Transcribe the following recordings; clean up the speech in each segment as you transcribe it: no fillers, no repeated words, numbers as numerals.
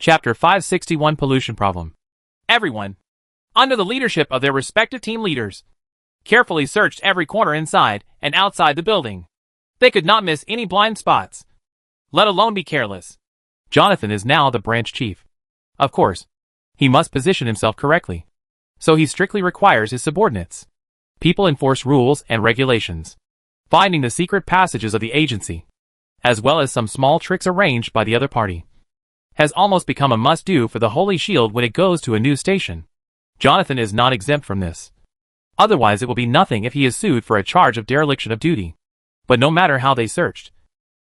Chapter 561 Pollution Problem. Everyone, under the leadership of their respective team leaders, carefully searched every corner inside and outside the building. They could not miss any blind spots, let alone be careless. Jonathan is now the branch chief. Of course, he must position himself correctly. So he strictly requires his subordinates. People enforce rules and regulations, finding the secret passages of the agency, as well as some small tricks arranged by the other party, has almost become a must-do for the Holy Shield when it goes to a new station. Jonathan is not exempt from this. Otherwise it will be nothing if he is sued for a charge of dereliction of duty. But no matter how they searched,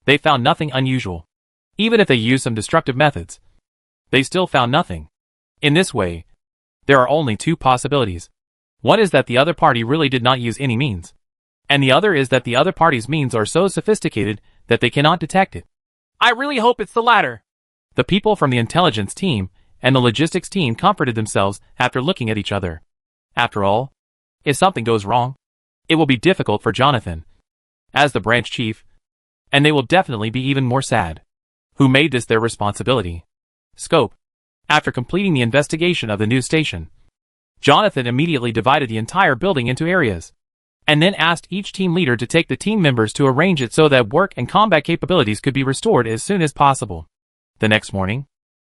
they found nothing unusual. Even if they used some destructive methods, they still found nothing. In this way, there are only two possibilities. One is that the other party really did not use any means, and the other is that the other party's means are so sophisticated that they cannot detect it. I really hope it's the latter. The people from the intelligence team and the logistics team comforted themselves after looking at each other. After all, if something goes wrong, it will be difficult for Jonathan, as the branch chief, and they will definitely be even more sad, who made this their responsibility. Scope. After completing the investigation of the new station, Jonathan immediately divided the entire building into areas, and then asked each team leader to take the team members to arrange it so that work and combat capabilities could be restored as soon as possible. The next morning,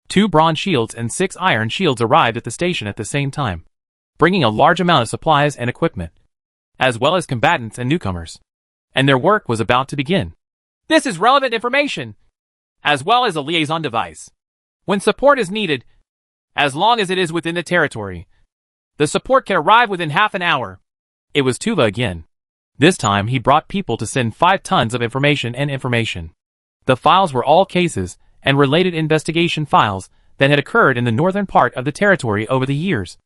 2 bronze shields and 6 iron shields arrived at the station at the same time, bringing a large amount of supplies and equipment, as well as combatants and newcomers. And their work was about to begin. This is relevant information, as well as a liaison device. When support is needed, as long as it is within the territory, the support can arrive within half an hour. It was Tuva again. This time he brought people to send 5 tons of information and information. The files were all cases and related investigation files that had occurred in the northern part of the territory over the years,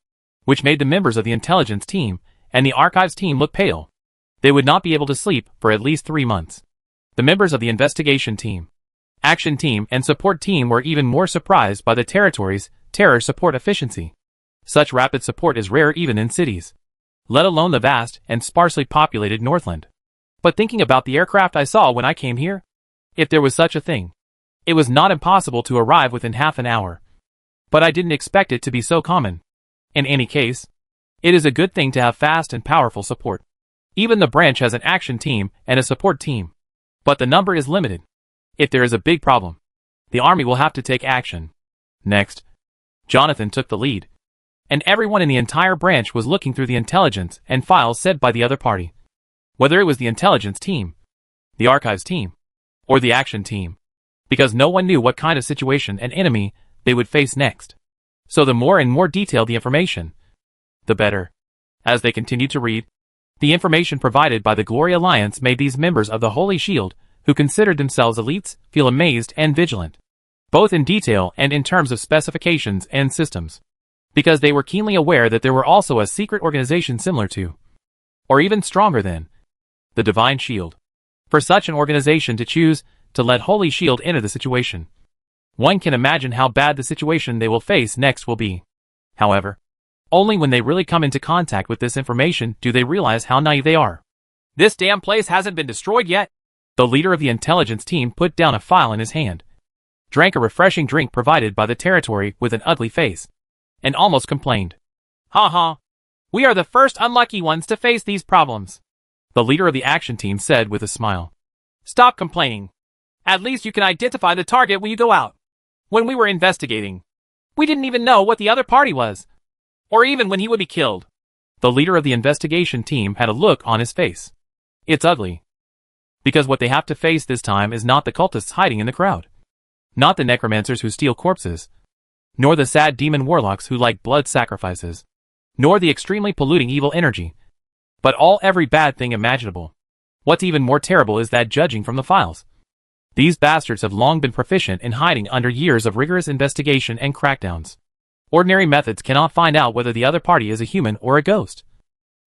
which made the members of the intelligence team and the archives team look pale. They would not be able to sleep for at least 3 months. The members of the investigation team, action team, and support team were even more surprised by the territory's terror support efficiency. Such rapid support is rare even in cities, let alone the vast and sparsely populated Northland. But thinking about the aircraft I saw when I came here, if there was such a thing, it was not impossible to arrive within half an hour. But I didn't expect it to be so common. In any case, it is a good thing to have fast and powerful support. Even the branch has an action team and a support team, but the number is limited. If there is a big problem, the army will have to take action. Next, Jonathan took the lead, and everyone in the entire branch was looking through the intelligence and files sent by the other party. Whether it was the intelligence team, the archives team, or the action team, because no one knew what kind of situation and enemy they would face next. So the more and more detailed the information, the better. As they continued to read, the information provided by the Glory Alliance made these members of the Holy Shield, who considered themselves elites, feel amazed and vigilant, both in detail and in terms of specifications and systems, because they were keenly aware that there were also a secret organization similar to, or even stronger than, the Divine Shield. For such an organization to choose to let Holy Shield enter the situation, one can imagine how bad the situation they will face next will be. However, only when they really come into contact with this information do they realize how naive they are. This damn place hasn't been destroyed yet. The leader of the intelligence team put down a file in his hand, drank a refreshing drink provided by the territory with an ugly face, and almost complained. Ha ha. We are the first unlucky ones to face these problems. The leader of the action team said with a smile. Stop complaining. At least you can identify the target when you go out. When we were investigating, we didn't even know what the other party was, or even when he would be killed. The leader of the investigation team had a look on his face. It's ugly, because what they have to face this time is not the cultists hiding in the crowd, not the necromancers who steal corpses, nor the sad demon warlocks who like blood sacrifices, nor the extremely polluting evil energy, but every bad thing imaginable. What's even more terrible is that, judging from the files, these bastards have long been proficient in hiding under years of rigorous investigation and crackdowns. Ordinary methods cannot find out whether the other party is a human or a ghost,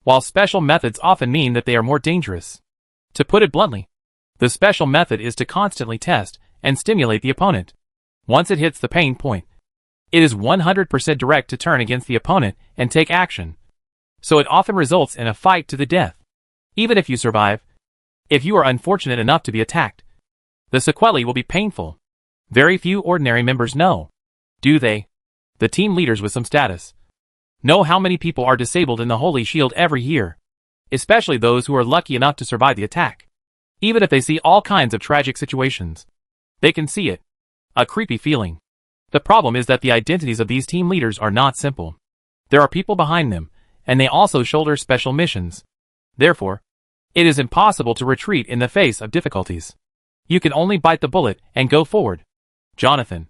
while special methods often mean that they are more dangerous. To put it bluntly, the special method is to constantly test and stimulate the opponent. Once it hits the pain point, it is 100% direct to turn against the opponent and take action. So it often results in a fight to the death. Even if you survive, if you are unfortunate enough to be attacked, the sequelae will be painful. Very few ordinary members know Do they, the team leaders with some status, know how many people are disabled in the Holy Shield every year, especially those who are lucky enough to survive the attack? Even if they see all kinds of tragic situations, they can see it. A creepy feeling. The problem is that the identities of these team leaders are not simple. There are people behind them, and they also shoulder special missions. Therefore, it is impossible to retreat in the face of difficulties. You can only bite the bullet and go forward. Jonathan,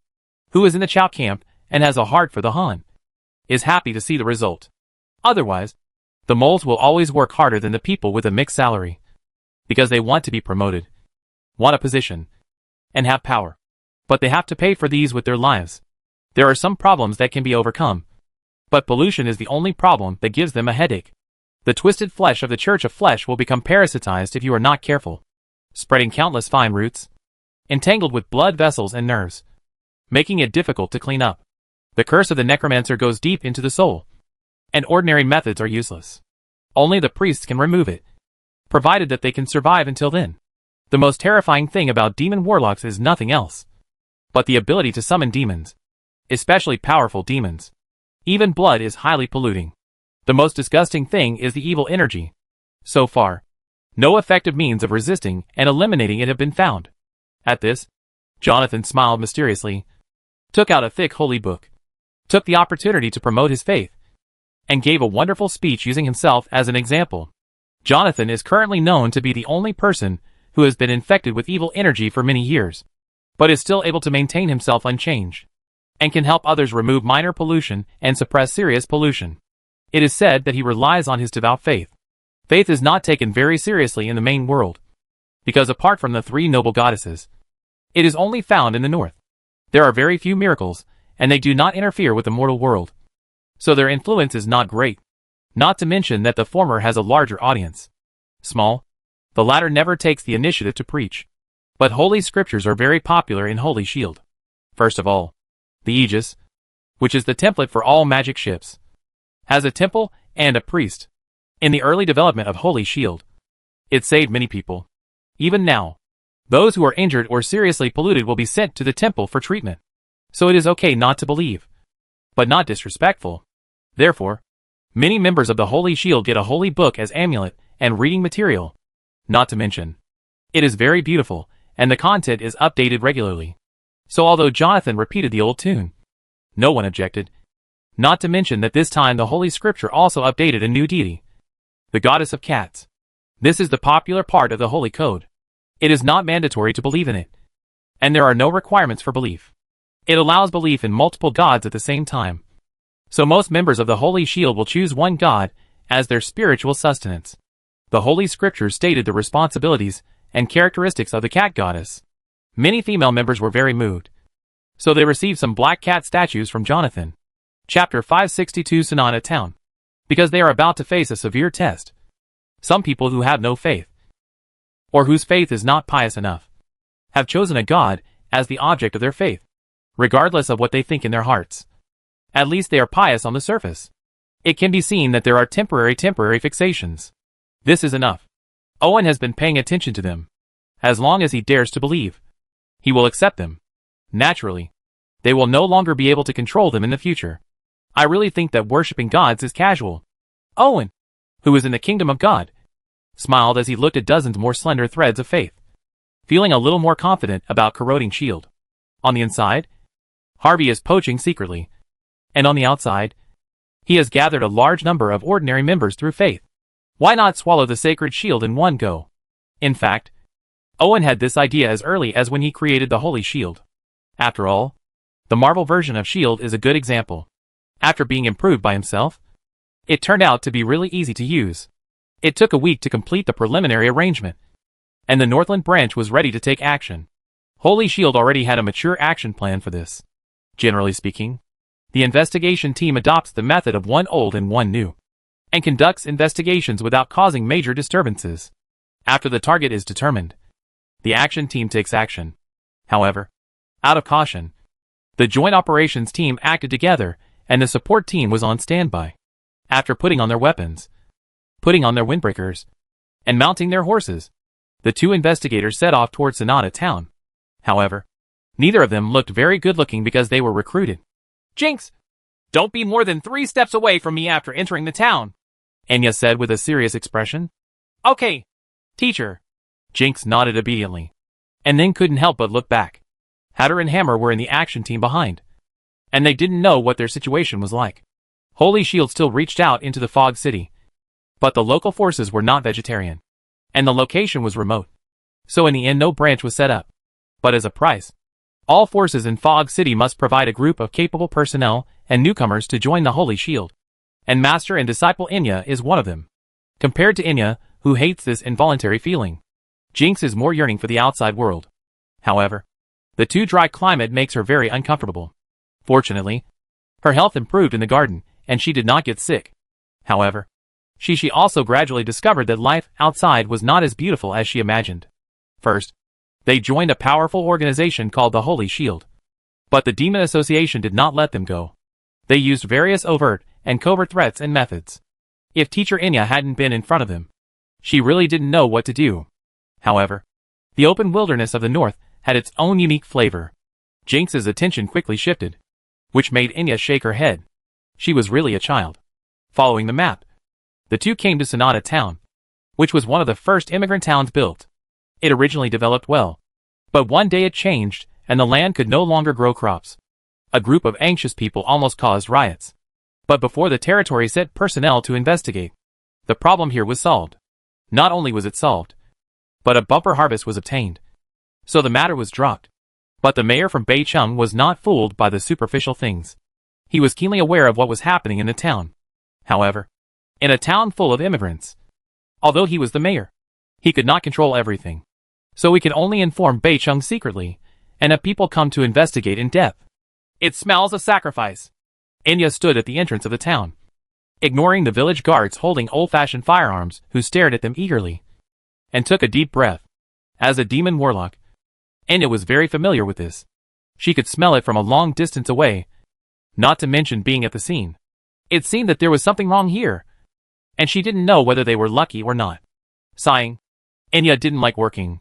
who is in the Chow camp and has a heart for the Han, is happy to see the result. Otherwise, the moles will always work harder than the people with a mixed salary, because they want to be promoted, want a position, and have power. But they have to pay for these with their lives. There are some problems that can be overcome, but pollution is the only problem that gives them a headache. The twisted flesh of the Church of Flesh will become parasitized if you are not careful, spreading countless fine roots, entangled with blood vessels and nerves, making it difficult to clean up. The curse of the necromancer goes deep into the soul, and ordinary methods are useless. Only the priests can remove it, provided that they can survive until then. The most terrifying thing about demon warlocks is nothing else but the ability to summon demons, especially powerful demons. Even blood is highly polluting. The most disgusting thing is the evil energy. So far, no effective means of resisting and eliminating it have been found. At this, Jonathan smiled mysteriously, took out a thick holy book, took the opportunity to promote his faith, and gave a wonderful speech using himself as an example. Jonathan is currently known to be the only person who has been infected with evil energy for many years, but is still able to maintain himself unchanged, and can help others remove minor pollution and suppress serious pollution. It is said that he relies on his devout faith. Faith is not taken very seriously in the main world, because apart from the three noble goddesses, it is only found in the north. There are very few miracles, and they do not interfere with the mortal world, so their influence is not great. Not to mention that the former has a larger audience. Small, the latter never takes the initiative to preach. But holy scriptures are very popular in Holy Shield. First of all, the Aegis, which is the template for all magic ships, has a temple and a priest. In the early development of Holy Shield, it saved many people. Even now, those who are injured or seriously polluted will be sent to the temple for treatment. So it is okay not to believe, but not disrespectful. Therefore, many members of the Holy Shield get a holy book as amulet and reading material. Not to mention, it is very beautiful, and the content is updated regularly. So although Jonathan repeated the old tune, no one objected. Not to mention that this time the Holy Scripture also updated a new deity, the goddess of cats. This is the popular part of the Holy Code. It is not mandatory to believe in it, and there are no requirements for belief. It allows belief in multiple gods at the same time. So most members of the Holy Shield will choose one god as their spiritual sustenance. The Holy Scriptures stated the responsibilities and characteristics of the cat goddess. Many female members were very moved, so they received some black cat statues from Jonathan. Chapter 562 Sonata Town. Because they are about to face a severe test. Some people who have no faith, or whose faith is not pious enough, have chosen a god as the object of their faith, regardless of what they think in their hearts. At least they are pious on the surface. It can be seen that there are temporary fixations. This is enough. Owen has been paying attention to them. As long as he dares to believe, he will accept them. Naturally, they will no longer be able to control them in the future. I really think that worshipping gods is casual. Owen, who is in the kingdom of God, smiled as he looked at dozens more slender threads of faith, feeling a little more confident about corroding shield. On the inside, Harvey is poaching secretly, and on the outside, he has gathered a large number of ordinary members through faith. Why not swallow the sacred shield in one go? In fact, Owen had this idea as early as when he created the Holy Shield. After all, the Marvel version of Shield is a good example. After being improved by himself, it turned out to be really easy to use. It took a week to complete the preliminary arrangement, and the Northland branch was ready to take action. Holy Shield already had a mature action plan for this. Generally speaking, the investigation team adopts the method of one old and one new, and conducts investigations without causing major disturbances. After the target is determined, the action team takes action. However, out of caution, the joint operations team acted together and the support team was on standby. After putting on their weapons, putting on their windbreakers, and mounting their horses, the two investigators set off towards Sonata Town. However, neither of them looked very good looking because they were recruited. Jinx! Don't be more than 3 steps away from me after entering the town, Enya said with a serious expression. Okay, teacher. Jinx nodded obediently, and then couldn't help but look back. Hatter and Hammer were in the action team behind, and they didn't know what their situation was like. Holy Shield still reached out into the Fog City, but the local forces were not vegetarian, and the location was remote. So in the end no branch was set up. But as a price, all forces in Fog City must provide a group of capable personnel and newcomers to join the Holy Shield. And Master and Disciple Enya is one of them. Compared to Enya, who hates this involuntary feeling, Jinx is more yearning for the outside world. However, the too dry climate makes her very uncomfortable. Fortunately, her health improved in the garden, and she did not get sick. However, she also gradually discovered that life outside was not as beautiful as she imagined. First, they joined a powerful organization called the Holy Shield. But the Demon Association did not let them go. They used various overt and covert threats and methods. If Teacher Enya hadn't been in front of them, she really didn't know what to do. However, the open wilderness of the north had its own unique flavor. Jinx's attention quickly shifted, which made Enya shake her head. She was really a child. Following the map, the two came to Sonata Town, which was one of the first immigrant towns built. It originally developed well, but one day it changed, and the land could no longer grow crops. A group of anxious people almost caused riots. But before the territory sent personnel to investigate, the problem here was solved. Not only was it solved, but a bumper harvest was obtained. So the matter was dropped. But the mayor from Beicheng was not fooled by the superficial things. He was keenly aware of what was happening in the town. However, in a town full of immigrants, although he was the mayor, he could not control everything. So he could only inform Beicheng secretly, and have people come to investigate in depth. It smells of sacrifice. Enya stood at the entrance of the town, ignoring the village guards holding old-fashioned firearms who stared at them eagerly, and took a deep breath. As a demon warlock, Enya was very familiar with this. She could smell it from a long distance away, not to mention being at the scene. It seemed that there was something wrong here, and she didn't know whether they were lucky or not. Sighing, Enya didn't like working,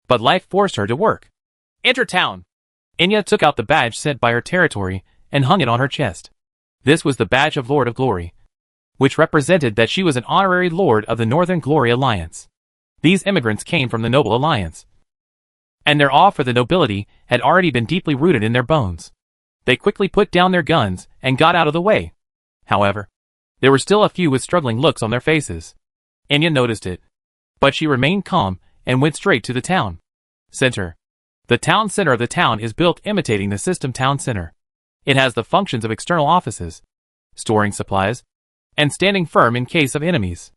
but life forced her to work. Enter town. Enya took out the badge sent by her territory and hung it on her chest. This was the badge of Lord of Glory, which represented that she was an honorary Lord of the Northern Glory Alliance. These immigrants came from the Noble Alliance, and their awe for the nobility had already been deeply rooted in their bones. They quickly put down their guns and got out of the way. However, there were still a few with struggling looks on their faces. Enya noticed it, but she remained calm and went straight to the town center. The town center of the town is built imitating the system town center. It has the functions of external offices, storing supplies, and standing firm in case of enemies.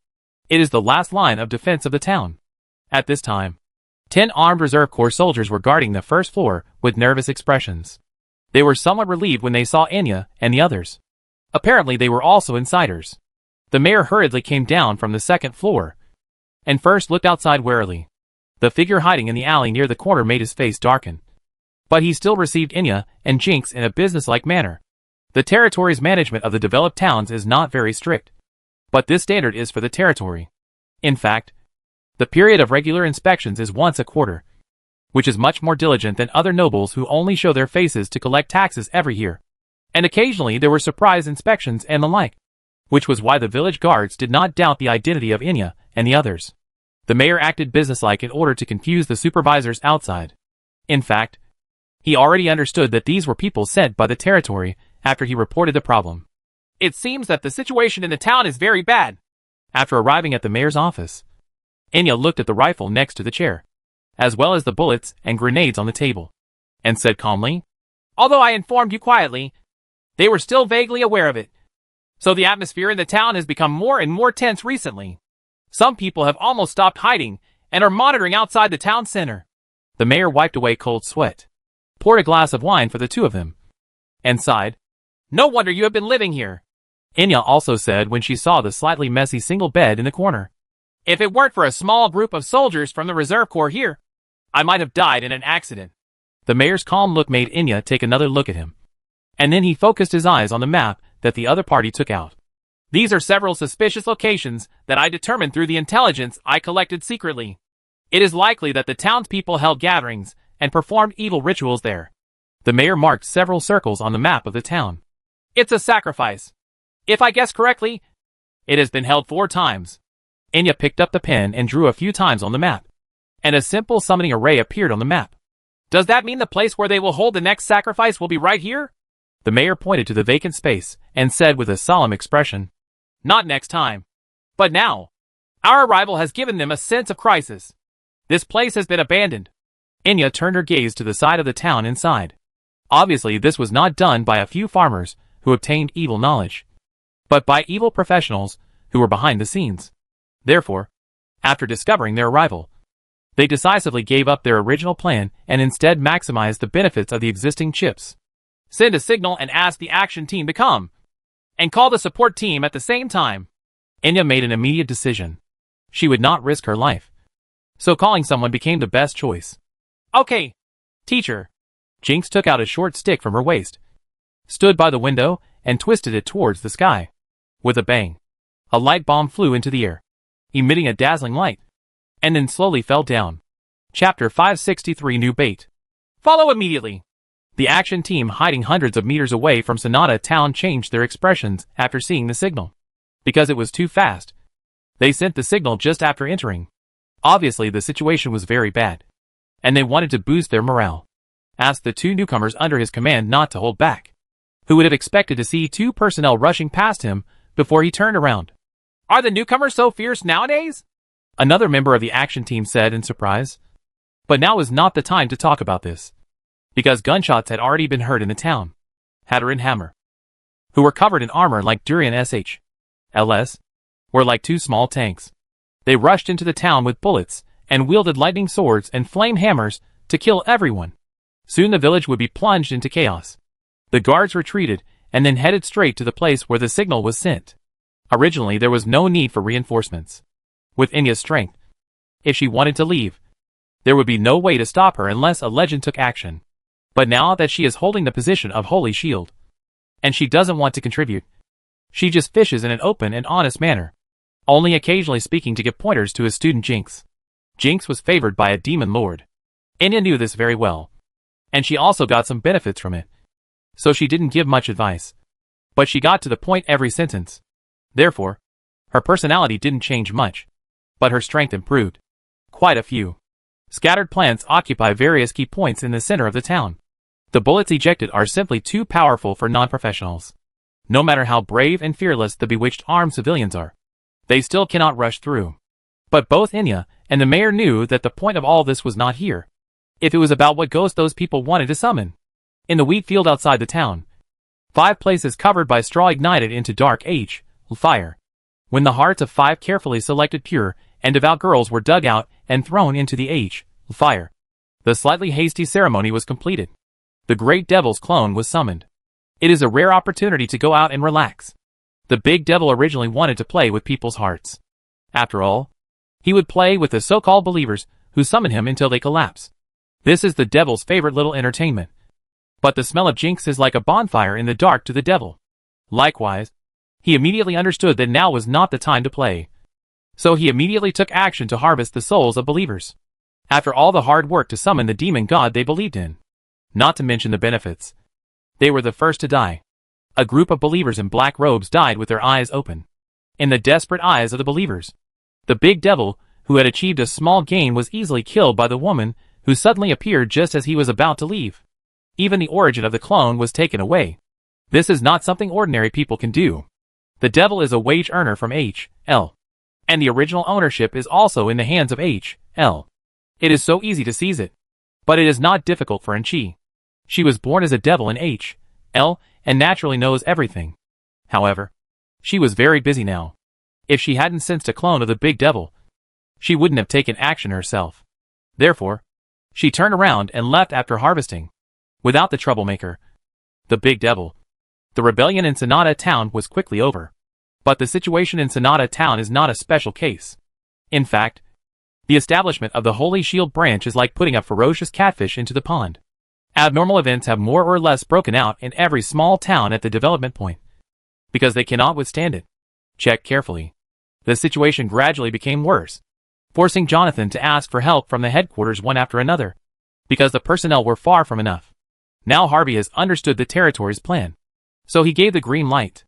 It is the last line of defense of the town. At this time, 10 armed Reserve Corps soldiers were guarding the first floor with nervous expressions. They were somewhat relieved when they saw Enya and the others. Apparently they were also insiders. The mayor hurriedly came down from the second floor, and first looked outside warily. The figure hiding in the alley near the corner made his face darken. But he still received Enya and Jinx in a businesslike manner. The territory's management of the developed towns is not very strict, but this standard is for the territory. In fact, the period of regular inspections is once a quarter, which is much more diligent than other nobles who only show their faces to collect taxes every year. And occasionally there were surprise inspections and the like, which was why the village guards did not doubt the identity of Enya and the others. The mayor acted businesslike in order to confuse the supervisors outside. In fact, he already understood that these were people sent by the territory after he reported the problem. It seems that the situation in the town is very bad. After arriving at the mayor's office, Enya looked at the rifle next to the chair, as well as the bullets and grenades on the table, and said calmly, "Although I informed you quietly, they were still vaguely aware of it. So the atmosphere in the town has become more and more tense recently. Some people have almost stopped hiding and are monitoring outside the town center." The mayor wiped away cold sweat, poured a glass of wine for the two of them, and sighed. "No wonder you have been living here," Enya also said when she saw the slightly messy single bed in the corner. "If it weren't for a small group of soldiers from the Reserve Corps here, I might have died in an accident." The mayor's calm look made Enya take another look at him, and then he focused his eyes on the map that the other party took out. "These are several suspicious locations that I determined through the intelligence I collected secretly. It is likely that the townspeople held gatherings and performed evil rituals there." The mayor marked several circles on the map of the town, It's a sacrifice. If I guess correctly, it has been held 4 times. Enya picked up the pen and drew a few times on the map. And a simple summoning array appeared on the map. Does that mean the place where they will hold the next sacrifice will be right here? The mayor pointed to the vacant space and said with a solemn expression, Not next time. But now. Our arrival has given them a sense of crisis. This place has been abandoned. Enya turned her gaze to the side of the town inside. Obviously this was not done by a few farmers who obtained evil knowledge, but by evil professionals who were behind the scenes. Therefore, after discovering their arrival, they decisively gave up their original plan and instead maximized the benefits of the existing chips. Send a signal and ask the action team to come, and call the support team at the same time. Enya made an immediate decision. She would not risk her life, so calling someone became the best choice. Okay, teacher. Jinx took out a short stick from her waist, stood by the window, and twisted it towards the sky. With a bang, a light bomb flew into the air, emitting a dazzling light, and then slowly fell down. Chapter 563 New Bait. Follow immediately. The action team hiding hundreds of meters away from Sonata Town changed their expressions after seeing the signal. Because it was too fast, they sent the signal just after entering. Obviously the situation was very bad, and they wanted to boost their morale. Asked the 2 newcomers under his command not to hold back. Who would have expected to see 2 personnel rushing past him before he turned around? Are the newcomers so fierce nowadays? Another member of the action team said in surprise. But now is not the time to talk about this, because gunshots had already been heard in the town. Hatter and Hammer, who were covered in armor like Durian SH.LS, were like 2 small tanks. They rushed into the town with bullets and wielded lightning swords and flame hammers to kill everyone. Soon the village would be plunged into chaos. The guards retreated and then headed straight to the place where the signal was sent. Originally there was no need for reinforcements. With Enya's strength, if she wanted to leave, there would be no way to stop her unless a legend took action. But now that she is holding the position of Holy Shield, and she doesn't want to contribute, she just fishes in an open and honest manner, only occasionally speaking to give pointers to his student Jinx. Jinx was favored by a demon lord. Enya knew this very well, and she also got some benefits from it. So she didn't give much advice, but she got to the point every sentence. Therefore, her personality didn't change much, but her strength improved. Quite a few. Scattered plants occupy various key points in the center of the town. The bullets ejected are simply too powerful for non-professionals. No matter how brave and fearless the bewitched armed civilians are, they still cannot rush through. But both Enya and the mayor knew that the point of all this was not here. If it was about what ghost those people wanted to summon. In the wheat field outside the town, 5 places covered by straw ignited into dark fire, when the hearts of 5 carefully selected pure and devout girls were dug out and thrown into the fire. The slightly hasty ceremony was completed. The great devil's clone was summoned. It is a rare opportunity to go out and relax. The big devil originally wanted to play with people's hearts. After all, he would play with the so-called believers who summon him until they collapse. This is the devil's favorite little entertainment. But the smell of Jinx is like a bonfire in the dark to the devil. Likewise, he immediately understood that now was not the time to play. So he immediately took action to harvest the souls of believers. After all the hard work to summon the demon god they believed in. Not to mention the benefits. They were the first to die. A group of believers in black robes died with their eyes open. In the desperate eyes of the believers, the big devil, who had achieved a small gain, was easily killed by the woman who suddenly appeared just as he was about to leave. Even the origin of the clone was taken away. This is not something ordinary people can do. The devil is a wage earner from H.L. And the original ownership is also in the hands of H.L. It is so easy to seize it. But it is not difficult for Enchi. She was born as a devil in H.L. and naturally knows everything. However, she was very busy now. If she hadn't sensed a clone of the big devil, she wouldn't have taken action herself. Therefore, she turned around and left after harvesting. Without the troublemaker, the big devil, the rebellion in Sonata Town was quickly over. But the situation in Sonata Town is not a special case. In fact, the establishment of the Holy Shield branch is like putting a ferocious catfish into the pond. Abnormal events have more or less broken out in every small town at the development point, because they cannot withstand it. Check carefully. The situation gradually became worse, forcing Jonathan to ask for help from the headquarters one after another, because the personnel were far from enough. Now Harvey has understood the territory's plan. So he gave the green light.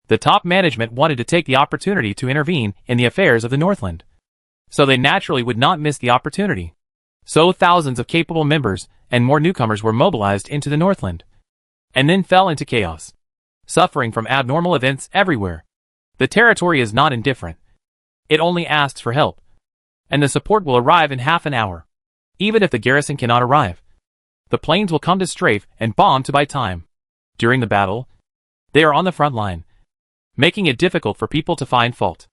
The top management wanted to take the opportunity to intervene in the affairs of the Northland. So they naturally would not miss the opportunity. So thousands of capable members and more newcomers were mobilized into the Northland. And then fell into chaos. Suffering from abnormal events everywhere. The territory is not indifferent. It only asks for help. And the support will arrive in half an hour. Even if the garrison cannot arrive. The planes will come to strafe and bomb to buy time. During the battle, they are on the front line, making it difficult for people to find fault.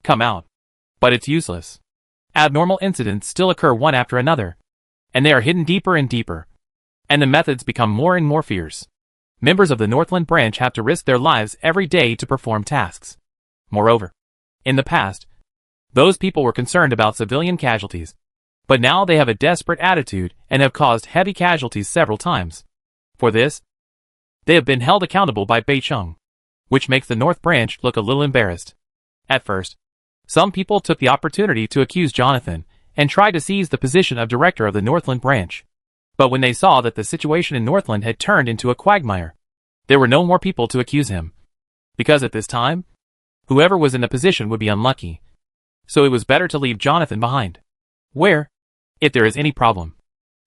Come out. But it's useless. Abnormal incidents still occur one after another. And they are hidden deeper and deeper. And the methods become more and more fierce. Members of the Northland branch have to risk their lives every day to perform tasks. Moreover, in the past, those people were concerned about civilian casualties. But now they have a desperate attitude and have caused heavy casualties several times. For this, they have been held accountable by Beicheng, which makes the North branch look a little embarrassed. At first, some people took the opportunity to accuse Jonathan and tried to seize the position of director of the Northland branch. But when they saw that the situation in Northland had turned into a quagmire, there were no more people to accuse him. Because at this time, whoever was in the position would be unlucky. So it was better to leave Jonathan behind. Where, if there is any problem,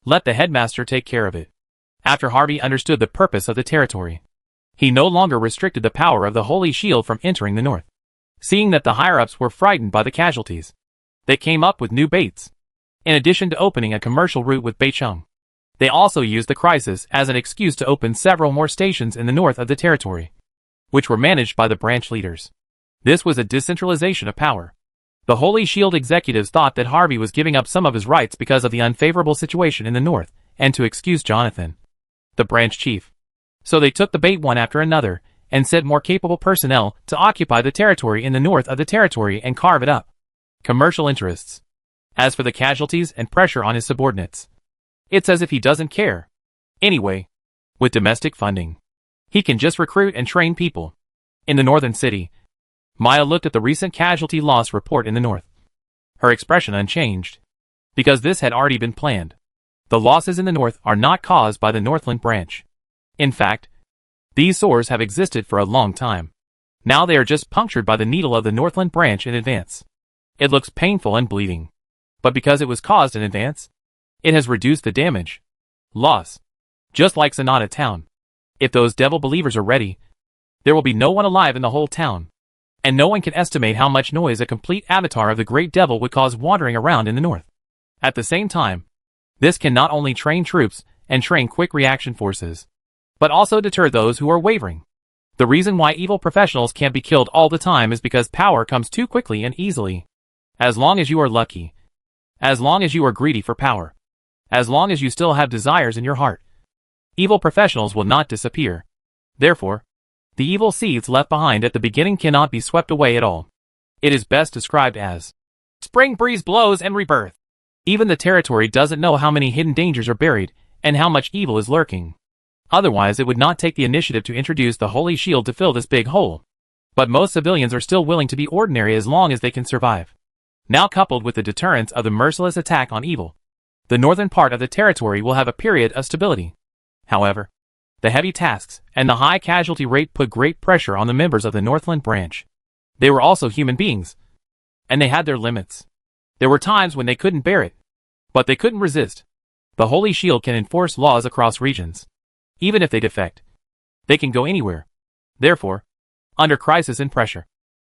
let the headmaster take care of it. After Harvey understood the purpose of the territory, he no longer restricted the power of the Holy Shield from entering the north. Seeing that the higher-ups were frightened by the casualties, they came up with new baits. In addition to opening a commercial route with Beicheng, they also used the crisis as an excuse to open several more stations in the north of the territory, which were managed by the branch leaders. This was a decentralization of power. The Holy Shield executives thought that Harvey was giving up some of his rights because of the unfavorable situation in the north, and to excuse Jonathan, the branch chief. So they took the bait one after another, and sent more capable personnel to occupy the territory in the north of the territory and carve it up. Commercial interests. As for the casualties and pressure on his subordinates, it's as if he doesn't care. Anyway, with domestic funding, he can just recruit and train people. In the northern city, Maya looked at the recent casualty loss report in the north. Her expression unchanged. Because this had already been planned. The losses in the north are not caused by the Northland branch. In fact, these sores have existed for a long time. Now they are just punctured by the needle of the Northland branch in advance. It looks painful and bleeding. But because it was caused in advance, it has reduced the damage. Loss. Just like Sonata town. If those devil believers are ready, there will be no one alive in the whole town. And no one can estimate how much noise a complete avatar of the great devil would cause wandering around in the north. At the same time, this can not only train troops and train quick reaction forces, but also deter those who are wavering. The reason why evil professionals can't be killed all the time is because power comes too quickly and easily. As long as you are lucky. As long as you are greedy for power. As long as you still have desires in your heart. Evil professionals will not disappear. Therefore, the evil seeds left behind at the beginning cannot be swept away at all. It is best described as spring breeze blows and rebirth. Even the territory doesn't know how many hidden dangers are buried and how much evil is lurking. Otherwise it would not take the initiative to introduce the Holy Shield to fill this big hole. But most civilians are still willing to be ordinary as long as they can survive. Now coupled with the deterrence of the merciless attack on evil, the northern part of the territory will have a period of stability. However, the heavy tasks and the high casualty rate put great pressure on the members of the Northland branch. They were also human beings. And they had their limits. There were times when they couldn't bear it. But they couldn't resist. The Holy Shield can enforce laws across regions. Even if they defect, they can go anywhere. Therefore, under crisis and pressure,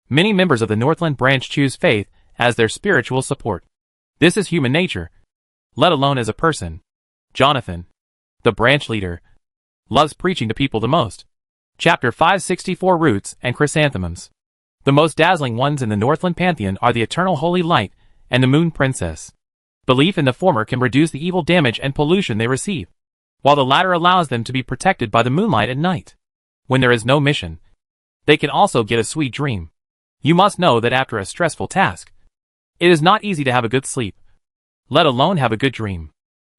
many members of the Northland branch choose faith as their spiritual support. This is human nature, let alone as a person. Jonathan, the branch leader, loves preaching to people the most. Chapter 564 Roots and Chrysanthemums. The most dazzling ones in the Northland pantheon are the Eternal Holy Light and the Moon Princess. Belief in the former can reduce the evil damage and pollution they receive, while the latter allows them to be protected by the moonlight at night. When there is no mission, they can also get a sweet dream. You must know that after a stressful task, it is not easy to have a good sleep, let alone have a good dream.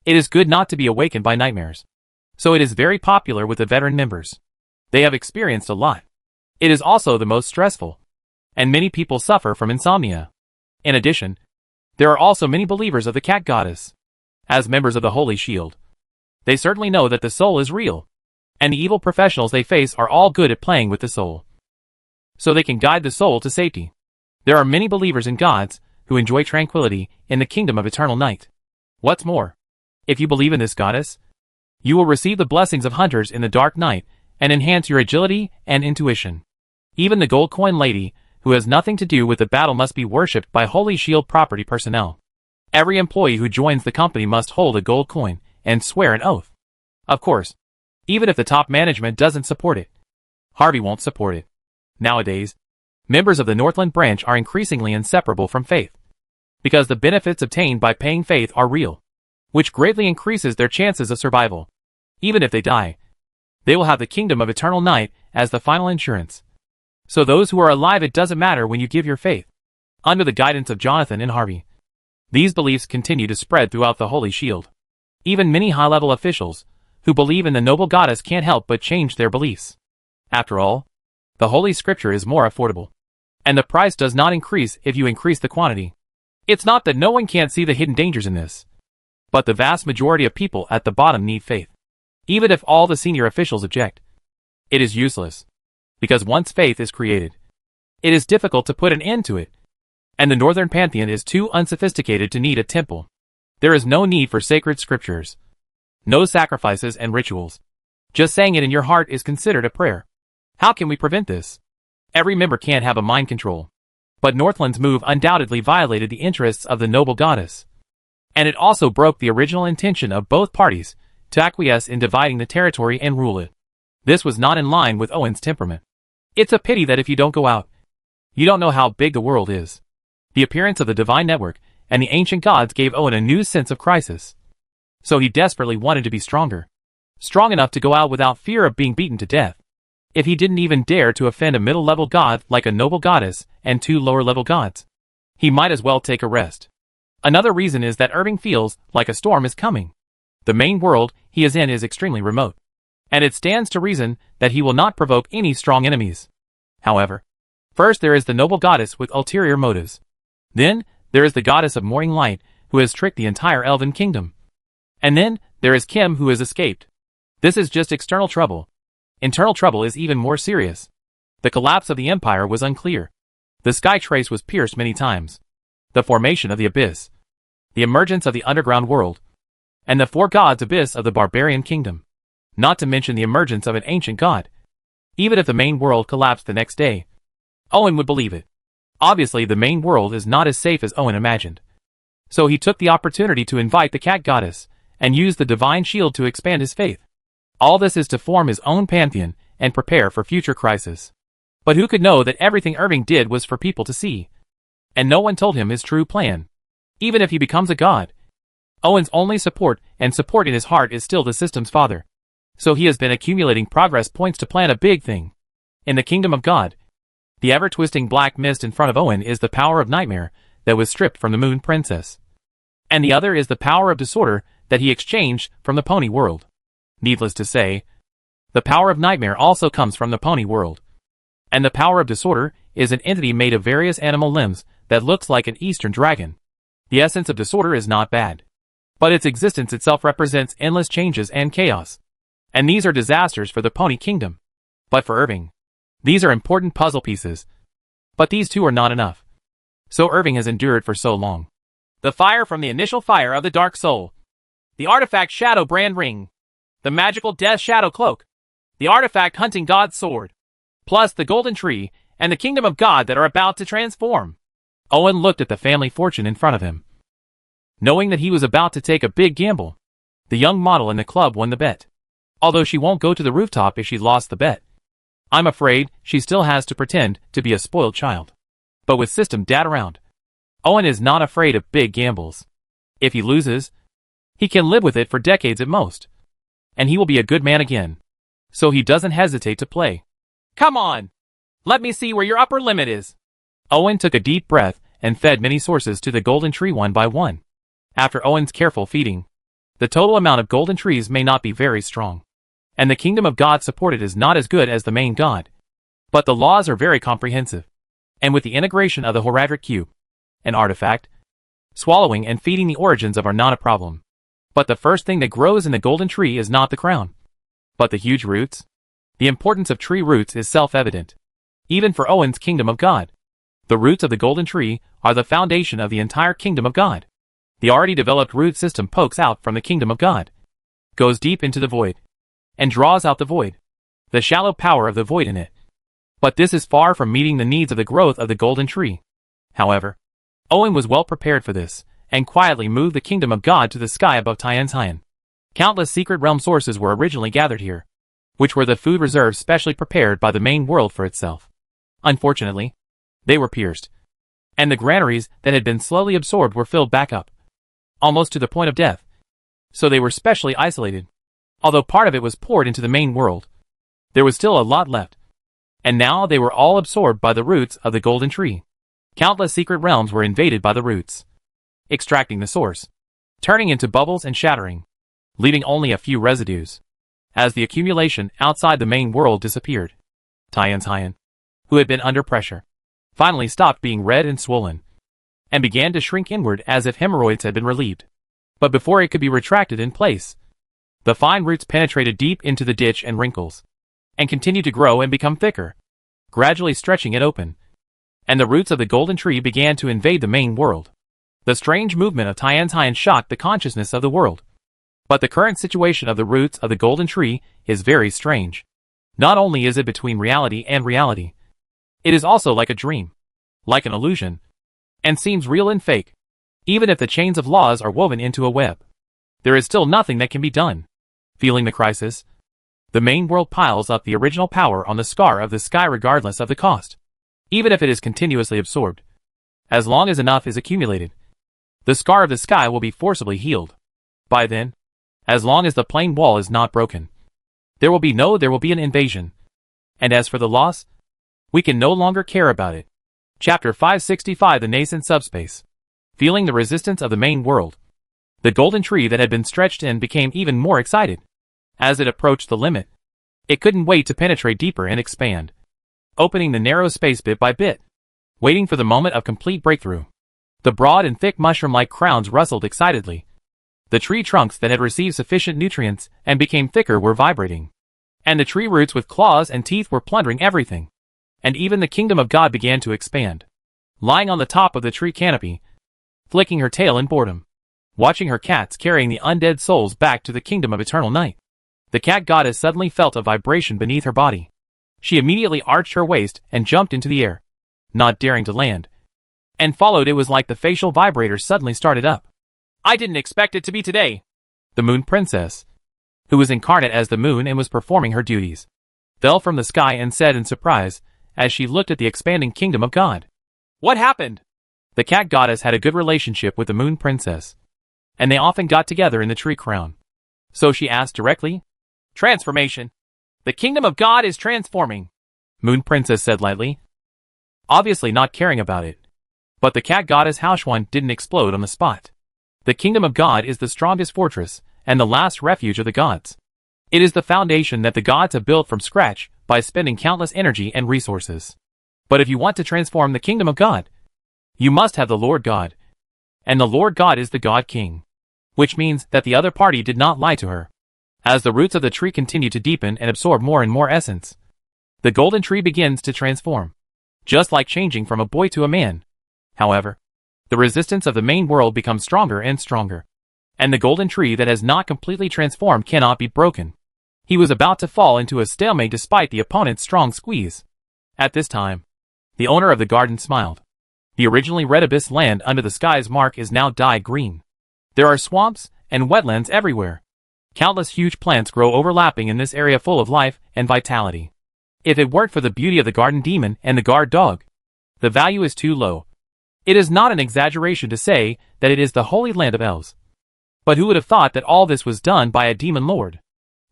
It is good not to be awakened by nightmares. So it is very popular with the veteran members. They have experienced a lot. It is also the most stressful, and many people suffer from insomnia. In addition, there are also many believers of the cat goddess. As members of the Holy Shield, they certainly know that the soul is real, And the evil professionals they face are all good at playing with the soul, so they can guide the soul to safety. There are many believers in gods who enjoy tranquility in the kingdom of eternal night. What's more, if you believe in this goddess, you will receive the blessings of hunters in the dark night and enhance your agility and intuition. Even the gold coin lady, who has nothing to do with the battle, must be worshipped by Holy Shield property personnel. Every employee who joins the company must hold a gold coin and swear an oath. Of course, even if the top management doesn't support it, Harvey won't support it. Nowadays, members of the Northland branch are increasingly inseparable from faith, because the benefits obtained by paying faith are real, which greatly increases their chances of survival. Even if they die, they will have the kingdom of eternal night as the final insurance. So those who are alive, it doesn't matter when you give your faith. Under the guidance of Jonathan and Harvey, these beliefs continue to spread throughout the Holy Shield. Even many high-level officials who believe in the noble goddess can't help but change their beliefs. After all, the Holy Scripture is more affordable, and the price does not increase if you increase the quantity. It's not that no one can't see the hidden dangers in this, but the vast majority of people at the bottom need faith. Even if all the senior officials object, it is useless, because once faith is created, it is difficult to put an end to it, and the Northern Pantheon is too unsophisticated to need a temple. There is no need for sacred scriptures, no sacrifices and rituals. Just saying it in your heart is considered a prayer. How can we prevent this? Every member can't have a mind control, but Northland's move undoubtedly violated the interests of the noble goddess, and it also broke the original intention of both parties to acquiesce in dividing the territory and rule it. This was not in line with Owen's temperament. It's a pity that if you don't go out, you don't know how big the world is. The appearance of the divine network and the ancient gods gave Owen a new sense of crisis. So he desperately wanted to be stronger. Strong enough to go out without fear of being beaten to death. If he didn't even dare to offend a middle-level god like a noble goddess and two lower-level gods, he might as well take a rest. Another reason is that Irving feels like a storm is coming. The main world he is in is extremely remote, and it stands to reason that he will not provoke any strong enemies. However, first there is the noble goddess with ulterior motives. Then, there is the goddess of morning light who has tricked the entire elven kingdom. And then, there is Kim who has escaped. This is just external trouble. Internal trouble is even more serious. The collapse of the empire was unclear. The sky trace was pierced many times. The formation of the abyss, the emergence of the underground world, and the four gods abyss of the barbarian kingdom. Not to mention the emergence of an ancient god. Even if the main world collapsed the next day, Owen would believe it. Obviously, the main world is not as safe as Owen imagined. So he took the opportunity to invite the cat goddess and use the divine shield to expand his faith. All this is to form his own pantheon and prepare for future crisis. But who could know that everything Irving did was for people to see? And no one told him his true plan. Even if he becomes a god, Owen's only support and support in his heart is still the system's father. So he has been accumulating progress points to plan a big thing. In the kingdom of God, the ever-twisting black mist in front of Owen is the power of nightmare that was stripped from the Moon Princess. And the other is the power of disorder that he exchanged from the pony world. Needless to say, the power of nightmare also comes from the pony world. And the power of disorder is an entity made of various animal limbs that looks like an eastern dragon. The essence of disorder is not bad, but its existence itself represents endless changes and chaos. And these are disasters for the pony kingdom. But for Irving, these are important puzzle pieces. But these two are not enough. So Irving has endured for so long. The fire from the initial fire of the Dark Soul. The artifact Shadow Brand Ring. The magical Death Shadow Cloak. The artifact Hunting God's Sword. Plus the Golden Tree and the Kingdom of God that are about to transform. Owen looked at the family fortune in front of him. Knowing that he was about to take a big gamble, the young model in the club won the bet. Although she won't go to the rooftop if she lost the bet. I'm afraid she still has to pretend to be a spoiled child. But with system dad around, Owen is not afraid of big gambles. If he loses, he can live with it for decades at most. And he will be a good man again. So he doesn't hesitate to play. Come on! Let me see where your upper limit is. Owen took a deep breath and fed many sources to the golden tree one by one. After Owen's careful feeding, the total amount of golden trees may not be very strong. And the kingdom of God supported is not as good as the main god. But the laws are very comprehensive. And with the integration of the Horadric Cube, an artifact, swallowing and feeding the origins of are not a problem. But the first thing that grows in the golden tree is not the crown. But the huge roots? The importance of tree roots is self-evident. Even for Owen's kingdom of God. The roots of the golden tree are the foundation of the entire kingdom of God. The already developed root system pokes out from the kingdom of God, goes deep into the void, and draws out the void, the shallow power of the void in it. But this is far from meeting the needs of the growth of the golden tree. However, Owen was well prepared for this, and quietly moved the kingdom of God to the sky above Tian's Hyan. Countless secret realm sources were originally gathered here, which were the food reserves specially prepared by the main world for itself. Unfortunately, they were pierced, and the granaries that had been slowly absorbed were filled back up, almost to the point of death. So they were specially isolated. Although part of it was poured into the main world, there was still a lot left. And now they were all absorbed by the roots of the golden tree. Countless secret realms were invaded by the roots, extracting the source, turning into bubbles and shattering, leaving only a few residues. As the accumulation outside the main world disappeared, Tian's Hyan, who had been under pressure, finally stopped being red and swollen, and began to shrink inward as if hemorrhoids had been relieved. But before it could be retracted in place, the fine roots penetrated deep into the ditch and wrinkles, and continued to grow and become thicker, gradually stretching it open. And the roots of the golden tree began to invade the main world. The strange movement of Tian's Hyan shocked the consciousness of the world. But the current situation of the roots of the golden tree is very strange. Not only is it between reality and reality, it is also like a dream, like an illusion, and seems real and fake. Even if the chains of laws are woven into a web, there is still nothing that can be done. Feeling the crisis, the main world piles up the original power on the scar of the sky regardless of the cost. Even if it is continuously absorbed, as long as enough is accumulated, the scar of the sky will be forcibly healed. By then, as long as the plain wall is not broken, there will be an invasion. And as for the loss, we can no longer care about it. Chapter 565, The Nascent Subspace. Feeling the resistance of the main world, the golden tree that had been stretched in became even more excited. As it approached the limit, it couldn't wait to penetrate deeper and expand, opening the narrow space bit by bit, waiting for the moment of complete breakthrough. The broad and thick mushroom-like crowns rustled excitedly. The tree trunks that had received sufficient nutrients and became thicker were vibrating, and the tree roots with claws and teeth were plundering everything. And even the kingdom of God began to expand. Lying on the top of the tree canopy, flicking her tail in boredom, watching her cats carrying the undead souls back to the kingdom of eternal night, the cat goddess suddenly felt a vibration beneath her body. She immediately arched her waist and jumped into the air, not daring to land, and followed. It was like the facial vibrator suddenly started up. I didn't expect it to be today. The moon princess, who was incarnate as the moon and was performing her duties, fell from the sky and said in surprise, as she looked at the expanding kingdom of God. What happened? The cat goddess had a good relationship with the moon princess, and they often got together in the tree crown. So she asked directly, Transformation. The kingdom of God is transforming, Moon Princess said lightly, obviously not caring about it. But the cat goddess Haoxuan didn't explode on the spot. The kingdom of God is the strongest fortress and the last refuge of the gods. It is the foundation that the gods have built from scratch by spending countless energy and resources. But if you want to transform the kingdom of God, you must have the Lord God. And the Lord God is the God King. Which means that the other party did not lie to her. As the roots of the tree continue to deepen and absorb more and more essence, the golden tree begins to transform, just like changing from a boy to a man. However, the resistance of the main world becomes stronger and stronger, and the golden tree that has not completely transformed cannot be broken. He was about to fall into a stalemate despite the opponent's strong squeeze. At this time, the owner of the garden smiled. The originally red abyss land under the sky's mark is now dyed green. There are swamps and wetlands everywhere. Countless huge plants grow overlapping in this area full of life and vitality. If it weren't for the beauty of the garden demon and the guard dog, the value is too low. It is not an exaggeration to say that it is the holy land of elves. But who would have thought that all this was done by a demon lord?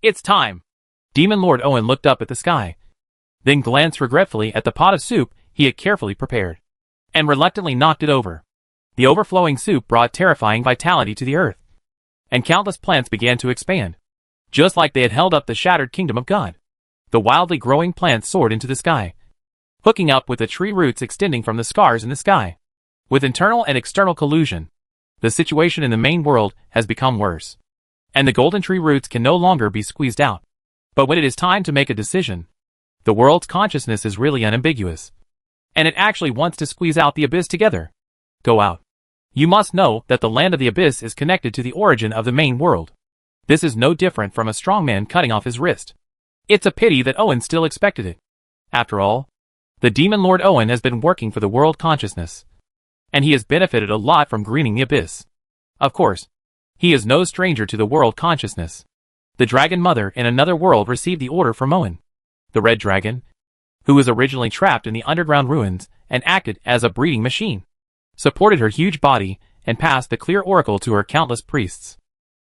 It's time. Demon Lord Owen looked up at the sky, then glanced regretfully at the pot of soup he had carefully prepared, and reluctantly knocked it over. The overflowing soup brought terrifying vitality to the earth, and countless plants began to expand, just like they had held up the shattered kingdom of God. The wildly growing plants soared into the sky, hooking up with the tree roots extending from the scars in the sky. With internal and external collusion, the situation in the main world has become worse, and the golden tree roots can no longer be squeezed out. But when it is time to make a decision, the world's consciousness is really unambiguous. And it actually wants to squeeze out the abyss together. Go out. You must know that the land of the abyss is connected to the origin of the main world. This is no different from a strong man cutting off his wrist. It's a pity that Owen still expected it. After all, the demon lord Owen has been working for the world consciousness. And he has benefited a lot from greening the abyss. Of course, he is no stranger to the world consciousness. The dragon mother in another world received the order from Owen. The red dragon, who was originally trapped in the underground ruins and acted as a breeding machine, supported her huge body and passed the clear oracle to her countless priests.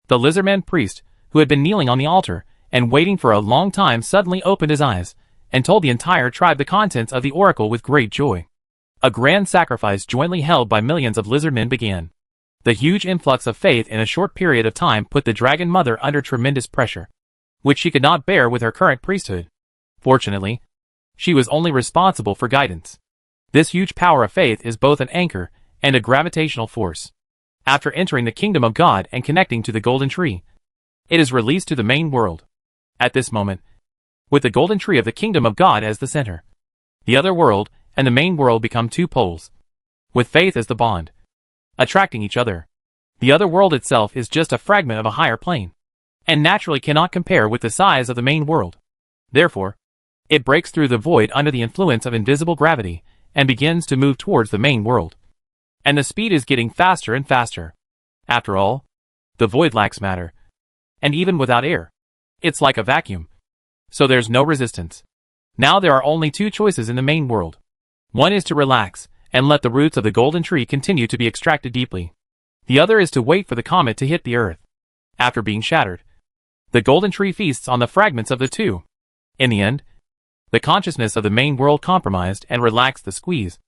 The lizardman priest, who had been kneeling on the altar and waiting for a long time, suddenly opened his eyes and told the entire tribe the contents of the oracle with great joy. A grand sacrifice jointly held by millions of lizardmen began. The huge influx of faith in a short period of time put the dragon mother under tremendous pressure, which she could not bear with her current priesthood. Fortunately, she was only responsible for guidance. This huge power of faith is both an anchor and a gravitational force. After entering the kingdom of God and connecting to the golden tree, it is released to the main world. At this moment, with the golden tree of the kingdom of God as the center, the other world and the main world become two poles, with faith as the bond, attracting each other. The other world itself is just a fragment of a higher plane, and naturally cannot compare with the size of the main world. Therefore, it breaks through the void under the influence of invisible gravity and begins to move towards the main world. And the speed is getting faster and faster. After all, the void lacks matter. And even without air, it's like a vacuum. So there's no resistance. Now there are only two choices in the main world. One is to relax and let the roots of the golden tree continue to be extracted deeply. The other is to wait for the comet to hit the earth. After being shattered, the golden tree feasts on the fragments of the two. In the end, the consciousness of the main world compromised and relaxed the squeeze,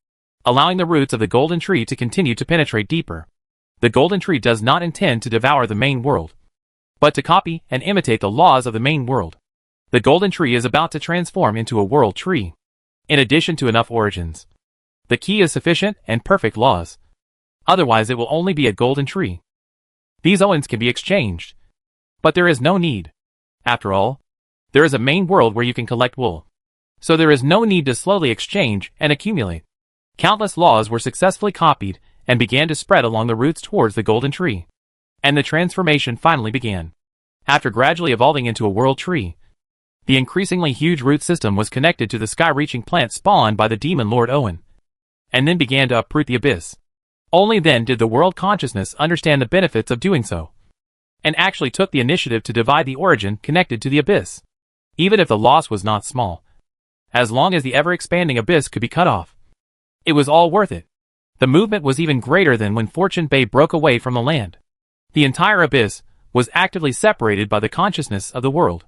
allowing the roots of the golden tree to continue to penetrate deeper. The golden tree does not intend to devour the main world, but to copy and imitate the laws of the main world. The golden tree is about to transform into a world tree. In addition to enough origins, the key is sufficient and perfect laws. Otherwise it will only be a golden tree. These Owens can be exchanged, but there is no need. After all, there is a main world where you can collect wool. So there is no need to slowly exchange and accumulate. Countless laws were successfully copied and began to spread along the roots towards the golden tree. And the transformation finally began. After gradually evolving into a world tree, the increasingly huge root system was connected to the sky-reaching plant spawned by the demon Lord Owen, and then began to uproot the abyss. Only then did the world consciousness understand the benefits of doing so, and actually took the initiative to divide the origin connected to the abyss. Even if the loss was not small, as long as the ever-expanding abyss could be cut off, it was all worth it. The movement was even greater than when Fortune Bay broke away from the land. The entire abyss was actively separated by the consciousness of the world.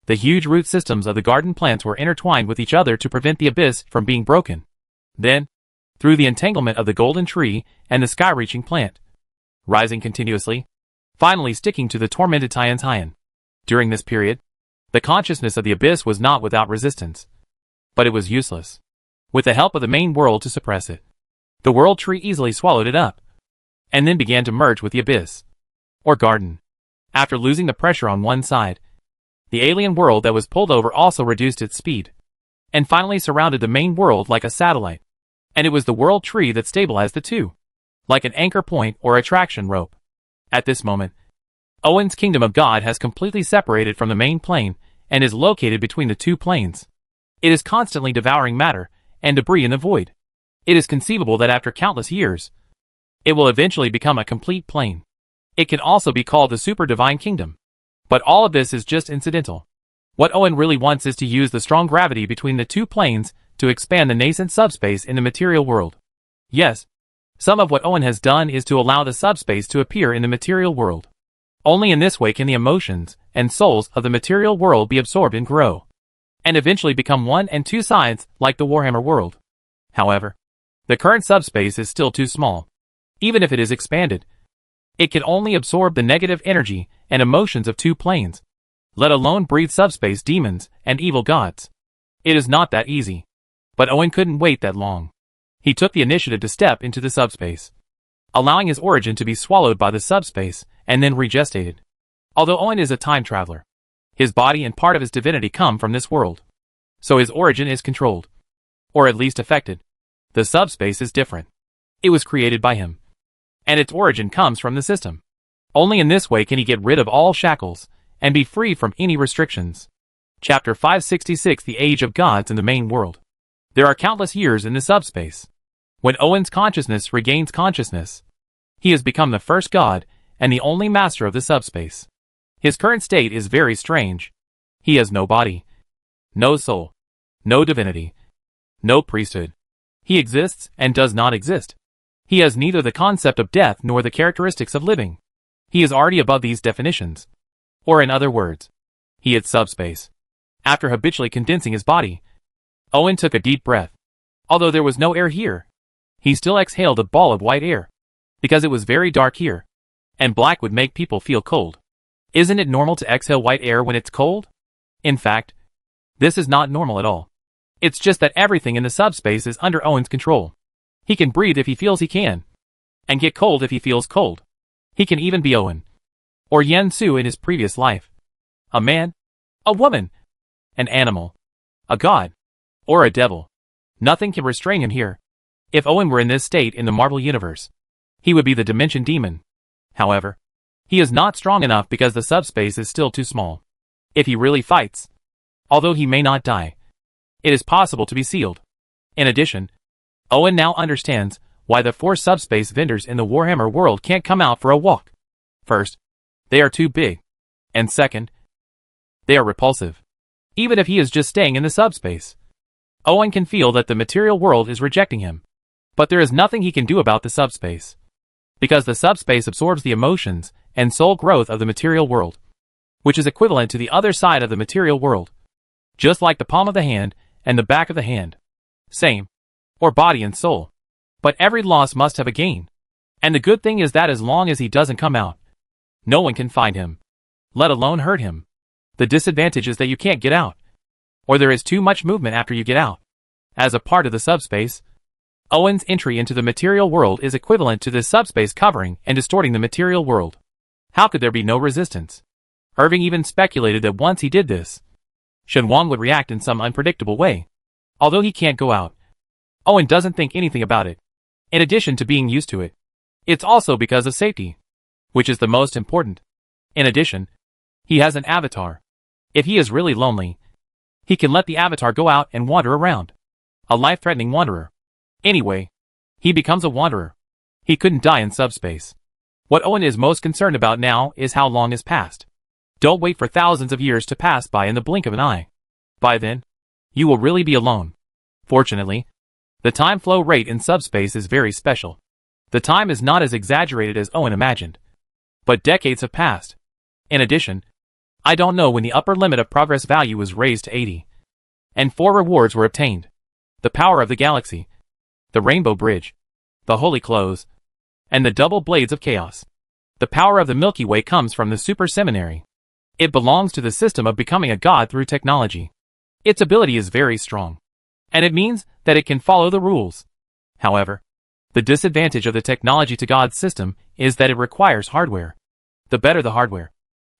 The huge root systems of the garden plants were intertwined with each other to prevent the abyss from being broken. Then, through the entanglement of the golden tree and the sky-reaching plant, rising continuously, finally sticking to the tormented Tian. During this period, the consciousness of the abyss was not without resistance. But it was useless. With the help of the main world to suppress it, the world tree easily swallowed it up, and then began to merge with the abyss, or garden. After losing the pressure on one side, the alien world that was pulled over also reduced its speed, and finally surrounded the main world like a satellite. And it was the world tree that stabilized the two, like an anchor point or attraction rope. At this moment, Owen's kingdom of God has completely separated from the main plane and is located between the two planes. It is constantly devouring matter and debris in the void. It is conceivable that after countless years, it will eventually become a complete plane. It can also be called the super divine kingdom. But all of this is just incidental. What Owen really wants is to use the strong gravity between the two planes to expand the nascent subspace in the material world. Yes, some of what Owen has done is to allow the subspace to appear in the material world. Only in this way can the emotions and souls of the material world be absorbed and grow, and eventually become one and two sides like the Warhammer world. However, the current subspace is still too small. Even if it is expanded, it can only absorb the negative energy and emotions of two planes, let alone breed subspace demons and evil gods. It is not that easy. But Owen couldn't wait that long. He took the initiative to step into the subspace, allowing his origin to be swallowed by the subspace and then regestated. Although Owen is a time traveler, His body and part of his divinity come from this world. So his origin is controlled. Or at least affected. The subspace is different. It was created by him. And its origin comes from the system. Only in this way can he get rid of all shackles, and be free from any restrictions. Chapter 566 The Age of Gods in the Main World. There are countless years in the subspace. When Owen's consciousness regains consciousness, he has become the first god, and the only master of the subspace. His current state is very strange. He has no body, no soul, no divinity, no priesthood. He exists and does not exist. He has neither the concept of death nor the characteristics of living. He is already above these definitions. Or in other words, he is subspace. After habitually condensing his body, Owen took a deep breath. Although there was no air here, he still exhaled a ball of white air. Because it was very dark here, and black would make people feel cold. Isn't it normal to exhale white air when it's cold? In fact, this is not normal at all. It's just that everything in the subspace is under Owen's control. He can breathe if he feels he can, and get cold if he feels cold. He can even be Owen, or Yen Su in his previous life. A man, a woman, an animal, a god, or a devil. Nothing can restrain him here. If Owen were in this state in the Marvel Universe, he would be the Dimension Demon. However, he is not strong enough because the subspace is still too small. If he really fights, although he may not die, it is possible to be sealed. In addition, Owen now understands why the 4 subspace vendors in the Warhammer world can't come out for a walk. First, they are too big. And second, they are repulsive. Even if he is just staying in the subspace, Owen can feel that the material world is rejecting him. But there is nothing he can do about the subspace. Because the subspace absorbs the emotions and soul growth of the material world, which is equivalent to the other side of the material world. Just like the palm of the hand and the back of the hand. Same. Or body and soul. But every loss must have a gain. And the good thing is that as long as he doesn't come out, no one can find him, let alone hurt him. The disadvantage is that you can't get out. Or there is too much movement after you get out. As a part of the subspace, Owen's entry into the material world is equivalent to this subspace covering and distorting the material world. How could there be no resistance? Irving even speculated that once he did this, Shen Wang would react in some unpredictable way. Although he can't go out, Owen doesn't think anything about it. In addition to being used to it, it's also because of safety, which is the most important. In addition, he has an avatar. If he is really lonely, he can let the avatar go out and wander around. A life-threatening wanderer. Anyway, he becomes a wanderer. He couldn't die in subspace. What Owen is most concerned about now is how long has passed. Don't wait for thousands of years to pass by in the blink of an eye. By then, you will really be alone. Fortunately, the time flow rate in subspace is very special. The time is not as exaggerated as Owen imagined. But decades have passed. In addition, I don't know when the upper limit of progress value was raised to 80. And 4 rewards were obtained. The power of the galaxy, the Rainbow Bridge, the Holy Clothes, and the Double Blades of Chaos. The power of the Milky Way comes from the Super Seminary. It belongs to the system of becoming a god through technology. Its ability is very strong. And it means that it can follow the rules. However, the disadvantage of the technology to God's system is that it requires hardware. The better the hardware,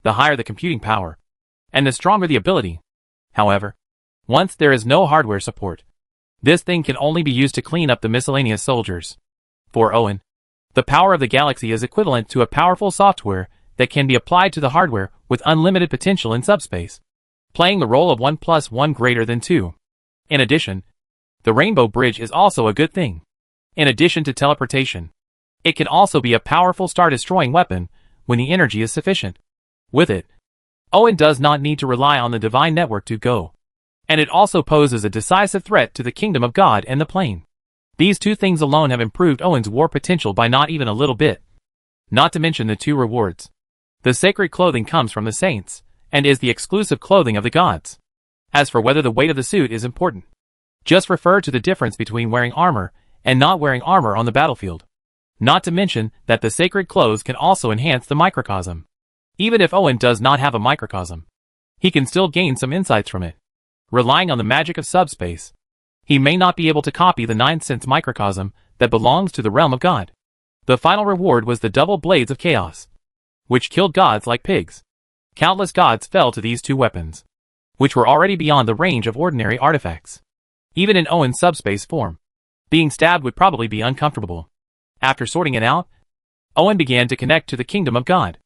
the higher the computing power, and the stronger the ability. However, once there is no hardware support, this thing can only be used to clean up the miscellaneous soldiers. For Owen, the power of the galaxy is equivalent to a powerful software that can be applied to the hardware with unlimited potential in subspace, playing the role of 1 + 1 greater than 2. In addition, the Rainbow Bridge is also a good thing. In addition to teleportation, it can also be a powerful star-destroying weapon when the energy is sufficient. With it, Owen does not need to rely on the divine network to go. And it also poses a decisive threat to the kingdom of God and the plane. These 2 things alone have improved Owen's war potential by not even a little bit. Not to mention the 2 rewards. The sacred clothing comes from the saints, and is the exclusive clothing of the gods. As for whether the weight of the suit is important, just refer to the difference between wearing armor and not wearing armor on the battlefield. Not to mention that the sacred clothes can also enhance the microcosm. Even if Owen does not have a microcosm, he can still gain some insights from it. Relying on the magic of subspace, he may not be able to copy the 9th sense microcosm that belongs to the realm of God. The final reward was the Double Blades of Chaos, which killed gods like pigs. Countless gods fell to these two weapons, which were already beyond the range of ordinary artifacts. Even in Owen's subspace form, being stabbed would probably be uncomfortable. After sorting it out, Owen began to connect to the kingdom of God.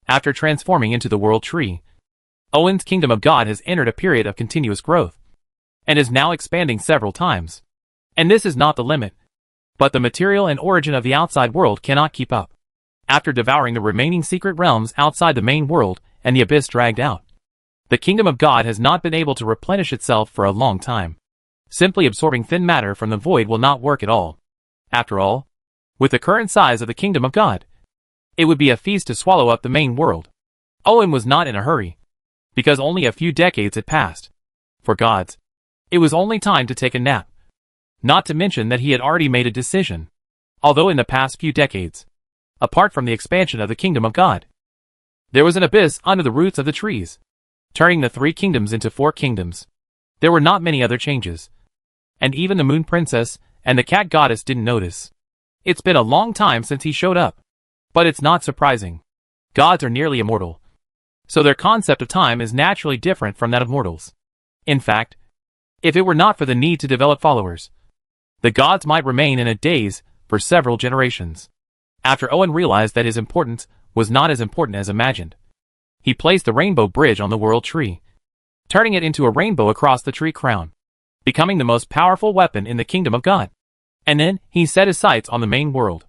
After transforming into the world tree, Owen's kingdom of God has entered a period of continuous growth, and is now expanding several times. And this is not the limit, but the material and origin of the outside world cannot keep up. After devouring the remaining secret realms outside the main world and the abyss dragged out, the kingdom of God has not been able to replenish itself for a long time. Simply absorbing thin matter from the void will not work at all. After all, with the current size of the kingdom of God, it would be a feast to swallow up the main world. Owen was not in a hurry, because only a few decades had passed. For gods, it was only time to take a nap. Not to mention that he had already made a decision. Although in the past few decades, apart from the expansion of the kingdom of God, there was an abyss under the roots of the trees, turning the 3 kingdoms into 4 kingdoms. There were not many other changes, and even the moon princess and the cat goddess didn't notice. It's been a long time since he showed up. But it's not surprising. Gods are nearly immortal, so their concept of time is naturally different from that of mortals. In fact, if it were not for the need to develop followers, the gods might remain in a daze for several generations. After Owen realized that his importance was not as important as imagined, he placed the rainbow bridge on the world tree, turning it into a rainbow across the tree crown, becoming the most powerful weapon in the kingdom of God. And then he set his sights on the main world.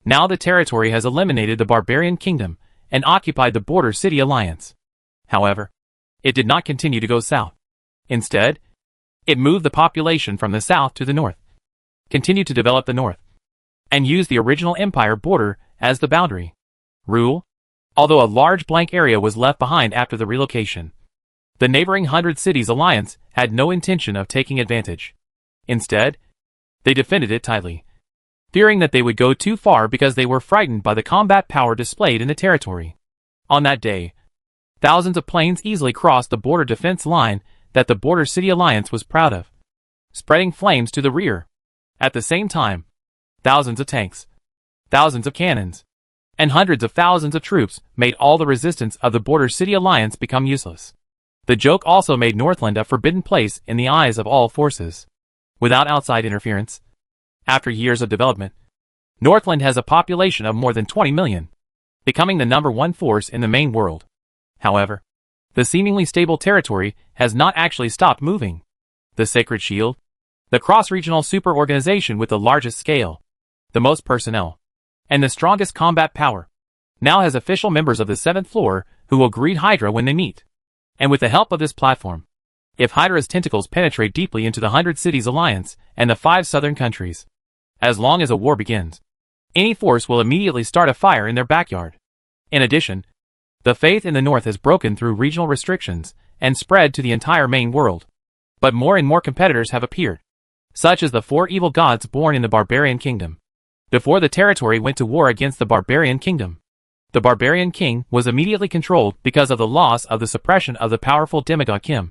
Now the territory has eliminated the barbarian kingdom and occupied the border city alliance. However, it did not continue to go south. Instead, it moved the population from the south to the north, continued to develop the north, and used the original empire border as the boundary. Rule, although a large blank area was left behind after the relocation. The neighboring 100 cities alliance had no intention of taking advantage. Instead, they defended it tightly, fearing that they would go too far because they were frightened by the combat power displayed in the territory. On that day, thousands of planes easily crossed the border defense line that the Border City Alliance was proud of, spreading flames to the rear. At the same time, thousands of tanks, thousands of cannons, and hundreds of thousands of troops made all the resistance of the Border City Alliance become useless. The joke also made Northland a forbidden place in the eyes of all forces. Without outside interference, after years of development, Northland has a population of more than 20 million, becoming the #1 force in the main world. However, the seemingly stable territory has not actually stopped moving. The Sacred Shield, the cross-regional super-organization with the largest scale, the most personnel, and the strongest combat power, now has official members of the 7th floor who will greet Hydra when they meet. And with the help of this platform, if Hydra's tentacles penetrate deeply into the 100 Cities Alliance and the 5 southern countries, as long as a war begins, any force will immediately start a fire in their backyard. In addition, the faith in the north has broken through regional restrictions and spread to the entire main world. But more and more competitors have appeared, such as the 4 evil gods born in the barbarian kingdom. Before the territory went to war against the barbarian kingdom, the barbarian king was immediately controlled because of the loss of the suppression of the powerful demigod Kim.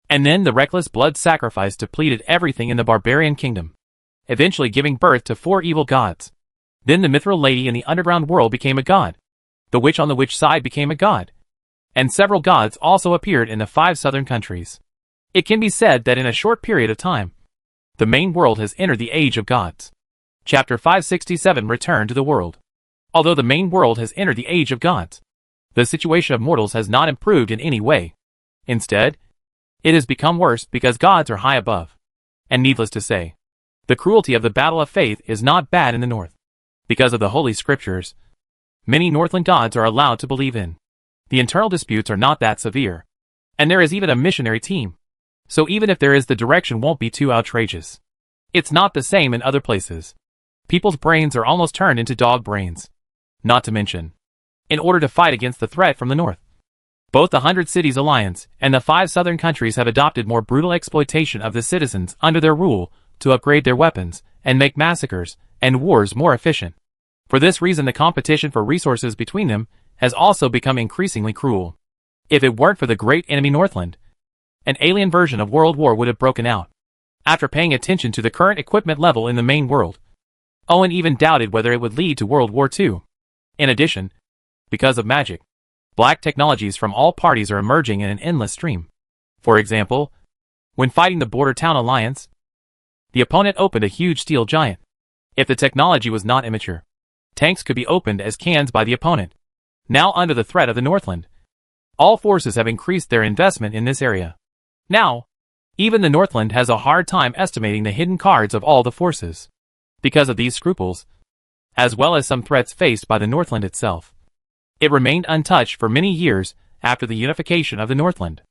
And then the reckless blood sacrifice depleted everything in the barbarian kingdom, eventually giving birth to 4 evil gods. Then the mithril lady in the underground world became a god. The witch on the witch side became a god. And several gods also appeared in the 5 southern countries. It can be said that in a short period of time, the main world has entered the age of gods. Chapter 567 Return to the World. Although the main world has entered the age of gods, the situation of mortals has not improved in any way. Instead, it has become worse because gods are high above. And needless to say, the cruelty of the battle of faith is not bad in the north. Because of the holy scriptures, many Northland gods are allowed to believe in. The internal disputes are not that severe. And there is even a missionary team. So even if there is, the direction won't be too outrageous. It's not the same in other places. People's brains are almost turned into dog brains. Not to mention, in order to fight against the threat from the north, both the 100 Cities Alliance and the 5 southern countries have adopted more brutal exploitation of the citizens under their rule to upgrade their weapons and make massacres and wars more efficient. For this reason, the competition for resources between them has also become increasingly cruel. If it weren't for the great enemy Northland, an alien version of World War would have broken out. After paying attention to the current equipment level in the main world, Owen even doubted whether it would lead to World War II. In addition, because of magic, Black technologies from all parties are emerging in an endless stream. For example, when fighting the Border Town Alliance, the opponent opened a huge steel giant. If the technology was not immature, tanks could be opened as cans by the opponent. Now under the threat of the Northland, all forces have increased their investment in this area. Now, even the Northland has a hard time estimating the hidden cards of all the forces. Because of these scruples, as well as some threats faced by the Northland itself, it remained untouched for many years after the unification of the Northland.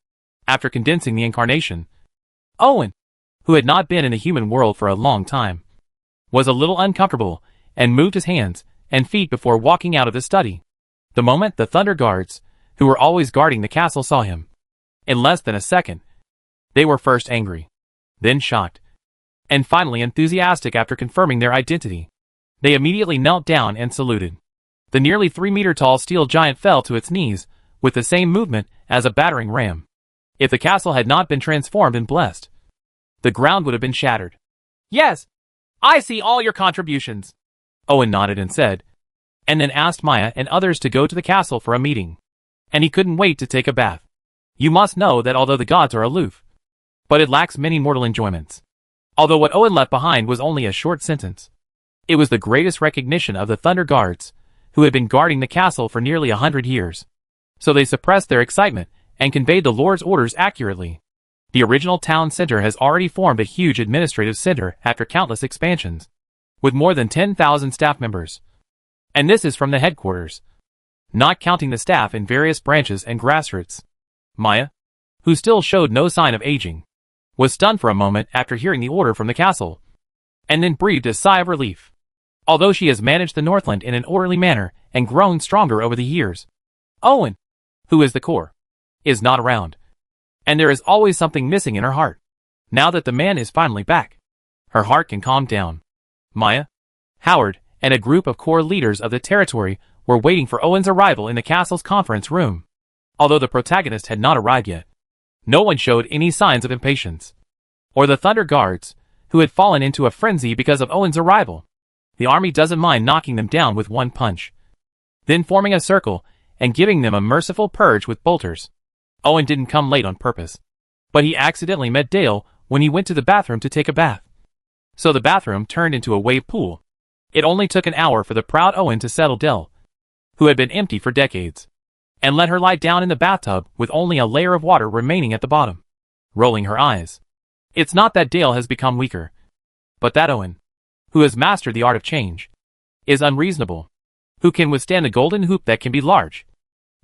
After condensing the incarnation, Owen, who had not been in the human world for a long time, was a little uncomfortable and moved his hands and feet before walking out of the study. The moment the Thunder Guards, who were always guarding the castle, saw him, in less than a second, they were first angry, then shocked, and finally enthusiastic. After confirming their identity, they immediately knelt down and saluted. The nearly 3-meter-tall steel giant fell to its knees with the same movement as a battering ram. If the castle had not been transformed and blessed, the ground would have been shattered. "Yes, I see all your contributions," Owen nodded and said, and then asked Maya and others to go to the castle for a meeting. And he couldn't wait to take a bath. You must know that although the gods are aloof, but it lacks many mortal enjoyments. Although what Owen left behind was only a short sentence, it was the greatest recognition of the Thunder Guards, who had been guarding the castle for nearly 100 years. So they suppressed their excitement and conveyed the Lord's orders accurately. The original town center has already formed a huge administrative center after countless expansions, with more than 10,000 staff members. And this is from the headquarters, not counting the staff in various branches and grassroots. Maya, who still showed no sign of aging, was stunned for a moment after hearing the order from the castle, and then breathed a sigh of relief. Although she has managed the Northland in an orderly manner and grown stronger over the years, Owen, who is the core, is not around. And there is always something missing in her heart. Now that the man is finally back, her heart can calm down. Maya, Howard, and a group of core leaders of the territory were waiting for Owen's arrival in the castle's conference room. Although the protagonist had not arrived yet, no one showed any signs of impatience, or the Thunder Guards, who had fallen into a frenzy because of Owen's arrival. The army doesn't mind knocking them down with one punch, then forming a circle and giving them a merciful purge with bolters. Owen didn't come late on purpose, but he accidentally met Dale when he went to the bathroom to take a bath. So the bathroom turned into a wave pool. It only took an hour for the proud Owen to settle Dale, who had been empty for decades, and let her lie down in the bathtub with only a layer of water remaining at the bottom. Rolling her eyes, it's not that Dale has become weaker, but that Owen, who has mastered the art of change, is unreasonable, who can withstand a golden hoop that can be large,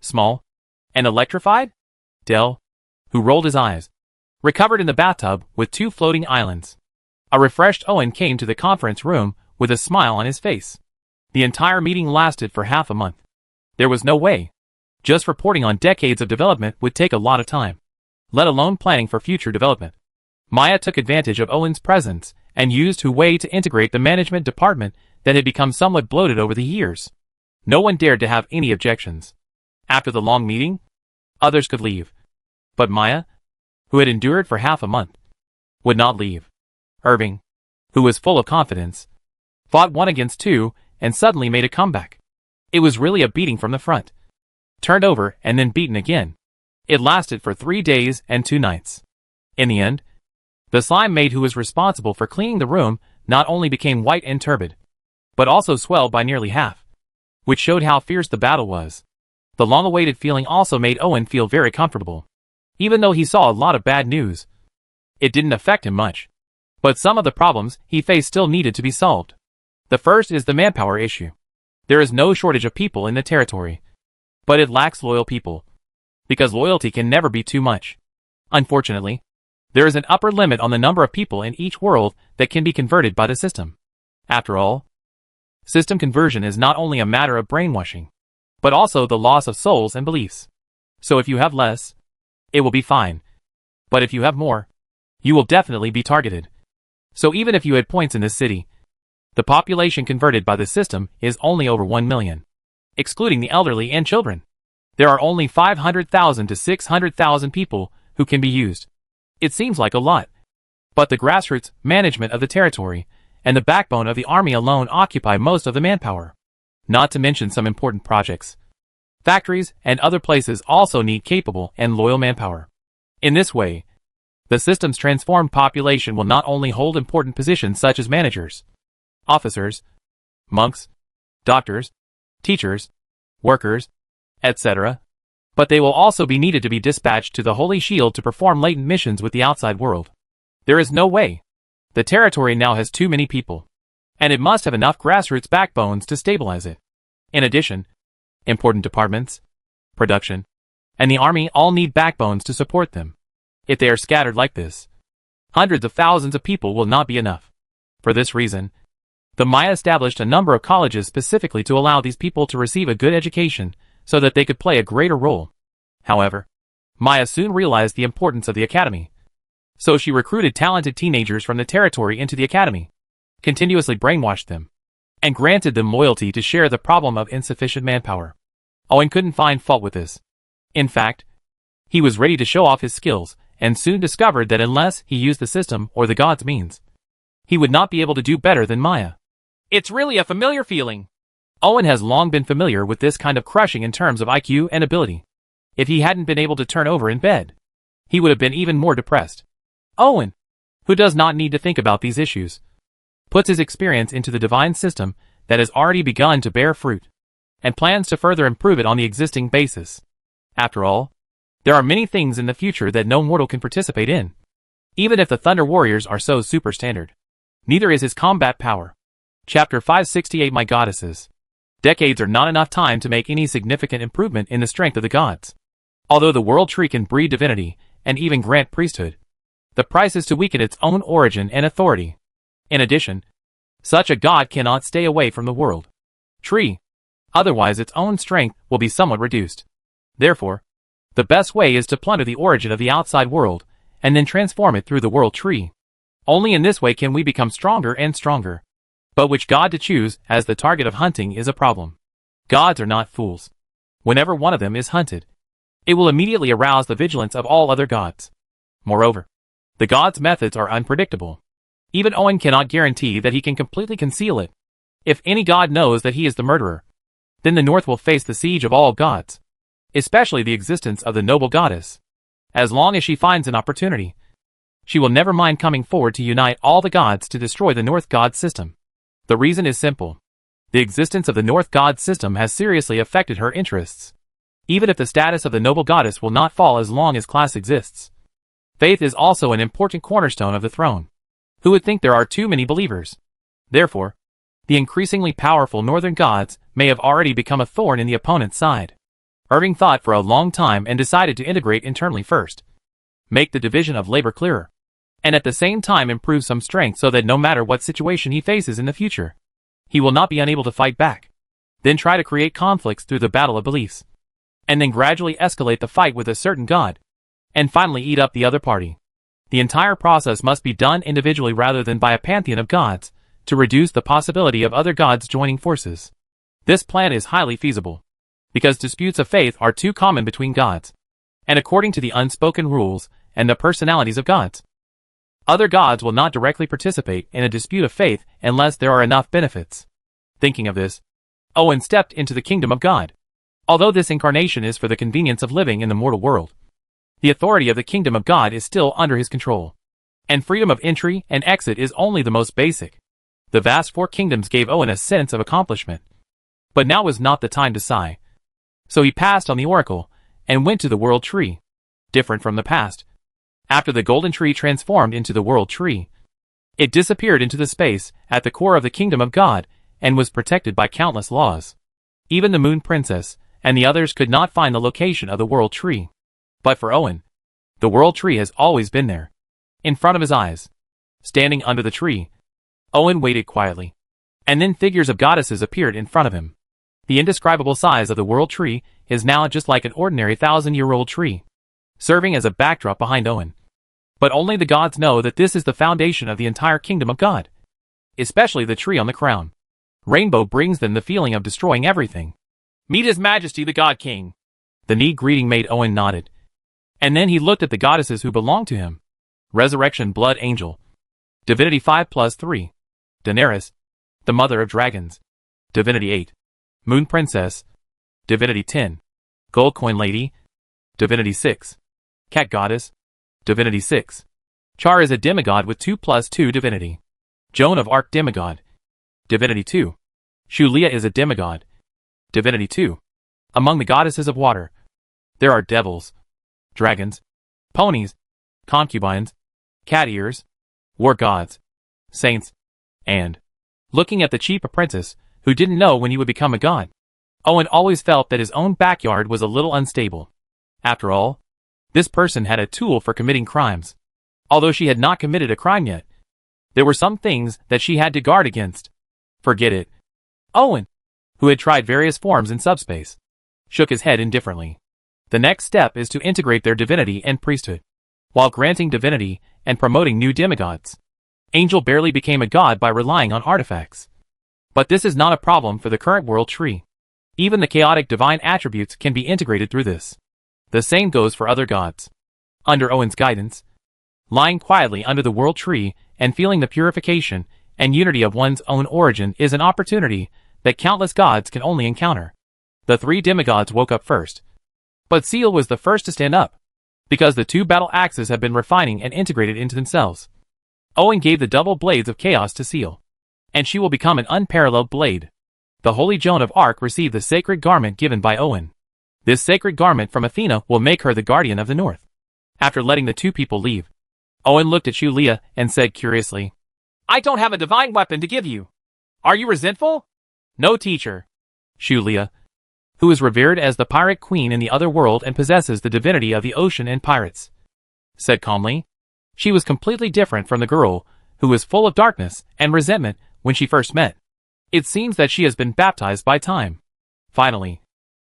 small, and electrified. Dale, who rolled his eyes, recovered in the bathtub with 2 floating islands. A refreshed Owen came to the conference room with a smile on his face. The entire meeting lasted for half a month. There was no way. Just reporting on decades of development would take a lot of time, let alone planning for future development. Maya took advantage of Owen's presence and used Huawei to integrate the management department that had become somewhat bloated over the years. No one dared to have any objections. After the long meeting, others could leave. But Maya, who had endured for half a month, would not leave. Irving, who was full of confidence, fought 1 against 2 and suddenly made a comeback. It was really a beating from the front. Turned over and then beaten again. It lasted for 3 days and 2 nights. In the end, the slime maid who was responsible for cleaning the room not only became white and turbid, but also swelled by nearly half, which showed how fierce the battle was. The long-awaited feeling also made Owen feel very comfortable. Even though he saw a lot of bad news, it didn't affect him much. But some of the problems he faced still needed to be solved. The first is the manpower issue. There is no shortage of people in the territory, but it lacks loyal people, because loyalty can never be too much. Unfortunately, there is an upper limit on the number of people in each world that can be converted by the system. After all, system conversion is not only a matter of brainwashing, but also the loss of souls and beliefs. So if you have less, it will be fine. But if you have more, you will definitely be targeted. So even if you had points in this city, the population converted by the system is only over 1 million. Excluding the elderly and children, there are only 500,000 to 600,000 people who can be used. It seems like a lot, but the grassroots management of the territory and the backbone of the army alone occupy most of the manpower. Not to mention some important projects. Factories and other places also need capable and loyal manpower. In this way, the system's transformed population will not only hold important positions such as managers, officers, monks, doctors, teachers, workers, etc., but they will also be needed to be dispatched to the Holy Shield to perform latent missions with the outside world. There is no way. The territory now has too many people, and it must have enough grassroots backbones to stabilize it. In addition, important departments, production, and the army all need backbones to support them. If they are scattered like this, hundreds of thousands of people will not be enough. For this reason, the Maya established a number of colleges specifically to allow these people to receive a good education so that they could play a greater role. However, Maya soon realized the importance of the academy. So she recruited talented teenagers from the territory into the academy, continuously brainwashed them, and granted them loyalty to share the problem of insufficient manpower. Owen couldn't find fault with this. In fact, he was ready to show off his skills, and soon discovered that unless he used the system or the gods' means, he would not be able to do better than Maya. It's really a familiar feeling. Owen has long been familiar with this kind of crushing in terms of IQ and ability. If he hadn't been able to turn over in bed, he would have been even more depressed. Owen, who does not need to think about these issues, puts his experience into the divine system that has already begun to bear fruit, and plans to further improve it on the existing basis. After all, there are many things in the future that no mortal can participate in. Even if the Thunder Warriors are so super standard, neither is his combat power. Chapter 568 My Goddesses. Decades are not enough time to make any significant improvement in the strength of the gods. Although the world tree can breed divinity, and even grant priesthood, the price is to weaken its own origin and authority. In addition, such a god cannot stay away from the world tree. Otherwise its own strength will be somewhat reduced. Therefore, the best way is to plunder the origin of the outside world, and then transform it through the world tree. Only in this way can we become stronger and stronger. But which god to choose as the target of hunting is a problem. Gods are not fools. Whenever one of them is hunted, it will immediately arouse the vigilance of all other gods. Moreover, the gods' methods are unpredictable. Even Owen cannot guarantee that he can completely conceal it. If any god knows that he is the murderer, then the North will face the siege of all gods, especially the existence of the noble goddess. As long as she finds an opportunity, she will never mind coming forward to unite all the gods to destroy the North god system. The reason is simple. The existence of the North god system has seriously affected her interests. Even if the status of the noble goddess will not fall as long as class exists, faith is also an important cornerstone of the throne. Who would think there are too many believers? Therefore, the increasingly powerful northern gods may have already become a thorn in the opponent's side. Irving thought for a long time and decided to integrate internally first, make the division of labor clearer, and at the same time improve some strength so that no matter what situation he faces in the future, he will not be unable to fight back. Then try to create conflicts through the battle of beliefs, and then gradually escalate the fight with a certain god, and finally eat up the other party. The entire process must be done individually rather than by a pantheon of gods, to reduce the possibility of other gods joining forces. This plan is highly feasible, because disputes of faith are too common between gods, and according to the unspoken rules and the personalities of gods, other gods will not directly participate in a dispute of faith unless there are enough benefits. Thinking of this, Owen stepped into the kingdom of God. Although this incarnation is for the convenience of living in the mortal world, the authority of the kingdom of God is still under his control, and freedom of entry and exit is only the most basic. The vast four kingdoms gave Owen a sense of accomplishment. But now was not the time to sigh. So he passed on the oracle, and went to the world tree. Different from the past. After the golden tree transformed into the world tree, it disappeared into the space at the core of the kingdom of God, and was protected by countless laws. Even the moon princess and the others could not find the location of the world tree. But for Owen, the world tree has always been there, in front of his eyes. Standing under the tree, Owen waited quietly, and then figures of goddesses appeared in front of him. The indescribable size of the world tree is now just like an ordinary 1,000-year-old tree, serving as a backdrop behind Owen. But only the gods know that this is the foundation of the entire kingdom of God, especially the tree on the crown. Rainbow brings them the feeling of destroying everything. Meet His Majesty the God King. The neat greeting made Owen nodded, and then he looked at the goddesses who belonged to him. Resurrection Blood Angel, Divinity 5+3, Daenerys, the Mother of Dragons, Divinity 8, Moon Princess, Divinity 10, Gold Coin Lady, Divinity 6. Cat Goddess, Divinity 6. Char is a demigod with 2+2 divinity. Joan of Arc demigod, Divinity 2. Shulia is a demigod, Divinity 2. Among the goddesses of water, there are devils, dragons, ponies, concubines, cat ears, war gods, saints, and, looking at the cheap apprentice, who didn't know when he would become a god, Owen always felt that his own backyard was a little unstable. After all, this person had a tool for committing crimes. Although she had not committed a crime yet, there were some things that she had to guard against. Forget it. Owen, who had tried various forms in subspace, shook his head indifferently. The next step is to integrate their divinity and priesthood, while granting divinity and promoting new demigods. Angel barely became a god by relying on artifacts. But this is not a problem for the current world tree. Even the chaotic divine attributes can be integrated through this. The same goes for other gods. Under Owen's guidance, lying quietly under the world tree and feeling the purification and unity of one's own origin is an opportunity that countless gods can only encounter. The three demigods woke up first. But Seal was the first to stand up, because the two battle axes have been refining and integrated into themselves. Owen gave the double blades of chaos to Seal, and she will become an unparalleled blade. The Holy Joan of Arc received the sacred garment given by Owen. This sacred garment from Athena will make her the guardian of the North. After letting the two people leave, Owen looked at Shulia and said curiously, "I don't have a divine weapon to give you. Are you resentful?" "No, teacher." Shulia, who is revered as the pirate queen in the other world and possesses the divinity of the ocean and pirates, said calmly. She was completely different from the girl who was full of darkness and resentment when she first met. It seems that she has been baptized by time. Finally,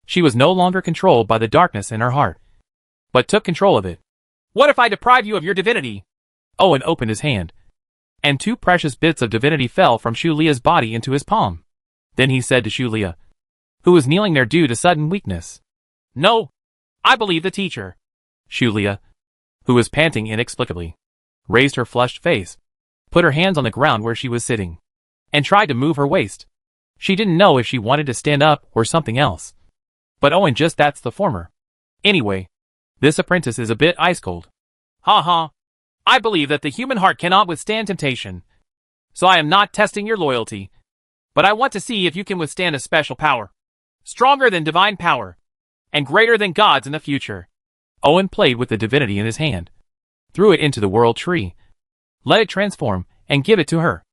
she was no longer controlled by the darkness in her heart, but took control of it. "What if I deprive you of your divinity?" Owen opened his hand, and two precious bits of divinity fell from Shulia's body into his palm. Then he said to Shulia, who was kneeling there due to sudden weakness, "No, I believe the teacher." Shulia, who was panting inexplicably, raised her flushed face, put her hands on the ground where she was sitting, and tried to move her waist. She didn't know if she wanted to stand up or something else. But Owen just that's the former. Anyway, this apprentice is a bit ice cold. "Ha ha. I believe that the human heart cannot withstand temptation. So I am not testing your loyalty. But I want to see if you can withstand a special power. Stronger than divine power. And greater than gods in the future." Owen played with the divinity in his hand, threw it into the world tree, let it transform and give it to her,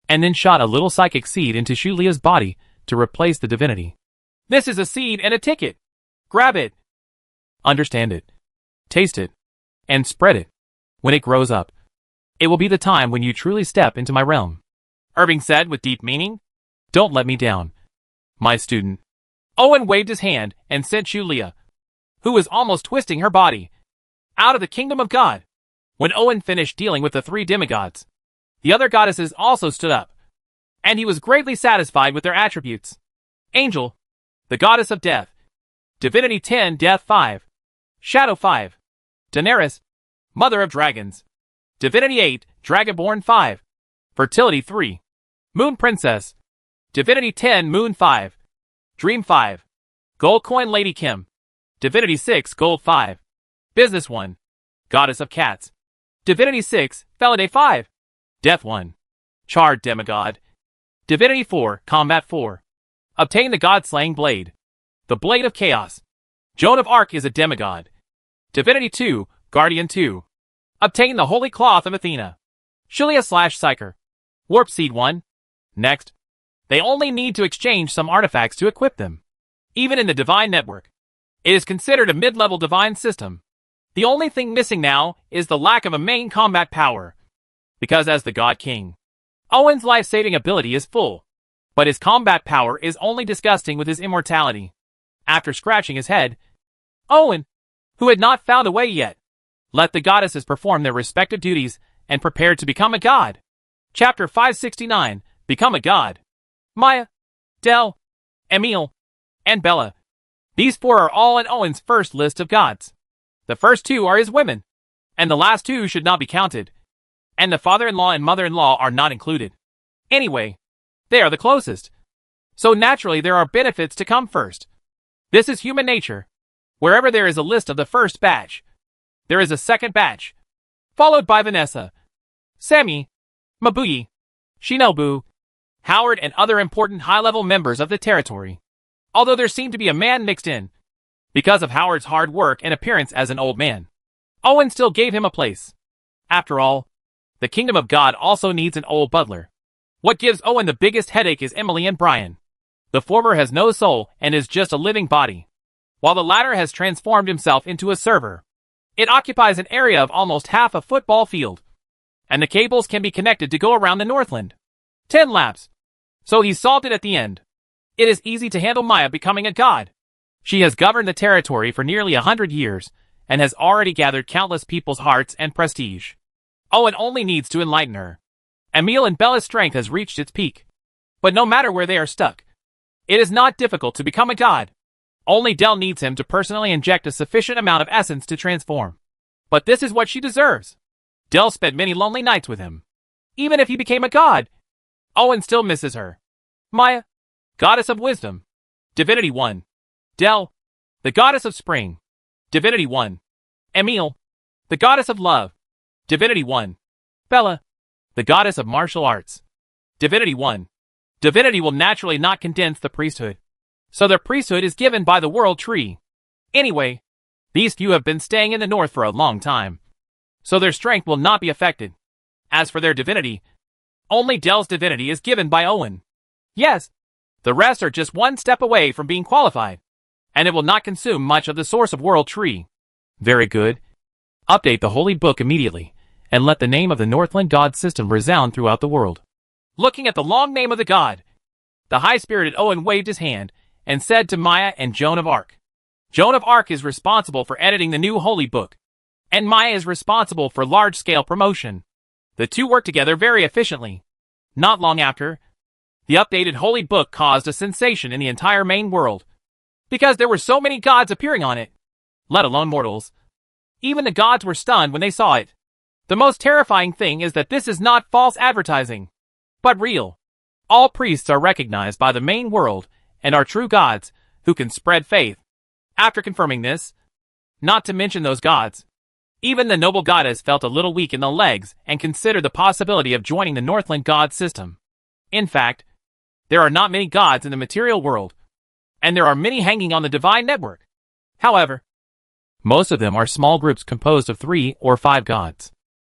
and then shot a little psychic seed into Shulia's body to replace the divinity. "This is a seed and a ticket. Grab it. Understand it. Taste it. And spread it. When it grows up, it will be the time when you truly step into my realm," Irving said with deep meaning. "Don't let me down, my student." Owen waved his hand and sent Shulia, who was almost twisting her body, out of the kingdom of God. When Owen finished dealing with the three demigods, the other goddesses also stood up, and he was greatly satisfied with their attributes. Angel, the goddess of death, Divinity 10, Death 5, Shadow 5, Daenerys, Mother of Dragons, Divinity 8, Dragonborn 5, Fertility 3, Moon Princess, Divinity 10, Moon 5, Dream 5, Gold Coin Lady Kim, Divinity 6, Gold 5, Business 1, Goddess of Cats, Divinity 6, Felidae 5, Death 1, Charred Demigod, Divinity 4, Combat 4. Obtain the God-slaying blade, the Blade of Chaos. Joan of Arc is a demigod. Divinity 2, Guardian 2. Obtain the Holy Cloth of Athena. Shulia/Psyker. Warp Seed 1. Next, they only need to exchange some artifacts to equip them. Even in the Divine Network, it is considered a mid-level divine system. The only thing missing now is the lack of a main combat power. Because as the God King, Owen's life-saving ability is full, but his combat power is only disgusting with his immortality. After scratching his head, Owen, who had not found a way yet, let the goddesses perform their respective duties and prepared to become a god. Chapter 569, Become a God. Maya, Del, Emil, and Bella. These four are all in Owen's first list of gods. The first two are his women, and the last two should not be counted. And the father-in-law and mother-in-law are not included. Anyway, they are the closest. So naturally there are benefits to come first. This is human nature. Wherever there is a list of the first batch, there is a second batch, followed by Vanessa, Sammy, Mabuyi, Shinobu, Howard, and other important high-level members of the territory. Although there seemed to be a man mixed in, because of Howard's hard work and appearance as an old man, Owen still gave him a place. After all, the Kingdom of God also needs an old butler. What gives Owen the biggest headache is Emily and Brian. The former has no soul and is just a living body, while the latter has transformed himself into a server. It occupies an area of almost half a football field, and the cables can be connected to go around the Northland. 10 laps. So he solved it at the end. It is easy to handle Maya becoming a god. She has governed the territory for nearly 100 years, and has already gathered countless people's hearts and prestige. Owen only needs to enlighten her. Emile and Bella's strength has reached its peak. But no matter where they are stuck, it is not difficult to become a god. Only Dell needs him to personally inject a sufficient amount of essence to transform. But this is what she deserves. Dell spent many lonely nights with him. Even if he became a god, Owen still misses her. Maya, goddess of wisdom. Divinity 1. Dell, the goddess of spring. Divinity 1. Emile, the goddess of love. Divinity 1. Bella, the goddess of martial arts. Divinity 1. Divinity will naturally not condense the priesthood, so the priesthood is given by the world tree. Anyway, these few have been staying in the north for a long time, so their strength will not be affected. As for their divinity, only Dell's divinity is given by Owen. Yes, the rest are just one step away from being qualified, and it will not consume much of the source of world tree. Very good. Update the holy book immediately, and let the name of the Northland god system resound throughout the world. Looking at the long name of the god, the high-spirited Owen waved his hand and said to Maya and Joan of Arc. Joan of Arc is responsible for editing the new holy book, and Maya is responsible for large-scale promotion. The two work together very efficiently. Not long after, the updated holy book caused a sensation in the entire main world, because there were so many gods appearing on it, let alone mortals. Even the gods were stunned when they saw it. The most terrifying thing is that this is not false advertising, but real. All priests are recognized by the main world and are true gods who can spread faith. After confirming this, not to mention those gods, even the noble goddess felt a little weak in the legs and considered the possibility of joining the Northland god system. In fact, there are not many gods in the material world, and there are many hanging on the divine network. However, most of them are small groups composed of 3 or 5 gods.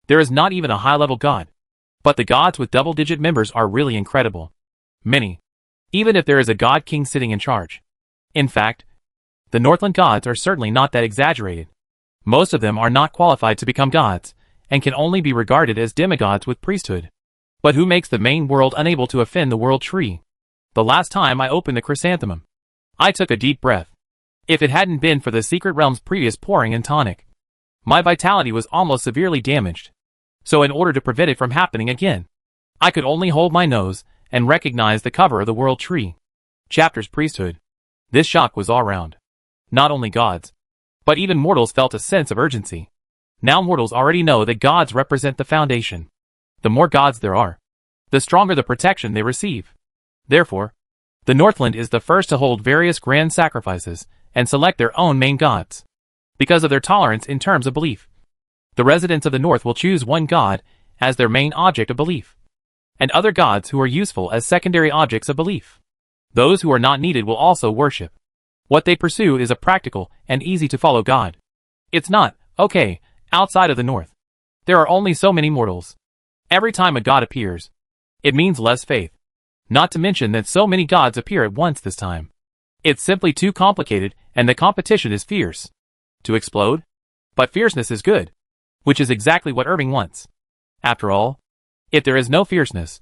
There is not even a high-level god, but the gods with double-digit members are really incredible. Many, even if there is a god king sitting in charge. In fact, the Northland gods are certainly not that exaggerated. Most of them are not qualified to become gods, and can only be regarded as demigods with priesthood. But who makes the main world unable to offend the world tree? The last time I opened the chrysanthemum, I took a deep breath. If it hadn't been for the secret realm's previous pouring and tonic, my vitality was almost severely damaged. So in order to prevent it from happening again, I could only hold my nose and recognize the cover of the world tree. Chapter's priesthood. This shock was all round. Not only gods, but even mortals felt a sense of urgency. Now mortals already know that gods represent the foundation. The more gods there are, the stronger the protection they receive. Therefore, the Northland is the first to hold various grand sacrifices and select their own main gods. Because of their tolerance in terms of belief, the residents of the North will choose one god as their main object of belief, and other gods who are useful as secondary objects of belief. Those who are not needed will also worship. What they pursue is a practical and easy-to-follow god. It's not, okay, outside of the North. There are only so many mortals. Every time a god appears, it means less faith. Not to mention that so many gods appear at once this time. It's simply too complicated, and the competition is fierce. To explode? But fierceness is good, which is exactly what Irving wants. After all, if there is no fierceness,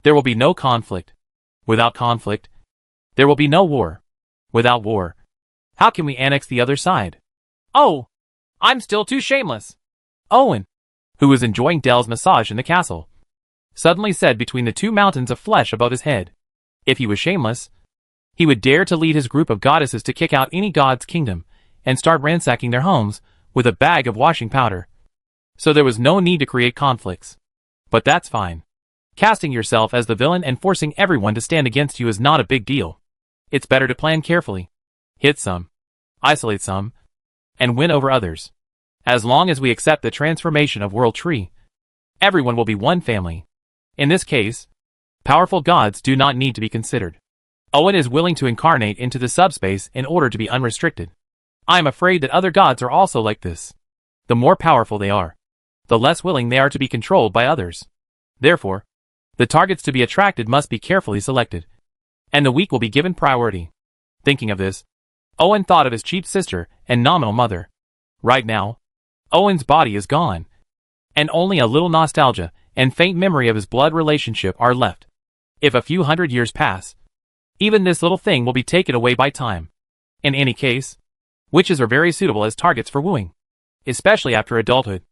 there will be no conflict. Without conflict, there will be no war. Without war, how can we annex the other side? Oh, I'm still too shameless. Owen, who was enjoying Dell's massage in the castle, suddenly said between the two mountains of flesh above his head. If he was shameless, he would dare to lead his group of goddesses to kick out any god's kingdom and start ransacking their homes with a bag of washing powder. So there was no need to create conflicts. But that's fine. Casting yourself as the villain and forcing everyone to stand against you is not a big deal. It's better to plan carefully. Hit some. isolate some, and win over others. As long as we accept the transformation of World Tree, everyone will be one family. In this case, powerful gods do not need to be considered. Owen is willing to incarnate into the subspace in order to be unrestricted. I am afraid that other gods are also like this. The more powerful they are, the less willing they are to be controlled by others. Therefore, the targets to be attracted must be carefully selected, and the weak will be given priority. Thinking of this, Owen thought of his cheap sister and nominal mother. Right now, Owen's body is gone, and only a little nostalgia and faint memory of his blood relationship are left. If a few hundred years pass, even this little thing will be taken away by time. In any case, witches are very suitable as targets for wooing, especially after adulthood.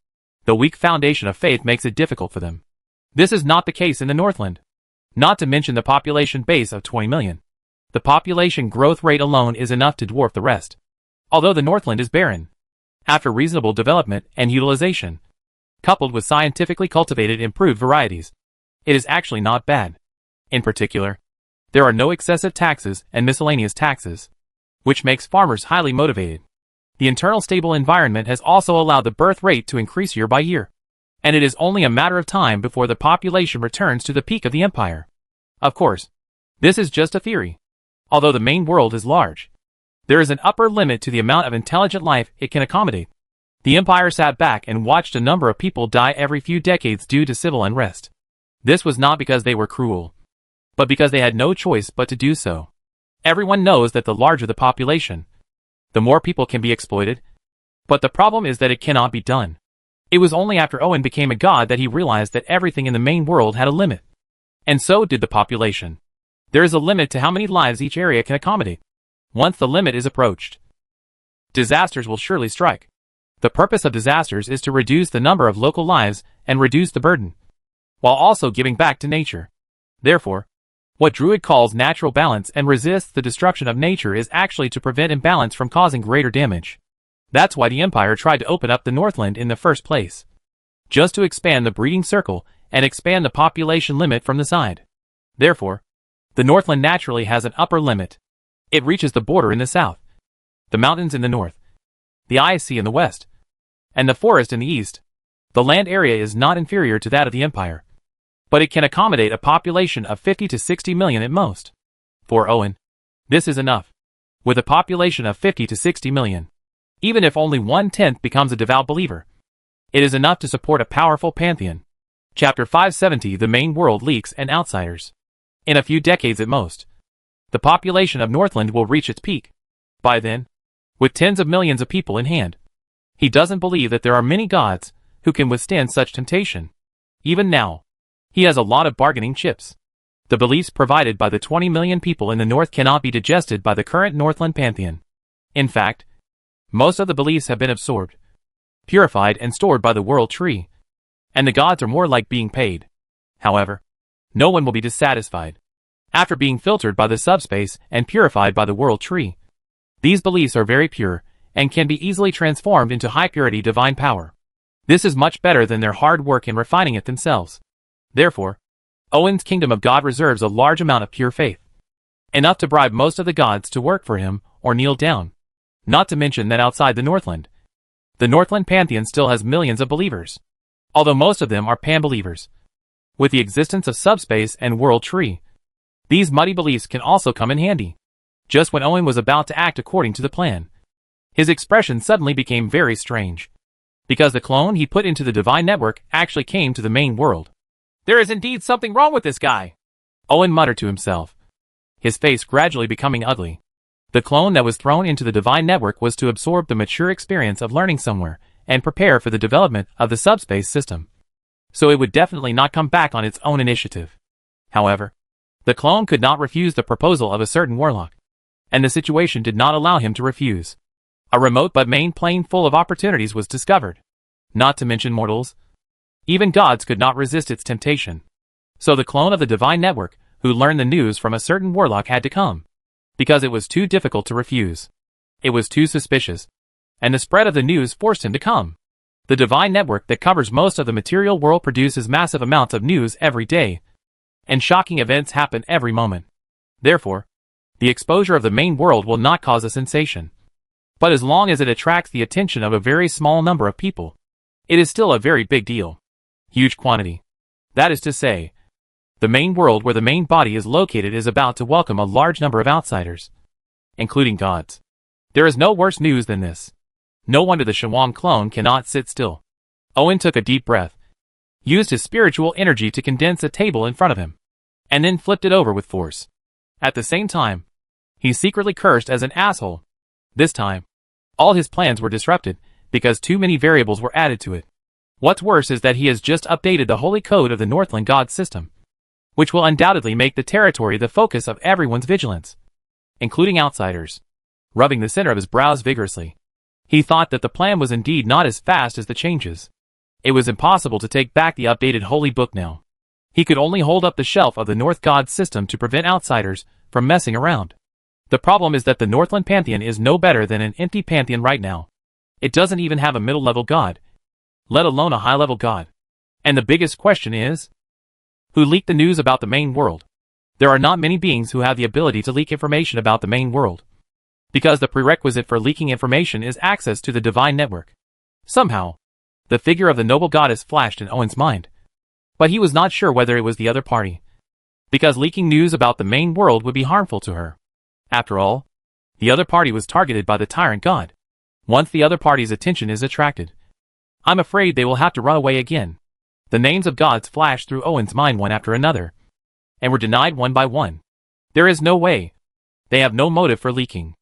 The weak foundation of faith makes it difficult for them. This is not the case in the Northland. Not to mention the population base of 20 million. The population growth rate alone is enough to dwarf the rest. Although the Northland is barren, after reasonable development and utilization, coupled with scientifically cultivated improved varieties, it is actually not bad. In particular, there are no excessive taxes and miscellaneous taxes, which makes farmers highly motivated. The internal stable environment has also allowed the birth rate to increase year by year, and it is only a matter of time before the population returns to the peak of the empire. Of course, this is just a theory. Although the main world is large, there is an upper limit to the amount of intelligent life it can accommodate. The empire sat back and watched a number of people die every few decades due to civil unrest. This was not because they were cruel, but because they had no choice but to do so. Everyone knows that the larger the population, the more people can be exploited, but the problem is that it cannot be done. It was only after Owen became a god that he realized that everything in the main world had a limit. And so did the population. There is a limit to how many lives each area can accommodate. Once the limit is approached, disasters will surely strike. The purpose of disasters is to reduce the number of local lives and reduce the burden, while also giving back to nature. Therefore, what Druid calls natural balance and resists the destruction of nature is actually to prevent imbalance from causing greater damage. That's why the Empire tried to open up the Northland in the first place. Just to expand the breeding circle and expand the population limit from the side. Therefore, the Northland naturally has an upper limit. It reaches the border in the south, the mountains in the north, the ice sea in the west, and the forest in the east. The land area is not inferior to that of the Empire, but it can accommodate a population of 50 to 60 million at most. For Owen, this is enough. With a population of 50 to 60 million, even if only 1/10 becomes a devout believer, it is enough to support a powerful pantheon. Chapter 570: The Main World Leaks and Outsiders. In a few decades at most, the population of Northland will reach its peak. By then, with tens of millions of people in hand, he doesn't believe that there are many gods who can withstand such temptation. Even now, he has a lot of bargaining chips. The beliefs provided by the 20 million people in the north cannot be digested by the current Northland pantheon. In fact, most of the beliefs have been absorbed, purified and stored by the World Tree, and the gods are more like being paid. However, no one will be dissatisfied. After being filtered by the subspace and purified by the World Tree, these beliefs are very pure and can be easily transformed into high-purity divine power. This is much better than their hard work in refining it themselves. Therefore, Owen's Kingdom of God reserves a large amount of pure faith, enough to bribe most of the gods to work for him or kneel down. Not to mention that outside the Northland, the Northland pantheon still has millions of believers, although most of them are pan-believers. With the existence of subspace and World Tree, these muddy beliefs can also come in handy. Just when Owen was about to act according to the plan, his expression suddenly became very strange, because the clone he put into the divine network actually came to the main world. There is indeed something wrong with this guy, Owen muttered to himself, his face gradually becoming ugly. The clone that was thrown into the divine network was to absorb the mature experience of learning somewhere and prepare for the development of the subspace system. So it would definitely not come back on its own initiative. However, the clone could not refuse the proposal of a certain warlock, and the situation did not allow him to refuse. A remote but main plane full of opportunities was discovered. Not to mention mortals, even gods could not resist its temptation. So the clone of the divine network, who learned the news from a certain warlock, had to come, because it was too difficult to refuse. It was too suspicious, and the spread of the news forced him to come. The divine network that covers most of the material world produces massive amounts of news every day, and shocking events happen every moment. Therefore, the exposure of the main world will not cause a sensation. But as long as it attracts the attention of a very small number of people, it is still a very big deal. Huge quantity. That is to say, the main world where the main body is located is about to welcome a large number of outsiders, including gods. There is no worse news than this. No wonder the Shawam clone cannot sit still. Owen took a deep breath, used his spiritual energy to condense a table in front of him, and then flipped it over with force. At the same time, he secretly cursed as an asshole. This time, all his plans were disrupted because too many variables were added to it. What's worse is that he has just updated the holy code of the Northland god system, which will undoubtedly make the territory the focus of everyone's vigilance, including outsiders. Rubbing the center of his brows vigorously, he thought that the plan was indeed not as fast as the changes. It was impossible to take back the updated holy book now. He could only hold up the shelf of the North god system to prevent outsiders from messing around. The problem is that the Northland pantheon is no better than an empty pantheon right now. It doesn't even have a middle-level god, let alone a high-level god. And the biggest question is, who leaked the news about the main world? There are not many beings who have the ability to leak information about the main world, because the prerequisite for leaking information is access to the divine network. Somehow, the figure of the noble goddess flashed in Owen's mind, but he was not sure whether it was the other party, because leaking news about the main world would be harmful to her. After all, the other party was targeted by the tyrant god. Once the other party's attention is attracted, I'm afraid they will have to run away again. The names of gods flashed through Owen's mind one after another, and were denied one by one. There is no way. They have no motive for leaking.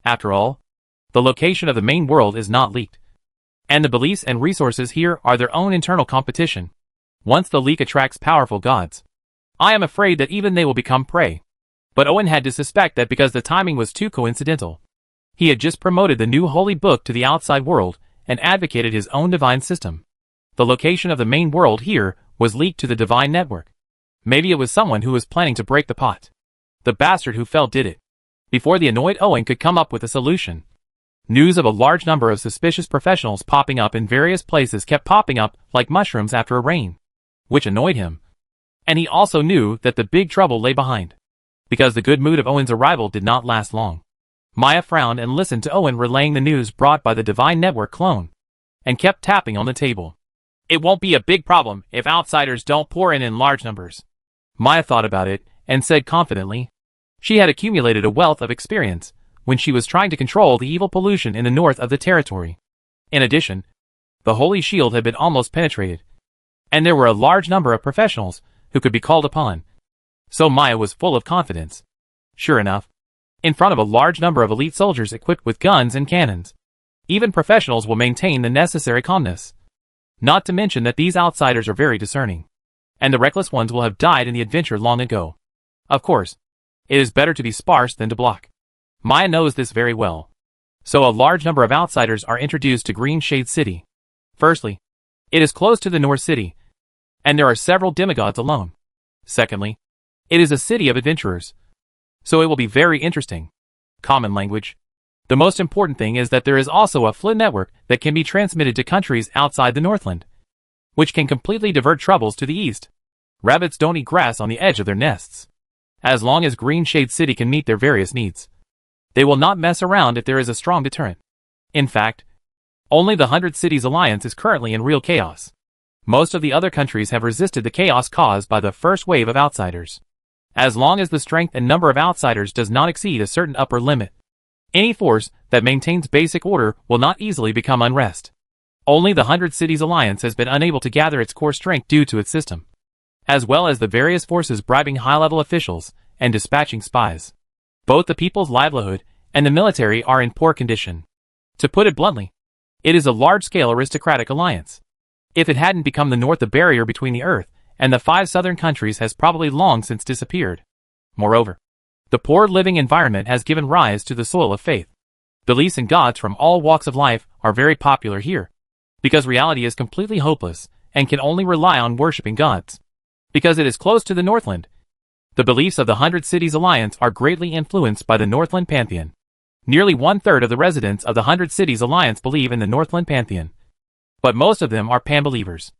After all, the location of the main world is not leaked, and the beliefs and resources here are their own internal competition. Once the leak attracts powerful gods, I am afraid that even they will become prey. But Owen had to suspect that because the timing was too coincidental. He had just promoted the new holy book to the outside world and advocated his own divine system. The location of the main world here was leaked to the divine network. Maybe it was someone who was planning to break the pot. The bastard who fell did it. Before the annoyed Owen could come up with a solution, news of a large number of suspicious professionals popping up in various places kept popping up like mushrooms after a rain, which annoyed him. And he also knew that the big trouble lay behind, because the good mood of Owen's arrival did not last long. Maya frowned and listened to Owen relaying the news brought by the divine network clone, and kept tapping on the table. It won't be a big problem if outsiders don't pour in large numbers. Maya thought about it and said confidently. She had accumulated a wealth of experience when she was trying to control the evil pollution in the north of the territory. In addition, the holy shield had been almost penetrated, and there were a large number of professionals who could be called upon. So Maya was full of confidence. Sure enough, in front of a large number of elite soldiers equipped with guns and cannons, even professionals will maintain the necessary calmness. Not to mention that these outsiders are very discerning, and the reckless ones will have died in the adventure long ago. Of course, it is better to be sparse than to block. Maya knows this very well. So a large number of outsiders are introduced to Green Shade City. Firstly, it is close to the North City, and there are several demigods alone. Secondly, it is a city of adventurers, so it will be very interesting. Common language. The most important thing is that there is also a FLIN network that can be transmitted to countries outside the Northland, which can completely divert troubles to the east. Rabbits don't eat grass on the edge of their nests. As long as Green Shade City can meet their various needs, they will not mess around if there is a strong deterrent. In fact, only the 100 Cities Alliance is currently in real chaos. Most of the other countries have resisted the chaos caused by the first wave of outsiders. As long as the strength and number of outsiders does not exceed a certain upper limit, any force that maintains basic order will not easily become unrest. Only the 100 Cities Alliance has been unable to gather its core strength due to its system, as well as the various forces bribing high-level officials and dispatching spies. Both the people's livelihood and the military are in poor condition. To put it bluntly, it is a large-scale aristocratic alliance. If it hadn't become the North, the barrier between the Earth and the 5 southern countries has probably long since disappeared. Moreover, the poor living environment has given rise to the soil of faith. Beliefs in gods from all walks of life are very popular here, because reality is completely hopeless and can only rely on worshipping gods. Because it is close to the Northland, the beliefs of the 100 Cities Alliance are greatly influenced by the Northland Pantheon. Nearly 1/3 of the residents of the 100 Cities Alliance believe in the Northland Pantheon, but most of them are pan-believers.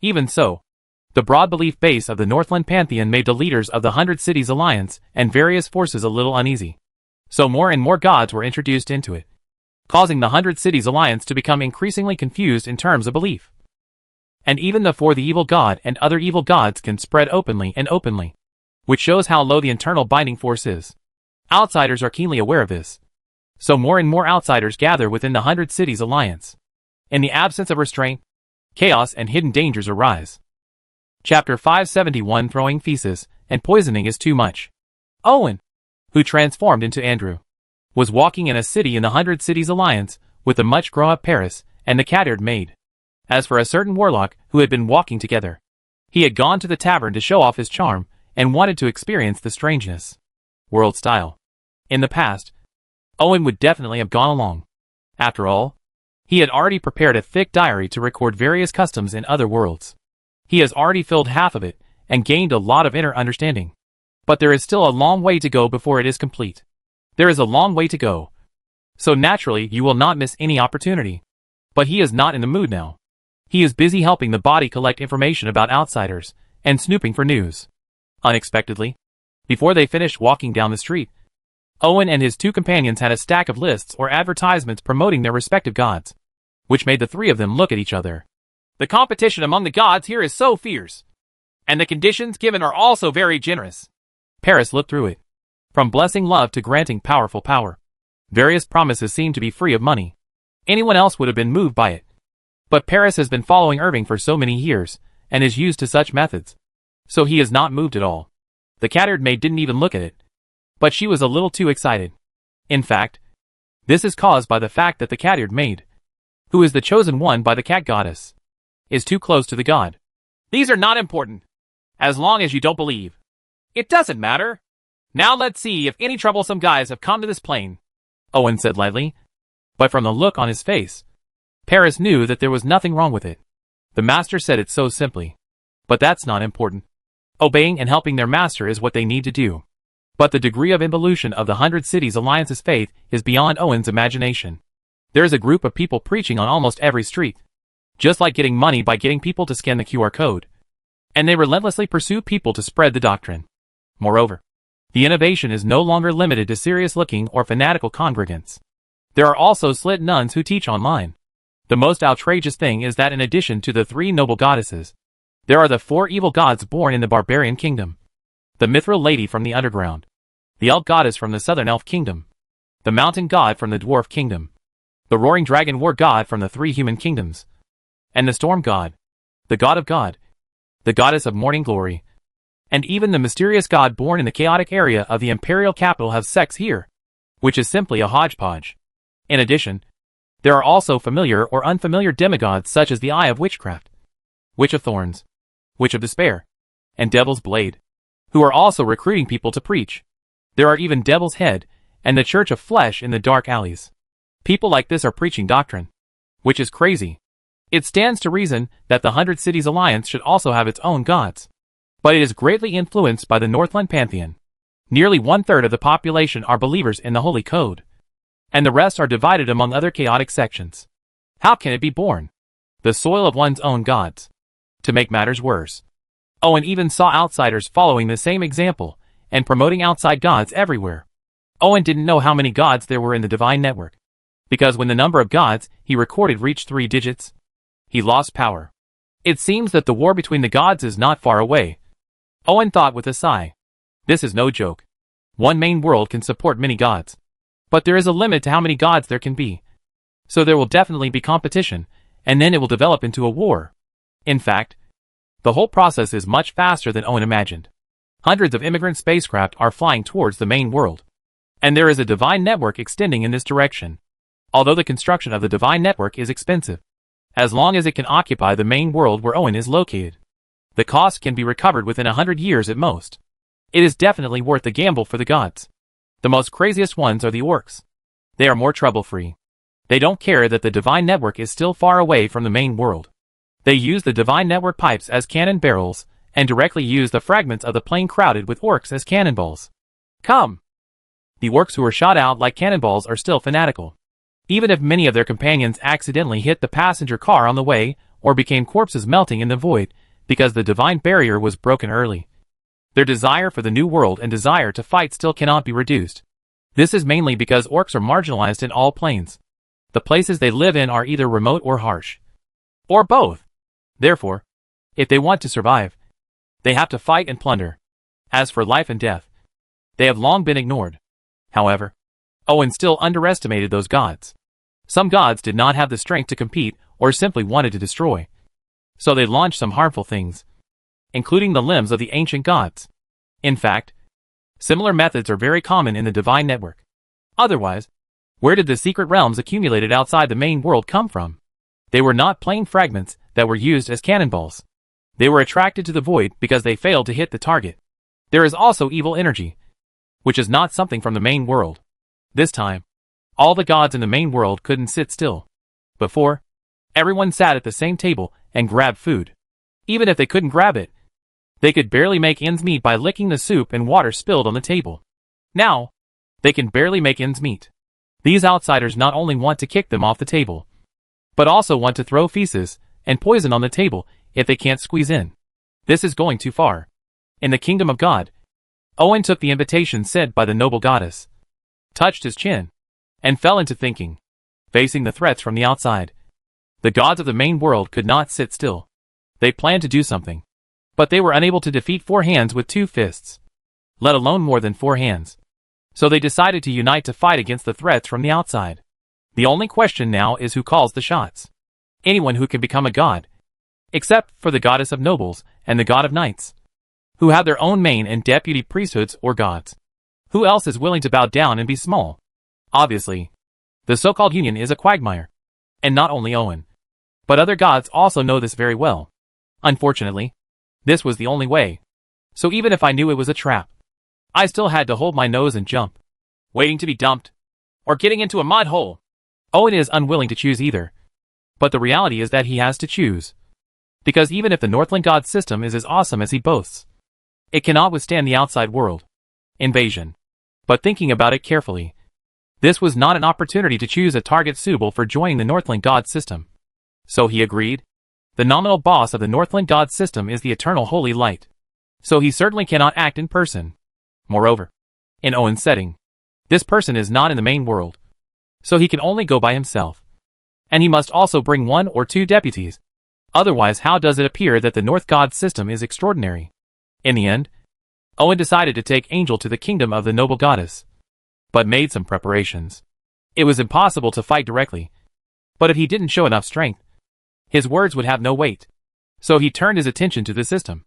Even so, the broad belief base of the Northland Pantheon made the leaders of the 100 Cities Alliance and various forces a little uneasy. So more and more gods were introduced into it. causing the 100 Cities Alliance to become increasingly confused in terms of belief. And even the For the Evil God and other evil gods can spread openly and openly, which shows how low the internal binding force is. Outsiders are keenly aware of this. So more and more outsiders gather within the 100 Cities Alliance. In the absence of restraint, chaos and hidden dangers arise. Chapter 571 Throwing Feces and Poisoning is Too Much. Owen, who transformed into Andrew, was walking in a city in the 100 Cities Alliance with the much grown-up Paris and the cat-eared maid. As for a certain warlock who had been walking together, he had gone to the tavern to show off his charm and wanted to experience the strangeness. World style. In the past, Owen would definitely have gone along. After all, he had already prepared a thick diary to record various customs in other worlds. He has already filled half of it and gained a lot of inner understanding. But there is still a long way to go before it is complete. There is a long way to go. So naturally you will not miss any opportunity. But he is not in the mood now. He is busy helping the body collect information about outsiders and snooping for news. Unexpectedly, before they finished walking down the street, Owen and his two companions had a stack of lists or advertisements promoting their respective gods, which made the three of them look at each other. The competition among the gods here is so fierce, and the conditions given are also very generous. Paris looked through it. From blessing love to granting powerful power, various promises seemed to be free of money. Anyone else would have been moved by it. But Paris has been following Irving for so many years, and is used to such methods. So he is not moved at all. The cat-eared maid didn't even look at it. But she was a little too excited. In fact, this is caused by the fact that the cat-eared maid, who is the chosen one by the cat goddess, is too close to the god. These are not important, as long as you don't believe. It doesn't matter. Now let's see if any troublesome guys have come to this plane, Owen said lightly. But from the look on his face, Paris knew that there was nothing wrong with it. The master said it so simply. But that's not important. Obeying and helping their master is what they need to do. But the degree of involution of the 100 Cities Alliance's faith is beyond Owen's imagination. There is a group of people preaching on almost every street, just like getting money by getting people to scan the QR code. And they relentlessly pursue people to spread the doctrine. Moreover, the innovation is no longer limited to serious-looking or fanatical congregants. There are also slit nuns who teach online. The most outrageous thing is that in addition to the three noble goddesses, there are the four evil gods born in the barbarian kingdom. The mithril lady from the underground, the elk goddess from the southern elf kingdom, the mountain god from the dwarf kingdom, the roaring dragon war god from the three human kingdoms, and the storm god, the god of God, the goddess of morning glory, and even the mysterious god born in the chaotic area of the imperial capital have sex here, which is simply a hodgepodge. In addition, there are also familiar or unfamiliar demigods such as the Eye of Witchcraft, Witch of Thorns, Witch of Despair, and Devil's Blade, who are also recruiting people to preach. There are even Devil's Head and the Church of Flesh in the dark alleys. People like this are preaching doctrine, which is crazy. It stands to reason that the 100 Cities Alliance should also have its own gods. But it is greatly influenced by the Northland Pantheon. Nearly 1/3 of the population are believers in the Holy Code, and the rest are divided among other chaotic sections. How can it be born? The soil of one's own gods. To make matters worse, Owen even saw outsiders following the same example and promoting outside gods everywhere. Owen didn't know how many gods there were in the divine network, because when the number of gods he recorded reached 3 digits, he lost power. It seems that the war between the gods is not far away, Owen thought with a sigh. This is no joke. One main world can support many gods. But there is a limit to how many gods there can be. So there will definitely be competition, and then it will develop into a war. In fact, the whole process is much faster than Owen imagined. Hundreds of immigrant spacecraft are flying towards the main world. And there is a divine network extending in this direction. Although the construction of the divine network is expensive, as long as it can occupy the main world where Owen is located, the cost can be recovered within 100 years at most. It is definitely worth the gamble for the gods. The most craziest ones are the orcs. They are more trouble-free. They don't care that the divine network is still far away from the main world. They use the divine network pipes as cannon barrels, and directly use the fragments of the plane crowded with orcs as cannonballs. Come! The orcs who are shot out like cannonballs are still fanatical. Even if many of their companions accidentally hit the passenger car on the way, or became corpses melting in the void, because the divine barrier was broken early. Their desire for the new world and desire to fight still cannot be reduced. This is mainly because orcs are marginalized in all planes. The places they live in are either remote or harsh. Or both. Therefore, if they want to survive, they have to fight and plunder. As for life and death, they have long been ignored. However, Owen still underestimated those gods. Some gods did not have the strength to compete or simply wanted to destroy. So they launched some harmful things, including the limbs of the ancient gods. In fact, similar methods are very common in the divine network. Otherwise, where did the secret realms accumulated outside the main world come from? They were not plain fragments that were used as cannonballs. They were attracted to the void because they failed to hit the target. There is also evil energy, which is not something from the main world. This time, all the gods in the main world couldn't sit still. Before, everyone sat at the same table and grabbed food. Even if they couldn't grab it, they could barely make ends meet by licking the soup and water spilled on the table. Now, they can barely make ends meet. These outsiders not only want to kick them off the table, but also want to throw feces and poison on the table if they can't squeeze in. This is going too far. In the kingdom of God, Owen took the invitation sent by the noble goddess, touched his chin, and fell into thinking, facing the threats from the outside. The gods of the main world could not sit still. They planned to do something, but they were unable to defeat 4 hands with 2 fists, let alone more than 4 hands. So they decided to unite to fight against the threats from the outside. The only question now is who calls the shots. Anyone who can become a god, except for the goddess of nobles and the god of knights, who have their own main and deputy priesthoods or gods. Who else is willing to bow down and be small? Obviously, the so-called union is a quagmire. And not only Owen, but other gods also know this very well. Unfortunately, this was the only way. So even if I knew it was a trap, I still had to hold my nose and jump, waiting to be dumped, or getting into a mud hole. Owen is unwilling to choose either. But the reality is that he has to choose. Because even if the Northland god system is as awesome as he boasts, it cannot withstand the outside world invasion. But thinking about it carefully, this was not an opportunity to choose a target suitable for joining the Northland god system. So he agreed. The nominal boss of the Northland god system is the eternal holy light. So he certainly cannot act in person. Moreover, in Owen's setting, this person is not in the main world. So he can only go by himself. And he must also bring 1 or 2 deputies. Otherwise, how does it appear that the North god system is extraordinary? In the end, Owen decided to take Angel to the kingdom of the noble goddess, but made some preparations. It was impossible to fight directly, but if he didn't show enough strength, his words would have no weight. So he turned his attention to the system.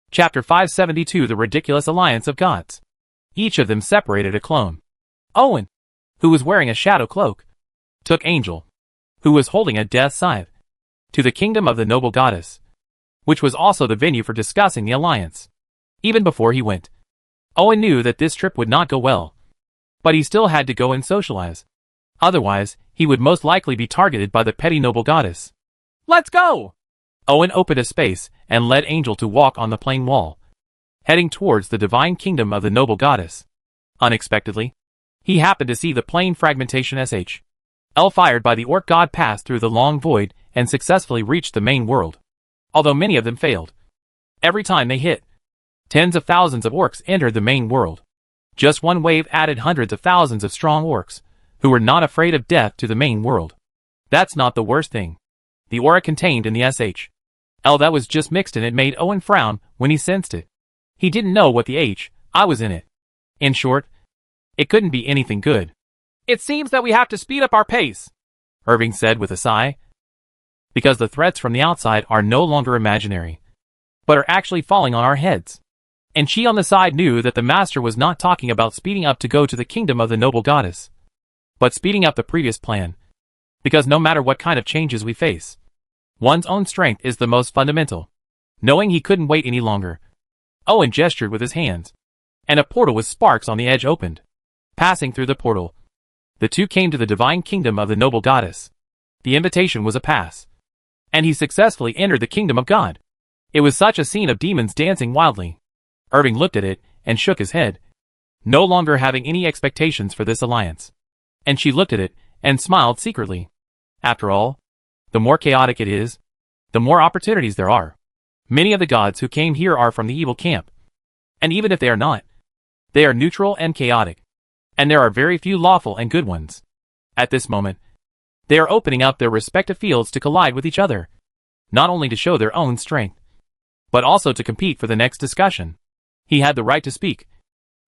Chapter 572: The Ridiculous Alliance of Gods. Each of them separated a clone. Owen, who was wearing a shadow cloak, took Angel, who was holding a death scythe, to the kingdom of the noble goddess, which was also the venue for discussing the alliance. Even before he went, Owen knew that this trip would not go well. But he still had to go and socialize. Otherwise, he would most likely be targeted by the petty noble goddess. Let's go! Owen opened a space and led Angel to walk on the plain wall, heading towards the divine kingdom of the noble goddess. Unexpectedly, he happened to see the plane fragmentation SH.L fired by the orc god pass through the long void and successfully reached the main world. Although many of them failed. Every time they hit, tens of thousands of orcs entered the main world. Just one wave added hundreds of thousands of strong orcs, who were not afraid of death to the main world. That's not the worst thing. The aura contained in the SH.L that was just mixed in it made Owen frown when he sensed it. He didn't know what the H.I was in it. In short, it couldn't be anything good. It seems that we have to speed up our pace, Irving said with a sigh. Because the threats from the outside are no longer imaginary, but are actually falling on our heads. And she on the side knew that the master was not talking about speeding up to go to the kingdom of the noble goddess, but speeding up the previous plan. Because no matter what kind of changes we face, one's own strength is the most fundamental. Knowing he couldn't wait any longer, Owen gestured with his hands, and a portal with sparks on the edge opened. Passing through the portal, the two came to the divine kingdom of the noble goddess. The invitation was a pass, and he successfully entered the kingdom of God. It was such a scene of demons dancing wildly. Irving looked at it and shook his head, no longer having any expectations for this alliance. And she looked at it and smiled secretly. After all, the more chaotic it is, the more opportunities there are. Many of the gods who came here are from the evil camp. And even if they are not, they are neutral and chaotic. And there are very few lawful and good ones. At this moment, They are opening up their respective fields to collide with each other, not only to show their own strength, but also to compete for the next discussion. He had the right to speak,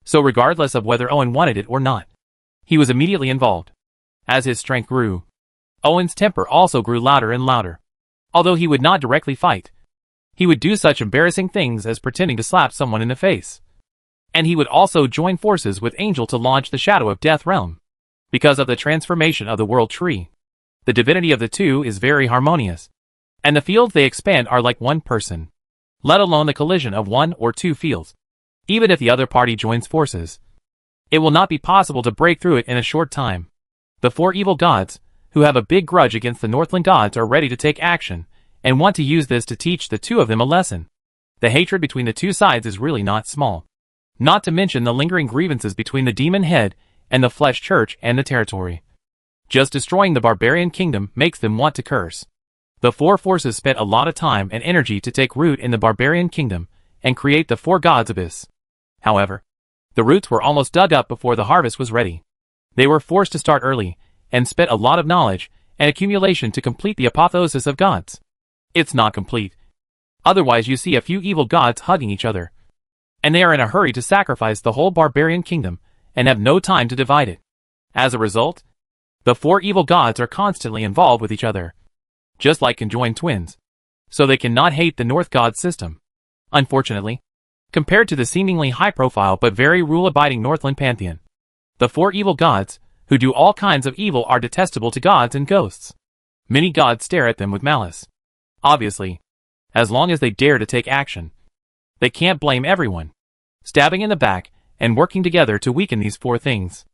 so regardless of whether Owen wanted it or not, he was immediately involved. As his strength grew, Owen's temper also grew louder and louder. Although he would not directly fight, he would do such embarrassing things as pretending to slap someone in the face. And he would also join forces with Angel to launch the Shadow of Death realm. Because of the transformation of the World Tree, the divinity of the two is very harmonious, and the fields they expand are like one person, let alone the collision of one or two fields. Even if the other party joins forces, it will not be possible to break through it in a short time. The four evil gods, who have a big grudge against the Northland gods, are ready to take action, and want to use this to teach the two of them a lesson. The hatred between the two sides is really not small. Not to mention the lingering grievances between the demon head and the flesh church and the territory. Just destroying the barbarian kingdom makes them want to curse. The four forces spent a lot of time and energy to take root in the barbarian kingdom and create the four gods' abyss. However, the roots were almost dug up before the harvest was ready. They were forced to start early, and spent a lot of knowledge and accumulation to complete the apotheosis of gods. It's not complete. Otherwise you see a few evil gods hugging each other, and they are in a hurry to sacrifice the whole barbarian kingdom, and have no time to divide it. As a result, the four evil gods are constantly involved with each other, just like conjoined twins, so they cannot hate the North god system. Unfortunately, compared to the seemingly high-profile but very rule-abiding Northland pantheon, the four evil gods, who do all kinds of evil, are detestable to gods and ghosts. Many gods stare at them with malice. Obviously, as long as they dare to take action, they can't blame everyone, stabbing in the back and working together to weaken these four things.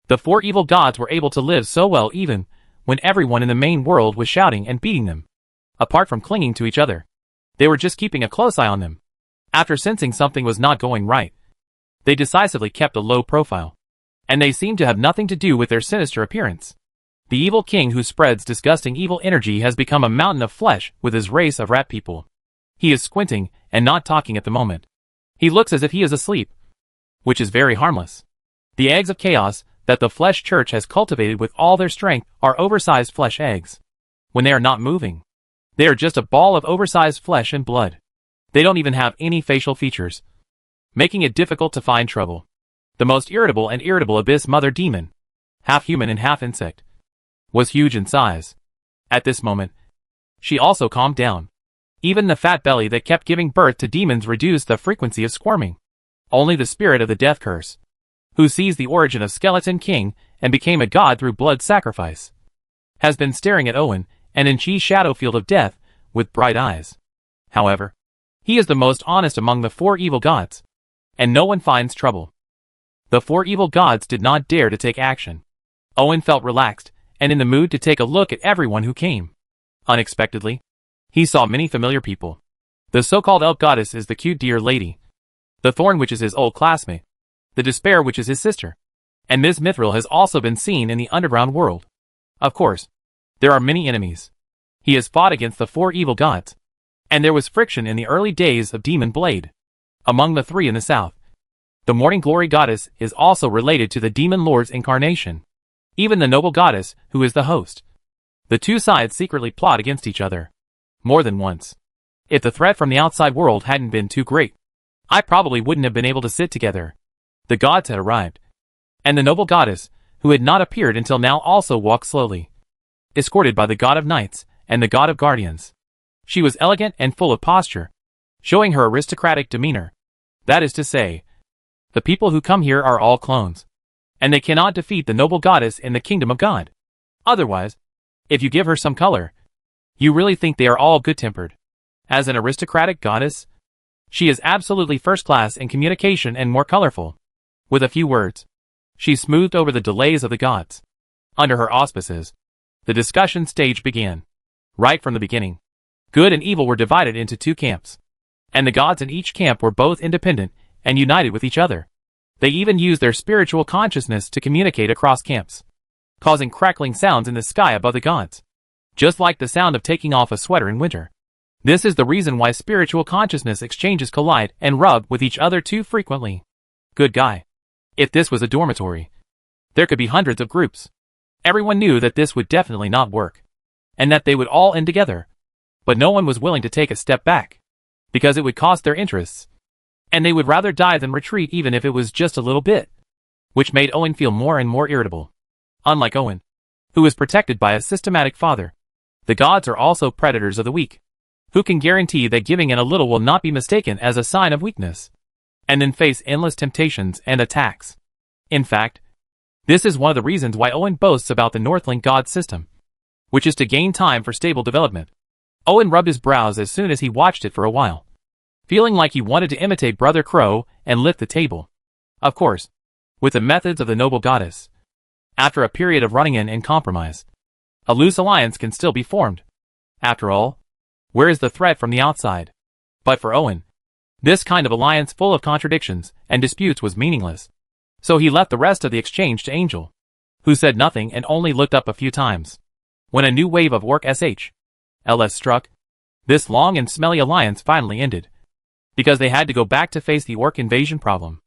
The four evil gods were able to live so well even when everyone in the main world was shouting and beating them. Apart from clinging to each other, they were just keeping a close eye on them. After sensing something was not going right, they decisively kept a low profile, and they seemed to have nothing to do with their sinister appearance. The evil king who spreads disgusting evil energy has become a mountain of flesh with his race of rat people. He is squinting and not talking at the moment. He looks as if he is asleep, which is very harmless. The eggs of chaos that the flesh church has cultivated with all their strength are oversized flesh eggs. When they are not moving, they are just a ball of oversized flesh and blood. They don't even have any facial features, making it difficult to find trouble. The most irritable and irritable abyss mother demon, half human and half insect, was huge in size. At this moment, she also calmed down. Even the fat belly that kept giving birth to demons reduced the frequency of squirming. Only the spirit of the death curse, who sees the origin of Skeleton King and became a god through blood sacrifice, has been staring at Owen and in Chi's shadow field of death with bright eyes. However, he is the most honest among the four evil gods, and no one finds trouble. The four evil gods did not dare to take action. Owen felt relaxed and in the mood to take a look at everyone who came. Unexpectedly, he saw many familiar people. The so-called elk goddess is the cute deer lady. The thorn witch is his old classmate. The despair witch is his sister. And Ms. Mithril has also been seen in the underground world. Of course, there are many enemies. He has fought against the four evil gods, and there was friction in the early days of Demon Blade. Among the three in the south, the Morning Glory goddess is also related to the Demon Lord's incarnation. Even the noble goddess, who is the host. The two sides secretly plot against each other. More than once. If the threat from the outside world hadn't been too great, I probably wouldn't have been able to sit together. The gods had arrived, and the noble goddess, who had not appeared until now, also walked slowly, escorted by the god of knights and the god of guardians. She was elegant and full of posture, showing her aristocratic demeanor. That is to say, the people who come here are all clones, and they cannot defeat the noble goddess in the kingdom of God. Otherwise, if you give her some color, you really think they are all good-tempered. As an aristocratic goddess, she is absolutely first-class in communication and more colorful. With a few words, she smoothed over the delays of the gods. Under her auspices, the discussion stage began. Right from the beginning, good and evil were divided into two camps, and the gods in each camp were both independent and united with each other. They even used their spiritual consciousness to communicate across camps, causing crackling sounds in the sky above the gods, just like the sound of taking off a sweater in winter. This is the reason why spiritual consciousness exchanges collide and rub with each other too frequently. Good guy. If this was a dormitory, there could be hundreds of groups, Everyone knew that this would definitely not work, and that they would all end together. But no one was willing to take a step back, because it would cost their interests, and they would rather die than retreat even if it was just a little bit, which made Owen feel more and more irritable. Unlike Owen, who was protected by a systematic father, the gods are also predators of the weak. Who can guarantee that giving in a little will not be mistaken as a sign of weakness, and then face endless temptations and attacks? In fact, this is one of the reasons why Owen boasts about the Northland god system, which is to gain time for stable development. Owen rubbed his brows as soon as he watched it for a while, feeling like he wanted to imitate Brother Crow and lift the table. Of course, with the methods of the noble goddess. After a period of running in and compromise, a loose alliance can still be formed. After all, where is the threat from the outside? But for Owen, this kind of alliance full of contradictions and disputes was meaningless. So he left the rest of the exchange to Angel, who said nothing and only looked up a few times. When a new wave of orc LS struck, this long and smelly alliance finally ended, because they had to go back to face the orc invasion problem.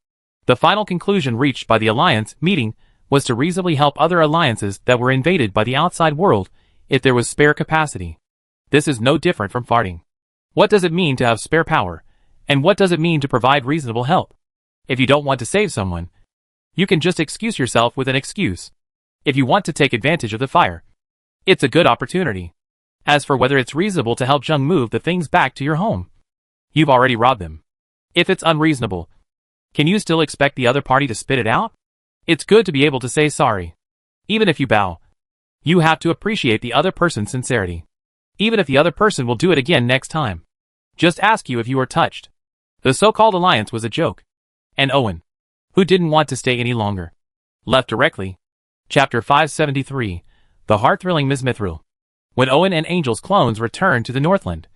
The final conclusion reached by the alliance meeting was to reasonably help other alliances that were invaded by the outside world if there was spare capacity. This is no different from farting. What does it mean to have spare power, and what does it mean to provide reasonable help? If you don't want to save someone, you can just excuse yourself with an excuse. If you want to take advantage of the fire, it's a good opportunity. As for whether it's reasonable to help Jung move the things back to your home, you've already robbed them. If it's unreasonable, can you still expect the other party to spit it out? It's good to be able to say sorry. Even if you bow, you have to appreciate the other person's sincerity. Even if the other person will do it again next time. Just ask you if you are touched. The so-called alliance was a joke. And Owen, who didn't want to stay any longer, left directly. Chapter 573, The Heart-Thrilling Ms. Mithril. When Owen and Angel's clones returned to the Northland,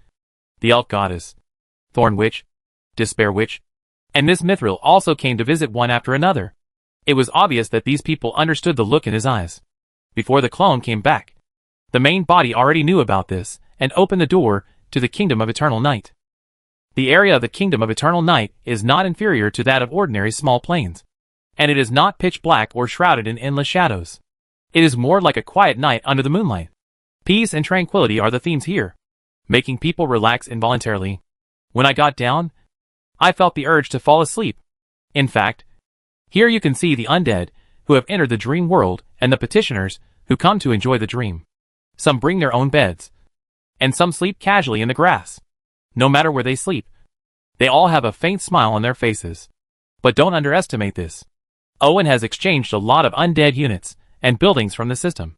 the elf goddess, Thorn Witch, Despair Witch, and Miss Mithril also came to visit one after another. It was obvious that these people understood the look in his eyes. Before the clone came back, the main body already knew about this and opened the door to the Kingdom of Eternal Night. The area of the Kingdom of Eternal Night is not inferior to that of ordinary small plains, and it is not pitch black or shrouded in endless shadows. It is more like a quiet night under the moonlight. Peace and tranquility are the themes here, making people relax involuntarily. When I got down, I felt the urge to fall asleep. In fact, here you can see the undead who have entered the dream world and the petitioners who come to enjoy the dream. Some bring their own beds, and some sleep casually in the grass. No matter where they sleep, they all have a faint smile on their faces. But don't underestimate this. Owen has exchanged a lot of undead units and buildings from the system.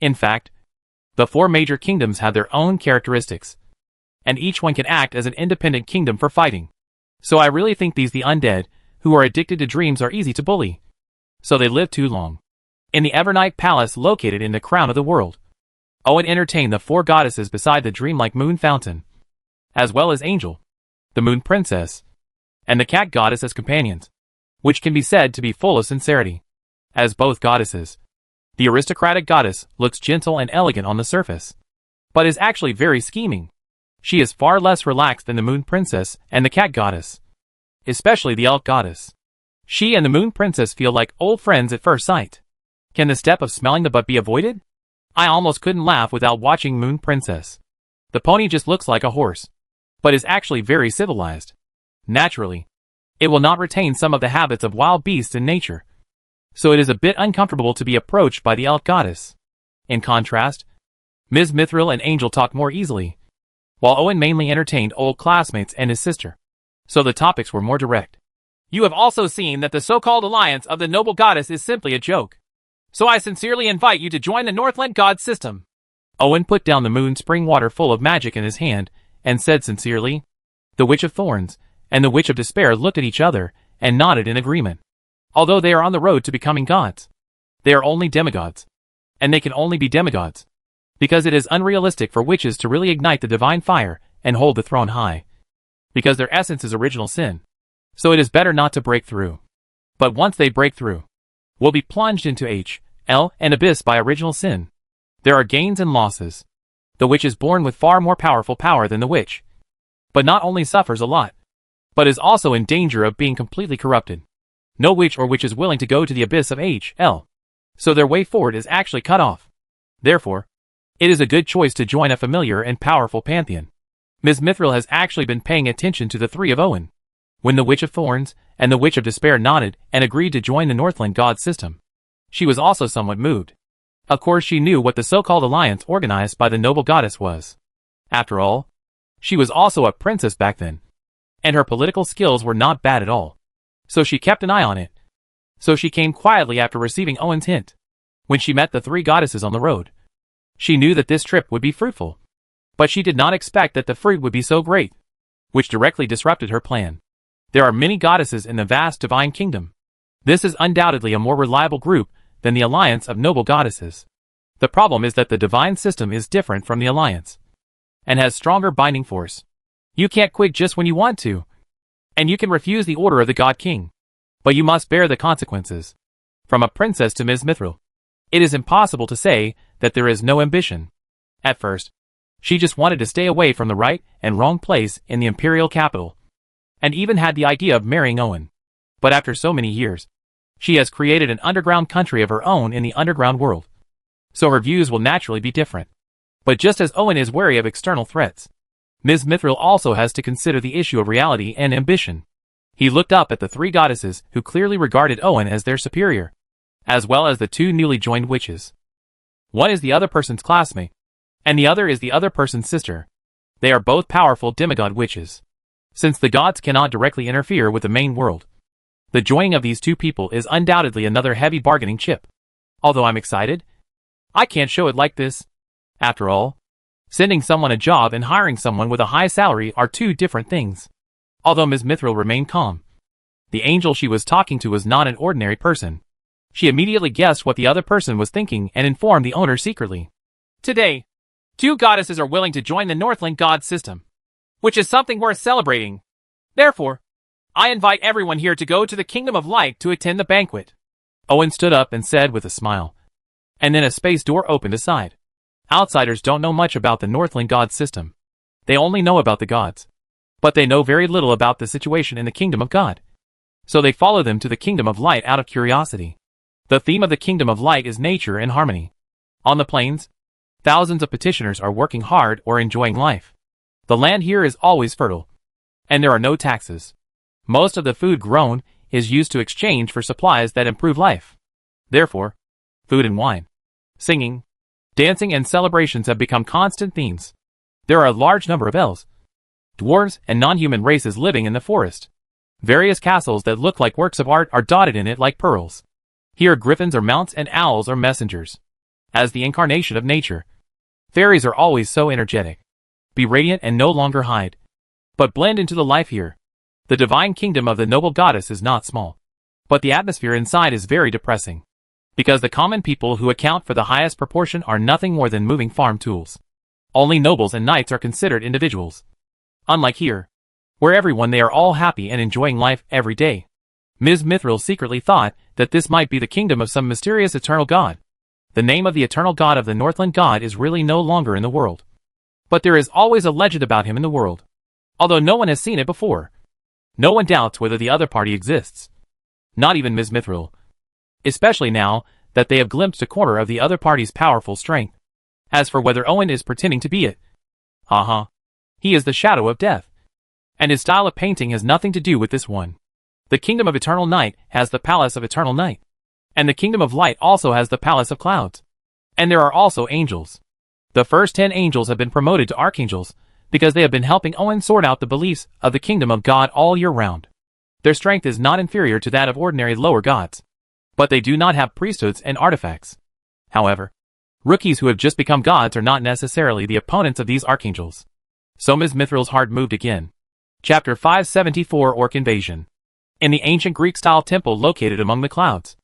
In fact, the 4 major kingdoms have their own characteristics, and each one can act as an independent kingdom for fighting. So I really think the undead who are addicted to dreams are easy to bully. So they live too long. In the Evernight Palace located in the crown of the world, Owen entertained the 4 goddesses beside the dreamlike moon fountain, as well as Angel, the moon princess, and the cat goddess as companions, which can be said to be full of sincerity. As both goddesses, the aristocratic goddess looks gentle and elegant on the surface, but is actually very scheming. She is far less relaxed than the moon princess and the cat goddess, especially the elk goddess. She and the moon princess feel like old friends at first sight. Can the step of smelling the butt be avoided? I almost couldn't laugh without watching Moon Princess. The pony just looks like a horse, but is actually very civilized. Naturally, it will not retain some of the habits of wild beasts in nature, so it is a bit uncomfortable to be approached by the elk goddess. In contrast, Ms. Mithril and Angel talk more easily, while Owen mainly entertained old classmates and his sister, so the topics were more direct. You have also seen that the so-called alliance of the noble goddess is simply a joke. So I sincerely invite you to join the Northland god system. Owen put down the moon spring water full of magic in his hand and said sincerely. The Witch of Thorns and the Witch of Despair looked at each other and nodded in agreement. Although they are on the road to becoming gods, they are only demigods. And they can only be demigods because it is unrealistic for witches to really ignite the divine fire and hold the throne high, because their essence is original sin. So it is better not to break through. But once they break through, will be plunged into an abyss by original sin. There are gains and losses. The witch is born with far more powerful power than the witch, but not only suffers a lot, but is also in danger of being completely corrupted. No witch or witch is willing to go to the abyss of so their way forward is actually cut off. Therefore, it is a good choice to join a familiar and powerful pantheon. Ms. Mithril has actually been paying attention to the three of Owen. When the Witch of Thorns and the Witch of Despair nodded and agreed to join the Northland god system, she was also somewhat moved. Of course she knew what the so-called alliance organized by the noble goddess was. After all, she was also a princess back then, and her political skills were not bad at all. So she kept an eye on it. So she came quietly after receiving Owen's hint. When she met the three goddesses on the road, she knew that this trip would be fruitful. But she did not expect that the fruit would be so great, which directly disrupted her plan. There are many goddesses in the vast divine kingdom. This is undoubtedly a more reliable group than the alliance of noble goddesses. The problem is that the divine system is different from the alliance, and has stronger binding force. You can't quit just when you want to, and you can refuse the order of the God King, but you must bear the consequences. From a princess to Ms. Mithril, it is impossible to say that there is no ambition. At first, she just wanted to stay away from the right and wrong place in the imperial capital, and even had the idea of marrying Owen. But after so many years, she has created an underground country of her own in the underground world. So her views will naturally be different. But just as Owen is wary of external threats, Ms. Mithril also has to consider the issue of reality and ambition. He looked up at the three goddesses who clearly regarded Owen as their superior, as well as the two newly joined witches. One is the other person's classmate, and the other is the other person's sister. They are both powerful demigod witches. Since the gods cannot directly interfere with the main world, the joining of these two people is undoubtedly another heavy bargaining chip. Although I'm excited, I can't show it like this. After all, sending someone a job and hiring someone with a high salary are two different things. Although Ms. Mithril remained calm, the angel she was talking to was not an ordinary person. She immediately guessed what the other person was thinking and informed the owner secretly. Today, two goddesses are willing to join the Northland god system, which is something worth celebrating. Therefore, I invite everyone here to go to the Kingdom of Light to attend the banquet. Owen stood up and said with a smile. And then a space door opened aside. Outsiders don't know much about the Northland god system. They only know about the gods. But they know very little about the situation in the Kingdom of God. So they follow them to the Kingdom of Light out of curiosity. The theme of the Kingdom of Light is nature and harmony. On the plains, thousands of petitioners are working hard or enjoying life. The land here is always fertile, and there are no taxes. Most of the food grown is used to exchange for supplies that improve life. Therefore, food and wine, singing, dancing and celebrations have become constant themes. There are a large number of elves, dwarves and non-human races living in the forest. Various castles that look like works of art are dotted in it like pearls. Here griffins are mounts and owls are messengers. As the incarnation of nature, fairies are always so energetic, be radiant and no longer hide, but blend into the life here. The divine kingdom of the noble goddess is not small, but the atmosphere inside is very depressing, because the common people who account for the highest proportion are nothing more than moving farm tools. Only nobles and knights are considered individuals. Unlike here, where everyone they are all happy and enjoying life every day. Ms. Mithril secretly thought that this might be the kingdom of some mysterious eternal god. The name of the eternal god of the Northland god is really no longer in the world. But there is always a legend about him in the world. Although no one has seen it before. No one doubts whether the other party exists. Not even Ms. Mithril. Especially now that they have glimpsed a corner of the other party's powerful strength. As for whether Owen is pretending to be it, he is the shadow of death. And his style of painting has nothing to do with this one. The kingdom of eternal night has the palace of eternal night. And the kingdom of light also has the palace of clouds. And there are also angels. The first 10 angels have been promoted to archangels, because they have been helping Owen sort out the beliefs of the kingdom of God all year round. Their strength is not inferior to that of ordinary lower gods. But they do not have priesthoods and artifacts. However, rookies who have just become gods are not necessarily the opponents of these archangels. So Ms. Mithril's heart moved again. Chapter 574 Orc Invasion. In the ancient Greek-style temple located among the clouds,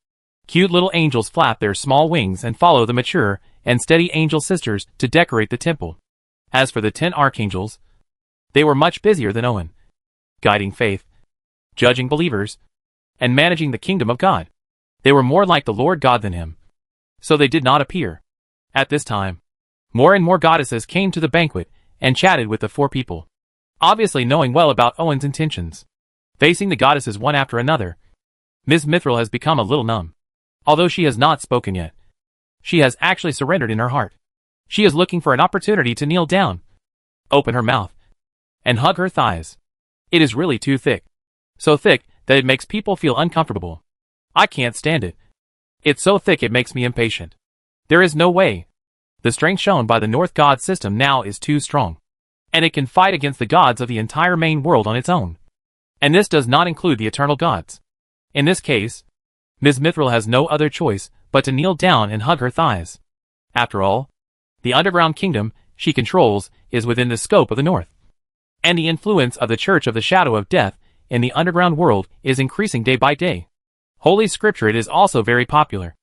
cute little angels flap their small wings and follow the mature and steady angel sisters to decorate the temple. As for the 10 archangels, they were much busier than Owen, guiding faith, judging believers, and managing the kingdom of God. They were more like the Lord God than him, so they did not appear. At this time, more and more goddesses came to the banquet and chatted with the 4 people, obviously knowing well about Owen's intentions. Facing the goddesses one after another, Ms. Mithril has become a little numb. Although she has not spoken yet, she has actually surrendered in her heart. She is looking for an opportunity to kneel down, open her mouth, and hug her thighs. It is really too thick. So thick that it makes people feel uncomfortable. I can't stand it. It's so thick it makes me impatient. There is no way. The strength shown by the North God system now is too strong. And it can fight against the gods of the entire main world on its own. And this does not include the eternal gods. In this case, Ms. Mithril has no other choice but to kneel down and hug her thighs. After all, the underground kingdom she controls is within the scope of the North. And the influence of the Church of the Shadow of Death in the underground world is increasing day by day. Holy Scripture it is also very popular.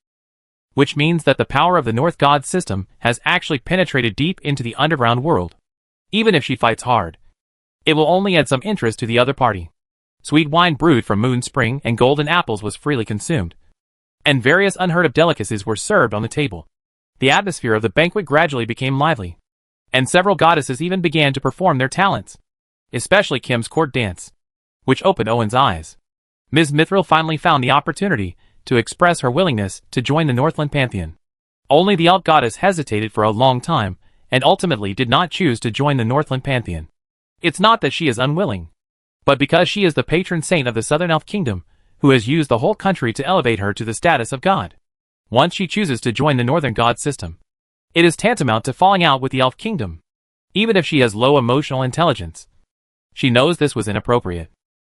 Which means that the power of the North God system has actually penetrated deep into the underground world. Even if she fights hard, it will only add some interest to the other party. Sweet wine brewed from Moon Spring and golden apples was freely consumed. And various unheard of delicacies were served on the table. The atmosphere of the banquet gradually became lively. And several goddesses even began to perform their talents. Especially Kim's court dance, which opened Owen's eyes. Ms. Mithril finally found the opportunity to express her willingness to join the Northland Pantheon. Only the Elk goddess hesitated for a long time, and ultimately did not choose to join the Northland Pantheon. It's not that she is unwilling, but because she is the patron saint of the Southern Elf Kingdom, who has used the whole country to elevate her to the status of god. Once she chooses to join the Northern God system, it is tantamount to falling out with the Elf Kingdom, even if she has low emotional intelligence. She knows this was inappropriate,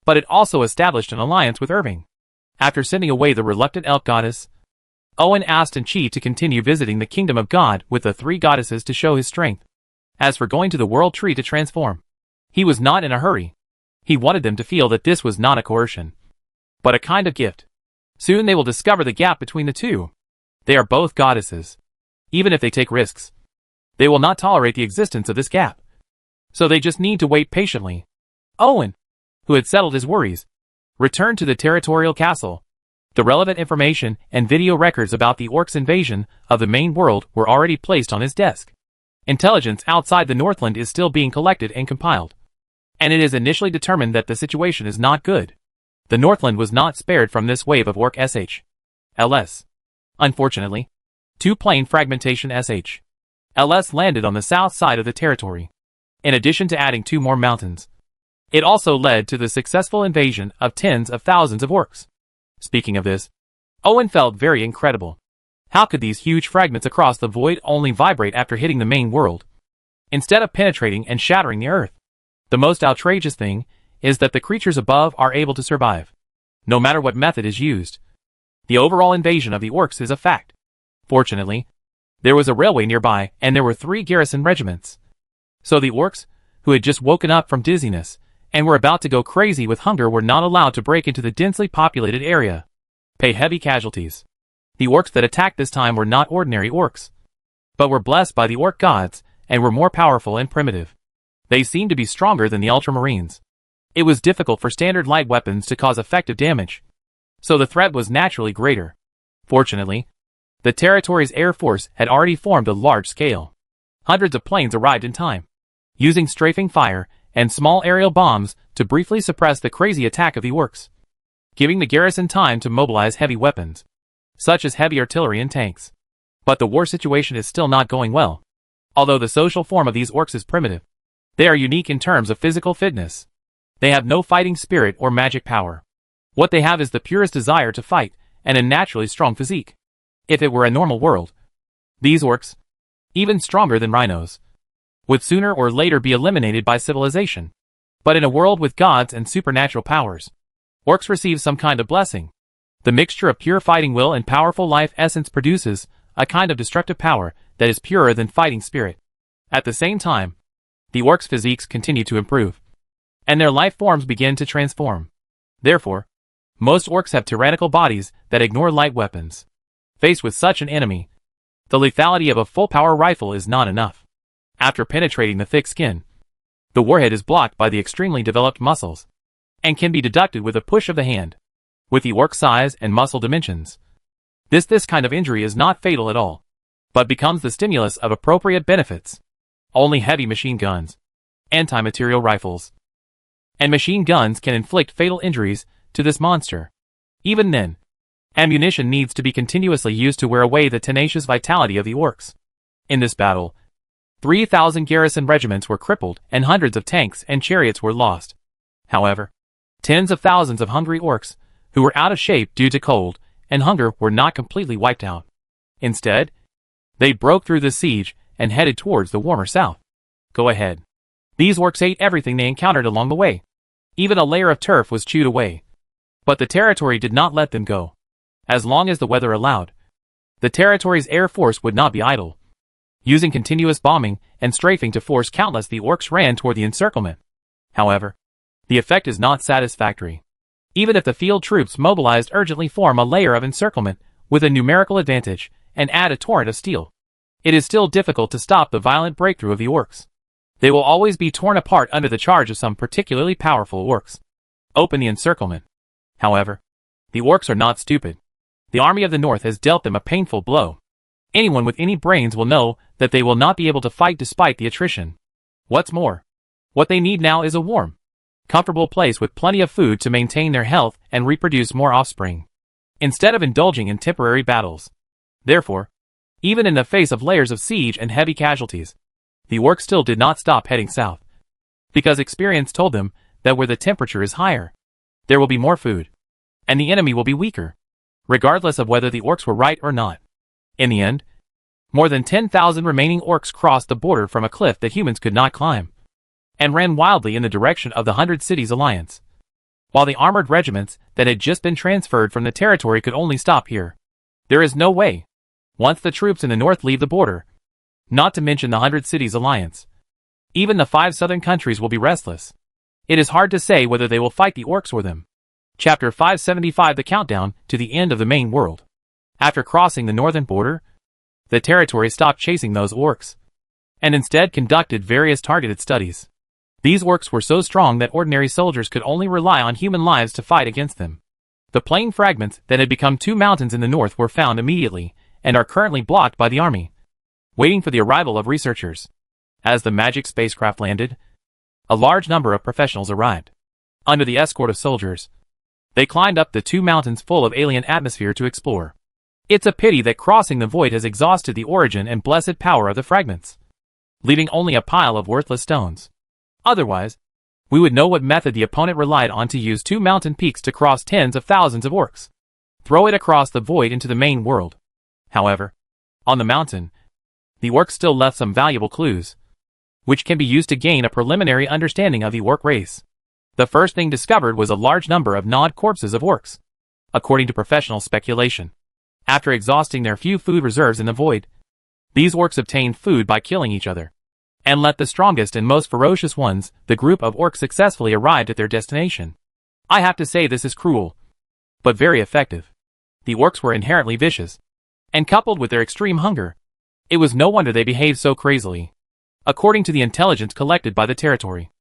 but it also established an alliance with Irving. After sending away the reluctant elk goddess, Owen asked Chi to continue visiting the kingdom of God with the three goddesses to show his strength. As for going to the world tree to transform, he was not in a hurry. He wanted them to feel that this was not a coercion, but a kind of gift. Soon they will discover the gap between the two. They are both goddesses. Even if they take risks, they will not tolerate the existence of this gap. So they just need to wait patiently. Owen, who had settled his worries, returned to the territorial castle. The relevant information and video records about the orcs' invasion of the main world were already placed on his desk. Intelligence outside the Northland is still being collected and compiled. And it is initially determined that the situation is not good. The Northland was not spared from this wave of orc SH.LS. Unfortunately, two plane fragmentation SH.LS landed on the south side of the territory. In addition to adding 2 more mountains, it also led to the successful invasion of tens of thousands of orcs. Speaking of this, Owen felt very incredible. How could these huge fragments across the void only vibrate after hitting the main world, instead of penetrating and shattering the earth? The most outrageous thing is that the creatures above are able to survive, no matter what method is used. The overall invasion of the orcs is a fact. Fortunately, there was a railway nearby and there were 3 garrison regiments. So the orcs, who had just woken up from dizziness, and were about to go crazy with hunger were not allowed to break into the densely populated area. Pay heavy casualties. The orcs that attacked this time were not ordinary orcs, but were blessed by the orc gods, and were more powerful and primitive. They seemed to be stronger than the ultramarines. It was difficult for standard light weapons to cause effective damage, so the threat was naturally greater. Fortunately, the territory's air force had already formed a large scale. Hundreds of planes arrived in time, using strafing fire and small aerial bombs to briefly suppress the crazy attack of the orcs, giving the garrison time to mobilize heavy weapons, such as heavy artillery and tanks. But the war situation is still not going well. Although the social form of these orcs is primitive, they are unique in terms of physical fitness. They have no fighting spirit or magic power. What they have is the purest desire to fight and a naturally strong physique. If it were a normal world, these orcs, even stronger than rhinos, would sooner or later be eliminated by civilization. But in a world with gods and supernatural powers, orcs receive some kind of blessing. The mixture of pure fighting will and powerful life essence produces a kind of destructive power that is purer than fighting spirit. At the same time, the orcs' physiques continue to improve, and their life forms begin to transform. Therefore, most orcs have tyrannical bodies that ignore light weapons. Faced with such an enemy, the lethality of a full-power rifle is not enough. After penetrating the thick skin, the warhead is blocked by the extremely developed muscles, and can be deducted with a push of the hand. With the orc size and muscle dimensions, this kind of injury is not fatal at all, but becomes the stimulus of appropriate benefits. Only heavy machine guns, anti-material rifles, and machine guns can inflict fatal injuries to this monster. Even then, Ammunition needs to be continuously used to wear away the tenacious vitality of the orcs. In this battle, 3,000 garrison regiments were crippled and hundreds of tanks and chariots were lost. However, tens of thousands of hungry orcs, who were out of shape due to cold and hunger, were not completely wiped out. Instead, they broke through the siege and headed towards the warmer south. Go ahead. These orcs ate everything they encountered along the way. Even a layer of turf was chewed away. But the territory did not let them go. As long as the weather allowed, the territory's air force would not be idle. Using continuous bombing and strafing to force countless, the orcs ran toward the encirclement. However, the effect is not satisfactory. Even if the field troops mobilized urgently form a layer of encirclement with a numerical advantage and add a torrent of steel, it is still difficult to stop the violent breakthrough of the orcs. They will always be torn apart under the charge of some particularly powerful orcs. Open the encirclement. However, the orcs are not stupid. The army of the north has dealt them a painful blow. Anyone with any brains will know that they will not be able to fight despite the attrition. What's more, what they need now is a warm, comfortable place with plenty of food to maintain their health and reproduce more offspring, instead of indulging in temporary battles. Therefore, even in the face of layers of siege and heavy casualties, the orcs still did not stop heading south, because experience told them that where the temperature is higher, there will be more food, and the enemy will be weaker, regardless of whether the orcs were right or not. In the end, more than 10,000 remaining orcs crossed the border from a cliff that humans could not climb, and ran wildly in the direction of the 100 Cities Alliance, while the armored regiments that had just been transferred from the territory could only stop here. There is no way, once the troops in the north leave the border, not to mention the 100 Cities Alliance, even the 5 southern countries will be restless. It is hard to say whether they will fight the orcs or them. Chapter 575: The Countdown to the End of the Main World. After crossing the northern border, the territory stopped chasing those orcs, and instead conducted various targeted studies. These orcs were so strong that ordinary soldiers could only rely on human lives to fight against them. The plain fragments that had become 2 mountains in the north were found immediately, and are currently blocked by the army, waiting for the arrival of researchers. As the magic spacecraft landed, a large number of professionals arrived. Under the escort of soldiers, they climbed up the 2 mountains full of alien atmosphere to explore. It's a pity that crossing the void has exhausted the origin and blessed power of the fragments, leaving only a pile of worthless stones. Otherwise, we would know what method the opponent relied on to use 2 mountain peaks to cross tens of thousands of orcs. Throw it across the void into the main world. However, on the mountain, the orcs still left some valuable clues, which can be used to gain a preliminary understanding of the orc race. The first thing discovered was a large number of gnawed corpses of orcs. According to professional speculation, after exhausting their few food reserves in the void, these orcs obtained food by killing each other, and let the strongest and most ferocious ones, the group of orcs, successfully arrived at their destination. I have to say this is cruel, but very effective. The orcs were inherently vicious, and coupled with their extreme hunger, it was no wonder they behaved so crazily. According to the intelligence collected by the territory,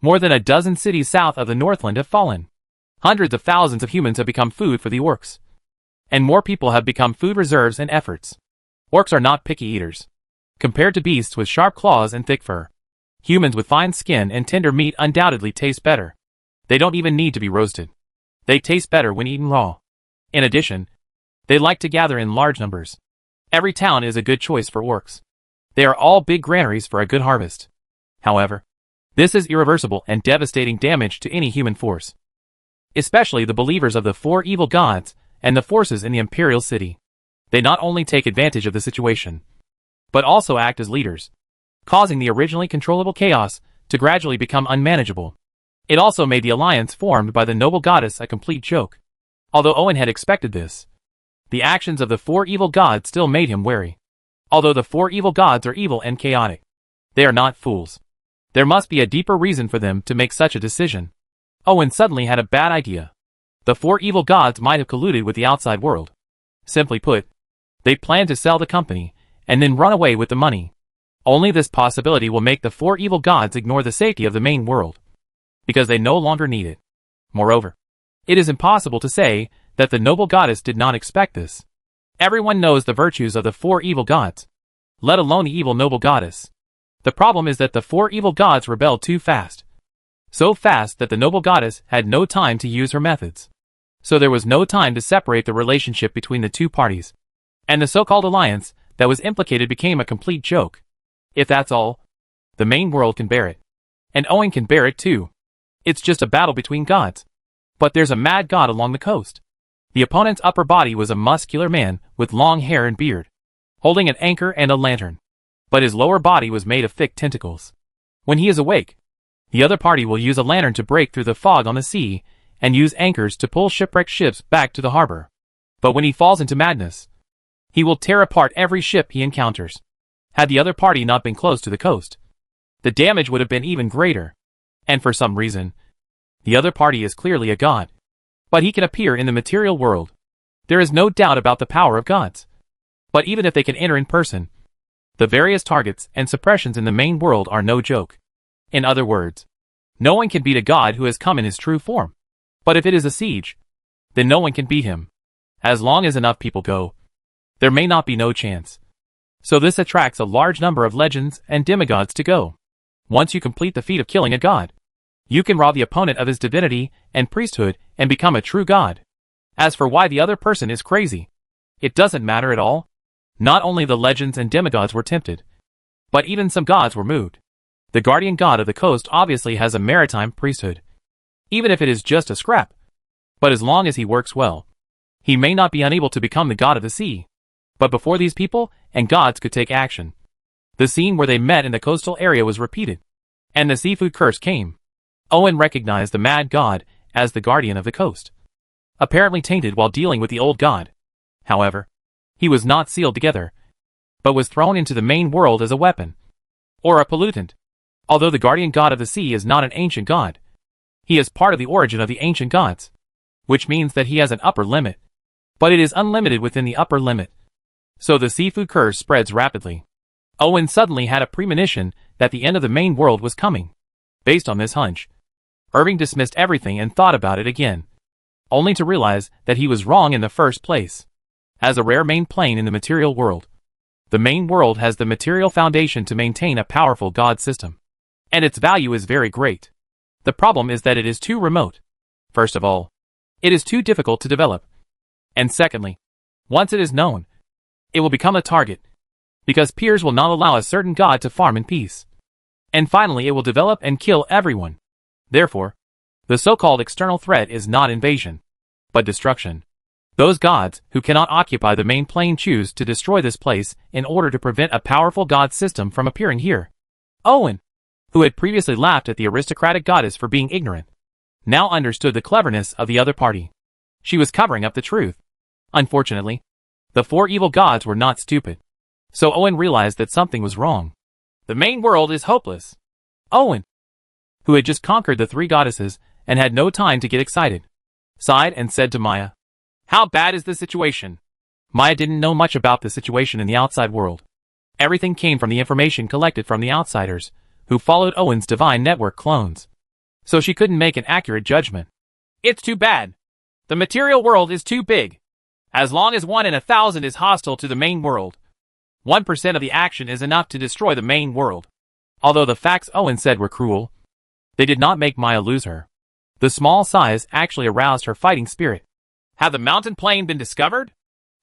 more than a dozen cities south of the Northland have fallen. Hundreds of thousands of humans have become food for the orcs, and more people have become food reserves and efforts. Orcs are not picky eaters. Compared to beasts with sharp claws and thick fur, humans with fine skin and tender meat undoubtedly taste better. They don't even need to be roasted. They taste better when eaten raw. In addition, they like to gather in large numbers. Every town is a good choice for orcs. They are all big granaries for a good harvest. However, this is irreversible and devastating damage to any human force, especially the believers of the 4 evil gods and the forces in the Imperial City. They not only take advantage of the situation, but also act as leaders, causing the originally controllable chaos to gradually become unmanageable. It also made the alliance formed by the noble goddess a complete joke. Although Owen had expected this, the actions of the 4 evil gods still made him wary. Although the 4 evil gods are evil and chaotic, they are not fools. There must be a deeper reason for them to make such a decision. Owen suddenly had a bad idea. The 4 evil gods might have colluded with the outside world. Simply put, they planned to sell the company and then run away with the money. Only this possibility will make the 4 evil gods ignore the safety of the main world, because they no longer need it. Moreover, it is impossible to say that the noble goddess did not expect this. Everyone knows the virtues of the 4 evil gods, let alone the evil noble goddess. The problem is that the 4 evil gods rebelled too fast. So fast that the noble goddess had no time to use her methods. So there was no time to separate the relationship between the two parties. And the so-called alliance that was implicated became a complete joke. If that's all, the main world can bear it. And Owen can bear it too. It's just a battle between gods. But there's a mad god along the coast. The opponent's upper body was a muscular man with long hair and beard, holding an anchor and a lantern. But his lower body was made of thick tentacles. When he is awake, the other party will use a lantern to break through the fog on the sea and use anchors to pull shipwrecked ships back to the harbor. But when he falls into madness, he will tear apart every ship he encounters. Had the other party not been close to the coast, the damage would have been even greater. And for some reason, the other party is clearly a god. But he can appear in the material world. There is no doubt about the power of gods. But even if they can enter in person, the various targets and suppressions in the main world are no joke. In other words, no one can beat a god who has come in his true form. But if it is a siege, then no one can beat him. As long as enough people go, there may not be no chance. So this attracts a large number of legends and demigods to go. Once you complete the feat of killing a god, you can rob the opponent of his divinity and priesthood and become a true god. As for why the other person is crazy, it doesn't matter at all. Not only the legends and demigods were tempted, but even some gods were moved. The guardian god of the coast obviously has a maritime priesthood, even if it is just a scrap. But as long as he works well, he may not be unable to become the god of the sea. But before these people and gods could take action, the scene where they met in the coastal area was repeated, and the seafood curse came. Owen recognized the mad god as the guardian of the coast, apparently tainted while dealing with the old god. However, he was not sealed together, but was thrown into the main world as a weapon, or a pollutant. Although the guardian god of the sea is not an ancient god, he is part of the origin of the ancient gods, which means that he has an upper limit, but it is unlimited within the upper limit. So the seafood curse spreads rapidly. Owen suddenly had a premonition that the end of the main world was coming. Based on this hunch, Irving dismissed everything and thought about it again, only to realize that he was wrong in the first place. As a rare main plane in the material world, the main world has the material foundation to maintain a powerful god system, and its value is very great. The problem is that it is too remote. First of all, it is too difficult to develop. And secondly, once it is known, it will become a target, because peers will not allow a certain god to farm in peace. And finally it will develop and kill everyone. Therefore, the so-called external threat is not invasion, but destruction. Those gods who cannot occupy the main plane choose to destroy this place in order to prevent a powerful god system from appearing here. Owen, who had previously laughed at the aristocratic goddess for being ignorant, now understood the cleverness of the other party. She was covering up the truth. Unfortunately, the four evil gods were not stupid. So Owen realized that something was wrong. The main world is hopeless. Owen, who had just conquered the three goddesses and had no time to get excited, sighed and said to Maya, "How bad is the situation?" Maya didn't know much about the situation in the outside world. Everything came from the information collected from the outsiders, who followed Owen's divine network clones. So she couldn't make an accurate judgment. "It's too bad. The material world is too big. As long as 1 in 1,000 is hostile to the main world, 1% of the action is enough to destroy the main world." Although the facts Owen said were cruel, they did not make Maya lose her. The small size actually aroused her fighting spirit. "Have the mountain plain been discovered?"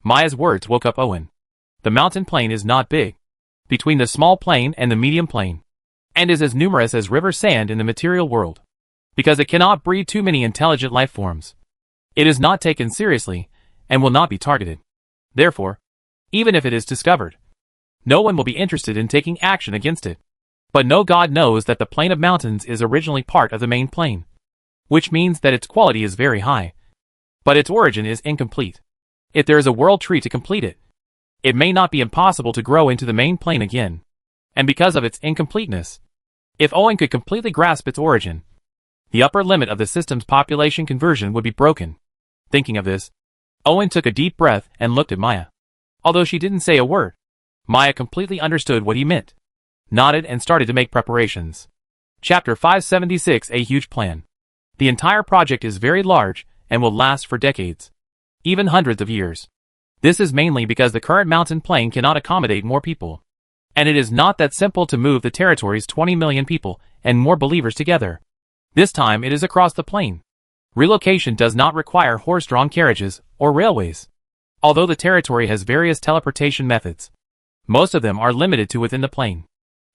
Maya's words woke up Owen. The mountain plain is not big, between the small plain and the medium plain, and is as numerous as river sand in the material world, because it cannot breed too many intelligent life forms. It is not taken seriously, and will not be targeted. Therefore, even if it is discovered, no one will be interested in taking action against it. But no god knows that the plain of mountains is originally part of the main plain, which means that its quality is very high, but its origin is incomplete. If there is a world tree to complete it, it may not be impossible to grow into the main plain again. And because of its incompleteness, if Owen could completely grasp its origin, the upper limit of the system's population conversion would be broken. Thinking of this, Owen took a deep breath and looked at Maya. Although she didn't say a word, Maya completely understood what he meant, nodded and started to make preparations. Chapter 576: A Huge Plan. The entire project is very large and will last for decades, even hundreds of years. This is mainly because the current mountain plain cannot accommodate more people. And it is not that simple to move the territory's 20 million people and more believers together. This time it is across the plain. Relocation does not require horse-drawn carriages or railways. Although the territory has various teleportation methods, most of them are limited to within the plane.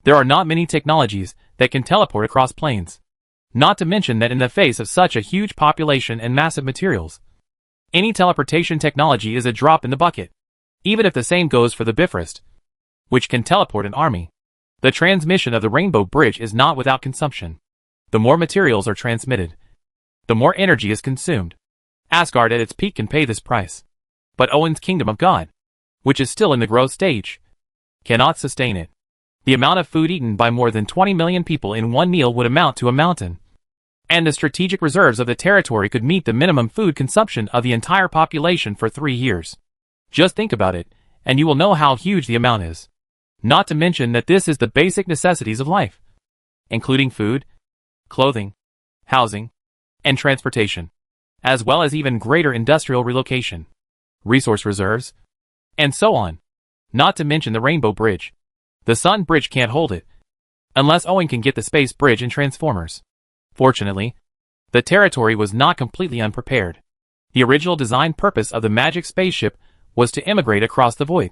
There are not many technologies that can teleport across planes. Not to mention that in the face of such a huge population and massive materials, any teleportation technology is a drop in the bucket. Even if the same goes for the Bifrost, which can teleport an army. The transmission of the Rainbow Bridge is not without consumption. The more materials are transmitted, the more energy is consumed. Asgard at its peak can pay this price. But Owen's Kingdom of God, which is still in the growth stage, cannot sustain it. The amount of food eaten by more than 20 million people in one meal would amount to a mountain. And the strategic reserves of the territory could meet the minimum food consumption of the entire population for 3 years. Just think about it, and you will know how huge the amount is. Not to mention that this is the basic necessities of life, including food, clothing, housing, and transportation, as well as even greater industrial relocation, resource reserves, and so on. Not to mention the Rainbow Bridge. The Sun Bridge can't hold it, unless Owen can get the Space Bridge and Transformers. Fortunately, the territory was not completely unprepared. The original design purpose of the magic spaceship was to immigrate across the void.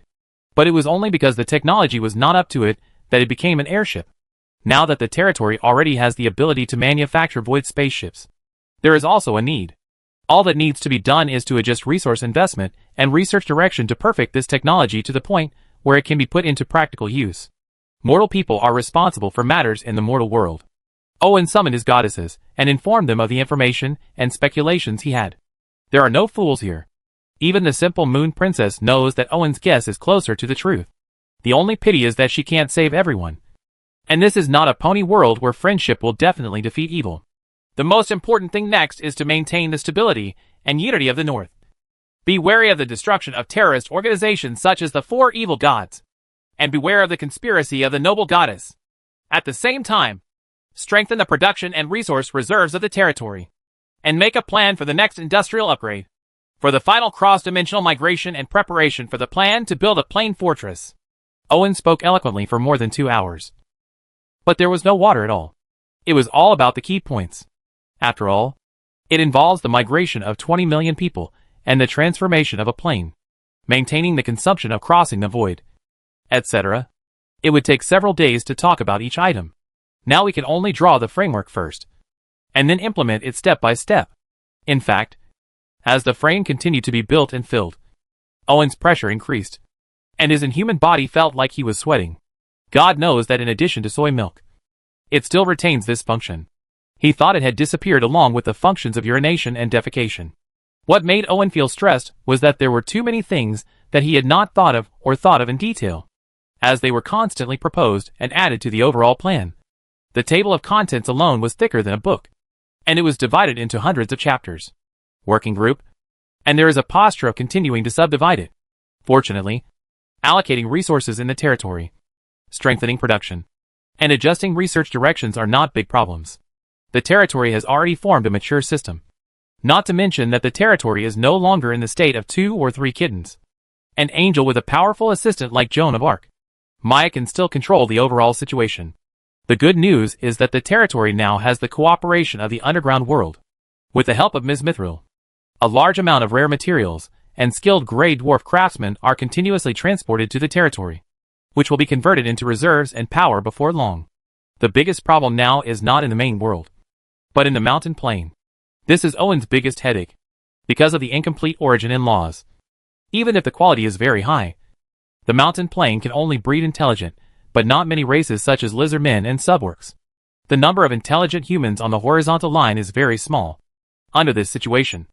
But it was only because the technology was not up to it that it became an airship. Now that the territory already has the ability to manufacture void spaceships, there is also a need. All that needs to be done is to adjust resource investment and research direction to perfect this technology to the point where it can be put into practical use. Mortal people are responsible for matters in the mortal world. Owen summoned his goddesses and informed them of the information and speculations he had. There are no fools here. Even the simple Moon Princess knows that Owen's guess is closer to the truth. The only pity is that she can't save everyone. And this is not a pony world where friendship will definitely defeat evil. The most important thing next is to maintain the stability and unity of the North. Be wary of the destruction of terrorist organizations such as the Four Evil Gods. And beware of the conspiracy of the Noble Goddess. At the same time, strengthen the production and resource reserves of the territory. And make a plan for the next industrial upgrade. For the final cross-dimensional migration and preparation for the plan to build a plane fortress. Owen spoke eloquently for more than 2 hours. But there was no water at all. It was all about the key points. After all, it involves the migration of 20 million people and the transformation of a plane, maintaining the consumption of crossing the void, etc. It would take several days to talk about each item. Now we can only draw the framework first, and then implement it step by step. In fact, as the frame continued to be built and filled, Owen's pressure increased, and his inhuman body felt like he was sweating. God knows that in addition to soy milk, it still retains this function. He thought it had disappeared along with the functions of urination and defecation. What made Owen feel stressed was that there were too many things that he had not thought of or thought of in detail, as they were constantly proposed and added to the overall plan. The table of contents alone was thicker than a book, and it was divided into hundreds of chapters. Working group, and there is a posture of continuing to subdivide it. Fortunately, allocating resources in the territory, strengthening production, and adjusting research directions are not big problems. The territory has already formed a mature system. Not to mention that the territory is no longer in the state of 2 or 3 kittens. An angel with a powerful assistant like Joan of Arc, Maya can still control the overall situation. The good news is that the territory now has the cooperation of the underground world. With the help of Ms. Mithril, a large amount of rare materials and skilled Grey Dwarf craftsmen are continuously transported to the territory, which will be converted into reserves and power before long. The biggest problem now is not in the main world, but in the mountain plain. This is Owen's biggest headache, because of the incomplete origin and laws. Even if the quality is very high, the mountain plain can only breed intelligent, but not many races such as lizardmen and suborcs. The number of intelligent humans on the horizontal line is very small. Under this situation,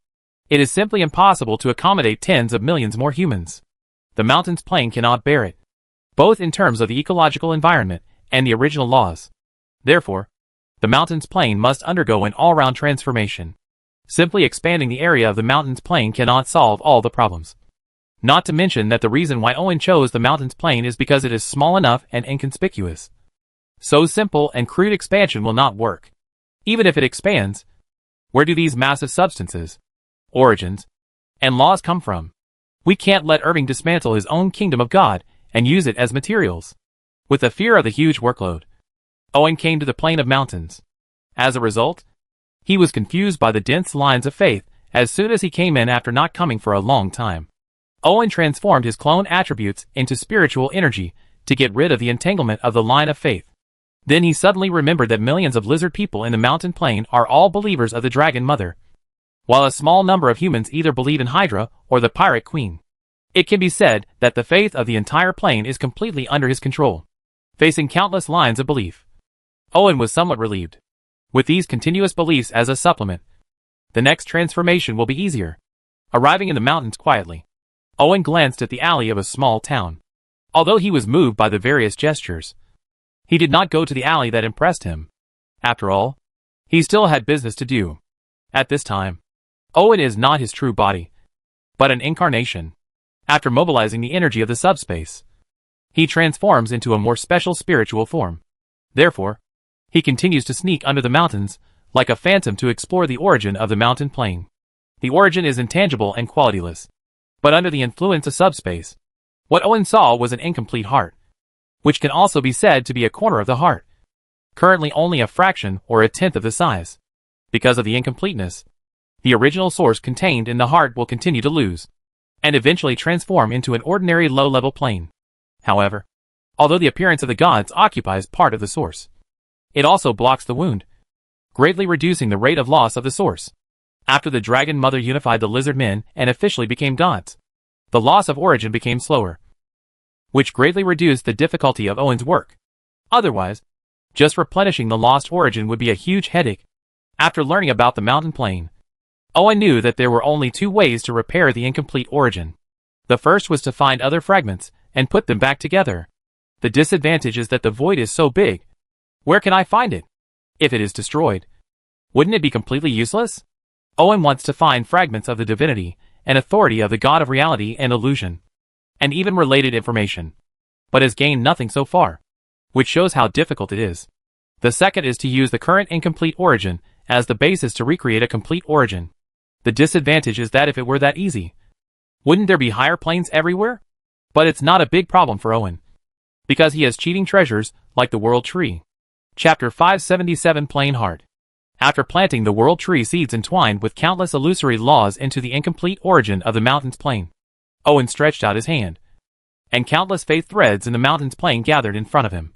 it is simply impossible to accommodate tens of millions more humans. The mountain's plain cannot bear it, both in terms of the ecological environment and the original laws. Therefore, the mountain's plain must undergo an all-round transformation. Simply expanding the area of the mountain's plain cannot solve all the problems. Not to mention that the reason why Owen chose the mountain's plain is because it is small enough and inconspicuous. So simple and crude expansion will not work. Even if it expands, where do these massive substances, origins, and laws come from? We can't let Irving dismantle his own kingdom of God and use it as materials. With the fear of the huge workload, Owen came to the plain of mountains. As a result, He was confused by the dense lines of faith as soon as he came in after not coming for a long time. Owen transformed his clone attributes into spiritual energy to get rid of the entanglement of the line of faith. Then he suddenly remembered that millions of lizard people in the mountain plain are all believers of the Dragon Mother, while a small number of humans either believe in Hydra or the Pirate Queen. It can be said that the faith of the entire plain is completely under his control, facing countless lines of belief. Owen was somewhat relieved. With these continuous beliefs as a supplement, the next transformation will be easier. Arriving in the mountains quietly, Owen glanced at the alley of a small town. Although he was moved by the various gestures, he did not go to the alley that impressed him. After all, he still had business to do. At this time, Owen is not his true body, but an incarnation. After mobilizing the energy of the subspace, he transforms into a more special spiritual form. Therefore, he continues to sneak under the mountains, like a phantom to explore the origin of the mountain plain. The origin is intangible and qualityless, but under the influence of subspace, what Owen saw was an incomplete heart, which can also be said to be a corner of the heart, currently only a fraction or a tenth of the size. Because of the incompleteness, the original source contained in the heart will continue to lose, and eventually transform into an ordinary low-level plane. However, although the appearance of the gods occupies part of the source, it also blocks the wound, greatly reducing the rate of loss of the source. After the Dragon Mother unified the lizard men and officially became gods, the loss of origin became slower, which greatly reduced the difficulty of Owen's work. Otherwise, just replenishing the lost origin would be a huge headache. After learning about the mountain plain, Owen knew that there were only two ways to repair the incomplete origin. The first was to find other fragments and put them back together. The disadvantage is that the void is so big. Where can I find it? If it is destroyed, wouldn't it be completely useless? Owen wants to find fragments of the divinity and authority of the god of reality and illusion, and even related information, but has gained nothing so far, which shows how difficult it is. The second is to use the current incomplete origin as the basis to recreate a complete origin. The disadvantage is that if it were that easy, wouldn't there be higher planes everywhere? But it's not a big problem for Owen, because he has cheating treasures like the World Tree. Chapter 577 Plain Heart. After planting the World Tree seeds entwined with countless illusory laws into the incomplete origin of the mountain's plain, Owen stretched out his hand, and countless faith threads in the mountain's plain gathered in front of him,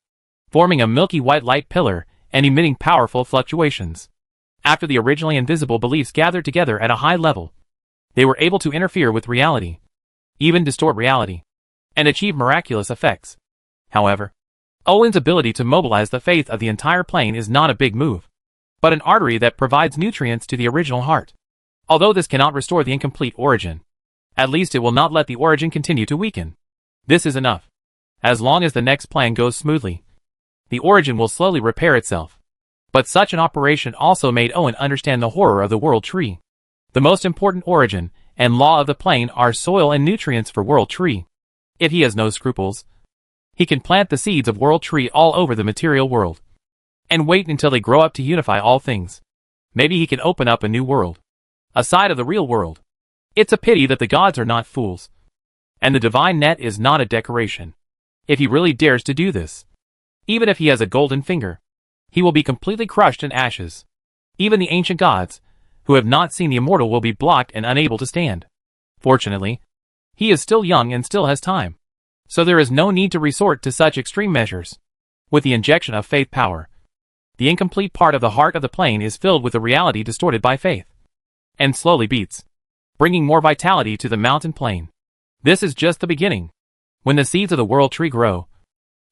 forming a milky white light pillar and emitting powerful fluctuations. After the originally invisible beliefs gathered together at a high level, they were able to interfere with reality, even distort reality, and achieve miraculous effects. However, Owen's ability to mobilize the faith of the entire plane is not a big move, but an artery that provides nutrients to the original heart. Although this cannot restore the incomplete origin, at least it will not let the origin continue to weaken. This is enough. As long as the next plan goes smoothly, the origin will slowly repair itself. But such an operation also made Owen understand the horror of the World Tree. The most important origin and law of the plane are soil and nutrients for World Tree. If he has no scruples, he can plant the seeds of World Tree all over the material world, and wait until they grow up to unify all things. Maybe he can open up a new world, a side of the real world. It's a pity that the gods are not fools, and the divine net is not a decoration. If he really dares to do this, even if he has a golden finger, he will be completely crushed in ashes. Even the ancient gods, who have not seen the immortal, will be blocked and unable to stand. Fortunately, he is still young and still has time, so there is no need to resort to such extreme measures. With the injection of faith power, the incomplete part of the heart of the plane is filled with a reality distorted by faith, and slowly beats, bringing more vitality to the mountain plain. This is just the beginning. When the seeds of the World Tree grow,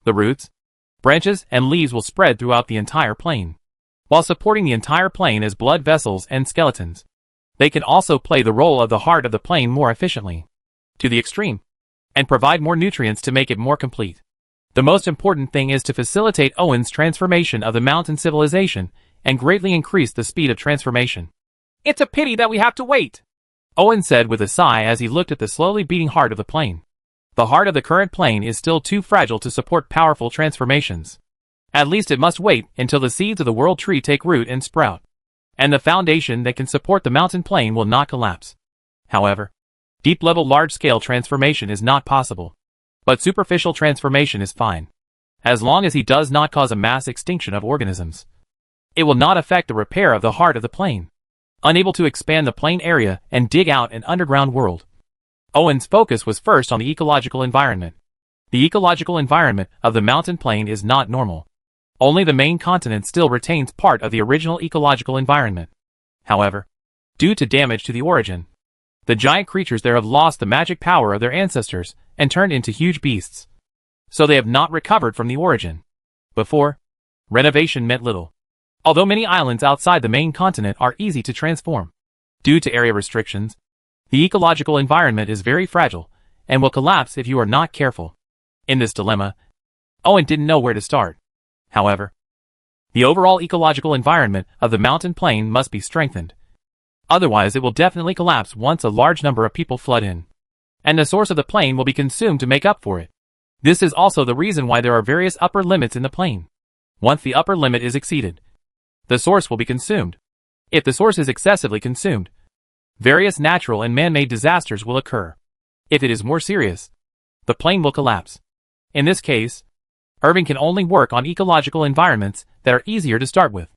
the roots, branches, and leaves will spread throughout the entire plane, while supporting the entire plane as blood vessels and skeletons. They can also play the role of the heart of the plane more efficiently, to the extreme, and provide more nutrients to make it more complete. The most important thing is to facilitate Owen's transformation of the mountain civilization and greatly increase the speed of transformation. It's a pity that we have to wait, Owen said with a sigh as he looked at the slowly beating heart of the plane. The heart of the current plane is still too fragile to support powerful transformations. At least it must wait until the seeds of the World Tree take root and sprout, and the foundation that can support the mountain plane will not collapse. However, deep-level large-scale transformation is not possible, but superficial transformation is fine, as long as he does not cause a mass extinction of organisms. It will not affect the repair of the heart of the plane. Unable to expand the plane area and dig out an underground world, Owen's focus was first on the ecological environment. The ecological environment of the mountain plain is not normal. Only the main continent still retains part of the original ecological environment. However, due to damage to the origin, the giant creatures there have lost the magic power of their ancestors and turned into huge beasts. So they have not recovered from the origin. Before, renovation meant little. Although many islands outside the main continent are easy to transform, due to area restrictions, the ecological environment is very fragile and will collapse if you are not careful. In this dilemma, Owen didn't know where to start. However, the overall ecological environment of the mountain plain must be strengthened. Otherwise it will definitely collapse once a large number of people flood in, and the source of the plain will be consumed to make up for it. This is also the reason why there are various upper limits in the plain. Once the upper limit is exceeded, the source will be consumed. If the source is excessively consumed, various natural and man-made disasters will occur. If it is more serious, the plain will collapse. In this case, Irving can only work on ecological environments that are easier to start with.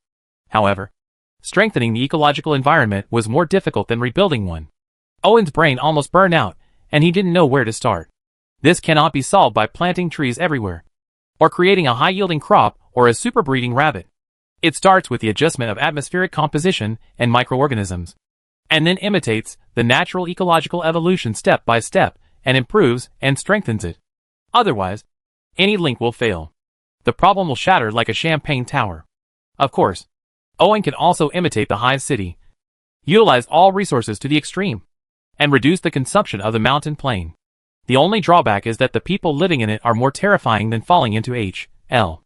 However, strengthening the ecological environment was more difficult than rebuilding one. Owen's brain almost burned out, and he didn't know where to start. This cannot be solved by planting trees everywhere, or creating a high-yielding crop or a super-breeding rabbit. It starts with the adjustment of atmospheric composition and microorganisms, and then imitates the natural ecological evolution step by step and improves and strengthens it. Otherwise, any link will fail. The problem will shatter like a champagne tower. Of course, Owen can also imitate the hive city, utilize all resources to the extreme, and reduce the consumption of the mountain plain. The only drawback is that the people living in it are more terrifying than falling into HL.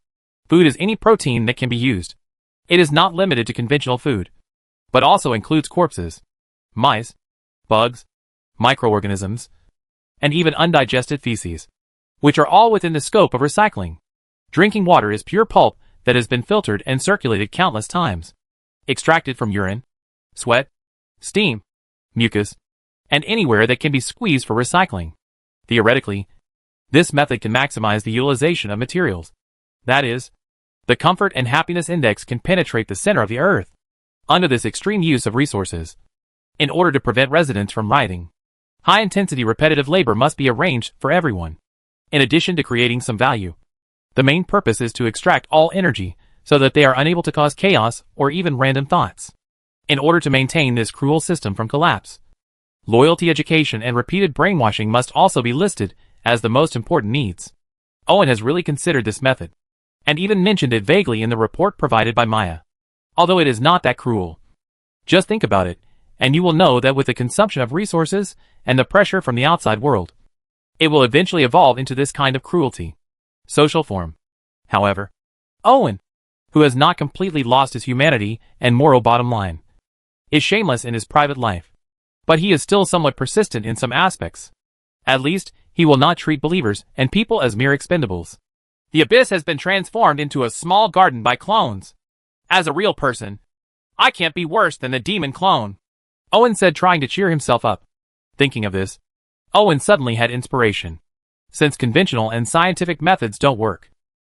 Food is any protein that can be used. It is not limited to conventional food, but also includes corpses, mice, bugs, microorganisms, and even undigested feces, which are all within the scope of recycling. Drinking water is pure pulp that has been filtered and circulated countless times, extracted from urine, sweat, steam, mucus, and anywhere that can be squeezed for recycling. Theoretically, this method can maximize the utilization of materials. That is, the comfort and happiness index can penetrate the center of the earth. Under this extreme use of resources, in order to prevent residents from rioting, high-intensity repetitive labor must be arranged for everyone. In addition to creating some value, the main purpose is to extract all energy so that they are unable to cause chaos or even random thoughts. In order to maintain this cruel system from collapse, loyalty education and repeated brainwashing must also be listed as the most important needs. Owen has really considered this method, and even mentioned it vaguely in the report provided by Maya. Although it is not that cruel. Just think about it, and you will know that with the consumption of resources and the pressure from the outside world, it will eventually evolve into this kind of cruelty. Social form. However, Owen, who has not completely lost his humanity and moral bottom line, is shameless in his private life. But he is still somewhat persistent in some aspects. At least, he will not treat believers and people as mere expendables. The abyss has been transformed into a small garden by clones. As a real person, I can't be worse than the demon clone, Owen said, trying to cheer himself up. Thinking of this, Owen suddenly had inspiration. Since conventional and scientific methods don't work,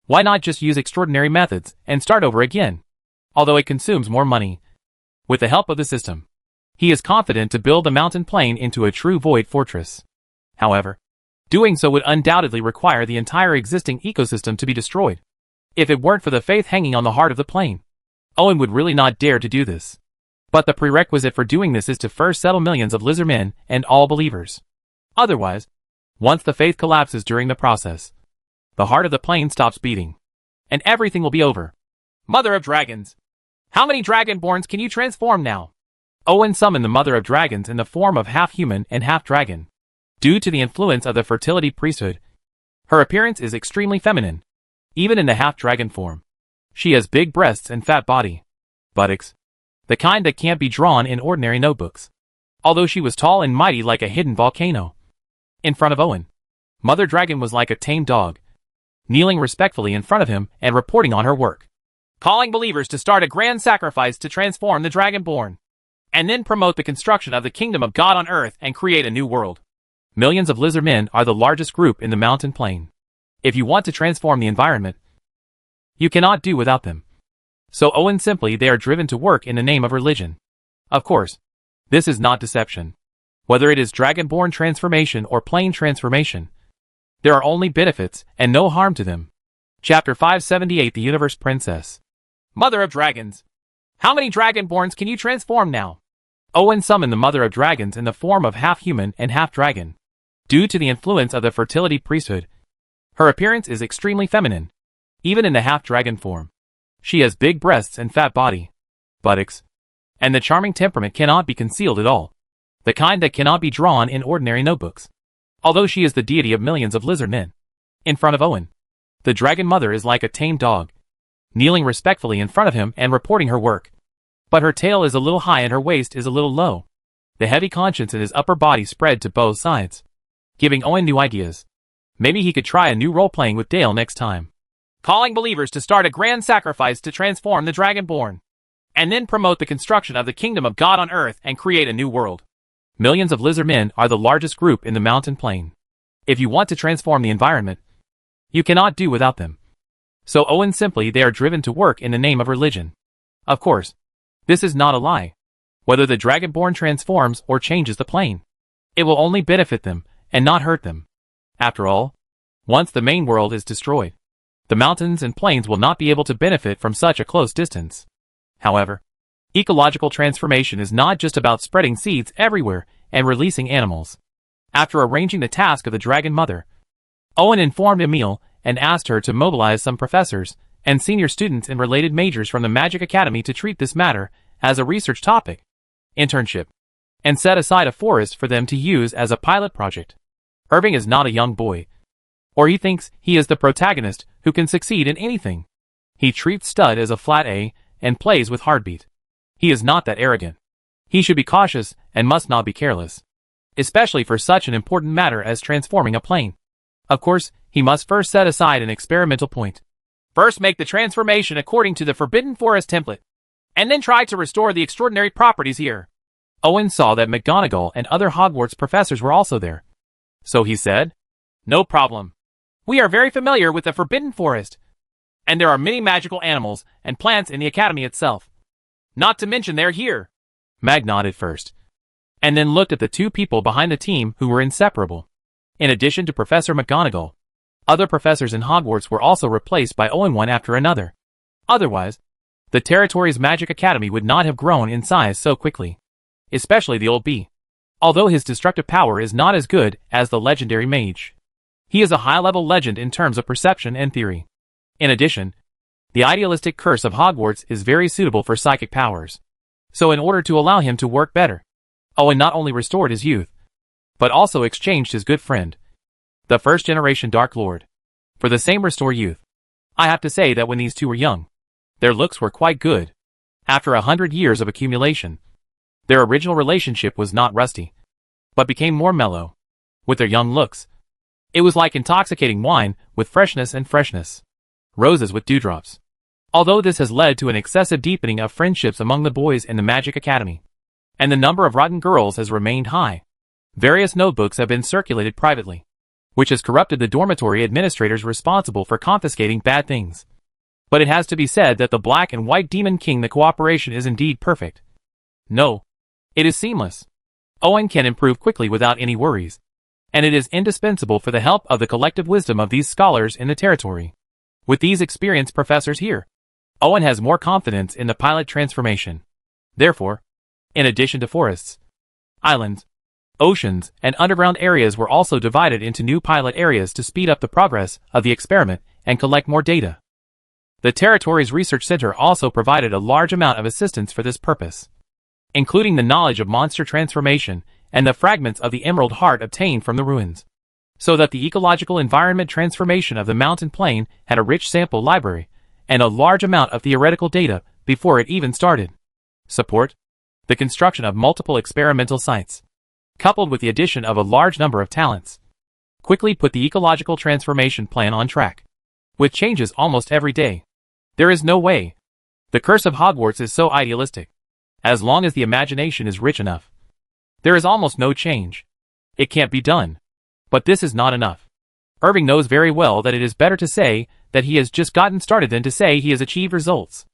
why not just use extraordinary methods and start over again? Although it consumes more money. With the help of the system, he is confident to build the mountain plain into a true void fortress. However, doing so would undoubtedly require the entire existing ecosystem to be destroyed. If it weren't for the faith hanging on the heart of the plain, Owen would really not dare to do this. But the prerequisite for doing this is to first settle millions of lizardmen and all believers. Otherwise, once the faith collapses during the process, the heart of the plain stops beating, and everything will be over. Mother of Dragons! How many Dragonborns can you transform now? Owen summoned the Mother of Dragons in the form of half-human and half-dragon. Due to the influence of the fertility priesthood, her appearance is extremely feminine, even in the half-dragon form. She has big breasts and fat body, buttocks, the kind that can't be drawn in ordinary notebooks. Although she was tall and mighty like a hidden volcano. In front of Owen, Mother Dragon was like a tame dog, kneeling respectfully in front of him and reporting on her work. Calling believers to start a grand sacrifice to transform the Dragonborn, and then promote the construction of the kingdom of God on earth and create a new world. Millions of lizardmen are the largest group in the mountain plain. If you want to transform the environment, you cannot do without them. So Owen simply they are driven to work in the name of religion. Of course, this is not deception. Whether it is dragonborn transformation or plain transformation, there are only benefits and no harm to them. Chapter 578 The Universe Princess. Mother of Dragons. How many dragonborns can you transform now? Owen summoned the Mother of Dragons in the form of half-human and half-dragon. Due to the influence of the fertility priesthood, her appearance is extremely feminine, even in the half-dragon form. She has big breasts and fat body, buttocks, and the charming temperament cannot be concealed at all, the kind that cannot be drawn in ordinary notebooks. Although she is the deity of millions of lizard men. In front of Owen, the dragon mother is like a tame dog, kneeling respectfully in front of him and reporting her work. But her tail is a little high and her waist is a little low. The heavy conscience in his upper body spread to both sides, giving Owen new ideas. Maybe he could try a new role-playing with Dale next time. Calling believers to start a grand sacrifice to transform the Dragonborn, and then promote the construction of the kingdom of God on Earth and create a new world. Millions of lizard men are the largest group in the mountain plain. If you want to transform the environment, you cannot do without them. So Owen simply they are driven to work in the name of religion. Of course, this is not a lie. Whether the Dragonborn transforms or changes the plane, it will only benefit them and not hurt them. After all, once the main world is destroyed, the mountains and plains will not be able to benefit from such a close distance. However, ecological transformation is not just about spreading seeds everywhere and releasing animals. After arranging the task of the Dragon Mother, Owen informed Emil and asked her to mobilize some professors and senior students in related majors from the Magic Academy to treat this matter as a research topic, internship, and set aside a forest for them to use as a pilot project. Irving is not a young boy, or he thinks he is the protagonist who can succeed in anything. He treats stud as a flat A and plays with heartbeat. He is not that arrogant. He should be cautious and must not be careless, especially for such an important matter as transforming a plane. Of course, he must first set aside an experimental point. First make the transformation according to the Forbidden Forest template, and then try to restore the extraordinary properties here. Owen saw that McGonagall and other Hogwarts professors were also there. So he said, "No problem. We are very familiar with the Forbidden Forest, and there are many magical animals and plants in the Academy itself. Not to mention they're here." Mag nodded first, and then looked at the two people behind the team who were inseparable. In addition to Professor McGonagall, other professors in Hogwarts were also replaced by Owen one after another. Otherwise, the territory's Magic Academy would not have grown in size so quickly. Especially the old bee. Although his destructive power is not as good as the legendary mage, he is a high-level legend in terms of perception and theory. In addition, the idealistic curse of Hogwarts is very suitable for psychic powers. So in order to allow him to work better, Owen not only restored his youth, but also exchanged his good friend, the first-generation Dark Lord, for the same restore youth. I have to say that when these two were young, their looks were quite good. After 100 years of accumulation, their original relationship was not rusty, but became more mellow. With their young looks, it was like intoxicating wine with freshness, roses with dewdrops. Although this has led to an excessive deepening of friendships among the boys in the Magic Academy, and the number of rotten girls has remained high, various notebooks have been circulated privately, which has corrupted the dormitory administrators responsible for confiscating bad things. But it has to be said that the Black and White Demon King, the cooperation is indeed perfect. No, it is seamless. Owen can improve quickly without any worries, and it is indispensable for the help of the collective wisdom of these scholars in the territory. With these experienced professors here, Owen has more confidence in the pilot transformation. Therefore, in addition to forests, islands, oceans, and underground areas were also divided into new pilot areas to speed up the progress of the experiment and collect more data. The territory's research center also provided a large amount of assistance for this purpose, including the knowledge of monster transformation and the fragments of the Emerald Heart obtained from the ruins, so that the ecological environment transformation of the mountain plain had a rich sample library and a large amount of theoretical data before it even started. Support: the construction of multiple experimental sites, coupled with the addition of a large number of talents, quickly put the ecological transformation plan on track, with changes almost every day. There is no way. The curse of Hogwarts is so idealistic. As long as the imagination is rich enough, there is almost no change. It can't be done. But this is not enough. Irving knows very well that it is better to say that he has just gotten started than to say he has achieved results.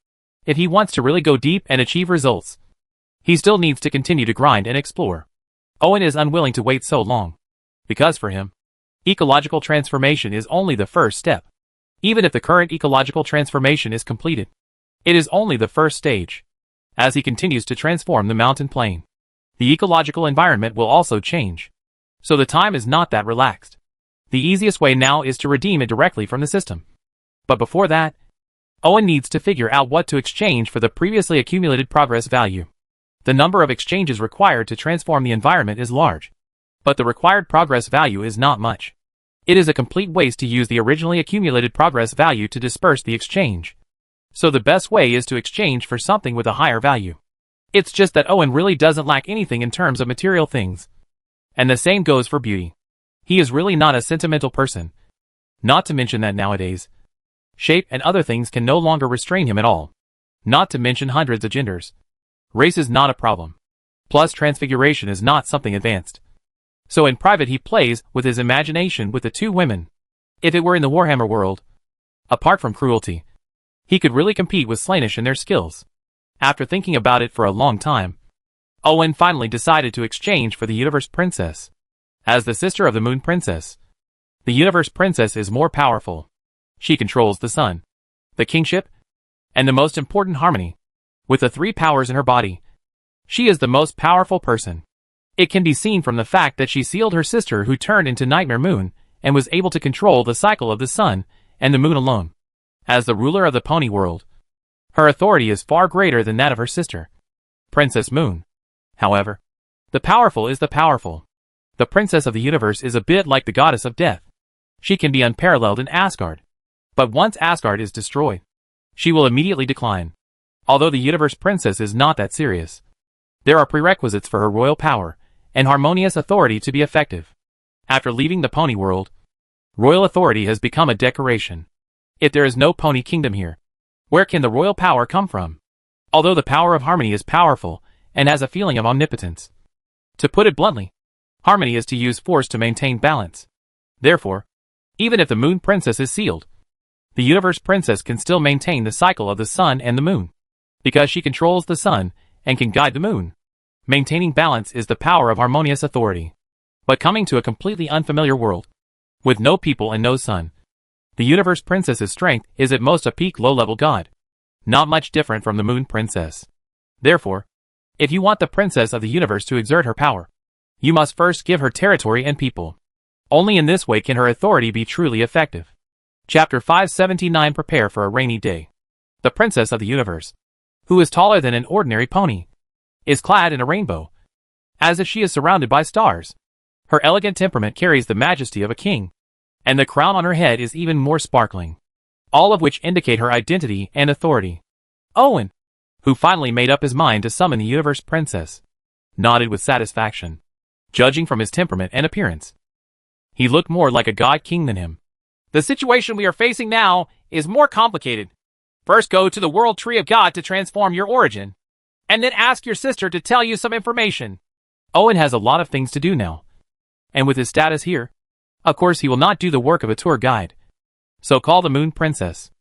If he wants to really go deep and achieve results, he still needs to continue to grind and explore. Owen is unwilling to wait so long. Because for him, ecological transformation is only the first step. Even if the current ecological transformation is completed, it is only the first stage. As he continues to transform the mountain plain, the ecological environment will also change. So the time is not that relaxed. The easiest way now is to redeem it directly from the system. But before that, Owen needs to figure out what to exchange for the previously accumulated progress value. The number of exchanges required to transform the environment is large, but the required progress value is not much. It is a complete waste to use the originally accumulated progress value to disperse the exchange. So the best way is to exchange for something with a higher value. It's just that Owen really doesn't lack anything in terms of material things. And the same goes for beauty. He is really not a sentimental person. Not to mention that nowadays, shape and other things can no longer restrain him at all. Not to mention hundreds of genders. Race is not a problem. Plus transfiguration is not something advanced. So in private he plays with his imagination with the two women. If it were in the Warhammer world, apart from cruelty, he could really compete with Slaanesh in their skills. After thinking about it for a long time, Owen finally decided to exchange for the Universe Princess. As the sister of the Moon Princess, the Universe Princess is more powerful. She controls the sun, the kingship, and the most important harmony. With the three powers in her body, she is the most powerful person. It can be seen from the fact that she sealed her sister who turned into Nightmare Moon and was able to control the cycle of the sun and the moon alone. As the ruler of the pony world, her authority is far greater than that of her sister, Princess Moon. However, the powerful is the powerful. The princess of the universe is a bit like the goddess of death. She can be unparalleled in Asgard. But once Asgard is destroyed, she will immediately decline. Although the universe princess is not that serious, there are prerequisites for her royal power and harmonious authority to be effective. After leaving the pony world, royal authority has become a decoration. If there is no pony kingdom here, where can the royal power come from? Although the power of harmony is powerful and has a feeling of omnipotence. To put it bluntly, harmony is to use force to maintain balance. Therefore, even if the Moon Princess is sealed, the Universe Princess can still maintain the cycle of the sun and the moon, because she controls the sun and can guide the moon. Maintaining balance is the power of harmonious authority. But coming to a completely unfamiliar world, with no people and no sun, the Universe Princess's strength is at most a peak low-level god, not much different from the Moon Princess. Therefore, if you want the Princess of the Universe to exert her power, you must first give her territory and people. Only in this way can her authority be truly effective. Chapter 579 Prepare for a Rainy Day. The Princess of the Universe, who is taller than an ordinary pony, is clad in a rainbow, as if she is surrounded by stars. Her elegant temperament carries the majesty of a king, and the crown on her head is even more sparkling, all of which indicate her identity and authority. Owen, who finally made up his mind to summon the Universe Princess, nodded with satisfaction. Judging from his temperament and appearance, he looked more like a god king than him. The situation we are facing now is more complicated. First go to the World Tree of God to transform your origin, and then ask your sister to tell you some information. Owen has a lot of things to do now, and with his status here, of course he will not do the work of a tour guide. So call the Moon Princess.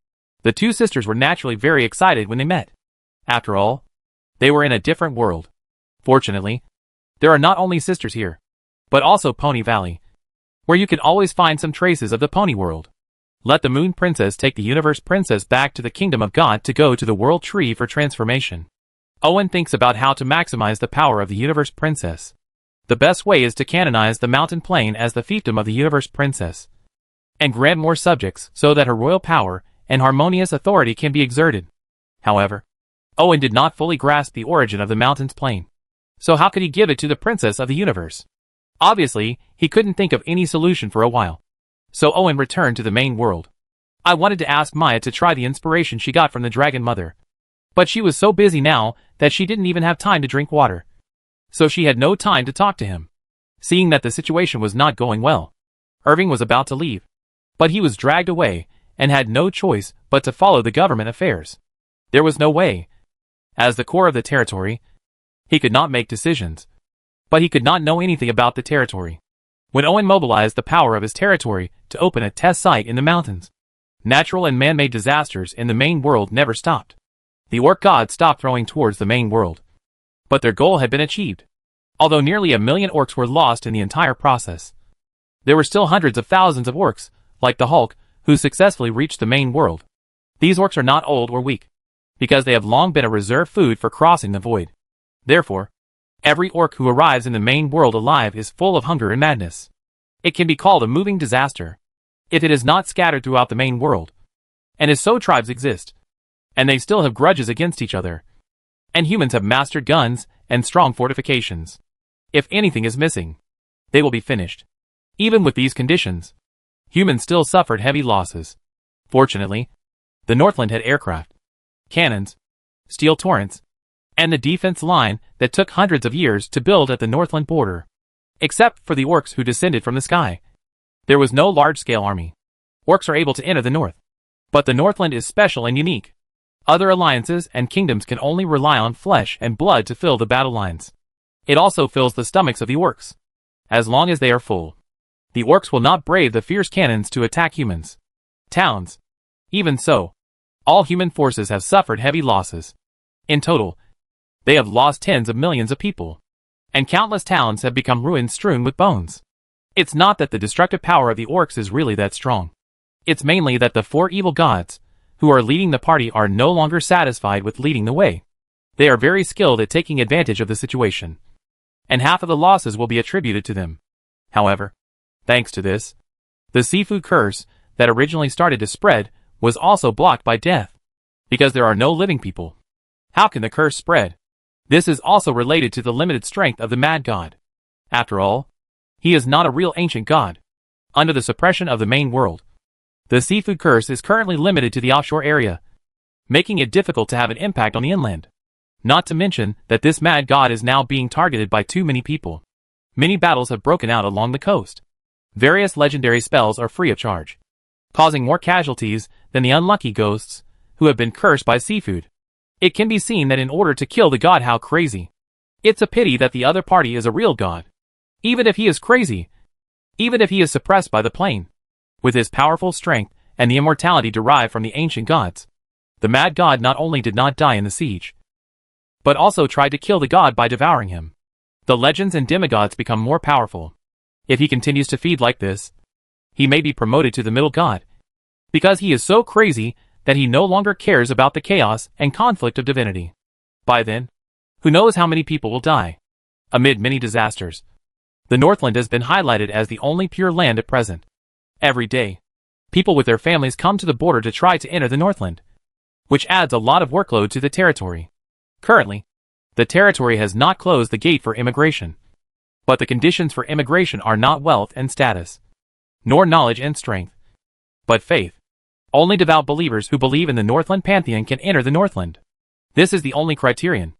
The two sisters were naturally very excited when they met. After all, they were in a different world. Fortunately, there are not only sisters here, but also Pony Valley, where you can always find some traces of the pony world. Let the Moon Princess take the Universe Princess back to the Kingdom of God to go to the World Tree for transformation. Owen thinks about how to maximize the power of the Universe Princess. The best way is to canonize the mountain plain as the fiefdom of the Universe Princess, and grant more subjects so that her royal power and harmonious authority can be exerted. However, Owen did not fully grasp the origin of the mountain's plain. So how could he give it to the Princess of the Universe? Obviously, he couldn't think of any solution for a while. So Owen returned to the main world. I wanted to ask Maya to try the inspiration she got from the Dragon Mother, but she was so busy now that she didn't even have time to drink water. So she had no time to talk to him. Seeing that the situation was not going well, Irving was about to leave, but he was dragged away and had no choice but to follow the government affairs. There was no way. As the core of the territory, he could not make decisions, but he could not know anything about the territory. When Owen mobilized the power of his territory to open a test site in the mountains, natural and man-made disasters in the main world never stopped. The orc gods stopped throwing towards the main world. But their goal had been achieved. Although nearly 1 million orcs were lost in the entire process, there were still hundreds of thousands of orcs, like the Hulk, who successfully reached the main world. These orcs are not old or weak, because they have long been a reserve food for crossing the void. Therefore, every orc who arrives in the main world alive is full of hunger and madness. It can be called a moving disaster, if it is not scattered throughout the main world. And as so tribes exist, and they still have grudges against each other. And humans have mastered guns and strong fortifications. If anything is missing, they will be finished. Even with these conditions, humans still suffered heavy losses. Fortunately, the Northland had aircraft, cannons, steel torrents, and the defense line that took hundreds of years to build at the Northland border. Except for the orcs who descended from the sky, there was no large-scale army. Orcs are able to enter the north. But the Northland is special and unique. Other alliances and kingdoms can only rely on flesh and blood to fill the battle lines. It also fills the stomachs of the orcs. As long as they are full, the orcs will not brave the fierce cannons to attack humans. Towns. Even so, all human forces have suffered heavy losses. In total, they have lost tens of millions of people. And countless towns have become ruins strewn with bones. It's not that the destructive power of the orcs is really that strong. It's mainly that the 4 evil gods, who are leading the party, are no longer satisfied with leading the way. They are very skilled at taking advantage of the situation. And half of the losses will be attributed to them. However, thanks to this, the seafood curse that originally started to spread was also blocked by death. Because there are no living people, how can the curse spread? This is also related to the limited strength of the mad god. After all, he is not a real ancient god. Under the suppression of the main world, the seafood curse is currently limited to the offshore area, making it difficult to have an impact on the inland. Not to mention that this mad god is now being targeted by too many people. Many battles have broken out along the coast. Various legendary spells are free of charge, causing more casualties than the unlucky ghosts who have been cursed by seafood. It can be seen that in order to kill the god, how crazy. It's a pity that the other party is a real god. Even if he is crazy, even if he is suppressed by the plane, with his powerful strength and the immortality derived from the ancient gods, the mad god not only did not die in the siege, but also tried to kill the god by devouring him. The legends and demigods become more powerful. If he continues to feed like this, he may be promoted to the middle god, because he is so crazy that he no longer cares about the chaos and conflict of divinity. By then, who knows how many people will die. Amid many disasters, the Northland has been highlighted as the only pure land at present. Every day, people with their families come to the border to try to enter the Northland, which adds a lot of workload to the territory. Currently, the territory has not closed the gate for immigration. But the conditions for immigration are not wealth and status, nor knowledge and strength, but faith. Only devout believers who believe in the Northland pantheon can enter the Northland. This is the only criterion.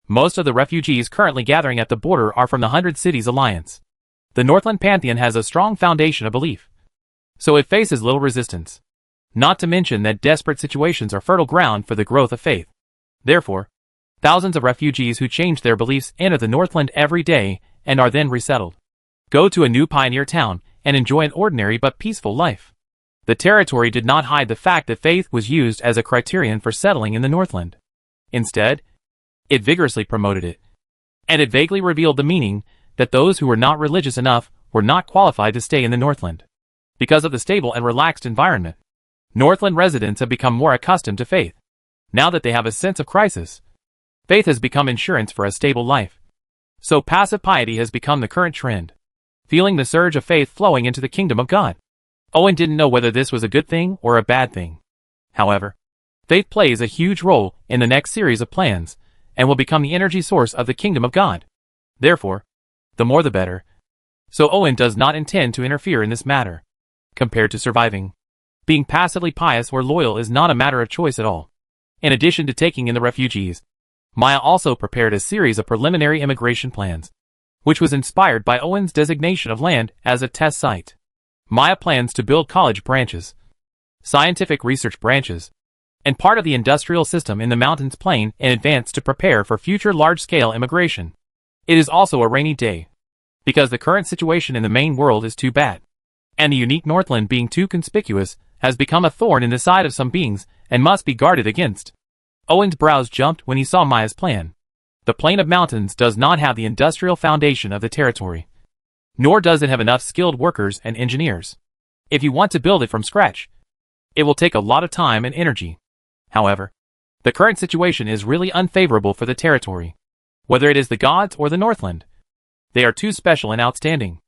Most of the refugees currently gathering at the border are from the 100 Cities Alliance. The Northland pantheon has a strong foundation of belief, so it faces little resistance. Not to mention that desperate situations are fertile ground for the growth of faith. Therefore, thousands of refugees who change their beliefs enter the Northland every day and are then resettled. Go to a new pioneer town and enjoy an ordinary but peaceful life. The territory did not hide the fact that faith was used as a criterion for settling in the Northland. Instead, it vigorously promoted it. And it vaguely revealed the meaning that those who were not religious enough were not qualified to stay in the Northland. Because of the stable and relaxed environment, Northland residents have become more accustomed to faith. Now that they have a sense of crisis, faith has become insurance for a stable life. So passive piety has become the current trend. Feeling the surge of faith flowing into the kingdom of God, Owen didn't know whether this was a good thing or a bad thing. However, faith plays a huge role in the next series of plans, and will become the energy source of the kingdom of God. Therefore, the more the better. So Owen does not intend to interfere in this matter. Compared to surviving, being passively pious or loyal is not a matter of choice at all. In addition to taking in the refugees, Maya also prepared a series of preliminary immigration plans, which was inspired by Owen's designation of land as a test site. Maya plans to build college branches, scientific research branches, and part of the industrial system in the mountains plain in advance to prepare for future large-scale immigration. It is also a rainy day, because the current situation in the main world is too bad, and the unique Northland being too conspicuous has become a thorn in the side of some beings and must be guarded against. Owen's brows jumped when he saw Maya's plan. The Plain of Mountains does not have the industrial foundation of the territory. Nor does it have enough skilled workers and engineers. If you want to build it from scratch, it will take a lot of time and energy. However, the current situation is really unfavorable for the territory. Whether it is the gods or the Northland, they are too special and outstanding,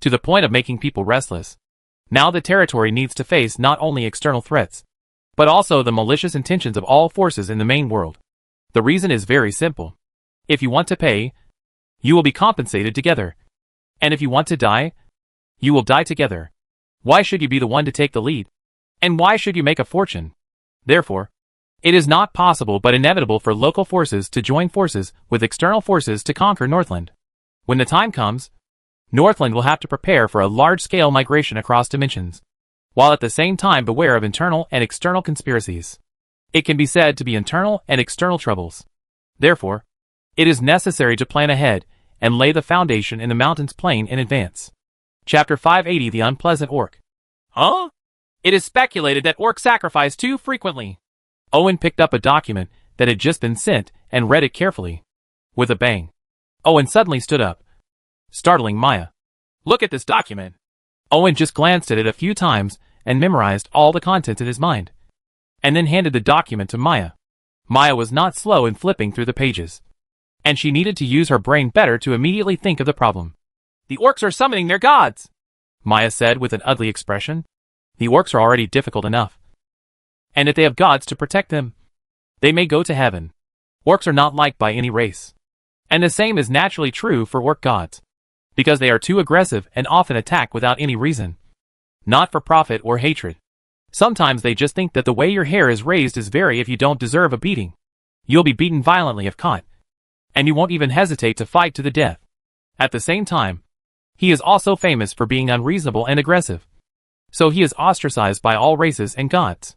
to the point of making people restless. Now the territory needs to face not only external threats, but also the malicious intentions of all forces in the main world. The reason is very simple. If you want to pay, you will be compensated together. And if you want to die, you will die together. Why should you be the one to take the lead? And why should you make a fortune? Therefore, it is not possible but inevitable for local forces to join forces with external forces to conquer Northland. When the time comes, Northland will have to prepare for a large-scale migration across dimensions, while at the same time beware of internal and external conspiracies. It can be said to be internal and external troubles. Therefore, it is necessary to plan ahead and lay the foundation in the mountains plain in advance. Chapter 580 The Unpleasant Orc. Huh? It is speculated that orcs sacrifice too frequently. Owen picked up a document that had just been sent and read it carefully. With a bang, Owen suddenly stood up, startling Maya. Look at this document. Owen just glanced at it a few times and memorized all the contents in his mind, and then handed the document to Maya. Maya was not slow in flipping through the pages, and she needed to use her brain better to immediately think of the problem. The orcs are summoning their gods, Maya said with an ugly expression. The orcs are already difficult enough, and if they have gods to protect them, they may go to heaven. Orcs are not liked by any race, and the same is naturally true for orc gods, because they are too aggressive and often attack without any reason, not for profit or hatred. Sometimes they just think that the way your hair is raised is very if you don't deserve a beating. You'll be beaten violently if caught, and you won't even hesitate to fight to the death. At the same time, he is also famous for being unreasonable and aggressive, so he is ostracized by all races and gods.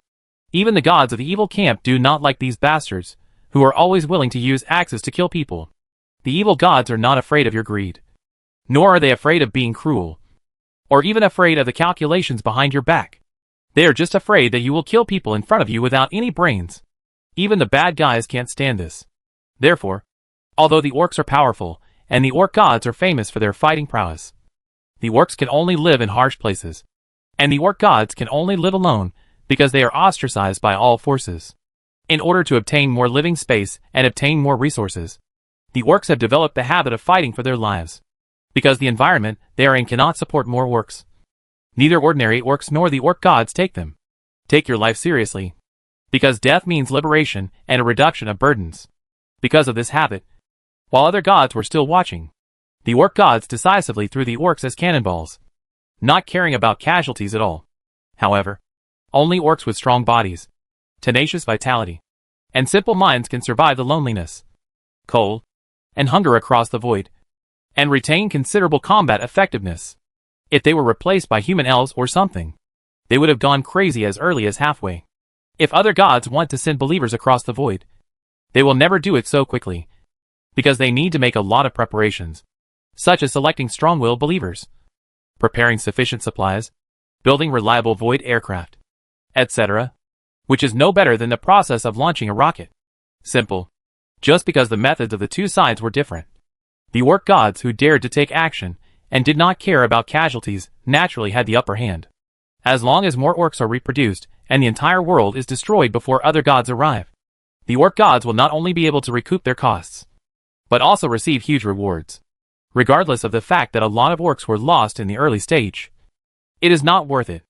Even the gods of the evil camp do not like these bastards, who are always willing to use axes to kill people. The evil gods are not afraid of your greed, nor are they afraid of being cruel, or even afraid of the calculations behind your back. They are just afraid that you will kill people in front of you without any brains. Even the bad guys can't stand this. Therefore, although the orcs are powerful, and the orc gods are famous for their fighting prowess, the orcs can only live in harsh places, and the orc gods can only live alone because they are ostracized by all forces. In order to obtain more living space and obtain more resources, the orcs have developed the habit of fighting for their lives, because the environment they are in cannot support more orcs. Neither ordinary orcs nor the orc gods take them. Take your life seriously, because death means liberation and a reduction of burdens. Because of this habit, while other gods were still watching, the orc gods decisively threw the orcs as cannonballs, not caring about casualties at all. However, only orcs with strong bodies, tenacious vitality, and simple minds can survive the loneliness, cold, and hunger across the void, and retain considerable combat effectiveness. If they were replaced by human elves or something, they would have gone crazy as early as halfway. If other gods want to send believers across the void, they will never do it so quickly, because they need to make a lot of preparations, such as selecting strong-willed believers, preparing sufficient supplies, building reliable void aircraft, etc., which is no better than the process of launching a rocket. Simple, just because the methods of the two sides were different. The orc gods who dared to take action and did not care about casualties naturally had the upper hand. As long as more orcs are reproduced and the entire world is destroyed before other gods arrive, the orc gods will not only be able to recoup their costs, but also receive huge rewards. Regardless of the fact that a lot of orcs were lost in the early stage, it is not worth it.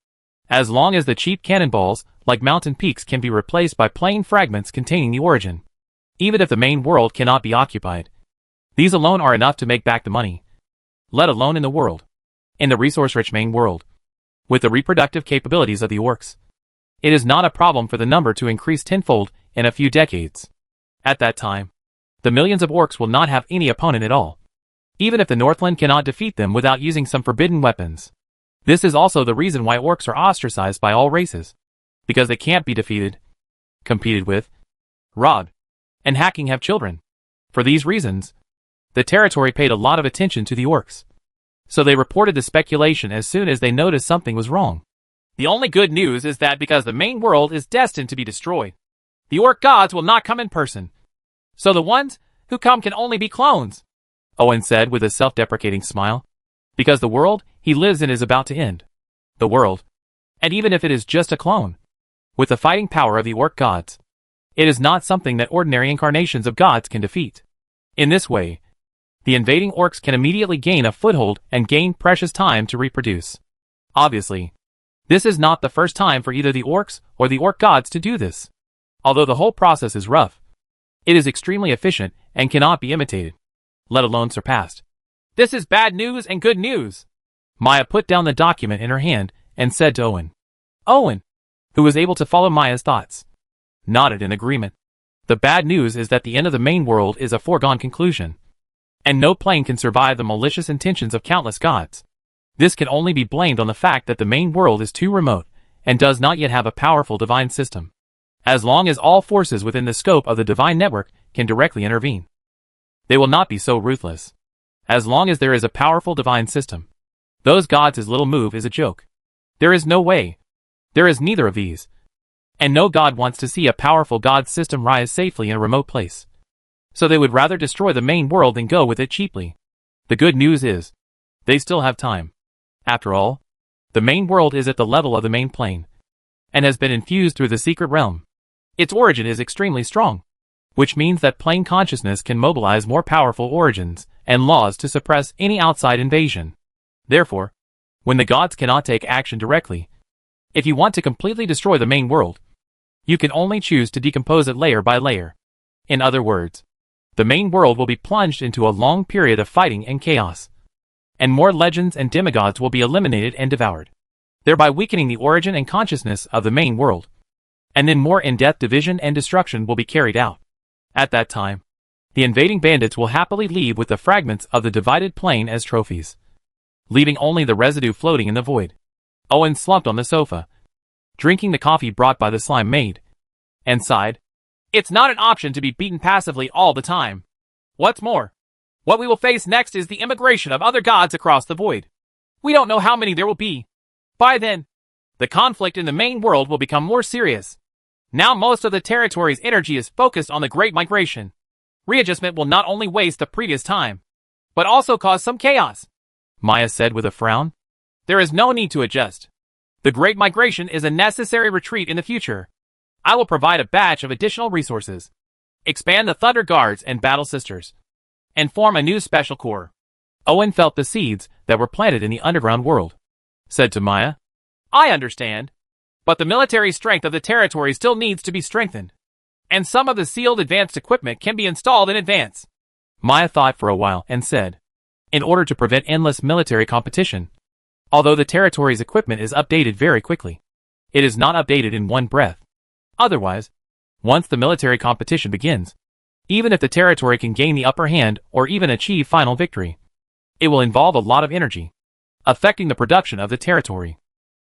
As long as the cheap cannonballs, like mountain peaks, can be replaced by plain fragments containing the origin, even if the main world cannot be occupied, these alone are enough to make back the money, let alone in the world. In the resource-rich main world, with the reproductive capabilities of the orcs, it is not a problem for the number to increase tenfold in a few decades. At that time, the millions of orcs will not have any opponent at all, even if the Northland cannot defeat them without using some forbidden weapons. This is also the reason why orcs are ostracized by all races, because they can't be defeated, competed with, robbed, and hacking have children. For these reasons, the territory paid a lot of attention to the orcs, so they reported the speculation as soon as they noticed something was wrong. The only good news is that because the main world is destined to be destroyed, The orc gods will not come in person. So the ones who come can only be clones, Owen said with a self-deprecating smile. Because the world he lives in is about to end. The world. And even if it is just a clone, with the fighting power of the orc gods, it is not something that ordinary incarnations of gods can defeat. In this way, the invading orcs can immediately gain a foothold and gain precious time to reproduce. Obviously, this is not the first time for either the orcs or the orc gods to do this. Although the whole process is rough, it is extremely efficient and cannot be imitated, let alone surpassed. This is bad news and good news. Maya put down the document in her hand and said to Owen. Owen, who was able to follow Maya's thoughts, nodded in agreement. The bad news is that the end of the main world is a foregone conclusion, and no plane can survive the malicious intentions of countless gods. This can only be blamed on the fact that the main world is too remote and does not yet have a powerful divine system. As long as all forces within the scope of the divine network can directly intervene, they will not be so ruthless. As long as there is a powerful divine system, those gods' little move is a joke. There is no way. There is neither of these. And no god wants to see a powerful god system rise safely in a remote place. So they would rather destroy the main world than go with it cheaply. The good news is, they still have time. After all, the main world is at the level of the main plane, and has been infused through the secret realm. Its origin is extremely strong, which means that plane consciousness can mobilize more powerful origins and laws to suppress any outside invasion. Therefore, when the gods cannot take action directly, if you want to completely destroy the main world, you can only choose to decompose it layer by layer. In other words, the main world will be plunged into a long period of fighting and chaos, and more legends and demigods will be eliminated and devoured, thereby weakening the origin and consciousness of the main world. And then more in-depth division and destruction will be carried out. At that time, the invading bandits will happily leave with the fragments of the divided plane as trophies, leaving only the residue floating in the void. Owen slumped on the sofa, drinking the coffee brought by the slime maid, and sighed. It's not an option to be beaten passively all the time. What's more, what we will face next is the immigration of other gods across the void. We don't know how many there will be. By then, the conflict in the main world will become more serious. Now most of the territory's energy is focused on the Great Migration. Readjustment will not only waste the previous time, but also cause some chaos, Maya said with a frown. There is no need to adjust. The Great Migration is a necessary retreat in the future. I will provide a batch of additional resources, expand the Thunder Guards and Battle Sisters, and form a new special corps. Owen felt the seeds that were planted in the underground world, said to Maya. I understand, but the military strength of the territory still needs to be strengthened, and some of the sealed advanced equipment can be installed in advance. Maya thought for a while and said, in order to prevent endless military competition, although the territory's equipment is updated very quickly, it is not updated in one breath. Otherwise, once the military competition begins, even if the territory can gain the upper hand or even achieve final victory, it will involve a lot of energy, affecting the production of the territory.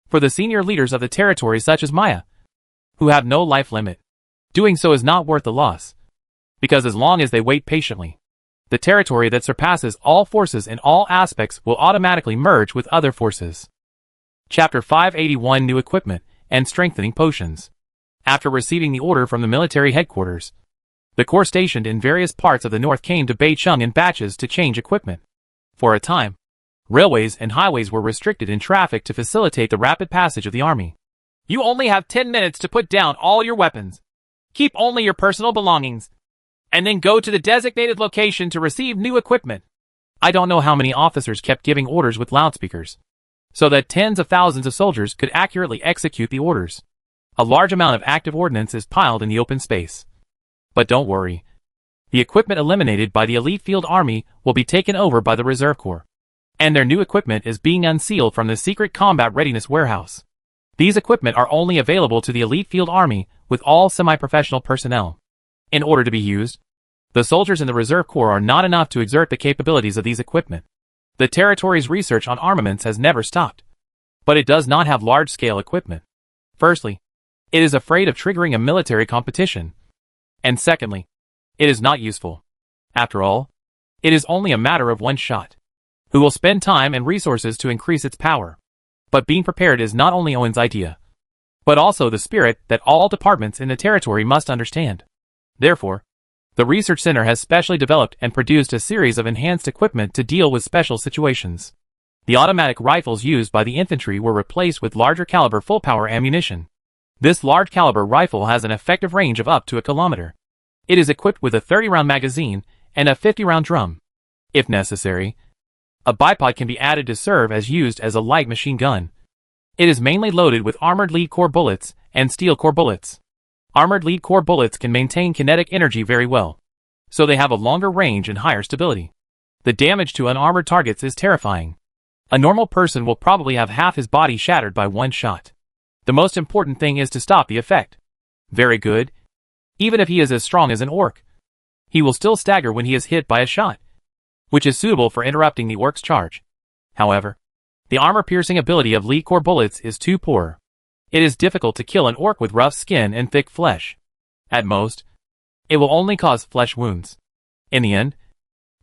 For the senior leaders of the territory such as Maya, who have no life limit, doing so is not worth the loss, because as long as they wait patiently, the territory that surpasses all forces in all aspects will automatically merge with other forces. Chapter 581 New Equipment and Strengthening Potions. After receiving the order from the military headquarters, the corps stationed in various parts of the north came to Beicheng in batches to change equipment. For a time, railways and highways were restricted in traffic to facilitate the rapid passage of the army. You only have 10 minutes to put down all your weapons. Keep only your personal belongings, and then go to the designated location to receive new equipment. I don't know how many officers kept giving orders with loudspeakers, so that tens of thousands of soldiers could accurately execute the orders. A large amount of active ordnance is piled in the open space. But don't worry. The equipment eliminated by the elite field army will be taken over by the reserve corps, and their new equipment is being unsealed from the secret combat readiness warehouse. These equipment are only available to the elite field army with all semi-professional personnel. In order to be used, the soldiers in the reserve corps are not enough to exert the capabilities of these equipment. The territory's research on armaments has never stopped, but it does not have large-scale equipment. Firstly, it is afraid of triggering a military competition, and secondly, it is not useful. After all, it is only a matter of one shot, who will spend time and resources to increase its power. But being prepared is not only Owen's idea. but also the spirit that all departments in the territory must understand. Therefore, the research center has specially developed and produced a series of enhanced equipment to deal with special situations. The automatic rifles used by the infantry were replaced with larger caliber full-power ammunition. This large caliber rifle has an effective range of up to a kilometer. It is equipped with a 30-round magazine and a 50-round drum. If necessary, a bipod can be added to serve as used as a light machine gun. It is mainly loaded with armored lead core bullets and steel core bullets. Armored lead core bullets can maintain kinetic energy very well, so they have a longer range and higher stability. The damage to unarmored targets is terrifying. A normal person will probably have half his body shattered by one shot. The most important thing is to stop the effect. Very good. Even if he is as strong as an orc, he will still stagger when he is hit by a shot, which is suitable for interrupting the orc's charge. However, the armor-piercing ability of lead core bullets is too poor. It is difficult to kill an orc with rough skin and thick flesh. At most, it will only cause flesh wounds. In the end,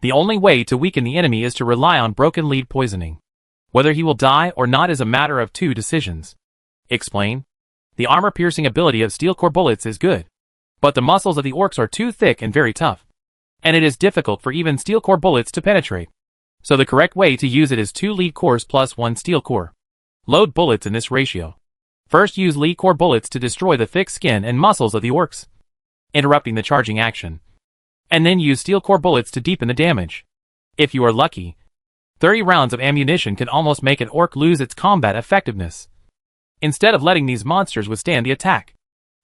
the only way to weaken the enemy is to rely on broken lead poisoning. Whether he will die or not is a matter of two decisions. Explain. The armor-piercing ability of steel core bullets is good, but the muscles of the orcs are too thick and very tough, and it is difficult for even steel core bullets to penetrate. So the correct way to use it is 2 lead cores plus 1 steel core. Load bullets in this ratio. First use lead core bullets to destroy the thick skin and muscles of the orcs, interrupting the charging action. And then use steel core bullets to deepen the damage. If you are lucky, 30 rounds of ammunition can almost make an orc lose its combat effectiveness. Instead of letting these monsters withstand the attack,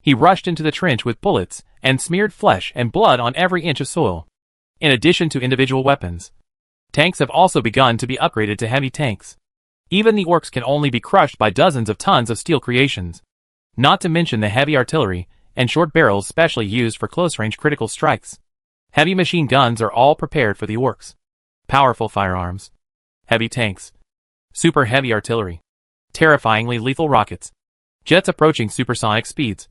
he rushed into the trench with bullets and smeared flesh and blood on every inch of soil. In addition to individual weapons, tanks have also begun to be upgraded to heavy tanks. Even the orcs can only be crushed by dozens of tons of steel creations, not to mention the heavy artillery and short barrels specially used for close-range critical strikes. Heavy machine guns are all prepared for the orcs. Powerful firearms, heavy tanks, super heavy artillery, terrifyingly lethal rockets, jets approaching supersonic speeds,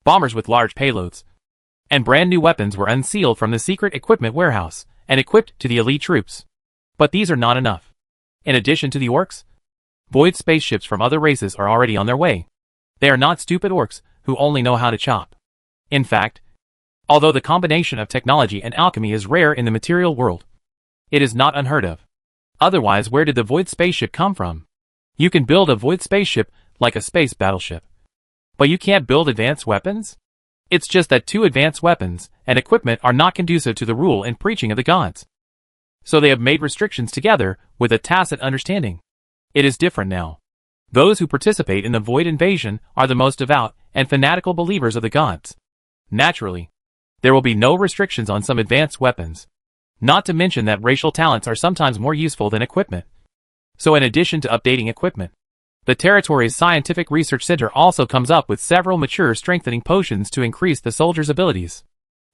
bombers with large payloads, and brand new weapons were unsealed from the secret equipment warehouse and equipped to the elite troops. But these are not enough. In addition to the orcs, void spaceships from other races are already on their way. They are not stupid orcs who only know how to chop. In fact, although the combination of technology and alchemy is rare in the material world, it is not unheard of. Otherwise, where did the void spaceship come from? You can build a void spaceship like a space battleship, but you can't build advanced weapons? It's just that 2 advanced weapons and equipment are not conducive to the rule and preaching of the gods. So they have made restrictions together with a tacit understanding. It is different now. Those who participate in the void invasion are the most devout and fanatical believers of the gods. Naturally, there will be no restrictions on some advanced weapons. Not to mention that racial talents are sometimes more useful than equipment. So in addition to updating equipment, the territory's scientific research center also comes up with several mature strengthening potions to increase the soldier's abilities.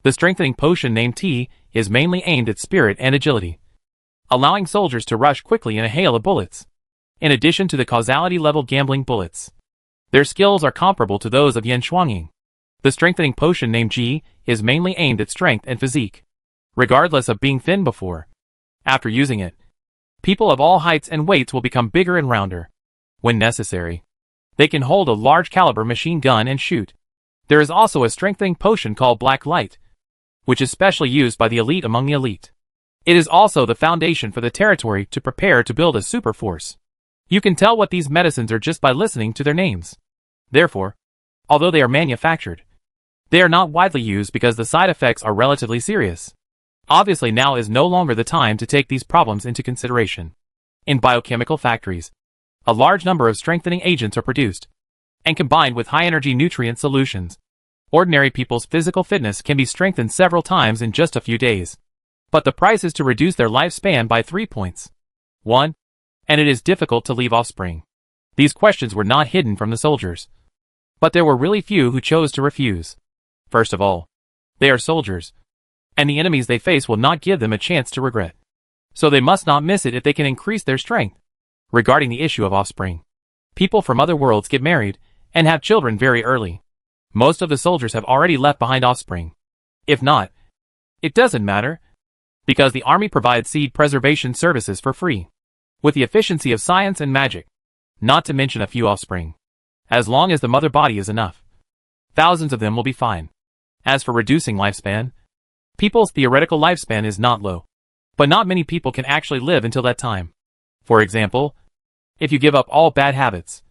The strengthening potion named T is mainly aimed at spirit and agility, allowing soldiers to rush quickly in a hail of bullets. In addition to the causality level gambling bullets, their skills are comparable to those of Yen Shuangying. The strengthening potion named G is mainly aimed at strength and physique, regardless of being thin before. After using it, people of all heights and weights will become bigger and rounder. When necessary, they can hold a large caliber machine gun and shoot. There is also a strengthening potion called Black Light, which is specially used by the elite among the elite. It is also the foundation for the territory to prepare to build a super force. You can tell what these medicines are just by listening to their names. Therefore, although they are manufactured, they are not widely used because the side effects are relatively serious. Obviously now is no longer the time to take these problems into consideration. In biochemical factories, a large number of strengthening agents are produced and combined with high-energy nutrient solutions. Ordinary people's physical fitness can be strengthened several times in just a few days. But the price is to reduce their lifespan by 3 points. 1. And it is difficult to leave offspring. These questions were not hidden from the soldiers, but there were really few who chose to refuse. First of all, they are soldiers, and the enemies they face will not give them a chance to regret. So they must not miss it if they can increase their strength. Regarding the issue of offspring, people from other worlds get married and have children very early. Most of the soldiers have already left behind offspring. If not, it doesn't matter, because the army provides seed preservation services for free, with the efficiency of science and magic, not to mention a few offspring. As long as the mother body is enough, thousands of them will be fine. As for reducing lifespan, people's theoretical lifespan is not low, but not many people can actually live until that time. For example, if you give up all bad habits,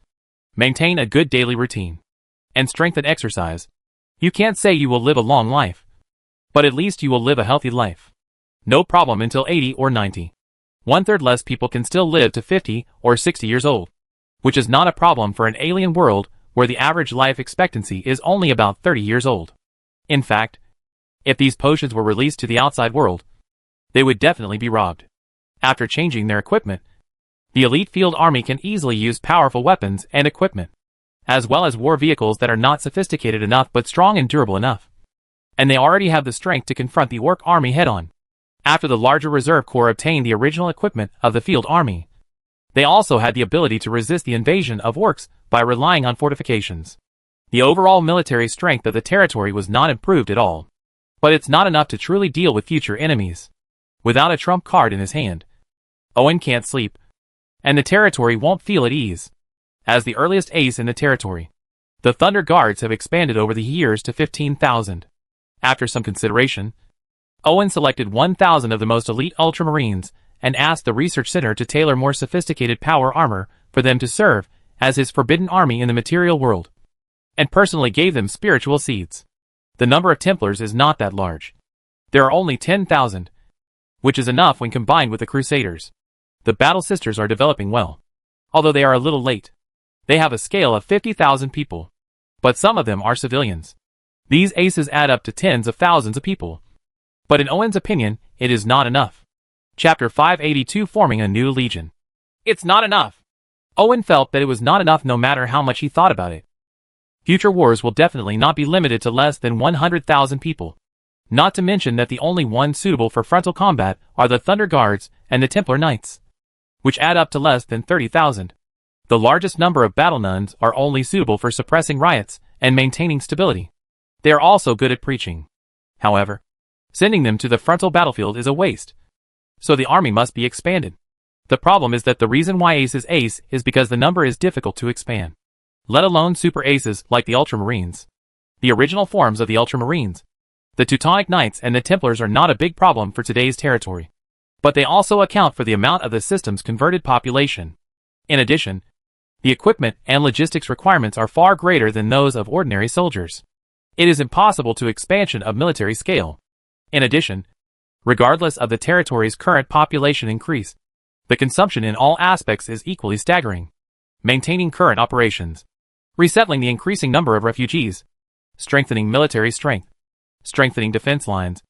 maintain a good daily routine, and strengthen exercise, you can't say you will live a long life, but at least you will live a healthy life. No problem until 80 or 90. One-third less people can still live to 50 or 60 years old, which is not a problem for an alien world where the average life expectancy is only about 30 years old. In fact, if these potions were released to the outside world, they would definitely be robbed. After changing their equipment, the elite field army can easily use powerful weapons and equipment, as well as war vehicles that are not sophisticated enough but strong and durable enough. And they already have the strength to confront the orc army head-on. After the larger reserve corps obtained the original equipment of the field army, they also had the ability to resist the invasion of orcs by relying on fortifications. The overall military strength of the territory was not improved at all, but it's not enough to truly deal with future enemies. Without a trump card in his hand, Owen can't sleep, and the territory won't feel at ease. As the earliest ace in the territory, the Thunder Guards have expanded over the years to 15,000. After some consideration, Owen selected 1,000 of the most elite Ultramarines and asked the research center to tailor more sophisticated power armor for them to serve as his forbidden army in the material world, and personally gave them spiritual seeds. The number of Templars is not that large. There are only 10,000, which is enough when combined with the Crusaders. The Battle Sisters are developing well, although they are a little late. They have a scale of 50,000 people, but some of them are civilians. These aces add up to tens of thousands of people. But in Owen's opinion, it is not enough. Chapter 582 Forming a New Legion. It's not enough. Owen felt that it was not enough no matter how much he thought about it. Future wars will definitely not be limited to less than 100,000 people. Not to mention that the only ones suitable for frontal combat are the Thunder Guards and the Templar Knights, which add up to less than 30,000. The largest number of battle nuns are only suitable for suppressing riots and maintaining stability. They are also good at preaching. However, sending them to the frontal battlefield is a waste, so the army must be expanded. The problem is that the reason why ace is ace is because the number is difficult to expand, let alone super aces like the Ultramarines. The original forms of the Ultramarines, the Teutonic Knights and the Templars are not a big problem for today's territory, but they also account for the amount of the system's converted population. In addition, the equipment and logistics requirements are far greater than those of ordinary soldiers. It is impossible to expansion of military scale. In addition, regardless of the territory's current population increase, the consumption in all aspects is equally staggering. Maintaining current operations, resettling the increasing number of refugees, strengthening military strength, strengthening defense lines,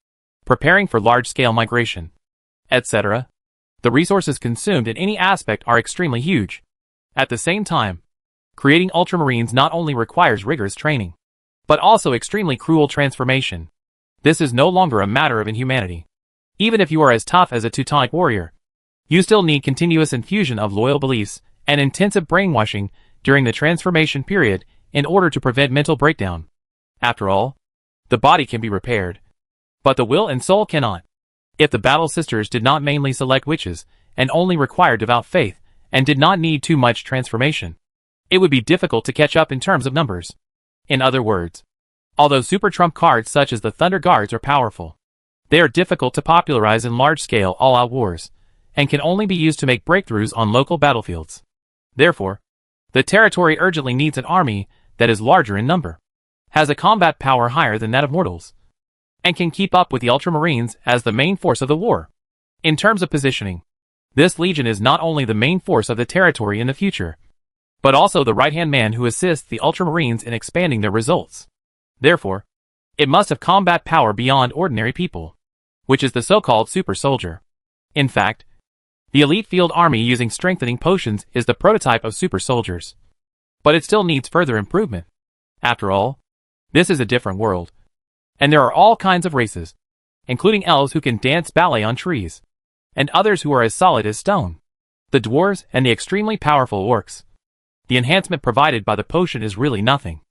preparing for large-scale migration, etc. The resources consumed in any aspect are extremely huge. At the same time, creating Ultramarines not only requires rigorous training, but also extremely cruel transformation. This is no longer a matter of inhumanity. Even if you are as tough as a Teutonic warrior, you still need continuous infusion of loyal beliefs and intensive brainwashing during the transformation period in order to prevent mental breakdown. After all, the body can be repaired, but the will and soul cannot. If the Battle Sisters did not mainly select witches and only required devout faith and did not need too much transformation, it would be difficult to catch up in terms of numbers. In other words, although super trump cards such as the Thunder Guards are powerful, they are difficult to popularize in large-scale all-out wars, and can only be used to make breakthroughs on local battlefields. Therefore, the territory urgently needs an army that is larger in number, has a combat power higher than that of mortals, and can keep up with the Ultramarines as the main force of the war. In terms of positioning, this legion is not only the main force of the territory in the future, but also the right-hand man who assists the Ultramarines in expanding their results. Therefore, it must have combat power beyond ordinary people, which is the so-called super soldier. In fact, the elite field army using strengthening potions is the prototype of super soldiers. But it still needs further improvement. After all, this is a different world, and there are all kinds of races, including elves who can dance ballet on trees, and others who are as solid as stone, the dwarves and the extremely powerful orcs. The enhancement provided by the potion is really nothing.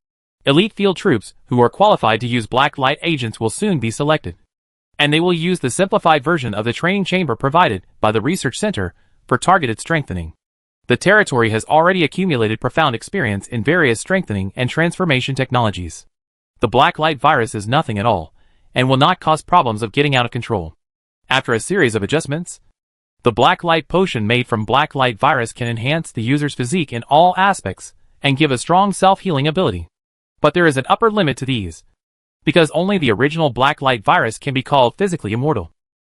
Elite field troops who are qualified to use black light agents will soon be selected, and they will use the simplified version of the training chamber provided by the research center for targeted strengthening. The territory has already accumulated profound experience in various strengthening and transformation technologies. The black light virus is nothing at all, and will not cause problems of getting out of control. After a series of adjustments, the black light potion made from black light virus can enhance the user's physique in all aspects and give a strong self-healing ability. But there is an upper limit to these, because only the original black light virus can be called physically immortal.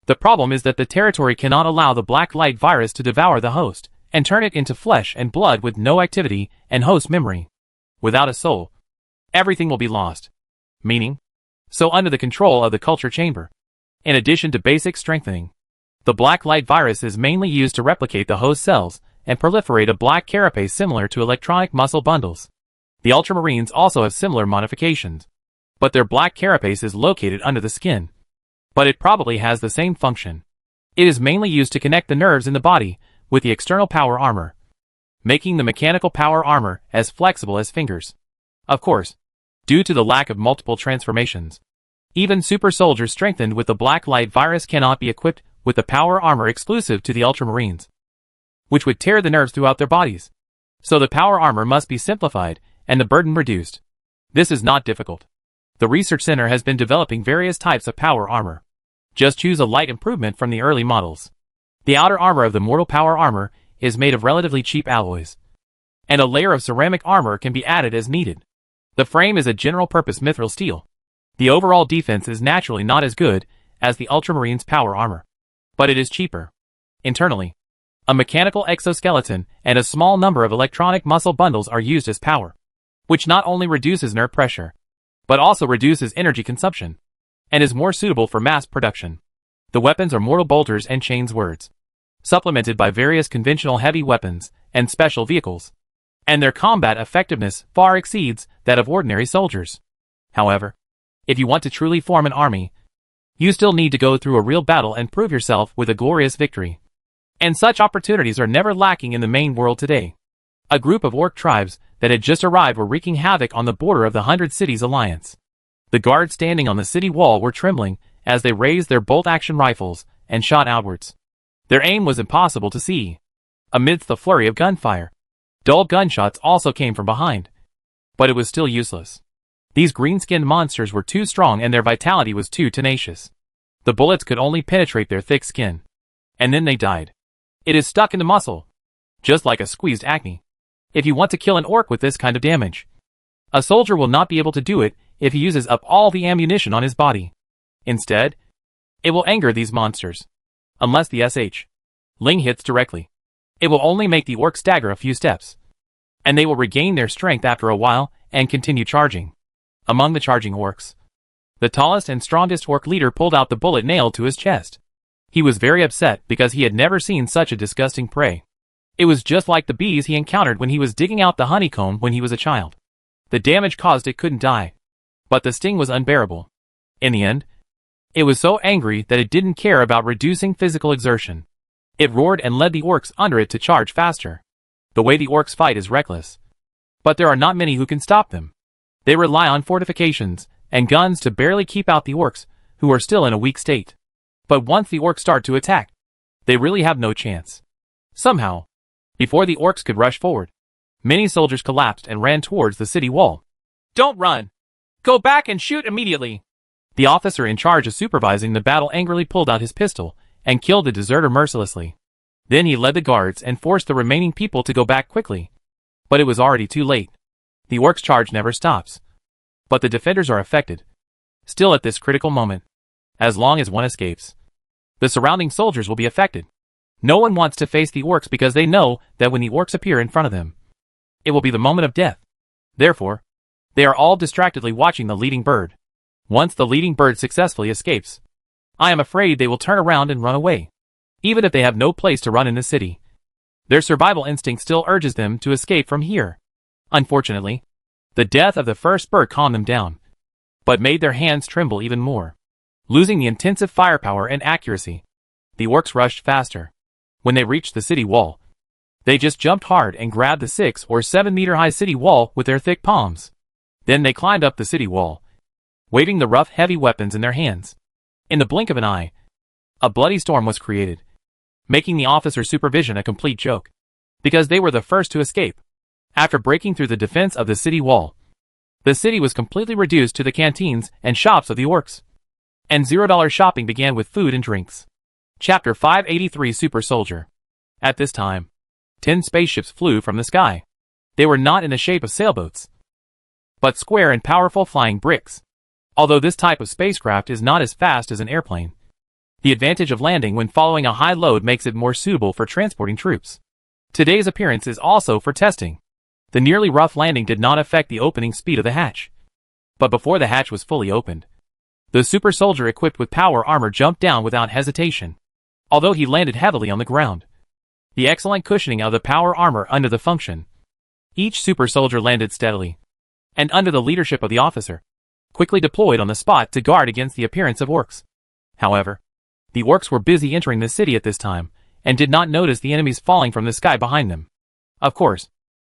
The problem is that the territory cannot allow the black light virus to devour the host and turn it into flesh and blood with no activity and host memory. Without a soul, everything will be lost. Meaning, so under the control of the culture chamber. In addition to basic strengthening, the black light virus is mainly used to replicate the host cells and proliferate a black carapace similar to electronic muscle bundles. The ultramarines also have similar modifications, but their black carapace is located under the skin. But it probably has the same function. It is mainly used to connect the nerves in the body with the external power armor, making the mechanical power armor as flexible as fingers. Of course, due to the lack of multiple transformations, even super soldiers strengthened with the black light virus cannot be equipped with the power armor exclusive to the ultramarines, which would tear the nerves throughout their bodies. So the power armor must be simplified and the burden reduced. This is not difficult. The research center has been developing various types of power armor. Just choose a light improvement from the early models. The outer armor of the mortal power armor is made of relatively cheap alloys, and a layer of ceramic armor can be added as needed. The frame is a general-purpose mithril steel. The overall defense is naturally not as good as the Ultramarines' power armor, but it is cheaper. Internally, a mechanical exoskeleton and a small number of electronic muscle bundles are used as power, which not only reduces nerve pressure, but also reduces energy consumption, and is more suitable for mass production. The weapons are mortal bolters and chains words, supplemented by various conventional heavy weapons and special vehicles, and their combat effectiveness far exceeds that of ordinary soldiers. However, if you want to truly form an army, you still need to go through a real battle and prove yourself with a glorious victory. And such opportunities are never lacking in the main world today. A group of orc tribes that had just arrived were wreaking havoc on the border of the 100 Cities Alliance. The guards standing on the city wall were trembling as they raised their bolt-action rifles and shot outwards. Their aim was impossible to see. Amidst the flurry of gunfire, dull gunshots also came from behind, but it was still useless. These green-skinned monsters were too strong and their vitality was too tenacious. The bullets could only penetrate their thick skin, and then they died. It is stuck in the muscle, just like a squeezed acne. If you want to kill an orc with this kind of damage, a soldier will not be able to do it if he uses up all the ammunition on his body. Instead, it will anger these monsters. Unless the Ling hits directly, it will only make the orc stagger a few steps, and they will regain their strength after a while and continue charging. Among the charging orcs, the tallest and strongest orc leader pulled out the bullet nailed to his chest. He was very upset because he had never seen such a disgusting prey. It was just like the bees he encountered when he was digging out the honeycomb when he was a child. The damage caused it couldn't die, but the sting was unbearable. In the end, it was so angry that it didn't care about reducing physical exertion. It roared and led the orcs under it to charge faster. The way the orcs fight is reckless, but there are not many who can stop them. They rely on fortifications and guns to barely keep out the orcs, who are still in a weak state. But once the orcs start to attack, they really have no chance. Somehow, before the orcs could rush forward, many soldiers collapsed and ran towards the city wall. "Don't run! Go back and shoot immediately!" The officer in charge of supervising the battle angrily pulled out his pistol and killed the deserter mercilessly. Then he led the guards and forced the remaining people to go back quickly. But it was already too late. The orcs' charge never stops, but the defenders are affected. Still at this critical moment, as long as one escapes, the surrounding soldiers will be affected. No one wants to face the orcs because they know that when the orcs appear in front of them, it will be the moment of death. Therefore, they are all distractedly watching the leading bird. Once the leading bird successfully escapes, I am afraid they will turn around and run away. Even if they have no place to run in the city, their survival instinct still urges them to escape from here. Unfortunately, the death of the first bird calmed them down, but made their hands tremble even more. Losing the intensive firepower and accuracy, the orcs rushed faster. When they reached the city wall, they just jumped hard and grabbed the 6 or 7 meter high city wall with their thick palms. Then they climbed up the city wall, waving the rough heavy weapons in their hands. In the blink of an eye, a bloody storm was created, making the officer's supervision a complete joke. because they were the first to escape. After breaking through the defense of the city wall, the city was completely reduced to the canteens and shops of the orcs. And $0 shopping began with food and drinks. Chapter 583 Super Soldier. At this time, 10 spaceships flew from the sky. They were not in the shape of sailboats, but square and powerful flying bricks. Although this type of spacecraft is not as fast as an airplane, the advantage of landing when following a high load makes it more suitable for transporting troops. Today's appearance is also for testing. The nearly rough landing did not affect the opening speed of the hatch. But before the hatch was fully opened, the super soldier equipped with power armor jumped down without hesitation. Although he landed heavily on the ground, the excellent cushioning of the power armor under the function, each super soldier landed steadily, and under the leadership of the officer, quickly deployed on the spot to guard against the appearance of orcs. However, the orcs were busy entering the city at this time, and did not notice the enemies falling from the sky behind them. Of course,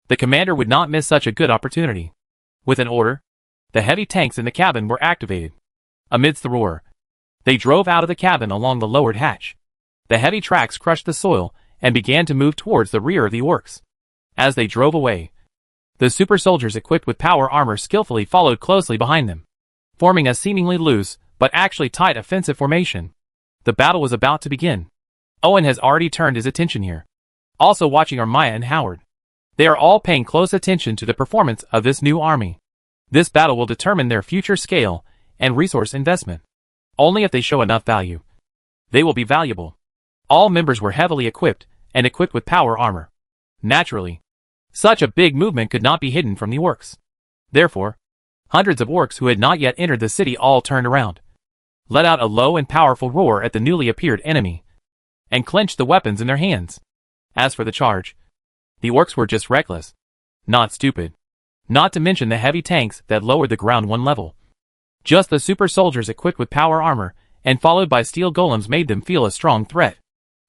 the commander would not miss such a good opportunity. With an order, the heavy tanks in the cabin were activated. Amidst the roar, they drove out of the cabin along the lowered hatch. The heavy tracks crushed the soil and began to move towards the rear of the orcs. As they drove away, the super soldiers equipped with power armor skillfully followed closely behind them, forming a seemingly loose, but actually tight offensive formation. The battle was about to begin. Owen has already turned his attention here. Also watching are Maya and Howard. They are all paying close attention to the performance of this new army. This battle will determine their future scale and resource investment. Only if they show enough value, they will be valuable. All members were heavily equipped and equipped with power armor. Naturally, such a big movement could not be hidden from the orcs. Therefore, hundreds of orcs who had not yet entered the city all turned around, let out a low and powerful roar at the newly appeared enemy, and clenched the weapons in their hands. As for the charge, the orcs were just reckless, not stupid. Not to mention the heavy tanks that lowered the ground one level. Just the super soldiers equipped with power armor and followed by steel golems made them feel a strong threat.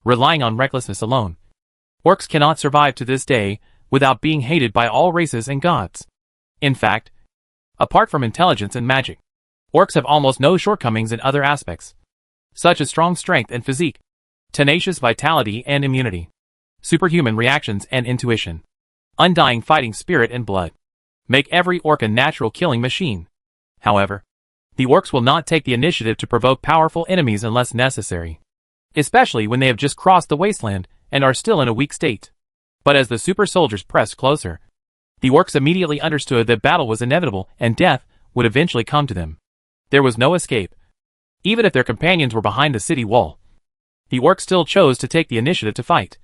Relying on recklessness alone, orcs cannot survive to this day without being hated by all races and gods. In fact, apart from intelligence and magic, orcs have almost no shortcomings in other aspects, such as strong strength and physique, tenacious vitality and immunity, superhuman reactions and intuition, undying fighting spirit and blood, make every orc a natural killing machine. However, the orcs will not take the initiative to provoke powerful enemies unless necessary, especially when they have just crossed the wasteland and are still in a weak state. But as the super soldiers pressed closer, the orcs immediately understood that battle was inevitable and death would eventually come to them. There was no escape. Even if their companions were behind the city wall, the orcs still chose to take the initiative to fight,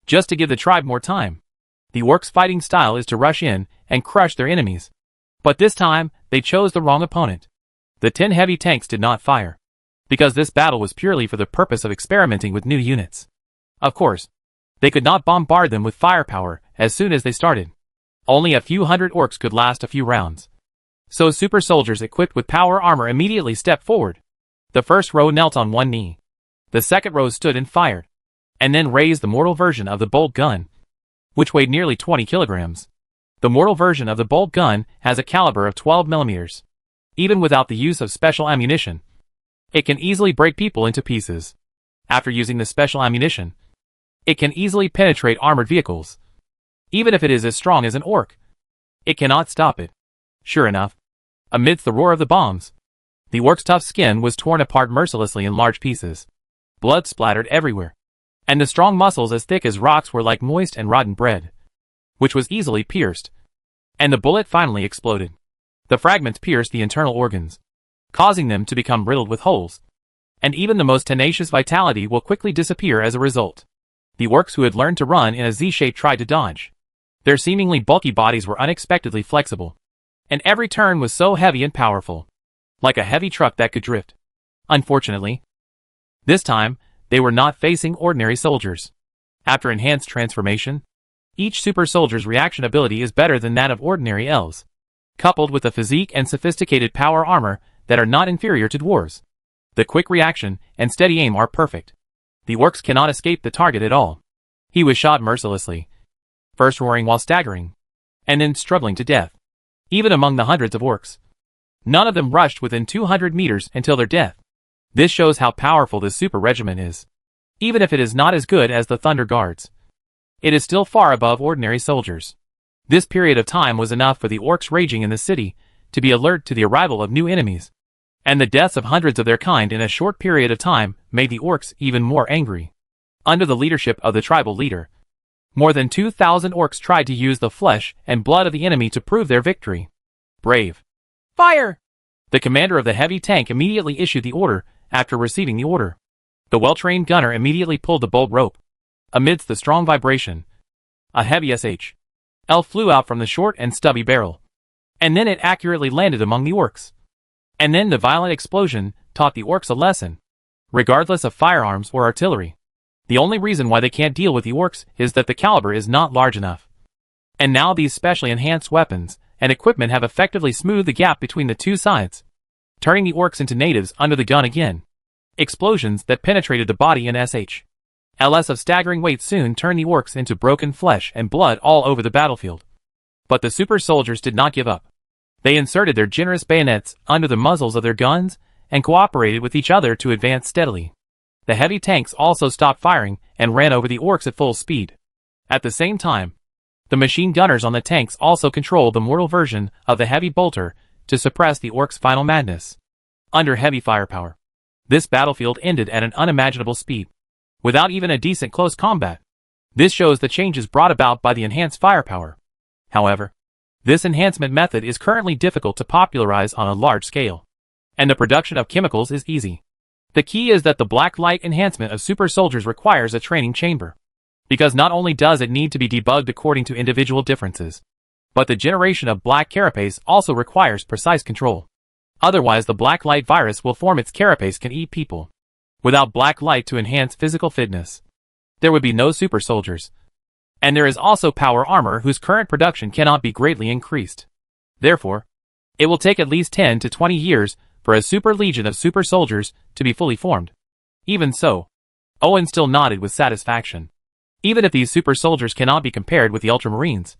just to give the tribe more time. The orcs' fighting style is to rush in and crush their enemies. But this time, they chose the wrong opponent. The 10 heavy tanks did not fire, because this battle was purely for the purpose of experimenting with new units. Of course, they could not bombard them with firepower as soon as they started. Only a few hundred orcs could last a few rounds. So super soldiers equipped with power armor immediately stepped forward. The first row knelt on one knee. The second row stood and fired, and then raised the mortal version of the bolt gun, which weighed nearly 20 kilograms. The mortal version of the bolt gun has a caliber of 12 millimeters. Even without the use of special ammunition, it can easily break people into pieces. After using the special ammunition, it can easily penetrate armored vehicles. Even if it is as strong as an orc, it cannot stop it. Sure enough, amidst the roar of the bombs, the orc's tough skin was torn apart mercilessly in large pieces. Blood splattered everywhere, and the strong muscles as thick as rocks were like moist and rotten bread, which was easily pierced. And the bullet finally exploded. The fragments pierced the internal organs, causing them to become riddled with holes. And even the most tenacious vitality will quickly disappear as a result. The orcs who had learned to run in a Z-shape tried to dodge. Their seemingly bulky bodies were unexpectedly flexible, and every turn was so heavy and powerful, like a heavy truck that could drift. Unfortunately, this time, they were not facing ordinary soldiers. After enhanced transformation, each super soldier's reaction ability is better than that of ordinary elves, coupled with a physique and sophisticated power armor that are not inferior to dwarves. The quick reaction and steady aim are perfect. The orcs cannot escape the target at all. He was shot mercilessly, first roaring while staggering, and then struggling to death. Even among the hundreds of orcs, none of them rushed within 200 meters until their death. This shows how powerful this super regiment is, even if it is not as good as the Thunder Guards. it is still far above ordinary soldiers. This period of time was enough for the orcs raging in the city to be alert to the arrival of new enemies, and the deaths of hundreds of their kind in a short period of time made the orcs even more angry. Under the leadership of the tribal leader, more than 2,000 orcs tried to use the flesh and blood of the enemy to prove their victory. Brave. Fire! The commander of the heavy tank immediately issued the order. After receiving the order, the well-trained gunner immediately pulled the bolt rope. Amidst the strong vibration, a heavy SHL flew out from the short and stubby barrel, and then it accurately landed among the orcs. And then the violent explosion taught the orcs a lesson. Regardless of firearms or artillery, the only reason why they can't deal with the orcs is that the caliber is not large enough. And now these specially enhanced weapons and equipment have effectively smoothed the gap between the two sides, turning the orcs into natives under the gun again. Explosions that penetrated the body in SHLs of staggering weight soon turned the orcs into broken flesh and blood all over the battlefield. But the super soldiers did not give up. They inserted their generous bayonets under the muzzles of their guns and cooperated with each other to advance steadily. The heavy tanks also stopped firing and ran over the orcs at full speed. At the same time, the machine gunners on the tanks also controlled the mortal version of the heavy bolter to suppress the orcs' final madness. Under heavy firepower, this battlefield ended at an unimaginable speed, without even a decent close combat. This shows the changes brought about by the enhanced firepower. However, this enhancement method is currently difficult to popularize on a large scale, and the production of chemicals is easy. The key is that the black light enhancement of super soldiers requires a training chamber, because not only does it need to be debugged according to individual differences, but the generation of black carapace also requires precise control. Otherwise the black light virus will form its carapace can eat people. Without black light to enhance physical fitness, there would be no super soldiers. And there is also power armor whose current production cannot be greatly increased. Therefore, it will take at least 10 to 20 years for a super legion of super soldiers to be fully formed. Even so, Owen still nodded with satisfaction. Even if these super soldiers cannot be compared with the Ultramarines,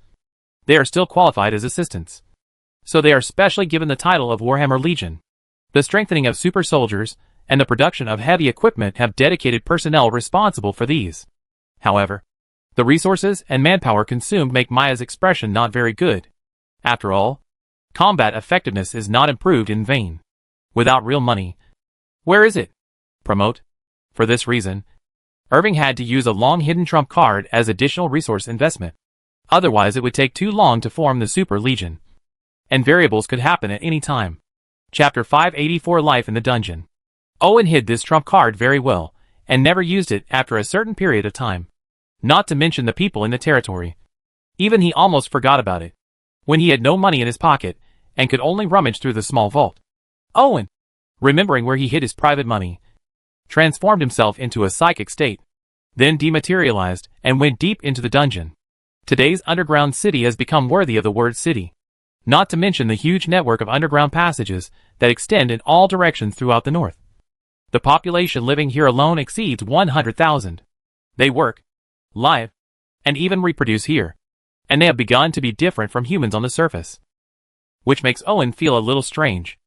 they are still qualified as assistants. So they are specially given the title of Warhammer Legion. The strengthening of super soldiers and the production of heavy equipment have dedicated personnel responsible for these. However, the resources and manpower consumed make Maya's expression not very good. After all, combat effectiveness is not improved in vain. Without real money, where is it? Promote. For this reason, Irving had to use a long-hidden trump card as additional resource investment. Otherwise it would take too long to form the Super Legion. And variables could happen at any time. Chapter 584 Life in the Dungeon. Owen hid this trump card very well, and never used it after a certain period of time. Not to mention the people in the territory. Even he almost forgot about it, when he had no money in his pocket, and could only rummage through the small vault. Owen, remembering where he hid his private money, transformed himself into a psychic state, then dematerialized and went deep into the dungeon. Today's underground city has become worthy of the word city. Not to mention the huge network of underground passages that extend in all directions throughout the north. The population living here alone exceeds 100,000. They work, live, and even reproduce here. And they have begun to be different from humans on the surface, which makes Owen feel a little strange.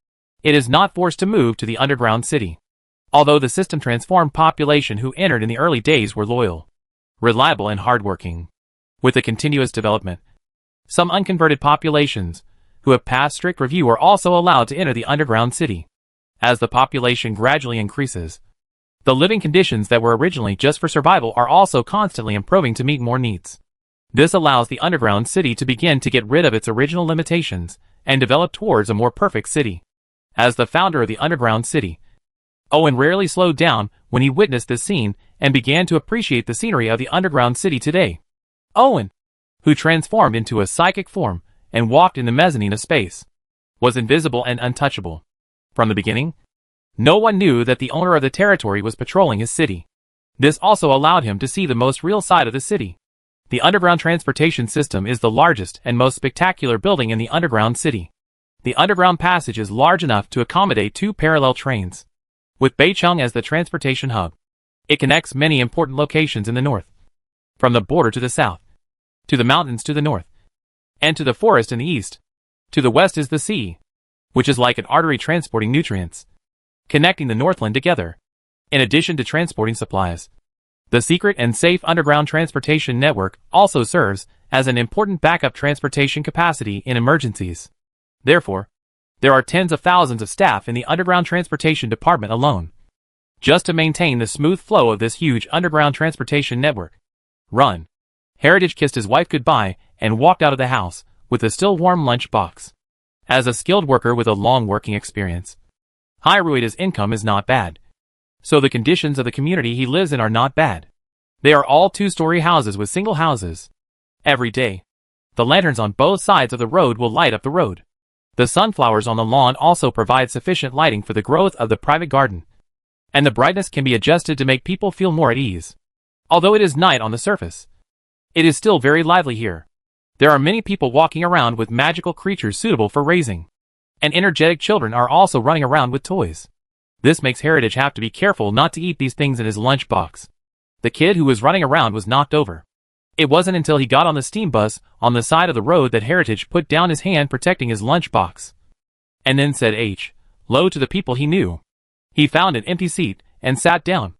It is not forced to move to the underground city. Although the system-transformed population who entered in the early days were loyal, reliable and hardworking. With the continuous development, some unconverted populations who have passed strict review are also allowed to enter the underground city. As the population gradually increases, the living conditions that were originally just for survival are also constantly improving to meet more needs. This allows the underground city to begin to get rid of its original limitations and develop towards a more perfect city. As the founder of the underground city, Owen rarely slowed down when he witnessed this scene and began to appreciate the scenery of the underground city today. Owen, who transformed into a psychic form and walked in the mezzanine of space, was invisible and untouchable. From the beginning, no one knew that the owner of the territory was patrolling his city. This also allowed him to see the most real side of the city. The underground transportation system is the largest and most spectacular building in the underground city. The underground passage is large enough to accommodate 2 parallel trains. With Beicheng as the transportation hub, it connects many important locations in the north, from the border to the south, to the mountains to the north, and to the forest in the east. To the west is the sea, which is like an artery transporting nutrients, connecting the Northland together, in addition to transporting supplies. The secret and safe underground transportation network also serves as an important backup transportation capacity in emergencies. Therefore, there are tens of thousands of staff in the underground transportation department alone, just to maintain the smooth flow of this huge underground transportation network. Run. Heritage kissed his wife goodbye and walked out of the house with a still warm lunch box. As a skilled worker with a long working experience, Hiruita's income is not bad. So the conditions of the community he lives in are not bad. They are all two-story houses with single houses. Every day, the lanterns on both sides of the road will light up the road. The sunflowers on the lawn also provide sufficient lighting for the growth of the private garden, and the brightness can be adjusted to make people feel more at ease. Although it is night on the surface, it is still very lively here. There are many people walking around with magical creatures suitable for raising, and energetic children are also running around with toys. This makes Heritage have to be careful not to eat these things in his lunchbox. The kid who was running around was knocked over. It wasn't until he got on the steam bus on the side of the road that Heritage put down his hand protecting his lunchbox, and then said low to the people he knew. He found an empty seat and sat down.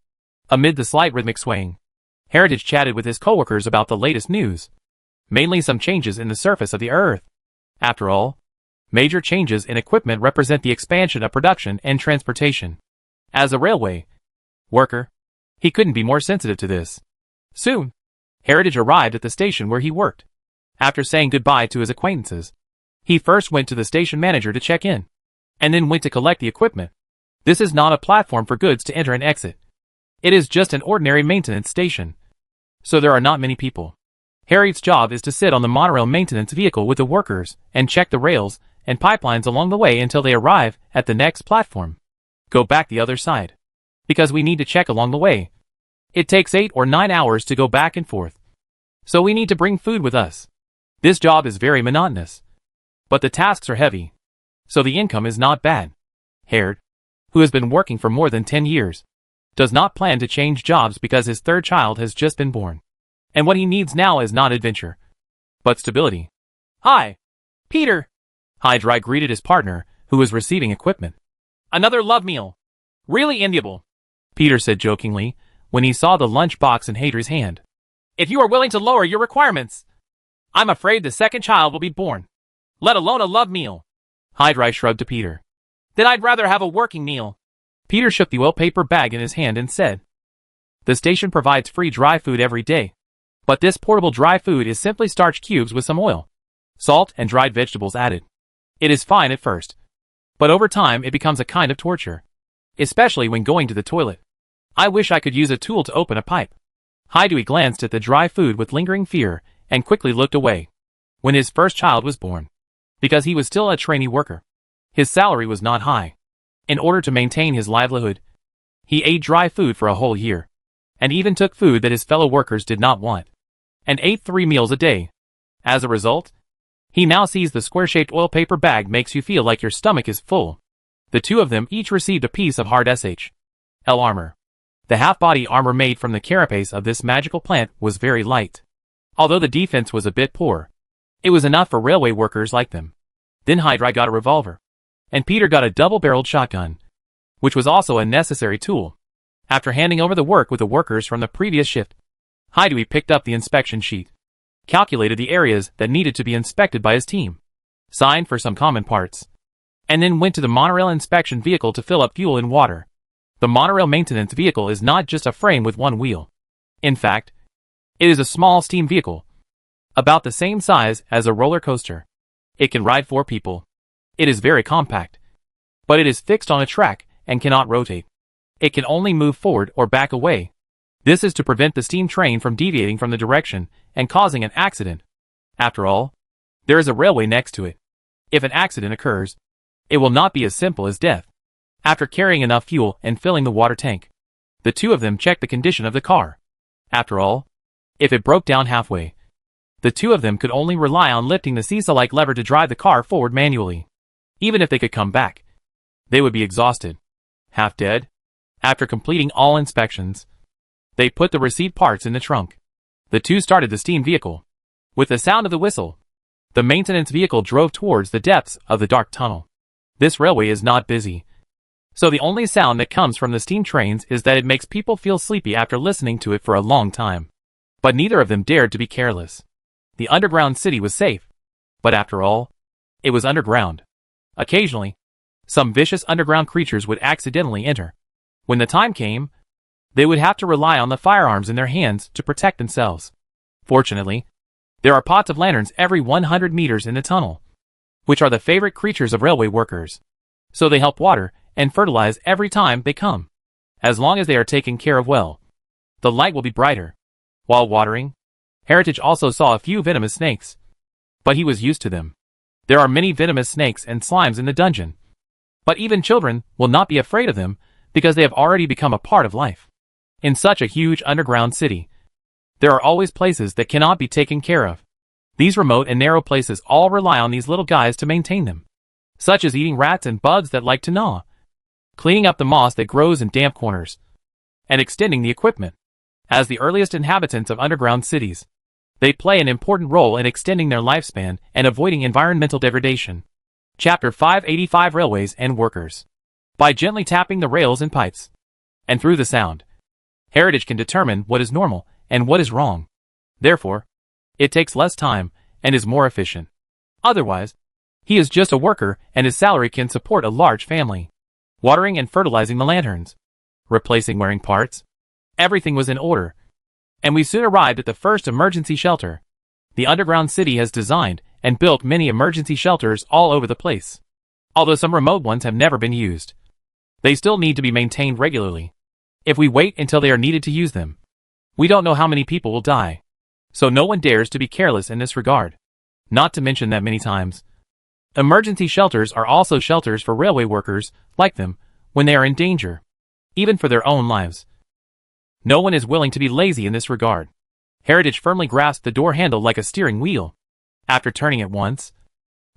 Amid the slight rhythmic swaying, Heritage chatted with his coworkers about the latest news, mainly some changes in the surface of the earth. After all, major changes in equipment represent the expansion of production and transportation. As a railway worker, he couldn't be more sensitive to this. Soon, Heritage arrived at the station where he worked. After saying goodbye to his acquaintances, he first went to the station manager to check in, and then went to collect the equipment. This is not a platform for goods to enter and exit. It is just an ordinary maintenance station, so there are not many people. Harriet's job is to sit on the monorail maintenance vehicle with the workers and check the rails and pipelines along the way until they arrive at the next platform. Go back the other side, because we need to check along the way. It takes 8 or 9 hours to go back and forth, so we need to bring food with us. This job is very monotonous, but the tasks are heavy, so the income is not bad. Harold, who has been working for more than 10 years, does not plan to change jobs because his third child has just been born, and what he needs now is not adventure, but stability. Hi, Peter. Hydrai greeted his partner, who was receiving equipment. Another love meal. Really enviable, Peter said jokingly, when he saw the lunch box in Hadri's hand. If you are willing to lower your requirements, I'm afraid the second child will be born, let alone a love meal. Hydrai shrugged to Peter. Then I'd rather have a working meal. Peter shook the oil paper bag in his hand and said, the station provides free dry food every day, but this portable dry food is simply starch cubes with some oil, salt, and dried vegetables added. It is fine at first, but over time it becomes a kind of torture, especially when going to the toilet. I wish I could use a tool to open a pipe. Hydui glanced at the dry food with lingering fear and quickly looked away. When his first child was born, because he was still a trainee worker, his salary was not high. In order to maintain his livelihood, he ate dry food for a whole year, and even took food that his fellow workers did not want, and ate 3 meals a day. As a result, he now sees the square-shaped oil paper bag makes you feel like your stomach is full. The two of them each received a piece of hard SHL armor. The half-body armor made from the carapace of this magical plant was very light. Although the defense was a bit poor, it was enough for railway workers like them. Then Hydrai got a revolver, and Peter got a double-barreled shotgun, which was also a necessary tool. After handing over the work with the workers from the previous shift, Hydui picked up the inspection sheet, calculated the areas that needed to be inspected by his team, signed for some common parts, and then went to the monorail inspection vehicle to fill up fuel and water. The monorail maintenance vehicle is not just a frame with one wheel. In fact, it is a small steam vehicle, about the same size as a roller coaster. It can ride 4 people. It is very compact, but it is fixed on a track and cannot rotate. It can only move forward or back away. This is to prevent the steam train from deviating from the direction and causing an accident. After all, there is a railway next to it. If an accident occurs, it will not be as simple as death. After carrying enough fuel and filling the water tank, the two of them checked the condition of the car. After all, if it broke down halfway, the two of them could only rely on lifting the seesaw-like lever to drive the car forward manually. Even if they could come back, they would be exhausted, half dead. After completing all inspections, they put the received parts in the trunk. The two started the steam vehicle. With the sound of the whistle, the maintenance vehicle drove towards the depths of the dark tunnel. This railway is not busy, So the only sound that comes from the steam trains is that it makes people feel sleepy after listening to it for a long time. But neither of them dared to be careless. The underground city was safe. But after all, it was underground. Occasionally, some vicious underground creatures would accidentally enter. When the time came, they would have to rely on the firearms in their hands to protect themselves. Fortunately, there are pots of lanterns every 100 meters in the tunnel, which are the favorite creatures of railway workers. So they help water and fertilize every time they come. As long as they are taken care of well, the light will be brighter. While watering, Heritage also saw a few venomous snakes, but he was used to them. There are many venomous snakes and slimes in the dungeon, but even children will not be afraid of them because they have already become a part of life. In such a huge underground city, there are always places that cannot be taken care of. These remote and narrow places all rely on these little guys to maintain them, such as eating rats and bugs that like to gnaw, cleaning up the moss that grows in damp corners, and extending the equipment. As the earliest inhabitants of underground cities, they play an important role in extending their lifespan and avoiding environmental degradation. Chapter 585 Railways and Workers. By gently tapping the rails and pipes, and through the sound, Heritage can determine what is normal and what is wrong. Therefore, it takes less time and is more efficient. Otherwise, he is just a worker and his salary can support a large family. Watering and fertilizing the lanterns, replacing wearing parts, everything was in order, and we soon arrived at the first emergency shelter. The underground city has designed and built many emergency shelters all over the place. Although some remote ones have never been used, they still need to be maintained regularly. If we wait until they are needed to use them, we don't know how many people will die. So no one dares to be careless in this regard. Not to mention that many times, emergency shelters are also shelters for railway workers like them when they are in danger, even for their own lives. No one is willing to be lazy in this regard. Heritage firmly grasped the door handle like a steering wheel. After turning it once,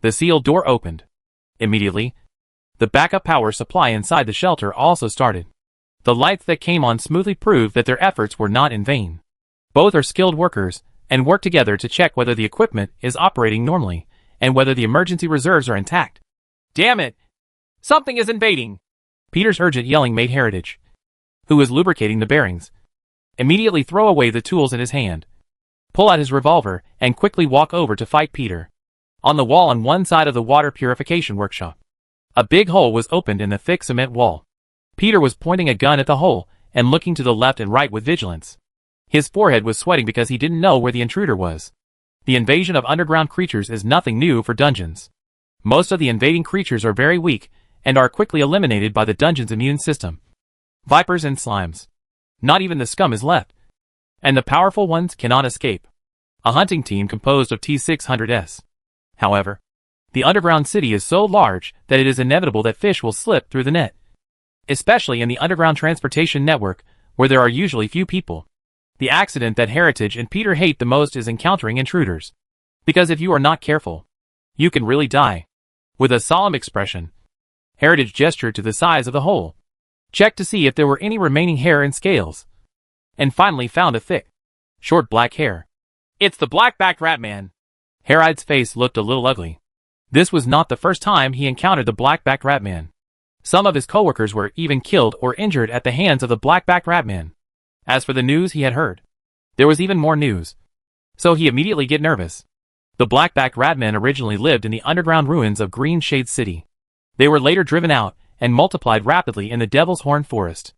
the sealed door opened. Immediately, the backup power supply inside the shelter also started. The lights that came on smoothly proved that their efforts were not in vain. Both are skilled workers and work together to check whether the equipment is operating normally and whether the emergency reserves are intact. Damn it! Something is invading! Peter's urgent yelling made Heritage, who was lubricating the bearings, immediately throw away the tools in his hand, pull out his revolver, and quickly walk over to fight Peter. On the wall on one side of the water purification workshop, a big hole was opened in the thick cement wall. Peter was pointing a gun at the hole and looking to the left and right with vigilance. His forehead was sweating because he didn't know where the intruder was. The invasion of underground creatures is nothing new for dungeons. Most of the invading creatures are very weak and are quickly eliminated by the dungeon's immune system. Vipers and slimes. Not even the scum is left. And the powerful ones cannot escape. A hunting team composed of T-600s. However, the underground city is so large that it is inevitable that fish will slip through the net. Especially in the underground transportation network, where there are usually few people. The accident that Heritage and Peter hate the most is encountering intruders. Because if you are not careful, you can really die. With a solemn expression, Heritage gestured to the size of the hole, checked to see if there were any remaining hair and scales, and finally found a thick, short black hair. It's the black-backed rat man. Heride's face looked a little ugly. This was not the first time he encountered the black-backed rat man. Some of his coworkers were even killed or injured at the hands of the black-backed rat man. As for the news he had heard, there was even more news. So he immediately get nervous. The black-backed rat men originally lived in the underground ruins of Green Shade City. They were later driven out and multiplied rapidly in the Devil's Horn Forest.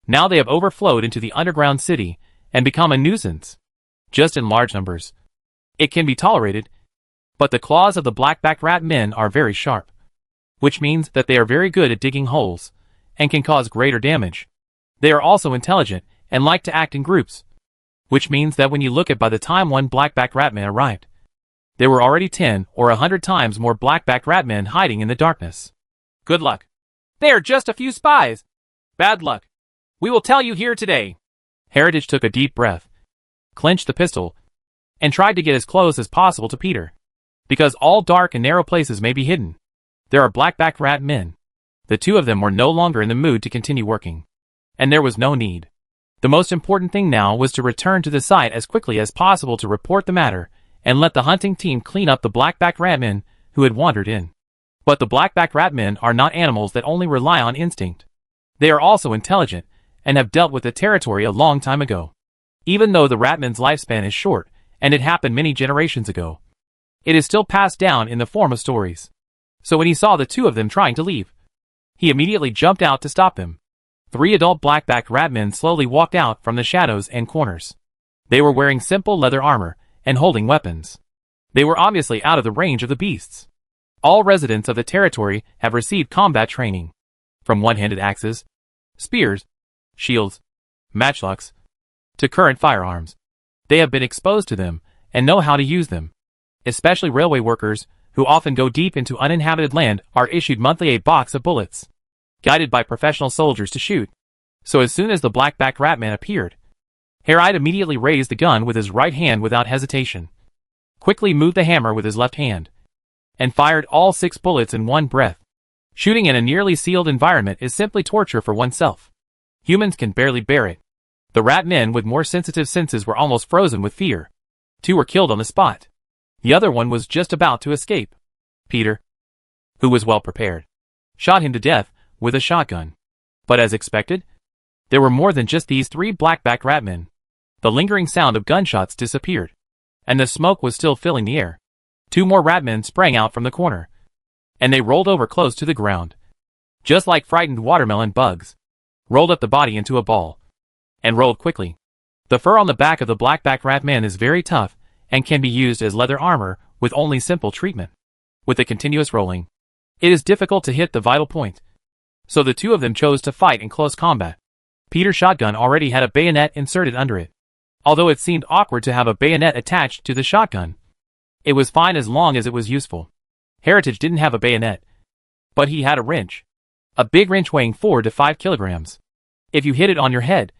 Now they have overflowed into the underground city and become a nuisance. Just in large numbers, it can be tolerated, but the claws of the black-backed rat men are very sharp, which means that they are very good at digging holes and can cause greater damage. They are also intelligent and like to act in groups, which means that when you look at by the time one black-backed rat man arrived, there were already 10 or 100 times more black-backed rat men hiding in the darkness. Good luck. They are just a few spies. Bad luck. We will tell you here today. Heritage took a deep breath, clenched the pistol, and tried to get as close as possible to Peter. Because all dark and narrow places may be hidden, there are black-backed rat men. The two of them were no longer in the mood to continue working, and there was no need. The most important thing now was to return to the site as quickly as possible to report the matter and let the hunting team clean up the black-backed rat men who had wandered in. But the black-backed rat men are not animals that only rely on instinct. They are also intelligent, and have dealt with the territory a long time ago. Even though the Ratman's lifespan is short, and it happened many generations ago, it is still passed down in the form of stories. So when he saw the two of them trying to leave, he immediately jumped out to stop them. 3 adult black-backed Ratmen slowly walked out from the shadows and corners. They were wearing simple leather armor, and holding weapons. They were obviously out of the range of the beasts. All residents of the territory have received combat training. From one-handed axes, spears, shields, matchlocks, to current firearms. They have been exposed to them, and know how to use them. Especially railway workers, who often go deep into uninhabited land, are issued monthly a box of bullets, guided by professional soldiers to shoot. So as soon as the black-backed Ratman appeared, Haride immediately raised the gun with his right hand without hesitation, quickly moved the hammer with his left hand, and fired all 6 bullets in one breath. Shooting in a nearly sealed environment is simply torture for oneself. Humans can barely bear it. The Ratmen with more sensitive senses were almost frozen with fear. 2 were killed on the spot. The other one was just about to escape. Peter, who was well prepared, shot him to death with a shotgun. But as expected, there were more than just these 3 black-backed Ratmen. The lingering sound of gunshots disappeared, and the smoke was still filling the air. 2 more Ratmen sprang out from the corner, and they rolled over close to the ground, just like frightened watermelon bugs, rolled up the body into a ball, and rolled quickly. The fur on the back of the black-backed Ratman is very tough, and can be used as leather armor with only simple treatment. With the continuous rolling, it is difficult to hit the vital point. So the 2 of them chose to fight in close combat. Peter's shotgun already had a bayonet inserted under it. Although it seemed awkward to have a bayonet attached to the shotgun, it was fine as long as it was useful. Heritage didn't have a bayonet, but he had a wrench. A big wrench weighing 4 to 5 kilograms. If you hit it on your head,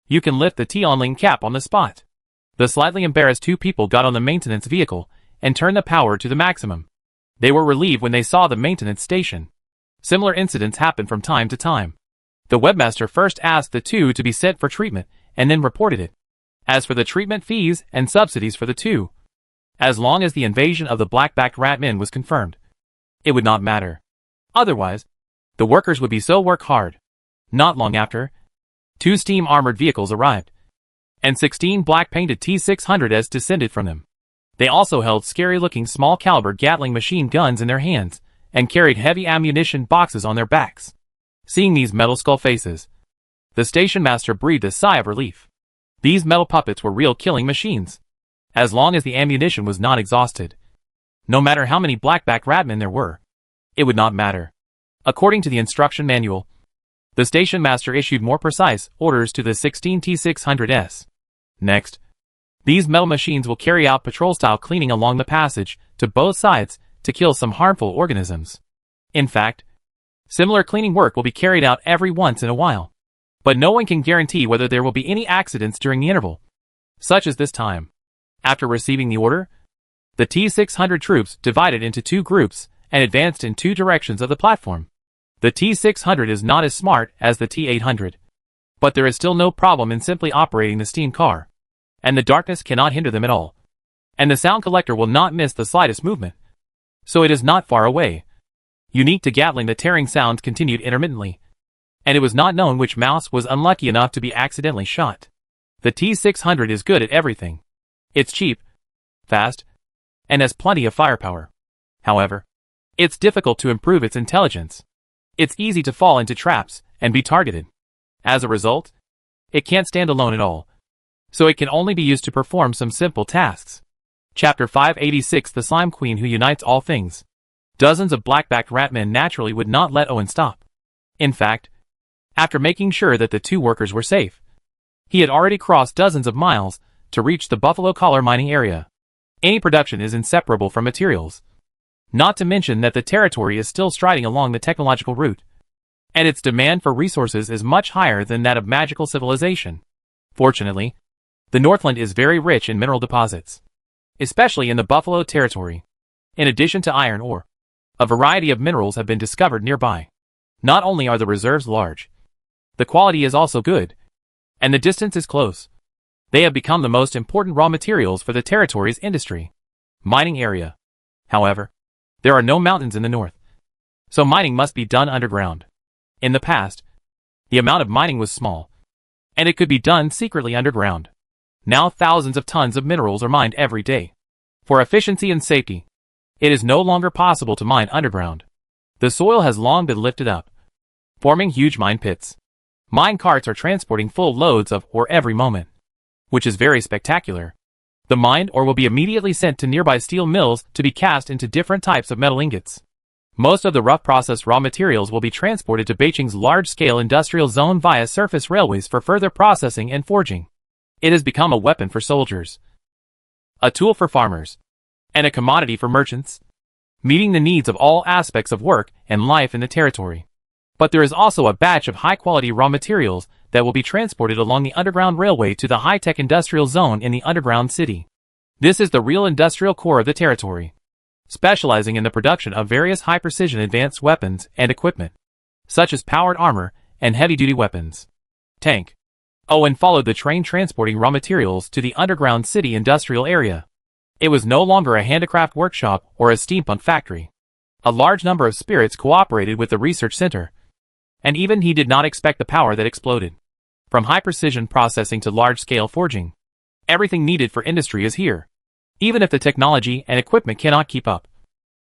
you can lift the T-onling cap on the spot. The slightly embarrassed 2 people got on the maintenance vehicle and turned the power to the maximum. They were relieved when they saw the maintenance station. Similar incidents happen from time to time. The webmaster first asked the 2 to be sent for treatment and then reported it. As for the treatment fees and subsidies for the 2, as long as the invasion of the black-backed Ratmen was confirmed, it would not matter. Otherwise, the workers would be so work hard. Not long after, 2 steam-armored vehicles arrived, and 16 black-painted T-600s descended from them. They also held scary-looking small-caliber Gatling machine guns in their hands, and carried heavy ammunition boxes on their backs. Seeing these metal skull faces, the station master breathed a sigh of relief. These metal puppets were real killing machines, as long as the ammunition was not exhausted. No matter how many black-backed Ratmen there were, it would not matter. According to the instruction manual, the station master issued more precise orders to the 16 T-600s. Next, these metal machines will carry out patrol-style cleaning along the passage to both sides to kill some harmful organisms. In fact, similar cleaning work will be carried out every once in a while. But no one can guarantee whether there will be any accidents during the interval, such as this time. After receiving the order, the T-600 troops divided into 2 groups and advanced in 2 directions of the platform. The T-600 is not as smart as the T-800, but there is still no problem in simply operating the steam car, and the darkness cannot hinder them at all, and the sound collector will not miss the slightest movement, so it is not far away. Unique to Gatling, the tearing sounds continued intermittently, and it was not known which mouse was unlucky enough to be accidentally shot. The T-600 is good at everything. It's cheap, fast, and has plenty of firepower. However, it's difficult to improve its intelligence. It's easy to fall into traps and be targeted. As a result, it can't stand alone at all, so it can only be used to perform some simple tasks. Chapter 586, The Slime Queen Who Unites All Things. Dozens of black-backed Ratmen naturally would not let Owen stop. In fact, after making sure that the 2 workers were safe, he had already crossed dozens of miles to reach the Buffalo Collar mining area. Any production is inseparable from materials. Not to mention that the territory is still striding along the technological route, and its demand for resources is much higher than that of magical civilization. Fortunately, the Northland is very rich in mineral deposits, especially in the Buffalo territory. In addition to iron ore, a variety of minerals have been discovered nearby. Not only are the reserves large, the quality is also good, and the distance is close. They have become the most important raw materials for the territory's industry. Mining area. However, there are no mountains in the north, so mining must be done underground. In the past, The amount of mining was small, and it could be done secretly underground. Now thousands of tons of minerals are mined every day. For efficiency and safety, it is no longer possible to mine underground. The soil has long been lifted up, forming huge mine pits. Mine carts are transporting full loads of ore every moment, which is very spectacular. The mined ore will be immediately sent to nearby steel mills to be cast into different types of metal ingots. Most of the rough processed raw materials will be transported to Beijing's large-scale industrial zone via surface railways for further processing and forging. It has become a weapon for soldiers, a tool for farmers, and a commodity for merchants, meeting the needs of all aspects of work and life in the territory. But there is also a batch of high-quality raw materials that will be transported along the underground railway to the high-tech industrial zone in the underground city. This is the real industrial core of the territory, specializing in the production of various high-precision advanced weapons and equipment, such as powered armor and heavy-duty weapons. Tank. Owen followed the train transporting raw materials to the underground city industrial area. It was no longer a handicraft workshop or a steampunk factory. A large number of spirits cooperated with the research center, and even he did not expect the power that exploded. From high-precision processing to large-scale forging, everything needed for industry is here, even if the technology and equipment cannot keep up.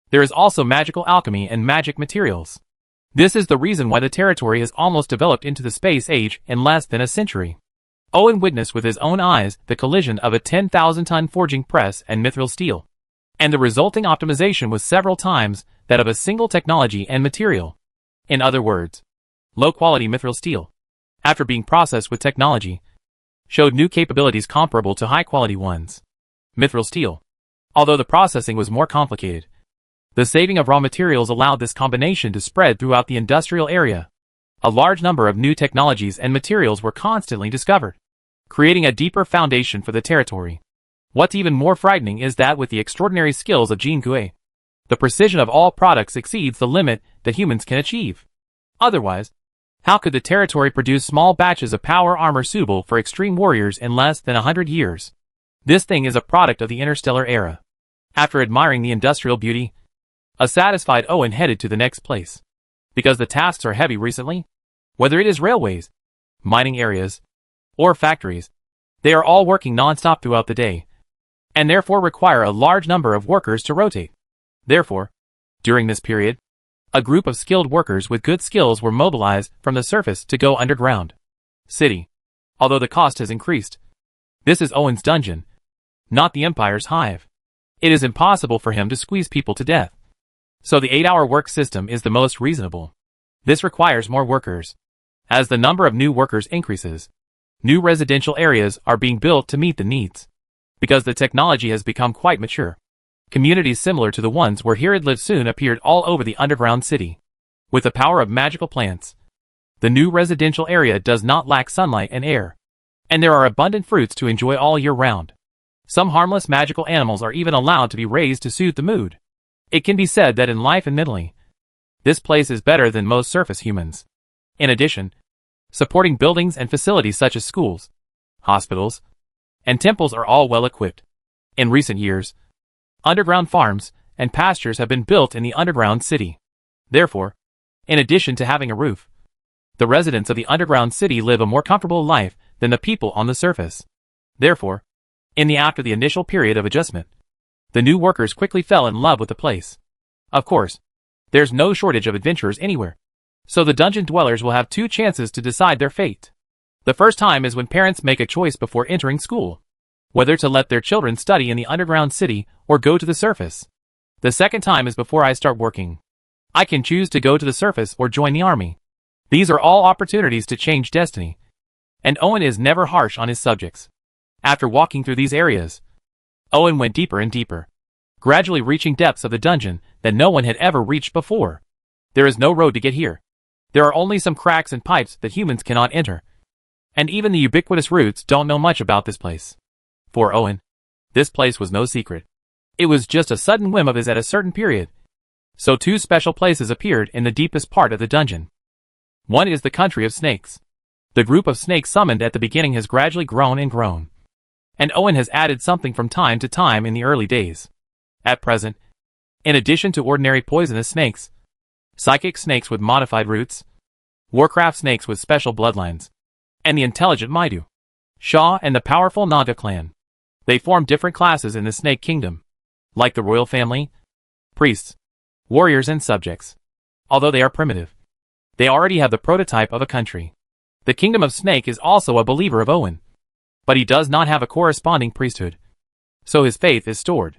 There is also magical alchemy and magic materials. This is the reason why the territory has almost developed into the space age in less than a century. Owen witnessed with his own eyes the collision of a 10,000-ton forging press and mithril steel, and the resulting optimization was several times that of a single technology and material. In other words, low-quality mithril steel, after being processed with technology, showed new capabilities comparable to high-quality ones. Mithril steel. Although the processing was more complicated, the saving of raw materials allowed this combination to spread throughout the industrial area. A large number of new technologies and materials were constantly discovered, creating a deeper foundation for the territory. What's even more frightening is that with the extraordinary skills of Jin Gui, the precision of all products exceeds the limit that humans can achieve. Otherwise, how could the territory produce small batches of power armor suitable for extreme warriors in less than 100 years? This thing is a product of the interstellar era. After admiring the industrial beauty, a satisfied Owen headed to the next place. Because the tasks are heavy recently, whether it is railways, mining areas, or factories, they are all working non-stop throughout the day, and therefore require a large number of workers to rotate. Therefore, during this period, a group of skilled workers with good skills were mobilized from the surface to go underground. City. Although the cost has increased, this is Owen's dungeon, not the Empire's hive. It is impossible for him to squeeze people to death. So the 8-hour work system is the most reasonable. This requires more workers. As the number of new workers increases, new residential areas are being built to meet the needs. Because the technology has become quite mature, communities similar to the ones where Herod lived soon appeared all over the underground city. With the power of magical plants, the new residential area does not lack sunlight and air, and there are abundant fruits to enjoy all year round. Some harmless magical animals are even allowed to be raised to suit the mood. It can be said that in life and mentally, this place is better than most surface humans. In addition, supporting buildings and facilities such as schools, hospitals, and temples are all well equipped. In recent years, underground farms and pastures have been built in the underground city. Therefore, in addition to having a roof, the residents of the underground city live a more comfortable life than the people on the surface. Therefore, after the initial period of adjustment, the new workers quickly fell in love with the place. Of course, there's no shortage of adventurers anywhere, so the dungeon dwellers will have 2 chances to decide their fate. The first time is when parents make a choice before entering school, whether to let their children study in the underground city or go to the surface. The second time is before I start working. I can choose to go to the surface or join the army. These are all opportunities to change destiny, and Owen is never harsh on his subjects. After walking through these areas, Owen went deeper and deeper, gradually reaching depths of the dungeon that no one had ever reached before. There is no road to get here. There are only some cracks and pipes that humans cannot enter, and even the ubiquitous roots don't know much about this place. For Owen, this place was no secret. It was just a sudden whim of his at a certain period. So 2 special places appeared in the deepest part of the dungeon. One is the country of snakes. The group of snakes summoned at the beginning has gradually grown and grown, and Owen has added something from time to time in the early days. At present, in addition to ordinary poisonous snakes, psychic snakes with modified roots, Warcraft snakes with special bloodlines, and the intelligent Maidu, Shah, and the powerful Naga clan. They form different classes in the Snake Kingdom, like the royal family, priests, warriors, and subjects. Although they are primitive, they already have the prototype of a country. The Kingdom of Snake is also a believer of Owen, but he does not have a corresponding priesthood, so his faith is stored.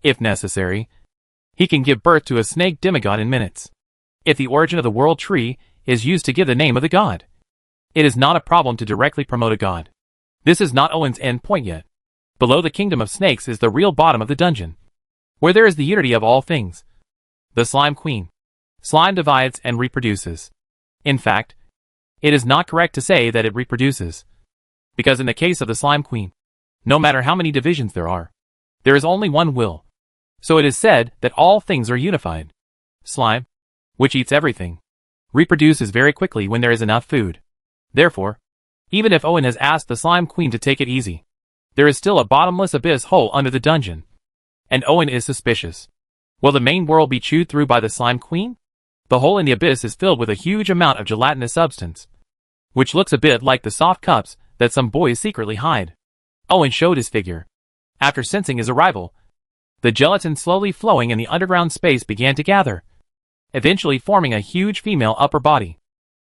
If necessary, he can give birth to a snake demigod in minutes. If the origin of the world tree is used to give the name of the god, it is not a problem to directly promote a god. This is not Owen's end point yet. Below the Kingdom of Snakes is the real bottom of the dungeon, where there is the unity of all things. The Slime Queen. Slime divides and reproduces. In fact, it is not correct to say that it reproduces, because in the case of the Slime Queen, no matter how many divisions there is only one will. So it is said that all things are unified. Slime, which eats everything, reproduces very quickly when there is enough food. Therefore, even if Owen has asked the Slime Queen to take it easy, there is still a bottomless abyss hole under the dungeon. And Owen is suspicious. Will the main world be chewed through by the Slime Queen? The hole in the abyss is filled with a huge amount of gelatinous substance, which looks a bit like the soft cups that some boys secretly hide. Owen showed his figure. After sensing his arrival, the gelatin slowly flowing in the underground space began to gather, eventually forming a huge female upper body.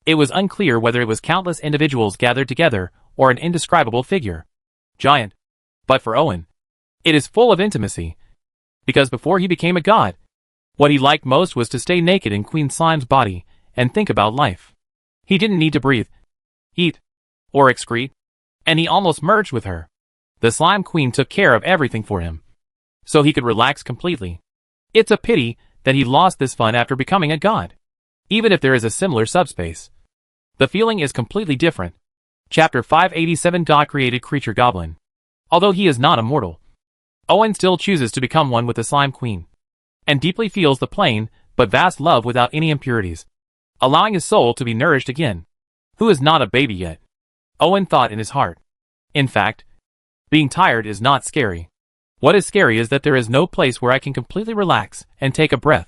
It was unclear whether it was countless individuals gathered together or an indescribable figure. Giant. But for Owen, it is full of intimacy, because before he became a god, what he liked most was to stay naked in Queen Slime's body and think about life. He didn't need to breathe, eat, or excrete, and he almost merged with her. The Slime Queen took care of everything for him, so he could relax completely. It's a pity that he lost this fun after becoming a god. Even if there is a similar subspace, the feeling is completely different. Chapter 587 God-Created Creature Goblin. Although he is not immortal, Owen still chooses to become one with the Slime Queen, and deeply feels the plain but vast love without any impurities, allowing his soul to be nourished again. Who is not a baby yet? Owen thought in his heart. In fact, being tired is not scary. What is scary is that there is no place where I can completely relax and take a breath.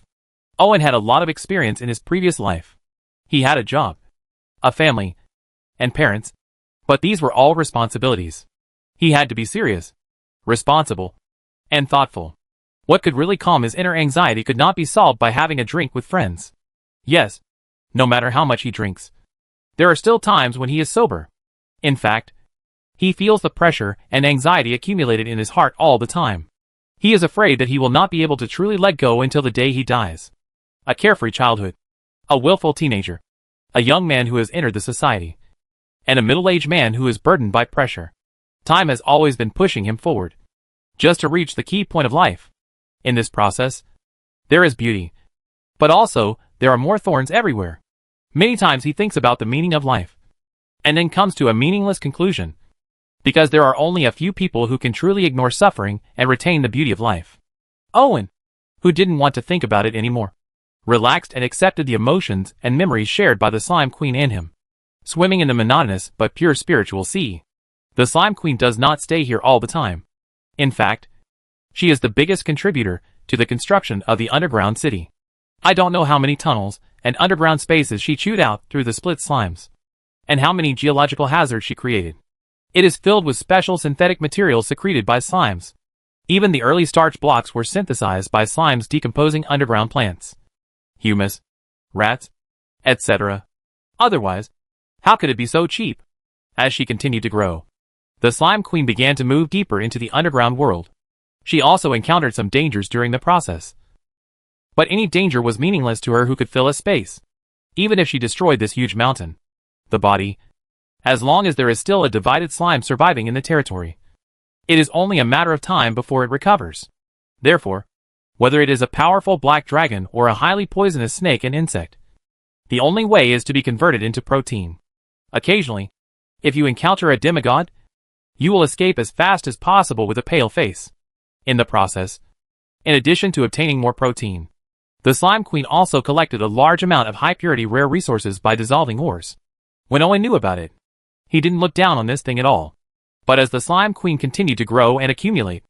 Owen had a lot of experience in his previous life. He had a job, a family, and parents, but these were all responsibilities. He had to be serious, responsible, and thoughtful. What could really calm his inner anxiety could not be solved by having a drink with friends. Yes, no matter how much he drinks, there are still times when he is sober. In fact, he feels the pressure and anxiety accumulated in his heart all the time. He is afraid that he will not be able to truly let go until the day he dies. A carefree childhood, a willful teenager, a young man who has entered the society, and a middle-aged man who is burdened by pressure. Time has always been pushing him forward, just to reach the key point of life. In this process, there is beauty, but also there are more thorns everywhere. Many times he thinks about the meaning of life, and then comes to a meaningless conclusion, because there are only a few people who can truly ignore suffering and retain the beauty of life. Owen, who didn't want to think about it anymore, relaxed and accepted the emotions and memories shared by the Slime Queen and him. Swimming in the monotonous but pure spiritual sea, the Slime Queen does not stay here all the time. In fact, she is the biggest contributor to the construction of the underground city. I don't know how many tunnels and underground spaces she chewed out through the split slimes, and how many geological hazards she created. It is filled with special synthetic materials secreted by slimes. Even the early starch blocks were synthesized by slimes decomposing underground plants, humus, rats, etc. Otherwise, how could it be so cheap? As she continued to grow, the Slime Queen began to move deeper into the underground world. She also encountered some dangers during the process. But any danger was meaningless to her who could fill a space, even if she destroyed this huge mountain. The body, as long as there is still a divided slime surviving in the territory, it is only a matter of time before it recovers. Therefore, whether it is a powerful black dragon or a highly poisonous snake and insect, the only way is to be converted into protein. Occasionally, if you encounter a demigod, you will escape as fast as possible with a pale face. In the process, in addition to obtaining more protein, the Slime Queen also collected a large amount of high-purity rare resources by dissolving ores. When Owen knew about it, he didn't look down on this thing at all. But as the Slime Queen continued to grow and accumulate,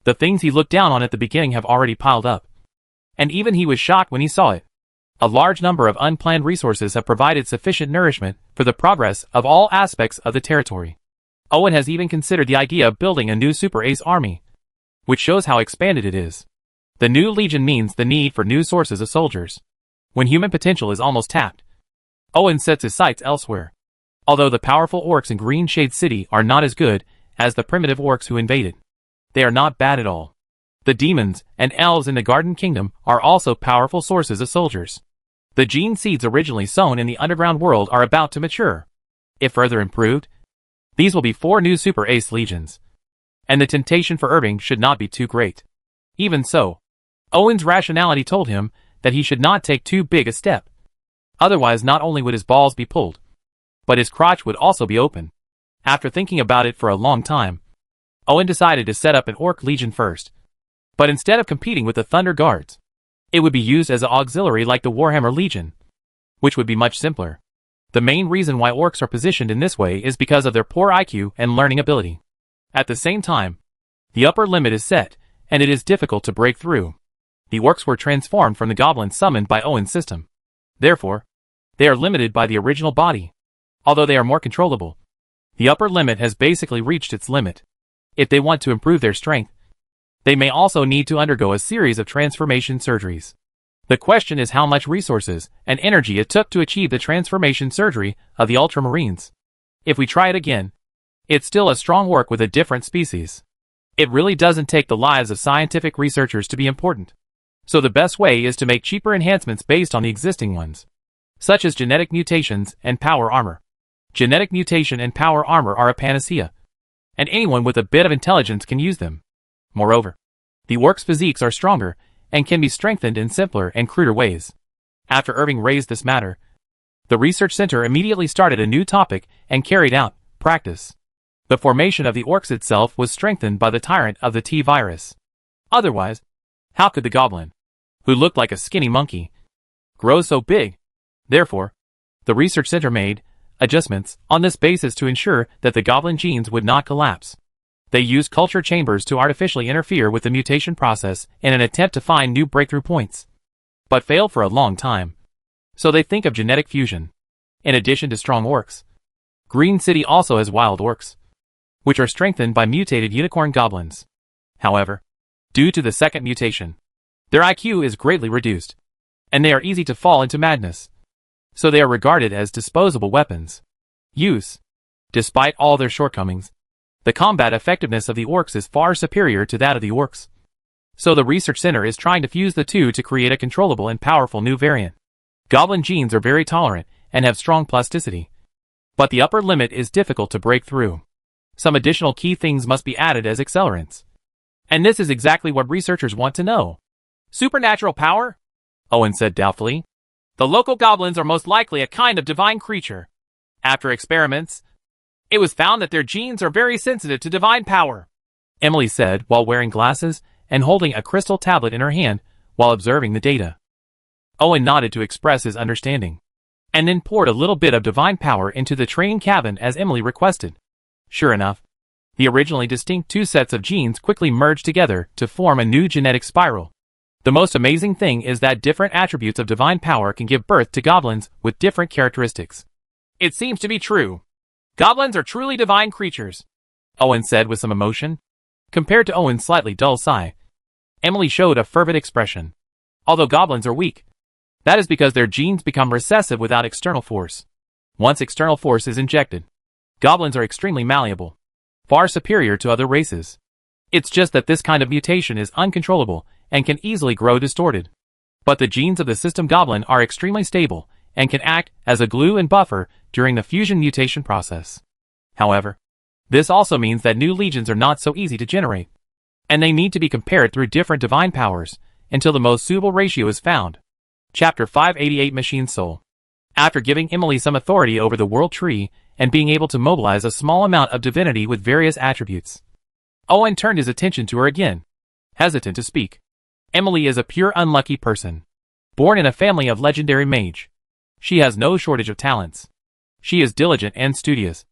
the things he looked down on at the beginning have already piled up. And even he was shocked when he saw it. A large number of unplanned resources have provided sufficient nourishment for the progress of all aspects of the territory. Owen has even considered the idea of building a new Super Ace army, which shows how expanded it is. The new legion means the need for new sources of soldiers. When human potential is almost tapped, Owen sets his sights elsewhere. Although the powerful orcs in Green Shade City are not as good as the primitive orcs who invaded, they are not bad at all. The demons and elves in the Garden Kingdom are also powerful sources of soldiers. The gene seeds originally sown in the underground world are about to mature. If further improved, these will be 4 new Super Ace legions. And the temptation for Irving should not be too great. Even so, Owen's rationality told him that he should not take too big a step. Otherwise, not only would his balls be pulled, but his crotch would also be open. After thinking about it for a long time, Owen decided to set up an Orc Legion first. But instead of competing with the Thunder Guards, it would be used as an auxiliary like the Warhammer Legion, which would be much simpler. The main reason why orcs are positioned in this way is because of their poor IQ and learning ability. At the same time, the upper limit is set, and it is difficult to break through. The orcs were transformed from the goblins summoned by Owen's system. Therefore, they are limited by the original body. Although they are more controllable, the upper limit has basically reached its limit. If they want to improve their strength, they may also need to undergo a series of transformation surgeries. The question is how much resources and energy it took to achieve the transformation surgery of the Ultramarines. If we try it again, it's still a strong orc with a different species. It really doesn't take the lives of scientific researchers to be important. So the best way is to make cheaper enhancements based on the existing ones, such as genetic mutations and power armor. Genetic mutation and power armor are a panacea, and anyone with a bit of intelligence can use them. Moreover, the orcs' physiques are stronger and can be strengthened in simpler and cruder ways. After Irving raised this matter, the research center immediately started a new topic and carried out practice. The formation of the orcs itself was strengthened by the tyrant of the T-virus. Otherwise, how could the goblin, who looked like a skinny monkey, grow so big? Therefore, the research center made adjustments on this basis to ensure that the goblin genes would not collapse. They used culture chambers to artificially interfere with the mutation process in an attempt to find new breakthrough points, but failed for a long time. So they think of genetic fusion. In addition to strong orcs, Green City also has wild orcs, which are strengthened by mutated unicorn goblins. However, due to the second mutation, their IQ is greatly reduced, and they are easy to fall into madness. So they are regarded as disposable weapons. Use. Despite all their shortcomings, the combat effectiveness of the orcs is far superior to that of the orcs. So the research center is trying to fuse the two to create a controllable and powerful new variant. Goblin genes are very tolerant and have strong plasticity, but the upper limit is difficult to break through. Some additional key things must be added as accelerants. And this is exactly what researchers want to know. Supernatural power? Owen said doubtfully. The local goblins are most likely a kind of divine creature. After experiments, it was found that their genes are very sensitive to divine power, Emily said while wearing glasses and holding a crystal tablet in her hand while observing the data. Owen nodded to express his understanding, and then poured a little bit of divine power into the training cabin as Emily requested. Sure enough, the originally distinct 2 sets of genes quickly merged together to form a new genetic spiral. The most amazing thing is that different attributes of divine power can give birth to goblins with different characteristics. It seems to be true. Goblins are truly divine creatures, Owen said with some emotion. Compared to Owen's slightly dull sigh, Emily showed a fervent expression. Although goblins are weak, that is because their genes become recessive without external force. Once external force is injected, goblins are extremely malleable, far superior to other races. It's just that this kind of mutation is uncontrollable and can easily grow distorted. But the genes of the system goblin are extremely stable and can act as a glue and buffer during the fusion mutation process. However, this also means that new legions are not so easy to generate, and they need to be compared through different divine powers until the most suitable ratio is found. Chapter 588 Machine Soul. After giving Emily some authority over the world tree and being able to mobilize a small amount of divinity with various attributes, Owen turned his attention to her again, hesitant to speak. Emily is a pure unlucky person, born in a family of legendary mage. She has no shortage of talents. She is diligent and studious,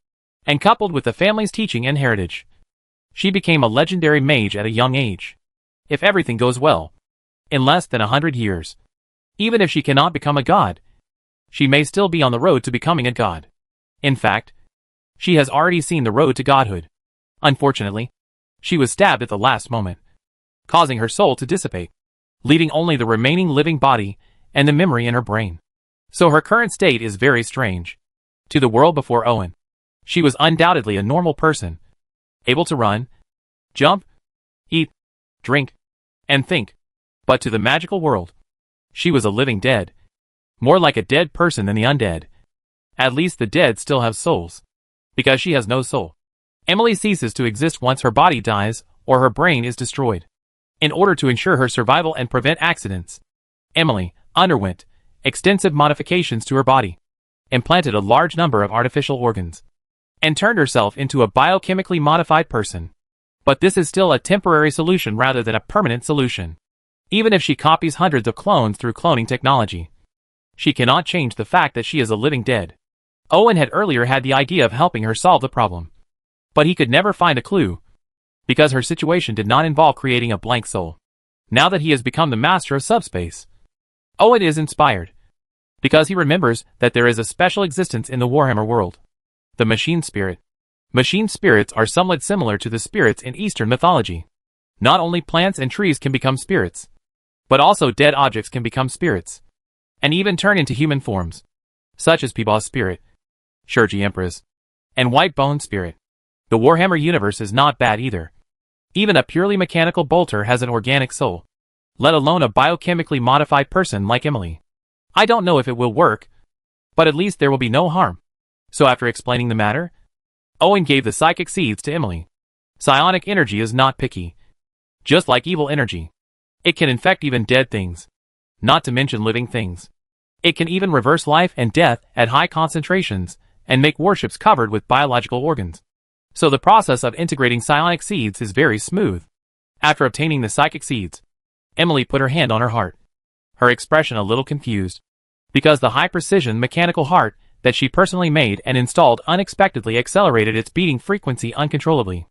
and coupled with the family's teaching and heritage, she became a legendary mage at a young age. If everything goes well, in less than 100 years, Even if she cannot become a god, she may still be on the road to becoming a god. In fact, she has already seen the road to godhood. Unfortunately, she was stabbed at the last moment, causing her soul to dissipate, leaving only the remaining living body and the memory in her brain. So her current state is very strange. To the world before Owen, she was undoubtedly a normal person, able to run, jump, eat, drink, and think. But to the magical world, she was a living dead. More like a dead person than the undead. At least the dead still have souls. Because she has no soul, Emily ceases to exist once her body dies or her brain is destroyed. In order to ensure her survival and prevent accidents, Emily underwent extensive modifications to her body, implanted a large number of artificial organs, and turned herself into a biochemically modified person. But this is still a temporary solution rather than a permanent solution. Even if she copies hundreds of clones through cloning technology, she cannot change the fact that she is a living dead. Owen had earlier had the idea of helping her solve the problem, but he could never find a clue, because her situation did not involve creating a blank soul. Now that he has become the master of subspace, Owen is inspired, because he remembers that there is a special existence in the Warhammer world. The machine spirit. Machine spirits are somewhat similar to the spirits in Eastern mythology. Not only plants and trees can become spirits, but also dead objects can become spirits, and even turn into human forms, such as Peebaw's spirit, Shurgi Empress, and Whitebone spirit. The Warhammer universe is not bad either. Even a purely mechanical bolter has an organic soul, let alone a biochemically modified person like Emily. I don't know if it will work, but at least there will be no harm. So after explaining the matter, Owen gave the psychic seeds to Emily. Psionic energy is not picky. Just like evil energy, it can infect even dead things, not to mention living things. It can even reverse life and death at high concentrations and make warships covered with biological organs. So the process of integrating psionic seeds is very smooth. After obtaining the psychic seeds, Emily put her hand on her heart, her expression a little confused, because the high-precision mechanical heart that she personally made and installed unexpectedly accelerated its beating frequency uncontrollably.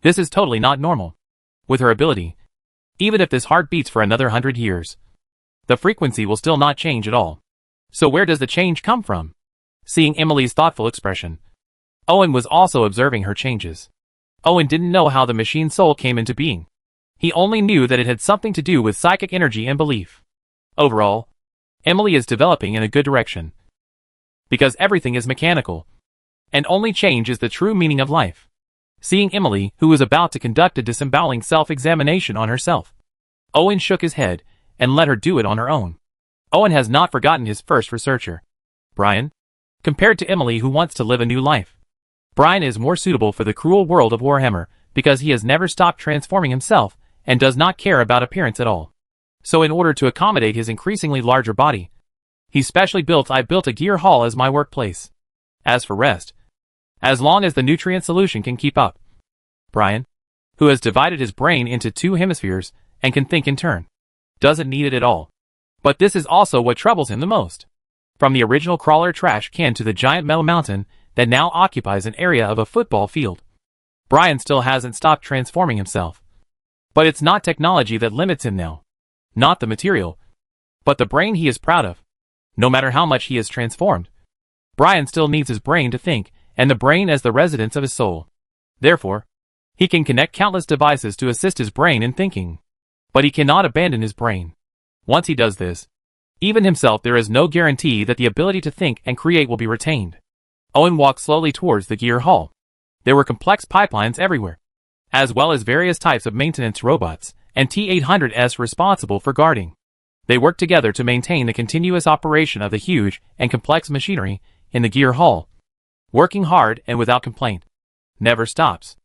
This is totally not normal. With her ability, even if this heart beats for another 100 years, the frequency will still not change at all. So where does the change come from? Seeing Emily's thoughtful expression, Owen was also observing her changes. Owen didn't know how the machine soul came into being. He only knew that it had something to do with psychic energy and belief. Overall, Emily is developing in a good direction, because everything is mechanical, and only change is the true meaning of life. Seeing Emily, who was about to conduct a disemboweling self-examination on herself, Owen shook his head and let her do it on her own. Owen has not forgotten his first researcher, Brian. Compared to Emily, who wants to live a new life, Brian is more suitable for the cruel world of Warhammer because he has never stopped transforming himself and does not care about appearance at all. So in order to accommodate his increasingly larger body, he specially built a gear hall as my workplace. As for rest, as long as the nutrient solution can keep up, Brian, who has divided his brain into 2 hemispheres and can think in turn, doesn't need it at all. But this is also what troubles him the most. From the original crawler trash can to the giant metal mountain that now occupies an area of a football field, Brian still hasn't stopped transforming himself. But it's not technology that limits him now. Not the material, but the brain he is proud of. No matter how much he is transformed, Brian still needs his brain to think, and the brain as the residence of his soul. Therefore, he can connect countless devices to assist his brain in thinking. But he cannot abandon his brain. Once he does this, even himself, there is no guarantee that the ability to think and create will be retained. Owen walked slowly towards the gear hall. There were complex pipelines everywhere, as well as various types of maintenance robots, and T-800s responsible for guarding. They worked together to maintain the continuous operation of the huge and complex machinery in the gear hall, working hard and without complaint. Never stops.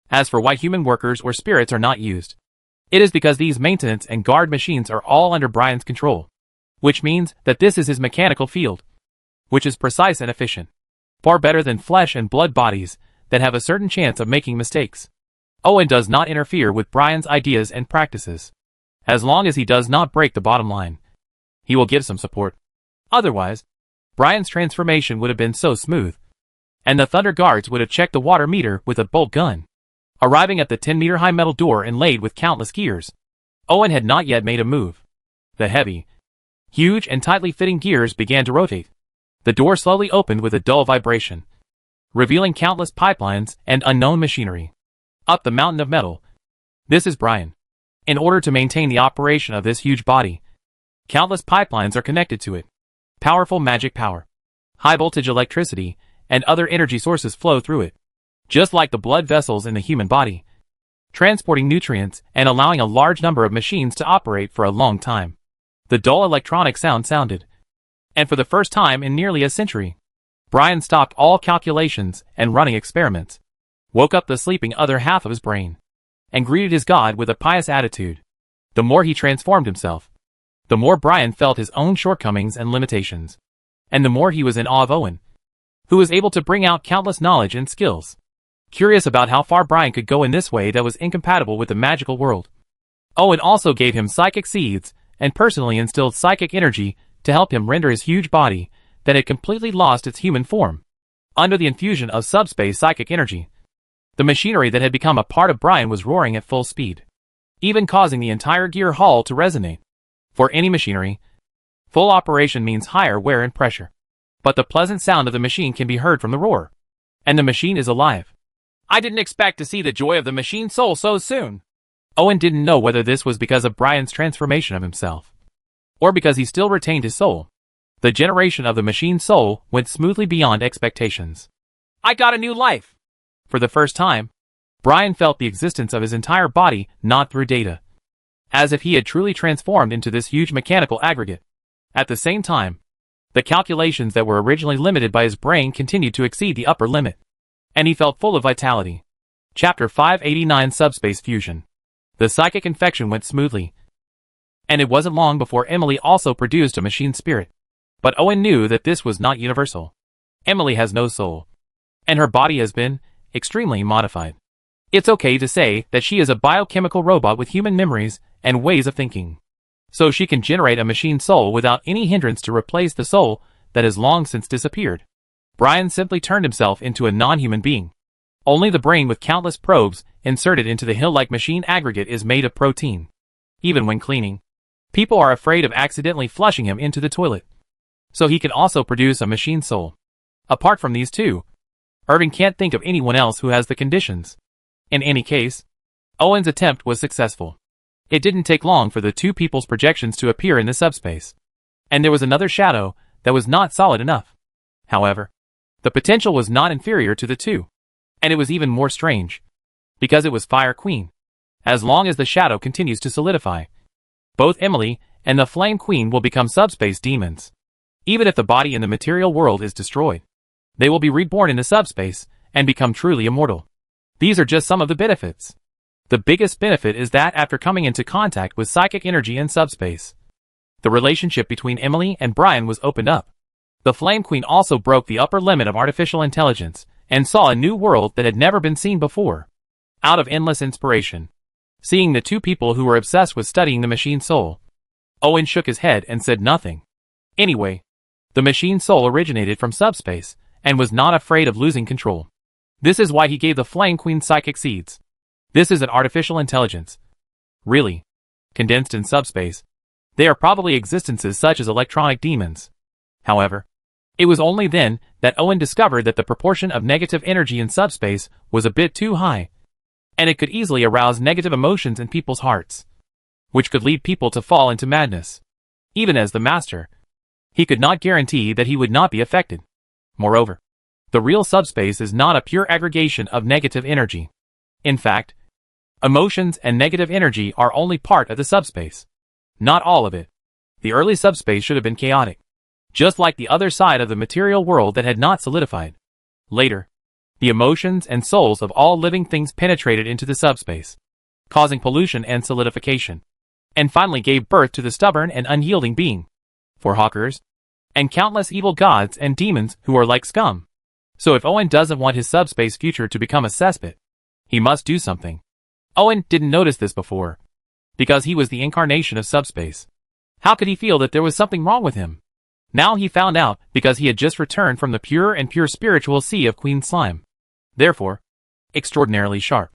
As for why human workers or spirits are not used, it is because these maintenance and guard machines are all under Brian's control, which means that this is his mechanical field, which is precise and efficient, far better than flesh and blood bodies that have a certain chance of making mistakes. Owen does not interfere with Brian's ideas and practices. As long as he does not break the bottom line, he will give some support. Otherwise, Brian's transformation would have been so smooth, and the Thunder Guards would have checked the water meter with a bolt gun. Arriving at the 10-meter-high metal door inlaid with countless gears, Owen had not yet made a move. The heavy, Huge and tightly fitting gears began to rotate. The door slowly opened with a dull vibration, revealing countless pipelines and unknown machinery. Up the mountain of metal. This is Brian. In order to maintain the operation of this huge body, countless pipelines are connected to it. Powerful magic power, high voltage electricity, and other energy sources flow through it. Just like the blood vessels in the human body, transporting nutrients and allowing a large number of machines to operate for a long time. The dull electronic sound sounded. And for the first time in nearly a century, Brian stopped all calculations and running experiments, woke up the sleeping other half of his brain, and greeted his God with a pious attitude. The more he transformed himself, the more Brian felt his own shortcomings and limitations, and the more he was in awe of Owen, who was able to bring out countless knowledge and skills. Curious about how far Brian could go in this way that was incompatible with the magical world, Owen also gave him psychic seeds and personally instilled psychic energy to help him render his huge body, that had completely lost its human form, under the infusion of subspace psychic energy. The machinery that had become a part of Brian was roaring at full speed, even causing the entire gear hall to resonate. For any machinery, full operation means higher wear and pressure. But the pleasant sound of the machine can be heard from the roar. And the machine is alive. I didn't expect to see the joy of the machine soul so soon. Owen didn't know whether this was because of Brian's transformation of himself, or because he still retained his soul. The generation of the machine soul went smoothly beyond expectations. I got a new life. For the first time, Brian felt the existence of his entire body not through data, as if he had truly transformed into this huge mechanical aggregate. At the same time, the calculations that were originally limited by his brain continued to exceed the upper limit, and he felt full of vitality. Chapter 589 Subspace Fusion. The psychic infection went smoothly, and it wasn't long before Emily also produced a machine spirit. But Owen knew that this was not universal. Emily has no soul, and her body has been extremely modified. It's okay to say that she is a biochemical robot with human memories and ways of thinking, so she can generate a machine soul without any hindrance to replace the soul that has long since disappeared. Brian simply turned himself into a non-human being. Only the brain with countless probes inserted into the hill-like machine aggregate is made of protein. Even when cleaning, people are afraid of accidentally flushing him into the toilet. So he can also produce a machine soul. Apart from these two, Irving can't think of anyone else who has the conditions. In any case, Owen's attempt was successful. It didn't take long for the two people's projections to appear in the subspace. And there was another shadow that was not solid enough. However, the potential was not inferior to the two. And it was even more strange, because it was Fire Queen. As long as the shadow continues to solidify, both Emily and the Flame Queen will become subspace demons. Even if the body in the material world is destroyed, they will be reborn in the subspace and become truly immortal. These are just some of the benefits. The biggest benefit is that after coming into contact with psychic energy in subspace, the relationship between Emily and Brian was opened up. The Flame Queen also broke the upper limit of artificial intelligence and saw a new world that had never been seen before. Out of endless inspiration, seeing the two people who were obsessed with studying the machine soul, Owen shook his head and said nothing. Anyway, the machine soul originated from subspace and was not afraid of losing control. This is why he gave the Flame Queen psychic seeds. This is an artificial intelligence. Really, condensed in subspace, they are probably existences such as electronic demons. However, it was only then that Owen discovered that the proportion of negative energy in subspace was a bit too high, and it could easily arouse negative emotions in people's hearts, which could lead people to fall into madness. Even as the master, he could not guarantee that he would not be affected. Moreover, the real subspace is not a pure aggregation of negative energy. In fact, emotions and negative energy are only part of the subspace, not all of it. The early subspace should have been chaotic, just like the other side of the material world that had not solidified. Later, the emotions and souls of all living things penetrated into the subspace, causing pollution and solidification, and finally gave birth to the stubborn and unyielding being, for hawkers, and countless evil gods and demons who are like scum. So if Owen doesn't want his subspace future to become a cesspit, he must do something. Owen didn't notice this before, because he was the incarnation of subspace. How could he feel that there was something wrong with him? Now he found out because he had just returned from the pure spiritual sea of Queen Slime. Therefore, extraordinarily sharp.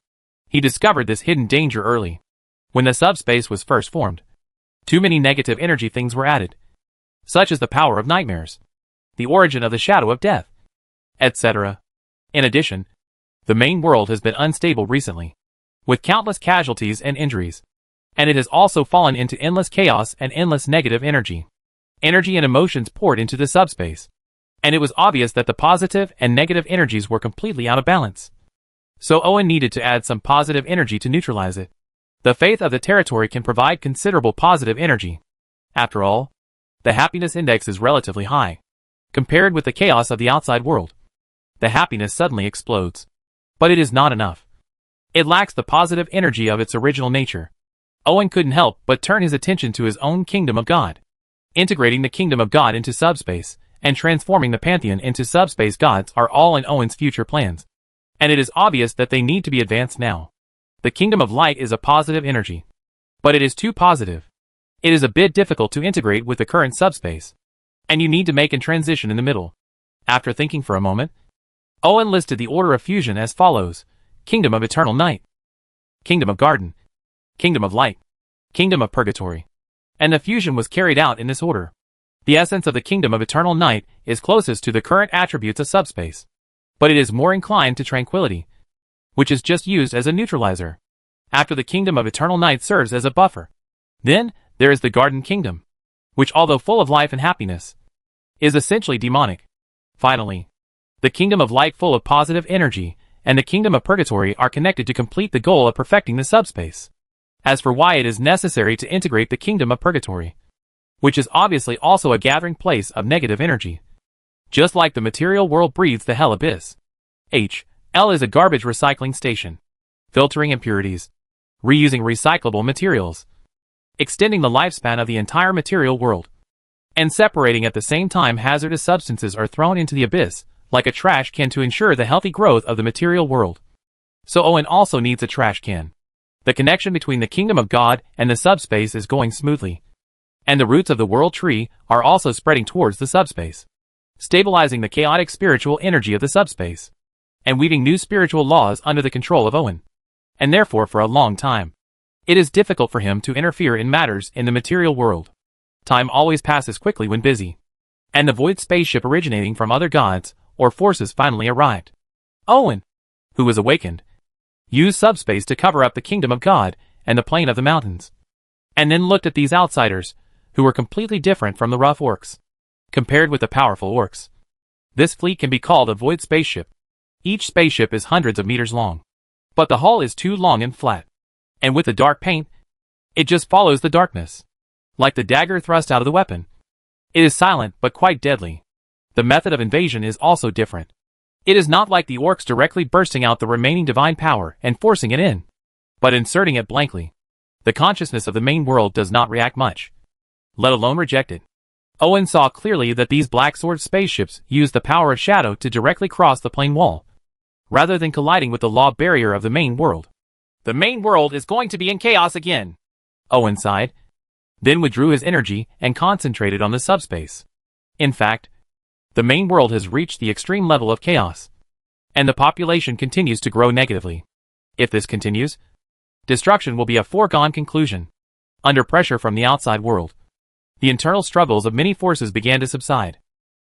He discovered this hidden danger early. When the subspace was first formed, too many negative energy things were added, such as the power of nightmares, the origin of the shadow of death, etc. In addition, the main world has been unstable recently, with countless casualties and injuries, and it has also fallen into endless chaos and endless negative energy. Energy and emotions poured into the subspace, and it was obvious that the positive and negative energies were completely out of balance. So Owen needed to add some positive energy to neutralize it. The faith of the territory can provide considerable positive energy. After all, the happiness index is relatively high, compared with the chaos of the outside world. The happiness suddenly explodes. But it is not enough. It lacks the positive energy of its original nature. Owen couldn't help but turn his attention to his own kingdom of God. Integrating the kingdom of God into subspace, and transforming the pantheon into subspace gods are all in Owen's future plans. And it is obvious that they need to be advanced now. The kingdom of light is a positive energy. But it is too positive. It is a bit difficult to integrate with the current subspace. And you need to make a transition in the middle. After thinking for a moment, Owen listed the order of fusion as follows: Kingdom of Eternal Night, Kingdom of Garden, Kingdom of Light, Kingdom of Purgatory. And the fusion was carried out in this order. The essence of the Kingdom of Eternal Night is closest to the current attributes of subspace, but it is more inclined to tranquility, which is just used as a neutralizer. After the Kingdom of Eternal Night serves as a buffer. Then, there is the Garden Kingdom, which although full of life and happiness, is essentially demonic. Finally, the Kingdom of Light full of positive energy, and the Kingdom of Purgatory are connected to complete the goal of perfecting the subspace. As for why it is necessary to integrate the Kingdom of Purgatory, which is obviously also a gathering place of negative energy. Just like the material world breathes the hell abyss. L is a garbage recycling station, filtering impurities, reusing recyclable materials, extending the lifespan of the entire material world, and separating at the same time hazardous substances are thrown into the abyss, like a trash can to ensure the healthy growth of the material world. So Owen also needs a trash can. The connection between the kingdom of God and the subspace is going smoothly, and the roots of the world tree are also spreading towards the subspace, stabilizing the chaotic spiritual energy of the subspace, and weaving new spiritual laws under the control of Owen. And therefore for a long time, it is difficult for him to interfere in matters in the material world. Time always passes quickly when busy, and the void spaceship originating from other gods or forces finally arrived. Owen, who was awakened, used subspace to cover up the kingdom of God and the plain of the mountains, and then looked at these outsiders, who were completely different from the rough orcs, compared with the powerful orcs. This fleet can be called a void spaceship. Each spaceship is hundreds of meters long, but the hull is too long and flat, and with the dark paint, it just follows the darkness, like the dagger thrust out of the weapon. It is silent but quite deadly. The method of invasion is also different. It is not like the orcs directly bursting out the remaining divine power and forcing it in, but inserting it blankly. The consciousness of the main world does not react much, let alone reject it. Owen saw clearly that these Black Sword spaceships used the power of shadow to directly cross the plane wall, rather than colliding with the law barrier of the main world. The main world is going to be in chaos again, Owen sighed, then withdrew his energy and concentrated on the subspace. In fact, the main world has reached the extreme level of chaos, and the population continues to grow negatively. If this continues, destruction will be a foregone conclusion. Under pressure from the outside world, the internal struggles of many forces began to subside.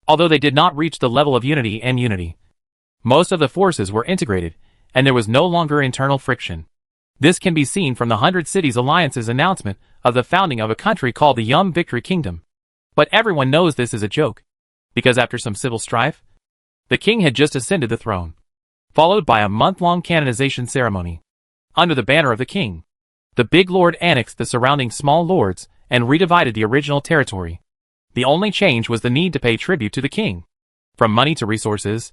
Although they did not reach the level of unity, most of the forces were integrated, and there was no longer internal friction. This can be seen from the 100 Cities Alliance's announcement of the founding of a country called the Yum Victory Kingdom. But everyone knows this is a joke, because after some civil strife, the king had just ascended the throne, followed by a month-long canonization ceremony. Under the banner of the king, the big lord annexed the surrounding small lords and redivided the original territory. The only change was the need to pay tribute to the king. From money to resources,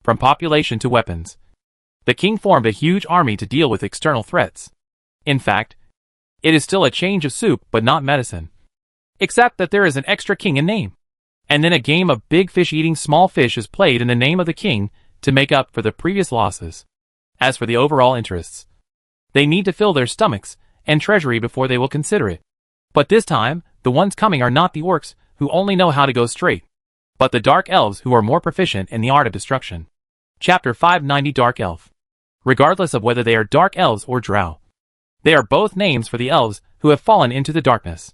from population to weapons, the king formed a huge army to deal with external threats. In fact, it is still a change of soup but not medicine. Except that there is an extra king in name. And then a game of big fish eating small fish is played in the name of the king to make up for the previous losses. As for the overall interests, they need to fill their stomachs and treasury before they will consider it. But this time, the ones coming are not the orcs, who only know how to go straight, but the dark elves who are more proficient in the art of destruction. Chapter 590 Dark Elf. Regardless of whether they are dark elves or drow, they are both names for the elves who have fallen into the darkness.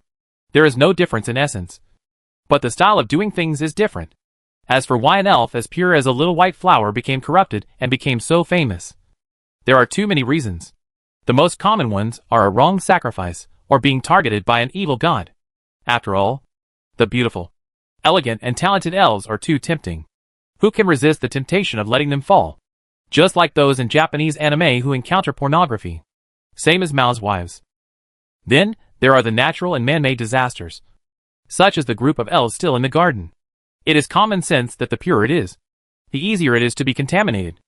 There is no difference in essence. But the style of doing things is different. As for why an elf as pure as a little white flower became corrupted and became so famous, there are too many reasons. The most common ones are a wrong sacrifice or being targeted by an evil god. After all, the beautiful, elegant, and talented elves are too tempting. Who can resist the temptation of letting them fall? Just like those in Japanese anime who encounter pornography. Same as Mao's wives. Then, there are the natural and man-made disasters, such as the group of elves still in the garden. It is common sense that the purer it is, the easier it is to be contaminated.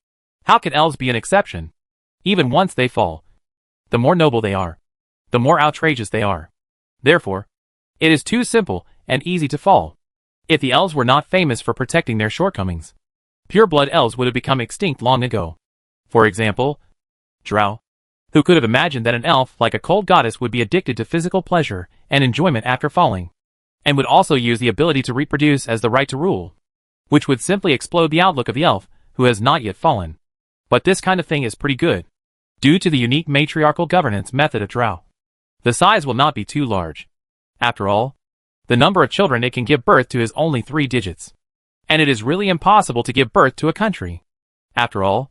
How can elves be an exception? Even once they fall, the more noble they are, the more outrageous they are. Therefore, it is too simple and easy to fall. If the elves were not famous for protecting their shortcomings, pure-blood elves would have become extinct long ago. For example, Drow. Who could have imagined that an elf like a cold goddess would be addicted to physical pleasure and enjoyment after falling, and would also use the ability to reproduce as the right to rule, which would simply explode the outlook of the elf who has not yet fallen. But this kind of thing is pretty good, due to the unique matriarchal governance method of Drow. The size will not be too large. After all, the number of children it can give birth to is only 3 digits. And it is really impossible to give birth to a country. After all,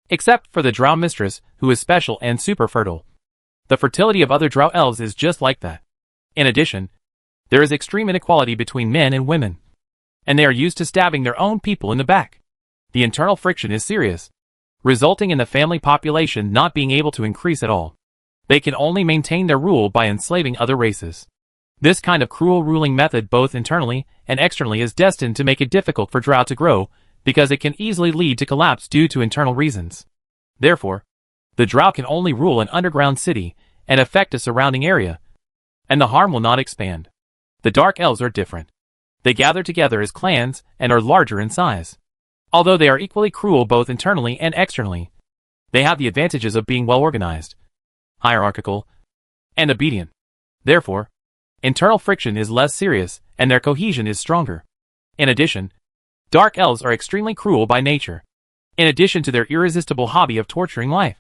except for the Drow mistress, who is special and super fertile. The fertility of other Drow elves is just like that. In addition, there is extreme inequality between men and women, and they are used to stabbing their own people in the back. The internal friction is serious, resulting in the family population not being able to increase at all. They can only maintain their rule by enslaving other races. This kind of cruel ruling method both internally and externally is destined to make it difficult for Drow to grow, because it can easily lead to collapse due to internal reasons. Therefore, the Drow can only rule an underground city and affect a surrounding area, and the harm will not expand. The Dark Elves are different. They gather together as clans and are larger in size. Although they are equally cruel both internally and externally, they have the advantages of being well organized, hierarchical, and obedient. Therefore, internal friction is less serious and their cohesion is stronger. In addition, Dark Elves are extremely cruel by nature. In addition to their irresistible hobby of torturing life,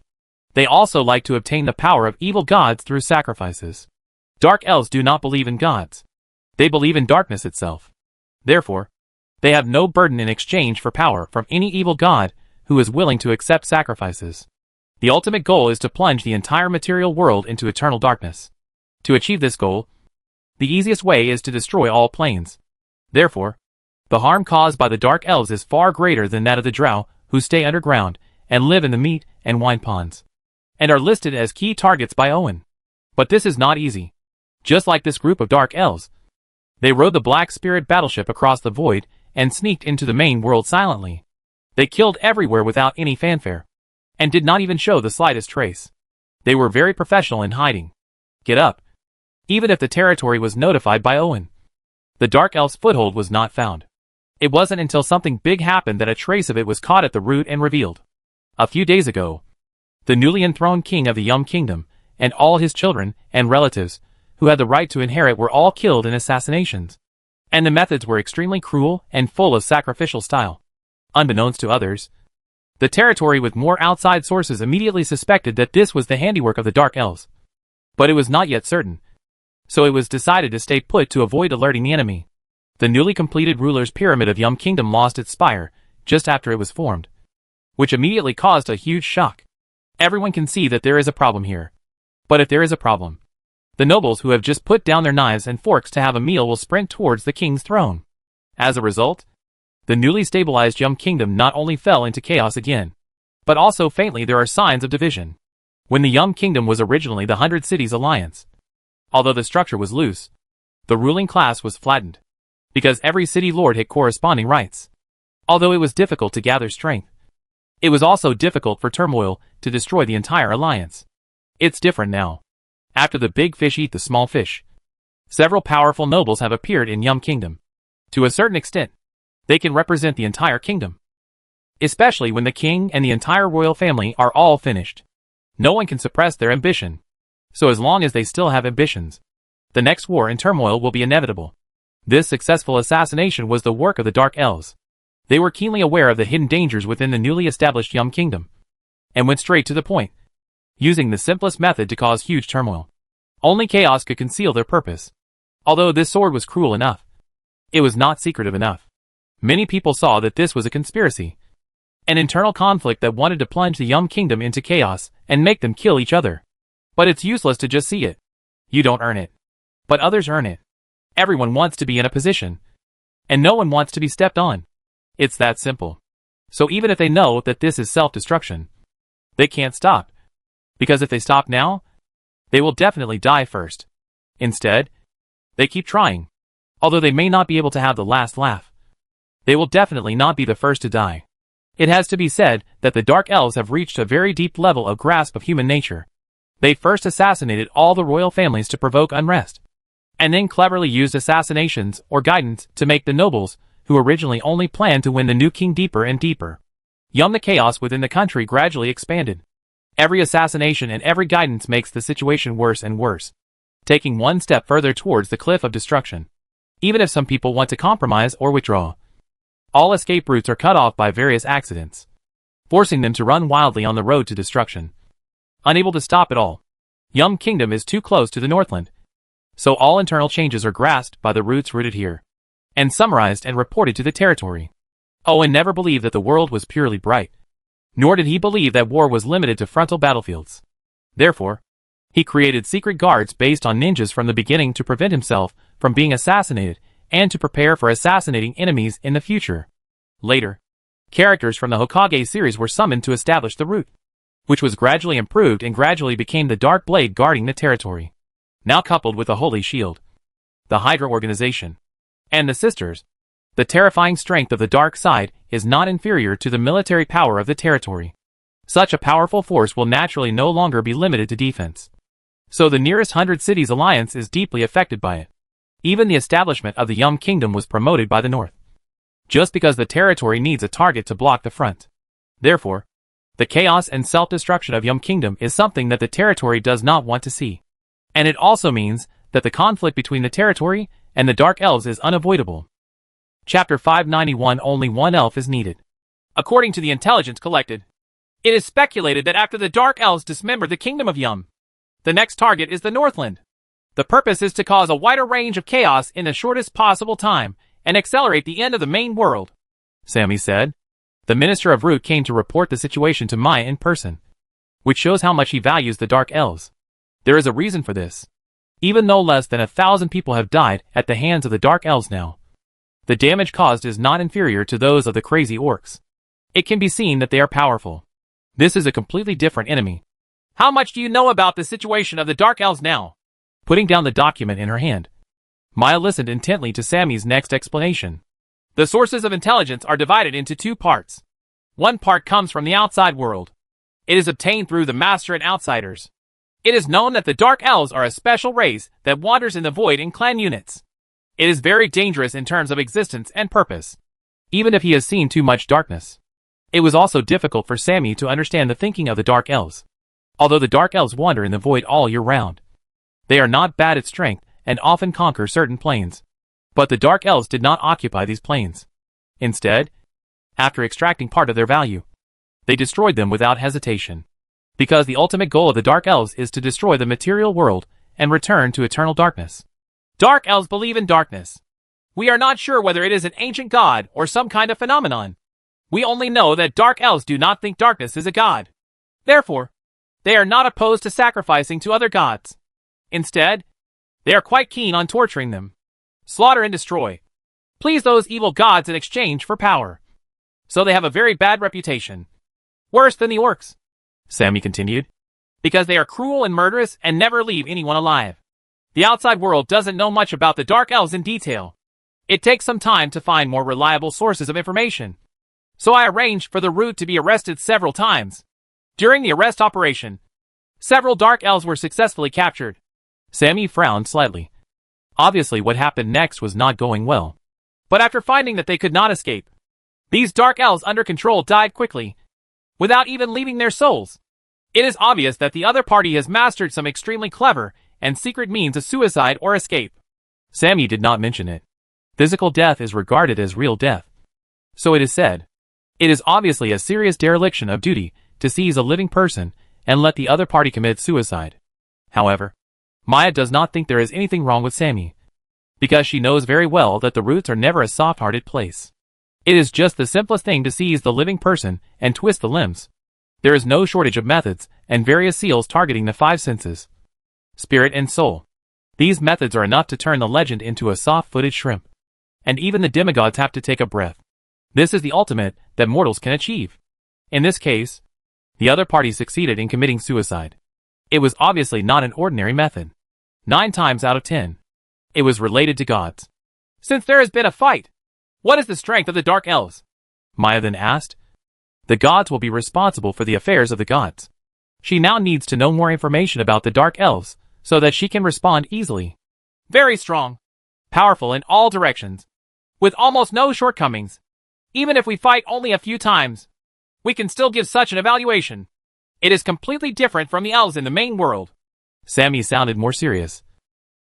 they also like to obtain the power of evil gods through sacrifices. Dark Elves do not believe in gods. They believe in darkness itself. Therefore, they have no burden in exchange for power from any evil god who is willing to accept sacrifices. The ultimate goal is to plunge the entire material world into eternal darkness. To achieve this goal, the easiest way is to destroy all planes. Therefore, the harm caused by the Dark Elves is far greater than that of the Drow, who stay underground and live in the meat and wine ponds, and are listed as key targets by Owen. But this is not easy. Just like this group of Dark Elves, they rode the Black Spirit battleship across the void and sneaked into the main world silently. They killed everywhere without any fanfare, and did not even show the slightest trace. They were very professional in hiding. Get up. Even if the territory was notified by Owen, the Dark Elf's foothold was not found. It wasn't until something big happened that a trace of it was caught at the root and revealed. A few days ago, the newly enthroned king of the Yum Kingdom, and all his children and relatives, who had the right to inherit, were all killed in assassinations. And the methods were extremely cruel and full of sacrificial style. Unbeknownst to others, the territory with more outside sources immediately suspected that this was the handiwork of the Dark Elves. But it was not yet certain, so it was decided to stay put to avoid alerting the enemy. The newly completed ruler's pyramid of Yum Kingdom lost its spire just after it was formed, which immediately caused a huge shock. Everyone can see that there is a problem here. But if there is a problem, the nobles who have just put down their knives and forks to have a meal will sprint towards the king's throne. As a result, the newly stabilized Yum Kingdom not only fell into chaos again, but also faintly there are signs of division. When the Yum Kingdom was originally the 100 Cities Alliance, although the structure was loose, the ruling class was flattened, because every city lord had corresponding rights. Although it was difficult to gather strength, it was also difficult for turmoil to destroy the entire alliance. It's different now. After the big fish eat the small fish, several powerful nobles have appeared in Yum Kingdom. To a certain extent, they can represent the entire kingdom, especially when the king and the entire royal family are all finished. No one can suppress their ambition. So as long as they still have ambitions, the next war and turmoil will be inevitable. This successful assassination was the work of the Dark Elves. They were keenly aware of the hidden dangers within the newly established Yum Kingdom, and went straight to the point, using the simplest method to cause huge turmoil. Only chaos could conceal their purpose. Although this sword was cruel enough, It was not secretive enough. Many people saw that this was a conspiracy. An internal conflict that wanted to plunge the Yum Kingdom into chaos and make them kill each other. But it's useless to just see it. You don't earn it. But others earn it. Everyone wants to be in a position. And no one wants to be stepped on. It's that simple. So even if they know that this is self-destruction, they can't stop. Because if they stop now, they will definitely die first. Instead, they keep trying. Although they may not be able to have the last laugh, they will definitely not be the first to die. It has to be said that the Dark Elves have reached a very deep level of grasp of human nature. They first assassinated all the royal families to provoke unrest, and then cleverly used assassinations or guidance to make the nobles, who originally only planned to win the new king, deeper and deeper. The chaos within the country gradually expanded. Every assassination and every guidance makes the situation worse and worse, taking one step further towards the cliff of destruction. Even if some people want to compromise or withdraw, all escape routes are cut off by various accidents, forcing them to run wildly on the road to destruction. Unable to stop it all, Yum Kingdom is too close to the Northland, so all internal changes are grasped by the roots rooted here, and summarized and reported to the territory. Owen never believed that the world was purely bright, nor did he believe that war was limited to frontal battlefields. Therefore, he created secret guards based on ninjas from the beginning to prevent himself from being assassinated and to prepare for assassinating enemies in the future. Later, characters from the Hokage series were summoned to establish the route, which was gradually improved and gradually became the Dark Blade guarding the territory. Now coupled with the Holy Shield, the Hydra organization, and the Sisters, the terrifying strength of the dark side is not inferior to the military power of the territory. Such a powerful force will naturally no longer be limited to defense. So the nearest 100 cities alliance is deeply affected by it. Even the establishment of the Yum Kingdom was promoted by the North, just because the territory needs a target to block the front. Therefore, the chaos and self-destruction of Yum Kingdom is something that the territory does not want to see. And it also means that the conflict between the territory and the Dark Elves is unavoidable. Chapter 591. Only one elf is needed. According to the intelligence collected, it is speculated that after the Dark Elves dismember the Kingdom of Yum, the next target is the Northland. The purpose is to cause a wider range of chaos in the shortest possible time and accelerate the end of the main world, Sammy said. The Minister of Root came to report the situation to Maya in person, which shows how much he values the Dark Elves. There is a reason for this. Even though less than 1,000 people have died at the hands of the Dark Elves now, the damage caused is not inferior to those of the crazy orcs. It can be seen that they are powerful. This is a completely different enemy. How much do you know about the situation of the Dark Elves now? Putting down the document in her hand, Maya listened intently to Sammy's next explanation. The sources of intelligence are divided into two parts. One part comes from the outside world. It is obtained through the Master and Outsiders. It is known that the Dark Elves are a special race that wanders in the void in clan units. It is very dangerous in terms of existence and purpose, even if he has seen too much darkness. It was also difficult for Sammy to understand the thinking of the Dark Elves. Although the Dark Elves wander in the void all year round, they are not bad at strength and often conquer certain planes. But the Dark Elves did not occupy these planes. Instead, after extracting part of their value, they destroyed them without hesitation. Because the ultimate goal of the Dark Elves is to destroy the material world and return to eternal darkness. Dark Elves believe in darkness. We are not sure whether it is an ancient god or some kind of phenomenon. We only know that Dark Elves do not think darkness is a god. Therefore, they are not opposed to sacrificing to other gods. Instead, they are quite keen on torturing them, slaughter and destroy, please those evil gods in exchange for power. So they have a very bad reputation. Worse than the orcs, Sammy continued, because they are cruel and murderous and never leave anyone alive. The outside world doesn't know much about the Dark Elves in detail. It takes some time to find more reliable sources of information. So I arranged for the Root to be arrested several times. During the arrest operation, several Dark Elves were successfully captured. Sammy frowned slightly. Obviously what happened next was not going well. But after finding that they could not escape, these Dark Elves under control died quickly, without even leaving their souls. It is obvious that the other party has mastered some extremely clever and secret means of suicide or escape. Sammy did not mention it. Physical death is regarded as real death. So it is said. It is obviously a serious dereliction of duty to seize a living person and let the other party commit suicide. However, Maya does not think there is anything wrong with Sammy. because she knows very well that the roots are never a soft-hearted place. It is just the simplest thing to seize the living person and twist the limbs. There is no shortage of methods and various seals targeting the five senses, spirit and soul. These methods are enough to turn the legend into a soft-footed shrimp. And even the demigods have to take a breath. This is the ultimate that mortals can achieve. In this case, the other party succeeded in committing suicide. It was obviously not an ordinary method. 9 times out of 10, it was related to gods. Since there has been a fight, what is the strength of the Dark Elves? Maya then asked. The gods will be responsible for the affairs of the gods. She now needs to know more information about the Dark Elves, so that she can respond easily. Very strong. Powerful in all directions. With almost no shortcomings. Even if we fight only a few times, we can still give such an evaluation. It is completely different from the elves in the main world. Sammy sounded more serious,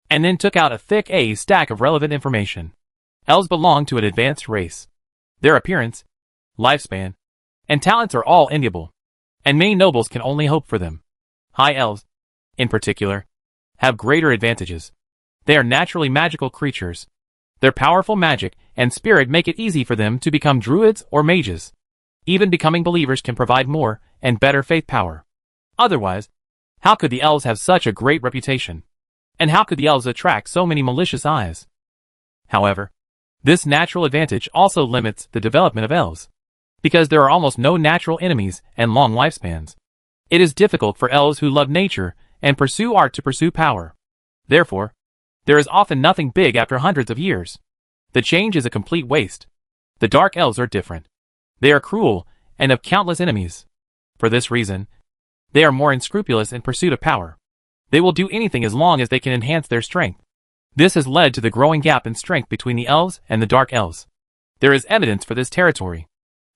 and then took out a thick stack of relevant information. Elves belong to an advanced race. Their appearance, lifespan, and talents are all enviable, and many nobles can only hope for them. High elves, in particular, have greater advantages. They are naturally magical creatures. Their powerful magic and spirit make it easy for them to become druids or mages. Even becoming believers can provide more and better faith power. Otherwise, how could the elves have such a great reputation? And how could the elves attract so many malicious eyes? However, this natural advantage also limits the development of elves, because there are almost no natural enemies and long lifespans. It is difficult for elves who love nature and pursue art to pursue power. Therefore, there is often nothing big after hundreds of years. The change is a complete waste. The Dark Elves are different. They are cruel and have countless enemies. For this reason, they are more unscrupulous in pursuit of power. They will do anything as long as they can enhance their strength. This has led to the growing gap in strength between the elves and the Dark Elves. There is evidence for this territory.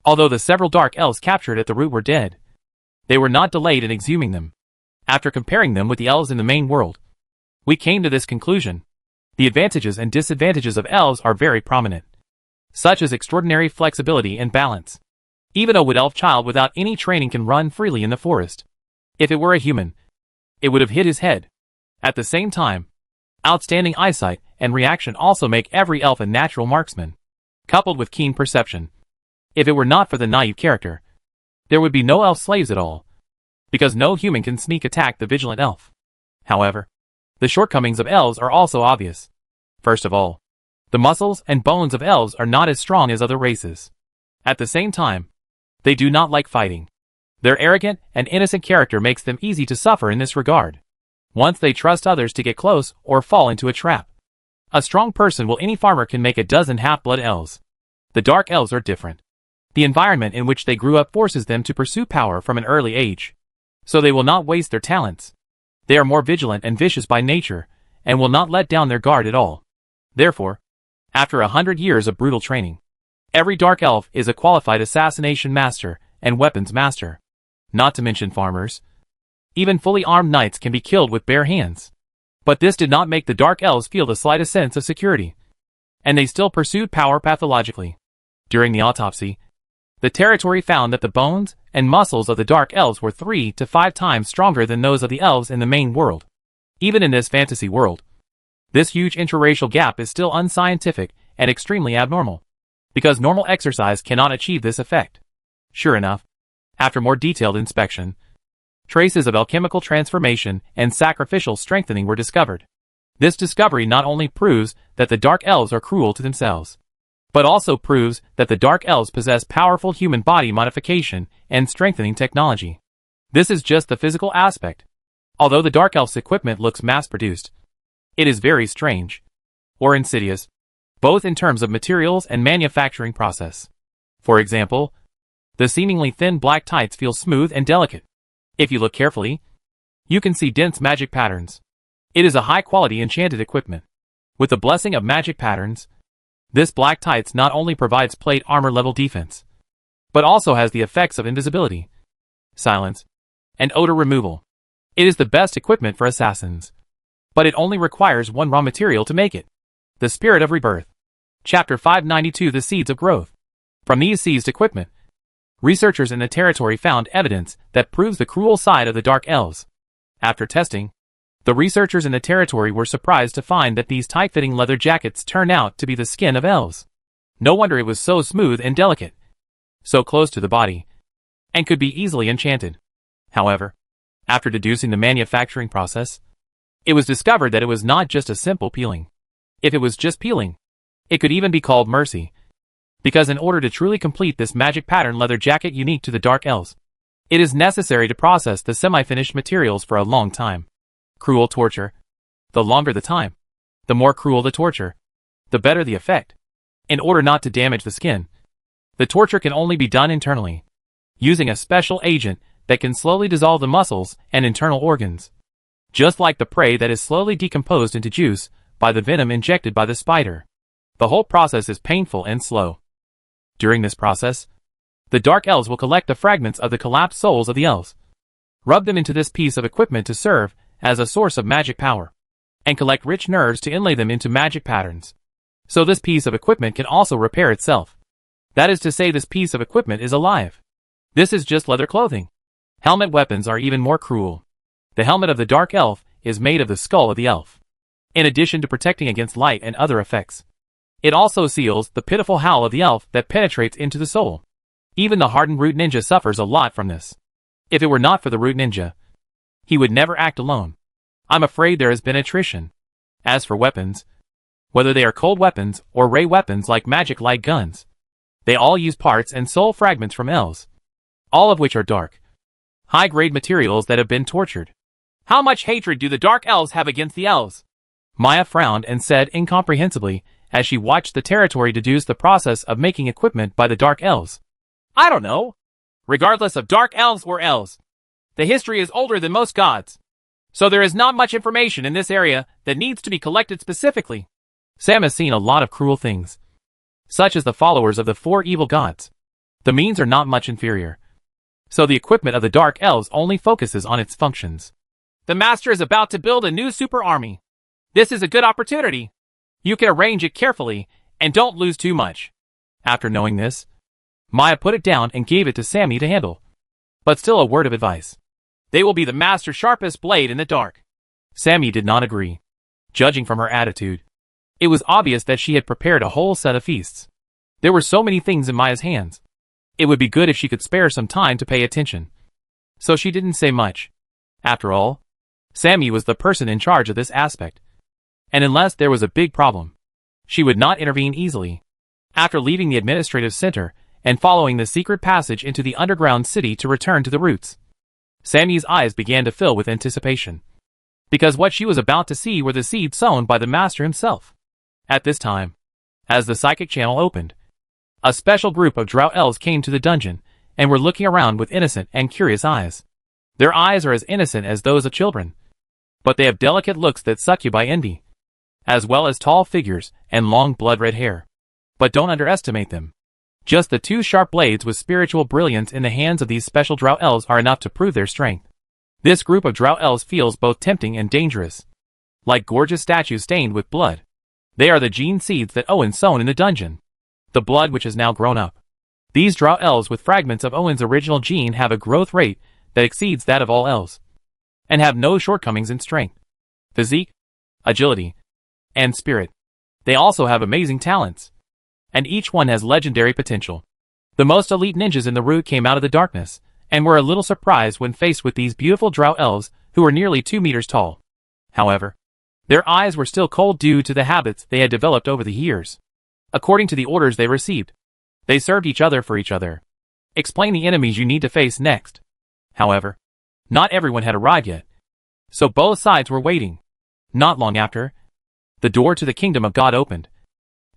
Although the several Dark Elves captured at the root were dead, they were not delayed in exhuming them. After comparing them with the elves in the main world, we came to this conclusion. The advantages and disadvantages of elves are very prominent, such as extraordinary flexibility and balance. Even a wood elf child without any training can run freely in the forest. If it were a human, it would have hit his head. At the same time, outstanding eyesight and reaction also make every elf a natural marksman, coupled with keen perception. If it were not for the naive character, there would be no elf slaves at all, because no human can sneak attack the vigilant elf. However, the shortcomings of elves are also obvious. First of all, the muscles and bones of elves are not as strong as other races. At the same time, they do not like fighting. Their arrogant and innocent character makes them easy to suffer in this regard. Once they trust others to get close or fall into a trap. A strong person will any farmer can make a dozen half-blood elves. The Dark Elves are different. The environment in which they grew up forces them to pursue power from an early age. So they will not waste their talents. They are more vigilant and vicious by nature, and will not let down their guard at all. Therefore, after 100 years of brutal training, every Dark Elf is a qualified assassination master and weapons master. Not to mention farmers. Even fully armed knights can be killed with bare hands. But this did not make the Dark Elves feel the slightest sense of security. And they still pursued power pathologically. During the autopsy, the territory found that the bones and muscles of the Dark Elves were 3 to 5 times stronger than those of the elves in the main world. Even in this fantasy world, this huge interracial gap is still unscientific and extremely abnormal, because normal exercise cannot achieve this effect. Sure enough, after more detailed inspection, traces of alchemical transformation and sacrificial strengthening were discovered. This discovery not only proves that the Dark Elves are cruel to themselves, but also proves that the Dark Elves possess powerful human body modification and strengthening technology. This is just the physical aspect. Although the Dark Elves' equipment looks mass-produced, it is very strange, or insidious, both in terms of materials and manufacturing process. For example, the seemingly thin black tights feel smooth and delicate. If you look carefully, you can see dense magic patterns. It is a high-quality enchanted equipment. With the blessing of magic patterns, this black tights not only provides plate armor level defense, but also has the effects of invisibility, silence, and odor removal. It is the best equipment for assassins. But it only requires one raw material to make it. The Spirit of Rebirth. Chapter 592 The Seeds of Growth. From these seized equipment, researchers in the territory found evidence that proves the cruel side of the Dark Elves. After testing, The researchers in the territory were surprised to find that these tight-fitting leather jackets turned out to be the skin of elves. No wonder it was so smooth and delicate, so close to the body, and could be easily enchanted. However, after deducing the manufacturing process, it was discovered that it was not just a simple peeling. If it was just peeling, it could even be called mercy. Because in order to truly complete this magic pattern leather jacket unique to the Dark Elves, it is necessary to process the semi-finished materials for a long time. Cruel torture. The longer the time, the more cruel the torture, the better the effect. In order not to damage the skin, the torture can only be done internally, using a special agent that can slowly dissolve the muscles and internal organs. Just like the prey that is slowly decomposed into juice by the venom injected by the spider. The whole process is painful and slow. During this process, the Dark Elves will collect the fragments of the collapsed souls of the elves, rub them into this piece of equipment to serve as a source of magic power, and collect rich nerves to inlay them into magic patterns. So this piece of equipment can also repair itself. That is to say, this piece of equipment is alive. This is just leather clothing. Helmet weapons are even more cruel. The helmet of the Dark Elf is made of the skull of the elf. In addition to protecting against light and other effects, it also seals the pitiful howl of the elf that penetrates into the soul. Even the hardened Root Ninja suffers a lot from this. If it were not for the Root Ninja, he would never act alone. I'm afraid there has been attrition. As for weapons, whether they are cold weapons or ray weapons like magic light guns, they all use parts and soul fragments from elves, all of which are dark, high-grade materials that have been tortured. How much hatred do the Dark Elves have against the elves? Maya frowned and said incomprehensibly as she watched the territory deduce the process of making equipment by the Dark Elves. I don't know. Regardless of Dark Elves or elves, the history is older than most gods. So there is not much information in this area that needs to be collected specifically. Sam has seen a lot of cruel things, such as the followers of the four evil gods. The means are not much inferior. So the equipment of the Dark Elves only focuses on its functions. The Master is about to build a new super army. This is a good opportunity. You can arrange it carefully, and don't lose too much. After knowing this, Maya put it down and gave it to Sammy to handle. But still a word of advice. They will be the Master's sharpest blade in the dark. Sammy did not agree. Judging from her attitude, it was obvious that she had prepared a whole set of feasts. There were so many things in Maya's hands. It would be good if she could spare some time to pay attention. So she didn't say much. After all, Sammy was the person in charge of this aspect. And unless there was a big problem, she would not intervene easily. After leaving the administrative center and following the secret passage into the underground city to return to the roots, Sammy's eyes began to fill with anticipation. Because what she was about to see were the seeds sown by the Master himself. At this time, as the psychic channel opened, a special group of Drow Elves came to the dungeon and were looking around with innocent and curious eyes. Their eyes are as innocent as those of children, but they have delicate looks that succubine envy, as well as tall figures and long blood-red hair. But don't underestimate them. Just the two sharp blades with spiritual brilliance in the hands of these special Drow Elves are enough to prove their strength. This group of Drow Elves feels both tempting and dangerous. Like gorgeous statues stained with blood, they are the gene seeds that Owen sown in the dungeon. The blood which has now grown up. These Drow Elves with fragments of Owen's original gene have a growth rate that exceeds that of all elves, and have no shortcomings in strength, physique, agility, and spirit. They also have amazing talents, and each one has legendary potential. The most elite ninjas in the root came out of the darkness, and were a little surprised when faced with these beautiful Drow Elves who were nearly 2 meters tall. However, their eyes were still cold due to the habits they had developed over the years. According to the orders they received, they served each other for each other. Explain the enemies you need to face next. However, not everyone had arrived yet, so both sides were waiting. Not long after, the door to the Kingdom of God opened,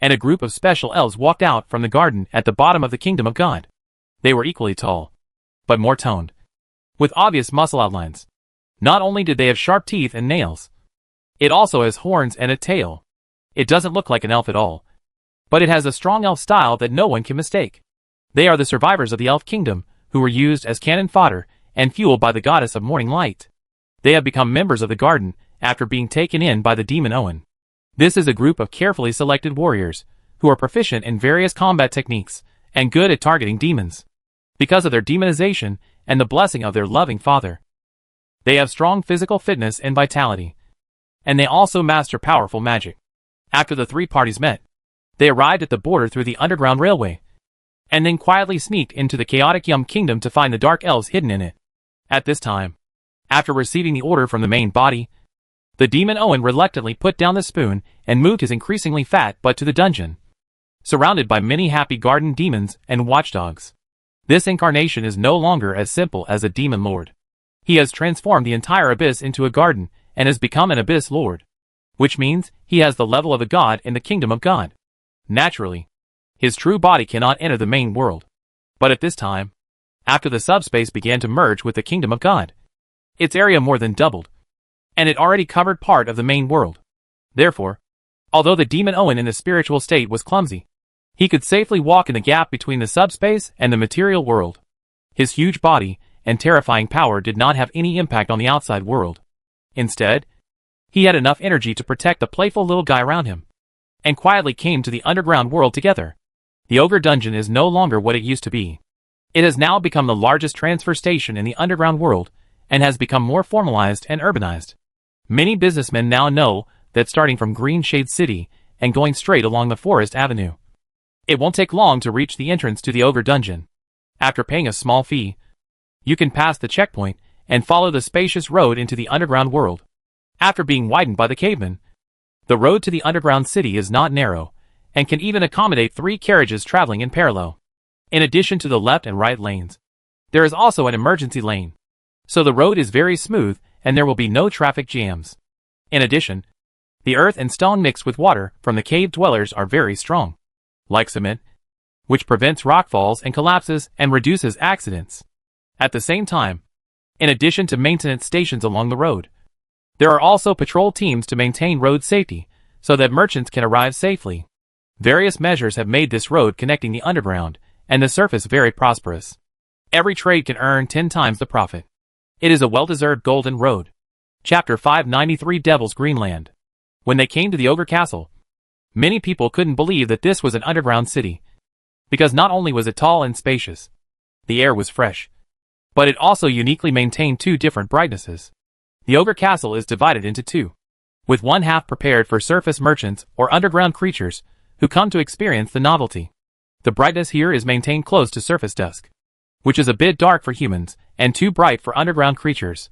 and a group of special elves walked out from the garden at the bottom of the Kingdom of God. They were equally tall, but more toned, with obvious muscle outlines. Not only did they have sharp teeth and nails, it also has horns and a tail. It doesn't look like an elf at all, but it has a strong elf style that no one can mistake. They are the survivors of the elf kingdom, who were used as cannon fodder and fueled by the goddess of morning light. They have become members of the garden after being taken in by the demon Owen. This is a group of carefully selected warriors, who are proficient in various combat techniques, and good at targeting demons, because of their demonization and the blessing of their loving father. They have strong physical fitness and vitality. And they also master powerful magic. After the three parties met, they arrived at the border through the underground railway, and then quietly sneaked into the chaotic Yum Kingdom to find the dark elves hidden in it. At this time, after receiving the order from the main body, the demon Owen reluctantly put down the spoon and moved his increasingly fat butt to the dungeon, surrounded by many happy garden demons and watchdogs. This incarnation is no longer as simple as a demon lord. He has transformed the entire abyss into a garden and has become an abyss lord, which means he has the level of a god in the kingdom of God. Naturally, his true body cannot enter the main world. But at this time, after the subspace began to merge with the kingdom of God, its area more than doubled, and it already covered part of the main world. Therefore, although the demon Owen in the spiritual state was clumsy, he could safely walk in the gap between the subspace and the material world. His huge body and terrifying power did not have any impact on the outside world. Instead, he had enough energy to protect the playful little guy around him, and quietly came to the underground world together. The Ogre Dungeon is no longer what it used to be. It has now become the largest transfer station in the underground world, and has become more formalized and urbanized. Many businessmen now know that starting from Green Shade City and going straight along the Forest Avenue, it won't take long to reach the entrance to the Ogre Dungeon. After paying a small fee, you can pass the checkpoint and follow the spacious road into the underground world. After being widened by the cavemen, the road to the underground city is not narrow, and can even accommodate 3 carriages traveling in parallel. In addition to the left and right lanes, there is also an emergency lane. So the road is very smooth, and there will be no traffic jams. In addition, the earth and stone mixed with water from the cave dwellers are very strong, like cement, which prevents rockfalls and collapses and reduces accidents. At the same time, in addition to maintenance stations along the road, there are also patrol teams to maintain road safety, so that merchants can arrive safely. Various measures have made this road connecting the underground and the surface very prosperous. Every trade can earn 10 times the profit. It is a well-deserved golden road. Chapter 593 Devil's Greenland. When they came to the Ogre Castle, many people couldn't believe that this was an underground city, because not only was it tall and spacious, the air was fresh, but it also uniquely maintained 2 different brightnesses. The Ogre Castle is divided into 2, with one half prepared for surface merchants or underground creatures who come to experience the novelty. The brightness here is maintained close to surface dusk, which is a bit dark for humans and too bright for underground creatures.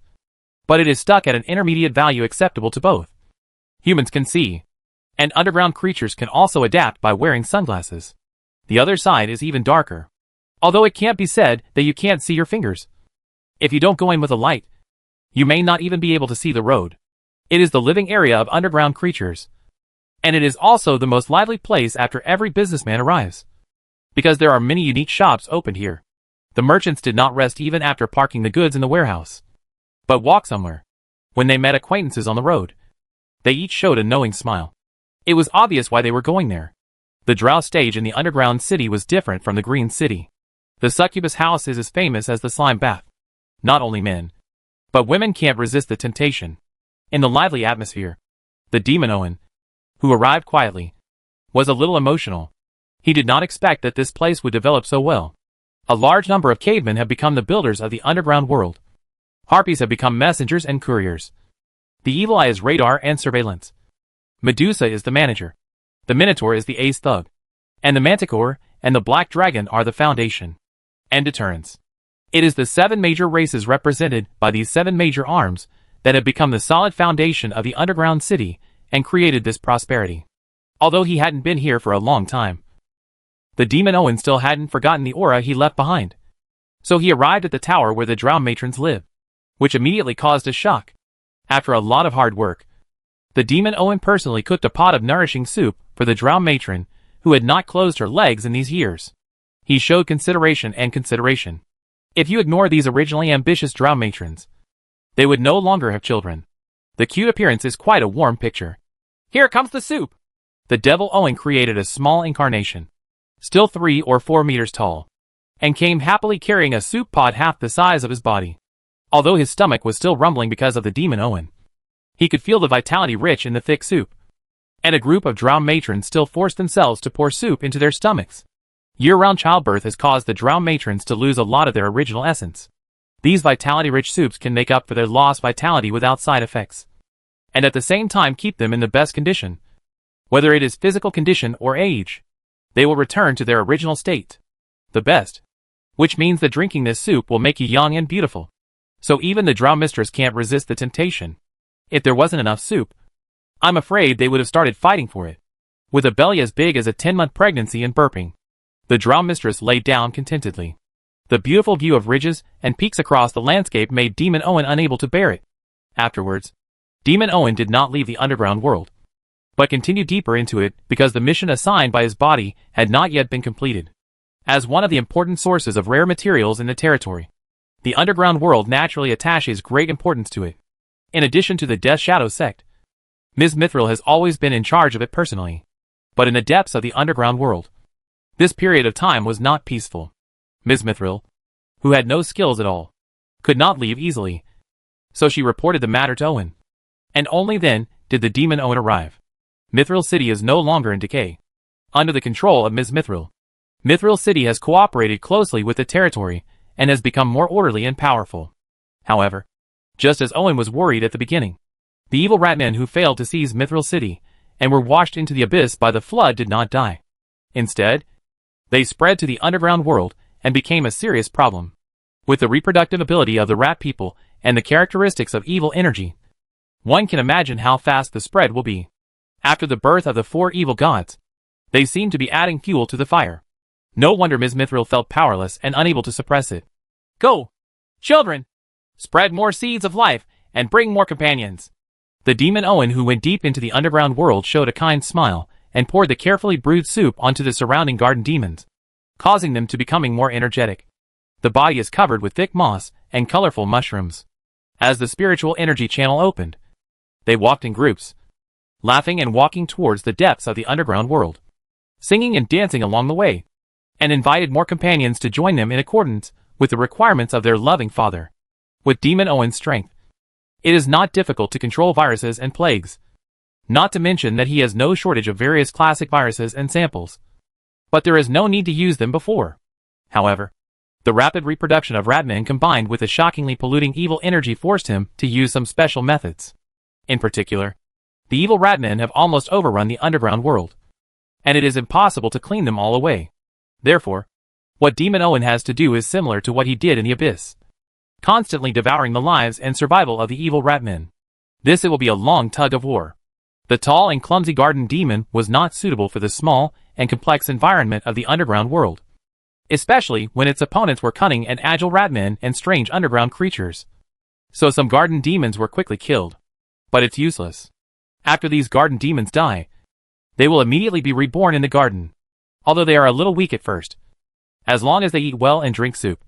But it is stuck at an intermediate value acceptable to both. Humans can see, and underground creatures can also adapt by wearing sunglasses. The other side is even darker, although it can't be said that you can't see your fingers. If you don't go in with a light, you may not even be able to see the road. It is the living area of underground creatures, and it is also the most lively place after every businessman arrives, because there are many unique shops opened here. The merchants did not rest even after parking the goods in the warehouse, but walked somewhere. When they met acquaintances on the road, they each showed a knowing smile. It was obvious why they were going there. The drow stage in the underground city was different from the green city. The succubus house is as famous as the slime bath. Not only men, but women can't resist the temptation. In the lively atmosphere, the demon Owen, who arrived quietly, was a little emotional. He did not expect that this place would develop so well. A large number of cavemen have become the builders of the underground world. Harpies have become messengers and couriers. The Evil Eye is radar and surveillance. Medusa is the manager. The Minotaur is the ace thug. And the Manticore and the Black Dragon are the foundation and deterrence. It is the 7 major races represented by these 7 major arms that have become the solid foundation of the underground city and created this prosperity. Although he hadn't been here for a long time, the demon Owen still hadn't forgotten the aura he left behind. So he arrived at the tower where the drow matrons live, which immediately caused a shock. After a lot of hard work, the demon Owen personally cooked a pot of nourishing soup for the drow matron who had not closed her legs in these years. He showed consideration and consideration. If you ignore these originally ambitious drow matrons, they would no longer have children. The cute appearance is quite a warm picture. Here comes the soup! The devil Owen created a small incarnation, still 3 or 4 meters tall, and came happily carrying a soup pot half the size of his body. Although his stomach was still rumbling because of the demon Owen, he could feel the vitality rich in the thick soup. And a group of drow matrons still forced themselves to pour soup into their stomachs. Year-round childbirth has caused the drow matrons to lose a lot of their original essence. These vitality-rich soups can make up for their lost vitality without side effects, and at the same time keep them in the best condition. Whether it is physical condition or age, they will return to their original state, the best, which means that drinking this soup will make you young and beautiful. So even the drow mistress can't resist the temptation. If there wasn't enough soup, I'm afraid they would have started fighting for it. With a belly as big as a 10-month pregnancy and burping, the drow mistress lay down contentedly. The beautiful view of ridges and peaks across the landscape made Demon Owen unable to bear it. Afterwards, Demon Owen did not leave the underground world, but continued deeper into it because the mission assigned by his body had not yet been completed. As one of the important sources of rare materials in the territory, the underground world naturally attaches great importance to it. In addition to the Death Shadow sect, Ms. Mithril has always been in charge of it personally. But in the depths of the underground world, this period of time was not peaceful. Ms. Mithril, who had no skills at all, could not leave easily, so she reported the matter to Owen. And only then did the Demon Owen arrive. Mithril City is no longer in decay. Under the control of Ms. Mithril, Mithril City has cooperated closely with the territory and has become more orderly and powerful. However, just as Owen was worried at the beginning, the evil ratmen who failed to seize Mithril City and were washed into the abyss by the flood did not die. Instead, they spread to the underground world and became a serious problem. With the reproductive ability of the rat people and the characteristics of evil energy, one can imagine how fast the spread will be. After the birth of the 4 evil gods, they seemed to be adding fuel to the fire. No wonder Ms. Mithril felt powerless and unable to suppress it. Go, children! Spread more seeds of life and bring more companions. The Demon Owen, who went deep into the underground world, showed a kind smile and poured the carefully brewed soup onto the surrounding garden demons, causing them to becoming more energetic. The body is covered with thick moss and colorful mushrooms. As the spiritual energy channel opened, they walked in groups, laughing and walking towards the depths of the underground world, singing and dancing along the way, and invited more companions to join them in accordance with the requirements of their loving father. With Demon Owen's strength, it is not difficult to control viruses and plagues, not to mention that he has no shortage of various classic viruses and samples. But there is no need to use them before. However, the rapid reproduction of ratmen combined with the shockingly polluting evil energy forced him to use some special methods. In particular, the evil ratmen have almost overrun the underground world, and it is impossible to clean them all away. Therefore, what Demon Owen has to do is similar to what he did in the abyss, constantly devouring the lives and survival of the evil ratmen. It will be a long tug of war. The tall and clumsy garden demon was not suitable for the small and complex environment of the underground world, especially when its opponents were cunning and agile ratmen and strange underground creatures. So some garden demons were quickly killed. But it's useless. After these garden demons die, they will immediately be reborn in the garden, although they are a little weak at first. As long as they eat well and drink soup,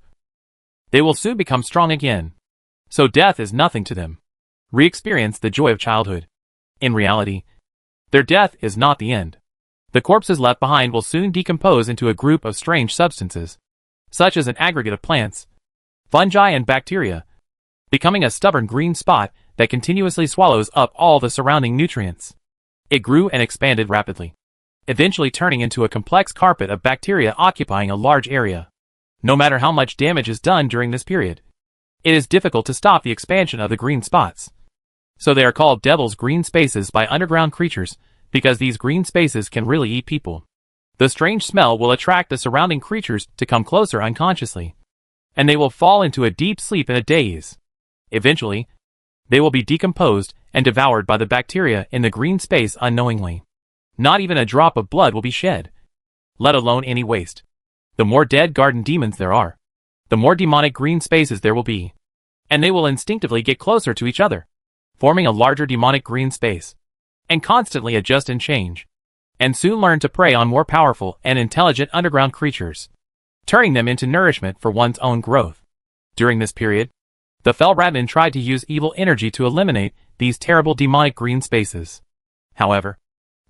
they will soon become strong again. So death is nothing to them. Re-experience the joy of childhood. In reality, their death is not the end. The corpses left behind will soon decompose into a group of strange substances, such as an aggregate of plants, fungi and bacteria, becoming a stubborn green spot that continuously swallows up all the surrounding nutrients. It grew and expanded rapidly, eventually turning into a complex carpet of bacteria occupying a large area. No matter how much damage is done during this period, it is difficult to stop the expansion of the green spots. So they are called Devil's Green Spaces by underground creatures, because these green spaces can really eat people. The strange smell will attract the surrounding creatures to come closer unconsciously, and they will fall into a deep sleep in a daze. Eventually, they will be decomposed and devoured by the bacteria in the green space unknowingly. Not even a drop of blood will be shed, let alone any waste. The more dead garden demons there are, the more demonic green spaces there will be, and they will instinctively get closer to each other, forming a larger demonic green space, and constantly adjust and change, and soon learn to prey on more powerful and intelligent underground creatures, turning them into nourishment for one's own growth. During this period, the Fel Ratman tried to use evil energy to eliminate these terrible demonic green spaces. However,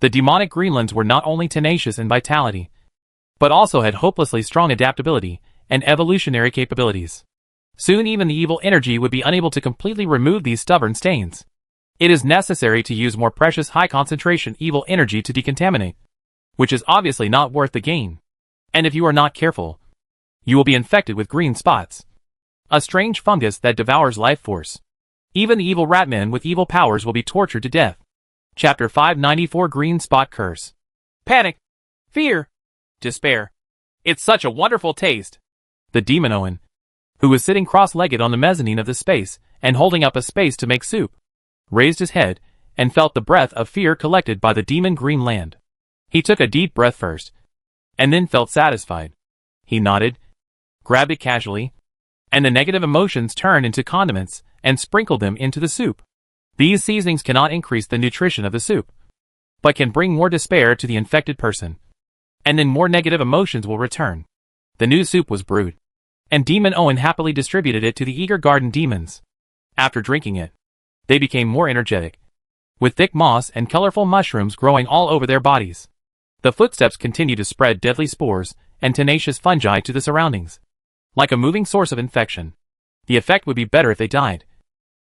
the demonic greenlands were not only tenacious in vitality, but also had hopelessly strong adaptability and evolutionary capabilities. Soon even the evil energy would be unable to completely remove these stubborn stains. It is necessary to use more precious high-concentration evil energy to decontaminate, which is obviously not worth the gain. And if you are not careful, you will be infected with green spots. a strange fungus that devours life force. Even the evil ratmen with evil powers will be tortured to death. Chapter 594 Green Spot Curse. Panic. Fear. Despair. It's such a wonderful taste. The demon Owen, who was sitting cross-legged on the mezzanine of the space and holding up a space to make soup, raised his head and felt the breath of fear collected by the demon green land. He took a deep breath first, and then felt satisfied. He nodded, grabbed it casually, and the negative emotions turned into condiments and sprinkled them into the soup. These seasonings cannot increase the nutrition of the soup, but can bring more despair to the infected person. And then more negative emotions will return. The new soup was brewed, and Demon Owen happily distributed it to the eager garden demons. After drinking it, they became more energetic, with thick moss and colorful mushrooms growing all over their bodies. The footsteps continued to spread deadly spores and tenacious fungi to the surroundings, like a moving source of infection. The effect would be better if they died,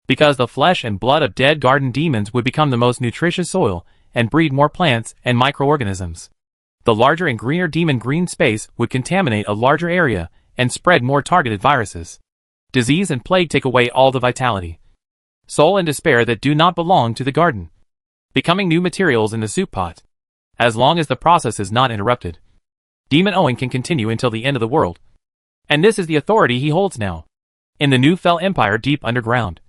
because the flesh and blood of dead garden demons would become the most nutritious soil and breed more plants and microorganisms. The larger and greener demon green space would contaminate a larger area and spread more targeted viruses. Disease and plague take away all the vitality, soul and despair that do not belong to the garden, becoming new materials in the soup pot. As long as the process is not interrupted, Demon Owen can continue until the end of the world. And this is the authority he holds now. In the new Fell Empire deep underground,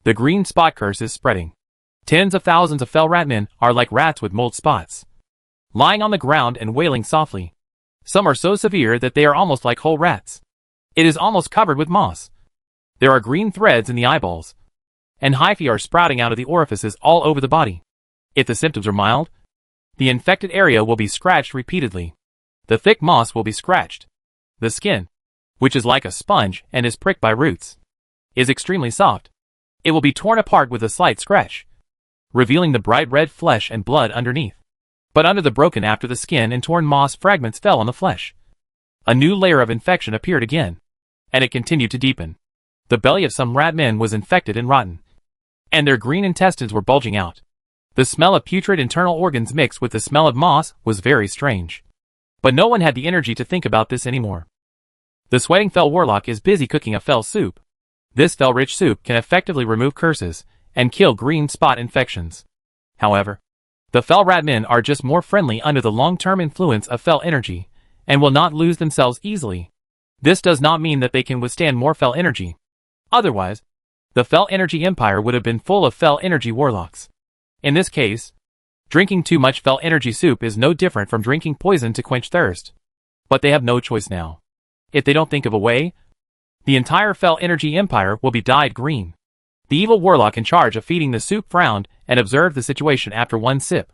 the green spot curse is spreading. Tens of thousands of fell ratmen are like rats with mold spots, lying on the ground and wailing softly. Some are so severe that they are almost like whole rats. It is almost covered with moss. There are green threads in the eyeballs, and hyphae are sprouting out of the orifices all over the body. If the symptoms are mild, the infected area will be scratched repeatedly. The thick moss will be scratched. The skin, which is like a sponge and is pricked by roots, is extremely soft. It will be torn apart with a slight scratch, revealing the bright red flesh and blood underneath. But under the broken after the skin and torn moss fragments fell on the flesh, a new layer of infection appeared again, and it continued to deepen. The belly of some rat men was infected and rotten, and their green intestines were bulging out. The smell of putrid internal organs mixed with the smell of moss was very strange. But no one had the energy to think about this anymore. The sweating fell warlock is busy cooking a fell soup. This fell-rich soup can effectively remove curses and kill green spot infections. However, the fell ratmen are just more friendly under the long-term influence of fell energy, and will not lose themselves easily. This does not mean that they can withstand more fell energy. Otherwise, the fell energy empire would have been full of fell energy warlocks. In this case, drinking too much fell energy soup is no different from drinking poison to quench thirst. But they have no choice now. If they don't think of a way, the entire fell energy empire will be dyed green. The evil warlock in charge of feeding the soup frowned and observed the situation after one sip.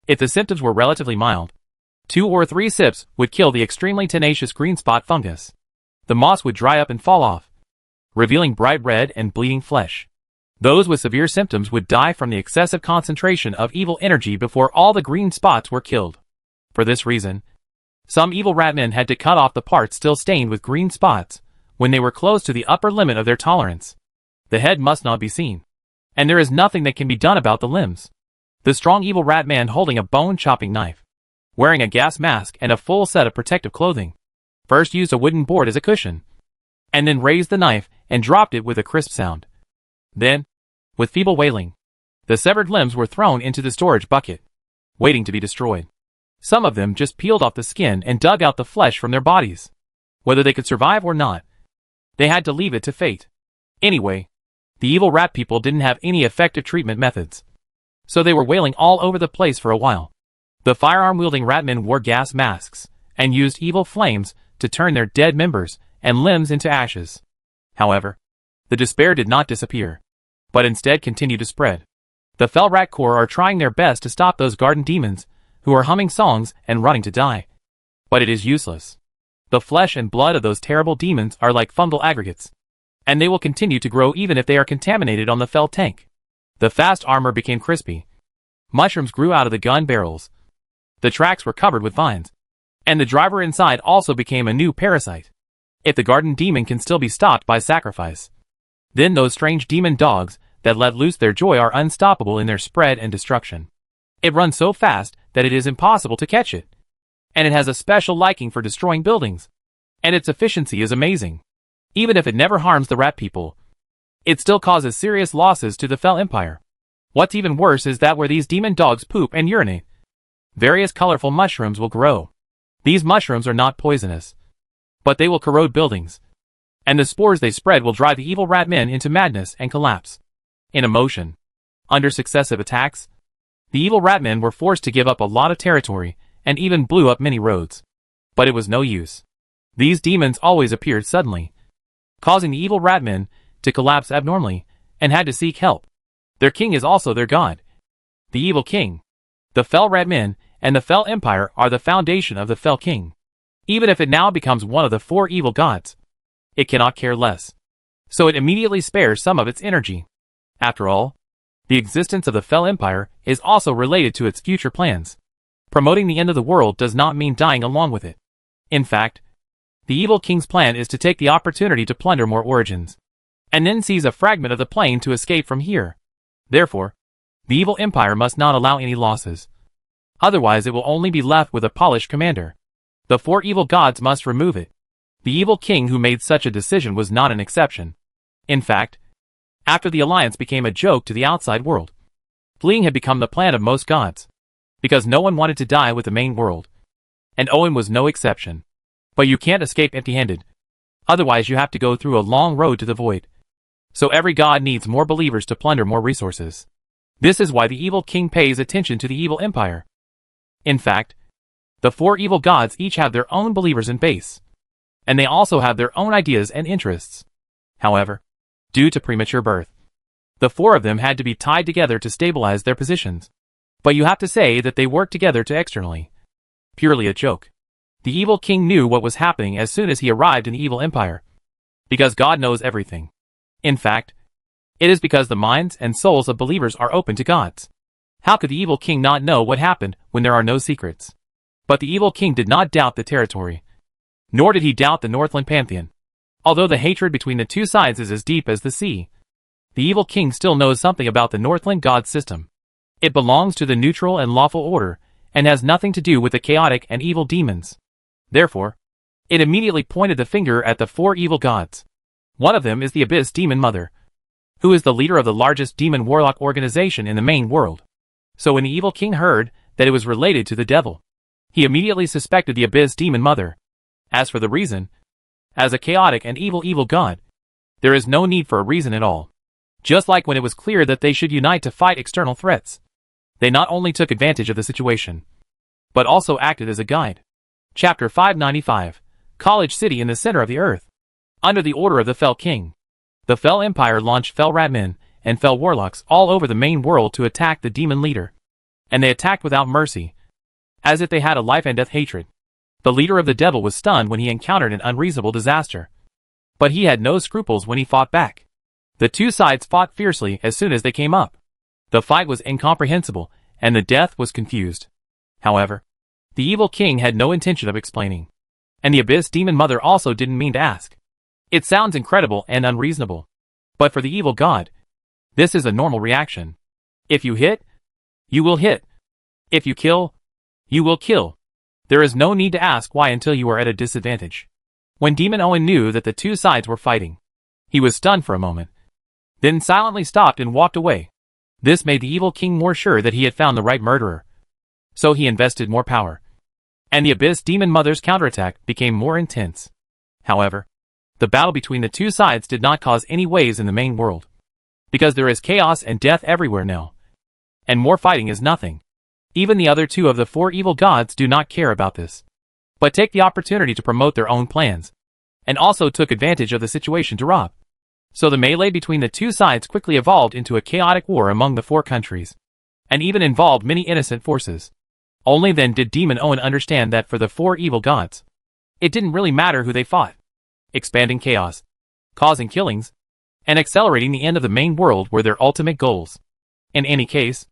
If the symptoms were relatively mild, 2 or 3 sips would kill the extremely tenacious green spot fungus. The moss would dry up and fall off, revealing bright red and bleeding flesh. Those with severe symptoms would die from the excessive concentration of evil energy before all the green spots were killed. For this reason, some evil ratmen had to cut off the parts still stained with green spots when they were close to the upper limit of their tolerance. The head must not be seen, and there is nothing that can be done about the limbs. The strong evil ratman holding a bone-chopping knife, wearing a gas mask and a full set of protective clothing, first used a wooden board as a cushion, and then raised the knife and dropped it with a crisp sound. Then, with feeble wailing, the severed limbs were thrown into the storage bucket, waiting to be destroyed. Some of them just peeled off the skin and dug out the flesh from their bodies. Whether they could survive or not, they had to leave it to fate. Anyway, the evil rat people didn't have any effective treatment methods, so they were wailing all over the place for a while. The firearm-wielding ratmen wore gas masks and used evil flames to turn their dead members and limbs into ashes. However, the despair did not disappear, but instead continued to spread. The Fell Rat Corps are trying their best to stop those garden demons who are humming songs and running to die. But it is useless. The flesh and blood of those terrible demons are like fungal aggregates, and they will continue to grow even if they are contaminated on the Fell tank. The fast armor became crispy. Mushrooms grew out of the gun barrels. The tracks were covered with vines, and the driver inside also became a new parasite. If the garden demon can still be stopped by sacrifice, then those strange demon dogs that let loose their joy are unstoppable in their spread and destruction. It runs so fast that it is impossible to catch it, and it has a special liking for destroying buildings, and its efficiency is amazing. Even if it never harms the rat people, it still causes serious losses to the Fel Empire. What's even worse is that where these demon dogs poop and urinate, various colorful mushrooms will grow. These mushrooms are not poisonous, but they will corrode buildings, and the spores they spread will drive the evil rat men into madness and collapse. In emotion, under successive attacks, the evil rat men were forced to give up a lot of territory and even blew up many roads. But it was no use. These demons always appeared suddenly, causing the evil rat men to collapse abnormally and had to seek help. Their king is also their god. The evil king, the Fel rat men, and the Fel Empire are the foundation of the Fel King. Even if it now becomes one of the 4 evil gods, it cannot care less. So it immediately spares some of its energy. After all, the existence of the Fel Empire is also related to its future plans. Promoting the end of the world does not mean dying along with it. In fact, the evil king's plan is to take the opportunity to plunder more origins, and then seize a fragment of the plane to escape from here. Therefore, the evil empire must not allow any losses. Otherwise it will only be left with a polished commander. The 4 evil gods must remove it. The evil king who made such a decision was not an exception. In fact, after the alliance became a joke to the outside world, fleeing had become the plan of most gods, because no one wanted to die with the main world. And Owen was no exception. But you can't escape empty-handed. Otherwise you have to go through a long road to the void. So every god needs more believers to plunder more resources. This is why the evil king pays attention to the evil empire. In fact, the 4 evil gods each have their own believers in base, and they also have their own ideas and interests. However, due to premature birth, the 4 of them had to be tied together to stabilize their positions. But you have to say that they worked together to externally. Purely a joke. The evil king knew what was happening as soon as he arrived in the evil empire, because God knows everything. In fact, it is because the minds and souls of believers are open to God's. How could the evil king not know what happened when there are no secrets? But the evil king did not doubt the territory, nor did he doubt the Northland Pantheon. Although the hatred between the 2 sides is as deep as the sea, the evil king still knows something about the Northland god system. It belongs to the neutral and lawful order, and has nothing to do with the chaotic and evil demons. Therefore, it immediately pointed the finger at the 4 evil gods. One of them is the Abyss Demon Mother, who is the leader of the largest demon warlock organization in the main world. So when the evil king heard that it was related to the devil, he immediately suspected the Abyss Demon Mother. As for the reason, as a chaotic and evil god, there is no need for a reason at all. Just like when it was clear that they should unite to fight external threats, they not only took advantage of the situation, but also acted as a guide. Chapter 595, College City in the center of the earth. Under the order of the Fel King, the Fel Empire launched Fel Ratmen and Fel Warlocks all over the main world to attack the demon leader. And they attacked without mercy, as if they had a life and death hatred. The leader of the devil was stunned when he encountered an unreasonable disaster, but he had no scruples when he fought back. The 2 sides fought fiercely as soon as they came up. The fight was incomprehensible, and the death was confused. However, the evil king had no intention of explaining, and the Abyss Demon Mother also didn't mean to ask. It sounds incredible and unreasonable, but for the evil god, this is a normal reaction. If you hit, you will hit. If you kill, you will kill. There is no need to ask why until you are at a disadvantage. When Demon Owen knew that the 2 sides were fighting, he was stunned for a moment, then silently stopped and walked away. This made the evil king more sure that he had found the right murderer. So he invested more power, and the Abyss Demon Mother's counterattack became more intense. However, the battle between the 2 sides did not cause any waves in the main world, because there is chaos and death everywhere now, and more fighting is nothing. Even the other 2 of the 4 evil gods do not care about this, but take the opportunity to promote their own plans, and also took advantage of the situation to rob. So the melee between the 2 sides quickly evolved into a chaotic war among the 4 countries, and even involved many innocent forces. Only then did Demon Owen understand that for the 4 evil gods, it didn't really matter who they fought. Expanding chaos, causing killings, and accelerating the end of the main world were their ultimate goals. In any case,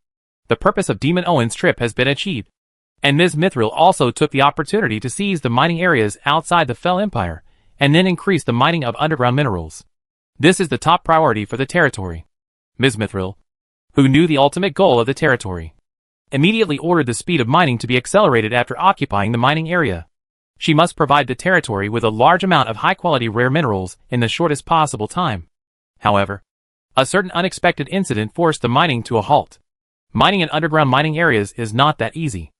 the purpose of Demon Owen's trip has been achieved, and Ms. Mithril also took the opportunity to seize the mining areas outside the Fel Empire, and then increase the mining of underground minerals. This is the top priority for the territory. Ms. Mithril, who knew the ultimate goal of the territory, immediately ordered the speed of mining to be accelerated after occupying the mining area. She must provide the territory with a large amount of high-quality rare minerals in the shortest possible time. However, a certain unexpected incident forced the mining to a halt. Mining in underground mining areas is not that easy.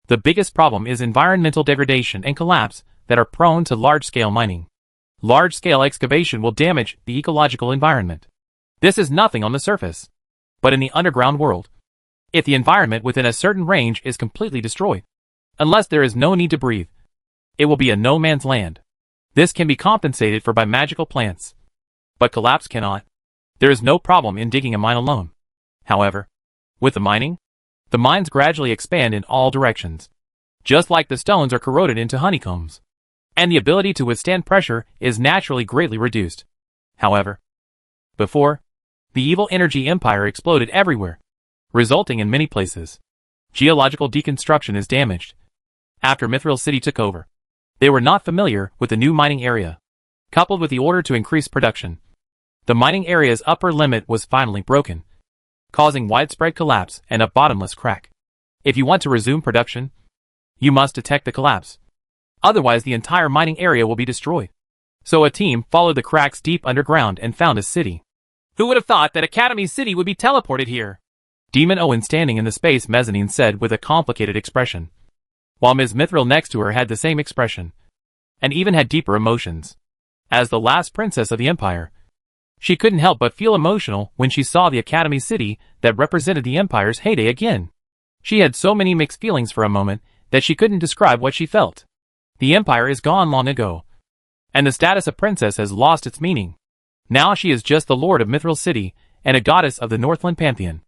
The biggest problem is environmental degradation and collapse that are prone to large-scale mining. Large-scale excavation will damage the ecological environment. This is nothing on the surface. But in the underground world, if the environment within a certain range is completely destroyed, unless there is no need to breathe, it will be a no man's land. This can be compensated for by magical plants. But collapse cannot. There is no problem in digging a mine alone. However, with the mining, the mines gradually expand in all directions. Just like the stones are corroded into honeycombs. And the ability to withstand pressure is naturally greatly reduced. However, before, the evil energy empire exploded everywhere, resulting in many places. Geological deconstruction is damaged. After Mithril City took over, they were not familiar with the new mining area. Coupled with the order to increase production, the mining area's upper limit was finally broken, causing widespread collapse and a bottomless crack. If you want to resume production, you must detect the collapse. Otherwise the entire mining area will be destroyed. So a team followed the cracks deep underground and found a city. Who would have thought that Academy City would be teleported here? Demon Owen, standing in the space mezzanine, said with a complicated expression, while Ms. Mithril next to her had the same expression, and even had deeper emotions. As the last princess of the empire, she couldn't help but feel emotional when she saw the Academy City that represented the empire's heyday again. She had so many mixed feelings for a moment that she couldn't describe what she felt. The empire is gone long ago, and the status of princess has lost its meaning. Now she is just the lord of Mithril City and a goddess of the Northland Pantheon.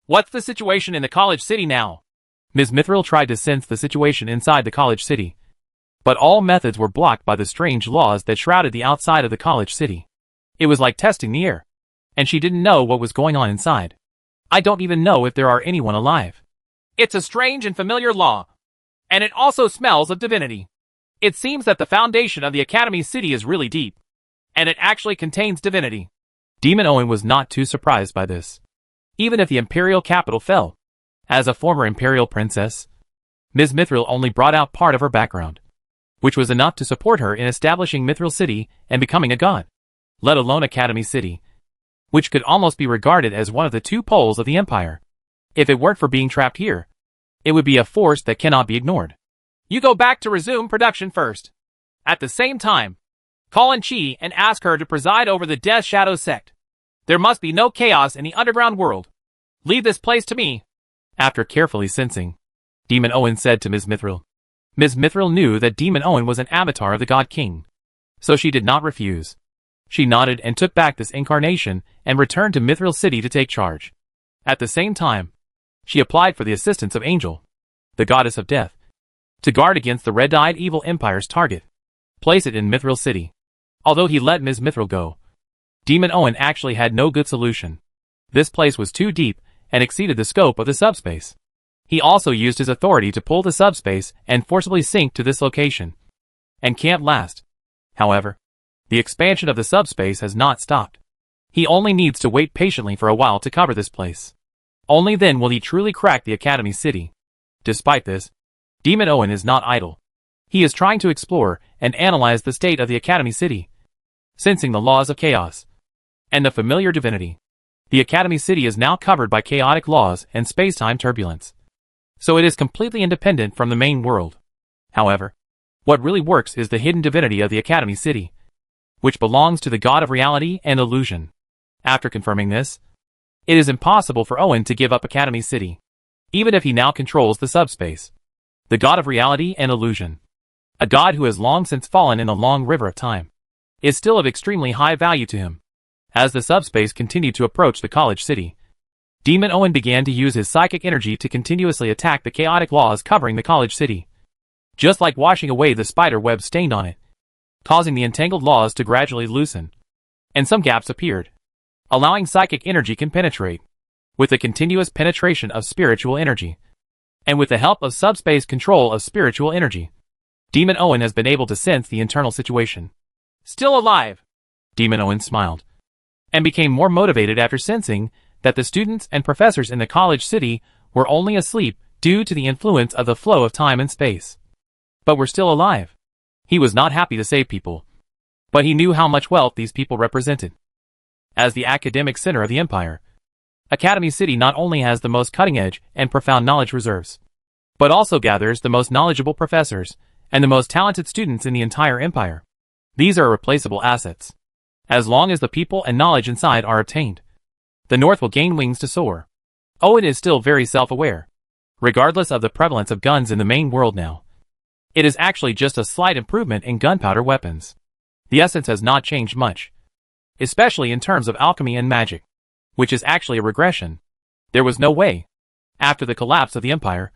What's the situation in the college city now? Ms. Mithril tried to sense the situation inside the college city, but all methods were blocked by the strange laws that shrouded the outside of the college city. It was like testing the air, and she didn't know what was going on inside. I don't even know if there are anyone alive. It's a strange and familiar law, and it also smells of divinity. It seems that the foundation of the Academy City is really deep, and it actually contains divinity. Demon Owen was not too surprised by this. Even if the imperial capital fell, as a former imperial princess, Ms. Mithril only brought out part of her background, which was enough to support her in establishing Mithril City and becoming a god, let alone Academy City, which could almost be regarded as one of the two poles of the empire. If it weren't for being trapped here, it would be a force that cannot be ignored. You go back to resume production first. At the same time, call in Chi and ask her to preside over the Death Shadow sect. There must be no chaos in the underground world. Leave this place to me. After carefully sensing, Demon Owen said to Ms. Mithril. Ms. Mithril knew that Demon Owen was an avatar of the God King, so she did not refuse. She nodded and took back this incarnation and returned to Mithril City to take charge. At the same time, she applied for the assistance of Angel, the goddess of death, to guard against the red-eyed evil empire's target. Place it in Mithril City. Although he let Ms. Mithril go, Demon Owen actually had no good solution. This place was too deep and exceeded the scope of the subspace. He also used his authority to pull the subspace and forcibly sink to this location, and can't last. However, the expansion of the subspace has not stopped. He only needs to wait patiently for a while to cover this place. Only then will he truly crack the Academy City. Despite this, Demon Owen is not idle. He is trying to explore and analyze the state of the Academy City, sensing the laws of chaos and the familiar divinity. The Academy City is now covered by chaotic laws and space-time turbulence, so it is completely independent from the main world. However, what really works is the hidden divinity of the Academy City, which belongs to the god of reality and illusion. After confirming this, it is impossible for Owen to give up Academy City, even if he now controls the subspace. The god of reality and illusion, a god who has long since fallen in the long river of time, is still of extremely high value to him. As the subspace continued to approach the college city, Demon Owen began to use his psychic energy to continuously attack the chaotic laws covering the college city, just like washing away the spider web stained on it, causing the entangled laws to gradually loosen, and some gaps appeared, allowing psychic energy can penetrate. With the continuous penetration of spiritual energy, and with the help of subspace control of spiritual energy, Demon Owen has been able to sense the internal situation. Still alive! Demon Owen smiled, and became more motivated after sensing that the students and professors in the college city were only asleep due to the influence of the flow of time and space, but were still alive. He was not happy to save people, but he knew how much wealth these people represented. As the academic center of the empire, Academy City not only has the most cutting-edge and profound knowledge reserves, but also gathers the most knowledgeable professors and the most talented students in the entire empire. These are irreplaceable assets. As long as the people and knowledge inside are obtained, the North will gain wings to soar. Owen is still very self-aware. Regardless of the prevalence of guns in the main world now, it is actually just a slight improvement in gunpowder weapons. The essence has not changed much, especially in terms of alchemy and magic, which is actually a regression. There was no way. After the collapse of the empire,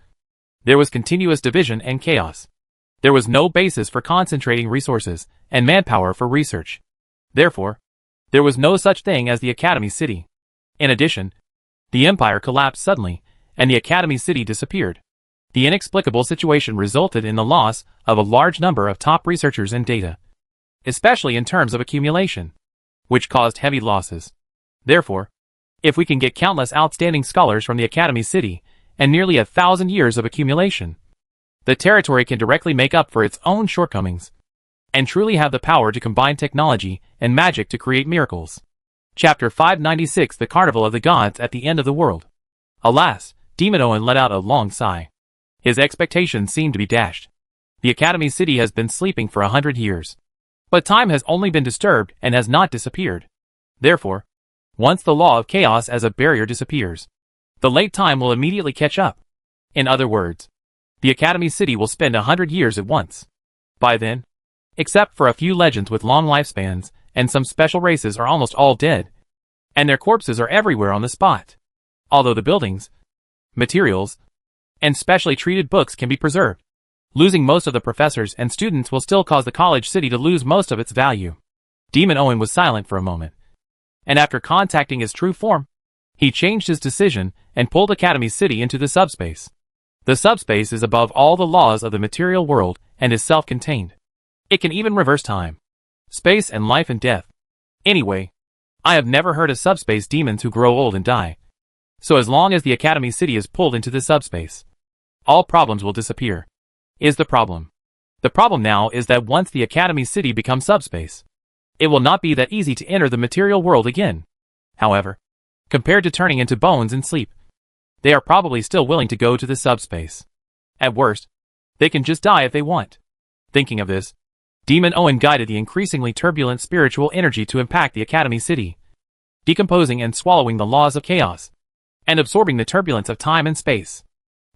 there was continuous division and chaos. There was no basis for concentrating resources and manpower for research. Therefore, there was no such thing as the Academy City. In addition, the empire collapsed suddenly, and the Academy City disappeared. The inexplicable situation resulted in the loss of a large number of top researchers and data, especially in terms of accumulation, which caused heavy losses. Therefore, if we can get countless outstanding scholars from the Academy City and nearly 1,000 years of accumulation, the territory can directly make up for its own shortcomings and truly have the power to combine technology and magic to create miracles. Chapter 596: The Carnival of the Gods at the End of the World. Alas, Demon Owen let out a long sigh. His expectations seemed to be dashed. The Academy City has been sleeping for 100 years. But time has only been disturbed and has not disappeared. Therefore, once the law of chaos as a barrier disappears, the late time will immediately catch up. In other words, the Academy City will spend 100 years at once. By then, except for a few legends with long lifespans, and some special races are almost all dead, and their corpses are everywhere on the spot. Although the buildings, materials, and specially treated books can be preserved, losing most of the professors and students will still cause the college city to lose most of its value. Demon Owen was silent for a moment, and after contacting his true form, he changed his decision and pulled Academy City into the subspace. The subspace is above all the laws of the material world and is self-contained. It can even reverse time, space, and life and death. Anyway, I have never heard of subspace demons who grow old and die. So as long as the Academy City is pulled into the subspace, all problems will disappear. Is the problem. The problem now is that once the Academy City becomes subspace, it will not be that easy to enter the material world again. However, compared to turning into bones in sleep, they are probably still willing to go to the subspace. At worst, they can just die if they want. Thinking of this, Demon Owen guided the increasingly turbulent spiritual energy to impact the Academy City, decomposing and swallowing the laws of chaos, and absorbing the turbulence of time and space.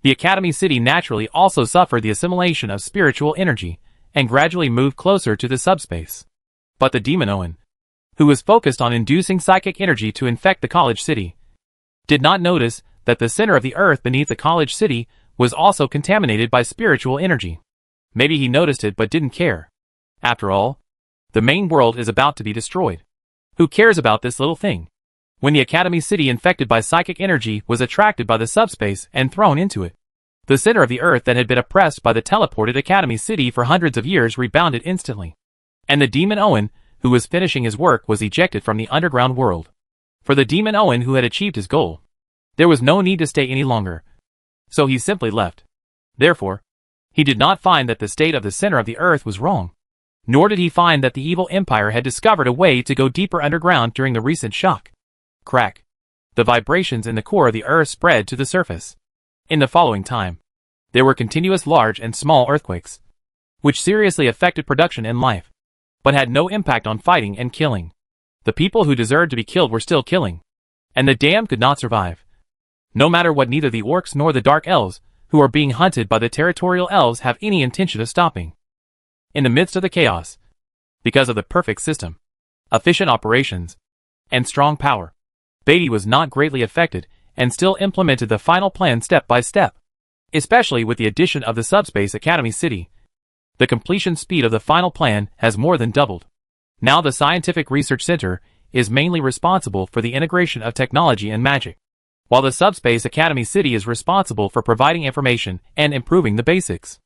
The Academy City naturally also suffered the assimilation of spiritual energy, and gradually moved closer to the subspace. But the Demon Owen, who was focused on inducing psychic energy to infect the college city, did not notice that the center of the earth beneath the college city was also contaminated by spiritual energy. Maybe he noticed it but didn't care. After all, the main world is about to be destroyed. Who cares about this little thing? When the Academy City infected by psychic energy was attracted by the subspace and thrown into it, the center of the earth that had been oppressed by the teleported Academy City for hundreds of years rebounded instantly. And the Demon Owen, who was finishing his work, was ejected from the underground world. For the Demon Owen who had achieved his goal, there was no need to stay any longer. So he simply left. Therefore, he did not find that the state of the center of the earth was wrong. Nor did he find that the evil empire had discovered a way to go deeper underground during the recent shock. Crack. The vibrations in the core of the earth spread to the surface. In the following time, there were continuous large and small earthquakes, which seriously affected production and life, but had no impact on fighting and killing. The people who deserved to be killed were still killing, and the damned could not survive. No matter what, neither the orcs nor the dark elves, who are being hunted by the territorial elves, have any intention of stopping. In the midst of the chaos, because of the perfect system, efficient operations, and strong power, Beatty was not greatly affected and still implemented the final plan step by step. Especially with the addition of the Subspace Academy City, the completion speed of the final plan has more than doubled. Now the Scientific Research Center is mainly responsible for the integration of technology and magic, while the Subspace Academy City is responsible for providing information and improving the basics.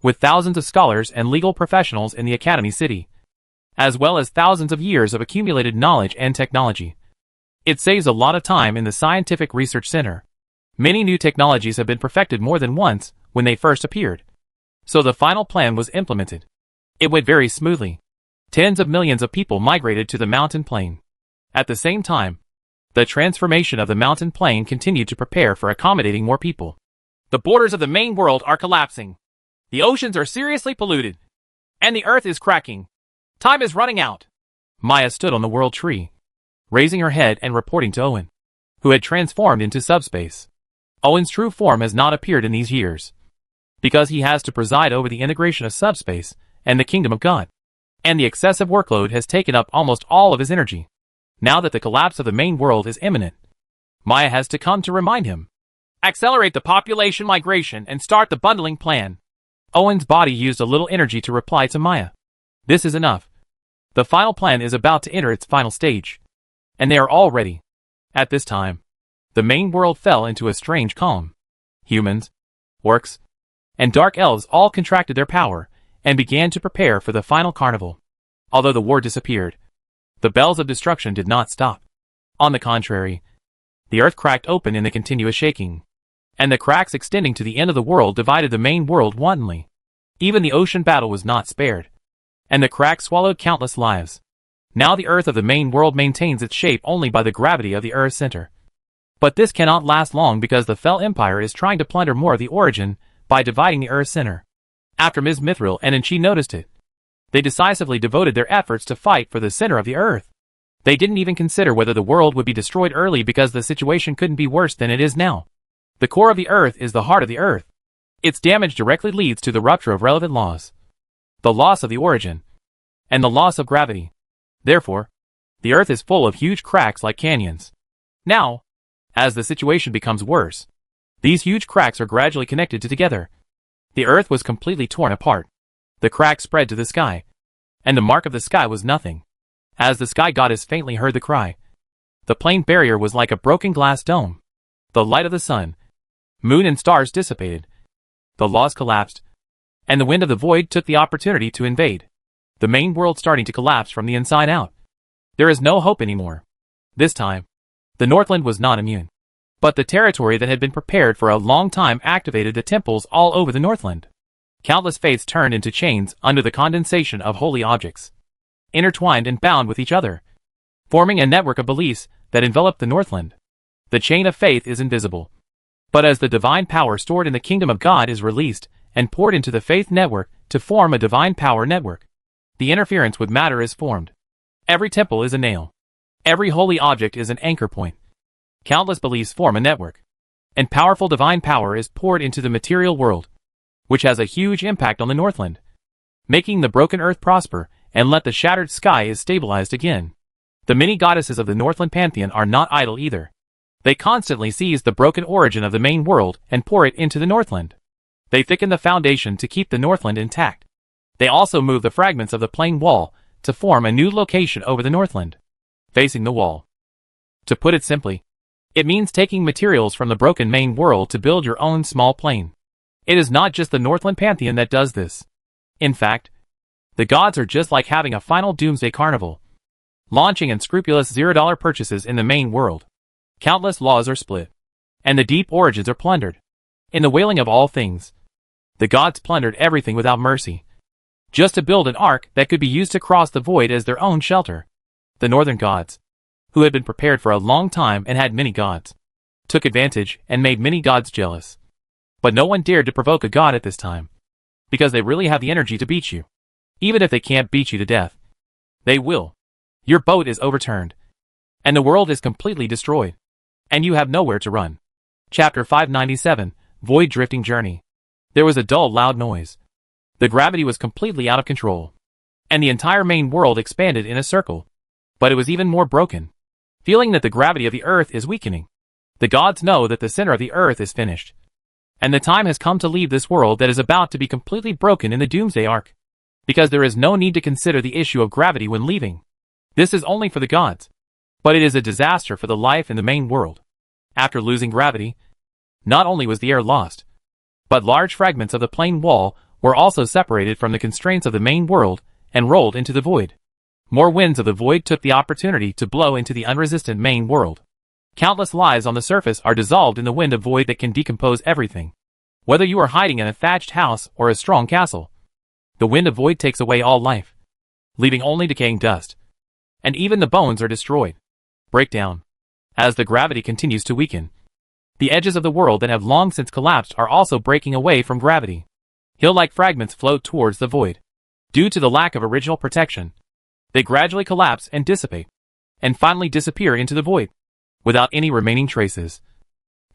With thousands of scholars and legal professionals in the Academy City, as well as thousands of years of accumulated knowledge and technology, it saves a lot of time in the Scientific Research Center. Many new technologies have been perfected more than once when they first appeared, so the final plan was implemented. It went very smoothly. Tens of millions of people migrated to the mountain plain. At the same time, the transformation of the mountain plain continued to prepare for accommodating more people. The borders of the main world are collapsing. The oceans are seriously polluted. And the earth is cracking. Time is running out. Maya stood on the world tree, raising her head and reporting to Owen, who had transformed into subspace. Owen's true form has not appeared in these years, because he has to preside over the integration of subspace and the kingdom of God. And the excessive workload has taken up almost all of his energy. Now that the collapse of the main world is imminent, Maya has to come to remind him. Accelerate the population migration and start the bundling plan. Owen's body used a little energy to reply to Maya. This is enough. The final plan is about to enter its final stage. And they are all ready. At this time, the main world fell into a strange calm. Humans, orcs, and dark elves all contracted their power and began to prepare for the final carnival. Although the war disappeared, the bells of destruction did not stop. On the contrary, the earth cracked open in the continuous shaking, and the cracks extending to the end of the world divided the main world wantonly. Even the ocean battle was not spared, and the cracks swallowed countless lives. Now the earth of the main world maintains its shape only by the gravity of the earth's center. But this cannot last long because the Fell Empire is trying to plunder more of the origin by dividing the earth's center. After Ms. Mithril and Enchi noticed it, they decisively devoted their efforts to fight for the center of the earth. They didn't even consider whether the world would be destroyed early because the situation couldn't be worse than it is now. The core of the earth is the heart of the earth. Its damage directly leads to the rupture of relevant laws, the loss of the origin, and the loss of gravity. Therefore, the earth is full of huge cracks like canyons. Now, as the situation becomes worse, these huge cracks are gradually connected together. The earth was completely torn apart. The cracks spread to the sky, and the mark of the sky was nothing. As the sky goddess faintly heard the cry, the plane barrier was like a broken glass dome. The light of the sun, moon and stars dissipated. The laws collapsed, and the wind of the void took the opportunity to invade. The main world starting to collapse from the inside out. There is no hope anymore. This time, the Northland was not immune. But the territory that had been prepared for a long time activated the temples all over the Northland. Countless faiths turned into chains under the condensation of holy objects, intertwined and bound with each other, forming a network of beliefs that enveloped the Northland. The chain of faith is invisible. But as the divine power stored in the kingdom of God is released and poured into the faith network to form a divine power network, the interference with matter is formed. Every temple is a nail. Every holy object is an anchor point. Countless beliefs form a network, and powerful divine power is poured into the material world, which has a huge impact on the Northland, making the broken earth prosper and let the shattered sky is stabilized again. The many goddesses of the Northland pantheon are not idle either. They constantly seize the broken origin of the main world and pour it into the Northland. They thicken the foundation to keep the Northland intact. They also move the fragments of the plain wall to form a new location over the Northland, facing the wall. To put it simply, it means taking materials from the broken main world to build your own small plane. It is not just the Northland pantheon that does this. In fact, the gods are just like having a final doomsday carnival, launching unscrupulous $0 purchases in the main world. Countless laws are split, and the deep origins are plundered. In the wailing of all things, the gods plundered everything without mercy, just to build an ark that could be used to cross the void as their own shelter. The northern gods, who had been prepared for a long time and had many gods, took advantage and made many gods jealous. But no one dared to provoke a god at this time, because they really have the energy to beat you. Even if they can't beat you to death, they will. Your boat is overturned, and the world is completely destroyed, and you have nowhere to run. Chapter 597, Void Drifting Journey. There was a dull, loud noise. The gravity was completely out of control, and the entire main world expanded in a circle. But it was even more broken. Feeling that the gravity of the earth is weakening, the gods know that the center of the earth is finished, and the time has come to leave this world that is about to be completely broken in the Doomsday Arc, because there is no need to consider the issue of gravity when leaving. This is only for the gods, but it is a disaster for the life in the main world. After losing gravity, not only was the air lost, but large fragments of the plane wall were also separated from the constraints of the main world and rolled into the void. More winds of the void took the opportunity to blow into the unresistant main world. Countless lives on the surface are dissolved in the wind of void that can decompose everything. Whether you are hiding in a thatched house or a strong castle, The wind of void takes away all life, leaving only decaying dust. And even the bones are destroyed. Breakdown. As the gravity continues to weaken, the edges of the world that have long since collapsed are also breaking away from gravity. Hill-like fragments float towards the void. Due to the lack of original protection, they gradually collapse and dissipate, and finally disappear into the void, without any remaining traces.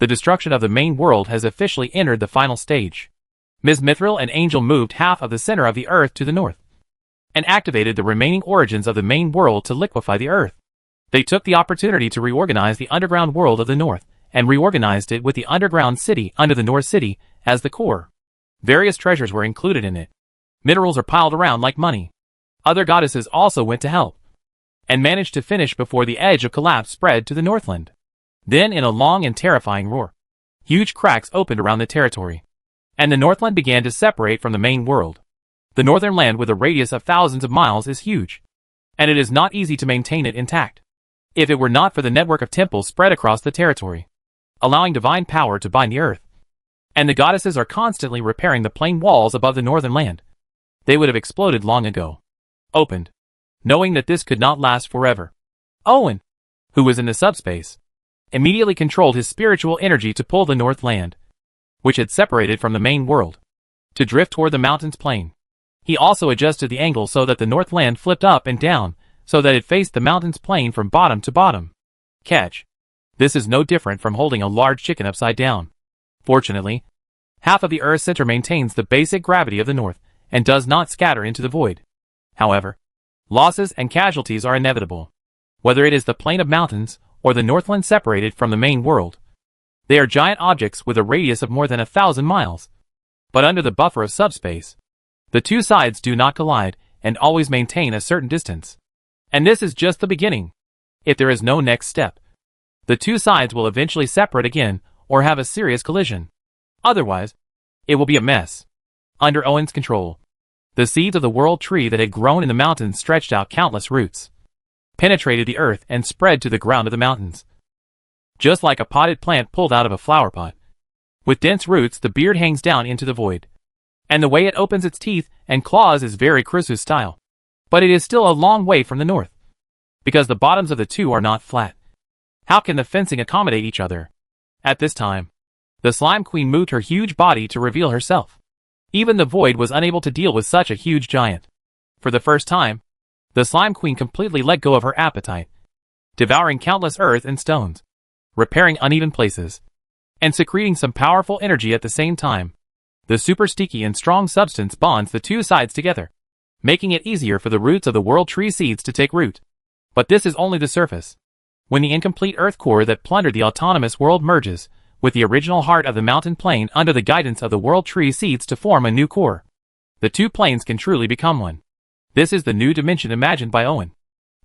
The destruction of the main world has officially entered the final stage. Ms. Mithril and Angel moved half of the center of the Earth to the north, and activated the remaining origins of the main world to liquefy the Earth. They took the opportunity to reorganize the underground world of the north, and reorganized it with the underground city under the North City as the core. Various treasures were included in it. Minerals are piled around like money. Other goddesses also went to help, and managed to finish before the edge of collapse spread to the Northland. Then, in a long and terrifying roar, huge cracks opened around the territory, and the Northland began to separate from the main world. The northern land with a radius of thousands of miles is huge, and it is not easy to maintain it intact, if it were not for the network of temples spread across the territory, allowing divine power to bind the earth. And the goddesses are constantly repairing the plain walls above the northern land. They would have exploded long ago. Opened, knowing that this could not last forever. Owen, who was in the subspace, immediately controlled his spiritual energy to pull the Northland, which had separated from the main world, to drift toward the mountain's plain. He also adjusted the angle so that the Northland flipped up and down, so that it faced the mountain's plain from bottom to bottom. Catch. This is no different from holding a large chicken upside down. Fortunately, half of the Earth's center maintains the basic gravity of the north, and does not scatter into the void. However, losses and casualties are inevitable. Whether it is the plain of mountains, or the Northland separated from the main world. They are giant objects with a radius of more than 1,000 miles. But under the buffer of subspace, the two sides do not collide, and always maintain a certain distance. And this is just the beginning. If there is no next step, the two sides will eventually separate again, or have a serious collision. Otherwise, it will be a mess. Under Owen's control, the seeds of the world tree that had grown in the mountains stretched out countless roots, penetrated the earth and spread to the ground of the mountains. Just like a potted plant pulled out of a flower pot. With dense roots, the beard hangs down into the void. And the way it opens its teeth and claws is very Crusoe style. But it is still a long way from the north, because the bottoms of the two are not flat. How can the fencing accommodate each other? At this time, the Slime Queen moved her huge body to reveal herself. Even the void was unable to deal with such a huge giant. For the first time, the Slime Queen completely let go of her appetite, devouring countless earth and stones, repairing uneven places, and secreting some powerful energy at the same time. The super sticky and strong substance bonds the two sides together, making it easier for the roots of the world tree seeds to take root. But this is only the surface. When the incomplete earth core that plundered the autonomous world merges with the original heart of the mountain plane under the guidance of the world tree seeds to form a new core, the two planes can truly become one. This is the new dimension imagined by Owen.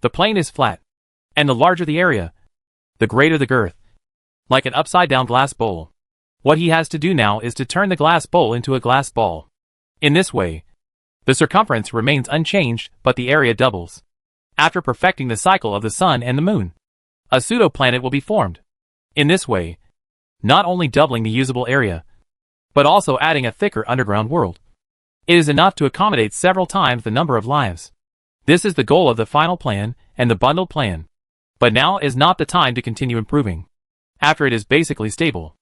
The plane is flat, and the larger the area, the greater the girth. Like an upside-down glass bowl. What he has to do now is to turn the glass bowl into a glass ball. In this way, the circumference remains unchanged, but the area doubles. After perfecting the cycle of the sun and the moon, a pseudo-planet will be formed. In this way, not only doubling the usable area, but also adding a thicker underground world. It is enough to accommodate several times the number of lives. This is the goal of the final plan and the bundled plan. But now is not the time to continue improving. After it is basically stable,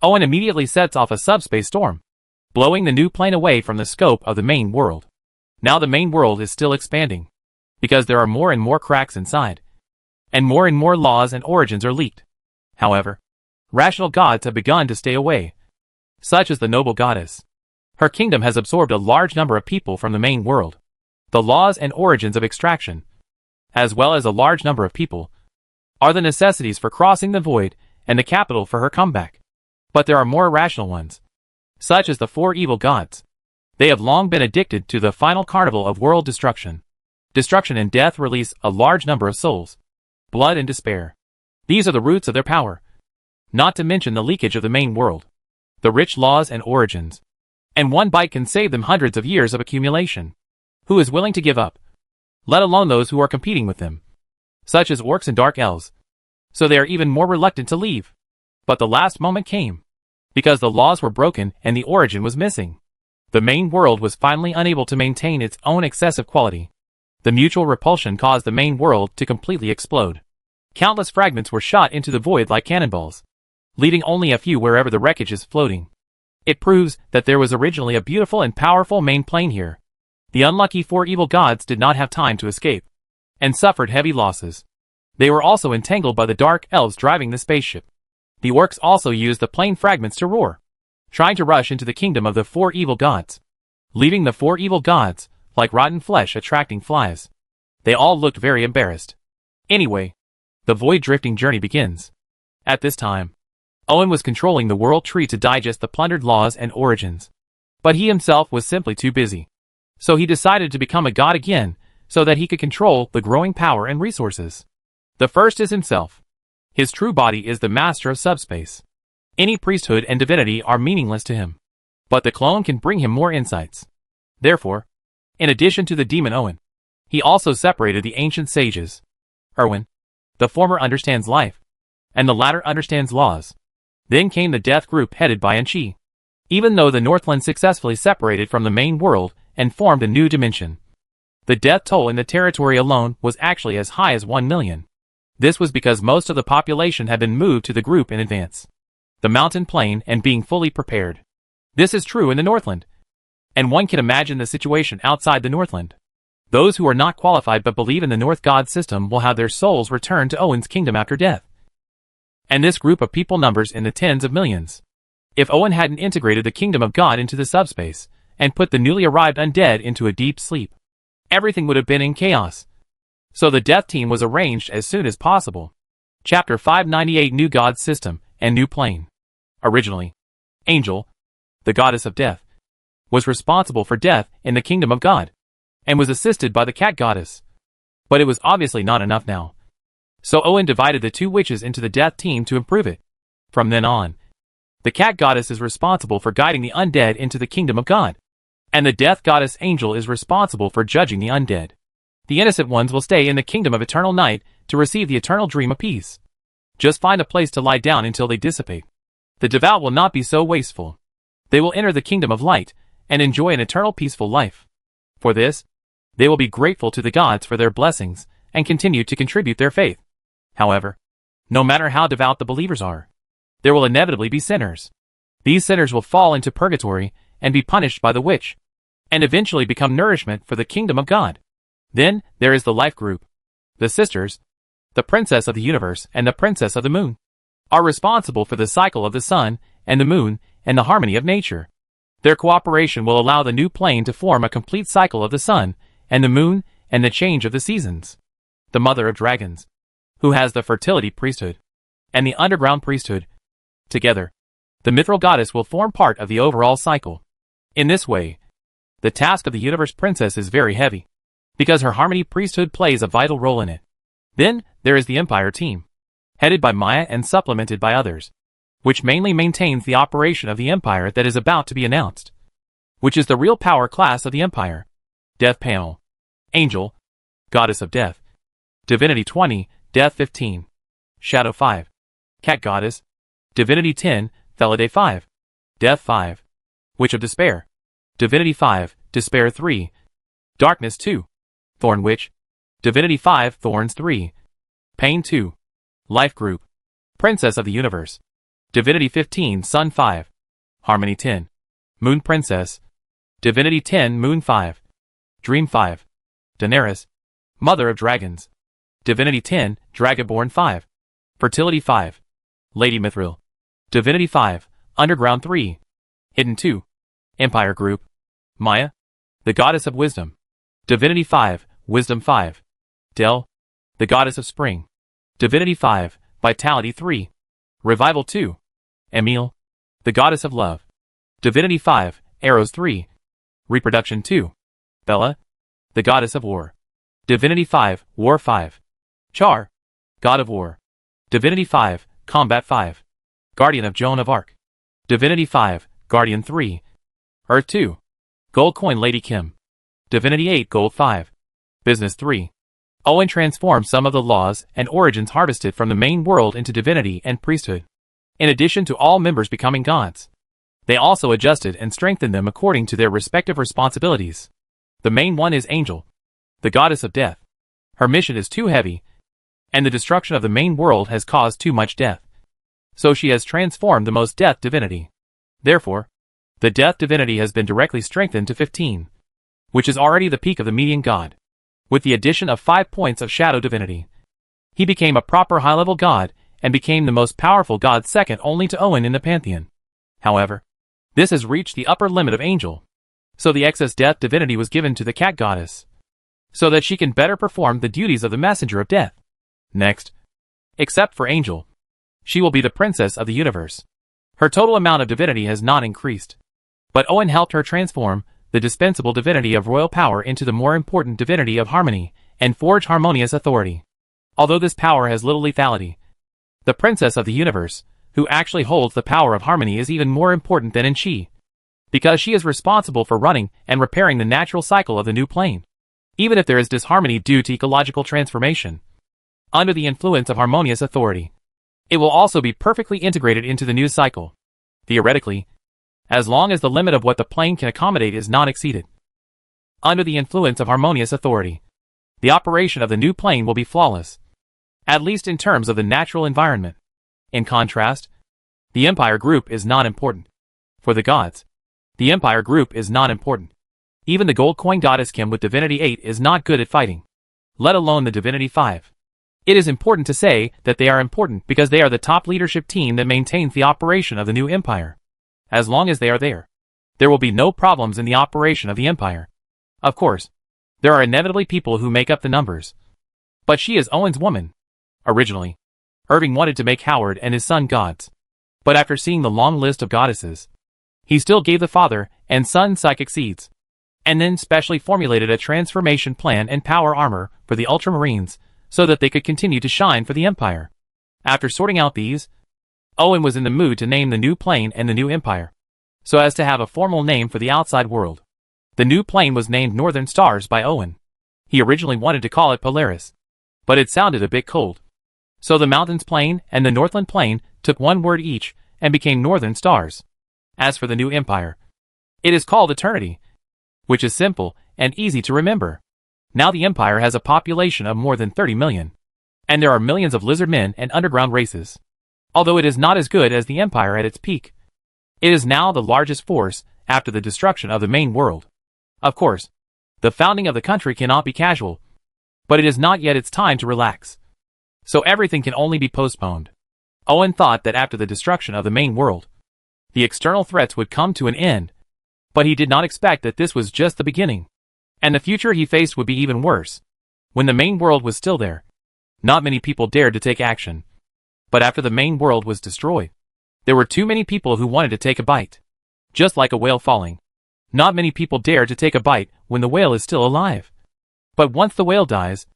Owen immediately sets off a subspace storm, blowing the new plane away from the scope of the main world. Now the main world is still expanding, because there are more and more cracks inside, and more laws and origins are leaked. However, rational gods have begun to stay away, such as the noble goddess. Her kingdom has absorbed a large number of people from the main world. The laws and origins of extraction, as well as a large number of people, are the necessities for crossing the void and the capital for her comeback. But there are more irrational ones, such as the four evil gods. They have long been addicted to the final carnival of world destruction. Destruction and death release a large number of souls, blood and despair. These are the roots of their power. Not to mention the leakage of the main world, the rich laws and origins. And one bite can save them hundreds of years of accumulation. Who is willing to give up? Let alone those who are competing with them, such as orcs and dark elves. So they are even more reluctant to leave. But the last moment came, because the laws were broken and the origin was missing. The main world was finally unable to maintain its own excessive quality. The mutual repulsion caused the main world to completely explode. Countless fragments were shot into the void like cannonballs, leaving only a few wherever the wreckage is floating. It proves that there was originally a beautiful and powerful main plane here. The unlucky 4 evil gods did not have time to escape, and suffered heavy losses. They were also entangled by the dark elves driving the spaceship. The orcs also used the plane fragments to roar, trying to rush into the kingdom of the 4 evil gods, leaving the 4 evil gods, like rotten flesh attracting flies. They all looked very embarrassed. Anyway, the void drifting journey begins. At this time, Owen was controlling the world tree to digest the plundered laws and origins. But he himself was simply too busy. So he decided to become a god again, so that he could control the growing power and resources. The first is himself. His true body is the master of subspace. Any priesthood and divinity are meaningless to him. But the clone can bring him more insights. Therefore, in addition to the demon Owen, he also separated the ancient sages. Erwin. The former understands life, and the latter understands laws. Then came the death group headed by Anchi. Even though the Northland successfully separated from the main world and formed a new dimension, the death toll in the territory alone was actually as high as 1 million. This was because most of the population had been moved to the group in advance, the mountain plain, and being fully prepared. This is true in the Northland, and one can imagine the situation outside the Northland. Those who are not qualified but believe in the North God system will have their souls returned to Owen's kingdom after death. And this group of people numbers in the tens of millions. If Owen hadn't integrated the kingdom of God into the subspace, and put the newly arrived undead into a deep sleep, everything would have been in chaos. So the death team was arranged as soon as possible. Chapter 598 New God System and New Plane. Originally, Angel, the goddess of death, was responsible for death in the kingdom of God, and was assisted by the cat goddess. But it was obviously not enough now. So Owen divided the 2 witches into the death team to improve it. From then on, the cat goddess is responsible for guiding the undead into the kingdom of God, and the death goddess Angel is responsible for judging the undead. The innocent ones will stay in the kingdom of eternal night to receive the eternal dream of peace. Just find a place to lie down until they dissipate. The devout will not be so wasteful. They will enter the kingdom of light and enjoy an eternal peaceful life. For this, they will be grateful to the gods for their blessings and continue to contribute their faith. However, no matter how devout the believers are, there will inevitably be sinners. These sinners will fall into purgatory and be punished by the witch, and eventually become nourishment for the kingdom of God. Then, there is the life group. The sisters, the princess of the universe and the princess of the moon, are responsible for the cycle of the sun and the moon and the harmony of nature. Their cooperation will allow the new plane to form a complete cycle of the sun and the moon and the change of the seasons. The mother of dragons, who has the fertility priesthood, and the underground priesthood. Together, the mithril goddess will form part of the overall cycle. In this way, the task of the universe princess is very heavy, because her harmony priesthood plays a vital role in it. Then, there is the empire team, headed by Maya and supplemented by others, which mainly maintains the operation of the empire that is about to be announced, which is the real power class of the empire. Death panel. Angel, goddess of death. Divinity 20, Death 15. Shadow 5. Cat goddess. Divinity 10, Felidae 5. Death 5. Witch of despair. Divinity 5, Despair 3. Darkness 2. Thorn witch. Divinity 5, Thorns 3. Pain 2. Life group. Princess of the universe. Divinity 15, Sun 5. Harmony 10. Moon princess. Divinity 10, Moon 5. Dream 5. Daenerys, mother of dragons. Divinity 10, Dragonborn 5. Fertility 5. Lady Mithril. Divinity 5, Underground 3. Hidden 2. Empire group. Maya, the goddess of wisdom. Divinity 5, Wisdom 5. Del, the goddess of spring. Divinity 5, Vitality 3. Revival 2. Emil, the goddess of love. Divinity 5, Arrows 3. Reproduction 2. Bella, the goddess of war. Divinity 5, War 5. Char, god of war. Divinity 5, Combat 5. Guardian of Joan of Arc. Divinity 5, Guardian 3. Earth 2. Gold coin Lady Kim. Divinity 8, Gold 5. Business 3. Owen transformed some of the laws and origins harvested from the main world into divinity and priesthood, in addition to all members becoming gods. They also adjusted and strengthened them according to their respective responsibilities. The main one is Angel, the goddess of death. Her mission is too heavy, and the destruction of the main world has caused too much death. So she has transformed the most death divinity. Therefore, the death divinity has been directly strengthened to 15, which is already the peak of the median god. With the addition of 5 points of shadow divinity, he became a proper high-level god and became the most powerful god, second only to Owen in the pantheon. However, this has reached the upper limit of Angel, so the excess death divinity was given to the cat goddess, so that she can better perform the duties of the messenger of death. Next, except for Angel, she will be the princess of the universe. Her total amount of divinity has not increased, but Owen helped her transform the dispensable divinity of royal power into the more important divinity of harmony and forge harmonious authority. Although this power has little lethality, the princess of the universe, who actually holds the power of harmony, is even more important than in she, because she is responsible for running and repairing the natural cycle of the new plane. Even if there is disharmony due to ecological transformation, under the influence of harmonious authority, it will also be perfectly integrated into the new cycle. Theoretically, as long as the limit of what the plane can accommodate is not exceeded. Under the influence of harmonious authority, the operation of the new plane will be flawless, at least in terms of the natural environment. In contrast, the Empire group is not important. For the gods, the Empire group is not important. Even the gold coin goddess Kim with Divinity 8 is not good at fighting, let alone the Divinity 5. It is important to say that they are important because they are the top leadership team that maintains the operation of the new empire. As long as they are there will be no problems in the operation of the empire. Of course, there are inevitably people who make up the numbers. But she is Owen's woman. Originally, Irving wanted to make Howard and his son gods. But after seeing the long list of goddesses, he still gave the father and son psychic seeds, and then specially formulated a transformation plan and power armor for the Ultramarines so that they could continue to shine for the Empire. After sorting out these, Owen was in the mood to name the new plane and the new empire, so as to have a formal name for the outside world. The new plane was named Northern Stars by Owen. He originally wanted to call it Polaris, but it sounded a bit cold. So the Mountains Plain and the Northland Plain took one word each and became Northern Stars. As for the new empire, it is called Eternity, which is simple and easy to remember. Now the empire has a population of more than 30 million, and there are millions of lizard men and underground races. Although it is not as good as the empire at its peak, it is now the largest force after the destruction of the main world. Of course, the founding of the country cannot be casual, but it is not yet its time to relax. So everything can only be postponed. Owen thought that after the destruction of the main world, the external threats would come to an end, but he did not expect that this was just the beginning, and the future he faced would be even worse. When the main world was still there, not many people dared to take action. But after the main world was destroyed, there were too many people who wanted to take a bite. Just like a whale falling, not many people dare to take a bite when the whale is still alive. But once the whale dies,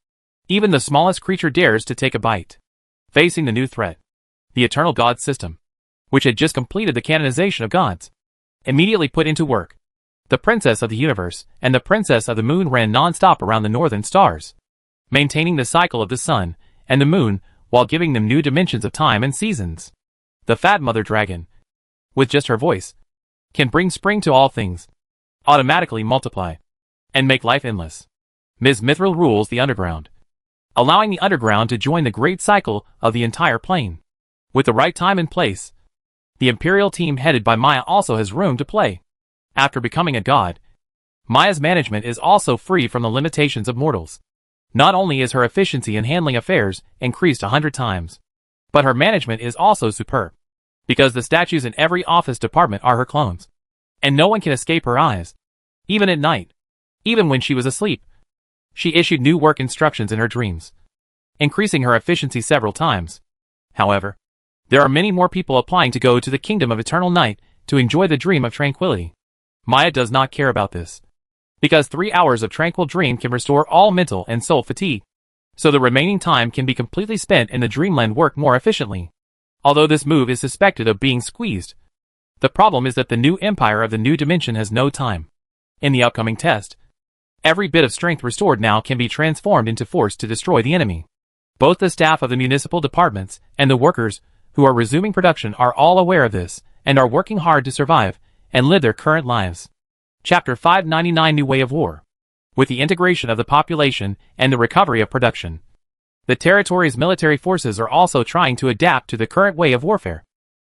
even the smallest creature dares to take a bite. Facing the new threat, the Eternal God system, which had just completed the canonization of gods, immediately put into work. The Princess of the Universe and the Princess of the Moon ran non-stop around the Northern Stars, maintaining the cycle of the sun and the moon while giving them new dimensions of time and seasons. The Fat Mother Dragon, with just her voice, can bring spring to all things, automatically multiply, and make life endless. Ms. Mithril rules the underground, allowing the underground to join the great cycle of the entire plane. With the right time and place, the Imperial team headed by Maya also has room to play. After becoming a god, Maya's management is also free from the limitations of mortals. Not only is her efficiency in handling affairs increased 100 times, but her management is also superb, because the statues in every office department are her clones, and no one can escape her eyes, even at night, even when she was asleep. She issued new work instructions in her dreams, increasing her efficiency several times. However, there are many more people applying to go to the kingdom of eternal night to enjoy the dream of tranquility. Maya does not care about this, because 3 hours of tranquil dream can restore all mental and soul fatigue, so the remaining time can be completely spent in the dreamland work more efficiently. Although this move is suspected of being squeezed, the problem is that the new empire of the new dimension has no time. In the upcoming test, every bit of strength restored now can be transformed into force to destroy the enemy. Both the staff of the municipal departments and the workers who are resuming production are all aware of this, and are working hard to survive and live their current lives. Chapter 599 New Way of War. With the integration of the population and the recovery of production, the territory's military forces are also trying to adapt to the current way of warfare.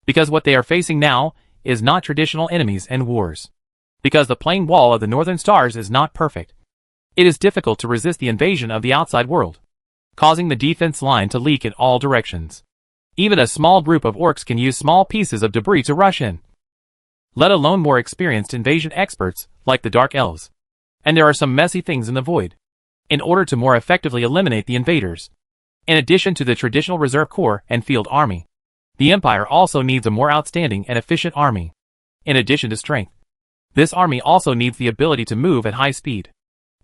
Because what they are facing now is not traditional enemies and wars. Because the plain wall of the northern stars is not perfect. It is difficult to resist the invasion of the outside world, causing the defense line to leak in all directions. Even a small group of orcs can use small pieces of debris to rush in, let alone more experienced invasion experts like the Dark Elves. And there are some messy things in the void. In order to more effectively eliminate the invaders, in addition to the traditional reserve corps and field army, the Empire also needs a more outstanding and efficient army. In addition to strength, this army also needs the ability to move at high speed.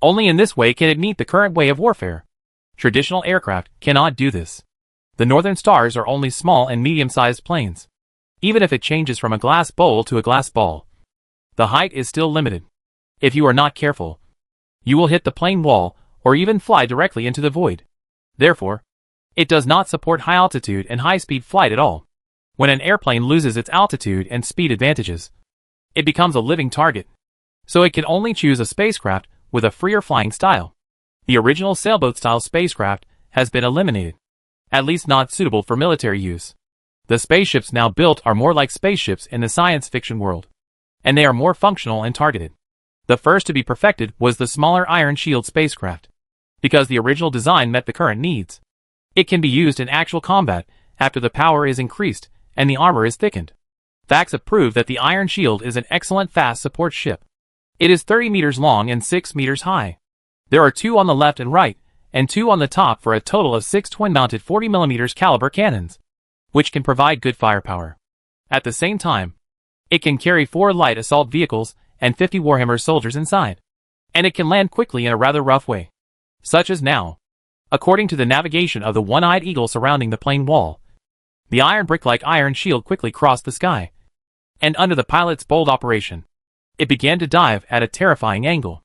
Only in this way can it meet the current way of warfare. Traditional aircraft cannot do this. The northern stars are only small and medium-sized planes. Even if it changes from a glass bowl to a glass ball, the height is still limited. If you are not careful, you will hit the plane wall or even fly directly into the void. Therefore, it does not support high altitude and high-speed flight at all. When an airplane loses its altitude and speed advantages, it becomes a living target. So it can only choose a spacecraft with a freer flying style. The original sailboat-style spacecraft has been eliminated, at least not suitable for military use. The spaceships now built are more like spaceships in the science fiction world, and they are more functional and targeted. The first to be perfected was the smaller Iron Shield spacecraft, because the original design met the current needs. It can be used in actual combat after the power is increased and the armor is thickened. Facts have proved that the Iron Shield is an excellent fast support ship. It is 30 meters long and 6 meters high. There are 2 on the left and right, and 2 on the top for a total of 6 twin-mounted 40mm caliber cannons, which can provide good firepower. At the same time, it can carry 4 light assault vehicles and 50 Warhammer soldiers inside. And it can land quickly in a rather rough way, such as now. According to the navigation of the one-eyed eagle surrounding the plane wall, the iron brick-like Iron Shield quickly crossed the sky. And under the pilot's bold operation, it began to dive at a terrifying angle.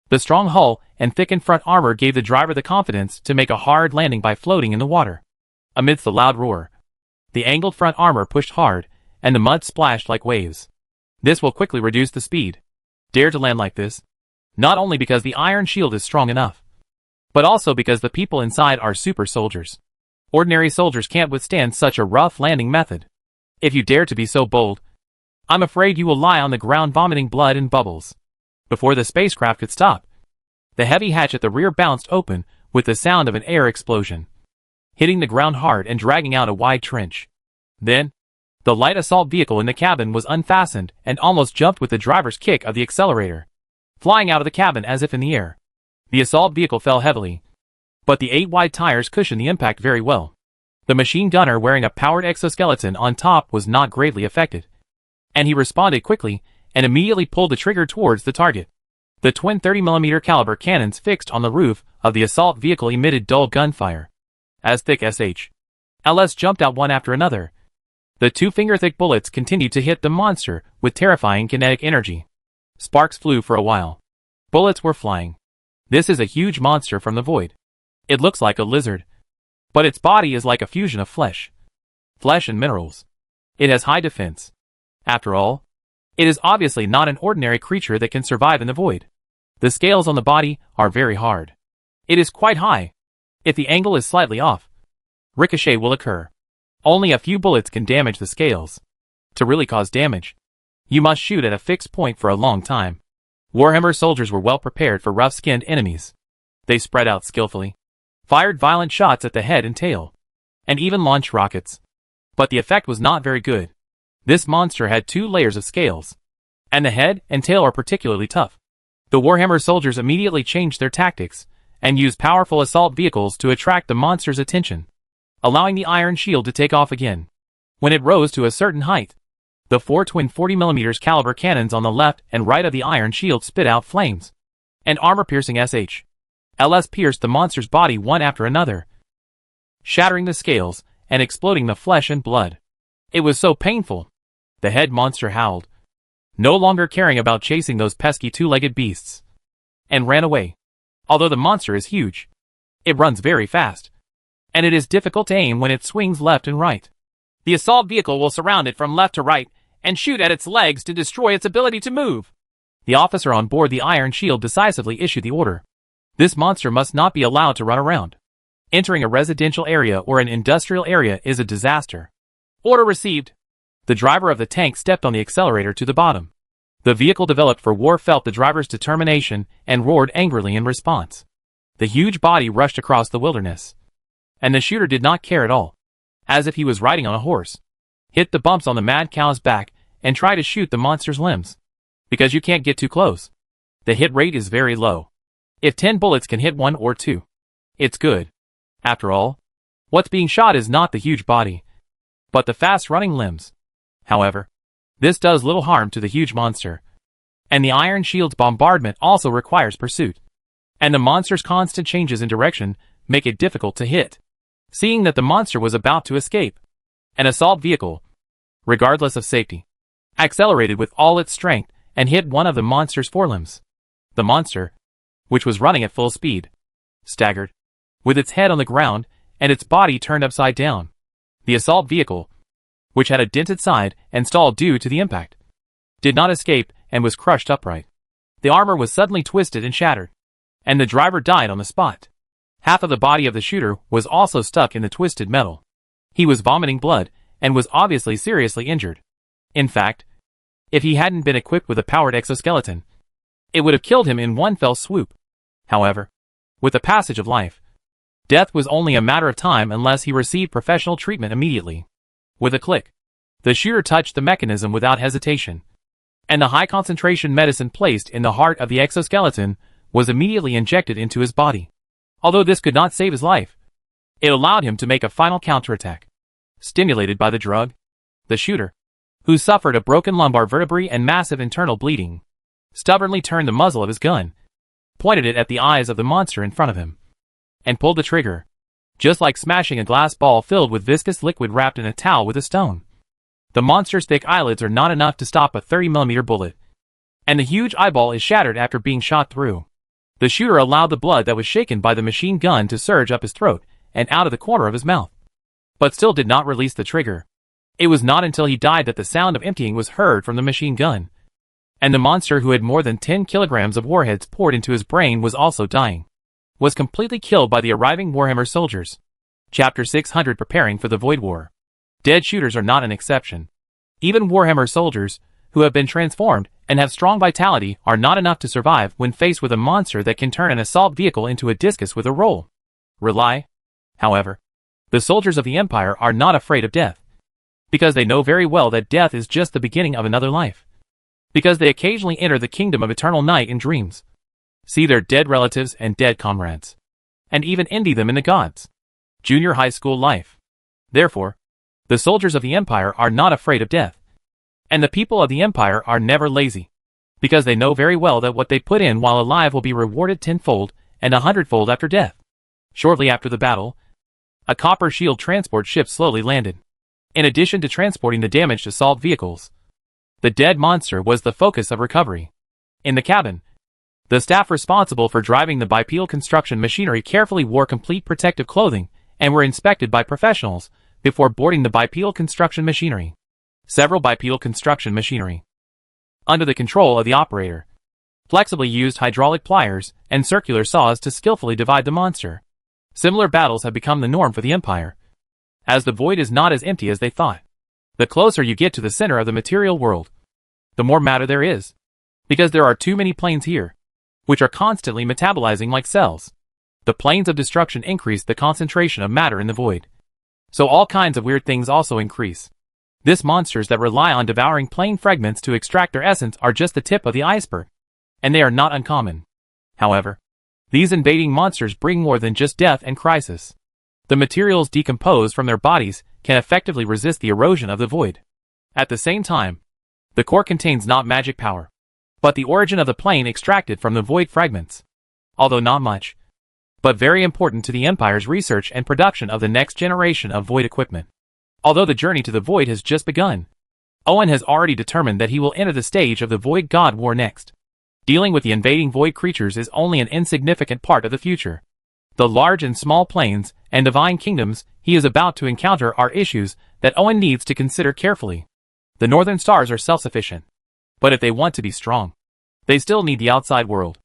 The strong hull and thickened front armor gave the driver the confidence to make a hard landing by floating in the water. Amidst the loud roar, the angled front armor pushed hard, and the mud splashed like waves. This will quickly reduce the speed. Dare to land like this? Not only because the Iron Shield is strong enough, but also because the people inside are super soldiers. Ordinary soldiers can't withstand such a rough landing method. If you dare to be so bold, I'm afraid you will lie on the ground vomiting blood and bubbles. Before the spacecraft could stop, the heavy hatch at the rear bounced open with the sound of an air explosion, hitting the ground hard and dragging out a wide trench. Then, the light assault vehicle in the cabin was unfastened and almost jumped with the driver's kick of the accelerator, flying out of the cabin as if in the air. The assault vehicle fell heavily, but the 8 wide tires cushioned the impact very well. The machine gunner wearing a powered exoskeleton on top was not greatly affected, and he responded quickly and immediately pulled the trigger towards the target. The twin 30mm caliber cannons fixed on the roof of the assault vehicle emitted dull gunfire, as thick SH/LS jumped out one after another. The 2 finger-thick bullets continued to hit the monster with terrifying kinetic energy. Sparks flew for a while. Bullets were flying. This is a huge monster from the void. It looks like a lizard, but its body is like a fusion of flesh and minerals. It has high defense. After all, it is obviously not an ordinary creature that can survive in the void. The scales on the body are very hard. It is quite high. If the angle is slightly off, ricochet will occur. Only a few bullets can damage the scales. To really cause damage, you must shoot at a fixed point for a long time. Warhammer soldiers were well prepared for rough-skinned enemies. They spread out skillfully, fired violent shots at the head and tail, and even launched rockets. But the effect was not very good. This monster had 2 layers of scales, and the head and tail are particularly tough. The Warhammer soldiers immediately changed their tactics and used powerful assault vehicles to attract the monster's attention, allowing the Iron Shield to take off again. When it rose to a certain height, the 4 twin 40mm caliber cannons on the left and right of the Iron Shield spit out flames, and armor-piercing SH/LS pierced the monster's body one after another, shattering the scales and exploding the flesh and blood. It was so painful. The head monster howled, no longer caring about chasing those pesky 2-legged beasts, and ran away. Although the monster is huge, it runs very fast, and it is difficult to aim when it swings left and right. The assault vehicle will surround it from left to right and shoot at its legs to destroy its ability to move. The officer on board the Iron Shield decisively issued the order. This monster must not be allowed to run around. Entering a residential area or an industrial area is a disaster. Order received. The driver of the tank stepped on the accelerator to the bottom. The vehicle developed for war felt the driver's determination and roared angrily in response. The huge body rushed across the wilderness. And the shooter did not care at all. As if he was riding on a horse. Hit the bumps on the mad cow's back and try to shoot the monster's limbs. Because you can't get too close. The hit rate is very low. If 10 bullets can hit 1 or 2, it's good. After all, what's being shot is not the huge body, but the fast-running limbs. However, this does little harm to the huge monster. And the Iron Shield's bombardment also requires pursuit. And the monster's constant changes in direction make it difficult to hit. Seeing that the monster was about to escape, an assault vehicle, regardless of safety, accelerated with all its strength and hit one of the monster's forelimbs. The monster, which was running at full speed, staggered, with its head on the ground and its body turned upside down. The assault vehicle, which had a dented side and stalled due to the impact, did not escape and was crushed upright. The armor was suddenly twisted and shattered, and the driver died on the spot. Half of the body of the shooter was also stuck in the twisted metal. He was vomiting blood and was obviously seriously injured. In fact, if he hadn't been equipped with a powered exoskeleton, it would have killed him in one fell swoop. However, with the passage of life, death was only a matter of time unless he received professional treatment immediately. With a click, the shooter touched the mechanism without hesitation, and the high-concentration medicine placed in the heart of the exoskeleton was immediately injected into his body. Although this could not save his life, it allowed him to make a final counterattack. Stimulated by the drug, the shooter, who suffered a broken lumbar vertebrae and massive internal bleeding, stubbornly turned the muzzle of his gun, pointed it at the eyes of the monster in front of him, and pulled the trigger, just like smashing a glass ball filled with viscous liquid wrapped in a towel with a stone. The monster's thick eyelids are not enough to stop a 30mm bullet, and the huge eyeball is shattered after being shot through. The shooter allowed the blood that was shaken by the machine gun to surge up his throat and out of the corner of his mouth, but still did not release the trigger. It was not until he died that the sound of emptying was heard from the machine gun, and the monster, who had more than 10 kilograms of warheads poured into his brain, was also dying. Was completely killed by the arriving Warhammer soldiers. Chapter 600: Preparing for the Void War. Dead shooters are not an exception. Even Warhammer soldiers, who have been transformed and have strong vitality, are not enough to survive when faced with a monster that can turn an assault vehicle into a discus with a roll. However, the soldiers of the Empire are not afraid of death, because they know very well that death is just the beginning of another life. Because they occasionally enter the kingdom of eternal night in dreams, see their dead relatives and dead comrades, and even envy them in the gods. Junior high school life. Therefore, the soldiers of the Empire are not afraid of death. And the people of the Empire are never lazy, because they know very well that what they put in while alive will be rewarded tenfold and 100-fold after death. Shortly after the battle, a copper shield transport ship slowly landed. In addition to transporting the damaged assault vehicles, the dead monster was the focus of recovery. In the cabin, the staff responsible for driving the bipedal construction machinery carefully wore complete protective clothing and were inspected by professionals before boarding the bipedal construction machinery. Several bipedal construction machinery, under the control of the operator, flexibly used hydraulic pliers and circular saws to skillfully divide the monster. Similar battles have become the norm for the Empire, as the void is not as empty as they thought. The closer you get to the center of the material world, the more matter there is, because there are too many planes here, which are constantly metabolizing like cells. The planes of destruction increase the concentration of matter in the void, so all kinds of weird things also increase. These monsters that rely on devouring plane fragments to extract their essence are just the tip of the iceberg, and they are not uncommon. However, these invading monsters bring more than just death and crisis. The materials decomposed from their bodies can effectively resist the erosion of the void. At the same time, the core contains not magic power, but the origin of the plane extracted from the void fragments. Although not much, but very important to the Empire's research and production of the next generation of void equipment. Although the journey to the void has just begun, Owen has already determined that he will enter the stage of the Void God War next. Dealing with the invading void creatures is only an insignificant part of the future. The large and small planes and divine kingdoms he is about to encounter are issues that Owen needs to consider carefully. The northern stars are self-sufficient. But if they want to be strong, they still need the outside world.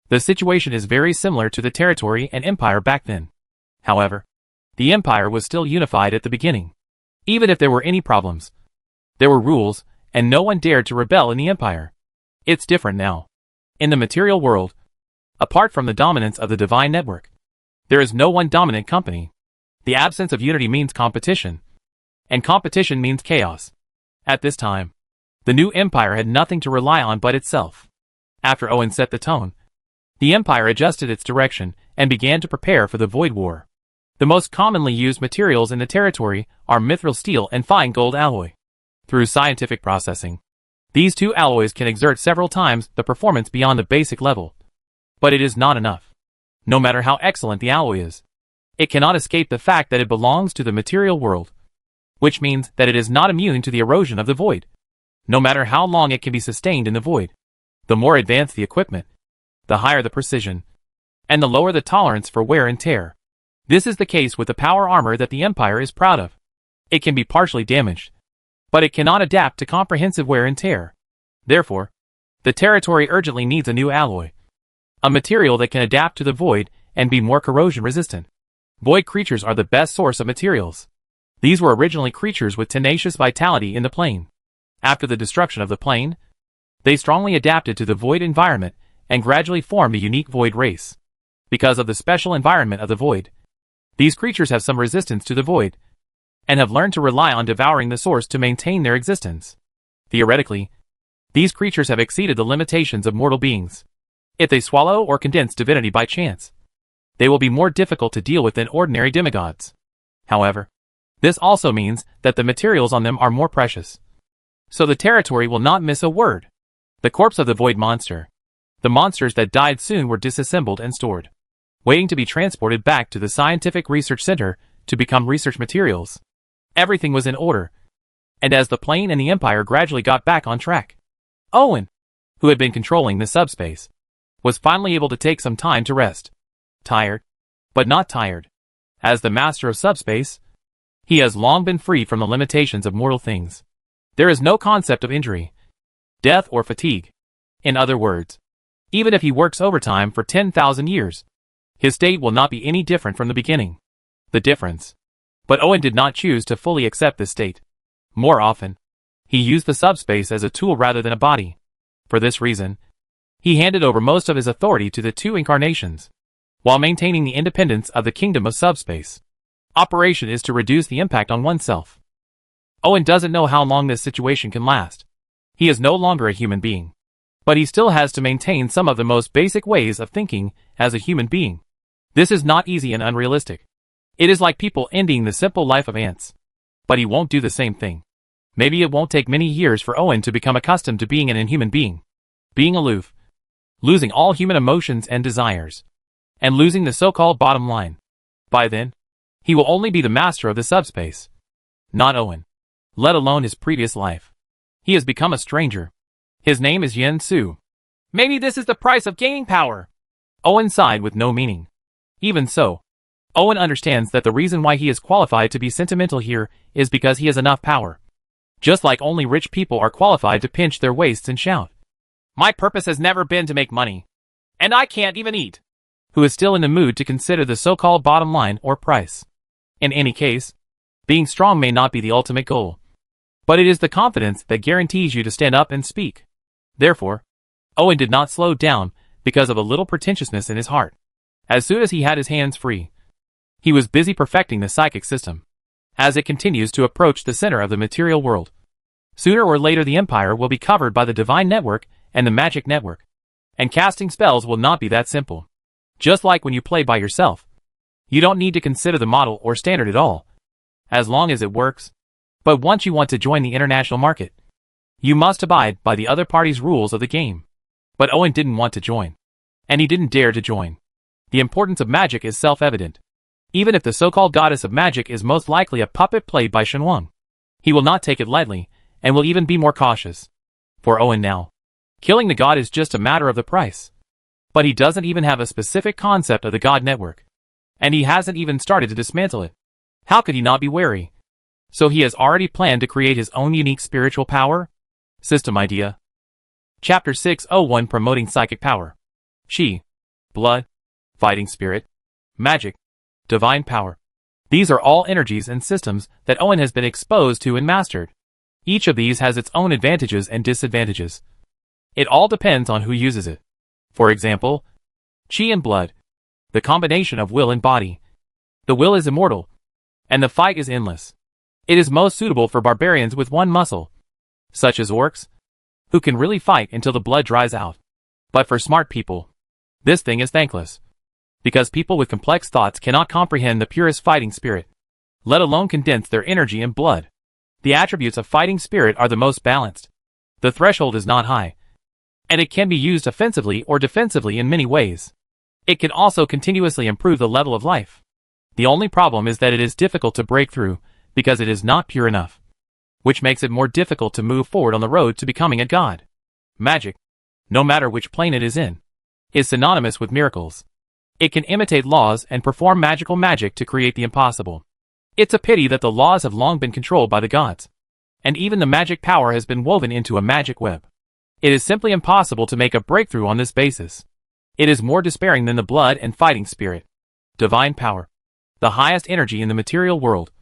The situation is very similar to the territory and empire back then. However, the empire was still unified at the beginning. Even if there were any problems, there were rules, and no one dared to rebel in the empire. It's different now. In the material world, apart from the dominance of the divine network, there is no one dominant company. The absence of unity means competition, and competition means chaos. At this time, the new empire had nothing to rely on but itself. After Owen set the tone, the empire adjusted its direction and began to prepare for the Void War. The most commonly used materials in the territory are mithril steel and fine gold alloy. Through scientific processing, these two alloys can exert several times the performance beyond the basic level. But it is not enough. No matter how excellent the alloy is, it cannot escape the fact that it belongs to the material world, which means that it is not immune to the erosion of the void. No matter how long it can be sustained in the void, the more advanced the equipment, the higher the precision, and the lower the tolerance for wear and tear. This is the case with the power armor that the Empire is proud of. It can be partially damaged, but it cannot adapt to comprehensive wear and tear. Therefore, the territory urgently needs a new alloy, a material that can adapt to the void and be more corrosion resistant. Void creatures are the best source of materials. These were originally creatures with tenacious vitality in the plane. After the destruction of the plane, they strongly adapted to the void environment and gradually formed a unique void race. Because of the special environment of the void, these creatures have some resistance to the void, and have learned to rely on devouring the source to maintain their existence. Theoretically, these creatures have exceeded the limitations of mortal beings. If they swallow or condense divinity by chance, they will be more difficult to deal with than ordinary demigods. However, this also means that the materials on them are more precious. So the territory will not miss a word. The corpse of the void monster. The monsters that died soon were disassembled and stored, waiting to be transported back to the Scientific Research Center to become research materials. Everything was in order, and as the plane and the Empire gradually got back on track, Owen, who had been controlling the subspace, was finally able to take some time to rest. Tired, but not tired. As the master of subspace, he has long been free from the limitations of mortal things. There is no concept of injury, death, or fatigue. In other words, even if he works overtime for 10,000 years, his state will not be any different from the beginning. The difference. But Owen did not choose to fully accept this state. More often, he used the subspace as a tool rather than a body. For this reason, he handed over most of his authority to the two incarnations, while maintaining the independence of the kingdom of subspace. Operation is to reduce the impact on oneself. Owen doesn't know how long this situation can last. He is no longer a human being, but he still has to maintain some of the most basic ways of thinking as a human being. This is not easy and unrealistic. It is like people ending the simple life of ants. But he won't do the same thing. Maybe it won't take many years for Owen to become accustomed to being an inhuman being. Being aloof, losing all human emotions and desires, and losing the so-called bottom line. By then, he will only be the master of the subspace. Not Owen, let alone his previous life. He has become a stranger. His name is Yen Su. Maybe this is the price of gaining power. Owen sighed with no meaning. Even so, Owen understands that the reason why he is qualified to be sentimental here is because he has enough power. Just like only rich people are qualified to pinch their waists and shout, "My purpose has never been to make money. And I can't even eat." Who is still in the mood to consider the so-called bottom line or price. In any case, being strong may not be the ultimate goal, but it is the confidence that guarantees you to stand up and speak. Therefore, Owen did not slow down because of a little pretentiousness in his heart. As soon as he had his hands free, he was busy perfecting the psychic system, as it continues to approach the center of the material world. Sooner or later the Empire will be covered by the Divine Network and the Magic Network, and casting spells will not be that simple. Just like when you play by yourself, you don't need to consider the model or standard at all, as long as it works. But once you want to join the international market, you must abide by the other party's rules of the game. But Owen didn't want to join, and he didn't dare to join. The importance of magic is self-evident. Even if the so-called goddess of magic is most likely a puppet played by Shenwang, he will not take it lightly, and will even be more cautious. For Owen now, killing the god is just a matter of the price. But he doesn't even have a specific concept of the god network, and he hasn't even started to dismantle it. How could he not be wary? So he has already planned to create his own unique spiritual power? System idea. Chapter 601 Promoting Psychic Power. Chi, blood, fighting spirit, magic, divine power. These are all energies and systems that Owen has been exposed to and mastered. Each of these has its own advantages and disadvantages. It all depends on who uses it. For example, Chi and blood, the combination of will and body. The will is immortal, and the fight is endless. It is most suitable for barbarians with one muscle, such as orcs, who can really fight until the blood dries out. But for smart people, this thing is thankless, because people with complex thoughts cannot comprehend the purest fighting spirit, let alone condense their energy in blood. The attributes of fighting spirit are the most balanced. The threshold is not high, and it can be used offensively or defensively in many ways. It can also continuously improve the level of life. The only problem is that it is difficult to break through, because it is not pure enough, which makes it more difficult to move forward on the road to becoming a god. Magic, no matter which plane it is in, is synonymous with miracles. It can imitate laws and perform magical magic to create the impossible. It's a pity that the laws have long been controlled by the gods, and even the magic power has been woven into a magic web. It is simply impossible to make a breakthrough on this basis. It is more despairing than the blood and fighting spirit. Divine power, the highest energy in the material world,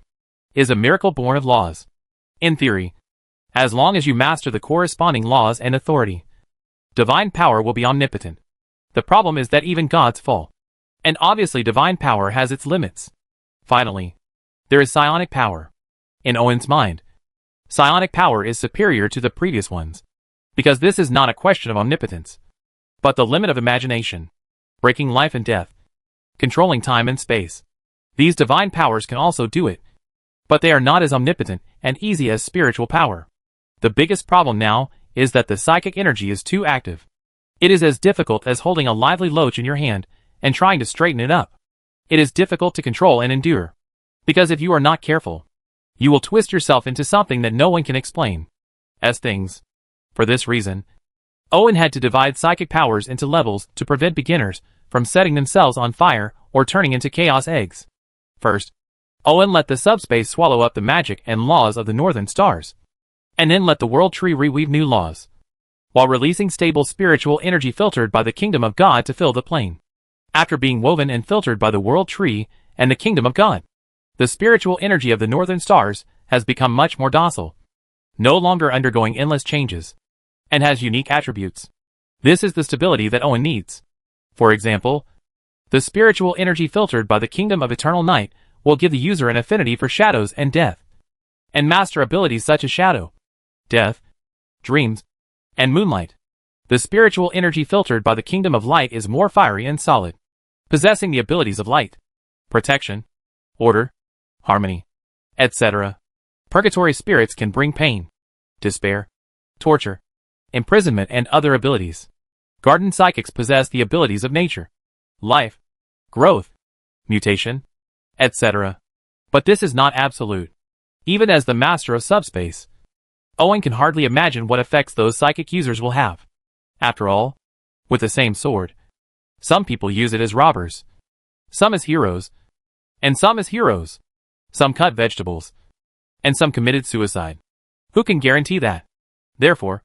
is a miracle born of laws. In theory, as long as you master the corresponding laws and authority, divine power will be omnipotent. The problem is that even gods fall, and obviously divine power has its limits. Finally, there is psionic power. In Owen's mind, psionic power is superior to the previous ones, because this is not a question of omnipotence, but the limit of imagination, breaking life and death, controlling time and space. These divine powers can also do it, but they are not as omnipotent and easy as spiritual power. The biggest problem now is that the psychic energy is too active. It is as difficult as holding a lively loach in your hand and trying to straighten it up. It is difficult to control and endure, because if you are not careful, you will twist yourself into something that no one can explain as things. For this reason, Owen had to divide psychic powers into levels to prevent beginners from setting themselves on fire or turning into chaos eggs. First, Owen let the subspace swallow up the magic and laws of the northern stars, and then let the world tree reweave new laws, while releasing stable spiritual energy filtered by the kingdom of God to fill the plane. After being woven and filtered by the world tree and the kingdom of God, the spiritual energy of the northern stars has become much more docile, no longer undergoing endless changes, and has unique attributes. This is the stability that Owen needs. For example, the spiritual energy filtered by the kingdom of eternal night will give the user an affinity for shadows and death, and master abilities such as shadow, death, dreams, and moonlight. The spiritual energy filtered by the kingdom of light is more fiery and solid, possessing the abilities of light, protection, order, harmony, etc. Purgatory spirits can bring pain, despair, torture, imprisonment, and other abilities. Garden psychics possess the abilities of nature, life, growth, mutation, etc. But this is not absolute. Even as the master of subspace, Owen can hardly imagine what effects those psychic users will have. After all, with the same sword, some people use it as robbers, some as heroes, and some as heroes. Some cut vegetables, and some committed suicide. Who can guarantee that? Therefore,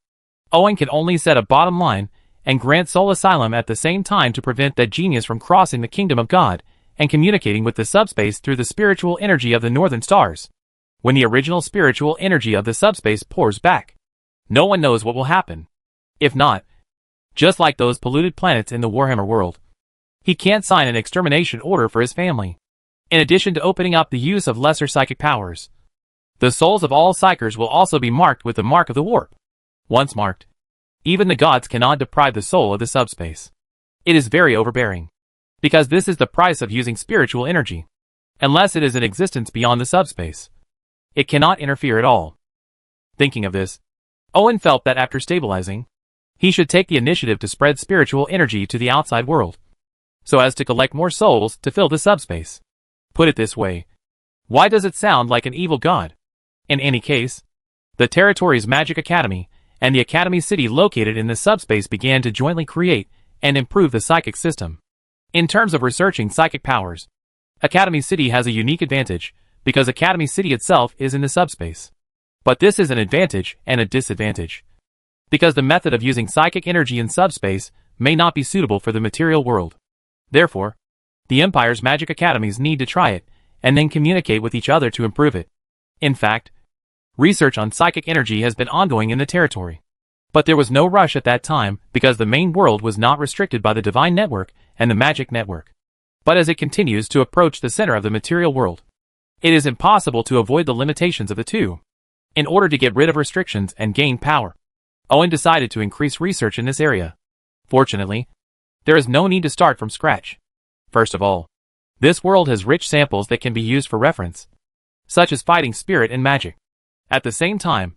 Owen can only set a bottom line and grant soul asylum at the same time to prevent that genius from crossing the kingdom of God and communicating with the subspace through the spiritual energy of the northern stars. When the original spiritual energy of the subspace pours back, no one knows what will happen. If not, just like those polluted planets in the Warhammer world, he can't sign an extermination order for his family. In addition to opening up the use of lesser psychic powers, the souls of all psychers will also be marked with the mark of the warp. Once marked, even the gods cannot deprive the soul of the subspace. It is very overbearing, because this is the price of using spiritual energy. Unless it is in existence beyond the subspace, it cannot interfere at all. Thinking of this, Owen felt that after stabilizing, he should take the initiative to spread spiritual energy to the outside world, so as to collect more souls to fill the subspace. Put it this way, why does it sound like an evil god? In any case, the territory's magic academy and the academy city located in the subspace began to jointly create and improve the psychic system. In terms of researching psychic powers, Academy City has a unique advantage, because Academy City itself is in the subspace. But this is an advantage and a disadvantage, because the method of using psychic energy in subspace may not be suitable for the material world. Therefore, the Empire's magic academies need to try it, and then communicate with each other to improve it. In fact, research on psychic energy has been ongoing in the territory. But there was no rush at that time because the main world was not restricted by the Divine Network and the Magic Network. But as it continues to approach the center of the material world, it is impossible to avoid the limitations of the two. In order to get rid of restrictions and gain power, Owen decided to increase research in this area. Fortunately, there is no need to start from scratch. First of all, this world has rich samples that can be used for reference, such as fighting spirit and magic. At the same time,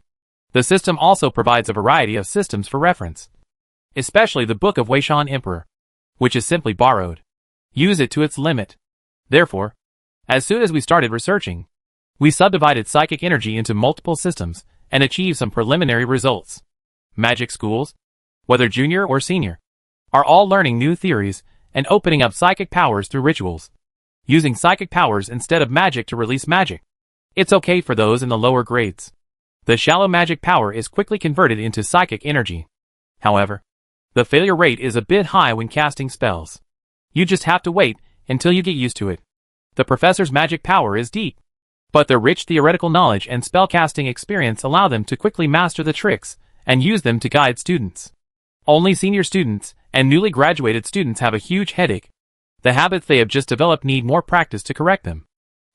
the system also provides a variety of systems for reference, especially the Book of Weishan Emperor, which is simply borrowed. Use it to its limit. Therefore, as soon as we started researching, we subdivided psychic energy into multiple systems and achieved some preliminary results. Magic schools, whether junior or senior, are all learning new theories and opening up psychic powers through rituals, using psychic powers instead of magic to release magic. It's okay for those in the lower grades. The shallow magic power is quickly converted into psychic energy. However, the failure rate is a bit high when casting spells. You just have to wait until you get used to it. The professor's magic power is deep, but their rich theoretical knowledge and spellcasting experience allow them to quickly master the tricks and use them to guide students. Only senior students and newly graduated students have a huge headache. The habits they have just developed need more practice to correct them.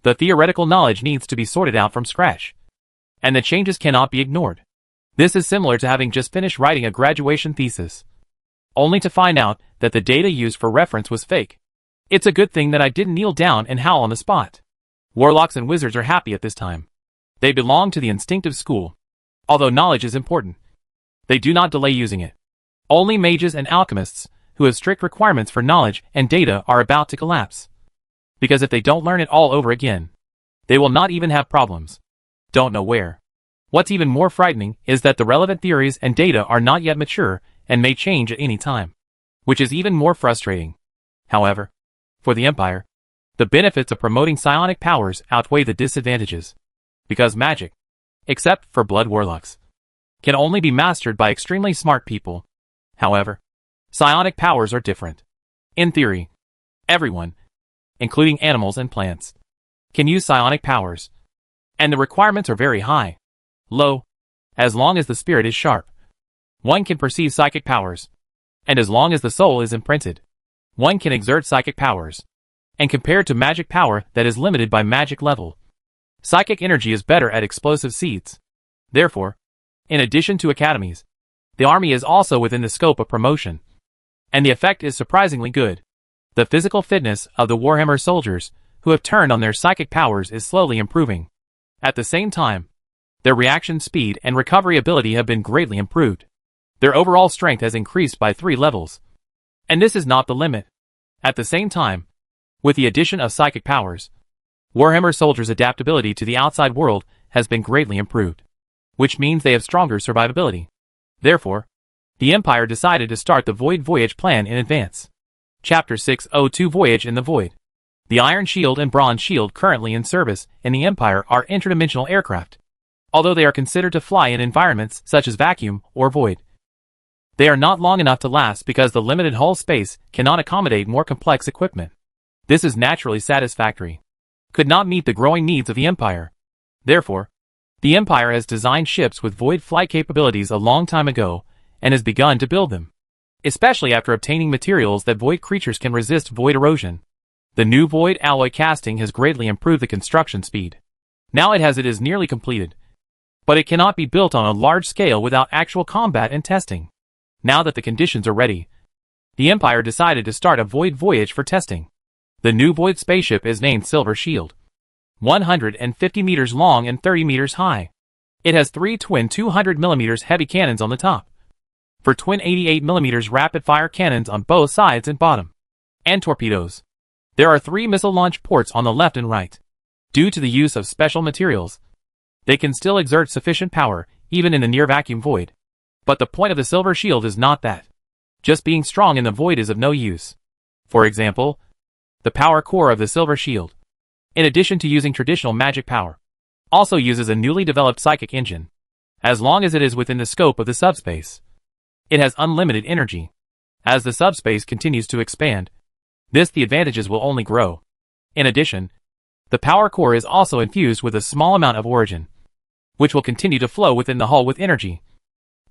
The theoretical knowledge needs to be sorted out from scratch, and the changes cannot be ignored. This is similar to having just finished writing a graduation thesis, only to find out that the data used for reference was fake. It's a good thing that I didn't kneel down and howl on the spot. Warlocks and wizards are happy at this time. They belong to the instinctive school. Although knowledge is important, they do not delay using it. Only mages and alchemists, who have strict requirements for knowledge and data, are about to collapse. Because if they don't learn it all over again, they will not even have problems. Don't know where. What's even more frightening is that the relevant theories and data are not yet mature and may change at any time, which is even more frustrating. However, for the Empire, the benefits of promoting psionic powers outweigh the disadvantages, because magic, except for blood warlocks, can only be mastered by extremely smart people. However, psionic powers are different. In theory, everyone, including animals and plants, can use psionic powers, and the requirements are very high. Low, as long as the spirit is sharp, one can perceive psychic powers, and as long as the soul is imprinted, one can exert psychic powers. And compared to magic power that is limited by magic level, psychic energy is better at explosive seeds. Therefore, in addition to academies, the army is also within the scope of promotion, and the effect is surprisingly good. The physical fitness of the Warhammer soldiers who have turned on their psychic powers is slowly improving. At the same time, their reaction speed and recovery ability have been greatly improved. Their overall strength has increased by 3 levels. And this is not the limit. At the same time, with the addition of psychic powers, Warhammer soldiers' adaptability to the outside world has been greatly improved, which means they have stronger survivability. Therefore, the Empire decided to start the Void Voyage plan in advance. Chapter 602 Voyage in the Void. The Iron Shield and Bronze Shield currently in service in the Empire are interdimensional aircraft, although they are considered to fly in environments such as vacuum or void. They are not long enough to last because the limited hull space cannot accommodate more complex equipment. This is naturally satisfactory, could not meet the growing needs of the Empire. Therefore, the Empire has designed ships with void flight capabilities a long time ago and has begun to build them, especially after obtaining materials that void creatures can resist void erosion. The new void alloy casting has greatly improved the construction speed. Now it is nearly completed, but it cannot be built on a large scale without actual combat and testing. Now that the conditions are ready, the Empire decided to start a void voyage for testing. The new void spaceship is named Silver Shield. 150 meters long and 30 meters high. It has 3 twin 200mm heavy cannons on the top, for twin 88mm rapid-fire cannons on both sides and bottom, and torpedoes. There are 3 missile launch ports on the left and right. Due to the use of special materials, they can still exert sufficient power even in the near vacuum void. But the point of the Silver Shield is not that. Just being strong in the void is of no use. For example, the power core of the Silver Shield in addition to using traditional magic power, also uses a newly developed psychic engine. As long as it is within the scope of the subspace, it has unlimited energy. As the subspace continues to expand, the advantages will only grow. In addition, the power core is also infused with a small amount of origin, which will continue to flow within the hull with energy,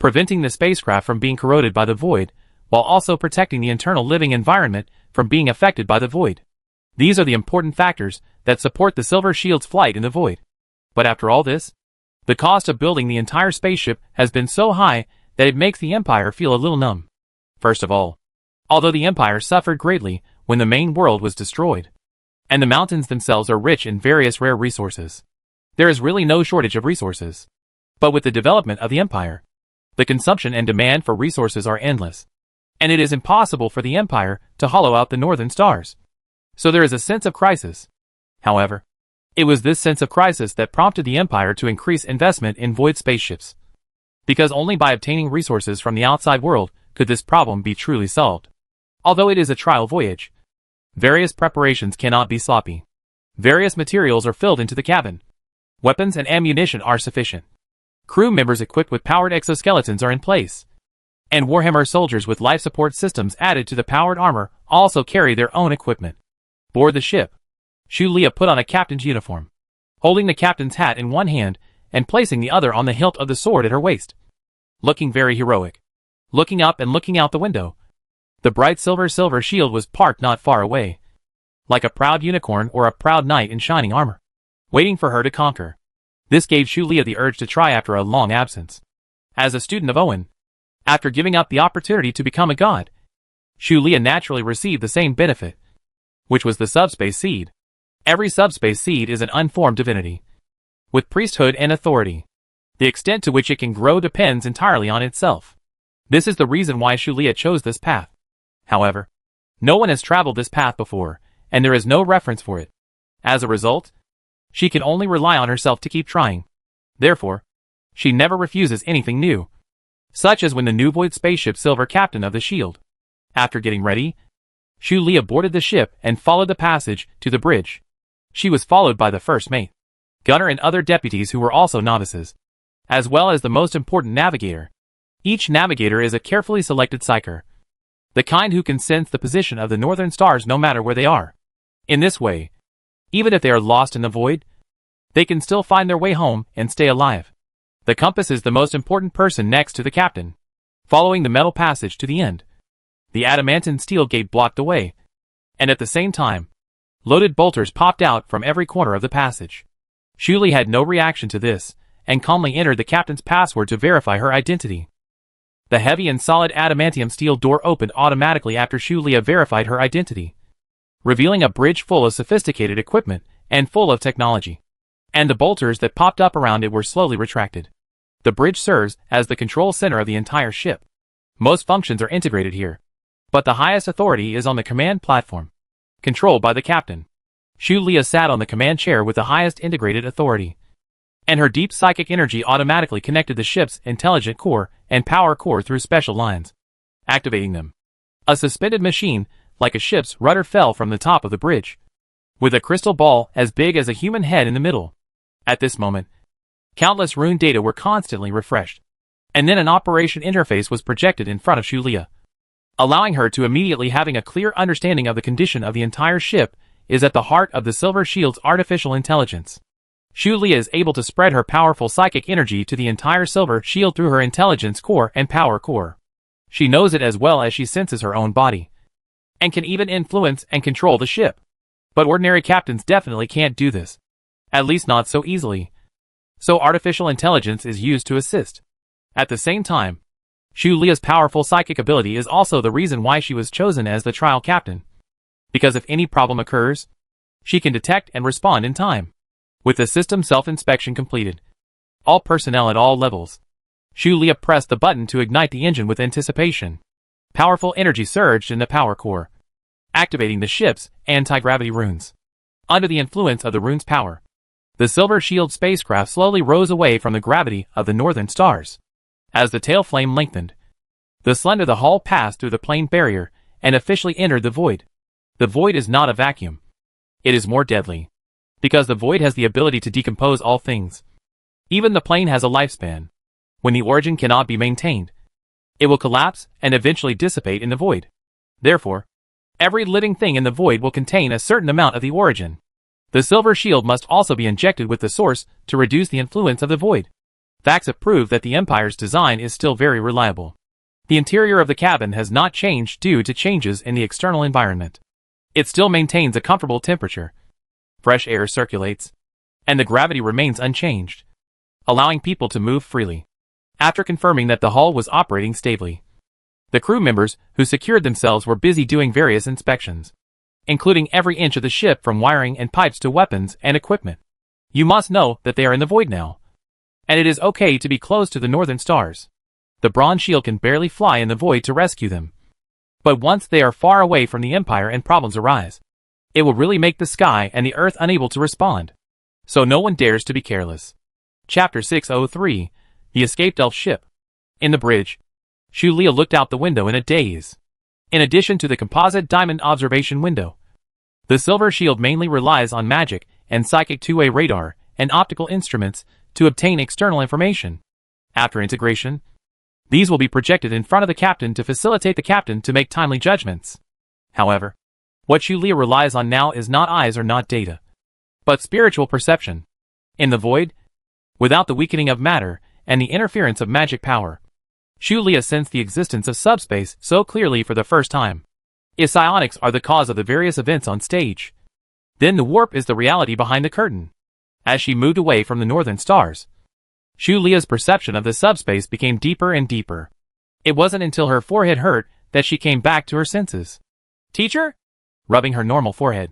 preventing the spacecraft from being corroded by the void, while also protecting the internal living environment from being affected by the void. These are the important factors that support the Silver Shield's flight in the void. But after all this, the cost of building the entire spaceship has been so high that it makes the Empire feel a little numb. First of all, although the Empire suffered greatly when the main world was destroyed, and the mountains themselves are rich in various rare resources, there is really no shortage of resources. But with the development of the Empire, the consumption and demand for resources are endless, and it is impossible for the Empire to hollow out the northern stars. So there is a sense of crisis. However, it was this sense of crisis that prompted the Empire to increase investment in void spaceships, because only by obtaining resources from the outside world could this problem be truly solved. Although it is a trial voyage, various preparations cannot be sloppy. Various materials are filled into the cabin. Weapons and ammunition are sufficient. Crew members equipped with powered exoskeletons are in place, and Warhammer soldiers with life support systems added to the powered armor also carry their own equipment. Board the ship, Shu Leah put on a captain's uniform, holding the captain's hat in one hand and placing the other on the hilt of the sword at her waist. Looking very heroic. Looking up and looking out the window, the bright silver shield was parked not far away, like a proud unicorn or a proud knight in shining armor, waiting for her to conquer. This gave Shu Leah the urge to try after a long absence. As a student of Owen, after giving up the opportunity to become a god, Shu Leah naturally received the same benefit, which was the subspace seed. Every subspace seed is an unformed divinity, with priesthood and authority. The extent to which it can grow depends entirely on itself. This is the reason why Shu Leah chose this path. However, no one has traveled this path before, and there is no reference for it. As a result, she can only rely on herself to keep trying. Therefore, she never refuses anything new, such as when the new void spaceship Silver Captain of the Shield. After getting ready, Shu Leah boarded the ship and followed the passage to the bridge. She was followed by the first mate, gunner and other deputies who were also novices, as well as the most important navigator. Each navigator is a carefully selected psyker, the kind who can sense the position of the northern stars no matter where they are. In this way, even if they are lost in the void, they can still find their way home and stay alive. The compass is the most important person next to the captain. Following the metal passage to the end, the adamantine steel gate blocked the way, and at the same time, loaded bolters popped out from every corner of the passage. Shu Leah had no reaction to this, and calmly entered the captain's password to verify her identity. The heavy and solid adamantium steel door opened automatically after Shu Leah verified her identity, revealing a bridge full of sophisticated equipment and full of technology. And the bolters that popped up around it were slowly retracted. The bridge serves as the control center of the entire ship. Most functions are integrated here, but the highest authority is on the command platform, controlled by the captain. Shu Leah sat on the command chair with the highest integrated authority, and her deep psychic energy automatically connected the ship's intelligent core and power core through special lines, activating them. A suspended machine, like a ship's rudder, fell from the top of the bridge, with a crystal ball as big as a human head in the middle. At this moment, countless rune data were constantly refreshed, and then an operation interface was projected in front of Shu Leah, allowing her to immediately having a clear understanding of the condition of the entire ship is at the heart of the Silver Shield's artificial intelligence. Shu Leah is able to spread her powerful psychic energy to the entire Silver Shield through her intelligence core and power core. She knows it as well as she senses her own body, and can even influence and control the ship. But ordinary captains definitely can't do this. At least not so easily. So artificial intelligence is used to assist. At the same time, Shu Leah's powerful psychic ability is also the reason why she was chosen as the trial captain. Because if any problem occurs, she can detect and respond in time. With the system self-inspection completed, all personnel at all levels, Shu Leah pressed the button to ignite the engine with anticipation. Powerful energy surged in the power core, activating the ship's anti-gravity runes. Under the influence of the rune's power, the Silver Shield spacecraft slowly rose away from the gravity of the northern stars. As the tail flame lengthened, the slender hull passed through the plane barrier and officially entered the void. The void is not a vacuum. It is more deadly. because the void has the ability to decompose all things. Even the plane has a lifespan. When the origin cannot be maintained, it will collapse and eventually dissipate in the void. Therefore, every living thing in the void will contain a certain amount of the origin. The silver shield must also be injected with the source to reduce the influence of the void. Facts have proved that the Empire's design is still very reliable. The interior of the cabin has not changed due to changes in the external environment. It still maintains a comfortable temperature. Fresh air circulates, and the gravity remains unchanged, allowing people to move freely. After confirming that the hull was operating stably, the crew members who secured themselves were busy doing various inspections, including every inch of the ship from wiring and pipes to weapons and equipment. You must know that they are in the void now, and it is okay to be close to the northern stars. The bronze shield can barely fly in the void to rescue them. But once they are far away from the Empire and problems arise, it will really make the sky and the earth unable to respond. So no one dares to be careless. Chapter 603, The Escaped Elf Ship. In the bridge, Shu Lia looked out the window in a daze. In addition to the composite diamond observation window, the silver shield mainly relies on magic and psychic two-way radar and optical instruments to obtain external information. After integration, these will be projected in front of the captain to facilitate the captain to make timely judgments. However, what Shu Lia relies on now is not eyes or not data, but spiritual perception. In the void, without the weakening of matter and the interference of magic power, Shu Lia sensed the existence of subspace so clearly for the first time. If psionics are the cause of the various events on stage, then the warp is the reality behind the curtain. As she moved away from the northern stars, Shu Lia's perception of the subspace became deeper and deeper. It wasn't until her forehead hurt that she came back to her senses. Teacher? Rubbing her normal forehead,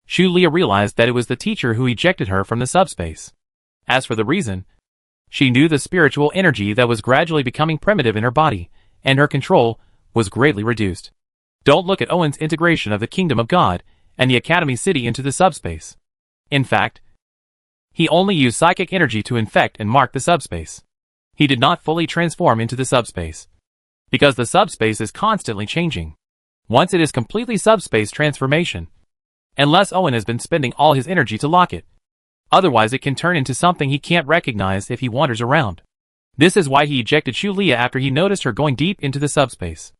Shu Lia realized that it was the teacher who ejected her from the subspace. As for the reason, she knew the spiritual energy that was gradually becoming primitive in her body, and her control was greatly reduced. Don't look at Owen's integration of the Kingdom of God and the Academy City into the subspace. In fact, he only used psychic energy to infect and mark the subspace. He did not fully transform into the subspace, because the subspace is constantly changing. Once it is completely subspace transformation, unless Owen has been spending all his energy to lock it. Otherwise it can turn into something he can't recognize if he wanders around. This is why he ejected Shu Lia after he noticed her going deep into the subspace.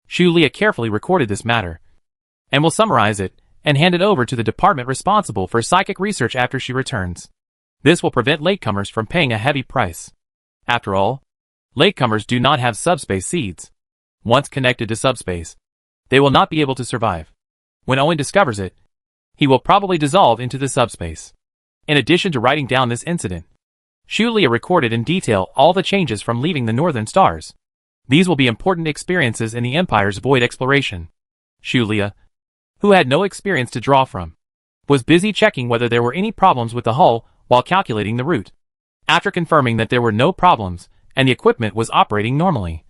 Shu Lia carefully recorded this matter, and will summarize it and hand it over to the department responsible for psychic research after she returns. This will prevent latecomers from paying a heavy price. After all, latecomers do not have subspace seeds. Once connected to subspace, they will not be able to survive. When Owen discovers it, he will probably dissolve into the subspace. In addition to writing down this incident, Shu Lia recorded in detail all the changes from leaving the northern stars. These will be important experiences in the Empire's void exploration. Shu Lia, who had no experience to draw from, was busy checking whether there were any problems with the hull while calculating the route. After confirming that there were no problems and the equipment was operating normally,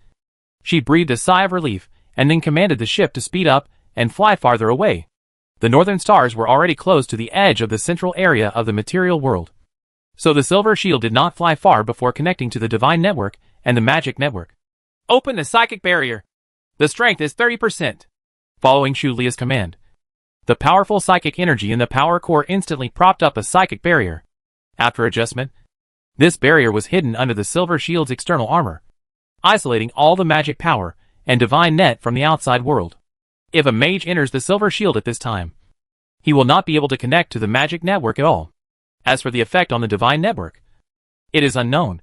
she breathed a sigh of relief and then commanded the ship to speed up and fly farther away. The northern stars were already close to the edge of the central area of the material world, so the silver shield did not fly far before connecting to the divine network and the magic network. Open the psychic barrier. The strength is 30%. Following Shu Lia's command, the powerful psychic energy in the power core instantly propped up a psychic barrier. After adjustment, this barrier was hidden under the silver shield's external armor, isolating all the magic power and divine net from the outside world. If a mage enters the silver shield at this time, he will not be able to connect to the magic network at all. As for the effect on the divine network, it is unknown,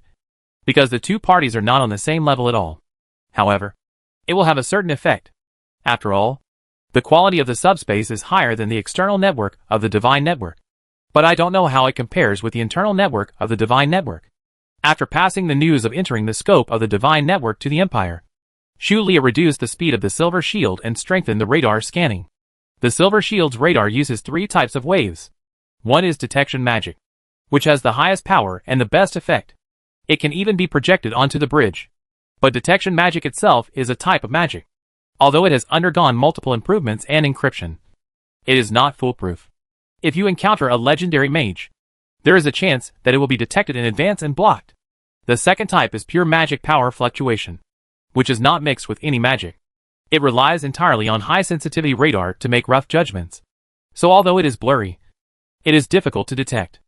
because the two parties are not on the same level at all. However, it will have a certain effect. After all, the quality of the subspace is higher than the external network of the divine network. But I don't know how it compares with the internal network of the divine network. After passing the news of entering the scope of the divine network to the Empire, Shu Lia reduced the speed of the silver shield and strengthened the radar scanning. The silver shield's radar uses 3 types of waves. One is detection magic, which has the highest power and the best effect. It can even be projected onto the bridge. But detection magic itself is a type of magic. Although it has undergone multiple improvements and encryption, it is not foolproof. If you encounter a legendary mage, there is a chance that it will be detected in advance and blocked. The second type is pure magic power fluctuation, which is not mixed with any magic. It relies entirely on high-sensitivity radar to make rough judgments. So although it is blurry, It is difficult to detect.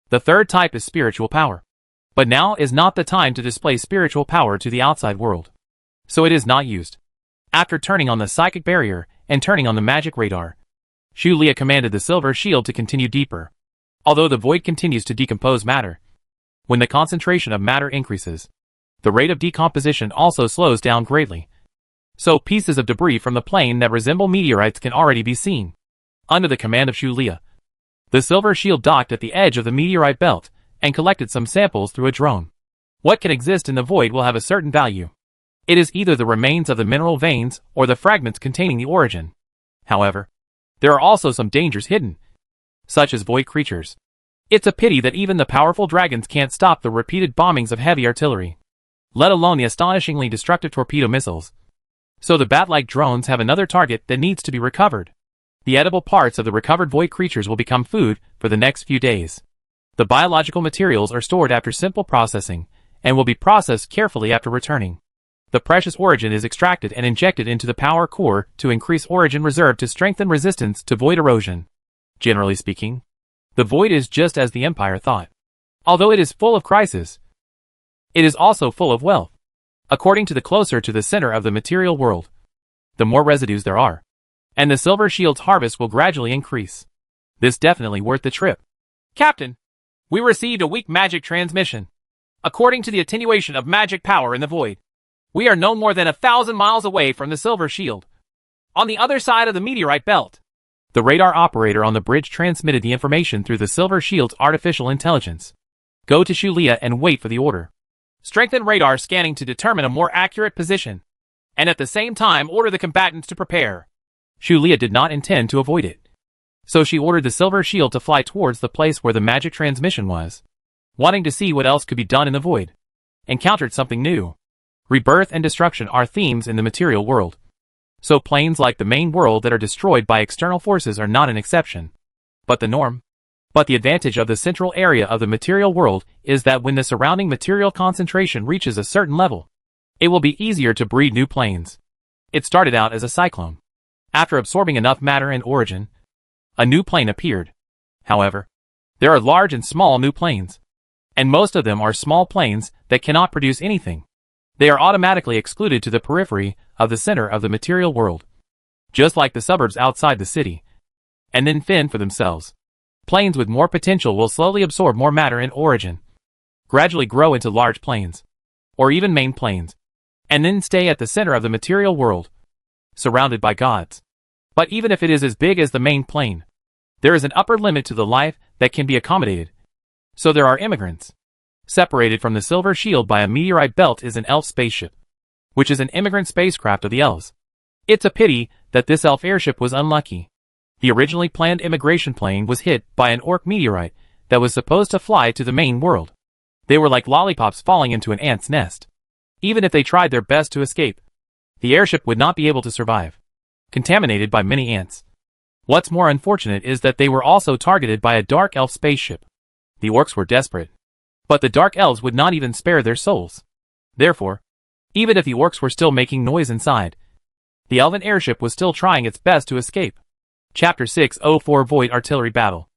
The third type is spiritual power. But now is not the time to display spiritual power to the outside world. So it is not used. After turning on the psychic barrier and turning on the magic radar, Shu Lia commanded the silver shield to continue deeper. Although the void continues to decompose matter, when the concentration of matter increases, the rate of decomposition also slows down greatly. So pieces of debris from the plane that resemble meteorites can already be seen. Under the command of Shu Lia, the silver shield docked at the edge of the meteorite belt and collected some samples through a drone. What can exist in the void will have a certain value. It is either the remains of the mineral veins or the fragments containing the origin. However, there are also some dangers hidden, such as void creatures. It's a pity that even the powerful dragons can't stop the repeated bombings of heavy artillery, let alone the astonishingly destructive torpedo missiles. So the bat-like drones have another target that needs to be recovered. The edible parts of the recovered void creatures will become food for the next few days. The biological materials are stored after simple processing, and will be processed carefully after returning. The precious origin is extracted and injected into the power core to increase origin reserve to strengthen resistance to void erosion. Generally speaking, the void is just as the Empire thought. Although it is full of crisis, it is also full of wealth. According to the closer to the center of the material world, the more residues there are, and the silver shield's harvest will gradually increase. This definitely worth the trip. Captain, we received a weak magic transmission. According to the attenuation of magic power in the void, we are no more than 1,000 miles away from the silver shield, on the other side of the meteorite belt. The radar operator on the bridge transmitted the information through the silver shield's artificial intelligence. Go to Shu Lia and wait for the order. Strengthen radar scanning to determine a more accurate position, and at the same time order the combatants to prepare. Shu Lia did not intend to avoid it, so she ordered the silver shield to fly towards the place where the magic transmission was, wanting to see what else could be done in the void. Encountered something new. Rebirth and destruction are themes in the material world, so planes like the main world that are destroyed by external forces are not an exception, but the norm. But the advantage of the central area of the material world is that when the surrounding material concentration reaches a certain level, it will be easier to breed new planes. It started out as a cyclone. After absorbing enough matter and origin, a new plane appeared. However, there are large and small new planes, and most of them are small planes that cannot produce anything. They are automatically excluded to the periphery of the center of the material world, just like the suburbs outside the city, and then fend for themselves. Planes with more potential will slowly absorb more matter and origin, gradually grow into large planes, or even main planes, and then stay at the center of the material world, surrounded by gods. But even if it is as big as the main plane, there is an upper limit to the life that can be accommodated. So there are immigrants. Separated from the silver shield by a meteorite belt is an elf spaceship, which is an immigrant spacecraft of the elves. It's a pity that this elf airship was unlucky. The originally planned immigration plane was hit by an orc meteorite that was supposed to fly to the main world. They were like lollipops falling into an ant's nest. Even if they tried their best to escape, the airship would not be able to survive, contaminated by many ants. What's more unfortunate is that they were also targeted by a dark elf spaceship. The orcs were desperate, but the dark elves would not even spare their souls. Therefore, even if the orcs were still making noise inside, the elven airship was still trying its best to escape. Chapter 604 Void Artillery Battle.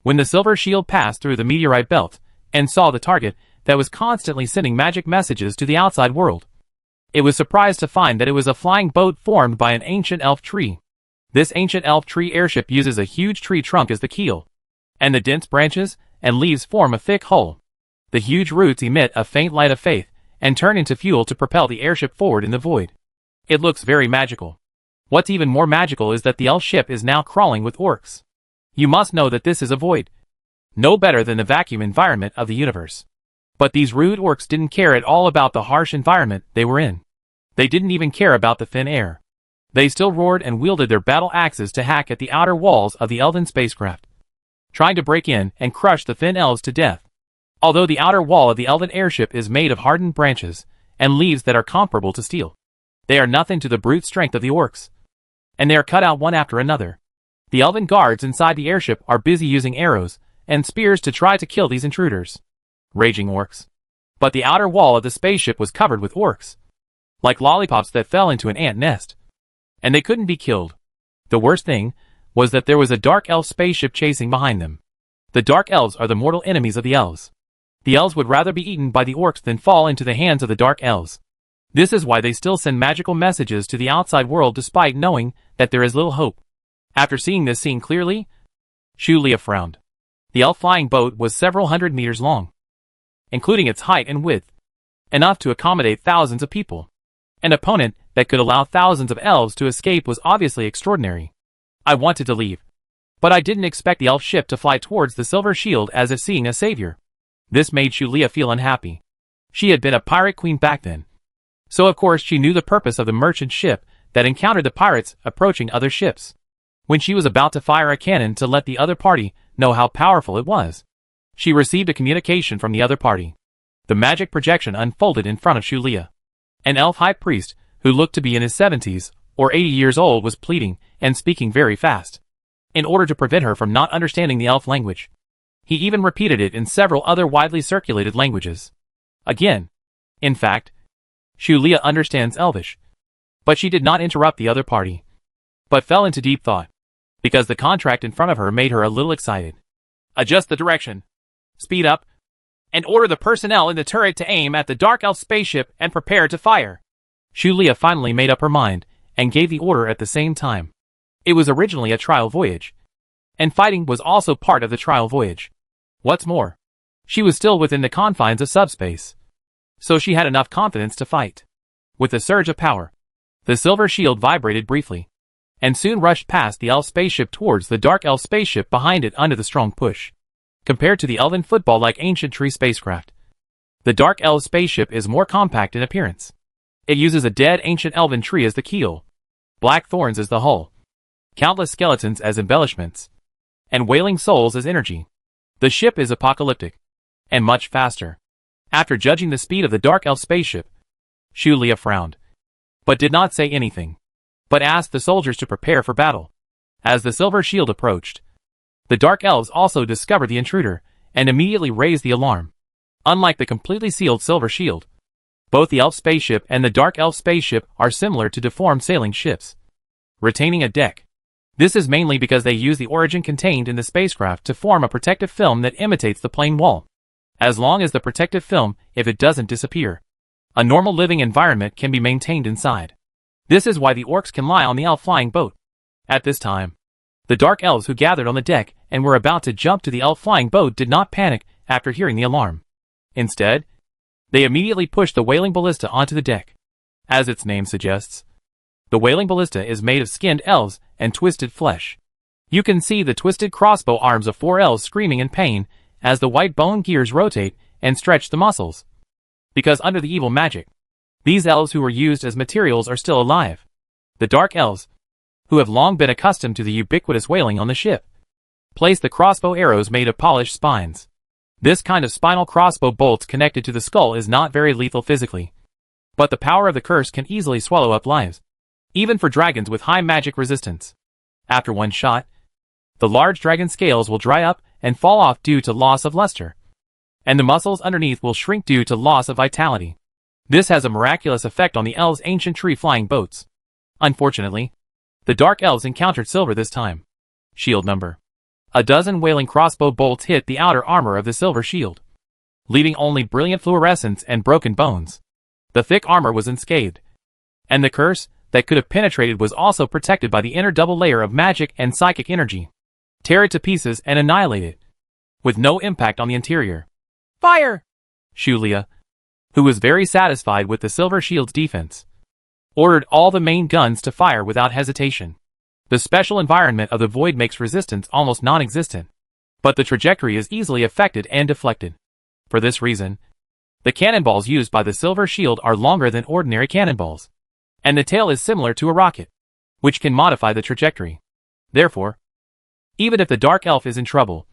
When the silver shield passed through the meteorite belt and saw the target that was constantly sending magic messages to the outside world, it was surprised to find that it was a flying boat formed by an ancient elf tree. This ancient elf tree airship uses a huge tree trunk as the keel, and the dense branches and leaves form a thick hull. The huge roots emit a faint light of faith and turn into fuel to propel the airship forward in the void. It looks very magical. What's even more magical is that the elf ship is now crawling with orcs. You must know that this is a void, no better than the vacuum environment of the universe. But these rude orcs didn't care at all about the harsh environment they were in. They didn't even care about the thin air. They still roared and wielded their battle axes to hack at the outer walls of the elven spacecraft, trying to break in and crush the thin elves to death. Although the outer wall of the elven airship is made of hardened branches and leaves that are comparable to steel, they are nothing to the brute strength of the orcs, and they are cut out one after another. The elven guards inside the airship are busy using arrows and spears to try to kill these intruders. Raging orcs. But the outer wall of the spaceship was covered with orcs, like lollipops that fell into an ant nest, and they couldn't be killed. The worst thing was that there was a dark elf spaceship chasing behind them. The Dark Elves are the mortal enemies of the Elves. The Elves would rather be eaten by the Orcs than fall into the hands of the Dark Elves. This is why they still send magical messages to the outside world despite knowing that there is little hope. After seeing this scene clearly, Shulia frowned. The elf flying boat was several hundred meters long, including its height and width, enough to accommodate thousands of people. An opponent that could allow thousands of elves to escape was obviously extraordinary. I wanted to leave, but I didn't expect the elf ship to fly towards the silver shield as if seeing a savior. This made Shulia feel unhappy. She had been a pirate queen back then, so of course she knew the purpose of the merchant ship that encountered the pirates approaching other ships. When she was about to fire a cannon to let the other party know how powerful it was, she received a communication from the other party. The magic projection unfolded in front of Shulia. An elf high priest, who looked to be in his 70s or 80 years old, was pleading and speaking very fast, in order to prevent her from not understanding the elf language. He even repeated it in several other widely circulated languages. Again, in fact, Shulia understands Elvish, but she did not interrupt the other party, but fell into deep thought, because the contract in front of her made her a little excited. Adjust the direction, speed up, and order the personnel in the turret to aim at the Dark Elf spaceship and prepare to fire. Shulia finally made up her mind and gave the order at the same time. It was originally a trial voyage, and fighting was also part of the trial voyage. What's more, she was still within the confines of subspace, so she had enough confidence to fight. With a surge of power, the silver shield vibrated briefly, and soon rushed past the elf spaceship towards the Dark Elf spaceship behind it under the strong push. Compared to the elven football-like ancient tree spacecraft, the Dark Elf spaceship is more compact in appearance. It uses a dead ancient elven tree as the keel, black thorns as the hull, countless skeletons as embellishments, and wailing souls as energy. The ship is apocalyptic, and much faster. After judging the speed of the Dark Elf spaceship, Shulia frowned, but did not say anything, but asked the soldiers to prepare for battle. As the silver shield approached, the Dark Elves also discovered the intruder, and immediately raised the alarm. Unlike the completely sealed silver shield, both the elf spaceship and the Dark Elf spaceship are similar to deformed sailing ships, retaining a deck. This is mainly because they use the origin contained in the spacecraft to form a protective film that imitates the plane wall. As long as the protective film, if it doesn't disappear, a normal living environment can be maintained inside. This is why the orcs can lie on the elf flying boat. At this time, the Dark Elves who gathered on the deck and were about to jump to the elf flying boat did not panic after hearing the alarm. Instead, they immediately pushed the wailing ballista onto the deck. As its name suggests, the wailing ballista is made of skinned elves and twisted flesh. You can see the twisted crossbow arms of 4 elves screaming in pain as the white bone gears rotate and stretch the muscles. Because under the evil magic, these elves who were used as materials are still alive. The Dark Elves, who have long been accustomed to the ubiquitous wailing on the ship, place the crossbow arrows made of polished spines. This kind of spinal crossbow bolts connected to the skull is not very lethal physically, but the power of the curse can easily swallow up lives, even for dragons with high magic resistance. After one shot, the large dragon scales will dry up and fall off due to loss of luster, and the muscles underneath will shrink due to loss of vitality. This has a miraculous effect on the elves' ancient tree-flying boats. Unfortunately, the Dark Elves encountered silver this time. Shield number. A dozen wailing crossbow bolts hit the outer armor of the silver shield, leaving only brilliant fluorescence and broken bones. The thick armor was unscathed, and the curse that could have penetrated was also protected by the inner double layer of magic and psychic energy. Tear it to pieces and annihilate it, with no impact on the interior. Fire! Shulia, who was very satisfied with the silver shield's defense, ordered all the main guns to fire without hesitation. The special environment of the void makes resistance almost non-existent, but the trajectory is easily affected and deflected. For this reason, the cannonballs used by the silver shield are longer than ordinary cannonballs, and the tail is similar to a rocket, which can modify the trajectory. Therefore, even if the Dark Elf is in trouble,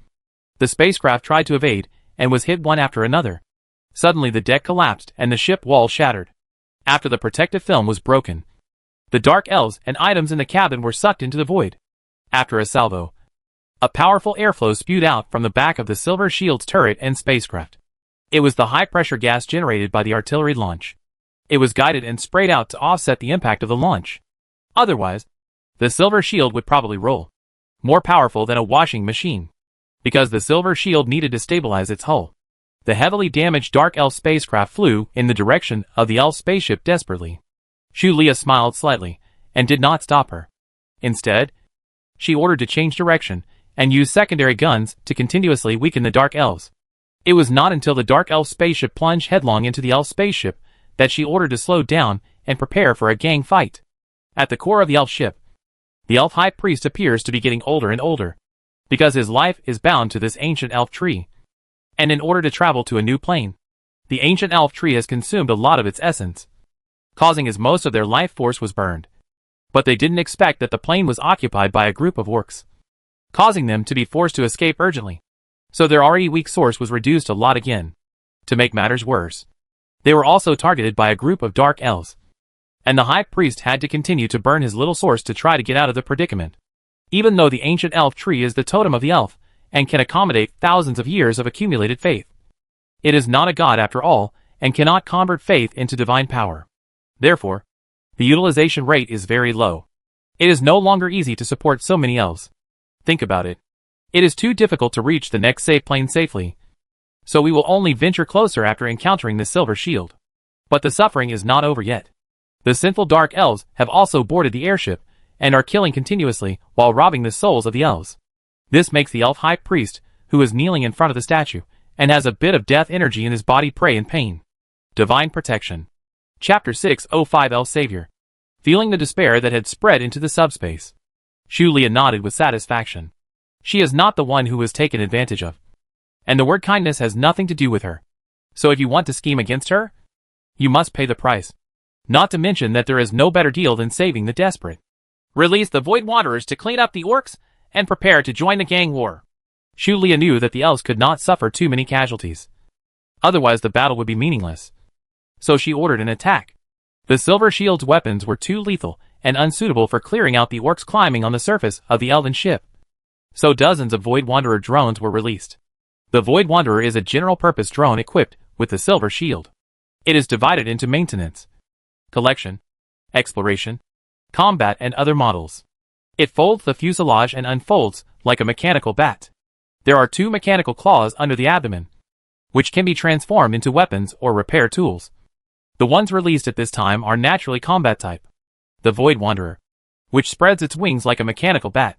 the spacecraft tried to evade and was hit one after another. Suddenly the deck collapsed and the ship wall shattered. After the protective film was broken, the Dark Elves and items in the cabin were sucked into the void. After a salvo, a powerful airflow spewed out from the back of the silver shield's turret and spacecraft. It was the high-pressure gas generated by the artillery launch. It was guided and sprayed out to offset the impact of the launch. Otherwise, the silver shield would probably roll, more powerful than a washing machine. because the silver shield needed to stabilize its hull. The heavily damaged Dark Elf spacecraft flew in the direction of the Elf spaceship desperately. Shulia smiled slightly, and did not stop her. Instead, she ordered to change direction, and use secondary guns to continuously weaken the Dark Elves. It was not until the Dark Elf spaceship plunged headlong into the Elf spaceship that she ordered to slow down and prepare for a gang fight. At the core of the Elf ship, the Elf High Priest appears to be getting older and older, because his life is bound to this ancient elf tree. And in order to travel to a new plane, the ancient elf tree has consumed a lot of its essence, causing as most of their life force was burned. But they didn't expect that the plane was occupied by a group of orcs, causing them to be forced to escape urgently. So their already weak source was reduced a lot again. To make matters worse, they were also targeted by a group of dark elves, and the High Priest had to continue to burn his little source to try to get out of the predicament. Even though the ancient elf tree is the totem of the elf, and can accommodate thousands of years of accumulated faith, it is not a god after all, and cannot convert faith into divine power. Therefore, the utilization rate is very low. It is no longer easy to support so many elves. Think about it. It is too difficult to reach the next safe plane safely. So we will only venture closer after encountering the silver shield. But the suffering is not over yet. The sinful dark elves have also boarded the airship, and are killing continuously while robbing the souls of the elves. This makes the elf high priest, who is kneeling in front of the statue, and has a bit of death energy in his body, pray in pain. Divine Protection. Chapter 605 Elf Savior. Feeling the despair that had spread into the subspace, Shulia nodded with satisfaction. She is not the one who was taken advantage of. And the word kindness has nothing to do with her. So if you want to scheme against her, you must pay the price. Not to mention that there is no better deal than saving the desperate. Release the Void Wanderers to clean up the orcs, and prepare to join the gang war. Shulia knew that the elves could not suffer too many casualties. Otherwise the battle would be meaningless. So she ordered an attack. The Silver Shield's weapons were too lethal and unsuitable for clearing out the orcs climbing on the surface of the elven ship. So dozens of Void Wanderer drones were released. The Void Wanderer is a general-purpose drone equipped with the Silver Shield. It is divided into maintenance, collection, exploration, combat, and other models. It folds the fuselage and unfolds like a mechanical bat. There are 2 mechanical claws under the abdomen, which can be transformed into weapons or repair tools. The ones released at this time are naturally combat type. The Void Wanderer, which spreads its wings like a mechanical bat,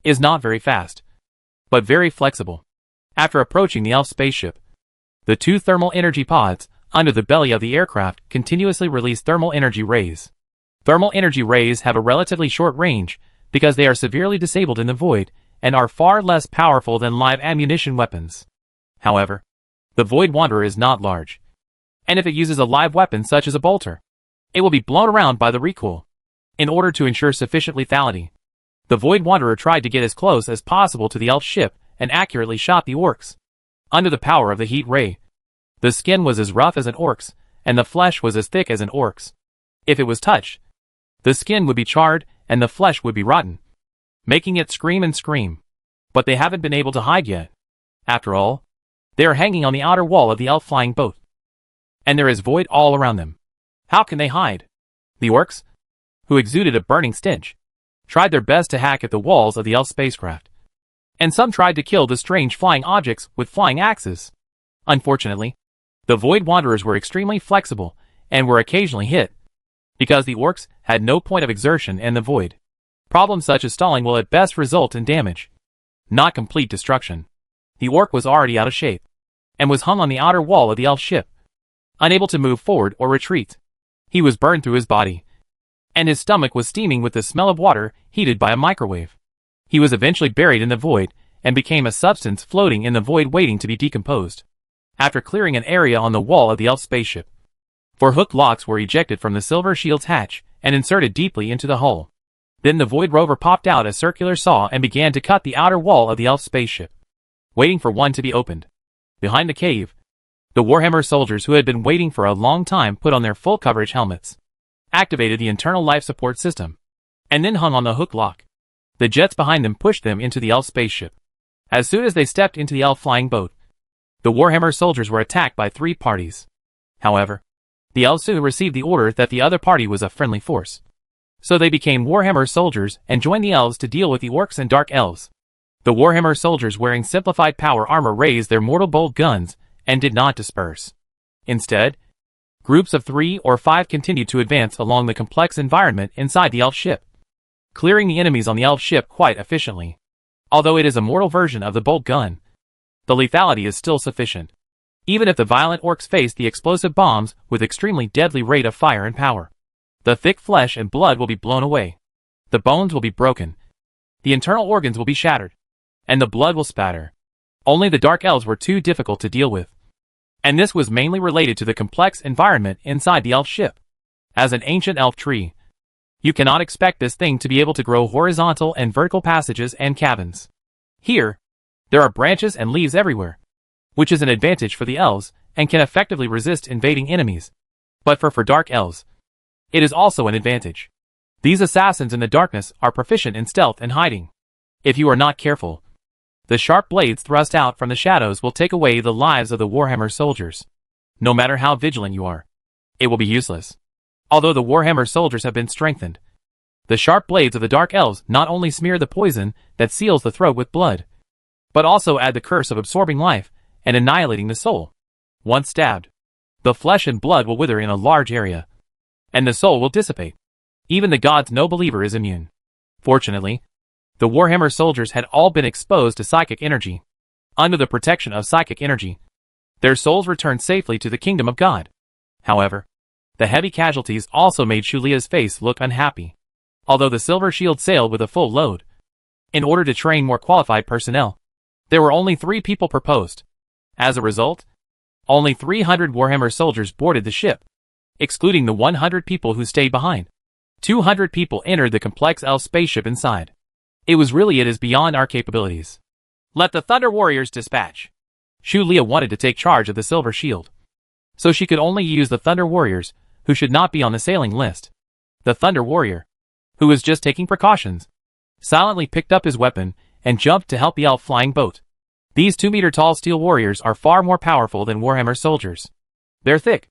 is not very fast, but very flexible. After approaching the elf spaceship, the 2 thermal energy pods under the belly of the aircraft continuously release thermal energy rays. Thermal energy rays have a relatively short range because they are severely disabled in the void and are far less powerful than live ammunition weapons. However, the Void Wanderer is not large, and if it uses a live weapon such as a bolter, it will be blown around by the recoil. In order to ensure sufficient lethality, the Void Wanderer tried to get as close as possible to the elf ship and accurately shot the orcs. Under the power of the heat ray, the skin was as rough as an orc's, and the flesh was as thick as an orc's. If it was touched, the skin would be charred and the flesh would be rotten, making it scream and scream. But they haven't been able to hide yet. After all, they are hanging on the outer wall of the elf flying boat, and there is void all around them. How can they hide? The orcs, who exuded a burning stench, tried their best to hack at the walls of the elf spacecraft, and some tried to kill the strange flying objects with flying axes. Unfortunately, the Void Wanderers were extremely flexible and were occasionally hit, because the orcs had no point of exertion in the void. Problems such as stalling will at best result in damage, not complete destruction. The orc was already out of shape, and was hung on the outer wall of the elf ship, unable to move forward or retreat. He was burned through his body, and his stomach was steaming with the smell of water heated by a microwave. He was eventually buried in the void, and became a substance floating in the void waiting to be decomposed. After clearing an area on the wall of the elf spaceship, 4 hook locks were ejected from the Silver Shield's hatch and inserted deeply into the hull. Then the Void Rover popped out a circular saw and began to cut the outer wall of the elf spaceship, waiting for one to be opened. Behind the cave, the Warhammer soldiers who had been waiting for a long time put on their full coverage helmets, activated the internal life support system, and then hung on the hook lock. The jets behind them pushed them into the elf spaceship. As soon as they stepped into the elf flying boat, the Warhammer soldiers were attacked by 3 parties. However, the elves soon received the order that the other party was a friendly force. So they became Warhammer soldiers and joined the elves to deal with the orcs and dark elves. The Warhammer soldiers wearing simplified power armor raised their mortal bolt guns and did not disperse. Instead, groups of 3 or 5 continued to advance along the complex environment inside the elf ship, clearing the enemies on the elf ship quite efficiently. Although it is a mortal version of the bolt gun, the lethality is still sufficient. Even if the violent orcs face the explosive bombs with extremely deadly rate of fire and power, the thick flesh and blood will be blown away. The bones will be broken. The internal organs will be shattered. And the blood will spatter. Only the Dark Elves were too difficult to deal with. And this was mainly related to the complex environment inside the elf ship. As an ancient elf tree, you cannot expect this thing to be able to grow horizontal and vertical passages and cabins. Here, there are branches and leaves everywhere, which is an advantage for the elves and can effectively resist invading enemies. But for Dark Elves, it is also an advantage. These assassins in the darkness are proficient in stealth and hiding. If you are not careful, the sharp blades thrust out from the shadows will take away the lives of the Warhammer soldiers. No matter how vigilant you are, it will be useless. Although the Warhammer soldiers have been strengthened, the sharp blades of the Dark Elves not only smear the poison that seals the throat with blood, but also add the curse of absorbing life and annihilating the soul. Once stabbed, the flesh and blood will wither in a large area, and the soul will dissipate. Even the gods no believer is immune. Fortunately, the Warhammer soldiers had all been exposed to psychic energy. Under the protection of psychic energy, their souls returned safely to the kingdom of God. However, the heavy casualties also made Shulia's face look unhappy. Although the Silver Shield sailed with a full load, in order to train more qualified personnel, there were only 3 people proposed. As a result, only 300 Warhammer soldiers boarded the ship, excluding the 100 people who stayed behind. 200 people entered the complex elf spaceship inside. It is beyond our capabilities. Let the Thunder Warriors dispatch. Shulia wanted to take charge of the Silver Shield, so she could only use the Thunder Warriors, who should not be on the sailing list. The Thunder Warrior, who was just taking precautions, silently picked up his weapon and jumped to help the elf flying boat. These 2-meter-tall steel warriors are far more powerful than Warhammer soldiers. Their thick,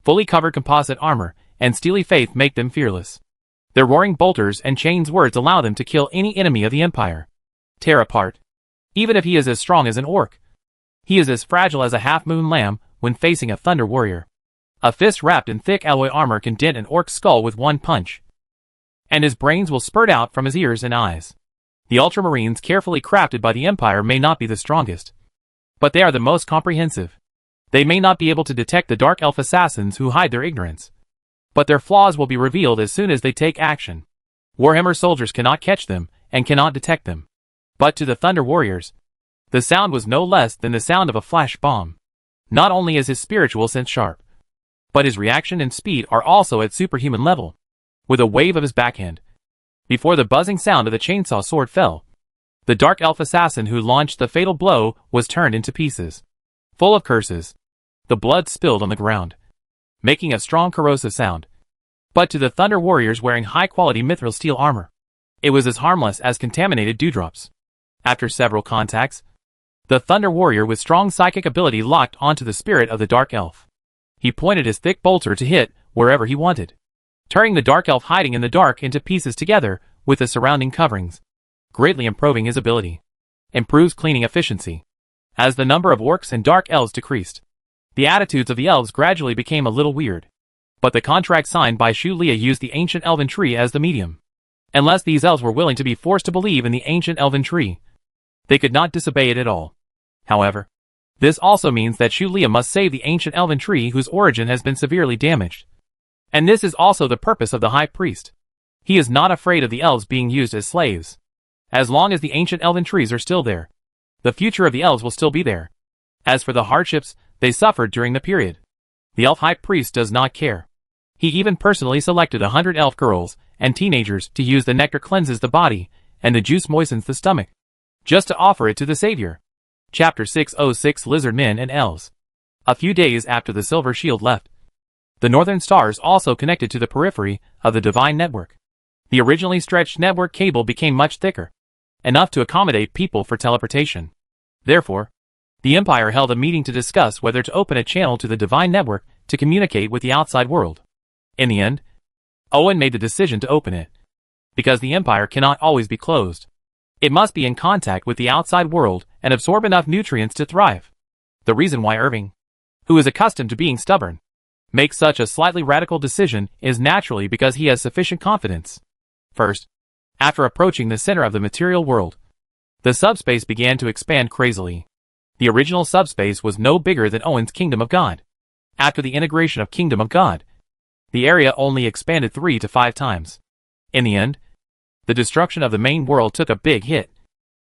fully covered composite armor and steely faith make them fearless. Their roaring bolters and chains words allow them to kill any enemy of the Empire. Tear apart. Even if he is as strong as an orc, he is as fragile as a half-moon lamb when facing a Thunder Warrior. A fist wrapped in thick alloy armor can dent an orc's skull with one punch, and his brains will spurt out from his ears and eyes. The Ultramarines carefully crafted by the Empire may not be the strongest, but they are the most comprehensive. They may not be able to detect the Dark Elf assassins who hide their ignorance, but their flaws will be revealed as soon as they take action. Warhammer soldiers cannot catch them and cannot detect them. But to the Thunder Warriors, the sound was no less than the sound of a flash bomb. Not only is his spiritual sense sharp, but his reaction and speed are also at superhuman level. With a wave of his backhand, before the buzzing sound of the chainsaw sword fell, the Dark Elf assassin who launched the fatal blow was turned into pieces. Full of curses, the blood spilled on the ground, making a strong corrosive sound. But to the Thunder Warriors wearing high-quality mithril steel armor, it was as harmless as contaminated dewdrops. After several contacts, the Thunder Warrior with strong psychic ability locked onto the spirit of the Dark Elf. He pointed his thick bolter to hit wherever he wanted, turning the Dark Elf hiding in the dark into pieces together with the surrounding coverings, greatly improving his ability. Improves cleaning efficiency. As the number of orcs and Dark Elves decreased, the attitudes of the elves gradually became a little weird. But the contract signed by Shulia used the ancient elven tree as the medium. Unless these elves were willing to be forced to believe in the ancient elven tree, they could not disobey it at all. However, this also means that Shulia must save the ancient elven tree whose origin has been severely damaged. And this is also the purpose of the High Priest. He is not afraid of the elves being used as slaves. As long as the ancient elven trees are still there, the future of the elves will still be there. As for the hardships they suffered during the period, the elf High Priest does not care. He even personally selected 100 elf girls and teenagers to use the nectar cleanses the body and the juice moistens the stomach, just to offer it to the Savior. Chapter 606 Lizard Men and Elves. A few days after the Silver Shield left, the northern stars also connected to the periphery of the Divine Network. The originally stretched network cable became much thicker, enough to accommodate people for teleportation. Therefore, the Empire held a meeting to discuss whether to open a channel to the Divine Network to communicate with the outside world. In the end, Owen made the decision to open it, because the Empire cannot always be closed. It must be in contact with the outside world and absorb enough nutrients to thrive. The reason why Irving, who is accustomed to being stubborn, makes such a slightly radical decision is naturally because he has sufficient confidence. First, after approaching the center of the material world, the subspace began to expand crazily. The original subspace was no bigger than Owen's Kingdom of God. After the integration of Kingdom of God, the area only expanded 3 to 5 times. In the end, the destruction of the main world took a big hit,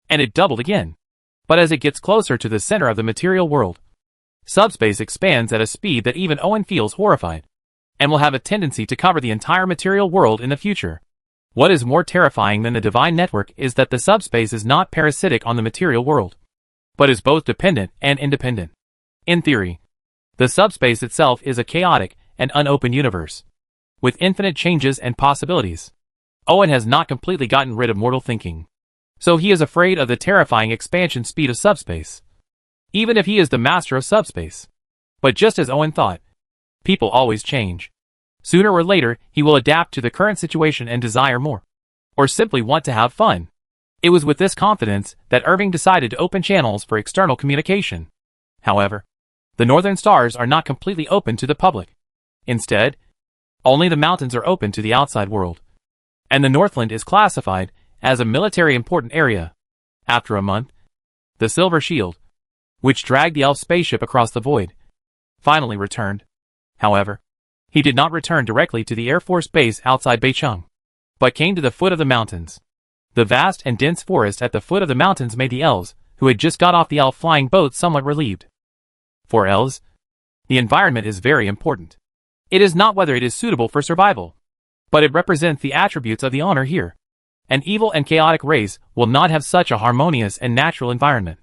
and it doubled again. But as it gets closer to the center of the material world, subspace expands at a speed that even Owen feels horrified, and will have a tendency to cover the entire material world in the future. What is more terrifying than the divine network is that the subspace is not parasitic on the material world, but is both dependent and independent. In theory, the subspace itself is a chaotic and unopened universe, with infinite changes and possibilities. Owen has not completely gotten rid of mortal thinking, so he is afraid of the terrifying expansion speed of subspace, even if he is the master of subspace. But just as Owen thought, people always change. Sooner or later, he will adapt to the current situation and desire more, or simply want to have fun. It was with this confidence that Irving decided to open channels for external communication. However, the northern stars are not completely open to the public. Instead, only the mountains are open to the outside world, and the Northland is classified as a military important area. After a month, the Silver Shield, which dragged the elf spaceship across the void, finally returned. However, he did not return directly to the Air Force base outside Beicheng, but came to the foot of the mountains. The vast and dense forest at the foot of the mountains made the elves, who had just got off the elf flying boat, somewhat relieved. For elves, the environment is very important. It is not whether it is suitable for survival, but it represents the attributes of the owner here. An evil and chaotic race will not have such a harmonious and natural environment.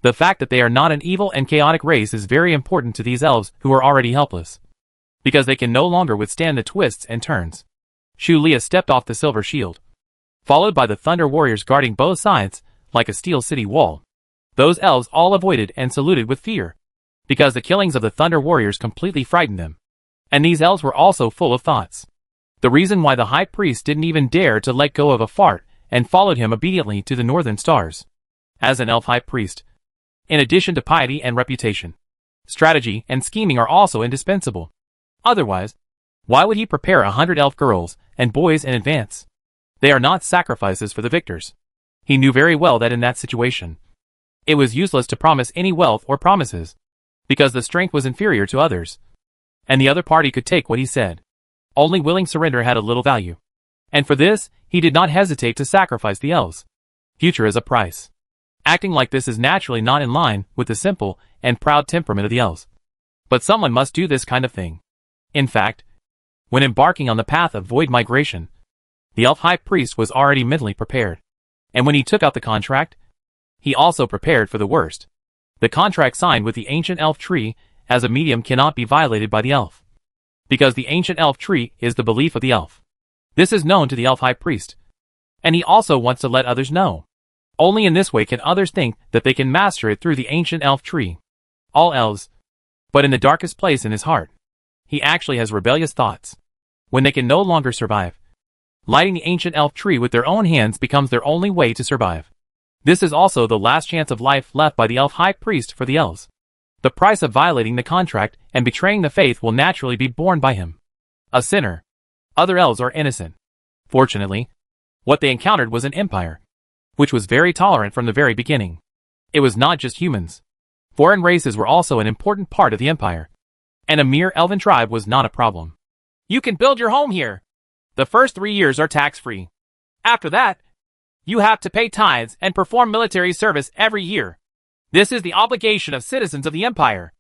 The fact that they are not an evil and chaotic race is very important to these elves who are already helpless, because they can no longer withstand the twists and turns. Shu Lia stepped off the Silver Shield, followed by the Thunder Warriors guarding both sides like a steel city wall. Those elves all avoided and saluted with fear, because the killings of the Thunder Warriors completely frightened them. And these elves were also full of thoughts. The reason why the High Priest didn't even dare to let go of a fart and followed him obediently to the northern stars. As an elf High Priest, in addition to piety and reputation, strategy and scheming are also indispensable. Otherwise, why would he prepare 100 elf girls and boys in advance? They are not sacrifices for the victors. He knew very well that in that situation, it was useless to promise any wealth or promises, because the strength was inferior to others, and the other party could take what he said. Only willing surrender had a little value, and for this, he did not hesitate to sacrifice the elves. Future is a price. Acting like this is naturally not in line with the simple and proud temperament of the elves. But someone must do this kind of thing. In fact, when embarking on the path of void migration, the elf high priest was already mentally prepared. And when he took out the contract, he also prepared for the worst. The contract signed with the ancient elf tree as a medium cannot be violated by the elf, because the ancient elf tree is the belief of the elf. This is known to the elf high priest, and he also wants to let others know. Only in this way can others think that they can master it through the ancient elf tree. All elves, but in the darkest place in his heart, he actually has rebellious thoughts. When they can no longer survive, lighting the ancient elf tree with their own hands becomes their only way to survive. This is also the last chance of life left by the elf high priest for the elves. The price of violating the contract and betraying the faith will naturally be borne by him. A sinner. Other elves are innocent. Fortunately, what they encountered was an empire, which was very tolerant from the very beginning. It was not just humans. Foreign races were also an important part of the empire, and a mere elven tribe was not a problem. You can build your home here. The first 3 years are tax-free. After that, you have to pay tithes and perform military service every year. This is the obligation of citizens of the empire.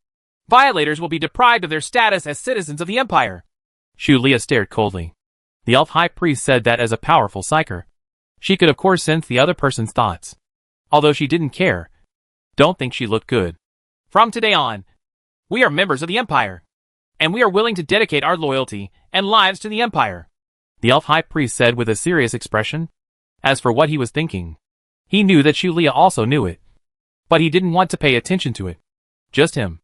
Violators will be deprived of their status as citizens of the empire. Shu Lia stared coldly. The elf high priest said that as a powerful psyker. She could of course sense the other person's thoughts. Although she didn't care. Don't think she looked good. From today on, we are members of the empire, and we are willing to dedicate our loyalty and lives to the empire, the elf high priest said with a serious expression. As for what he was thinking, he knew that Shu Lia also knew it, but he didn't want to pay attention to it. Just him.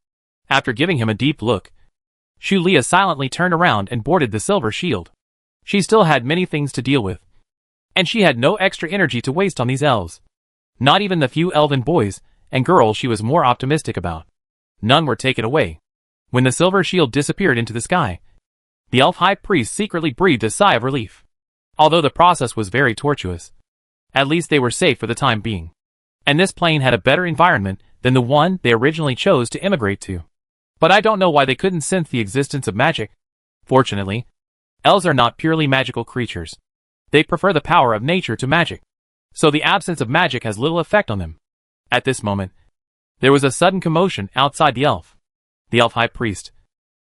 After giving him a deep look, Shu Lia silently turned around and boarded the silver shield. She still had many things to deal with, and she had no extra energy to waste on these elves. Not even the few elven boys and girls she was more optimistic about. None were taken away. When the silver shield disappeared into the sky, the elf high priest secretly breathed a sigh of relief. Although the process was very tortuous, at least they were safe for the time being. And this plane had a better environment than the one they originally chose to immigrate to. But I don't know why they couldn't sense the existence of magic. Fortunately, elves are not purely magical creatures. They prefer the power of nature to magic, so the absence of magic has little effect on them. At this moment, there was a sudden commotion outside the elf. The elf high priest,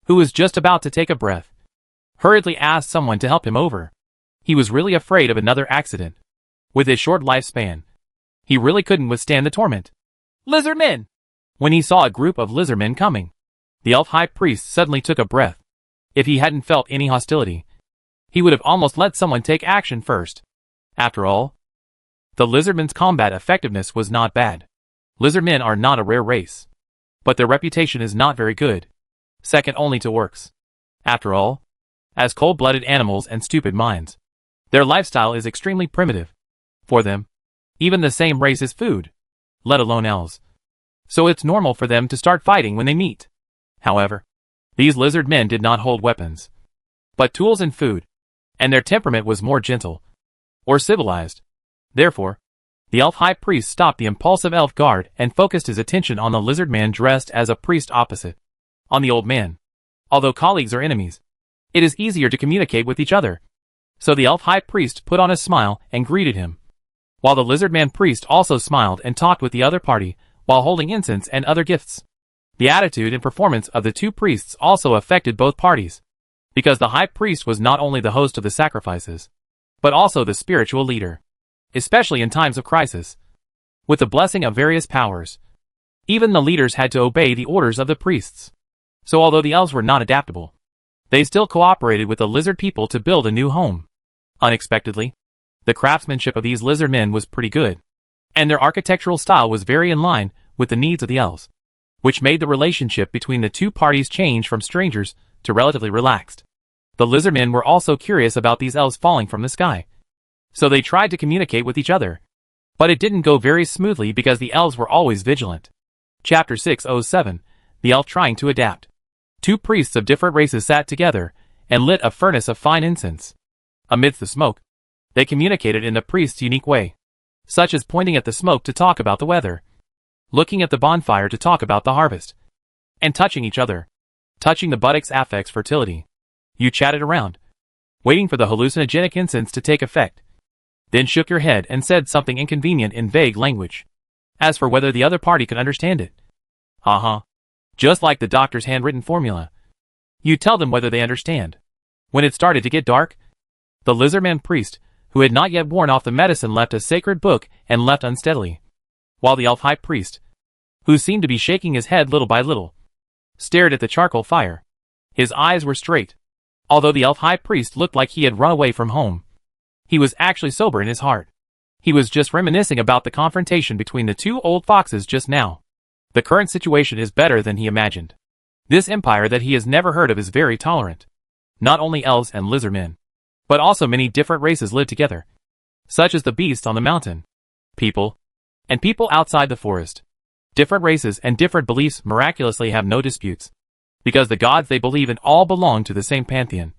who was just about to take a breath, hurriedly asked someone to help him over. He was really afraid of another accident. With his short lifespan, he really couldn't withstand the torment. Lizardmen! When he saw a group of lizardmen coming, the elf high priest suddenly took a breath. If he hadn't felt any hostility, he would have almost let someone take action first. After all, the lizardmen's combat effectiveness was not bad. Lizardmen are not a rare race, but their reputation is not very good, second only to orcs. After all, as cold-blooded animals and stupid minds, their lifestyle is extremely primitive. For them, even the same race is food, let alone elves. So it's normal for them to start fighting when they meet. However, these lizard men did not hold weapons, but tools and food, and their temperament was more gentle, or civilized. Therefore, the elf high priest stopped the impulsive elf guard and focused his attention on the lizard man dressed as a priest opposite. On the old man. Although colleagues are enemies, it is easier to communicate with each other. So the elf high priest put on a smile and greeted him, while the lizard man priest also smiled and talked with the other party while holding incense and other gifts. The attitude and performance of the two priests also affected both parties, because the high priest was not only the host of the sacrifices, but also the spiritual leader, especially in times of crisis. With the blessing of various powers, even the leaders had to obey the orders of the priests. So although the elves were not adaptable, they still cooperated with the lizard people to build a new home. Unexpectedly, the craftsmanship of these lizard men was pretty good, and their architectural style was very in line with the needs of the elves, which made the relationship between the two parties change from strangers to relatively relaxed. The lizardmen were also curious about these elves falling from the sky, so they tried to communicate with each other. But it didn't go very smoothly because the elves were always vigilant. Chapter 607, The Elf Trying to Adapt. Two priests of different races sat together and lit a furnace of fine incense. Amidst the smoke, they communicated in the priest's unique way, such as pointing at the smoke to talk about the weather, looking at the bonfire to talk about the harvest, and touching each other. Touching the buttocks affects fertility. You chatted around, waiting for the hallucinogenic incense to take effect, then shook your head and said something inconvenient in vague language. As for whether the other party could understand it, just like the doctor's handwritten formula, you tell them whether they understand. When it started to get dark, the lizardman priest, who had not yet worn off the medicine, left a sacred book and left unsteadily, while the elf high priest, who seemed to be shaking his head little by little, stared at the charcoal fire. His eyes were straight. Although the elf high priest looked like he had run away from home, he was actually sober in his heart. He was just reminiscing about the confrontation between the two old foxes just now. The current situation is better than he imagined. This empire that he has never heard of is very tolerant. Not only elves and lizardmen, but also many different races live together, such as the beasts on the mountain, people, and people outside the forest. Different races and different beliefs miraculously have no disputes, because the gods they believe in all belong to the same pantheon,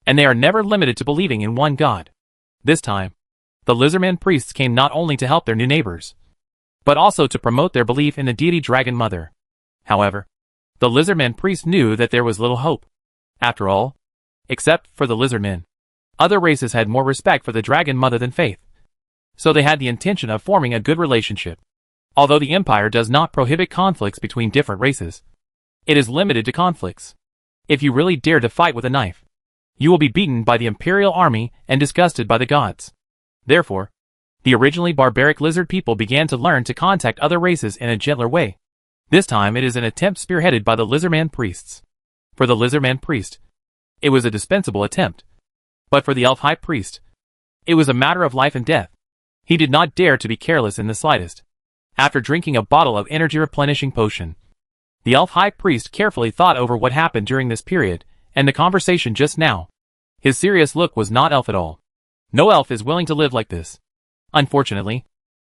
and they are never limited to believing in one god. This time, the lizardman priests came not only to help their new neighbors, but also to promote their belief in the deity Dragon Mother. However, the lizardman priests knew that there was little hope. After all, except for the lizardmen, other races had more respect for the Dragon Mother than faith, so they had the intention of forming a good relationship. Although the empire does not prohibit conflicts between different races, it is limited to conflicts. If you really dare to fight with a knife, you will be beaten by the imperial army and disgusted by the gods. Therefore, the originally barbaric lizard people began to learn to contact other races in a gentler way. This time it is an attempt spearheaded by the lizardman priests. For the lizardman priest, it was a dispensable attempt. But for the elf high priest, it was a matter of life and death. He did not dare to be careless in the slightest. After drinking a bottle of energy-replenishing potion, the elf high priest carefully thought over what happened during this period and the conversation just now. His serious look was not elf at all. No elf is willing to live like this. Unfortunately,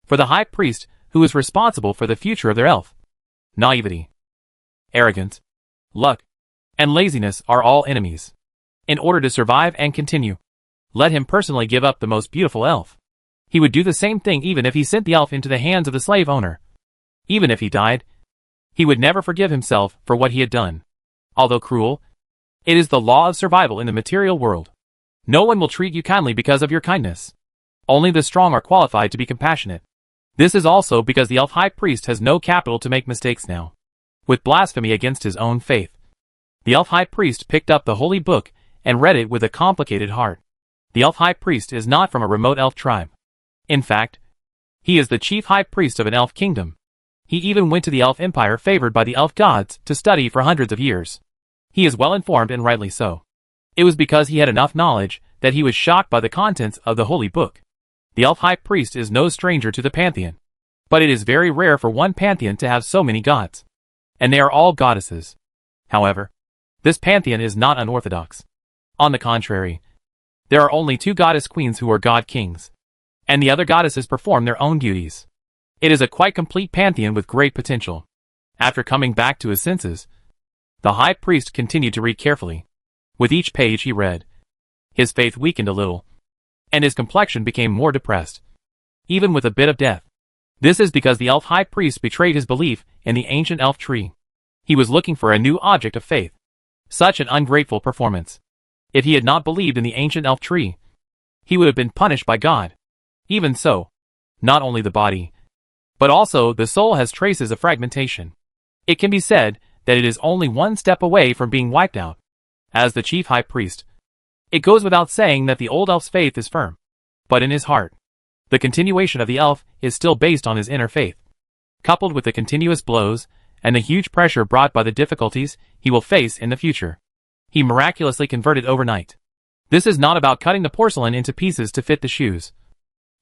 for the high priest, who is responsible for the future of their elf. Naivety, arrogance, luck, and laziness are all enemies. In order to survive and continue, let him personally give up the most beautiful elf. He would do the same thing even if he sent the elf into the hands of the slave owner. Even if he died, he would never forgive himself for what he had done. Although cruel, it is the law of survival in the material world. No one will treat you kindly because of your kindness. Only the strong are qualified to be compassionate. This is also because the elf high priest has no capital to make mistakes now. With blasphemy against his own faith, the elf high priest picked up the holy book and read it with a complicated heart. The elf high priest is not from a remote elf tribe. In fact, he is the chief high priest of an elf kingdom. He even went to the elf empire favored by the elf gods to study for hundreds of years. He is well informed, and rightly so. It was because he had enough knowledge that he was shocked by the contents of the holy book. The elf high priest is no stranger to the pantheon. But it is very rare for one pantheon to have so many gods. And they are all goddesses. However, this pantheon is not unorthodox. On the contrary, there are only 2 goddess queens who are god kings. And the other goddesses perform their own duties. It is a quite complete pantheon with great potential. After coming back to his senses, the high priest continued to read carefully. With each page he read, his faith weakened a little, and his complexion became more depressed, even with a bit of death. This is because the elf high priest betrayed his belief in the ancient elf tree. He was looking for a new object of faith. Such an ungrateful performance. If he had not believed in the ancient elf tree, he would have been punished by God. Even so, not only the body, but also the soul has traces of fragmentation. It can be said that it is only one step away from being wiped out. As the chief high priest, it goes without saying that the old elf's faith is firm. But in his heart, the continuation of the elf is still based on his inner faith. Coupled with the continuous blows and the huge pressure brought by the difficulties he will face in the future, he miraculously converted overnight. This is not about cutting the porcelain into pieces to fit the shoes,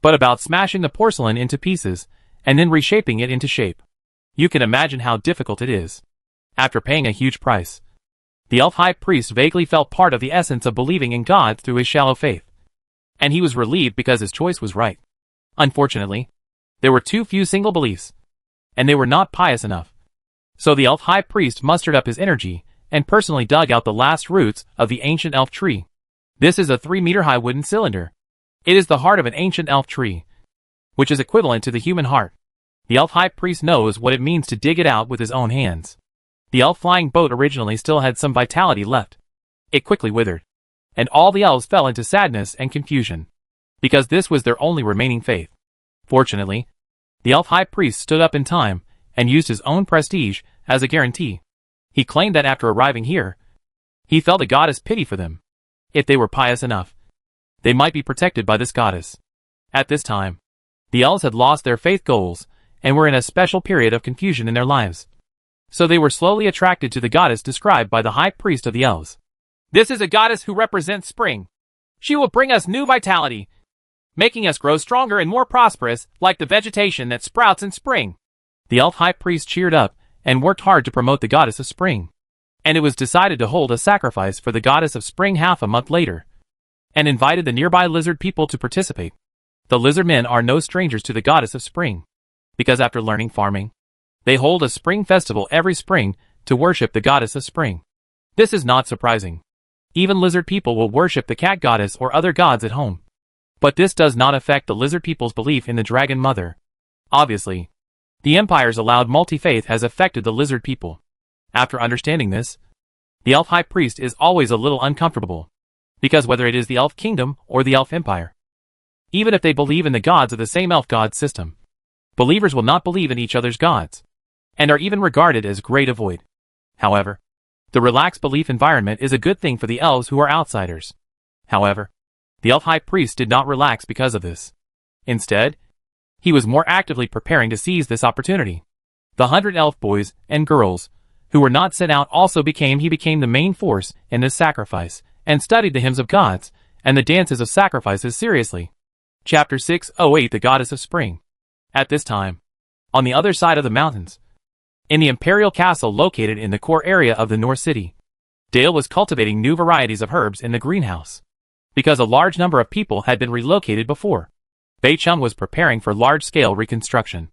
but about smashing the porcelain into pieces and then reshaping it into shape. You can imagine how difficult it is. After paying a huge price, the elf high priest vaguely felt part of the essence of believing in God through his shallow faith. And he was relieved because his choice was right. Unfortunately, there were too few single beliefs, and they were not pious enough. So the elf high priest mustered up his energy and personally dug out the last roots of the ancient elf tree. This is a 3-meter-high wooden cylinder. It is the heart of an ancient elf tree, which is equivalent to the human heart. The elf high priest knows what it means to dig it out with his own hands. The elf flying boat originally still had some vitality left. It quickly withered, and all the elves fell into sadness and confusion, because this was their only remaining faith. Fortunately, the elf high priest stood up in time and used his own prestige as a guarantee. He claimed that after arriving here, he felt a goddess pity for them. If they were pious enough, they might be protected by this goddess. At this time, the elves had lost their faith goals and were in a special period of confusion in their lives. So they were slowly attracted to the goddess described by the high priest of the elves. This is a goddess who represents spring. She will bring us new vitality, making us grow stronger and more prosperous like the vegetation that sprouts in spring. The elf high priest cheered up and worked hard to promote the goddess of spring. And it was decided to hold a sacrifice for the goddess of spring half a month later, and invited the nearby lizard people to participate. The lizard men are no strangers to the goddess of spring, because after learning farming, they hold a spring festival every spring to worship the goddess of spring. This is not surprising. Even lizard people will worship the cat goddess or other gods at home. But this does not affect the lizard people's belief in the dragon mother. Obviously, the empire's allowed multi-faith has affected the lizard people. After understanding this, the elf high priest is always a little uncomfortable, because whether it is the elf kingdom or the elf empire, even if they believe in the gods of the same elf god system, believers will not believe in each other's gods, and are even regarded as great avoid. However, the relaxed belief environment is a good thing for the elves who are outsiders. However, the elf high priest did not relax because of this. Instead, he was more actively preparing to seize this opportunity. The 100 elf boys and girls who were not sent out also became the main force in this sacrifice, and studied the hymns of gods and the dances of sacrifices seriously. Chapter 608 The Goddess of Spring. At this time, on the other side of the mountains, in the imperial castle located in the core area of the North City, Dale was cultivating new varieties of herbs in the greenhouse, because a large number of people had been relocated before. Beicheng was preparing for large-scale reconstruction.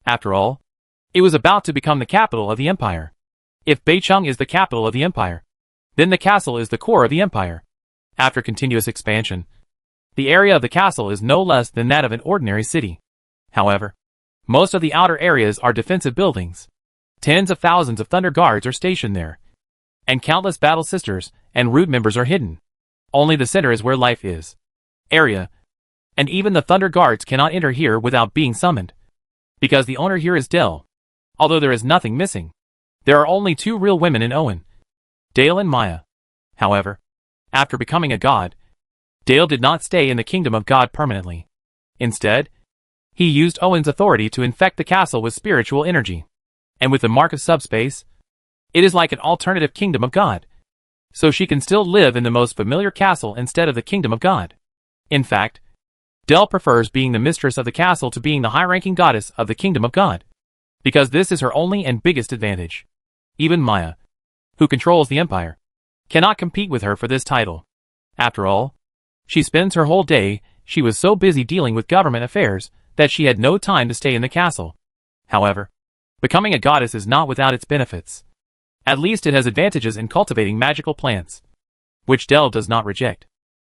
After all, it was about to become the capital of the empire. If Beicheng is the capital of the empire, then the castle is the core of the empire. After continuous expansion, the area of the castle is no less than that of an ordinary city. However, most of the outer areas are defensive buildings. Tens of thousands of Thunder Guards are stationed there, and countless Battle Sisters and Root members are hidden. Only the center is where life is. Area, and even the Thunder Guards cannot enter here without being summoned, because the owner here is Dell. Although there is nothing missing, there are only two real women in Owen, Dale and Maya. However, after becoming a god, Dale did not stay in the kingdom of God permanently. Instead, he used Owen's authority to infect the castle with spiritual energy. And with the mark of subspace, it is like an alternative kingdom of God. So she can still live in the most familiar castle instead of the kingdom of God. In fact, Dell prefers being the mistress of the castle to being the high-ranking goddess of the kingdom of God, because this is her only and biggest advantage. Even Maya, who controls the empire, cannot compete with her for this title. After all, she spends her whole day. She was so busy dealing with government affairs that she had no time to stay in the castle. However, becoming a goddess is not without its benefits. At least it has advantages in cultivating magical plants, which Dell does not reject.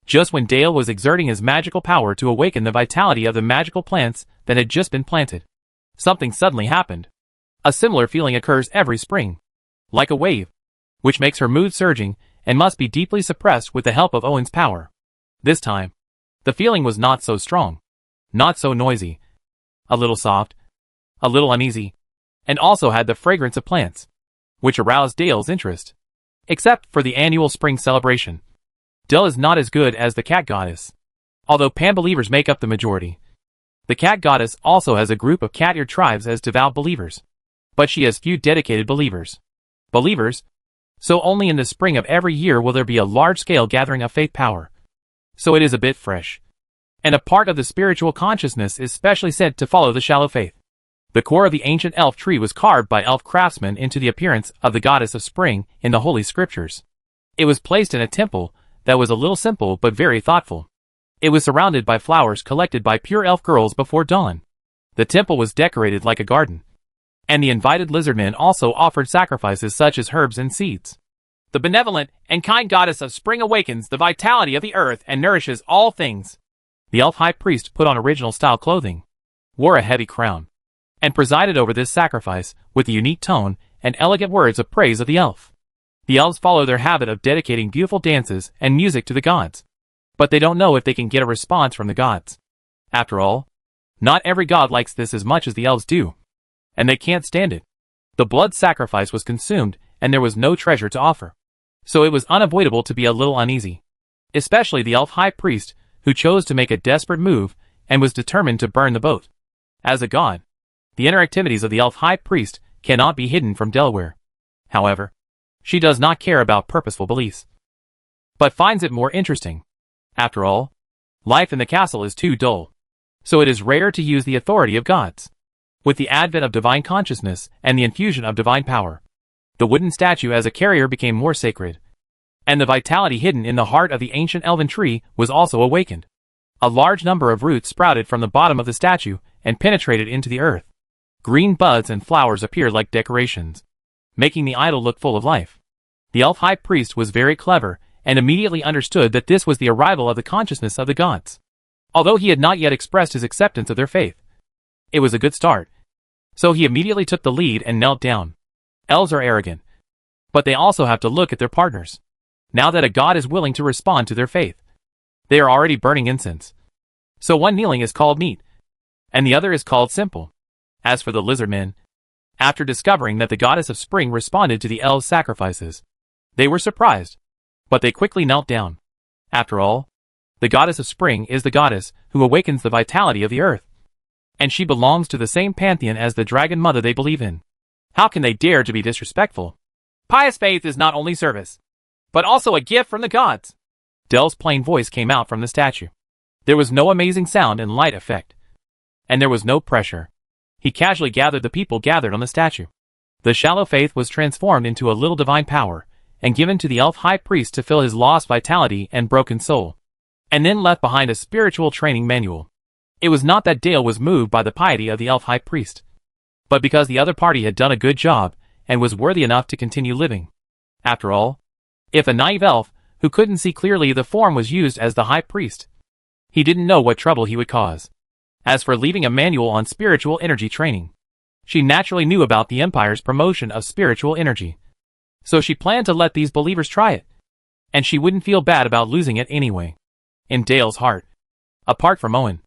Just when Dale was exerting his magical power to awaken the vitality of the magical plants that had just been planted, something suddenly happened. A similar feeling occurs every spring, like a wave, which makes her mood surging and must be deeply suppressed with the help of Owen's power. This time, the feeling was not so strong, not so noisy, a little soft, a little uneasy, and also had the fragrance of plants, which aroused Dale's interest. Except for the annual spring celebration, Dell is not as good as the cat goddess. Although Pan believers make up the majority, the cat goddess also has a group of cat-eared tribes as devout believers. But she has few dedicated believers. So only in the spring of every year will there be a large-scale gathering of faith power. So it is a bit fresh. And a part of the spiritual consciousness is specially said to follow the shallow faith. The core of the ancient elf tree was carved by elf craftsmen into the appearance of the goddess of spring in the Holy Scriptures. It was placed in a temple that was a little simple but very thoughtful. It was surrounded by flowers collected by pure elf girls before dawn. The temple was decorated like a garden, and the invited lizardmen also offered sacrifices such as herbs and seeds. The benevolent and kind goddess of spring awakens the vitality of the earth and nourishes all things. The elf high priest put on original-style clothing, wore a heavy crown, and presided over this sacrifice with the unique tone and elegant words of praise of the elf. The elves follow their habit of dedicating beautiful dances and music to the gods, but they don't know if they can get a response from the gods. After all, not every god likes this as much as the elves do, and they can't stand it. The blood sacrifice was consumed, and there was no treasure to offer. So it was unavoidable to be a little uneasy, especially the elf high priest, who chose to make a desperate move and was determined to burn the boat. As a god, the inner activities of the elf high priest cannot be hidden from Delaware. However, she does not care about purposeful beliefs, but finds it more interesting. After all, life in the castle is too dull, so it is rare to use the authority of gods. With the advent of divine consciousness and the infusion of divine power, the wooden statue as a carrier became more sacred, and the vitality hidden in the heart of the ancient elven tree was also awakened. A large number of roots sprouted from the bottom of the statue and penetrated into the earth. Green buds and flowers appeared like decorations, making the idol look full of life. The elf high priest was very clever and immediately understood that this was the arrival of the consciousness of the gods. Although he had not yet expressed his acceptance of their faith, it was a good start. So he immediately took the lead and knelt down. Elves are arrogant, but they also have to look at their partners. Now that a god is willing to respond to their faith, they are already burning incense. So one kneeling is called meet, and the other is called simple. As for the lizardmen, after discovering that the goddess of spring responded to the elves' sacrifices, they were surprised, but they quickly knelt down. After all, the goddess of spring is the goddess who awakens the vitality of the earth, and she belongs to the same pantheon as the dragon mother they believe in. How can they dare to be disrespectful? Pious faith is not only service, but also a gift from the gods. Dell's plain voice came out from the statue. There was no amazing sound and light effect, and there was no pressure. He casually gathered the people gathered on the statue. The shallow faith was transformed into a little divine power, and given to the elf high priest to fill his lost vitality and broken soul, and then left behind a spiritual training manual. It was not that Dale was moved by the piety of the elf high priest, but because the other party had done a good job and was worthy enough to continue living. After all, if a naive elf who couldn't see clearly the form was used as the high priest, he didn't know what trouble he would cause. As for leaving a manual on spiritual energy training, she naturally knew about the Empire's promotion of spiritual energy. So she planned to let these believers try it, and she wouldn't feel bad about losing it anyway. In Dale's heart, apart from Owen,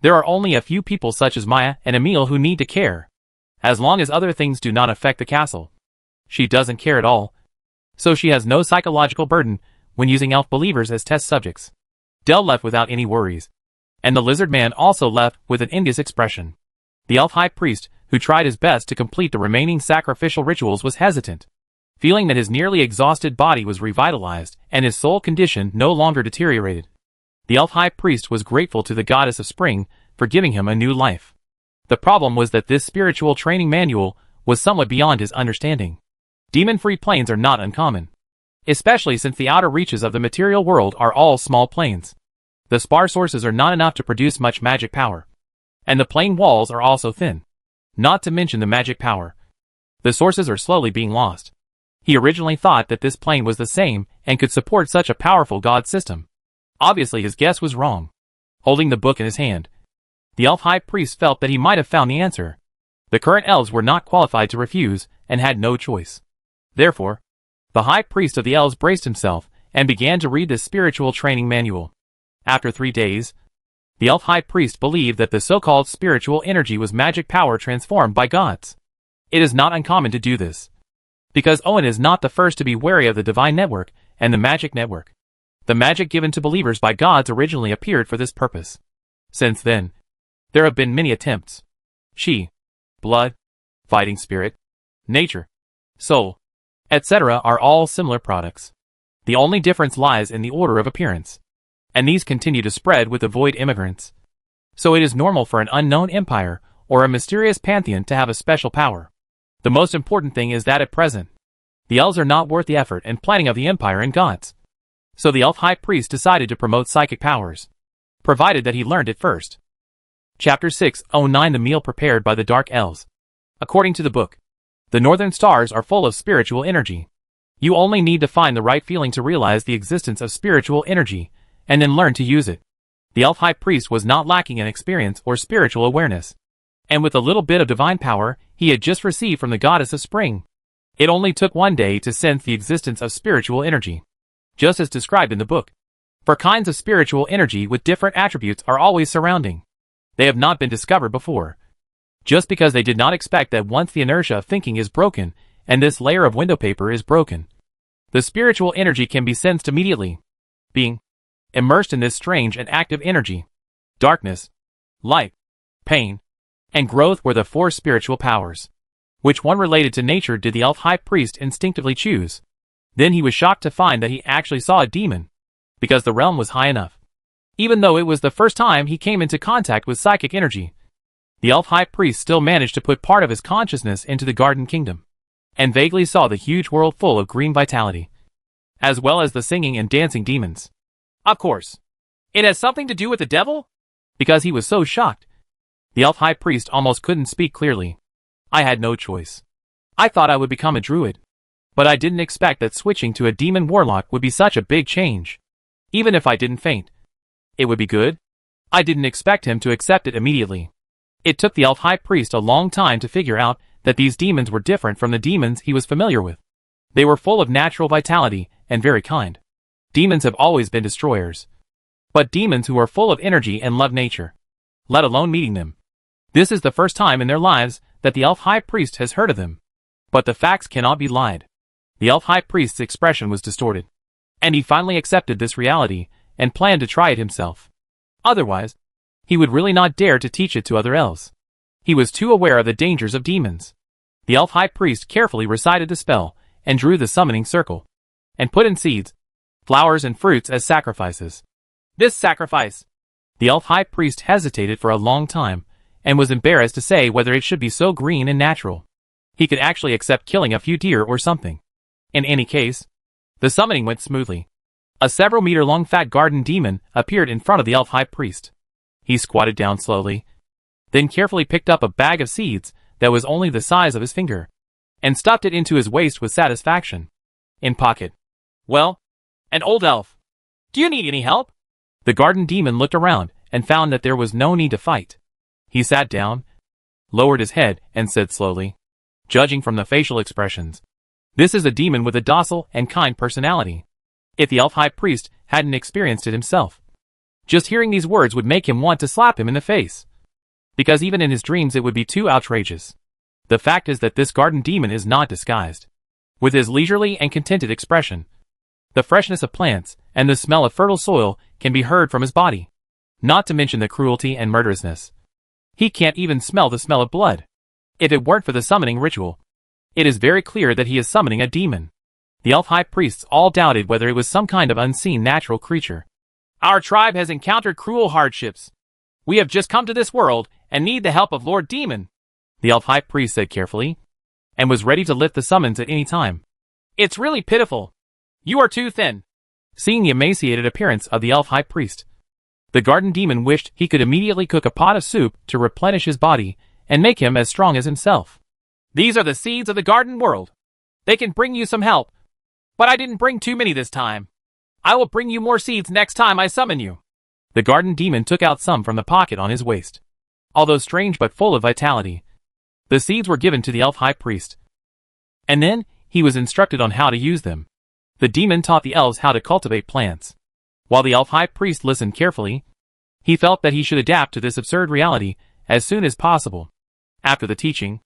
there are only a few people such as Maya and Emil who need to care. As long as other things do not affect the castle, she doesn't care at all. So she has no psychological burden when using elf believers as test subjects. Dale left without any worries, and the lizard man also left with an envious expression. The elf high priest, who tried his best to complete the remaining sacrificial rituals, was hesitant, feeling that his nearly exhausted body was revitalized and his soul condition no longer deteriorated. The elf high priest was grateful to the goddess of spring for giving him a new life. The problem was that this spiritual training manual was somewhat beyond his understanding. Demon-free planes are not uncommon, especially since the outer reaches of the material world are all small planes. The spar sources are not enough to produce much magic power, and the plane walls are also thin, not to mention the magic power. The sources are slowly being lost. He originally thought that this plane was the same and could support such a powerful god system. Obviously his guess was wrong. Holding the book in his hand, the elf high priest felt that he might have found the answer. The current elves were not qualified to refuse and had no choice. Therefore, the high priest of the elves braced himself and began to read the spiritual training manual. After 3 days, the elf high priest believed that the so-called spiritual energy was magic power transformed by gods. It is not uncommon to do this, because Owen is not the first to be wary of the divine network and the magic network. The magic given to believers by gods originally appeared for this purpose. Since then, there have been many attempts. Chi, blood, fighting spirit, nature, soul, etc. are all similar products. The only difference lies in the order of appearance, and these continue to spread with the void immigrants. So it is normal for an unknown empire or a mysterious pantheon to have a special power. The most important thing is that at present, the elves are not worth the effort and planning of the empire and gods. So the elf high priest decided to promote psychic powers, provided that he learned it first. Chapter 609 The meal prepared by the Dark Elves. According to the book, the northern stars are full of spiritual energy. You only need to find the right feeling to realize the existence of spiritual energy, and then learn to use it. The elf high priest was not lacking in experience or spiritual awareness, and with a little bit of divine power he had just received from the goddess of spring, it only took 1 day to sense the existence of spiritual energy, just as described in the book. For kinds of spiritual energy with different attributes are always surrounding. They have not been discovered before, just because they did not expect that once the inertia of thinking is broken, and this layer of window paper is broken, the spiritual energy can be sensed immediately. Being immersed in this strange and active energy, darkness, light, pain, and growth were the 4 spiritual powers. Which one related to nature did the elf high priest instinctively choose? Then he was shocked to find that he actually saw a demon, because the realm was high enough. Even though it was the first time he came into contact with psychic energy, the elf high priest still managed to put part of his consciousness into the garden kingdom, and vaguely saw the huge world full of green vitality, as well as the singing and dancing demons. Of course, it has something to do with the devil? Because he was so shocked, the elf high priest almost couldn't speak clearly. I had no choice. I thought I would become a druid, but I didn't expect that switching to a demon warlock would be such a big change. Even if I didn't faint, it would be good. I didn't expect him to accept it immediately. It took the elf high priest a long time to figure out that these demons were different from the demons he was familiar with. They were full of natural vitality and very kind. Demons have always been destroyers, but demons who are full of energy and love nature, let alone meeting them. This is the first time in their lives that the elf high priest has heard of them. But the facts cannot be lied. The elf high priest's expression was distorted, and he finally accepted this reality and planned to try it himself. Otherwise, he would really not dare to teach it to other elves. He was too aware of the dangers of demons. The elf high priest carefully recited the spell and drew the summoning circle, and put in seeds, flowers and fruits as sacrifices. This sacrifice! The elf high priest hesitated for a long time, and was embarrassed to say whether it should be so green and natural. He could actually accept killing a few deer or something. In any case, the summoning went smoothly. A several-meter-long fat garden demon appeared in front of the elf high priest. He squatted down slowly, then carefully picked up a bag of seeds that was only the size of his finger, and stuffed it into his waist with satisfaction. In pocket. Well, an old elf. Do you need any help? The garden demon looked around and found that there was no need to fight. He sat down, lowered his head, and said slowly, judging from the facial expressions, "This is a demon with a docile and kind personality." If the elf high priest hadn't experienced it himself, just hearing these words would make him want to slap him in the face. Because even in his dreams it would be too outrageous. The fact is that this garden demon is not disguised. With his leisurely and contented expression, the freshness of plants and the smell of fertile soil can be heard from his body. Not to mention the cruelty and murderousness. He can't even smell the smell of blood. If it weren't for the summoning ritual, it is very clear that he is summoning a demon. The elf high priests all doubted whether it was some kind of unseen natural creature. Our tribe has encountered cruel hardships. We have just come to this world and need the help of Lord Demon, the elf high priest said carefully, and was ready to lift the summons at any time. It's really pitiful. You are too thin. Seeing the emaciated appearance of the elf high priest, the garden demon wished he could immediately cook a pot of soup to replenish his body and make him as strong as himself. These are the seeds of the garden world. They can bring you some help. But I didn't bring too many this time. I will bring you more seeds next time I summon you. The garden demon took out some from the pocket on his waist. Although strange but full of vitality, the seeds were given to the elf high priest. And then, he was instructed on how to use them. The demon taught the elves how to cultivate plants. While the elf high priest listened carefully, he felt that he should adapt to this absurd reality as soon as possible. After the teaching,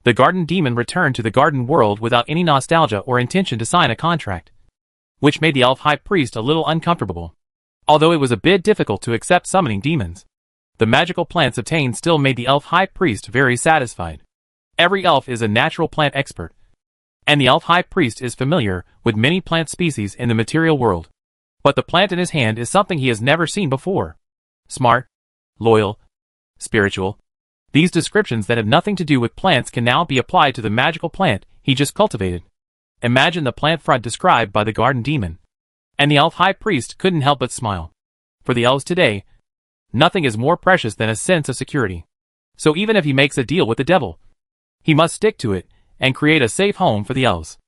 the garden demon returned to the garden world without any nostalgia or intention to sign a contract, which made the elf high priest a little uncomfortable. Although it was a bit difficult to accept summoning demons, the magical plants obtained still made the elf high priest very satisfied. Every elf is a natural plant expert, and the elf high priest is familiar with many plant species in the material world. But the plant in his hand is something he has never seen before. Smart, loyal, spiritual. These descriptions that have nothing to do with plants can now be applied to the magical plant he just cultivated. Imagine the plant front described by the garden demon. And the elf high priest couldn't help but smile. For the elves today, nothing is more precious than a sense of security. So even if he makes a deal with the devil, he must stick to it and create a safe home for the elves.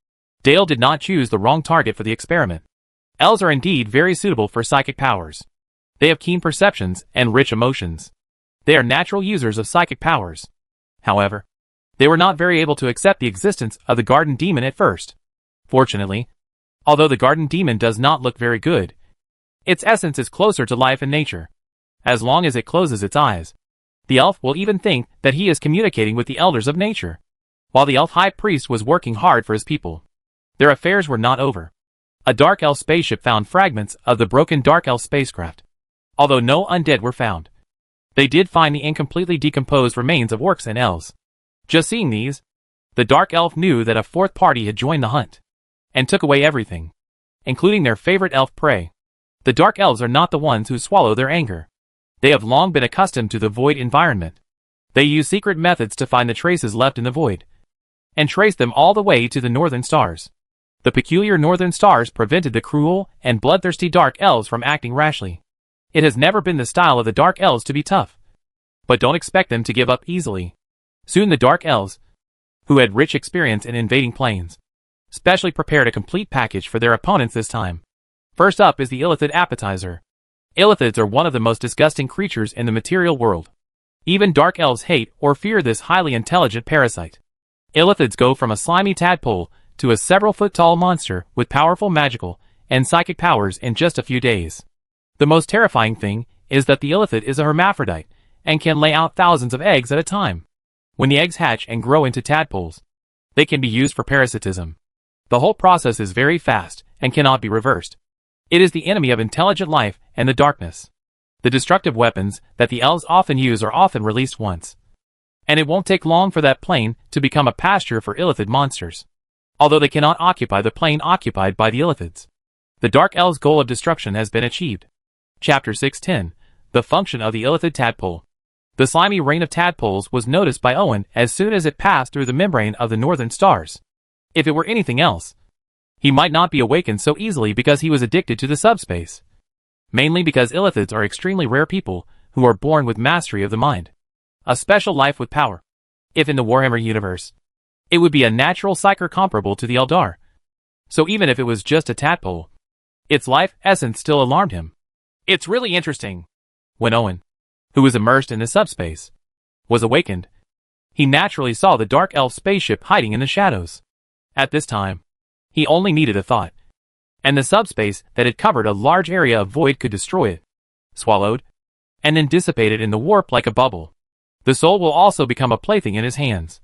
Dale did not choose the wrong target for the experiment. Elves are indeed very suitable for psychic powers. They have keen perceptions and rich emotions. They are natural users of psychic powers. However, they were not very able to accept the existence of the garden demon at first. Fortunately, although the garden demon does not look very good, its essence is closer to life and nature. As long as it closes its eyes, the elf will even think that he is communicating with the elders of nature. While the elf high priest was working hard for his people, their affairs were not over. A dark elf spaceship found fragments of the broken dark elf spacecraft. Although no undead were found, they did find the incompletely decomposed remains of orcs and elves. Just seeing these, the dark elf knew that a fourth party had joined the hunt and took away everything, including their favorite elf prey. The dark elves are not the ones who swallow their anger. They have long been accustomed to the void environment. They use secret methods to find the traces left in the void and trace them all the way to the northern stars. The peculiar northern stars prevented the cruel and bloodthirsty dark elves from acting rashly. It has never been the style of the dark elves to be tough, but don't expect them to give up easily. Soon the dark elves, who had rich experience in invading planes, specially prepared a complete package for their opponents this time. First up is the illithid appetizer. Illithids are one of the most disgusting creatures in the material world. Even dark elves hate or fear this highly intelligent parasite. Illithids go from a slimy tadpole to a several-foot-tall monster with powerful magical and psychic powers in just a few days. The most terrifying thing is that the illithid is a hermaphrodite and can lay out thousands of eggs at a time. When the eggs hatch and grow into tadpoles, they can be used for parasitism. The whole process is very fast and cannot be reversed. It is the enemy of intelligent life and the darkness. The destructive weapons that the elves often use are often released once, and it won't take long for that plane to become a pasture for illithid monsters. Although they cannot occupy the plane occupied by the illithids, the dark elves' goal of destruction has been achieved. Chapter 610. The function of the illithid tadpole. The slimy rain of tadpoles was noticed by Owen as soon as it passed through the membrane of the northern stars. If it were anything else, he might not be awakened so easily because he was addicted to the subspace. Mainly because illithids are extremely rare people who are born with mastery of the mind. A special life with power. If in the Warhammer universe, it would be a natural psyker comparable to the Eldar. So even if it was just a tadpole, its life essence still alarmed him. It's really interesting. When Owen, who was immersed in the subspace, was awakened, he naturally saw the Dark Elf spaceship hiding in the shadows. At this time, he only needed a thought, and the subspace that had covered a large area of void could destroy it, swallowed, and then dissipate it in the warp like a bubble. The soul will also become a plaything in his hands,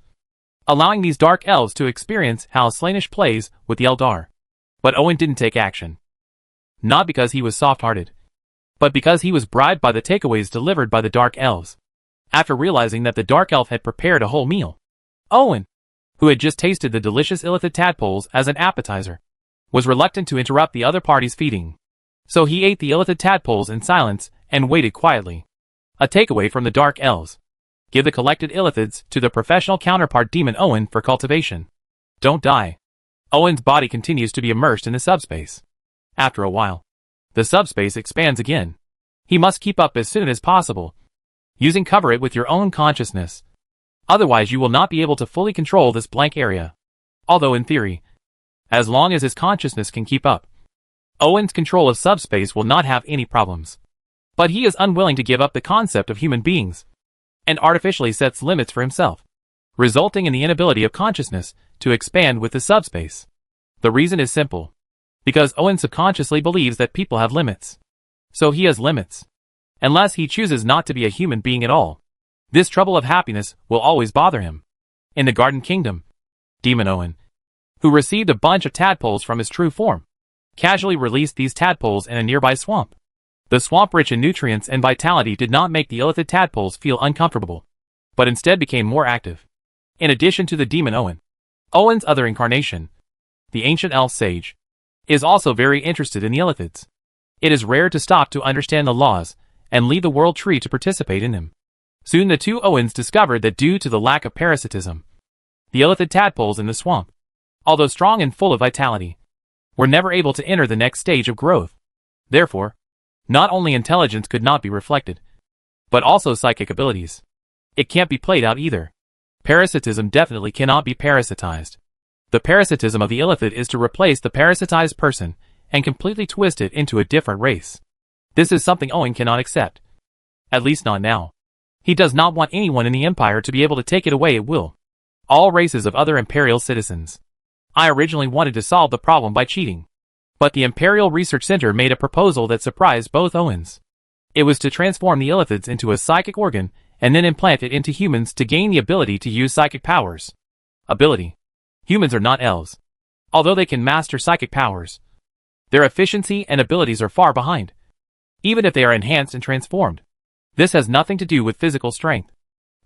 allowing these dark elves to experience how Slaanesh plays with the Eldar. But Owen didn't take action. Not because he was soft-hearted, but because he was bribed by the takeaways delivered by the dark elves. After realizing that the dark elf had prepared a whole meal, Owen, who had just tasted the delicious illithid tadpoles as an appetizer, was reluctant to interrupt the other party's feeding. So he ate the illithid tadpoles in silence and waited quietly. A takeaway from the dark elves: give the collected illithids to the professional counterpart demon Owen for cultivation. Don't die. Owen's body continues to be immersed in the subspace. After a while, the subspace expands again. He must keep up as soon as possible, using cover it with your own consciousness. Otherwise you will not be able to fully control this blank area. Although in theory, as long as his consciousness can keep up, Owen's control of subspace will not have any problems. But he is unwilling to give up the concept of human beings, and artificially sets limits for himself, resulting in the inability of consciousness to expand with the subspace. The reason is simple. Because Owen subconsciously believes that people have limits. So he has limits. Unless he chooses not to be a human being at all, this trouble of happiness will always bother him. In the Garden Kingdom, Demon Owen, who received a bunch of tadpoles from his true form, casually released these tadpoles in a nearby swamp. The swamp, rich in nutrients and vitality, did not make the illithid tadpoles feel uncomfortable, but instead became more active. In addition to the Demon Owen, Owen's other incarnation, the Ancient Elf Sage, is also very interested in the illithids. It is rare to stop to understand the laws and leave the world tree to participate in them. Soon the two Owens discovered that due to the lack of parasitism, the illithid tadpoles in the swamp, although strong and full of vitality, were never able to enter the next stage of growth. Therefore, not only intelligence could not be reflected, but also psychic abilities. It can't be played out either. Parasitism definitely cannot be parasitized. The parasitism of the illithid is to replace the parasitized person and completely twist it into a different race. This is something Owen cannot accept. At least not now. He does not want anyone in the Empire to be able to take it away at will. All races of other Imperial citizens. I originally wanted to solve the problem by cheating, but the Imperial Research Center made a proposal that surprised both Owens. It was to transform the illithids into a psychic organ and then implant it into humans to gain the ability to use psychic powers. Ability. Humans are not elves. Although they can master psychic powers, their efficiency and abilities are far behind, even if they are enhanced and transformed. This has nothing to do with physical strength.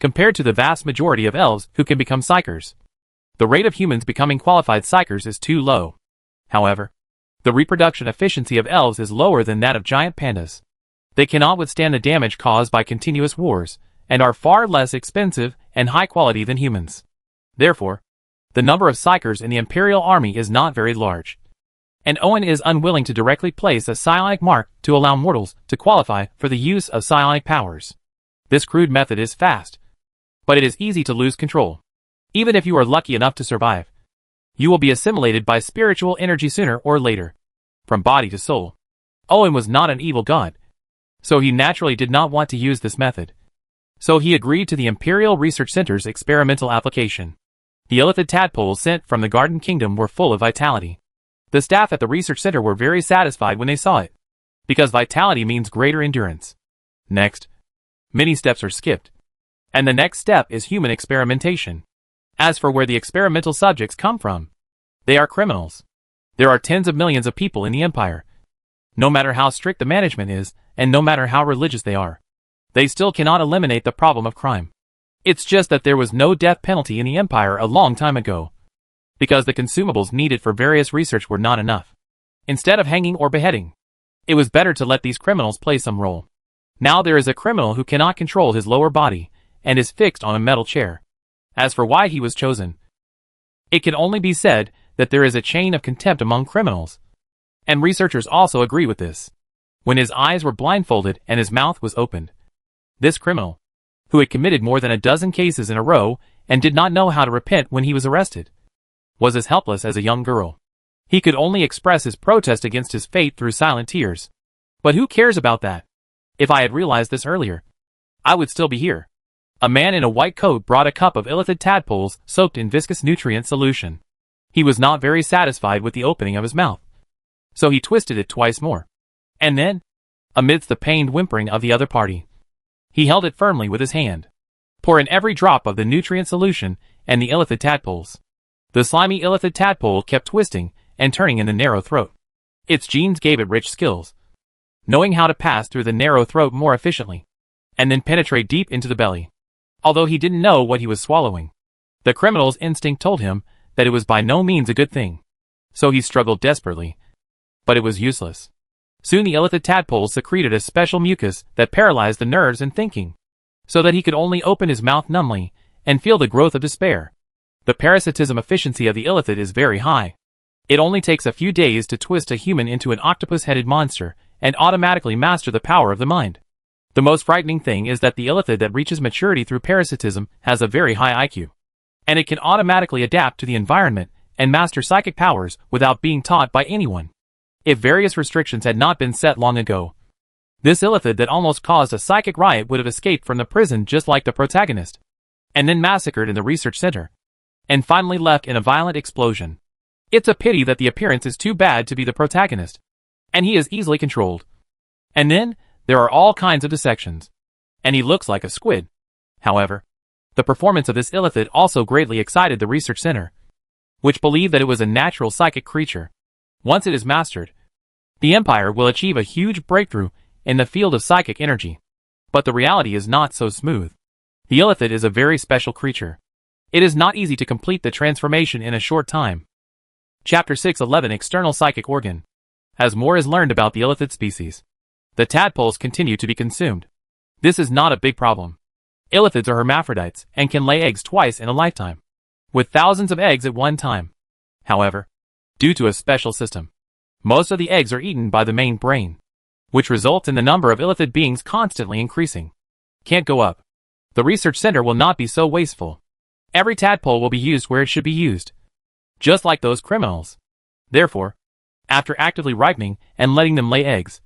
Compared to the vast majority of elves who can become psychers, the rate of humans becoming qualified psychers is too low. However, the reproduction efficiency of elves is lower than that of giant pandas. They cannot withstand the damage caused by continuous wars, and are far less expensive and high quality than humans. Therefore, the number of psychers in the Imperial Army is not very large. And Owen is unwilling to directly place a psionic mark to allow mortals to qualify for the use of psionic powers. This crude method is fast, but it is easy to lose control. Even if you are lucky enough to survive, you will be assimilated by spiritual energy sooner or later, from body to soul. Owen was not an evil god, so he naturally did not want to use this method. So he agreed to the Imperial Research Center's experimental application. The illithid tadpoles sent from the Garden Kingdom were full of vitality. The staff at the research center were very satisfied when they saw it, because vitality means greater endurance. Next, many steps are skipped, and the next step is human experimentation. As for where the experimental subjects come from, they are criminals. There are tens of millions of people in the Empire. No matter how strict the management is, and no matter how religious they are, they still cannot eliminate the problem of crime. It's just that there was no death penalty in the Empire a long time ago, because the consumables needed for various research were not enough. Instead of hanging or beheading, it was better to let these criminals play some role. Now there is a criminal who cannot control his lower body, and is fixed on a metal chair. As for why he was chosen, it can only be said that there is a chain of contempt among criminals. And researchers also agree with this. When his eyes were blindfolded and his mouth was opened, This criminal, who had committed more than a dozen cases in a row and did not know how to repent when he was arrested, was as helpless as a young girl. He could only express his protest against his fate through silent tears. But who cares about that? If I had realized this earlier, I would still be here. A man in a white coat brought a cup of illithid tadpoles soaked in viscous nutrient solution. He was not very satisfied with the opening of his mouth, so he twisted it twice more. And then, amidst the pained whimpering of the other party, he held it firmly with his hand. Pour in every drop of the nutrient solution and the illithid tadpoles. The slimy illithid tadpole kept twisting and turning in the narrow throat. Its genes gave it rich skills, knowing how to pass through the narrow throat more efficiently, and then penetrate deep into the belly. Although he didn't know what he was swallowing, the criminal's instinct told him that it was by no means a good thing. So he struggled desperately, but it was useless. Soon the illithid tadpole secreted a special mucus that paralyzed the nerves and thinking, so that he could only open his mouth numbly and feel the growth of despair. The parasitism efficiency of the illithid is very high. It only takes a few days to twist a human into an octopus-headed monster and automatically master the power of the mind. The most frightening thing is that the illithid that reaches maturity through parasitism has a very high IQ, and it can automatically adapt to the environment and master psychic powers without being taught by anyone. If various restrictions had not been set long ago, this illithid that almost caused a psychic riot would have escaped from the prison just like the protagonist, and then massacred in the research center, and finally left in a violent explosion. It's a pity that the appearance is too bad to be the protagonist, and he is easily controlled. And then, there are all kinds of dissections, and he looks like a squid. However, the performance of this illithid also greatly excited the research center, which believed that it was a natural psychic creature. Once it is mastered, the Empire will achieve a huge breakthrough in the field of psychic energy. But the reality is not so smooth. The illithid is a very special creature. It is not easy to complete the transformation in a short time. Chapter 611 External Psychic Organ. As more is learned about the illithid species, the tadpoles continue to be consumed. This is not a big problem. Illithids are hermaphrodites and can lay eggs twice in a lifetime, with thousands of eggs at one time. However, due to a special system, most of the eggs are eaten by the main brain, which results in the number of illithid beings constantly increasing. Can't go up. The research center will not be so wasteful. Every tadpole will be used where it should be used, just like those criminals. Therefore, after actively ripening and letting them lay eggs,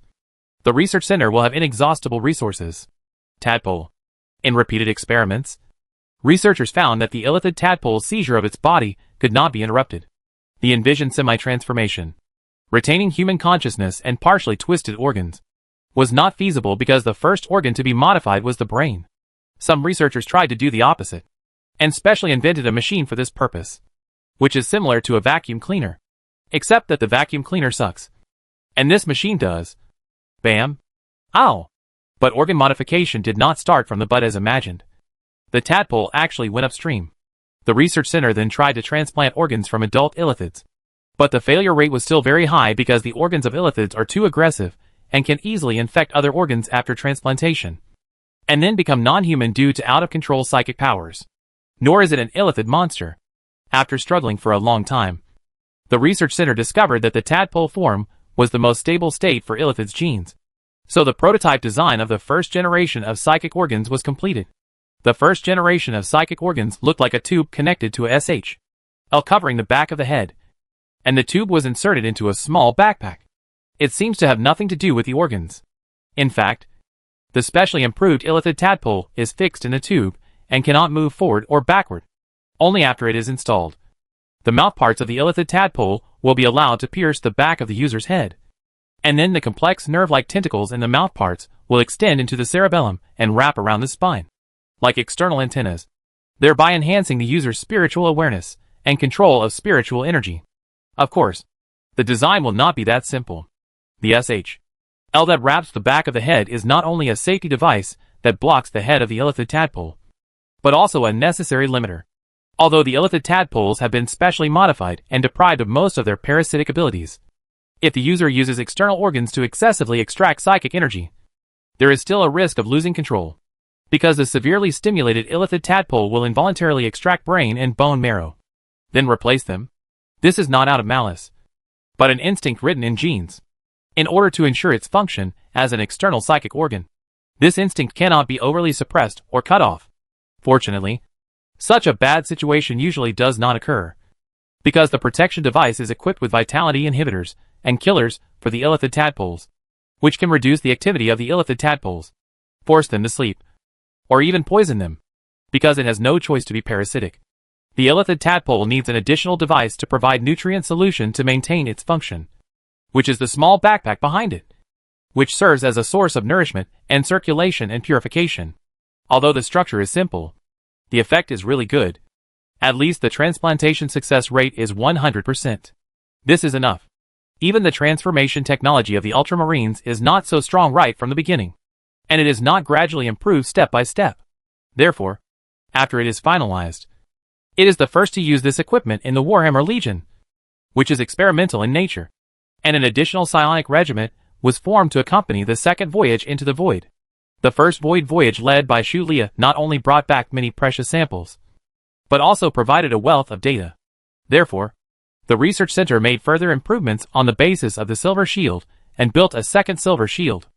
the research center will have inexhaustible resources. Tadpole. In repeated experiments, researchers found that the illithid tadpole's seizure of its body could not be interrupted. The envisioned semi-transformation, retaining human consciousness and partially twisted organs, was not feasible because the first organ to be modified was the brain. Some researchers tried to do the opposite, and specially invented a machine for this purpose, which is similar to a vacuum cleaner, except that the vacuum cleaner sucks, and this machine does. Bam! Ow! But organ modification did not start from the butt as imagined. The tadpole actually went upstream. The research center then tried to transplant organs from adult illithids, but the failure rate was still very high because the organs of illithids are too aggressive and can easily infect other organs after transplantation, and then become non-human due to out-of-control psychic powers. Nor is it an illithid monster. After struggling for a long time, the research center discovered that the tadpole form was the most stable state for illithid's genes. So the prototype design of the first generation of psychic organs was completed. The first generation of psychic organs looked like a tube connected to a SHL covering the back of the head, and the tube was inserted into a small backpack. It seems to have nothing to do with the organs. In fact, the specially improved illithid tadpole is fixed in the tube and cannot move forward or backward, only after it is installed. The mouthparts of the illithid tadpole will be allowed to pierce the back of the user's head, and then the complex nerve-like tentacles in the mouthparts will extend into the cerebellum and wrap around the spine, like external antennas, thereby enhancing the user's spiritual awareness and control of spiritual energy. Of course, the design will not be that simple. The SHL that wraps the back of the head is not only a safety device that blocks the head of the illithid tadpole, but also a necessary limiter. Although the illithid tadpoles have been specially modified and deprived of most of their parasitic abilities, if the user uses external organs to excessively extract psychic energy, there is still a risk of losing control, because the severely stimulated illithid tadpole will involuntarily extract brain and bone marrow, then replace them. This is not out of malice, but an instinct written in genes, in order to ensure its function as an external psychic organ. This instinct cannot be overly suppressed or cut off. Fortunately, such a bad situation usually does not occur, because the protection device is equipped with vitality inhibitors and killers for the illithid tadpoles, which can reduce the activity of the illithid tadpoles, force them to sleep, or even poison them, because it has no choice to be parasitic. The illithid tadpole needs an additional device to provide nutrient solution to maintain its function, which is the small backpack behind it, which serves as a source of nourishment and circulation and purification. Although the structure is simple, the effect is really good. At least the transplantation success rate is 100%. This is enough. Even the transformation technology of the ultramarines is not so strong right from the beginning, and it is not gradually improved step by step. Therefore, after it is finalized, it is the first to use this equipment in the Warhammer Legion, which is experimental in nature, and an additional psionic regiment was formed to accompany the second voyage into the void. The first void voyage led by Shu Lia not only brought back many precious samples, but also provided a wealth of data. Therefore, the research center made further improvements on the basis of the silver shield and built a second silver shield.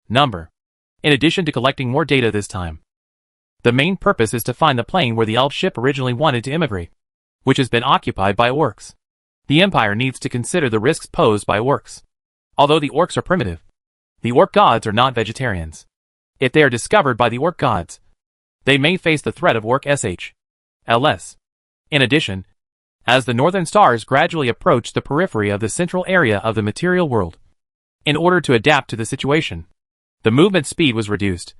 In addition to collecting more data this time, the main purpose is to find the plane where the elf ship originally wanted to immigrate, which has been occupied by orcs. The Empire needs to consider the risks posed by orcs. Although the orcs are primitive, the orc gods are not vegetarians. If they are discovered by the orc gods, they may face the threat of orc SHLs. In addition, as the northern stars gradually approach the periphery of the central area of the material world, in order to adapt to the situation, the movement speed was reduced,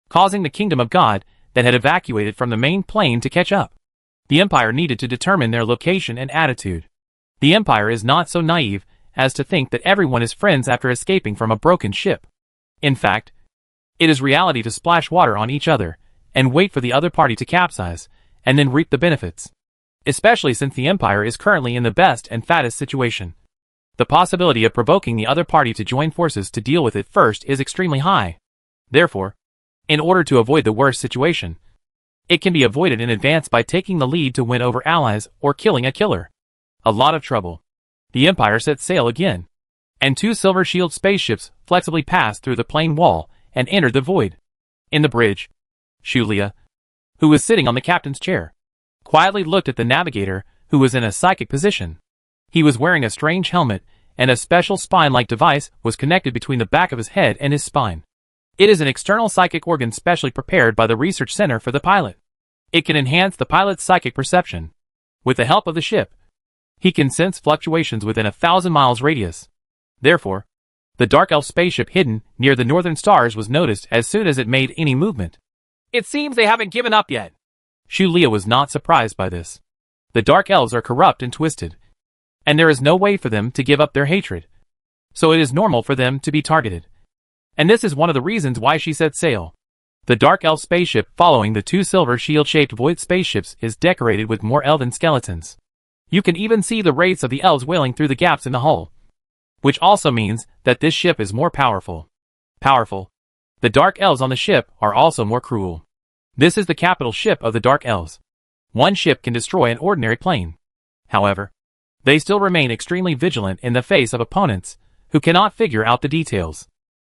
causing the kingdom of God that had evacuated from the main plane to catch up. The Empire needed to determine their location and attitude. The Empire is not so naive as to think that everyone is friends after escaping from a broken ship. In fact, it is reality to splash water on each other and wait for the other party to capsize and then reap the benefits. Especially since the Empire is currently in the best and fattest situation. The possibility of provoking the other party to join forces to deal with it first is extremely high. Therefore, in order to avoid the worst situation, it can be avoided in advance by taking the lead to win over allies or killing a killer. A lot of trouble. The Empire set sail again, and 2 Silver Shield spaceships flexibly passed through the plane wall and entered the void. In the bridge, Shu Lia, who was sitting on the captain's chair, quietly looked at the navigator, who was in a psychic position. He was wearing a strange helmet, and a special spine-like device was connected between the back of his head and his spine. It is an external psychic organ specially prepared by the research center for the pilot. It can enhance the pilot's psychic perception. With the help of the ship, he can sense fluctuations within 1,000 miles radius. Therefore, the Dark Elf spaceship hidden near the northern stars was noticed as soon as it made any movement. It seems they haven't given up yet. Shu Lia was not surprised by this. The Dark Elves are corrupt and twisted, and there is no way for them to give up their hatred. So it is normal for them to be targeted. And this is one of the reasons why she set sail. The Dark Elf spaceship following the 2 silver shield-shaped void spaceships is decorated with more elven skeletons. You can even see the wraiths of the elves wailing through the gaps in the hull, which also means that this ship is more powerful. The Dark Elves on the ship are also more cruel. This is the capital ship of the Dark Elves. One ship can destroy an ordinary plane. However, they still remain extremely vigilant in the face of opponents who cannot figure out the details.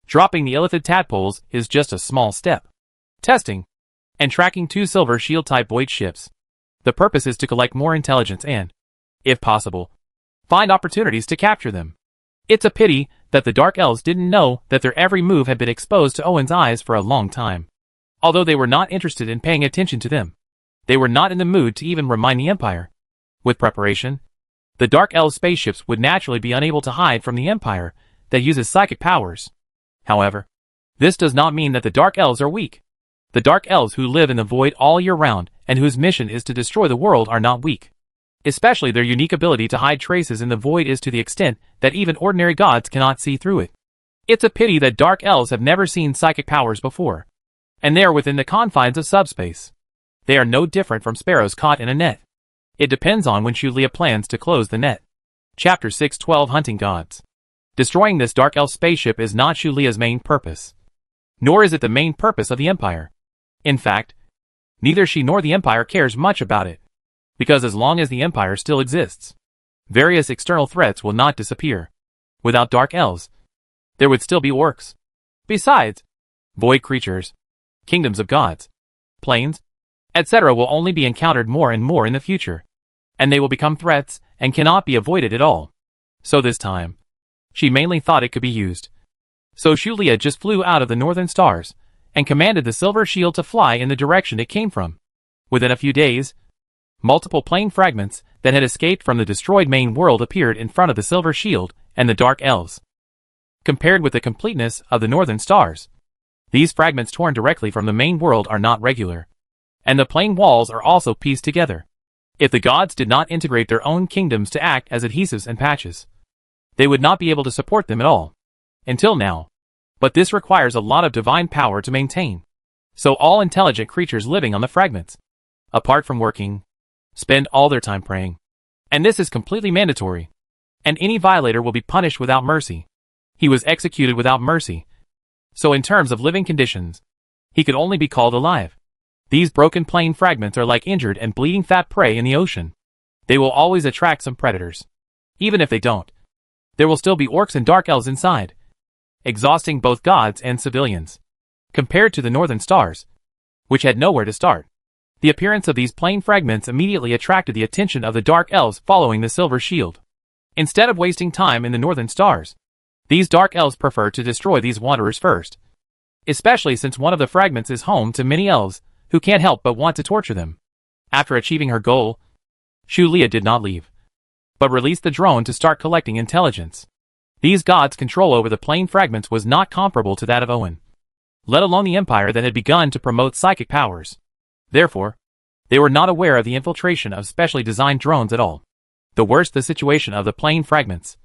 Dropping the illithid tadpoles is just a small step. Testing and tracking 2 silver shield-type void ships. The purpose is to collect more intelligence and, if possible, find opportunities to capture them. It's a pity that the Dark Elves didn't know that their every move had been exposed to Owen's eyes for a long time. Although they were not interested in paying attention to them, they were not in the mood to even remind the Empire. With preparation, the Dark Elves spaceships would naturally be unable to hide from the Empire that uses psychic powers. However, this does not mean that the Dark Elves are weak. The Dark Elves who live in the void all year round and whose mission is to destroy the world are not weak. Especially their unique ability to hide traces in the void is to the extent that even ordinary gods cannot see through it. It's a pity that Dark Elves have never seen psychic powers before, and they are within the confines of subspace. They are no different from sparrows caught in a net. It depends on when Shu Lia plans to close the net. Chapter 6:12 Hunting Gods. Destroying this Dark Elf spaceship is not Shu Lia's main purpose, nor is it the main purpose of the Empire. In fact, neither she nor the Empire cares much about it, because as long as the Empire still exists, various external threats will not disappear. Without Dark Elves, there would still be orcs. Besides, void creatures, kingdoms of gods, planes, etc. will only be encountered more and more in the future, and they will become threats and cannot be avoided at all. So this time, she mainly thought it could be used. So Shulia just flew out of the northern stars and commanded the silver shield to fly in the direction it came from. Within a few days, multiple plane fragments that had escaped from the destroyed main world appeared in front of the silver shield and the dark elves. Compared with the completeness of the northern stars, these fragments torn directly from the main world are not regular, and the plane walls are also pieced together. If the gods did not integrate their own kingdoms to act as adhesives and patches, they would not be able to support them at all. Until now. But this requires a lot of divine power to maintain. So all intelligent creatures living on the fragments, apart from working, spend all their time praying. And this is completely mandatory. And any violator will be punished without mercy. He was executed without mercy. So in terms of living conditions, he could only be called alive. These broken plane fragments are like injured and bleeding fat prey in the ocean. They will always attract some predators. Even if they don't, there will still be orcs and dark elves inside, exhausting both gods and civilians. Compared to the northern stars, which had nowhere to start, the appearance of these plane fragments immediately attracted the attention of the dark elves following the silver shield. Instead of wasting time in the northern stars, these dark elves prefer to destroy these wanderers first, especially since one of the fragments is home to many elves who can't help but want to torture them. After achieving her goal, Shulia did not leave, but released the drone to start collecting intelligence. These gods' control over the plane fragments was not comparable to that of Owen, let alone the empire that had begun to promote psychic powers. Therefore, they were not aware of the infiltration of specially designed drones at all. The worse the situation of the plane fragments,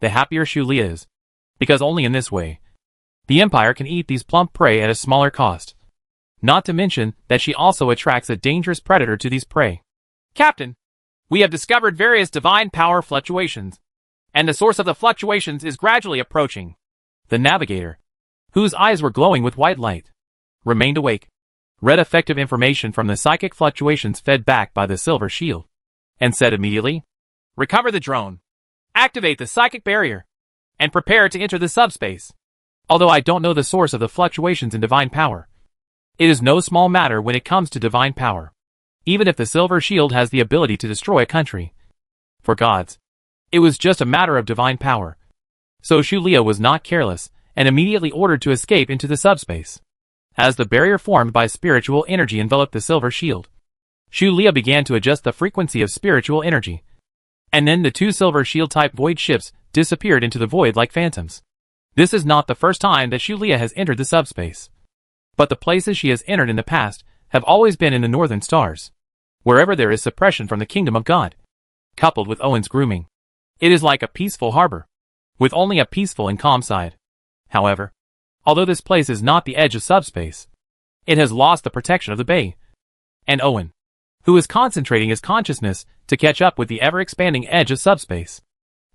the happier Shulia is, because only in this way, the empire can eat these plump prey at a smaller cost. Not to mention that she also attracts a dangerous predator to these prey. Captain, we have discovered various divine power fluctuations, and the source of the fluctuations is gradually approaching. The navigator, whose eyes were glowing with white light, remained awake, read effective information from the psychic fluctuations fed back by the silver shield, and said immediately, "Recover the drone, activate the psychic barrier, and prepare to enter the subspace." Although I don't know the source of the fluctuations in divine power, it is no small matter when it comes to divine power. Even if the silver shield has the ability to destroy a country, for gods, it was just a matter of divine power. So Shulia was not careless, and immediately ordered to escape into the subspace. As the barrier formed by spiritual energy enveloped the silver shield, Shulia began to adjust the frequency of spiritual energy. And then the two silver shield-type void ships disappeared into the void like phantoms. This is not the first time that Shulia has entered the subspace, but the places she has entered in the past have always been in the northern stars, wherever there is suppression from the kingdom of God. Coupled with Owen's grooming, it is like a peaceful harbor, with only a peaceful and calm side. However, although this place is not the edge of subspace, it has lost the protection of the bay. And Owen, who is concentrating his consciousness to catch up with the ever-expanding edge of subspace,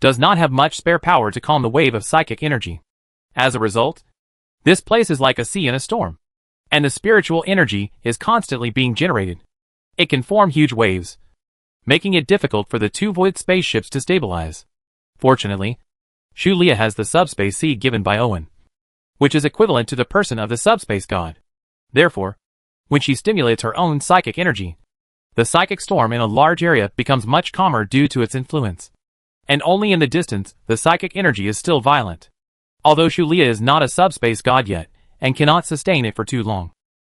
does not have much spare power to calm the wave of psychic energy. As a result, this place is like a sea in a storm, and the spiritual energy is constantly being generated. It can form huge waves, making it difficult for the two void spaceships to stabilize. Fortunately, Shulia has the subspace sea given by Owen, which is equivalent to the person of the subspace god. Therefore, when she stimulates her own psychic energy, the psychic storm in a large area becomes much calmer due to its influence. And only in the distance, the psychic energy is still violent. Although Shulia is not a subspace god yet, and cannot sustain it for too long,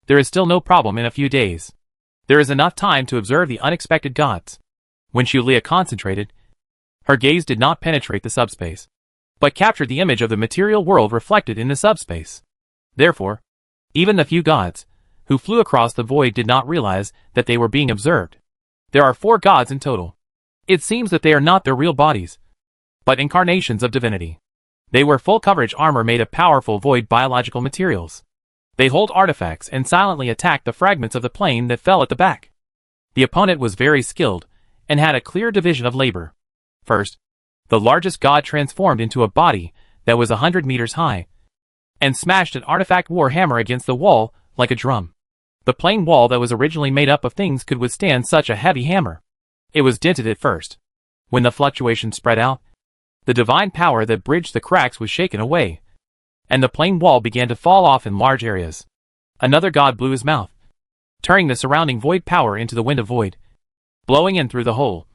there is still no problem in a few days. There is enough time to observe the unexpected gods. When Shulia concentrated, her gaze did not penetrate the subspace, but captured the image of the material world reflected in the subspace. Therefore, even the few gods who flew across the void did not realize that they were being observed. There are 4 gods in total. It seems that they are not their real bodies, but incarnations of divinity. They wear full coverage armor made of powerful void biological materials. They hold artifacts and silently attack the fragments of the plane that fell at the back. The opponent was very skilled and had a clear division of labor. First, the largest god transformed into a body that was 100 meters high and smashed an artifact war hammer against the wall like a drum. The plain wall that was originally made up of things could withstand such a heavy hammer. It was dented at first. When the fluctuation spread out, the divine power that bridged the cracks was shaken away, and the plain wall began to fall off in large areas. Another god blew his mouth, turning the surrounding void power into the wind of void, blowing in through the hole,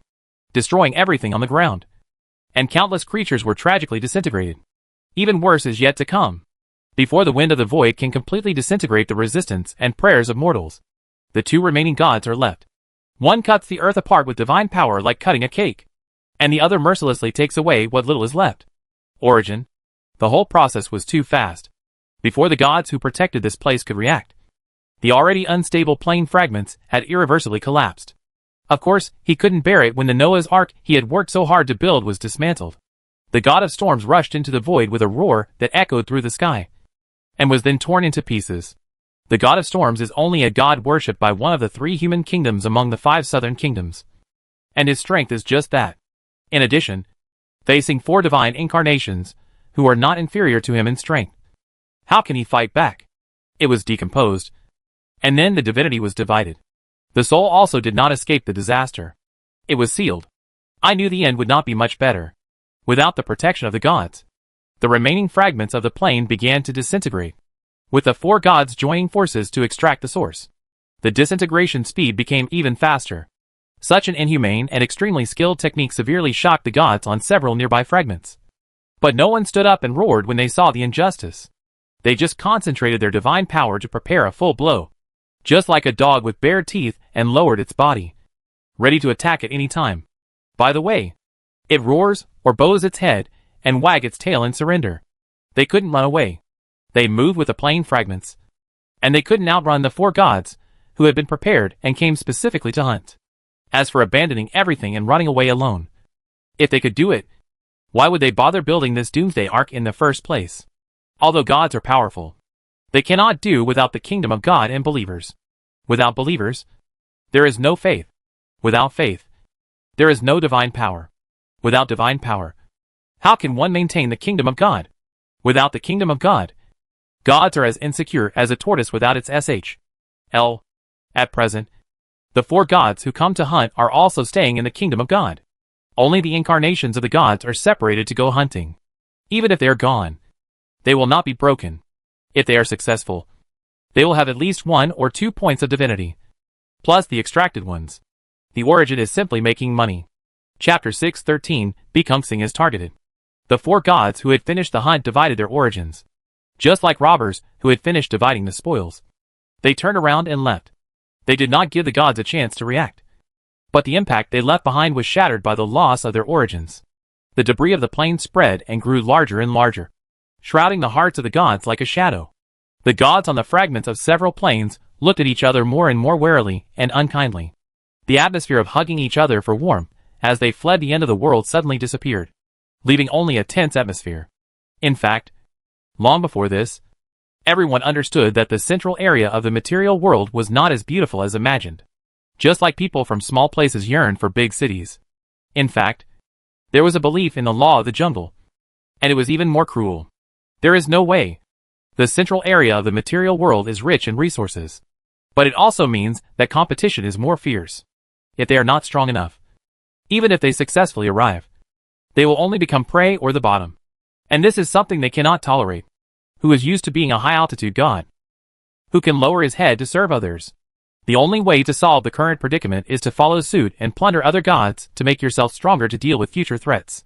destroying everything on the ground. And countless creatures were tragically disintegrated. Even worse is yet to come. Before the wind of the void can completely disintegrate the resistance and prayers of mortals, the two remaining gods are left. One cuts the earth apart with divine power like cutting a cake, and the other mercilessly takes away what little is left. Origin. The whole process was too fast. Before the gods who protected this place could react, the already unstable plane fragments had irreversibly collapsed. Of course, he couldn't bear it when the Noah's Ark he had worked so hard to build was dismantled. The god of storms rushed into the void with a roar that echoed through the sky, and was then torn into pieces. The god of storms is only a god worshipped by one of the 3 human kingdoms among the 5 southern kingdoms, and his strength is just that. In addition, facing 4 divine incarnations, who are not inferior to him in strength. How can he fight back? It was decomposed, and then the divinity was divided. The soul also did not escape the disaster. It was sealed. I knew the end would not be much better. Without the protection of the gods, the remaining fragments of the plane began to disintegrate, with the 4 gods joining forces to extract the source. The disintegration speed became even faster. Such an inhumane and extremely skilled technique severely shocked the gods on several nearby fragments. But no one stood up and roared when they saw the injustice. They just concentrated their divine power to prepare a full blow, just like a dog with bared teeth, and lowered its body, ready to attack at any time. By the way, it roars, or bows its head, and wag its tail in surrender. They couldn't run away. They moved with the plane fragments. And they couldn't outrun the 4 gods, who had been prepared and came specifically to hunt. As for abandoning everything and running away alone, if they could do it, why would they bother building this doomsday ark in the first place? Although gods are powerful, they cannot do without the kingdom of God and believers. Without believers, there is no faith. Without faith, there is no divine power. Without divine power, how can one maintain the kingdom of God? Without the kingdom of God, gods are as insecure as a tortoise without its SHL. At present, the 4 gods who come to hunt are also staying in the kingdom of God. Only the incarnations of the gods are separated to go hunting. Even if they are gone, they will not be broken. If they are successful, they will have at least 1 or 2 points of divinity, plus the extracted ones. The origin is simply making money. Chapter 6:13, Become Sing is targeted. The 4 gods who had finished the hunt divided their origins. Just like robbers who had finished dividing the spoils, they turned around and left. They did not give the gods a chance to react. But the impact they left behind was shattered by the loss of their origins. The debris of the plane spread and grew larger and larger, shrouding the hearts of the gods like a shadow. The gods on the fragments of several planes looked at each other more and more warily and unkindly. The atmosphere of hugging each other for warmth as they fled the end of the world suddenly disappeared, leaving only a tense atmosphere. In fact, long before this, everyone understood that the central area of the material world was not as beautiful as imagined. Just like people from small places yearn for big cities. In fact, there was a belief in the law of the jungle, and it was even more cruel. There is no way. The central area of the material world is rich in resources, but it also means that competition is more fierce. If they are not strong enough, even if they successfully arrive, they will only become prey or the bottom. And this is something they cannot tolerate. Who is used to being a high-altitude god? Who can lower his head to serve others? The only way to solve the current predicament is to follow suit and plunder other gods to make yourself stronger to deal with future threats.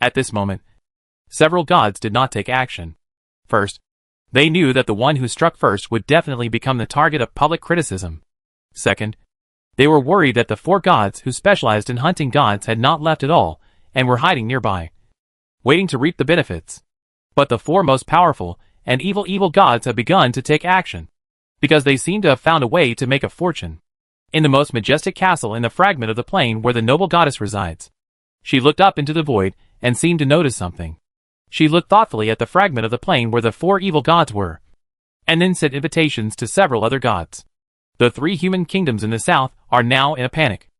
At this moment, several gods did not take action. First, they knew that the one who struck first would definitely become the target of public criticism. Second, they were worried that the 4 gods who specialized in hunting gods had not left at all and were hiding nearby, waiting to reap the benefits. But the 4 most powerful and evil gods have begun to take action, because they seem to have found a way to make a fortune. In the most majestic castle in the fragment of the plane where the noble goddess resides, she looked up into the void and seemed to notice something. She looked thoughtfully at the fragment of the plane where the 4 evil gods were, and then sent invitations to several other gods. The 3 human kingdoms in the south are now in a panic.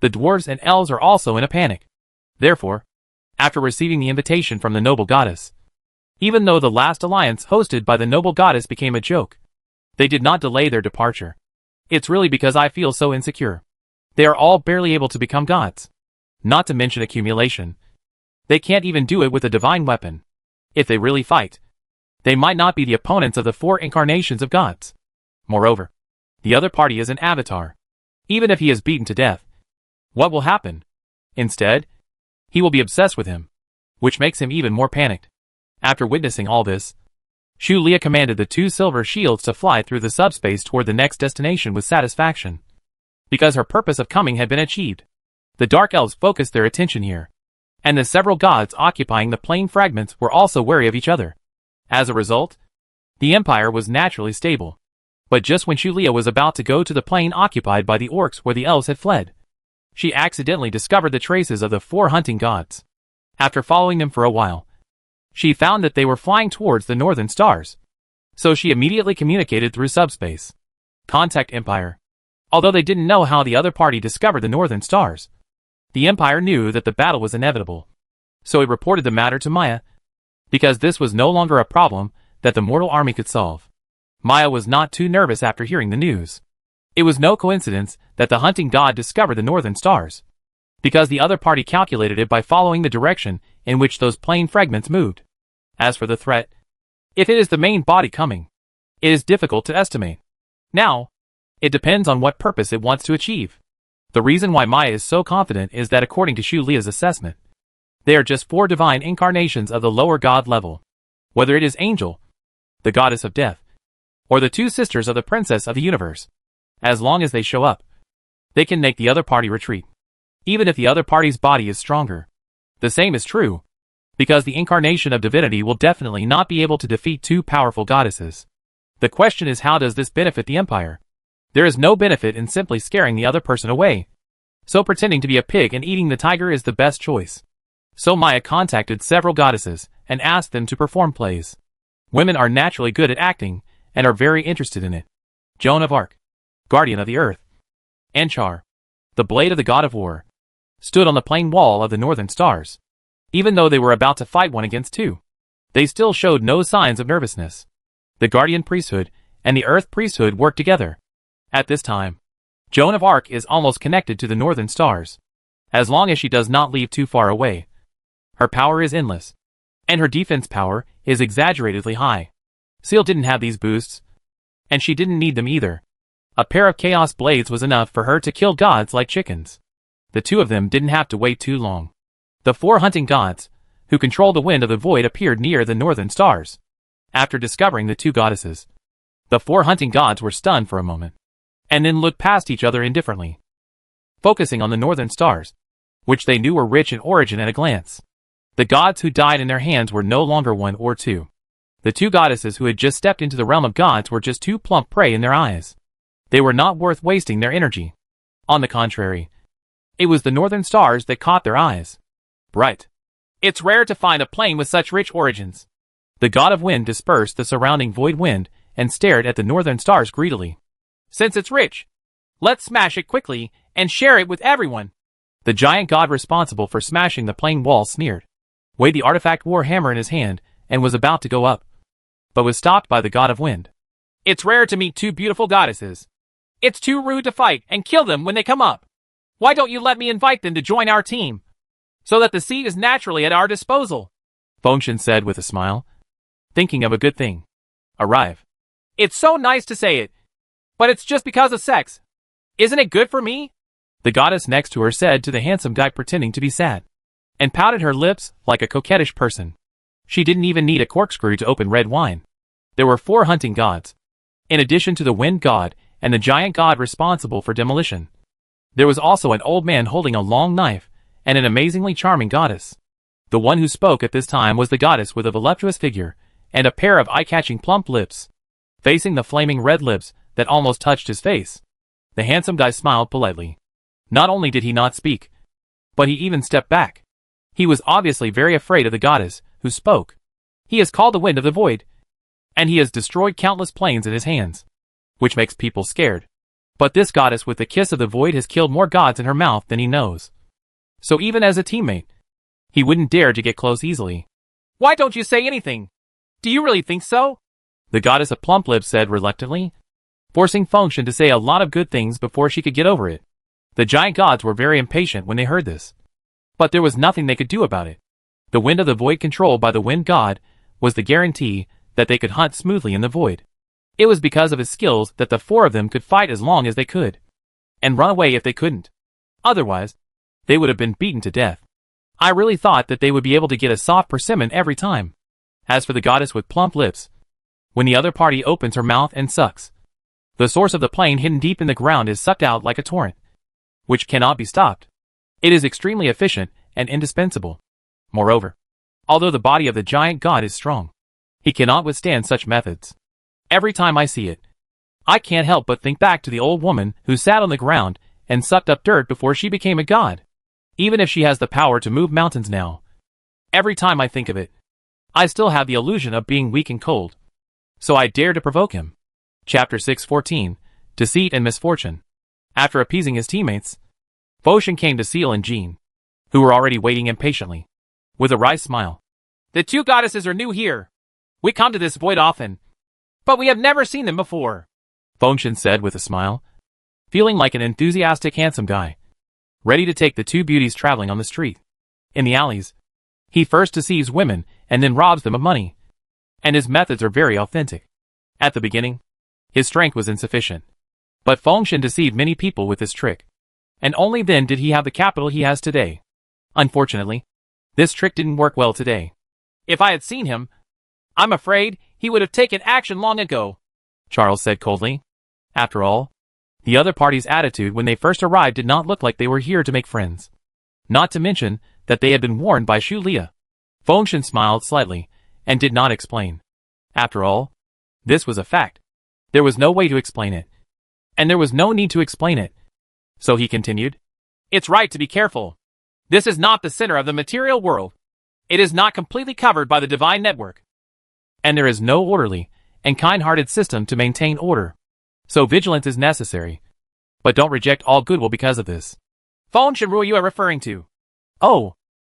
The dwarves and elves are also in a panic. Therefore, after receiving the invitation from the noble goddess, even though the last alliance hosted by the noble goddess became a joke, they did not delay their departure. It's really because I feel so insecure. They are all barely able to become gods. Not to mention accumulation. They can't even do it with a divine weapon. If they really fight, They might not be the opponents of the 4 incarnations of gods. Moreover, the other party is an avatar. Even if he is beaten to death, what will happen? Instead, he will be obsessed with him, which makes him even more panicked. After witnessing all this, Shu Lia commanded the 2 silver shields to fly through the subspace toward the next destination with satisfaction. Because her purpose of coming had been achieved, the Dark Elves focused their attention here, and the several gods occupying the plane fragments were also wary of each other. As a result, the Empire was naturally stable. But just when Shu Lia was about to go to the plane occupied by the orcs where the elves had fled, she accidentally discovered the traces of the 4 hunting gods. After following them for a while, she found that they were flying towards the northern stars. So she immediately communicated through subspace. Contact Empire. Although they didn't know how the other party discovered the northern stars, the Empire knew that the battle was inevitable. So it reported the matter to Maya, because this was no longer a problem that the mortal army could solve. Maya was not too nervous after hearing the news. It was no coincidence that the hunting god discovered the northern stars, because the other party calculated it by following the direction in which those plane fragments moved. As for the threat, if it is the main body coming, it is difficult to estimate. Now, it depends on what purpose it wants to achieve. The reason why Maya is so confident is that according to Shu Lia's assessment, they are just 4 divine incarnations of the lower god level. Whether it is Angel, the goddess of death, or the 2 sisters of the princess of the universe, as long as they show up, they can make the other party retreat, even if the other party's body is stronger. The same is true, because the incarnation of divinity will definitely not be able to defeat 2 powerful goddesses. The question is, how does this benefit the Empire? There is no benefit in simply scaring the other person away. So pretending to be a pig and eating the tiger is the best choice. So Maya contacted several goddesses and asked them to perform plays. Women are naturally good at acting and are very interested in it. Joan of Arc, guardian of the earth, Anchar, the blade of the god of war, stood on the plain wall of the northern stars. Even though they were about to fight 1 against 2, they still showed no signs of nervousness. The guardian priesthood and the earth priesthood worked together. At this time, Joan of Arc is almost connected to the northern stars. As long as she does not leave too far away, her power is endless, and her defense power is exaggeratedly high. Seal didn't have these boosts, and she didn't need them either. A pair of chaos blades was enough for her to kill gods like chickens. The 2 of them didn't have to wait too long. The 4 hunting gods, who control the wind of the void, appeared near the northern stars. After discovering the 2 goddesses, the 4 hunting gods were stunned for a moment, and then looked past each other indifferently, focusing on the northern stars, which they knew were rich in origin at a glance. The gods who died in their hands were no longer 1 or 2. The 2 goddesses who had just stepped into the realm of gods were just 2 plump prey in their eyes. They were not worth wasting their energy. On the contrary, it was the northern stars that caught their eyes. Bright. It's rare to find a plane with such rich origins. The god of wind dispersed the surrounding void wind and stared at the northern stars greedily. Since it's rich, let's smash it quickly and share it with everyone. The giant god responsible for smashing the plane wall sneered, weighed the artifact war hammer in his hand, and was about to go up, but was stopped by the god of wind. It's rare to meet 2 beautiful goddesses. It's too rude to fight and kill them when they come up. Why don't you let me invite them to join our team, so that the seat is naturally at our disposal? Fengshen said with a smile, thinking of a good thing. Arrive. It's so nice to say it, but it's just because of sex. Isn't it good for me? The goddess next to her said to the handsome guy pretending to be sad, and pouted her lips like a coquettish person. She didn't even need a corkscrew to open red wine. There were 4 hunting gods, in addition to the wind god and the giant god responsible for demolition. There was also an old man holding a long knife and an amazingly charming goddess. The one who spoke at this time was the goddess with a voluptuous figure and a pair of eye-catching plump lips, facing the flaming red lips that almost touched his face. The handsome guy smiled politely. Not only did he not speak, but he even stepped back. He was obviously very afraid of the goddess who spoke. He is called the Wind of the Void, and he has destroyed countless planes in his hands, which makes people scared. But this goddess with the kiss of the void has killed more gods in her mouth than he knows. So even as a teammate, he wouldn't dare to get close easily. Why don't you say anything? Do you really think so? The goddess of plump lips said reluctantly, forcing Fengshen to say a lot of good things before she could get over it. The giant gods were very impatient when they heard this, but there was nothing they could do about it. The wind of the void controlled by the wind god was the guarantee that they could hunt smoothly in the void. It was because of his skills that the four of them could fight as long as they could, and run away if they couldn't. Otherwise, they would have been beaten to death. I really thought that they would be able to get a soft persimmon every time. As for the goddess with plump lips, when the other party opens her mouth and sucks, the source of the plane hidden deep in the ground is sucked out like a torrent, which cannot be stopped. It is extremely efficient and indispensable. Moreover, although the body of the giant god is strong, he cannot withstand such methods. Every time I see it, I can't help but think back to the old woman who sat on the ground and sucked up dirt before she became a god. Even if she has the power to move mountains now, every time I think of it, I still have the illusion of being weak and cold. So I dare to provoke him. Chapter 614, Deceit and Misfortune. After appeasing his teammates, Foshin came to Seal and Jean, who were already waiting impatiently, with a wry smile. The two goddesses are new here. We come to this void often, but we have never seen them before, Foshin said with a smile, feeling like an enthusiastic handsome guy, ready to take the two beauties traveling on the street. In the alleys, he first deceives women and then robs them of money, and his methods are very authentic. At the beginning, his strength was insufficient, but Foshin deceived many people with this trick, and only then did he have the capital he has today. Unfortunately, this trick didn't work well today. If I had seen him, I'm afraid he would have taken action long ago, Charles said coldly. After all, the other party's attitude when they first arrived did not look like they were here to make friends. Not to mention that they had been warned by Shu Lia. Foshin smiled slightly and did not explain. After all, this was a fact. There was no way to explain it, and there was no need to explain it. So he continued, It's right to be careful. This is not the center of the material world. It is not completely covered by the divine network, and there is no orderly and kind-hearted system to maintain order. So vigilance is necessary, but don't reject all goodwill because of this. Foshin, who you are referring to? Oh,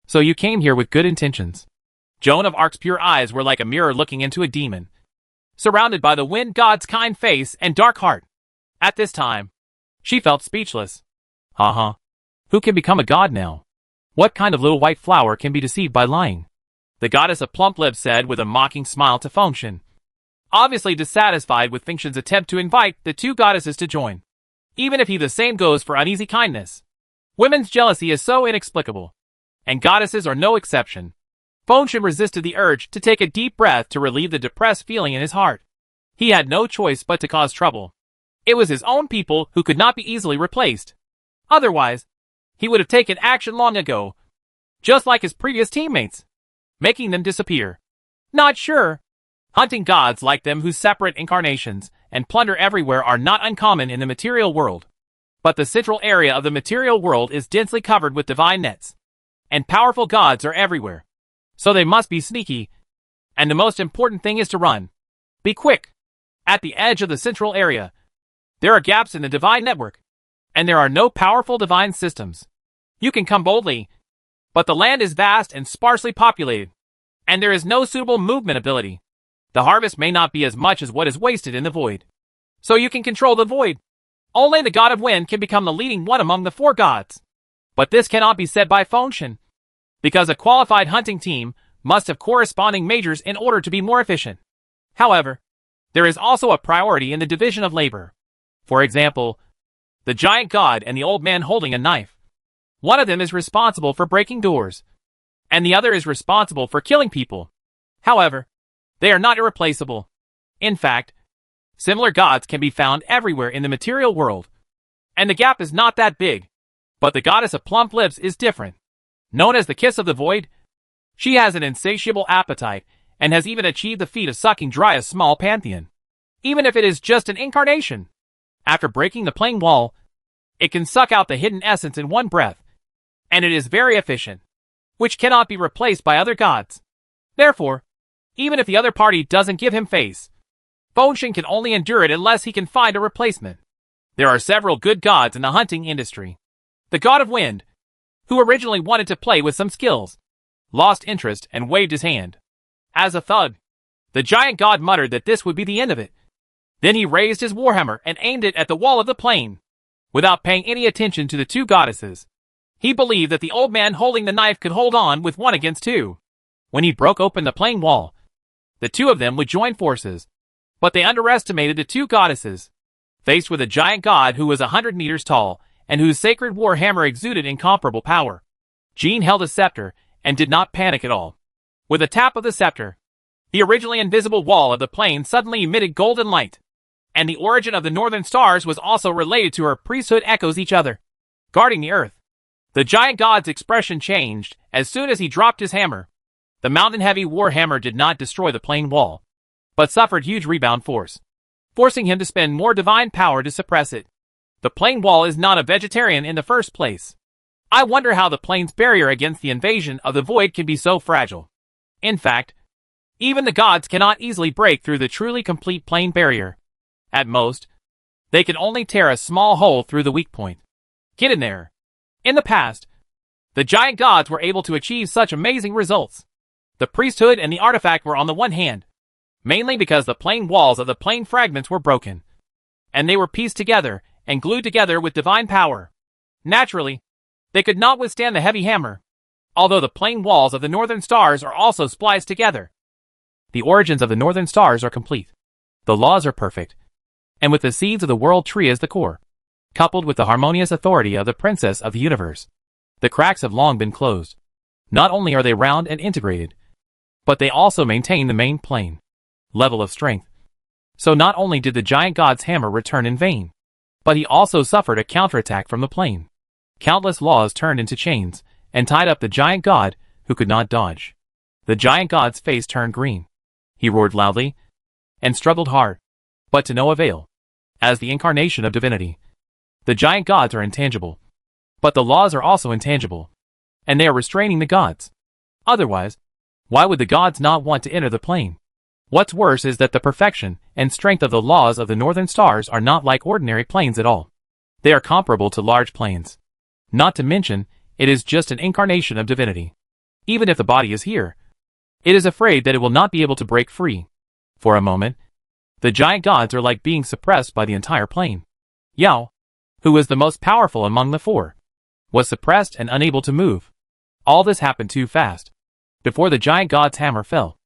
so you came here with good intentions. Joan of Arc's pure eyes were like a mirror looking into a demon, surrounded by the wind god's kind face and dark heart. At this time, she felt speechless. Who can become a god now? What kind of little white flower can be deceived by lying? The goddess of plump lips said with a mocking smile to Foshin, obviously dissatisfied with Foshin's attempt to invite the two goddesses to join. Even if the same goes for uneasy kindness. Women's jealousy is so inexplicable, and goddesses are no exception. Foshin resisted the urge to take a deep breath to relieve the depressed feeling in his heart. He had no choice but to cause trouble. It was his own people who could not be easily replaced. Otherwise, he would have taken action long ago, just like his previous teammates, making them disappear. Not sure. Hunting gods like them whose separate incarnations and plunder everywhere are not uncommon in the material world. But the central area of the material world is densely covered with divine nets, and powerful gods are everywhere. So they must be sneaky, and the most important thing is to run. Be quick. At the edge of the central area, there are gaps in the divine network, and there are no powerful divine systems. You can come boldly, but the land is vast and sparsely populated, and there is no suitable movement ability. The harvest may not be as much as what is wasted in the void. So you can control the void. Only the god of wind can become the leading one among the four gods. But this cannot be said by Foshin, because a qualified hunting team must have corresponding majors in order to be more efficient. However, there is also a priority in the division of labor. For example, the giant god and the old man holding a knife. One of them is responsible for breaking doors, and the other is responsible for killing people. However, they are not irreplaceable. In fact, similar gods can be found everywhere in the material world, and the gap is not that big. But the goddess of plump lips is different. Known as the Kiss of the Void, she has an insatiable appetite and has even achieved the feat of sucking dry a small pantheon, even if it is just an incarnation. After breaking the plane wall, it can suck out the hidden essence in one breath, and it is very efficient, which cannot be replaced by other gods. Therefore, even if the other party doesn't give him face, Foshin can only endure it unless he can find a replacement. There are several good gods in the hunting industry. The god of wind, who originally wanted to play with some skills, lost interest and waved his hand. As a thug, the giant god muttered that this would be the end of it. Then he raised his warhammer and aimed it at the wall of the plane, without paying any attention to the two goddesses. He believed that the old man holding the knife could hold on with one against two. When he broke open the plane wall, The two of them would join forces. But they underestimated the two goddesses. Faced with a giant god who was 100 meters tall, and whose sacred war hammer exuded incomparable power, Jean held a scepter, and did not panic at all. With a tap of the scepter, the originally invisible wall of the plane suddenly emitted golden light. And the origin of the northern stars was also related to her priesthood echoes each other, guarding the earth. The giant god's expression changed as soon as he dropped his hammer. The mountain-heavy war hammer did not destroy the plane wall, but suffered huge rebound force, forcing him to spend more divine power to suppress it. The plane wall is not a vegetarian in the first place. I wonder how the plane's barrier against the invasion of the void can be so fragile. In fact, even the gods cannot easily break through the truly complete plane barrier. At most, they can only tear a small hole through the weak point. Get in there. In the past, the giant gods were able to achieve such amazing results. The priesthood and the artifact were on the one hand, mainly because the plane walls of the plane fragments were broken, and they were pieced together and glued together with divine power. Naturally, they could not withstand the heavy hammer, although the plane walls of the northern stars are also spliced together. The origins of the northern stars are complete. The laws are perfect, and with the seeds of the world tree as the core, coupled with the harmonious authority of the princess of the universe, the cracks have long been closed. Not only are they round and integrated, but they also maintain the main plane level of strength. So not only did the giant god's hammer return in vain, but he also suffered a counterattack from the plane. Countless laws turned into chains and tied up the giant god, who could not dodge. The giant god's face turned green. He roared loudly and struggled hard, but to no avail. As the incarnation of divinity, the giant gods are intangible, but the laws are also intangible, and they are restraining the gods. Otherwise, why would the gods not want to enter the plane? What's worse is that the perfection and strength of the laws of the northern stars are not like ordinary planes at all. They are comparable to large planes. Not to mention, it is just an incarnation of divinity. Even if the body is here, it is afraid that it will not be able to break free. For a moment, the giant gods are like being suppressed by the entire plane. Yao, who was the most powerful among the four, was suppressed and unable to move. All this happened too fast. Before the giant god's hammer fell,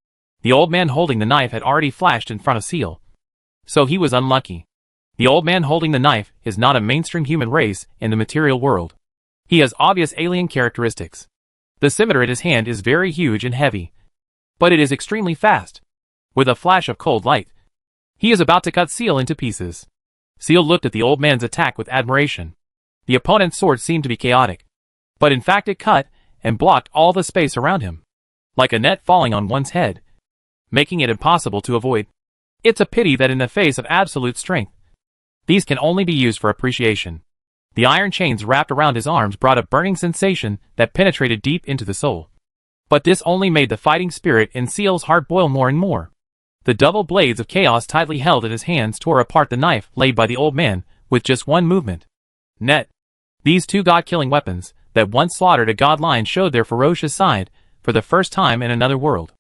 the old man holding the knife had already flashed in front of Seal. So he was unlucky. The old man holding the knife is not a mainstream human race in the material world. He has obvious alien characteristics. The scimitar at his hand is very huge and heavy, but it is extremely fast. With a flash of cold light, he is about to cut Seal into pieces. Seal looked at the old man's attack with admiration. The opponent's sword seemed to be chaotic, but in fact it cut and blocked all the space around him, like a net falling on one's head, making it impossible to avoid. It's a pity that in the face of absolute strength, these can only be used for appreciation. The iron chains wrapped around his arms brought a burning sensation that penetrated deep into the soul. But this only made the fighting spirit in Seal's heart boil more and more. The double blades of chaos tightly held in his hands tore apart the knife laid by the old man with just one movement. These two god-killing weapons that once slaughtered a god lion showed their ferocious side for the first time in another world.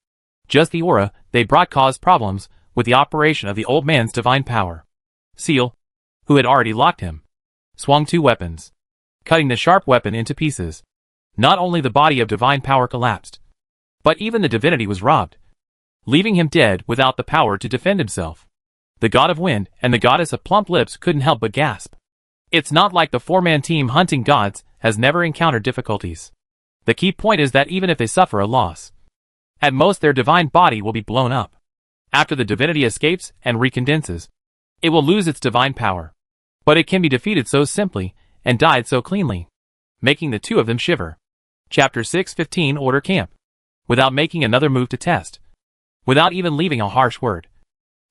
Just the aura they brought caused problems with the operation of the old man's divine power. Seal, who had already locked him, swung two weapons, cutting the sharp weapon into pieces. Not only the body of divine power collapsed, but even the divinity was robbed, leaving him dead without the power to defend himself. The god of wind and the goddess of plump lips couldn't help but gasp. It's not like the four-man team hunting gods has never encountered difficulties. The key point is that even if they suffer a loss, at most their divine body will be blown up. After the divinity escapes and recondenses, it will lose its divine power. But it can be defeated so simply and died so cleanly, making the two of them shiver. Chapter 6:15 Order Camp. Without making another move to test, without even leaving a harsh word,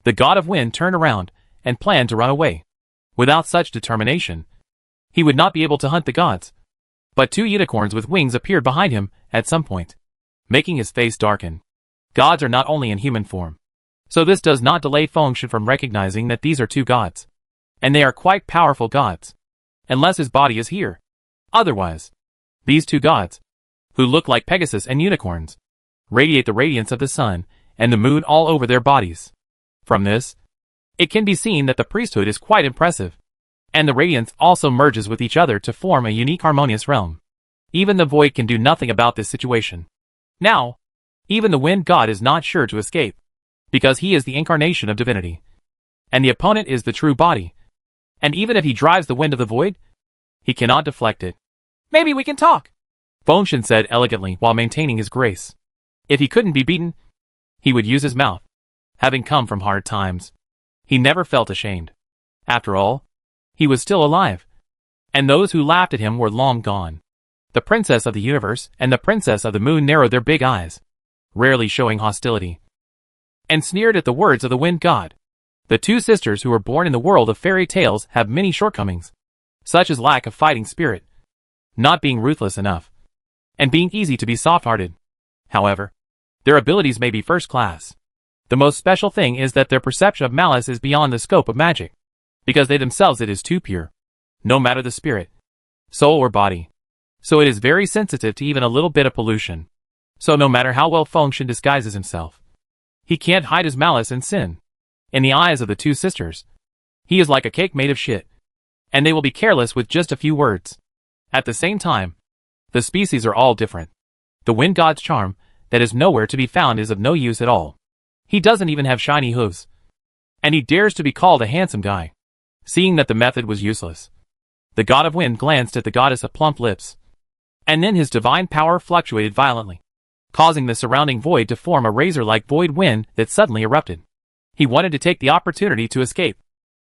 the god of wind turned around and planned to run away. Without such determination, he would not be able to hunt the gods. But two unicorns with wings appeared behind him at some point, making his face darken. Gods are not only in human form, so this does not delay Fengshen from recognizing that these are two gods. And they are quite powerful gods, unless his body is here. Otherwise, these two gods, who look like Pegasus and unicorns, radiate the radiance of the sun and the moon all over their bodies. From this, it can be seen that the priesthood is quite impressive, and the radiance also merges with each other to form a unique harmonious realm. Even the void can do nothing about this situation. Now, even the wind god is not sure to escape. because he is the incarnation of divinity. And the opponent is the true body. And even if he drives the wind of the void, he cannot deflect it. Maybe we can talk, Fengshen said elegantly while maintaining his grace. If he couldn't be beaten, he would use his mouth. Having come from hard times, he never felt ashamed. After all, he was still alive. And those who laughed at him were long gone. The princess of the universe and the princess of the moon narrowed their big eyes, rarely showing hostility, and sneered at the words of the wind god. The two sisters who were born in the world of fairy tales have many shortcomings, such as lack of fighting spirit, not being ruthless enough, and being easy to be soft-hearted. However, their abilities may be first class. The most special thing is that their perception of malice is beyond the scope of magic, because they themselves it is too pure, no matter the spirit, soul or body. So it is very sensitive to even a little bit of pollution. So no matter how well Fengshen disguises himself, he can't hide his malice and sin. In the eyes of the two sisters, he is like a cake made of shit, and they will be careless with just a few words. At the same time, the species are all different. The wind god's charm, that is nowhere to be found, is of no use at all. He doesn't even have shiny hooves. And he dares to be called a handsome guy. Seeing that the method was useless, the god of wind glanced at the goddess of plump lips. And then his divine power fluctuated violently, causing the surrounding void to form a razor-like void wind that suddenly erupted. He wanted to take the opportunity to escape,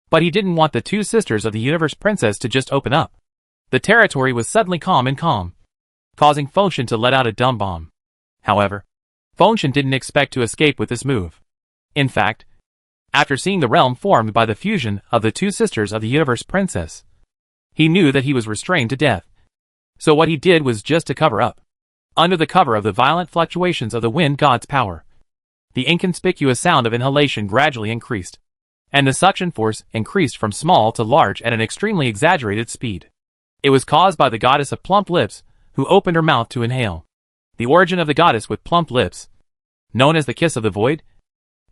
but he didn't want the two sisters of the universe princess to just open up. The territory was suddenly calm, causing Fengshen to let out a dumb bomb. However, Fengshen didn't expect to escape with this move. In fact, after seeing the realm formed by the fusion of the two sisters of the universe princess, he knew that he was restrained to death. So what he did was just to cover up. Under the cover of the violent fluctuations of the wind god's power, the inconspicuous sound of inhalation gradually increased, and the suction force increased from small to large at an extremely exaggerated speed. It was caused by the goddess of plump lips, who opened her mouth to inhale. The origin of the goddess with plump lips, known as the kiss of the void,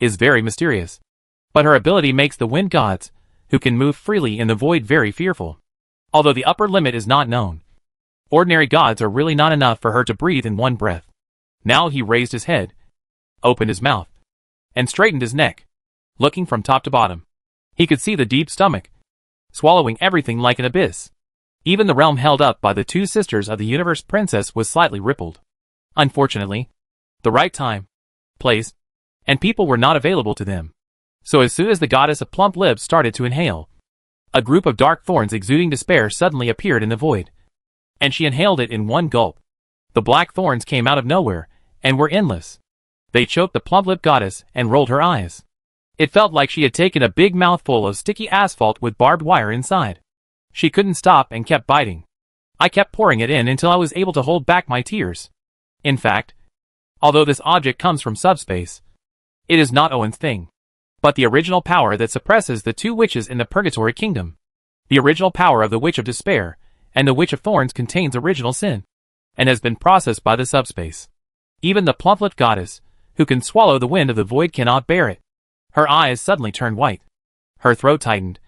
is very mysterious. But her ability makes the wind gods, who can move freely in the void, very fearful. Although the upper limit is not known, ordinary gods are really not enough for her to breathe in one breath. Now he raised his head, opened his mouth, and straightened his neck. Looking from top to bottom, he could see the deep stomach, swallowing everything like an abyss. Even the realm held up by the two sisters of the universe princess was slightly rippled. Unfortunately, the right time, place, and people were not available to them. So as soon as the goddess of plump lips started to inhale, a group of dark thorns exuding despair suddenly appeared in the void, and she inhaled it in one gulp. The black thorns came out of nowhere, and were endless. They choked the plump lip goddess and rolled her eyes. It felt like she had taken a big mouthful of sticky asphalt with barbed wire inside. She couldn't stop and kept biting. I kept pouring it in until I was able to hold back my tears. In fact, although this object comes from subspace, it is not Owen's thing, but the original power that suppresses the two witches in the Purgatory Kingdom. The original power of the Witch of Despair and the Witch of Thorns contains original sin, and has been processed by the subspace. Even the plump-lipped goddess, who can swallow the wind of the void, cannot bear it. Her eyes suddenly turned white, her throat tightened,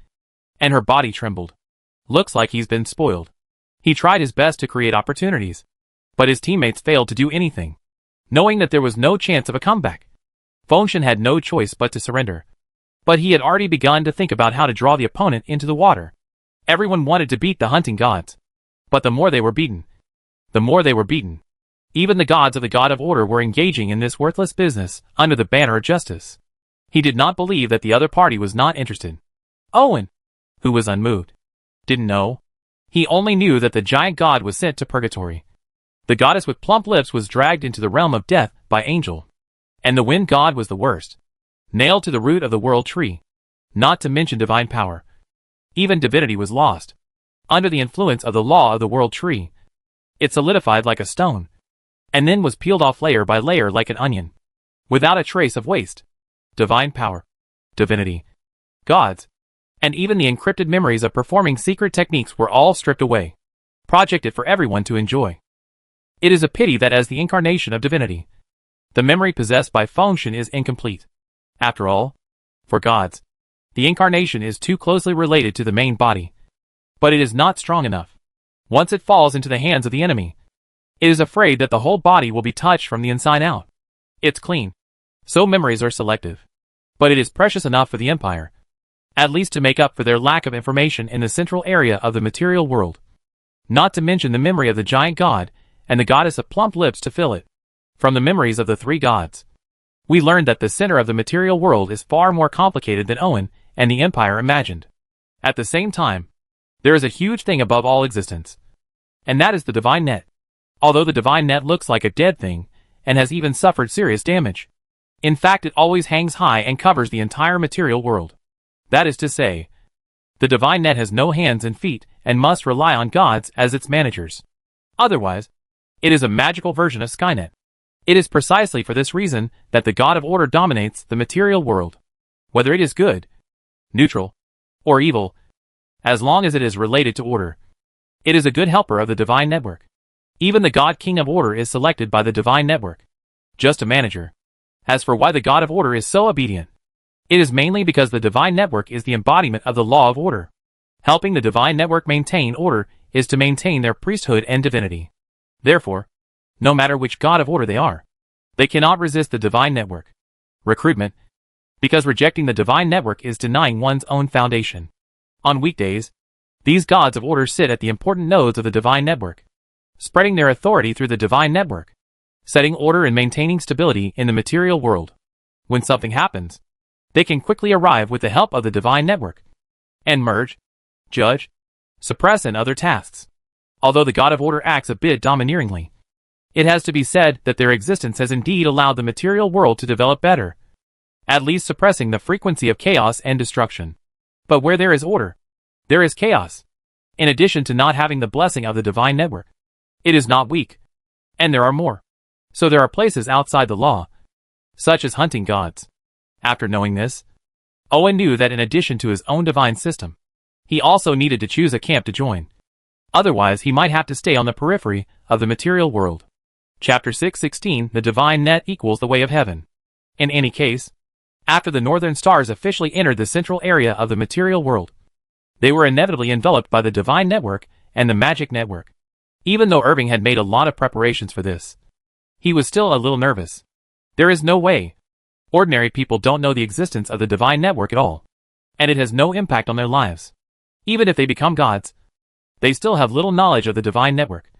and her body trembled. Looks like he's been spoiled. He tried his best to create opportunities, but his teammates failed to do anything. Knowing that there was no chance of a comeback, Fengshen had no choice but to surrender. But he had already begun to think about how to draw the opponent into the water. Everyone wanted to beat the hunting gods, but the more they were beaten, the more they were beaten. Even the gods of the God of Order were engaging in this worthless business under the banner of justice. He did not believe that the other party was not interested. Owen, who was unmoved, didn't know. He only knew that the giant god was sent to purgatory. The goddess with plump lips was dragged into the realm of death by Angel. And the wind god was the worst, nailed to the root of the world tree. Not to mention divine power. Even divinity was lost. Under the influence of the law of the world tree, it solidified like a stone, and then was peeled off layer by layer like an onion, without a trace of waste. Divine power, divinity, gods, and even the encrypted memories of performing secret techniques were all stripped away, projected for everyone to enjoy. It is a pity that as the incarnation of divinity, the memory possessed by Fengshen is incomplete. After all, for gods, the incarnation is too closely related to the main body, but it is not strong enough. Once it falls into the hands of the enemy, it is afraid that the whole body will be touched from the inside out. It's clean. So memories are selective. But it is precious enough for the Empire, at least to make up for their lack of information in the central area of the material world. Not to mention the memory of the giant god, and the goddess of plump lips to fill it. From the memories of the three gods, we learned that the center of the material world is far more complicated than Owen and the Empire imagined. At the same time, there is a huge thing above all existence, and that is the divine net. Although the divine net looks like a dead thing, and has even suffered serious damage, in fact it always hangs high and covers the entire material world. That is to say, the divine net has no hands and feet and must rely on gods as its managers. Otherwise, it is a magical version of Skynet. It is precisely for this reason that the god of order dominates the material world. Whether it is good, neutral, or evil, as long as it is related to order, it is a good helper of the divine network. Even the god king of order is selected by the divine network. Just a manager. As for why the god of order is so obedient, it is mainly because the divine network is the embodiment of the law of order. Helping the divine network maintain order is to maintain their priesthood and divinity. Therefore, no matter which god of order they are, they cannot resist the divine network. Recruitment. Because rejecting the divine network is denying one's own foundation. On weekdays, these gods of order sit at the important nodes of the divine network, spreading their authority through the divine network, setting order and maintaining stability in the material world. When something happens, they can quickly arrive with the help of the divine network, and merge, judge, suppress and other tasks. Although the god of order acts a bit domineeringly, it has to be said that their existence has indeed allowed the material world to develop better, at least suppressing the frequency of chaos and destruction. But where there is order, there is chaos. In addition to not having the blessing of the divine network, it is not weak. And there are more. So there are places outside the law, such as hunting gods. After knowing this, Owen knew that in addition to his own divine system, he also needed to choose a camp to join. Otherwise he might have to stay on the periphery of the material world. Chapter 6:16 The Divine Net equals the Way of Heaven. In any case, after the northern stars officially entered the central area of the material world, they were inevitably enveloped by the divine network and the magic network. Even though Irving had made a lot of preparations for this, he was still a little nervous. There is no way. Ordinary people don't know the existence of the divine network at all, and it has no impact on their lives. Even if they become gods, they still have little knowledge of the divine network,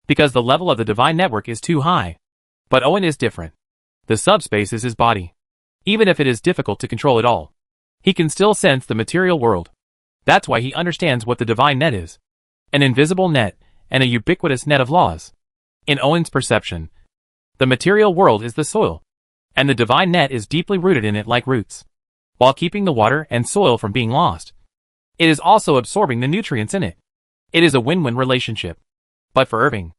because the level of the divine network is too high. But Owen is different. The subspace is his body. Even if it is difficult to control it all, he can still sense the material world. That's why he understands what the divine net is. An invisible net, and a ubiquitous net of laws. In Owen's perception, the material world is the soil, and the divine net is deeply rooted in it like roots, while keeping the water and soil from being lost. It is also absorbing the nutrients in it. It is a win-win relationship. But for Irving,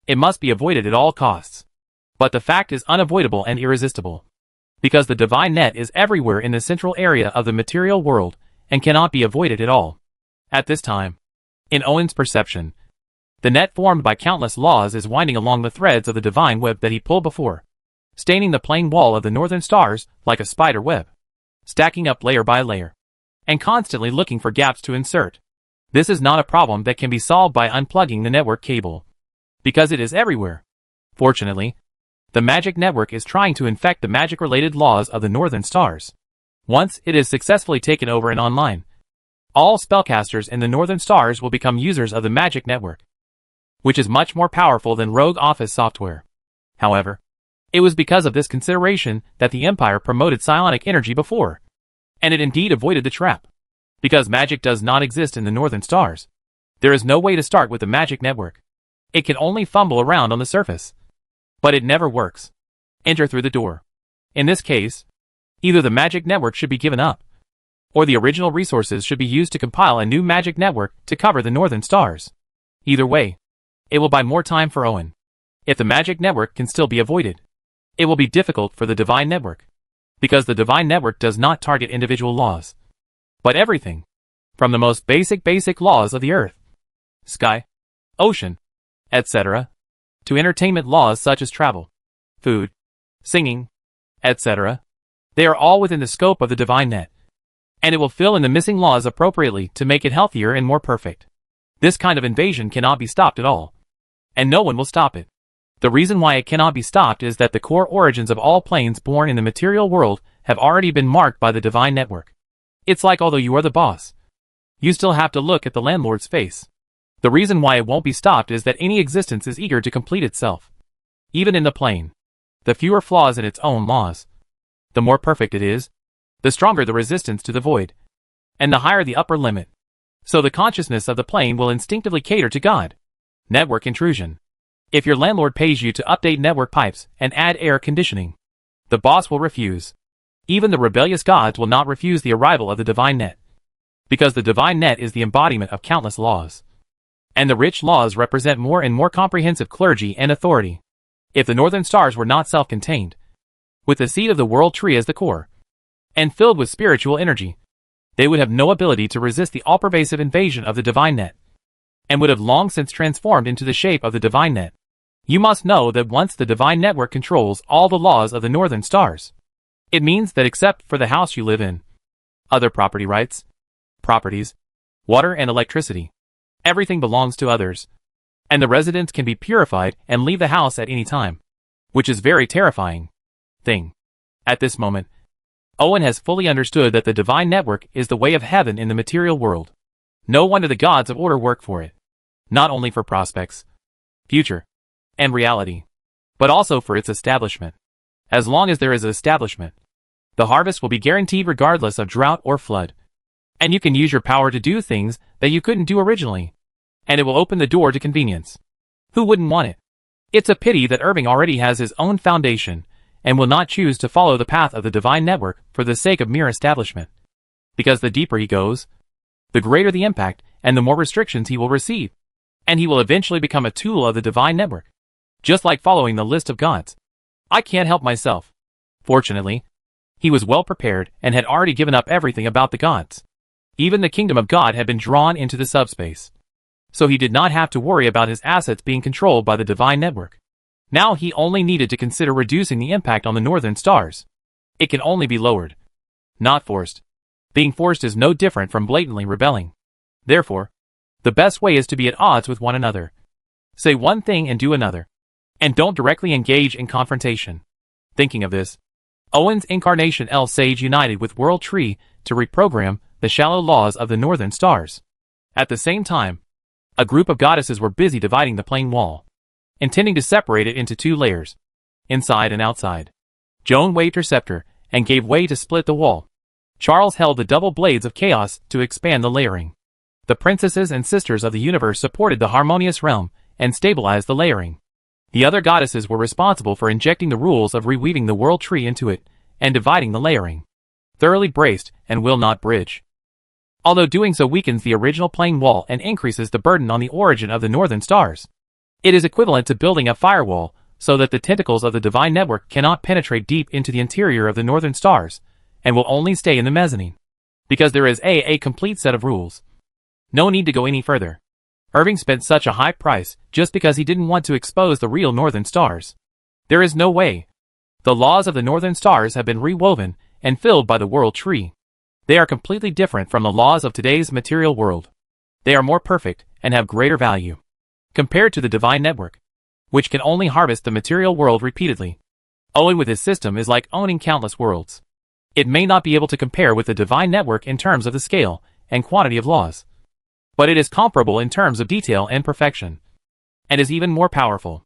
it must be avoided at all costs. But the fact is unavoidable and irresistible, because the divine net is everywhere in the central area of the material world, and cannot be avoided at all. At this time, in Owen's perception, the net formed by countless laws is winding along the threads of the divine web that he pulled before, staining the plain wall of the northern stars like a spider web, stacking up layer by layer, and constantly looking for gaps to insert. This is not a problem that can be solved by unplugging the network cable, because it is everywhere. Fortunately, the magic network is trying to infect the magic-related laws of the northern stars. Once it is successfully taken over and online, all spellcasters in the northern stars will become users of the magic network, which is much more powerful than rogue office software. However, it was because of this consideration that the Empire promoted psionic energy before, and it indeed avoided the trap. Because magic does not exist in the northern stars, there is no way to start with the magic network. It can only fumble around on the surface. But it never works. Enter through the door. In this case, either the magic network should be given up, or the original resources should be used to compile a new magic network to cover the northern stars. Either way, it will buy more time for Owen. If the magic network can still be avoided, it will be difficult for the divine network, because the divine network does not target individual laws, but everything, from the most basic laws of the earth, sky, ocean, etc., to entertainment laws such as travel, food, singing, etc. They are all within the scope of the divine net, and it will fill in the missing laws appropriately to make it healthier and more perfect. This kind of invasion cannot be stopped at all, and no one will stop it. The reason why it cannot be stopped is that the core origins of all planes born in the material world have already been marked by the divine network. It's like although you are the boss, you still have to look at the landlord's face. The reason why it won't be stopped is that any existence is eager to complete itself. Even in the plane, the fewer flaws in its own laws, the more perfect it is, the stronger the resistance to the void, and the higher the upper limit. So the consciousness of the plane will instinctively cater to God. Network intrusion. If your landlord pays you to update network pipes and add air conditioning, the boss will refuse. Even the rebellious gods will not refuse the arrival of the divine net, because the divine net is the embodiment of countless laws. And the rich laws represent more and more comprehensive clergy and authority. If the northern stars were not self-contained, with the seed of the world tree as the core, and filled with spiritual energy, they would have no ability to resist the all-pervasive invasion of the divine net, and would have long since transformed into the shape of the divine net. You must know that once the divine network controls all the laws of the northern stars, it means that except for the house you live in, other property rights, properties, water and electricity, everything belongs to others, and the residents can be purified and leave the house at any time, which is very terrifying thing. At this moment, Owen has fully understood that the divine network is the way of heaven in the material world. No wonder the gods of order work for it, not only for prospects, future, and reality, but also for its establishment. As long as there is an establishment, the harvest will be guaranteed regardless of drought or flood. And you can use your power to do things that you couldn't do originally, and it will open the door to convenience. Who wouldn't want it? It's a pity that Irving already has his own foundation, and will not choose to follow the path of the divine network for the sake of mere establishment. Because the deeper he goes, the greater the impact and the more restrictions he will receive, and he will eventually become a tool of the divine network. Just like following the list of gods. I can't help myself. Fortunately, he was well prepared and had already given up everything about the gods. Even the kingdom of God had been drawn into the subspace. So he did not have to worry about his assets being controlled by the divine network. Now he only needed to consider reducing the impact on the northern stars. It can only be lowered, not forced. Being forced is no different from blatantly rebelling. Therefore, the best way is to be at odds with one another. Say one thing and do another. And don't directly engage in confrontation. Thinking of this, Owen's incarnation L Sage united with World Tree to reprogram the shallow laws of the northern stars. At the same time, a group of goddesses were busy dividing the plane wall, intending to separate it into two layers, inside and outside. Joan waved her scepter and gave way to split the wall. Charles held the double blades of chaos to expand the layering. The princesses and sisters of the universe supported the harmonious realm and stabilized the layering. The other goddesses were responsible for injecting the rules of reweaving the world tree into it and dividing the layering. Thoroughly braced and will not bridge. Although doing so weakens the original plane wall and increases the burden on the origin of the northern stars. It is equivalent to building a firewall so that the tentacles of the divine network cannot penetrate deep into the interior of the northern stars and will only stay in the mezzanine. Because there is a complete set of rules. No need to go any further. Irving spent such a high price just because he didn't want to expose the real northern stars. There is no way. The laws of the northern stars have been rewoven and filled by the world tree. They are completely different from the laws of today's material world. They are more perfect and have greater value compared to the divine network, which can only harvest the material world repeatedly. Owen with his system is like owning countless worlds. It may not be able to compare with the divine network in terms of the scale and quantity of laws, but it is comparable in terms of detail and perfection, and is even more powerful.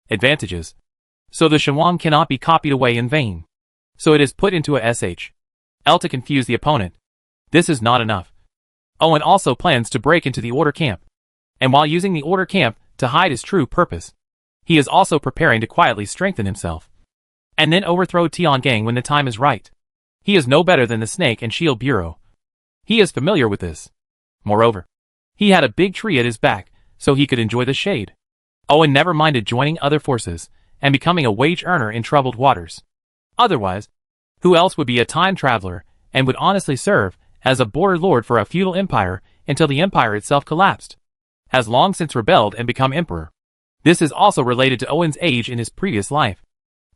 Advantages. So the Shenhuang cannot be copied away in vain. So it is put into a SHL to confuse the opponent. This is not enough. Owen also plans to break into the Order camp, and while using the Order camp to hide his true purpose, he is also preparing to quietly strengthen himself, and then overthrow Tiangang when the time is right. He is no better than the Snake and Shield Bureau. He is familiar with this. Moreover, he had a big tree at his back, so he could enjoy the shade. Owen never minded joining other forces and becoming a wage earner in troubled waters. Otherwise, who else would be a time traveler and would honestly serve as a border lord for a feudal empire until the empire itself collapsed? Has long since rebelled and become emperor. This is also related to Owen's age in his previous life,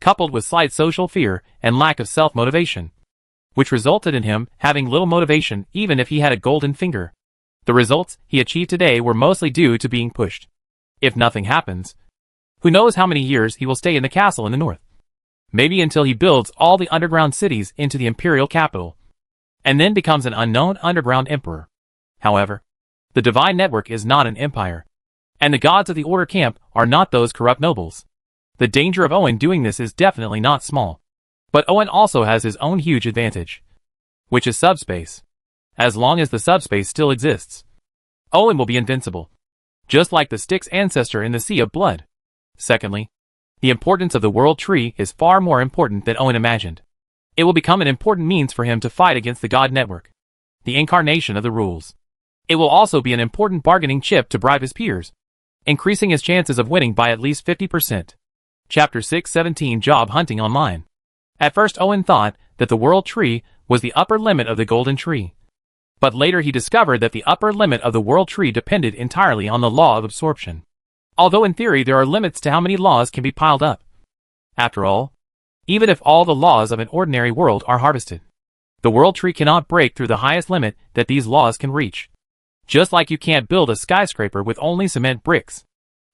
coupled with slight social fear and lack of self-motivation, which resulted in him having little motivation even if he had a golden finger. The results he achieved today were mostly due to being pushed. If nothing happens, who knows how many years he will stay in the castle in the north. maybe until he builds all the underground cities into the imperial capital, and then becomes an unknown underground emperor. However, the divine network is not an empire, and the gods of the Order camp are not those corrupt nobles. The danger of Owen doing this is definitely not small. But Owen also has his own huge advantage, which is subspace. As long as the subspace still exists, Owen will be invincible, just like the Styx ancestor in the Sea of Blood. Secondly, the importance of the World Tree is far more important than Owen imagined. It will become an important means for him to fight against the God Network, the incarnation of the rules. It will also be an important bargaining chip to bribe his peers, increasing his chances of winning by at least 50%. Chapter 617 Job Hunting Online. At first Owen thought that the World Tree was the upper limit of the Golden Tree. But later he discovered that the upper limit of the World Tree depended entirely on the law of absorption. Although in theory there are limits to how many laws can be piled up. After all, even if all the laws of an ordinary world are harvested, the World Tree cannot break through the highest limit that these laws can reach. Just like you can't build a skyscraper with only cement bricks,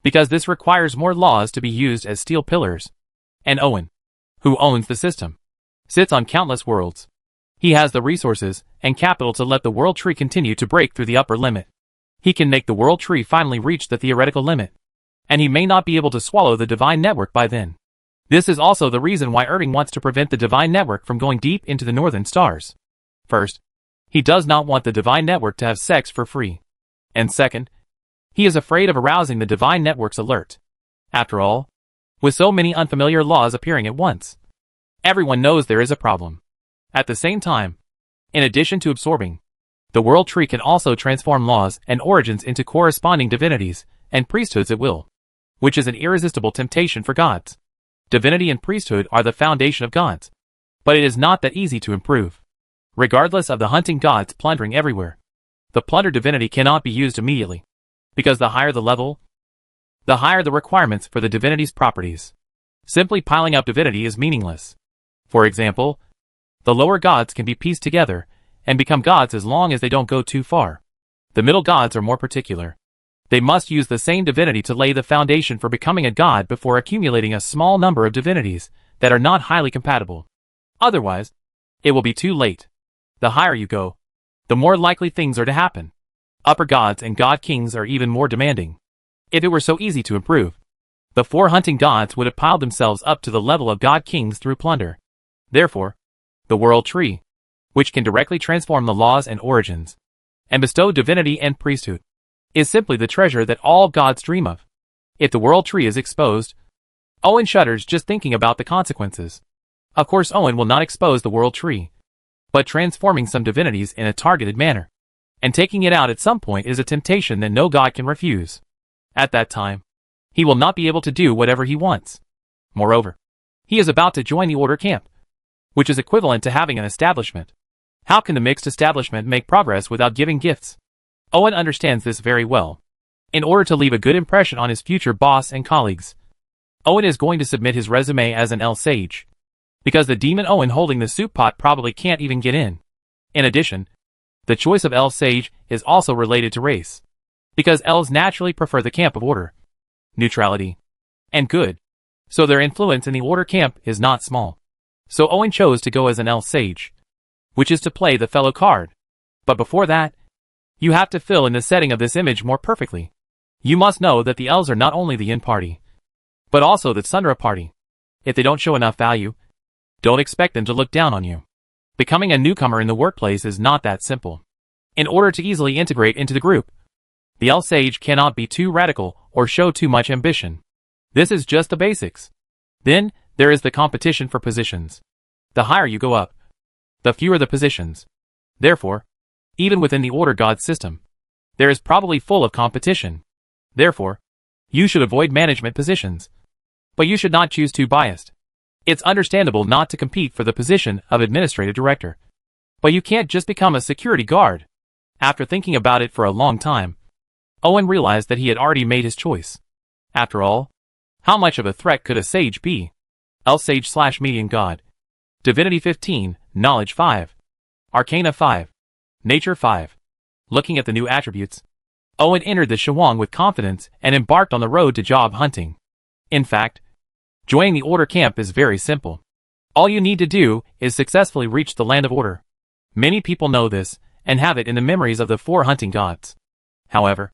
because this requires more laws to be used as steel pillars. And Owen, who owns the system, sits on countless worlds. He has the resources and capital to let the World Tree continue to break through the upper limit. He can make the World Tree finally reach the theoretical limit, and he may not be able to swallow the divine network by then. This is also the reason why Erding wants to prevent the divine network from going deep into the northern stars. First, he does not want the divine network to have sex for free. And second, he is afraid of arousing the divine network's alert. After all, with so many unfamiliar laws appearing at once, everyone knows there is a problem. At the same time, in addition to absorbing, the World Tree can also transform laws and origins into corresponding divinities and priesthoods at will, which is an irresistible temptation for gods. Divinity and priesthood are the foundation of gods, but it is not that easy to improve. Regardless of the hunting gods plundering everywhere, the plundered divinity cannot be used immediately, because the higher the level, the higher the requirements for the divinity's properties. Simply piling up divinity is meaningless. For example, the lower gods can be pieced together and become gods as long as they don't go too far. The middle gods are more particular. They must use the same divinity to lay the foundation for becoming a god before accumulating a small number of divinities that are not highly compatible. Otherwise, it will be too late. The higher you go, the more likely things are to happen. Upper gods and god kings are even more demanding. If it were so easy to improve, the 4 hunting gods would have piled themselves up to the level of god kings through plunder. Therefore, the World Tree, which can directly transform the laws and origins, and bestow divinity and priesthood, is simply the treasure that all gods dream of. If the World Tree is exposed, Owen shudders just thinking about the consequences. Of course Owen will not expose the World Tree, but transforming some divinities in a targeted manner, and taking it out at some point is a temptation that no god can refuse. At that time, he will not be able to do whatever he wants. Moreover, he is about to join the Order camp, which is equivalent to having an establishment. How can the mixed establishment make progress without giving gifts? Owen understands this very well. In order to leave a good impression on his future boss and colleagues, Owen is going to submit his resume as an L-Sage, because the demon Owen holding the soup pot probably can't even get in. In addition, the choice of L-Sage is also related to race, because Elves naturally prefer the camp of order, neutrality, and good, so their influence in the Order camp is not small. So Owen chose to go as an L-Sage, which is to play the fellow card. But before that, you have to fill in the setting of this image more perfectly. You must know that the elves are not only the in party, but also the Sundra party. If they don't show enough value, don't expect them to look down on you. Becoming a newcomer in the workplace is not that simple. In order to easily integrate into the group, the L-Sage cannot be too radical or show too much ambition. This is just the basics. Then, there is the competition for positions. The higher you go up, the fewer the positions. Therefore, even within the Order God system, there is probably full of competition. Therefore, you should avoid management positions. But you should not choose too biased. It's understandable not to compete for the position of administrative director. But you can't just become a security guard. After thinking about it for a long time, Owen realized that he had already made his choice. After all, how much of a threat could a sage be? L-Sage/Median God. Divinity 15, Knowledge 5. Arcana 5. Nature 5. Looking at the new attributes, Owen entered the Shawang with confidence and embarked on the road to job hunting. In fact, joining the Order camp is very simple. All you need to do is successfully reach the land of order. Many people know this, and have it in the memories of the 4 hunting gods. However,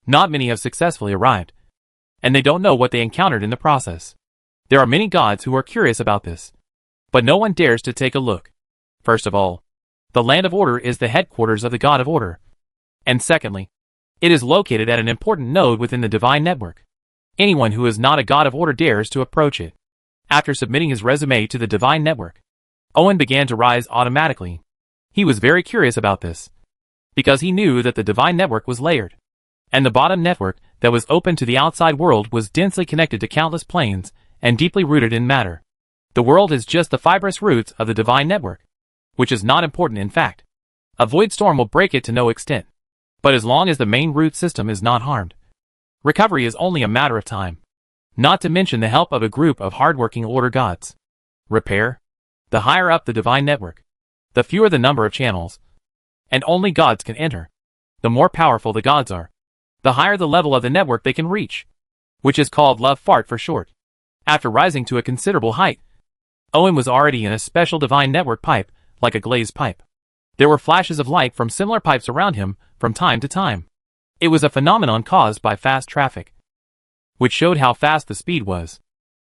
not many have successfully arrived, and they don't know what they encountered in the process. There are many gods who are curious about this, but no one dares to take a look. First of all, the land of order is the headquarters of the god of order. And secondly, it is located at an important node within the divine network. Anyone who is not a god of order dares to approach it. After submitting his resume to the divine network, Owen began to rise automatically. He was very curious about this, because he knew that the divine network was layered, and the bottom network that was open to the outside world was densely connected to countless planes and deeply rooted in matter. The world is just the fibrous roots of the divine network, which is not important in fact. A void storm will break it to no extent, but as long as the main root system is not harmed, recovery is only a matter of time. Not to mention the help of a group of hardworking order gods. Repair. The higher up the divine network, the fewer the number of channels, and only gods can enter. The more powerful the gods are, the higher the level of the network they can reach, which is called love fart for short. After rising to a considerable height, Owen was already in a special divine network pipe, like a glazed pipe. There were flashes of light from similar pipes around him from time to time. It was a phenomenon caused by fast traffic, which showed how fast the speed was.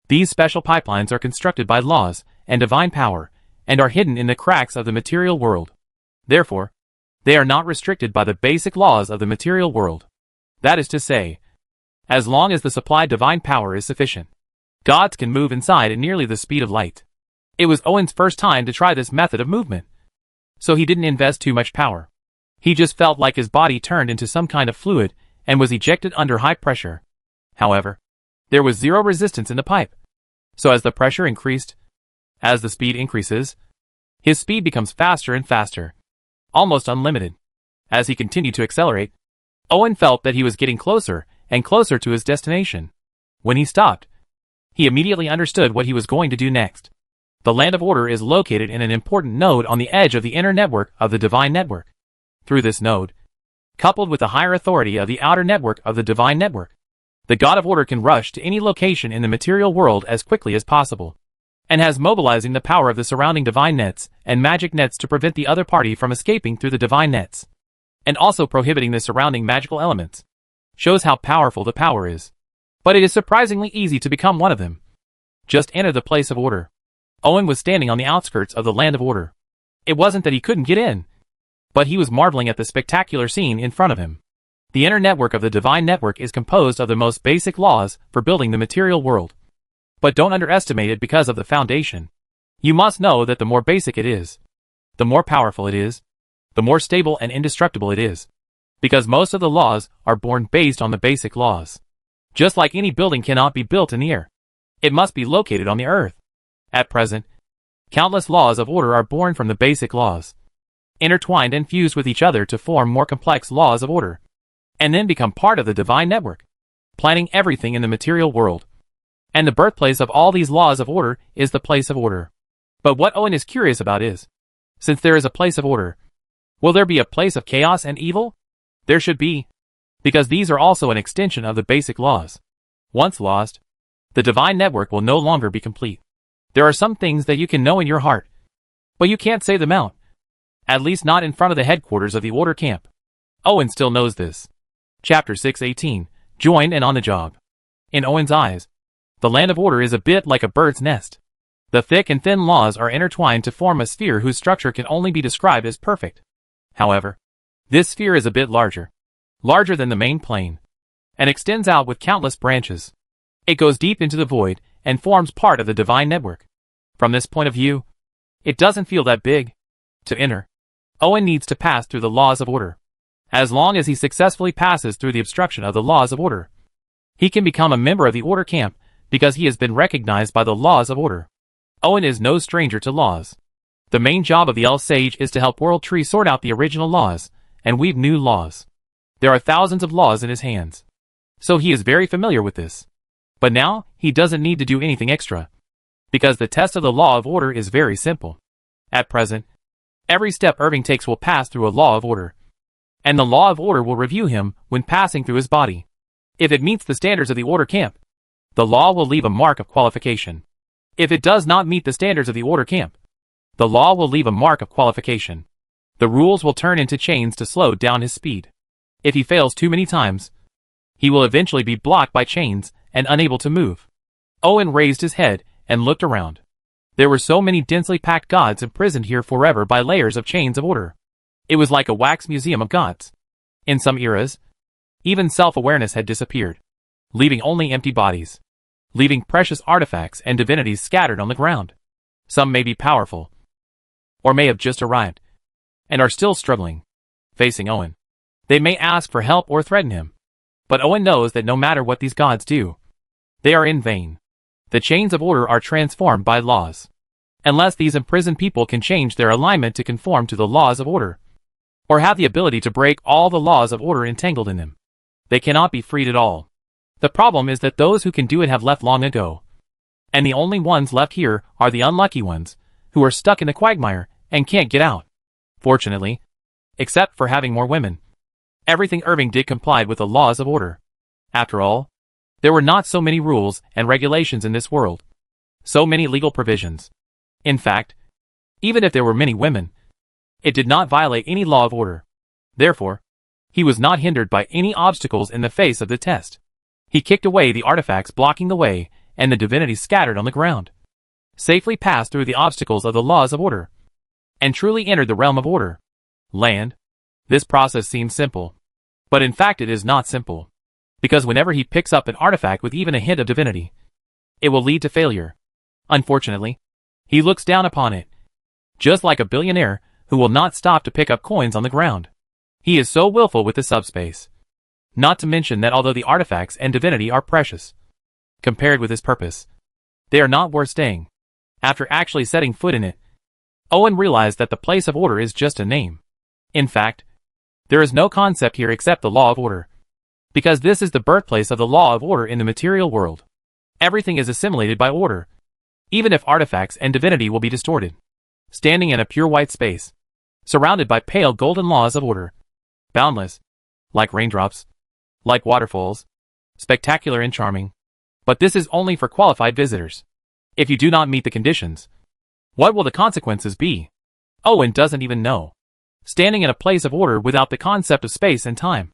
These special pipelines are constructed by laws and divine power, and are hidden in the cracks of the material world. Therefore, they are not restricted by the basic laws of the material world. That is to say, as long as the supplied divine power is sufficient, gods can move inside at nearly the speed of light. It was Owen's first time to try this method of movement, so he didn't invest too much power. He just felt like his body turned into some kind of fluid and was ejected under high pressure. However, there was zero resistance in the pipe, so as the pressure increased, as the speed increases, his speed becomes faster and faster, almost unlimited. As he continued to accelerate, Owen felt that he was getting closer and closer to his destination. When he stopped, he immediately understood what he was going to do next. The land of order is located in an important node on the edge of the inner network of the divine network. Through this node, coupled with the higher authority of the outer network of the divine network, the god of order can rush to any location in the material world as quickly as possible, and has mobilizing the power of the surrounding divine nets and magic nets to prevent the other party from escaping through the divine nets, and also prohibiting the surrounding magical elements. Shows how powerful the power is. But it is surprisingly easy to become one of them. Just enter the place of order. Owen was standing on the outskirts of the land of order. It wasn't that he couldn't get in, but he was marveling at the spectacular scene in front of him. The inner network of the divine network is composed of the most basic laws for building the material world. But don't underestimate it because of the foundation. You must know that the more basic it is, the more powerful it is, the more stable and indestructible it is. Because most of the laws are born based on the basic laws. Just like any building cannot be built in the air, it must be located on the earth. At present, countless laws of order are born from the basic laws, intertwined and fused with each other to form more complex laws of order, and then become part of the divine network, planning everything in the material world. And the birthplace of all these laws of order is the place of order. But what Owen is curious about is, since there is a place of order, will there be a place of chaos and evil? There should be, because these are also an extension of the basic laws. Once lost, the divine network will no longer be complete. There are some things that you can know in your heart, but you can't say them out. At least not in front of the headquarters of the order camp. Owen still knows this. Chapter 618, Join and on the job. In Owen's eyes, the land of order is a bit like a bird's nest. The thick and thin laws are intertwined to form a sphere whose structure can only be described as perfect. However, this sphere is a bit larger than the main plane, and extends out with countless branches. It goes deep into the void and forms part of the divine network. From this point of view, it doesn't feel that big. To enter, Owen needs to pass through the laws of order. As long as he successfully passes through the obstruction of the laws of order, he can become a member of the order camp because he has been recognized by the laws of order. Owen is no stranger to laws. The main job of the El Sage is to help World Tree sort out the original laws and weave new laws. There are thousands of laws in his hands, so he is very familiar with this. But now, he doesn't need to do anything extra, because the test of the law of order is very simple. At present, every step Irving takes will pass through a law of order, and the law of order will review him when passing through his body. If it meets the standards of the order camp, the law will leave a mark of qualification. If it does not meet the standards of the order camp, the law will leave a mark of qualification. The rules will turn into chains to slow down his speed. If he fails too many times, he will eventually be blocked by chains and unable to move. Owen raised his head and looked around. There were so many densely packed gods imprisoned here forever by layers of chains of order. It was like a wax museum of gods. In some eras, even self-awareness had disappeared, leaving only empty bodies, leaving precious artifacts and divinities scattered on the ground. Some may be powerful, or may have just arrived, and are still struggling, facing Owen. They may ask for help or threaten him, but Owen knows that no matter what these gods do, they are in vain. The chains of order are transformed by laws. Unless these imprisoned people can change their alignment to conform to the laws of order, or have the ability to break all the laws of order entangled in them, they cannot be freed at all. The problem is that those who can do it have left long ago, and the only ones left here are the unlucky ones, who are stuck in the quagmire and can't get out. Fortunately, except for having more women, everything Irving did complied with the laws of order. After all, there were not so many rules and regulations in this world, so many legal provisions. In fact, even if there were many women, it did not violate any law of order. Therefore, he was not hindered by any obstacles in the face of the test. He kicked away the artifacts blocking the way and the divinities scattered on the ground, safely passed through the obstacles of the laws of order, and truly entered the realm of order. Land. This process seems simple, but in fact it is not simple, because whenever he picks up an artifact with even a hint of divinity, it will lead to failure. Unfortunately, he looks down upon it, just like a billionaire who will not stop to pick up coins on the ground. He is so willful with the subspace. Not to mention that although the artifacts and divinity are precious, compared with his purpose, they are not worth staying. After actually setting foot in it, Owen realized that the place of order is just a name. In fact, there is no concept here except the law of order, because this is the birthplace of the law of order in the material world. Everything is assimilated by order, even if artifacts and divinity will be distorted. Standing in a pure white space, surrounded by pale golden laws of order, boundless, like raindrops, like waterfalls, spectacular and charming. But this is only for qualified visitors. If you do not meet the conditions, what will the consequences be? Owen doesn't even know. Standing in a place of order without the concept of space and time,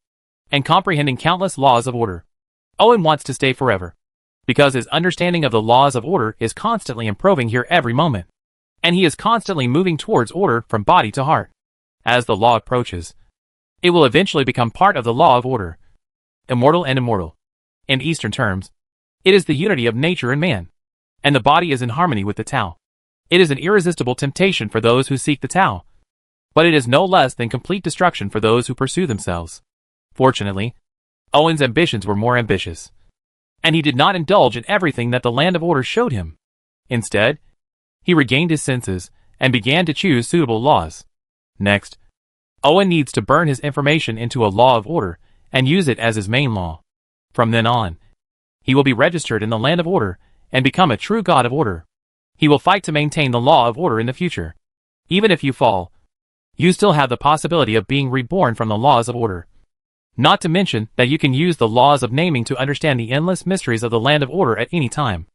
and comprehending countless laws of order, Owen wants to stay forever, because his understanding of the laws of order is constantly improving here every moment, and he is constantly moving towards order from body to heart. As the law approaches, it will eventually become part of the law of order, immortal and immortal. In Eastern terms, it is the unity of nature and man, and the body is in harmony with the Tao. It is an irresistible temptation for those who seek the Tao, but it is no less than complete destruction for those who pursue themselves. Fortunately, Owen's ambitions were more ambitious, and he did not indulge in everything that the land of order showed him. Instead, he regained his senses and began to choose suitable laws. Next, Owen needs to burn his information into a law of order and use it as his main law. From then on, he will be registered in the land of order and become a true god of order. He will fight to maintain the law of order in the future. Even if you fall, you still have the possibility of being reborn from the laws of order. Not to mention that you can use the laws of naming to understand the endless mysteries of the land of order at any time.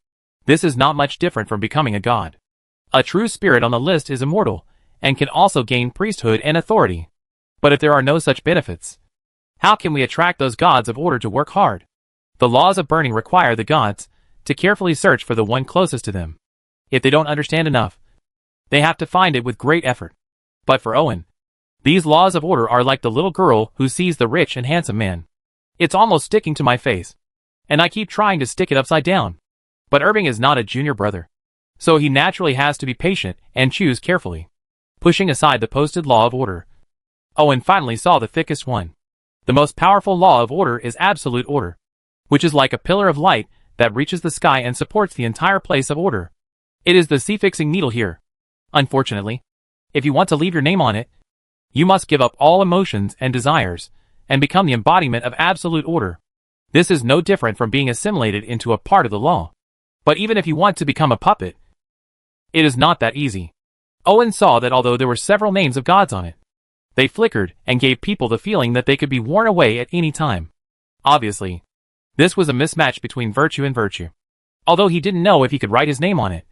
This is not much different from becoming a god. A true spirit on the list is immortal, and can also gain priesthood and authority. But if there are no such benefits, how can we attract those gods of order to work hard? The laws of burning require the gods to carefully search for the one closest to them. If they don't understand enough, they have to find it with great effort. But for Owen, these laws of order are like the little girl who sees the rich and handsome man. It's almost sticking to my face, and I keep trying to stick it upside down. But Irving is not a junior brother, so he naturally has to be patient and choose carefully. Pushing aside the posted law of order, Owen finally saw the thickest one. The most powerful law of order is absolute order, which is like a pillar of light that reaches the sky and supports the entire place of order. It is the sea-fixing needle here. Unfortunately, if you want to leave your name on it, you must give up all emotions and desires, and become the embodiment of absolute order. This is no different from being assimilated into a part of the law. But even if you want to become a puppet, it is not that easy. Owen saw that although there were several names of gods on it, they flickered and gave people the feeling that they could be worn away at any time. Obviously, this was a mismatch between virtue and virtue. Although he didn't know if he could write his name on it,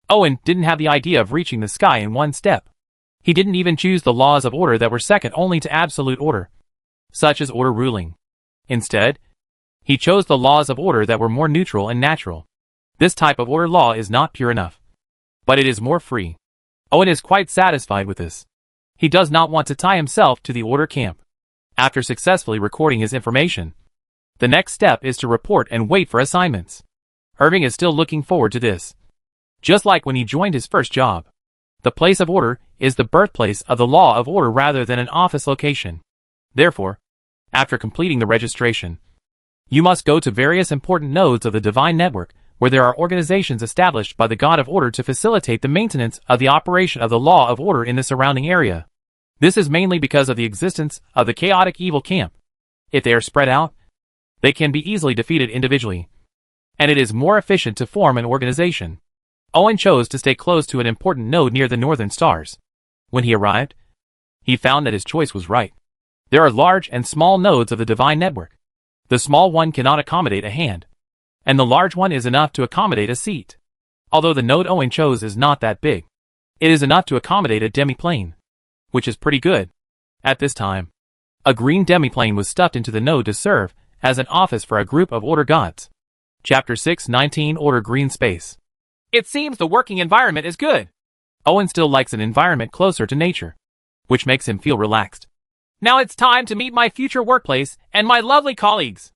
Owen didn't have the idea of reaching the sky in one step. He didn't even choose the laws of order that were second only to absolute order, such as order ruling. Instead, he chose the laws of order that were more neutral and natural. This type of order law is not pure enough, but it is more free. Owen is quite satisfied with this. He does not want to tie himself to the order camp. After successfully recording his information, the next step is to report and wait for assignments. Irving is still looking forward to this. Just like when he joined his first job, the place of order is the birthplace of the law of order rather than an office location. Therefore, after completing the registration, you must go to various important nodes of the divine network where there are organizations established by the God of Order to facilitate the maintenance of the operation of the law of order in the surrounding area. This is mainly because of the existence of the chaotic evil camp. If they are spread out, they can be easily defeated individually, and it is more efficient to form an organization. Owen chose to stay close to an important node near the northern stars. When he arrived, he found that his choice was right. There are large and small nodes of the divine network. The small one cannot accommodate a hand, and the large one is enough to accommodate a seat. Although the node Owen chose is not that big, it is enough to accommodate a demiplane, which is pretty good. At this time, a green demiplane was stuffed into the node to serve as an office for a group of order gods. Chapter 6:19 Order Green Space. It seems the working environment is good. Owen still likes an environment closer to nature, which makes him feel relaxed. Now it's time to meet my future workplace and my lovely colleagues.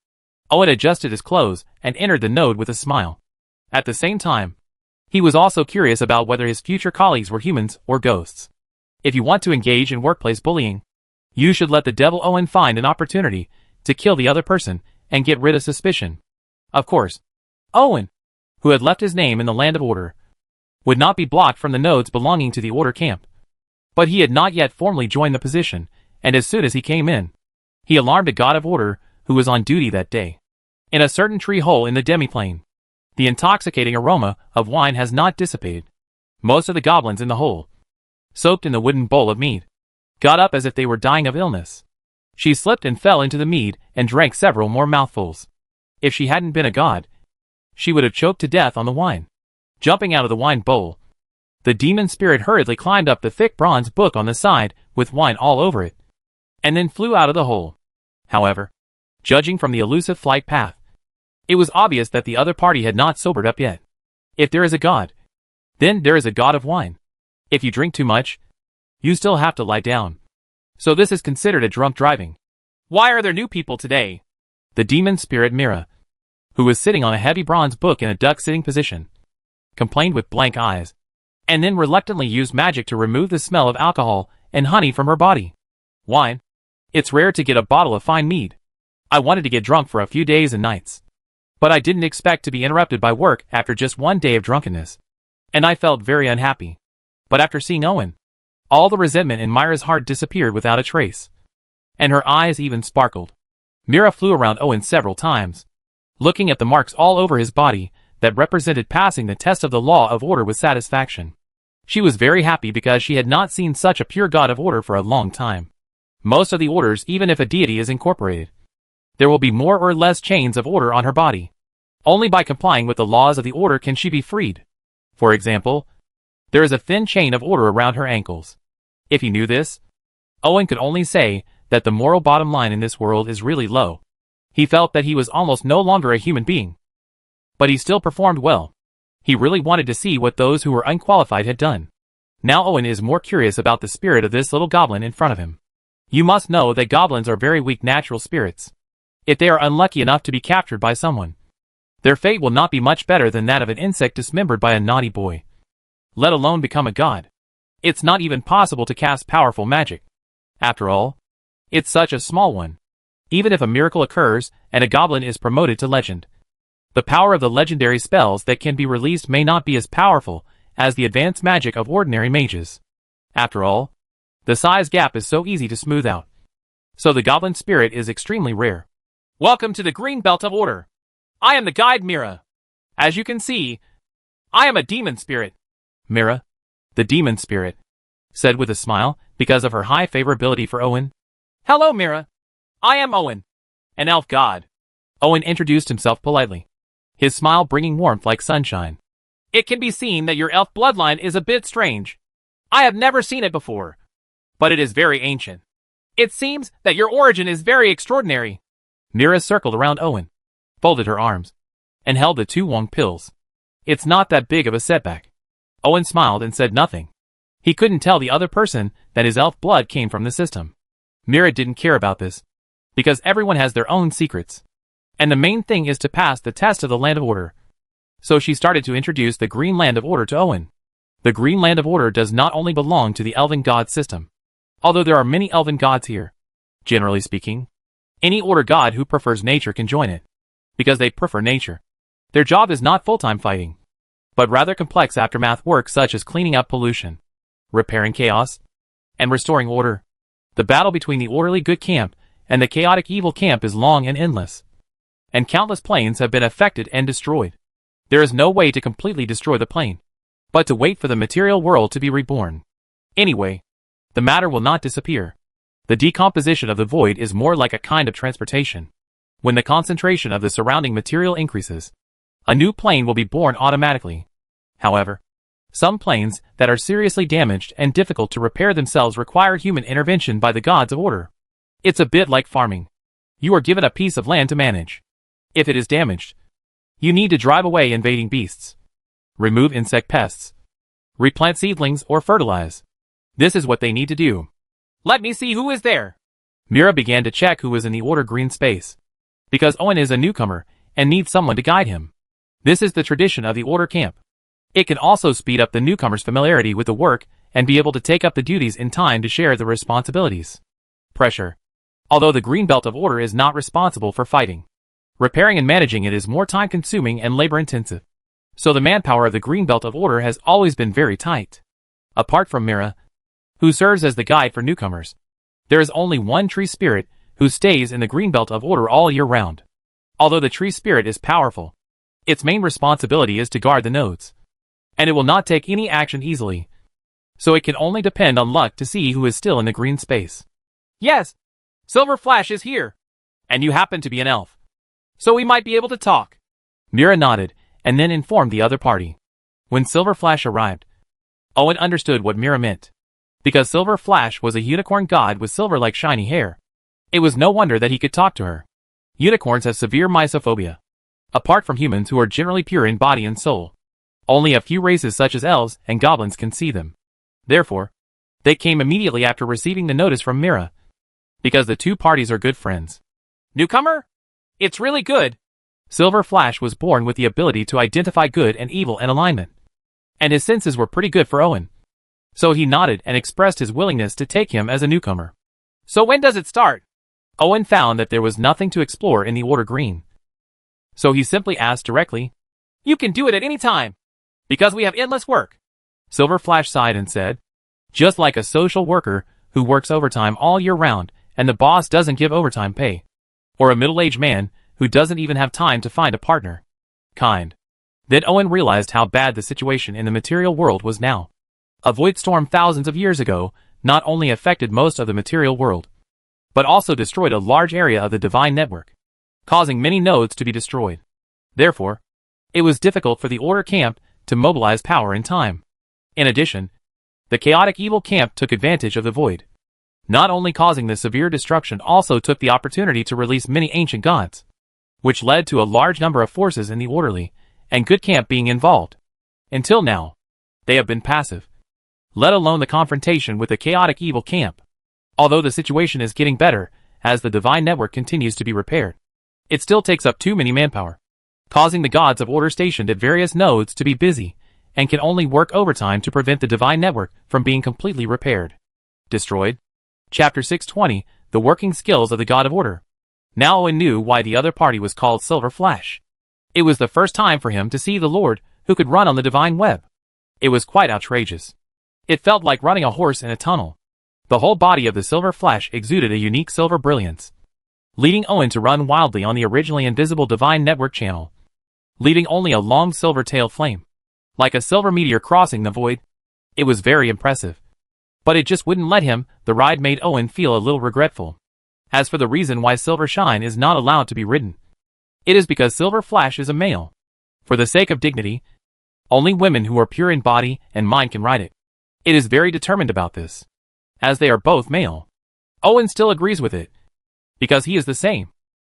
Owen adjusted his clothes and entered the node with a smile. At the same time, he was also curious about whether his future colleagues were humans or ghosts. If you want to engage in workplace bullying, you should let the devil Owen find an opportunity to kill the other person and get rid of suspicion. Of course, Owen, who had left his name in the land of order, would not be blocked from the nodes belonging to the order camp. But he had not yet formally joined the position, and as soon as he came in, he alarmed a god of order who was on duty that day. In a certain tree hole in the demiplane, the intoxicating aroma of wine has not dissipated. Most of the goblins in the hole, soaked in the wooden bowl of mead, got up as if they were dying of illness. She slipped and fell into the mead and drank several more mouthfuls. If she hadn't been a god, she would have choked to death on the wine. Jumping out of the wine bowl, the demon spirit hurriedly climbed up the thick bronze book on the side with wine all over it, and then flew out of the hole. However, judging from the elusive flight path, it was obvious that the other party had not sobered up yet. If there is a god, then there is a god of wine. If you drink too much, you still have to lie down. So this is considered a drunk driving. Why are there new people today? The demon spirit Mira, who was sitting on a heavy bronze book in a duck-sitting position, complained with blank eyes, and then reluctantly used magic to remove the smell of alcohol and honey from her body. Wine? It's rare to get a bottle of fine mead. I wanted to get drunk for a few days and nights, but I didn't expect to be interrupted by work after just one day of drunkenness, and I felt very unhappy. But after seeing Owen, all the resentment in Myra's heart disappeared without a trace, and her eyes even sparkled. Mira flew around Owen several times, looking at the marks all over his body that represented passing the test of the law of order with satisfaction. She was very happy because she had not seen such a pure god of order for a long time. Most of the orders, even if a deity is incorporated, there will be more or less chains of order on her body. Only by complying with the laws of the order can she be freed. For example, there is a thin chain of order around her ankles. If he knew this, Owen could only say that the moral bottom line in this world is really low. He felt that he was almost no longer a human being. But he still performed well. He really wanted to see what those who were unqualified had done. Now Owen is more curious about the spirit of this little goblin in front of him. You must know that goblins are very weak natural spirits. If they are unlucky enough to be captured by someone, their fate will not be much better than that of an insect dismembered by a naughty boy, let alone become a god. It's not even possible to cast powerful magic. After all, it's such a small one. Even if a miracle occurs and a goblin is promoted to legend, the power of the legendary spells that can be released may not be as powerful as the advanced magic of ordinary mages. After all, the size gap is so easy to smooth out. So the goblin spirit is extremely rare. Welcome to the green belt of order. I am the guide Mira. As you can see, I am a demon spirit. Mira, the demon spirit, said with a smile because of her high favorability for Owen. Hello Mira. I am Owen, an elf god. Owen introduced himself politely, his smile bringing warmth like sunshine. It can be seen that your elf bloodline is a bit strange. I have never seen it before, but it is very ancient. It seems that your origin is very extraordinary. Mira circled around Owen, folded her arms, and held the 2 Wong pills. It's not that big of a setback. Owen smiled and said nothing. He couldn't tell the other person that his elf blood came from the system. Mira didn't care about this, because everyone has their own secrets. And the main thing is to pass the test of the Land of Order. So she started to introduce the Green Land of Order to Owen. The Green Land of Order does not only belong to the Elven God system, although there are many Elven gods here. Generally speaking, any Order god who prefers nature can join it, because they prefer nature. Their job is not full-time fighting, but rather complex aftermath work such as cleaning up pollution, repairing chaos, and restoring order. The battle between the orderly good camp and the chaotic evil camp is long and endless, and countless planes have been affected and destroyed. There is no way to completely destroy the plane, but to wait for the material world to be reborn. Anyway, the matter will not disappear. The decomposition of the void is more like a kind of transportation. When the concentration of the surrounding material increases, a new plane will be born automatically. However, some planes that are seriously damaged and difficult to repair themselves require human intervention by the gods of order. It's a bit like farming. You are given a piece of land to manage. If it is damaged, you need to drive away invading beasts, remove insect pests, replant seedlings or fertilize. This is what they need to do. Let me see who is there. Mira began to check who was in the Order green space, because Owen is a newcomer and needs someone to guide him. This is the tradition of the Order camp. It can also speed up the newcomer's familiarity with the work and be able to take up the duties in time to share the responsibilities. Pressure. Although the Green Belt of Order is not responsible for fighting, repairing and managing it is more time-consuming and labor-intensive. So the manpower of the Green Belt of Order has always been very tight. Apart from Mira, who serves as the guide for newcomers, there is only one tree spirit who stays in the Green Belt of Order all year round. Although the tree spirit is powerful, its main responsibility is to guard the nodes, and it will not take any action easily. So it can only depend on luck to see who is still in the green space. Yes, Silver Flash is here, and you happen to be an elf, so we might be able to talk. Mira nodded, and then informed the other party. When Silver Flash arrived, Owen understood what Mira meant. Because Silver Flash was a unicorn god with silver-like shiny hair, it was no wonder that he could talk to her. Unicorns have severe mysophobia. Apart from humans who are generally pure in body and soul, only a few races such as elves and goblins can see them. Therefore, they came immediately after receiving the notice from Mira, because the two parties are good friends. Newcomer? It's really good. Silver Flash was born with the ability to identify good and evil in alignment, and his senses were pretty good for Owen. So he nodded and expressed his willingness to take him as a newcomer. So when does it start? Owen found that there was nothing to explore in the Order Green. So he simply asked directly, "You can do it at any time, because we have endless work." Silver Flash sighed and said, "Just like a social worker who works overtime all year round and the boss doesn't give overtime pay, or a middle-aged man who doesn't even have time to find a partner." Kind. Then Owen realized how bad the situation in the material world was now. A void storm thousands of years ago not only affected most of the material world, but also destroyed a large area of the divine network, causing many nodes to be destroyed. Therefore, it was difficult for the Order camp to mobilize power in time. In addition, the chaotic evil camp took advantage of the void. Not only causing the severe destruction, also took the opportunity to release many ancient gods, which led to a large number of forces in the orderly and good camp being involved. Until now, they have been passive, let alone the confrontation with the chaotic evil camp. Although the situation is getting better as the divine network continues to be repaired, it still takes up too many manpower, causing the gods of Order stationed at various nodes to be busy and can only work overtime to prevent the divine network from being completely repaired. Destroyed. Chapter 620, The Working Skills of the God of Order. Now Owen knew why the other party was called Silver Flash. It was the first time for him to see the Lord who could run on the divine web. It was quite outrageous. It felt like running a horse in a tunnel. The whole body of the Silver Flash exuded a unique silver brilliance, leading Owen to run wildly on the originally invisible divine network channel, leaving only a long silver tail flame, like a silver meteor crossing the void. It was very impressive. But it just wouldn't let him. The ride made Owen feel a little regretful. As for the reason why Silver Shine is not allowed to be ridden, it is because Silver Flash is a male. For the sake of dignity, Only women who are pure in body and mind can ride it. It is very determined about this. As they are both male. Owen still agrees with it. Because he is the same.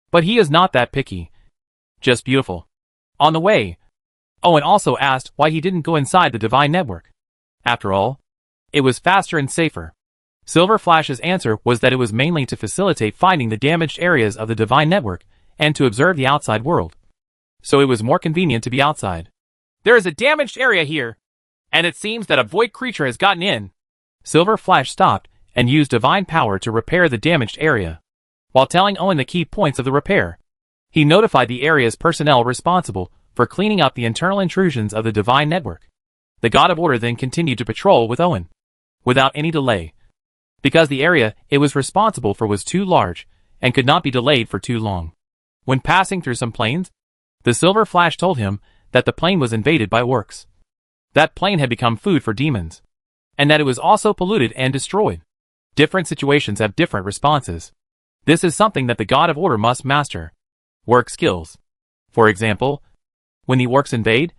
But he is not that picky. Just beautiful. On the way, Owen also asked why he didn't go inside the Divine Network. After all, it was faster and safer. Silver Flash's answer was that it was mainly to facilitate finding the damaged areas of the Divine Network and to observe the outside world. So it was more convenient to be outside. There is a damaged area here, and it seems that a void creature has gotten in. Silver Flash stopped and used divine power to repair the damaged area. While telling Owen the key points of the repair, he notified the area's personnel responsible for cleaning up the internal intrusions of the Divine Network. The God of Order then continued to patrol with Owen, without any delay, because the area it was responsible for was too large and could not be delayed for too long. When passing through some planes, the Silver Flash told him that the plane was invaded by orcs. That plane had become food for demons, and that it was also polluted and destroyed. Different situations have different responses. This is something that the God of Order must master. Work skills. For example, when the orcs invade,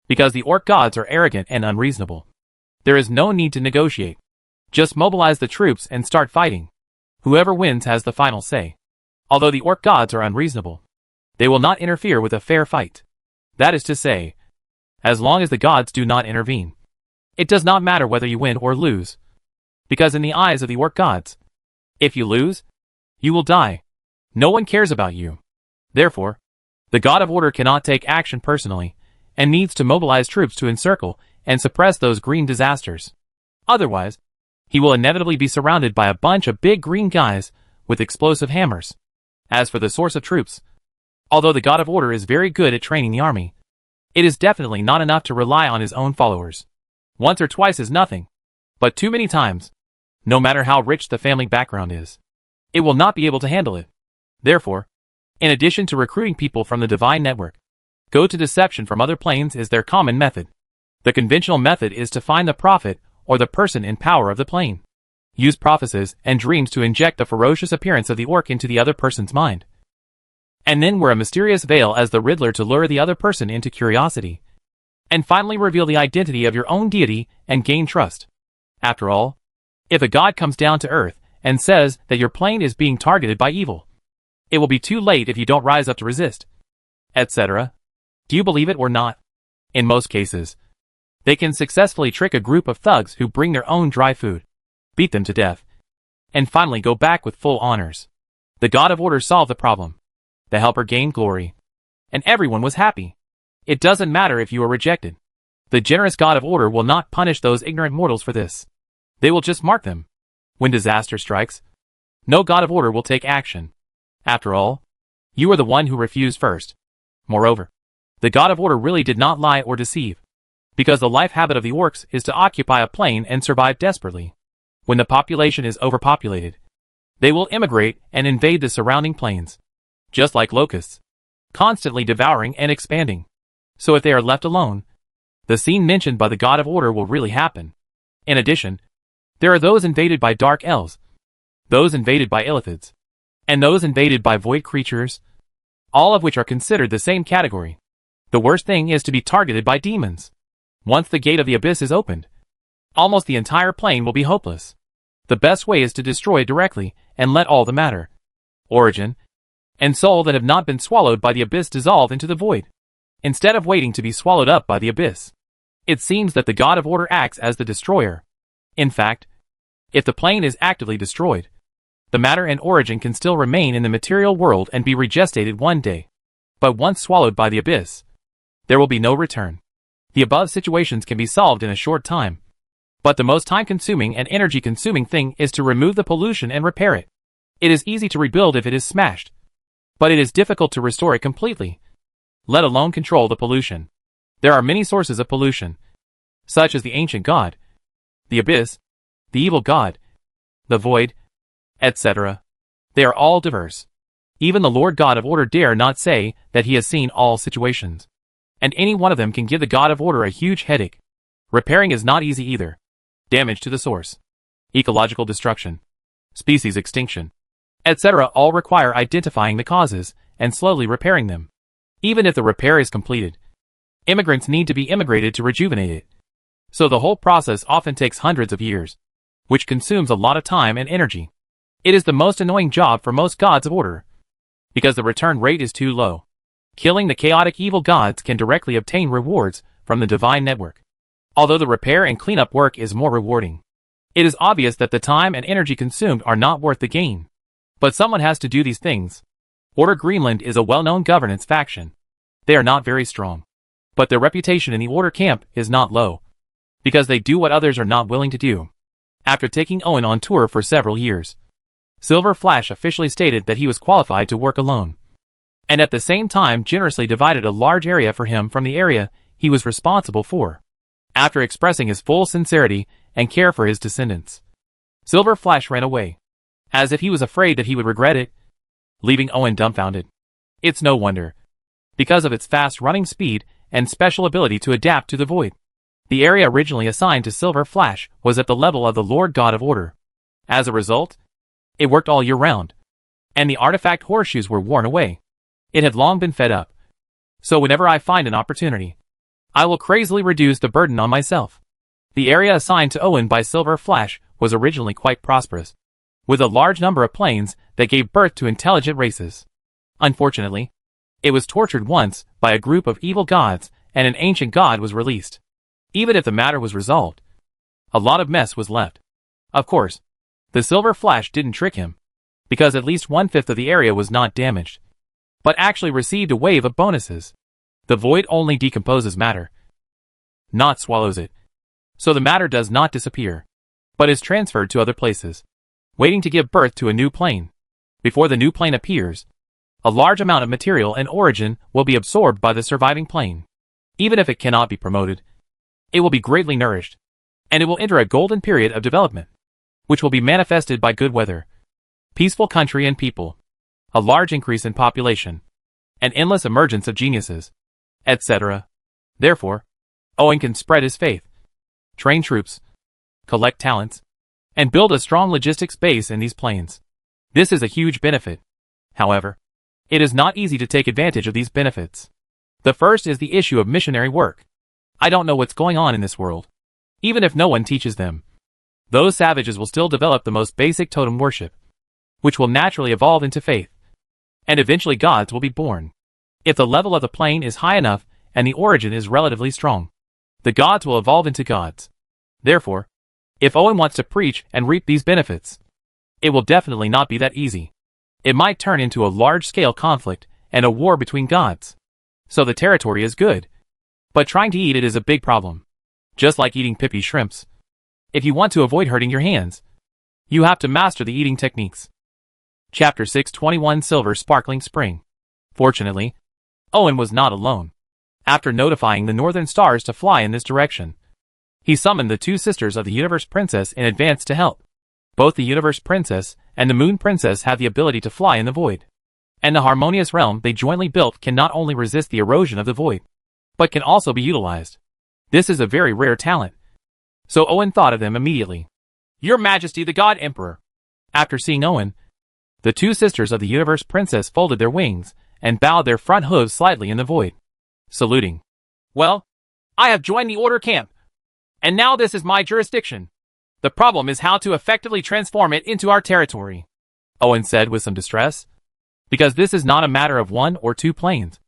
because the orc gods are arrogant and unreasonable, there is no need to negotiate. Just mobilize the troops and start fighting. Whoever wins has the final say. Although the orc gods are unreasonable, they will not interfere with a fair fight. That is to say, as long as the gods do not intervene. It does not matter whether you win or lose, because in the eyes of the orc gods, if you lose, you will die. No one cares about you. Therefore, the God of Order cannot take action personally, and needs to mobilize troops to encircle and suppress those green disasters. Otherwise, he will inevitably be surrounded by a bunch of big green guys with explosive hammers. As for the source of troops, although the God of Order is very good at training the army, it is definitely not enough to rely on his own followers. Once or twice is nothing, but too many times, no matter how rich the family background is, it will not be able to handle it. Therefore, in addition to recruiting people from the Divine Network, go to deception from other planes is their common method. The conventional method is to find the prophet or the person in power of the plane. Use prophecies and dreams to inject the ferocious appearance of the orc into the other person's mind. And then wear a mysterious veil as the Riddler to lure the other person into curiosity. And finally reveal the identity of your own deity and gain trust. After all, if a god comes down to earth and says that your plane is being targeted by evil, it will be too late if you don't rise up to resist, etc. Do you believe it or not? In most cases, they can successfully trick a group of thugs who bring their own dry food, beat them to death, and finally go back with full honors. The God of Order solved the problem. The helper gained glory, and everyone was happy. It doesn't matter if you are rejected. The generous God of Order will not punish those ignorant mortals for this. They will just mark them. When disaster strikes, no God of Order will take action. After all, you are the one who refused first. Moreover, the God of Order really did not lie or deceive, because the life habit of the orcs is to occupy a plane and survive desperately. When the population is overpopulated, they will immigrate and invade the surrounding plains, just like locusts, constantly devouring and expanding. So if they are left alone, the scene mentioned by the God of Order will really happen. In addition, there are those invaded by dark elves, those invaded by illithids, and those invaded by void creatures, all of which are considered the same category. The worst thing is to be targeted by demons. Once the gate of the abyss is opened, almost the entire plane will be hopeless. The best way is to destroy it directly and let all the matter, origin, and soul that have not been swallowed by the abyss dissolve into the void, instead of waiting to be swallowed up by the abyss. It seems that the God of Order acts as the destroyer. In fact, if the plane is actively destroyed, the matter and origin can still remain in the material world and be regestated one day. But once swallowed by the abyss, there will be no return. The above situations can be solved in a short time. But the most time-consuming and energy-consuming thing is to remove the pollution and repair it. It is easy to rebuild if it is smashed, but it is difficult to restore it completely, let alone control the pollution. There are many sources of pollution, such as the ancient god, the abyss, the evil god, the void, etc. They are all diverse. Even the Lord God of Order dare not say that he has seen all situations. And any one of them can give the God of Order a huge headache. Repairing is not easy either. Damage to the source, ecological destruction, species extinction, etc. all require identifying the causes and slowly repairing them. Even if the repair is completed, Immigrants need to be immigrated to rejuvenate it. So the whole process often takes hundreds of years, which consumes a lot of time and energy. It is the most annoying job for most gods of order, because the return rate is too low. Killing the chaotic evil gods can directly obtain rewards from the divine network, although the repair and cleanup work is more rewarding. It is obvious that the time and energy consumed are not worth the gain. But someone has to do these things. Order Greenland is a well-known governance faction. They are not very strong, but their reputation in the Order camp is not low, because they do what others are not willing to do. After taking Owen on tour for several years, Silver Flash officially stated that he was qualified to work alone, and at the same time generously divided a large area for him from the area he was responsible for. After expressing his full sincerity and care for his descendants, Silver Flash ran away, as if he was afraid that he would regret it, leaving Owen dumbfounded. It's no wonder, because of its fast running speed and special ability to adapt to the void. The area originally assigned to Silver Flash was at the level of the Lord God of Order. As a result, it worked all year round, and the artifact horseshoes were worn away. It had long been fed up. So whenever I find an opportunity, I will crazily reduce the burden on myself. The area assigned to Owen by Silver Flash was originally quite prosperous, with a large number of planes that gave birth to intelligent races. Unfortunately, it was tortured once by a group of evil gods, and an ancient god was released. Even if the matter was resolved, a lot of mess was left. Of course, the Silver Flash didn't trick him, because at least 1/5 of the area was not damaged, but actually received a wave of bonuses. The void only decomposes matter, not swallows it. So the matter does not disappear, but is transferred to other places, waiting to give birth to a new plane. Before the new plane appears, a large amount of material and origin will be absorbed by the surviving plane. Even if it cannot be promoted, it will be greatly nourished, and it will enter a golden period of development, which will be manifested by good weather, peaceful country and people, a large increase in population, an endless emergence of geniuses, etc. Therefore, Owen can spread his faith, train troops, collect talents, and build a strong logistics base in these planes. This is a huge benefit. However, it is not easy to take advantage of these benefits. The first is the issue of missionary work. I don't know what's going on in this world. Even if no one teaches them, those savages will still develop the most basic totem worship, which will naturally evolve into faith, and eventually gods will be born. If the level of the plane is high enough and the origin is relatively strong, the gods will evolve into gods. Therefore, if Owen wants to preach and reap these benefits, it will definitely not be that easy. It might turn into a large-scale conflict and a war between gods. So the territory is good, but trying to eat it is a big problem. Just like eating pippy shrimps. If you want to avoid hurting your hands, you have to master the eating techniques. Chapter 621 Silver Sparkling Spring. Fortunately, Owen was not alone. After notifying the northern stars to fly in this direction, he summoned the two sisters of the Universe Princess in advance to help. Both the Universe Princess and the Moon Princess have the ability to fly in the void, and the harmonious realm they jointly built can not only resist the erosion of the void, but can also be utilized. This is a very rare talent. So Owen thought of them immediately. Your Majesty the God Emperor. After seeing Owen, the two sisters of the Universe Princess folded their wings and bowed their front hooves slightly in the void, saluting. Well, I have joined the Order camp, and now this is my jurisdiction. The problem is how to effectively transform it into our territory, Owen said with some distress, because this is not a matter of 1 or 2 planes,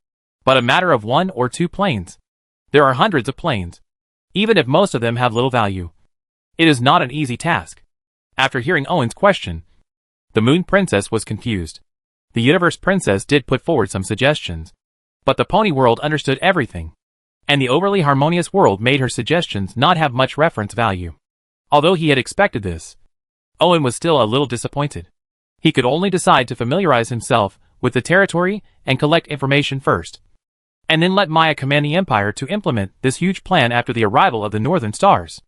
but a matter of 1 or 2 planes. There are hundreds of planes, even if most of them have little value. It is not an easy task. After hearing Owen's question, the Moon Princess was confused. The Universe Princess did put forward some suggestions, but the Pony World understood everything, and the overly harmonious world made her suggestions not have much reference value. Although he had expected this, Owen was still a little disappointed. He could only decide to familiarize himself with the territory and collect information first, and then let Maya command the Empire to implement this huge plan after the arrival of the Northern Stars.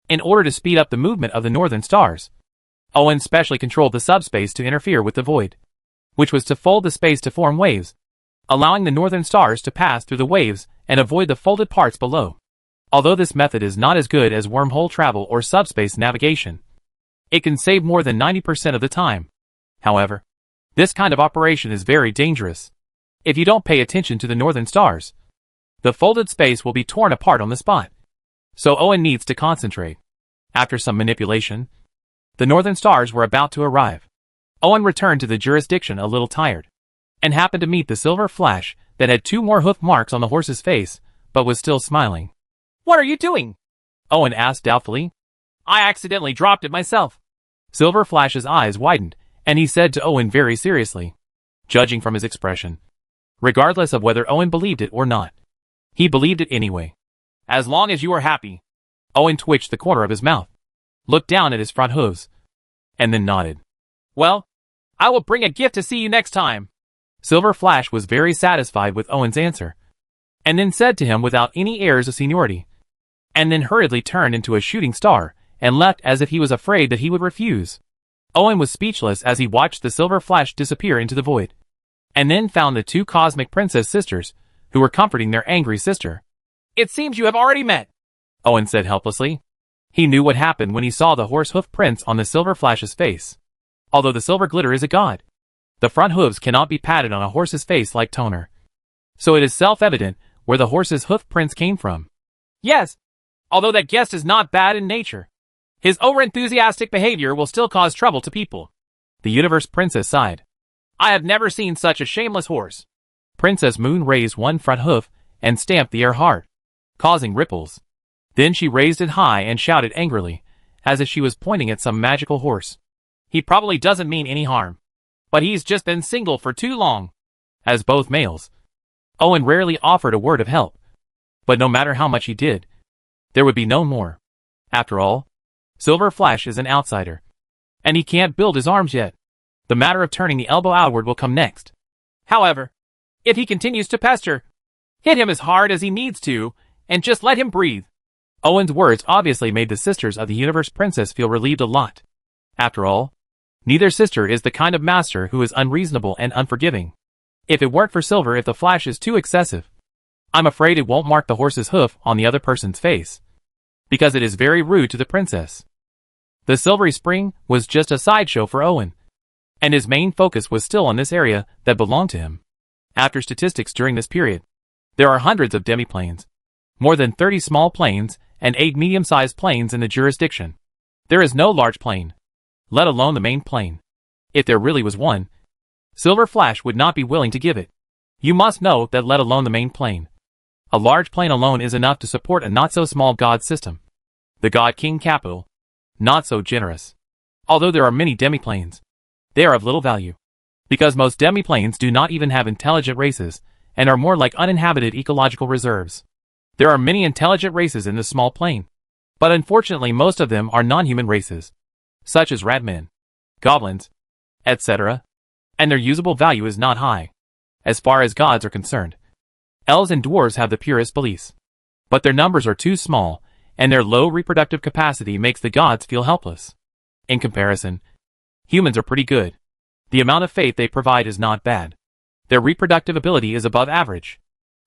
In order to speed up the movement of the Northern Stars, Owen specially controlled the subspace to interfere with the void, which was to fold the space to form waves, allowing the Northern Stars to pass through the waves and avoid the folded parts below. Although this method is not as good as wormhole travel or subspace navigation, it can save more than 90% of the time. However, this kind of operation is very dangerous. If you don't pay attention to the Northern Stars, The folded space will be torn apart on the spot. So Owen needs to concentrate. After some manipulation, the Northern Stars were about to arrive. Owen returned to the jurisdiction a little tired, and happened to meet the Silver Flash that had 2 more hoof marks on the horse's face, but was still smiling. What are you doing? Owen asked doubtfully. I accidentally dropped it myself. Silver Flash's eyes widened, and he said to Owen very seriously, judging from his expression, regardless of whether Owen believed it or not. He believed it anyway. As long as you are happy. Owen twitched the corner of his mouth, looked down at his front hooves, and then nodded. Well, I will bring a gift to see you next time. Silver Flash was very satisfied with Owen's answer, and then said to him without any airs of seniority, and then hurriedly turned into a shooting star, and left as if he was afraid that he would refuse. Owen was speechless as he watched the Silver Flash disappear into the void, and then found the 2 cosmic princess sisters, who were comforting their angry sister. It seems you have already met, Owen said helplessly. He knew what happened when he saw the horse hoof prints on the Silver Flash's face. Although the silver glitter is a god, the front hooves cannot be patted on a horse's face like toner. So it is self-evident where the horse's hoof prints came from. Yes, although that guest is not bad in nature. His over-enthusiastic behavior will still cause trouble to people. The Universe Princess sighed. I have never seen such a shameless horse. Princess Moon raised one front hoof and stamped the air hard, causing ripples. Then she raised it high and shouted angrily, as if she was pointing at some magical horse. He probably doesn't mean any harm, but he's just been single for too long. As both males, Owen rarely offered a word of help, but no matter how much he did, there would be no more. After all, Silver Flash is an outsider, and he can't build his arms yet. The matter of turning the elbow outward will come next. However, if he continues to pester, hit him as hard as he needs to, and just let him breathe. Owen's words obviously made the sisters of the Universe Princess feel relieved a lot. After all, neither sister is the kind of master who is unreasonable and unforgiving. If it weren't for Silver, if the Flash is too excessive, I'm afraid it won't mark the horse's hoof on the other person's face, because it is very rude to the princess. The silvery spring was just a sideshow for Owen, and his main focus was still on this area that belonged to him. After statistics during this period, there are hundreds of demiplanes, more than 30 small planes, and 8 medium-sized planes in the jurisdiction. There is no large plane, let alone the main plane. If there really was one, Silver Flash would not be willing to give it. You must know that let alone the main plane. A large plane alone is enough to support a not-so-small god system. The God King capital, not so generous. Although there are many demiplanes, they are of little value, because most demiplanes do not even have intelligent races, and are more like uninhabited ecological reserves. There are many intelligent races in this small plane, but unfortunately most of them are non-human races, such as ratmen, goblins, etc., and their usable value is not high, as far as gods are concerned. Elves and dwarves have the purest beliefs, but their numbers are too small, and their low reproductive capacity makes the gods feel helpless. In comparison, humans are pretty good. The amount of faith they provide is not bad. Their reproductive ability is above average,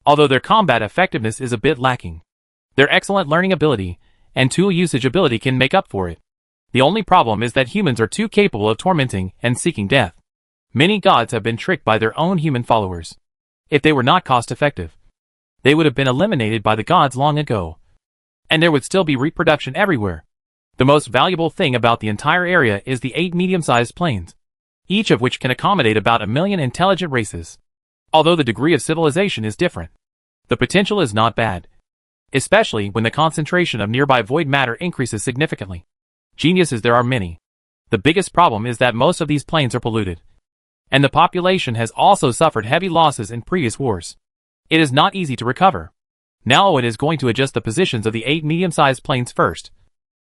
although their combat effectiveness is a bit lacking. Their excellent learning ability and tool usage ability can make up for it. The only problem is that humans are too capable of tormenting and seeking death. Many gods have been tricked by their own human followers. If they were not cost-effective, they would have been eliminated by the gods long ago, and there would still be reproduction everywhere. The most valuable thing about the entire area is the 8 medium-sized planes, each of which can accommodate about 1 million intelligent races. Although the degree of civilization is different, the potential is not bad, especially when the concentration of nearby void matter increases significantly. Geniuses there are many. The biggest problem is that most of these planes are polluted, and the population has also suffered heavy losses in previous wars. It is not easy to recover. Now it is going to adjust the positions of the 8 medium-sized planes first,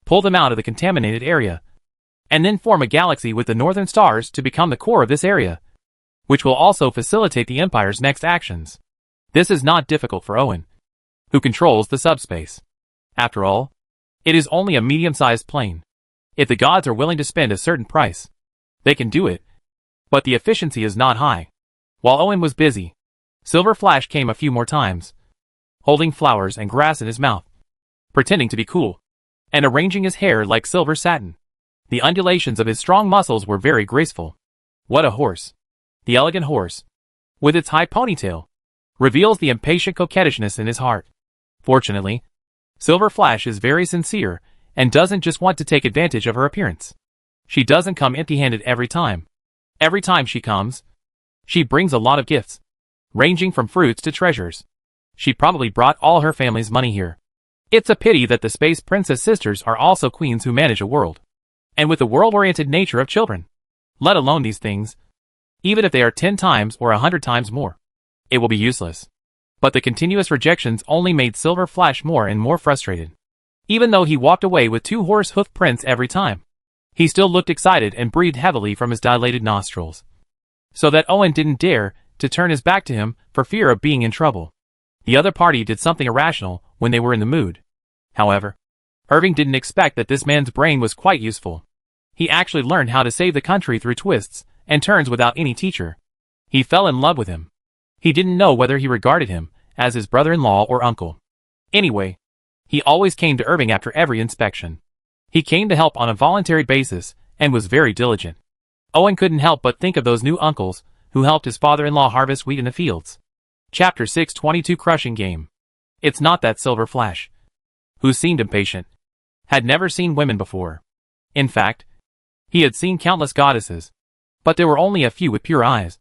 pull them out of the contaminated area, and then form a galaxy with the northern stars to become the core of this area, which will also facilitate the Empire's next actions. This is not difficult for Owen, who controls the subspace. After all, it is only a medium-sized plane. If the gods are willing to spend a certain price, they can do it, but the efficiency is not high. While Owen was busy, Silver Flash came a few more times, holding flowers and grass in his mouth, pretending to be cool, and arranging his hair like silver satin. The undulations of his strong muscles were very graceful. What a horse! The elegant horse, with its high ponytail, reveals the impatient coquettishness in his heart. Fortunately, Silver Flash is very sincere and doesn't just want to take advantage of her appearance. She doesn't come empty-handed every time. Every time she comes, she brings a lot of gifts, ranging from fruits to treasures. She probably brought all her family's money here. It's a pity that the Space Princess sisters are also queens who manage a world. And with the world-oriented nature of children, let alone these things, even if they are 10 times or 100 times more, it will be useless. But the continuous rejections only made Silver Flash more and more frustrated. Even though he walked away with 2 horse-hoof prints every time, he still looked excited and breathed heavily from his dilated nostrils. So that Owen didn't dare to turn his back to him for fear of being in trouble. The other party did something irrational when they were in the mood. However, Irving didn't expect that this man's brain was quite useful. He actually learned how to save the country through twists and turns without any teacher. He fell in love with him. He didn't know whether he regarded him as his brother-in-law or uncle. Anyway, he always came to Irving after every inspection. He came to help on a voluntary basis and was very diligent. Owen couldn't help but think of those new uncles who helped his father-in-law harvest wheat in the fields. Chapter 622 Crushing Game. It's not that Silver Flash, who seemed impatient, had never seen women before. In fact, he had seen countless goddesses, but there were only a few with pure eyes,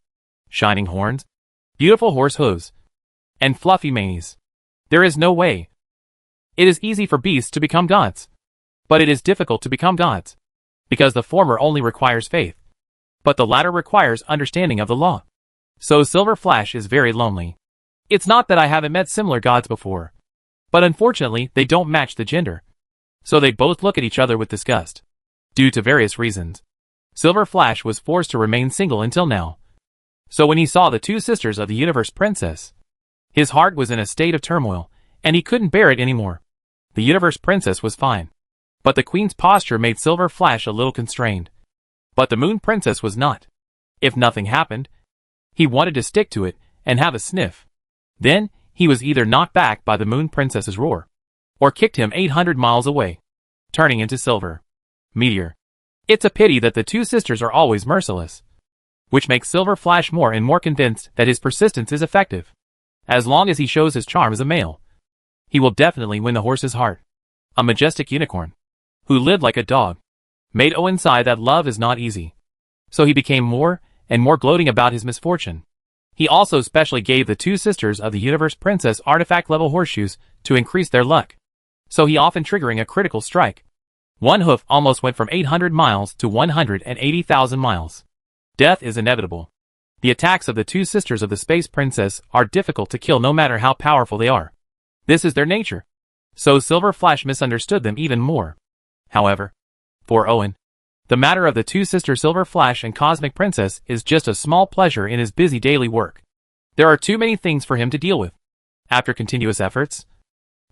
shining horns, beautiful horse hooves, and fluffy manes. There is no way. It is easy for beasts to become gods, but it is difficult to become gods, because the former only requires faith, but the latter requires understanding of the law. So Silver Flash is very lonely. It's not that I haven't met similar gods before, but unfortunately they don't match the gender. So they both look at each other with disgust. Due to various reasons, Silver Flash was forced to remain single until now. So when he saw the 2 sisters of the Universe Princess, his heart was in a state of turmoil, and he couldn't bear it anymore. The Universe Princess was fine, but the Queen's posture made Silver Flash a little constrained. But the Moon Princess was not. If nothing happened, he wanted to stick to it and have a sniff. Then, he was either knocked back by the Moon Princess's roar, or kicked him 800 miles away, turning into Silver Meteor. It's a pity that the 2 sisters are always merciless, which makes Silver Flash more and more convinced that his persistence is effective. As long as he shows his charm as a male, he will definitely win the horse's heart. A majestic unicorn, who lived like a dog, made Owen sigh that love is not easy. So he became more and more gloating about his misfortune. He also specially gave the 2 sisters of the Universe Princess artifact-level horseshoes to increase their luck, so he often triggering a critical strike. One hoof almost went from 800 miles to 180,000 miles. Death is inevitable. The attacks of the 2 sisters of the Space Princess are difficult to kill no matter how powerful they are. This is their nature. So Silver Flash misunderstood them even more. However, for Owen, the matter of the 2 sisters Silver Flash and Cosmic Princess is just a small pleasure in his busy daily work. There are too many things for him to deal with. After continuous efforts,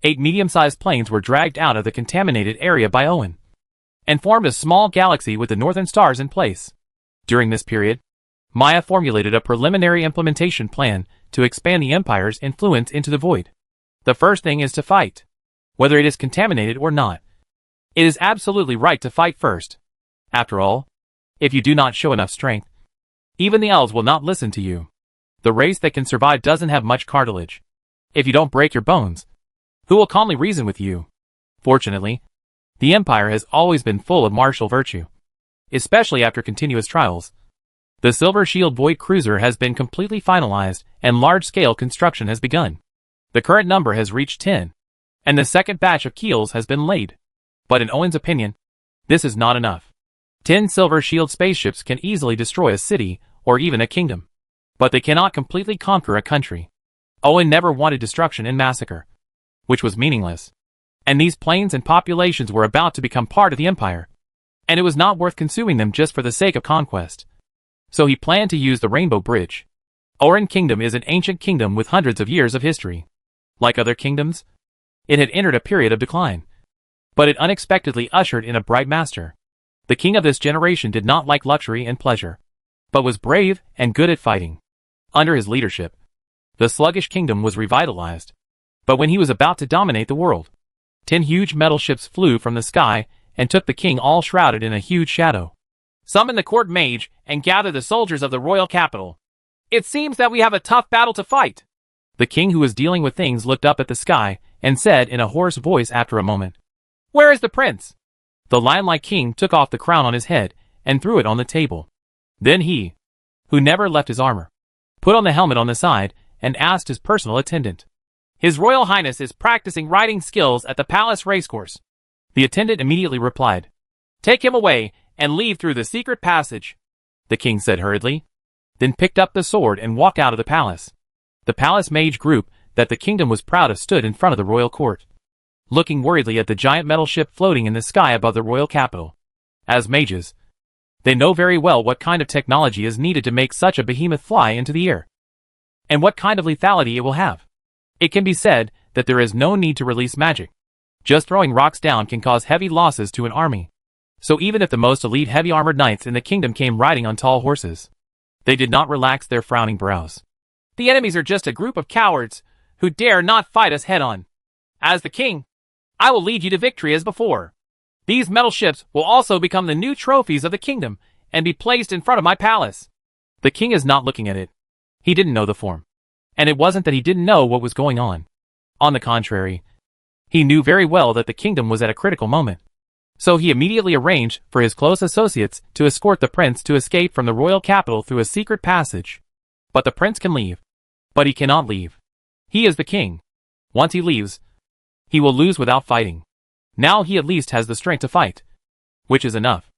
8 medium-sized planes were dragged out of the contaminated area by Owen, and formed a small galaxy with the northern stars in place. During this period, Maya formulated a preliminary implementation plan to expand the Empire's influence into the void. The first thing is to fight, whether it is contaminated or not. It is absolutely right to fight first. After all, if you do not show enough strength, even the elves will not listen to you. The race that can survive doesn't have much cartilage. If you don't break your bones, who will calmly reason with you? Fortunately, the Empire has always been full of martial virtue, especially after continuous trials. The Silver Shield Void Cruiser has been completely finalized and large-scale construction has begun. The current number has reached 10, and the second batch of keels has been laid. But in Owen's opinion, this is not enough. 10 Silver Shield spaceships can easily destroy a city or even a kingdom, but they cannot completely conquer a country. Owen never wanted destruction and massacre, which was meaningless. And these planes and populations were about to become part of the Empire, and it was not worth consuming them just for the sake of conquest. So he planned to use the Rainbow Bridge. Oran Kingdom is an ancient kingdom with hundreds of years of history. Like other kingdoms, it had entered a period of decline, but it unexpectedly ushered in a bright master. The king of this generation did not like luxury and pleasure, but was brave and good at fighting. Under his leadership, the sluggish kingdom was revitalized. But when he was about to dominate the world, 10 huge metal ships flew from the sky and took the king all shrouded in a huge shadow. Summon the court mage and gather the soldiers of the royal capital. It seems that we have a tough battle to fight. The king, who was dealing with things, looked up at the sky and said in a hoarse voice after a moment, "Where is the prince?" The lion-like king took off the crown on his head and threw it on the table. Then he, who never left his armor, put on the helmet on the side and asked his personal attendant, "His Royal Highness is practicing riding skills at the palace racecourse." The attendant immediately replied, "Take him away and leave through the secret passage," the king said hurriedly, then picked up the sword and walked out of the palace. The palace mage group that the kingdom was proud of stood in front of the royal court, looking worriedly at the giant metal ship floating in the sky above the royal capital. As mages, they know very well what kind of technology is needed to make such a behemoth fly into the air, and what kind of lethality it will have. It can be said that there is no need to release magic. Just throwing rocks down can cause heavy losses to an army. So even if the most elite heavy armored knights in the kingdom came riding on tall horses, they did not relax their frowning brows. "The enemies are just a group of cowards who dare not fight us head on. As the king, I will lead you to victory as before. These metal ships will also become the new trophies of the kingdom and be placed in front of my palace." The king is not looking at it. He didn't know the form. And it wasn't that he didn't know what was going on. On the contrary, he knew very well that the kingdom was at a critical moment. So he immediately arranged for his close associates to escort the prince to escape from the royal capital through a secret passage. But the prince can leave. But he cannot leave. He is the king. Once he leaves, he will lose without fighting. Now he at least has the strength to fight, which is enough.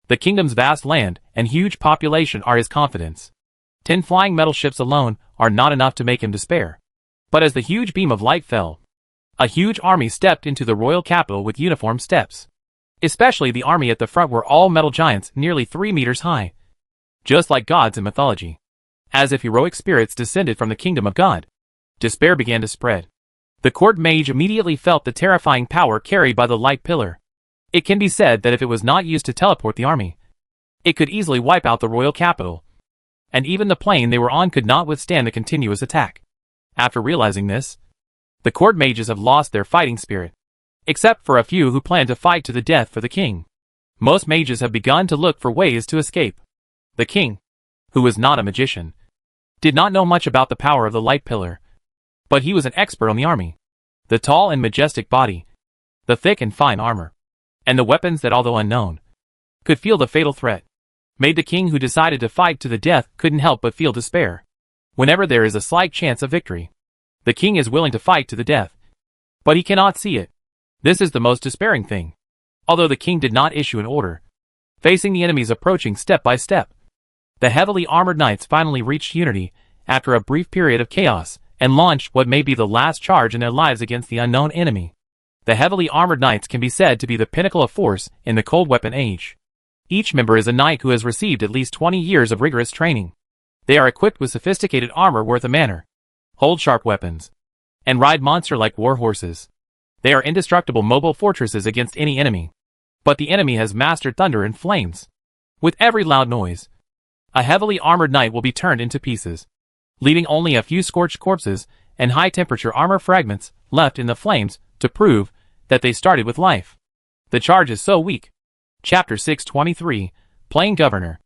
The kingdom's vast land and huge population are his confidence. 10 flying metal ships alone are not enough to make him despair. But as the huge beam of light fell, a huge army stepped into the royal capital with uniform steps. Especially the army at the front were all metal giants nearly 3 meters high, just like gods in mythology. As if heroic spirits descended from the kingdom of God, despair began to spread. The court mage immediately felt the terrifying power carried by the light pillar. It can be said that if it was not used to teleport the army, it could easily wipe out the royal capital. And even the plane they were on could not withstand the continuous attack. After realizing this, the court mages have lost their fighting spirit, except for a few who plan to fight to the death for the king. Most mages have begun to look for ways to escape. The king, who was not a magician, did not know much about the power of the light pillar, but he was an expert on the army. The tall and majestic body, the thick and fine armor, and the weapons that, although unknown, could feel the fatal threat, made the king, who decided to fight to the death, couldn't help but feel despair. Whenever there is a slight chance of victory, the king is willing to fight to the death, but he cannot see it. This is the most despairing thing. Although the king did not issue an order, facing the enemies approaching step by step, the heavily armored knights finally reached unity after a brief period of chaos and launched what may be the last charge in their lives against the unknown enemy. The heavily armored knights can be said to be the pinnacle of force in the cold weapon age. Each member is a knight who has received at least 20 years of rigorous training. They are equipped with sophisticated armor worth a manor, hold sharp weapons, and ride monster-like war horses. They are indestructible mobile fortresses against any enemy. But the enemy has mastered thunder and flames. With every loud noise, a heavily armored knight will be turned into pieces, leaving only a few scorched corpses and high-temperature armor fragments left in the flames to prove that they started with life. The charge is so weak. Chapter 623, Playing Governor.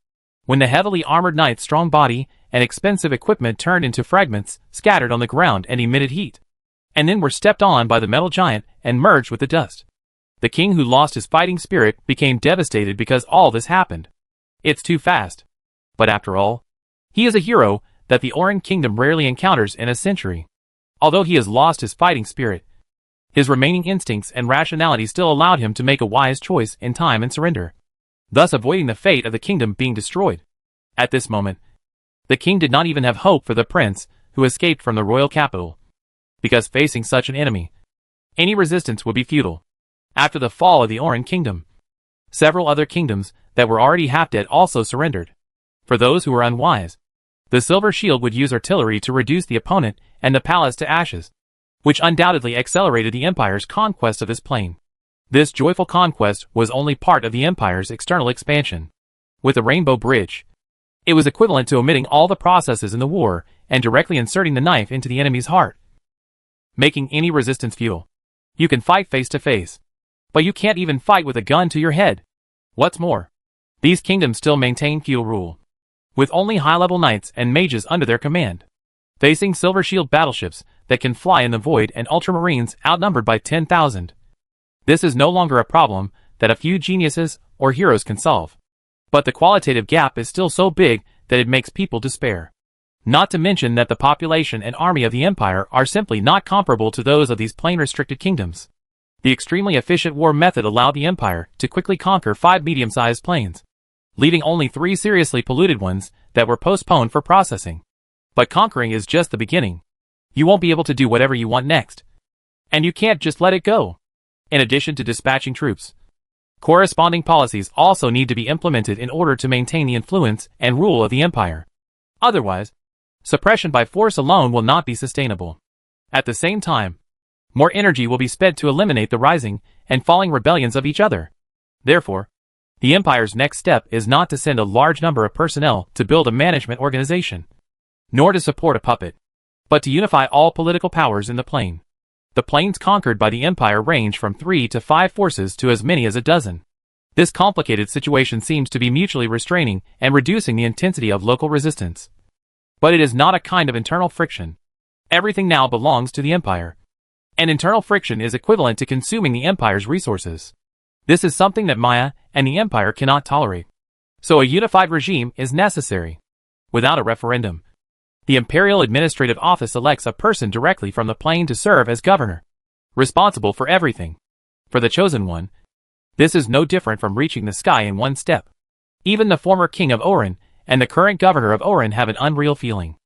When the heavily armored knight's strong body and expensive equipment turned into fragments, scattered on the ground and emitted heat, and then were stepped on by the metal giant and merged with the dust, the king, who lost his fighting spirit, became devastated because all this happened. It's too fast. But after all, he is a hero that the Oran Kingdom rarely encounters in a century. Although he has lost his fighting spirit, his remaining instincts and rationality still allowed him to make a wise choice in time and surrender, thus avoiding the fate of the kingdom being destroyed. At this moment, the king did not even have hope for the prince who escaped from the royal capital, because facing such an enemy, any resistance would be futile. After the fall of the Oran Kingdom, several other kingdoms that were already half dead also surrendered. For those who were unwise, the Silver Shield would use artillery to reduce the opponent and the palace to ashes, which undoubtedly accelerated the Empire's conquest of this plane. This joyful conquest was only part of the Empire's external expansion. With the Rainbow Bridge, it was equivalent to omitting all the processes in the war and directly inserting the knife into the enemy's heart, making any resistance futile. You can fight face to face, but you can't even fight with a gun to your head. What's more, these kingdoms still maintain feudal rule, with only high-level knights and mages under their command. facing Silver Shield battleships that can fly in the void and ultramarines outnumbered by 10,000. This is no longer a problem that a few geniuses or heroes can solve. But the qualitative gap is still so big that it makes people despair. Not to mention that the population and army of the Empire are simply not comparable to those of these plane-restricted kingdoms. The extremely efficient war method allowed the Empire to quickly conquer 5 medium-sized planes, leaving only 3 seriously polluted ones that were postponed for processing. But conquering is just the beginning. You won't be able to do whatever you want next. And you can't just let it go. In addition to dispatching troops, corresponding policies also need to be implemented in order to maintain the influence and rule of the Empire. Otherwise, suppression by force alone will not be sustainable. At the same time, more energy will be spent to eliminate the rising and falling rebellions of each other. Therefore, the Empire's next step is not to send a large number of personnel to build a management organization, nor to support a puppet, but to unify all political powers in the plane. The planes conquered by the Empire range from 3 to 5 forces to as many as a dozen. This complicated situation seems to be mutually restraining and reducing the intensity of local resistance. But it is not a kind of internal friction. Everything now belongs to the Empire. And internal friction is equivalent to consuming the Empire's resources. This is something that Maya and the Empire cannot tolerate. So a unified regime is necessary. Without a referendum, the Imperial Administrative Office elects a person directly from the plane to serve as governor, responsible for everything. For the chosen one, this is no different from reaching the sky in one step. Even the former king of Orin and the current governor of Orin have an unreal feeling.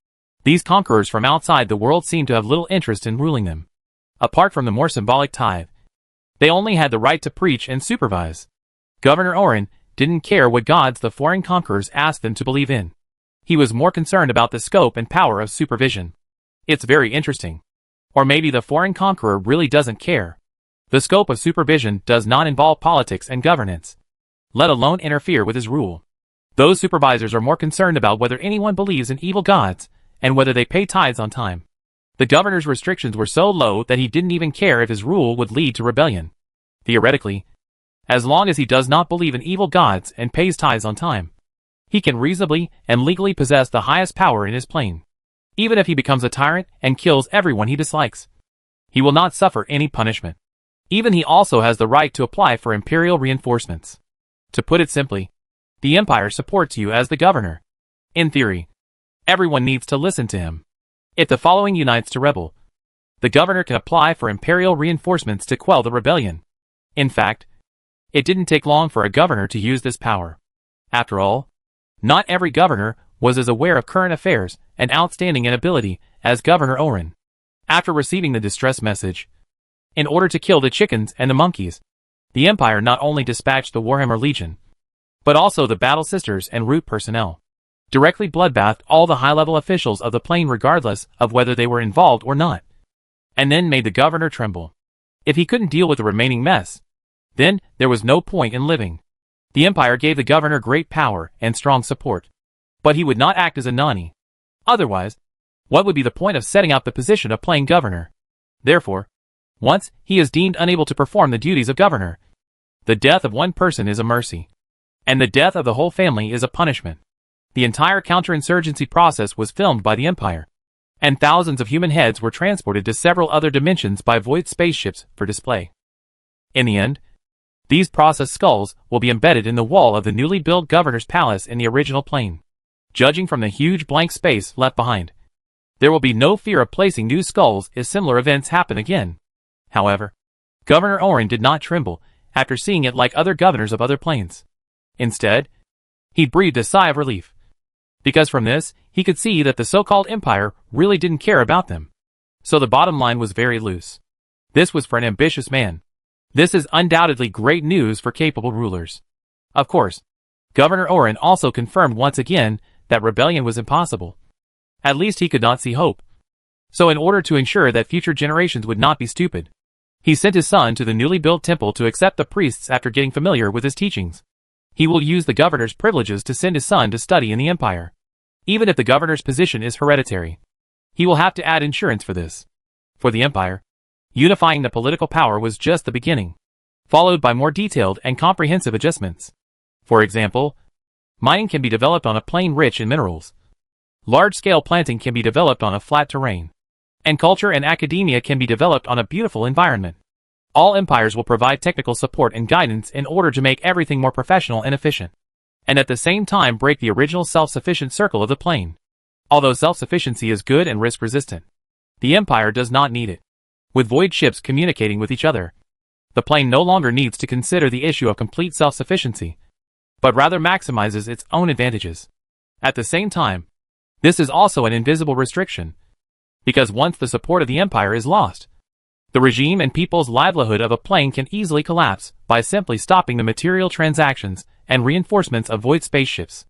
These conquerors from outside the world seem to have little interest in ruling them. Apart from the more symbolic tithe, they only had the right to preach and supervise. Governor Orin didn't care what gods the foreign conquerors asked them to believe in. He was more concerned about the scope and power of supervision. It's very interesting. Or maybe the foreign conqueror really doesn't care. The scope of supervision does not involve politics and governance, let alone interfere with his rule. Those supervisors are more concerned about whether anyone believes in evil gods and whether they pay tithes on time. The governor's restrictions were so low that he didn't even care if his rule would lead to rebellion. Theoretically, as long as he does not believe in evil gods and pays tithes on time, he can reasonably and legally possess the highest power in his plane. Even if he becomes a tyrant and kills everyone he dislikes, he will not suffer any punishment. Even he also has the right to apply for imperial reinforcements. To put it simply, the Empire supports you as the governor. In theory, everyone needs to listen to him. If the following unites to rebel, the governor can apply for imperial reinforcements to quell the rebellion. In fact, it didn't take long for a governor to use this power. After all, not every governor was as aware of current affairs and outstanding in ability as Governor Orin. After receiving the distress message, in order to kill the chickens and the monkeys, the Empire not only dispatched the Warhammer Legion, but also the Battle Sisters and Root personnel. Directly bloodbathed all the high-level officials of the plane regardless of whether they were involved or not. And then made the governor tremble. If he couldn't deal with the remaining mess, then there was no point in living. The Empire gave the governor great power and strong support. But he would not act as a nani. Otherwise, what would be the point of setting out the position of plain governor? Therefore, once he is deemed unable to perform the duties of governor, the death of one person is a mercy, and the death of the whole family is a punishment. The entire counterinsurgency process was filmed by the Empire, and thousands of human heads were transported to several other dimensions by void spaceships for display. In the end, these processed skulls will be embedded in the wall of the newly built governor's palace in the original plane. Judging from the huge blank space left behind, there will be no fear of placing new skulls if similar events happen again. However, Governor Orin did not tremble after seeing it like other governors of other planes. Instead, he breathed a sigh of relief, because from this, he could see that the so-called Empire really didn't care about them. So the bottom line was very loose. This was for an ambitious man. This is undoubtedly great news for capable rulers. Of course, Governor Orin also confirmed once again that rebellion was impossible. At least he could not see hope. So in order to ensure that future generations would not be stupid, he sent his son to the newly built temple to accept the priests after getting familiar with his teachings. He will use the governor's privileges to send his son to study in the Empire. Even if the governor's position is hereditary, he will have to add insurance for this. For the Empire, unifying the political power was just the beginning, followed by more detailed and comprehensive adjustments. For example, mining can be developed on a plane rich in minerals. Large-scale planting can be developed on a flat terrain. And culture and academia can be developed on a beautiful environment. All empires will provide technical support and guidance in order to make everything more professional and efficient. And at the same time break the original self-sufficient circle of the plane. Although self-sufficiency is good and risk-resistant, the empire does not need it. With void ships communicating with each other, the plane no longer needs to consider the issue of complete self-sufficiency, but rather maximizes its own advantages. At the same time, this is also an invisible restriction, because once the support of the empire is lost, the regime and people's livelihood of a plane can easily collapse by simply stopping the material transactions and reinforcements of void spaceships.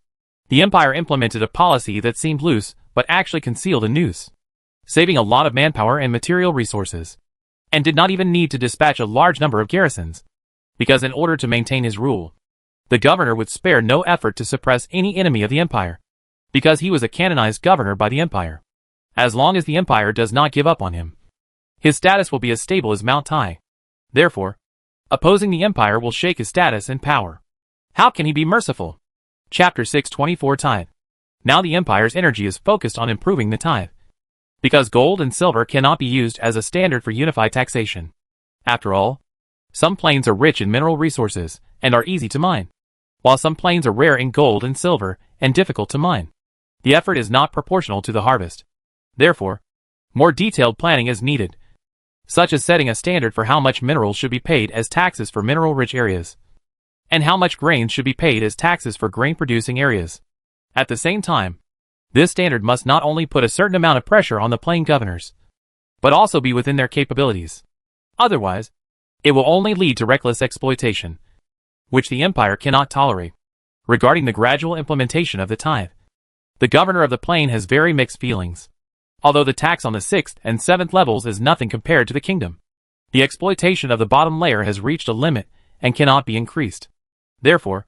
The empire implemented a policy that seemed loose but actually concealed a noose, saving a lot of manpower and material resources, and did not even need to dispatch a large number of garrisons, because in order to maintain his rule, the governor would spare no effort to suppress any enemy of the empire, because he was a canonized governor by the empire. As long as the empire does not give up on him, his status will be as stable as Mount Tai. Therefore, opposing the empire will shake his status and power. How can he be merciful? Chapter 624 Tithe. Now the empire's energy is focused on improving the tithe, because gold and silver cannot be used as a standard for unified taxation. After all, some plains are rich in mineral resources and are easy to mine, while some plains are rare in gold and silver and difficult to mine. The effort is not proportional to the harvest. Therefore, more detailed planning is needed, such as setting a standard for how much minerals should be paid as taxes for mineral-rich areas, and how much grains should be paid as taxes for grain-producing areas. At the same time, this standard must not only put a certain amount of pressure on the plain governors, but also be within their capabilities. Otherwise, it will only lead to reckless exploitation, which the empire cannot tolerate. Regarding the gradual implementation of the tithe, the governor of the plain has very mixed feelings. Although the tax on the 6th and 7th levels is nothing compared to the kingdom, the exploitation of the bottom layer has reached a limit and cannot be increased. Therefore,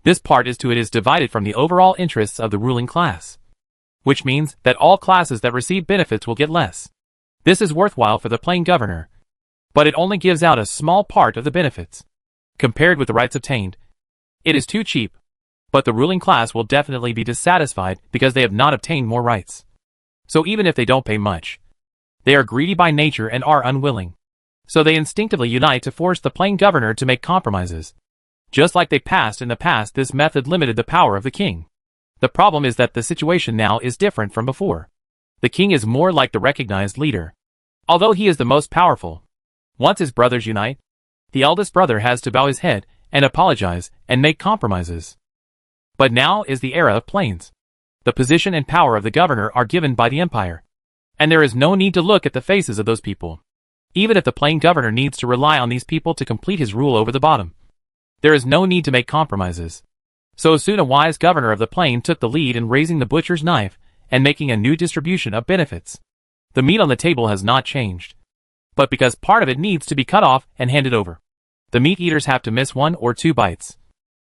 this part is divided from the overall interests of the ruling class, which means that all classes that receive benefits will get less. This is worthwhile for the plain governor, but it only gives out a small part of the benefits. Compared with the rights obtained, it is too cheap, but the ruling class will definitely be dissatisfied because they have not obtained more rights. So even if they don't pay much, they are greedy by nature and are unwilling. So they instinctively unite to force the plain governor to make compromises. Just like they passed in the past, this method limited the power of the king. The problem is that the situation now is different from before. The king is more like the recognized leader. Although he is the most powerful, once his brothers unite, the eldest brother has to bow his head and apologize and make compromises. But now is the era of plains. The position and power of the governor are given by the empire, and there is no need to look at the faces of those people. Even if the plain governor needs to rely on these people to complete his rule over the bottom, there is no need to make compromises. So soon a wise governor of the plain took the lead in raising the butcher's knife and making a new distribution of benefits. The meat on the table has not changed, but because part of it needs to be cut off and handed over, the meat eaters have to miss 1 or 2 bites.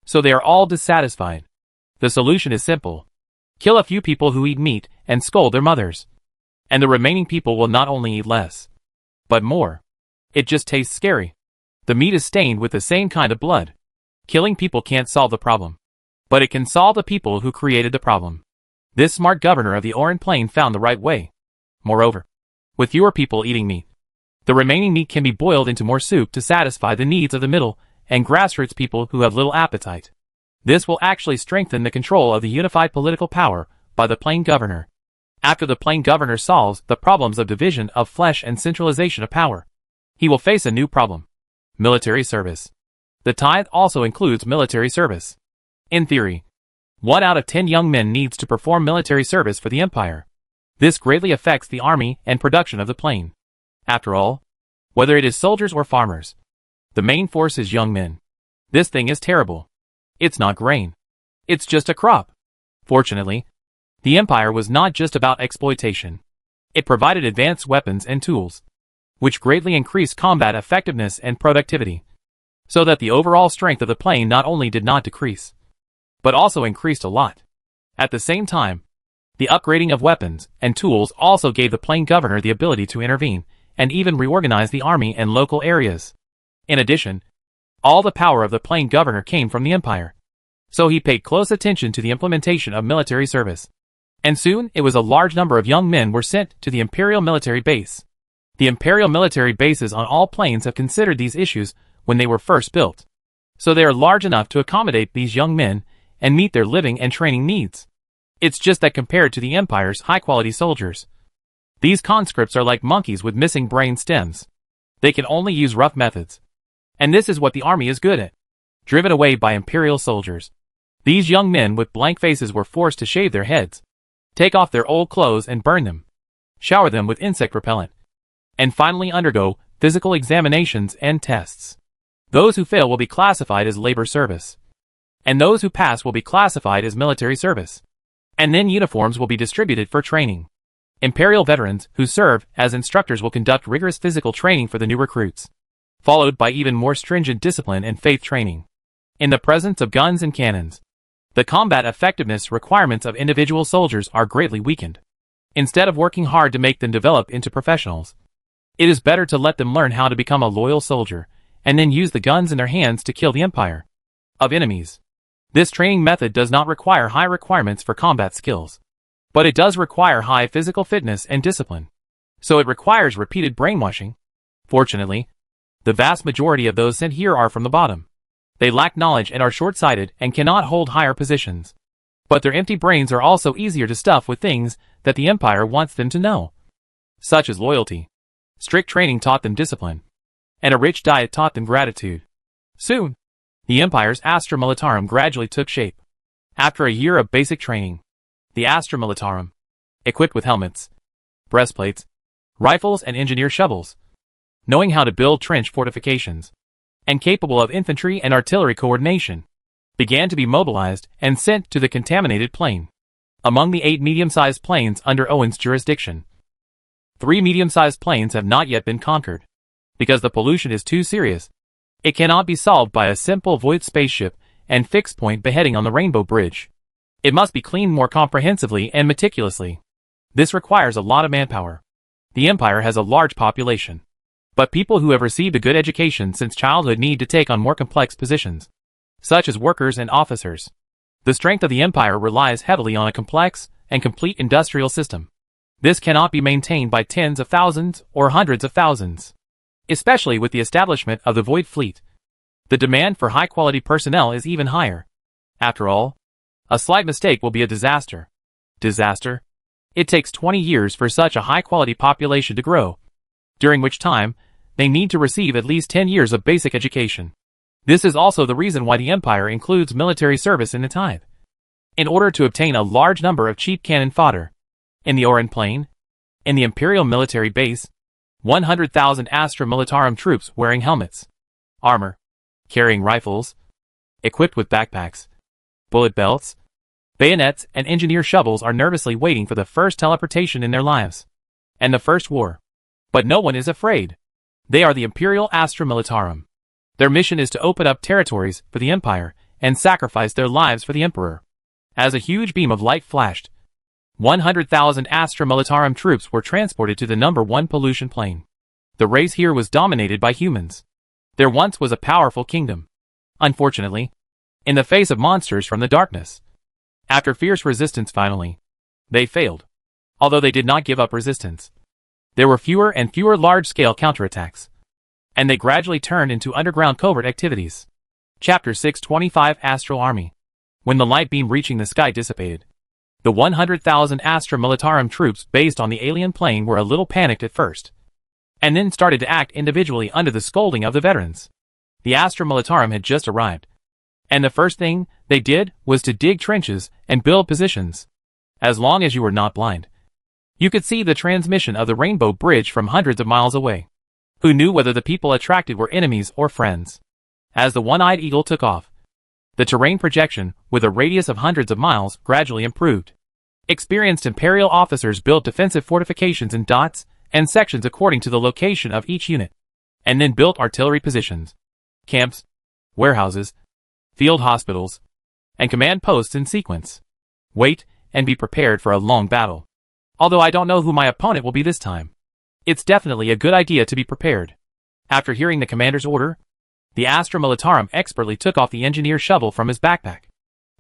So they are all dissatisfied. The solution is simple. Kill a few people who eat meat and scold their mothers, and the remaining people will not only eat less, but more. It just tastes scary. The meat is stained with the same kind of blood. Killing people can't solve the problem, but it can solve the people who created the problem. This smart governor of the Oran Plain found the right way. Moreover, with fewer people eating meat, the remaining meat can be boiled into more soup to satisfy the needs of the middle and grassroots people who have little appetite. This will actually strengthen the control of the unified political power by the plain governor. After the plain governor solves the problems of division of flesh and centralization of power, he will face a new problem: military service. The tithe also includes military service. In theory, 1 out of 10 young men needs to perform military service for the empire. This greatly affects the army and production of the plain. After all, whether it is soldiers or farmers, the main force is young men. This thing is terrible. It's not grain. It's just a crop. Fortunately, the empire was not just about exploitation. It provided advanced weapons and tools, which greatly increased combat effectiveness and productivity, so that the overall strength of the plain not only did not decrease, but also increased a lot. At the same time, the upgrading of weapons and tools also gave the plain governor the ability to intervene and even reorganize the army and local areas. In addition, all the power of the plain governor came from the empire, so he paid close attention to the implementation of military service. And soon it was a large number of young men were sent to the Imperial military base. The Imperial military bases on all planes have considered these issues when they were first built. So they are large enough to accommodate these young men and meet their living and training needs. It's just that compared to the Empire's high-quality soldiers, these conscripts are like monkeys with missing brain stems. They can only use rough methods. And this is what the army is good at. Driven away by Imperial soldiers, these young men with blank faces were forced to shave their heads, take off their old clothes and burn them, shower them with insect repellent, and finally undergo physical examinations and tests. Those who fail will be classified as labor service, and those who pass will be classified as military service. And then uniforms will be distributed for training. Imperial veterans who serve as instructors will conduct rigorous physical training for the new recruits, followed by even more stringent discipline and faith training. In the presence of guns and cannons, the combat effectiveness requirements of individual soldiers are greatly weakened. Instead of working hard to make them develop into professionals, it is better to let them learn how to become a loyal soldier, and then use the guns in their hands to kill the empire of enemies. This training method does not require high requirements for combat skills, but it does require high physical fitness and discipline. So it requires repeated brainwashing. Fortunately, the vast majority of those sent here are from the bottom. They lack knowledge and are short-sighted and cannot hold higher positions. But their empty brains are also easier to stuff with things that the Empire wants them to know, such as loyalty. Strict training taught them discipline, and a rich diet taught them gratitude. Soon, the Empire's Astra Militarum gradually took shape. After a year of basic training, the Astra Militarum, equipped with helmets, breastplates, rifles and engineer shovels, knowing how to build trench fortifications, and capable of infantry and artillery coordination, began to be mobilized and sent to the contaminated plain. Among the 8 medium-sized plains under Owen's jurisdiction, 3 medium-sized plains have not yet been conquered. Because the pollution is too serious, it cannot be solved by a simple void spaceship and fixed-point beheading on the Rainbow Bridge. It must be cleaned more comprehensively and meticulously. This requires a lot of manpower. The Empire has a large population, but people who have received a good education since childhood need to take on more complex positions, such as workers and officers. The strength of the Empire relies heavily on a complex and complete industrial system. This cannot be maintained by tens of thousands or hundreds of thousands. Especially with the establishment of the Void Fleet, the demand for high-quality personnel is even higher. After all, a slight mistake will be a disaster. Disaster? It takes 20 years for such a high-quality population to grow, during which time, they need to receive at least 10 years of basic education. This is also the reason why the Empire includes military service in the tithe. In order to obtain a large number of cheap cannon fodder, in the Oran Plain, in the Imperial military base, 100,000 Astra Militarum troops wearing helmets, armor, carrying rifles, equipped with backpacks, bullet belts, bayonets and engineer shovels are nervously waiting for the first teleportation in their lives, and the first war. But no one is afraid. They are the Imperial Astra Militarum. Their mission is to open up territories for the Empire and sacrifice their lives for the Emperor. As a huge beam of light flashed, 100,000 Astra Militarum troops were transported to the number 1 pollution plain. The race here was dominated by humans. There once was a powerful kingdom. Unfortunately, in the face of monsters from the darkness, after fierce resistance finally, they failed. Although they did not give up resistance, there were fewer and fewer large-scale counterattacks, and they gradually turned into underground covert activities. Chapter 625 Astral Army. When the light beam reaching the sky dissipated, the 100,000 Astra Militarum troops based on the alien plane were a little panicked at first, and then started to act individually under the scolding of the veterans. The Astra Militarum had just arrived, and the first thing they did was to dig trenches and build positions. As long as you were not blind, you could see the transmission of the Rainbow Bridge from hundreds of miles away. Who knew whether the people attracted were enemies or friends? As the one-eyed eagle took off, the terrain projection, with a radius of hundreds of miles, gradually improved. Experienced Imperial officers built defensive fortifications in dots and sections according to the location of each unit, and then built artillery positions, camps, warehouses, field hospitals, and command posts in sequence. Wait and be prepared for a long battle. Although I don't know who my opponent will be this time, it's definitely a good idea to be prepared. After hearing the commander's order, the Astra Militarum expertly took off the engineer shovel from his backpack.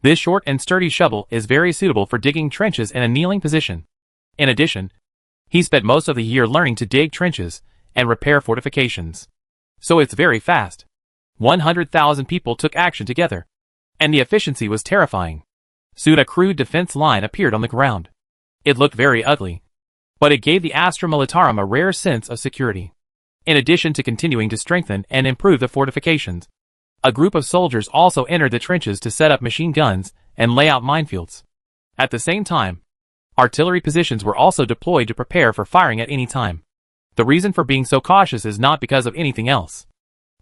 This short and sturdy shovel is very suitable for digging trenches in a kneeling position. In addition, he spent most of the year learning to dig trenches and repair fortifications. So it's very fast. 100,000 people took action together, and the efficiency was terrifying. Soon a crude defense line appeared on the ground. It looked very ugly, but it gave the Astra Militarum a rare sense of security. In addition to continuing to strengthen and improve the fortifications, a group of soldiers also entered the trenches to set up machine guns and lay out minefields. At the same time, artillery positions were also deployed to prepare for firing at any time. The reason for being so cautious is not because of anything else,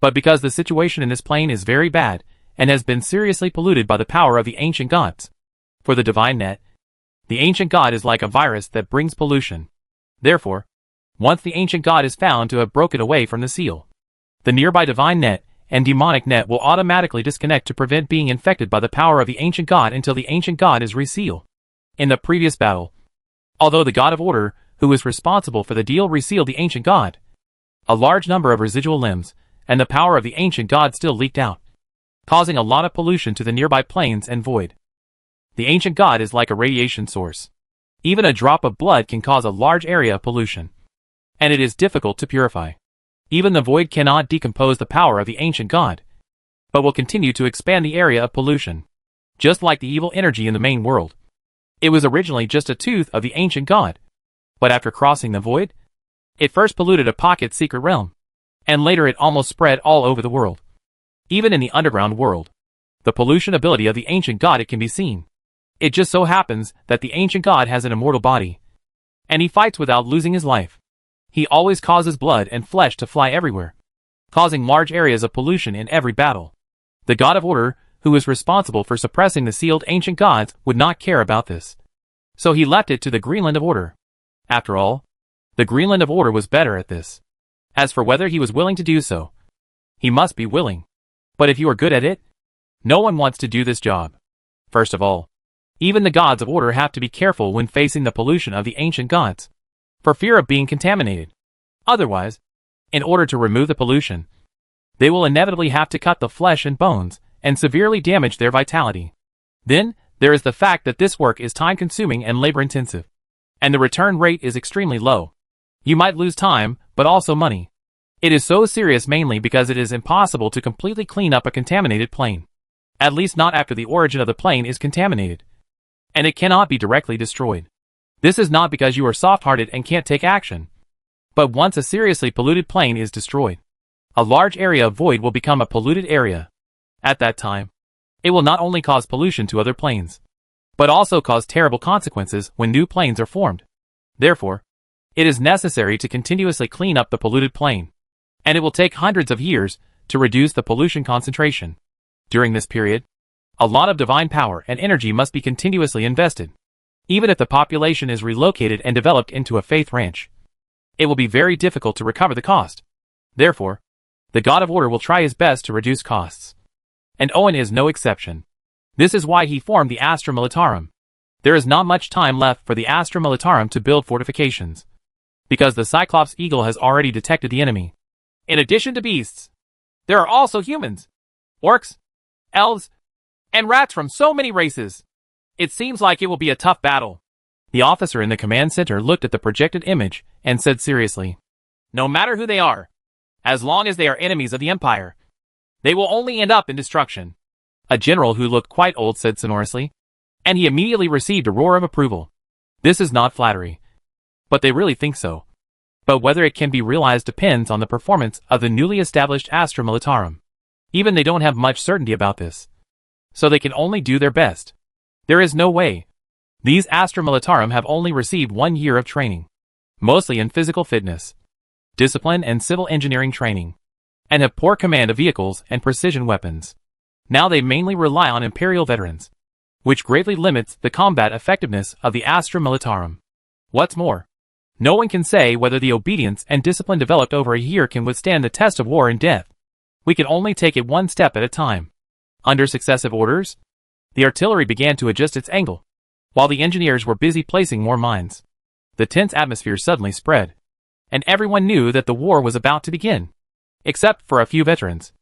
but because the situation in this plane is very bad and has been seriously polluted by the power of the ancient gods. For the divine net, the ancient god is like a virus that brings pollution. Therefore, once the ancient god is found to have broken away from the seal, the nearby divine net and demonic net will automatically disconnect to prevent being infected by the power of the ancient god until the ancient god is resealed. In the previous battle, although the god of order, who was responsible for the deal, resealed the ancient god, a large number of residual limbs and the power of the ancient god still leaked out, causing a lot of pollution to the nearby plains and void. The ancient god is like a radiation source. Even a drop of blood can cause a large area of pollution, and it is difficult to purify. Even the void cannot decompose the power of the ancient god, but will continue to expand the area of pollution, just like the evil energy in the main world. It was originally just a tooth of the ancient god, but after crossing the void, it first polluted a pocket secret realm, and later it almost spread all over the world. Even in the underground world, the pollution ability of the ancient god it can be seen. It just so happens that the ancient god has an immortal body, and he fights without losing his life. He always causes blood and flesh to fly everywhere, causing large areas of pollution in every battle. The god of order, who is responsible for suppressing the sealed ancient gods, would not care about this. So he left it to the Greenland of Order. After all, the Greenland of Order was better at this. As for whether he was willing to do so, he must be willing. But if you are good at it, no one wants to do this job. First of all, even the gods of order have to be careful when facing the pollution of the ancient gods, for fear of being contaminated. Otherwise, in order to remove the pollution, they will inevitably have to cut the flesh and bones and severely damage their vitality. Then, there is the fact that this work is time-consuming and labor-intensive, and the return rate is extremely low. You might lose time, but also money. It is so serious mainly because it is impossible to completely clean up a contaminated plane. At least not after the origin of the plane is contaminated, and it cannot be directly destroyed. This is not because you are soft-hearted and can't take action, but once a seriously polluted plane is destroyed, a large area of void will become a polluted area. At that time, it will not only cause pollution to other planes, but also cause terrible consequences when new planes are formed. Therefore, it is necessary to continuously clean up the polluted plane, and it will take hundreds of years to reduce the pollution concentration. During this period, a lot of divine power and energy must be continuously invested. Even if the population is relocated and developed into a faith ranch, it will be very difficult to recover the cost. Therefore, the god of order will try his best to reduce costs. And Owen is no exception. This is why he formed the Astra Militarum. There is not much time left for the Astra Militarum to build fortifications, because the Cyclops Eagle has already detected the enemy. In addition to beasts, there are also humans, orcs, elves, and rats from so many races. It seems like it will be a tough battle. The officer in the command center looked at the projected image and said seriously, "No matter who they are, as long as they are enemies of the Empire, they will only end up in destruction." A general who looked quite old said sonorously, and he immediately received a roar of approval. This is not flattery, but they really think so. But whether it can be realized depends on the performance of the newly established Astra Militarum. Even they don't have much certainty about this, so they can only do their best. There is no way. These Astra Militarum have only received 1 year of training, mostly in physical fitness, discipline and civil engineering training, and have poor command of vehicles and precision weapons. Now they mainly rely on Imperial veterans, which greatly limits the combat effectiveness of the Astra Militarum. What's more, no one can say whether the obedience and discipline developed over a year can withstand the test of war and death. We can only take it one step at a time. Under successive orders, the artillery began to adjust its angle, while the engineers were busy placing more mines. The tense atmosphere suddenly spread, and everyone knew that the war was about to begin, except for a few veterans.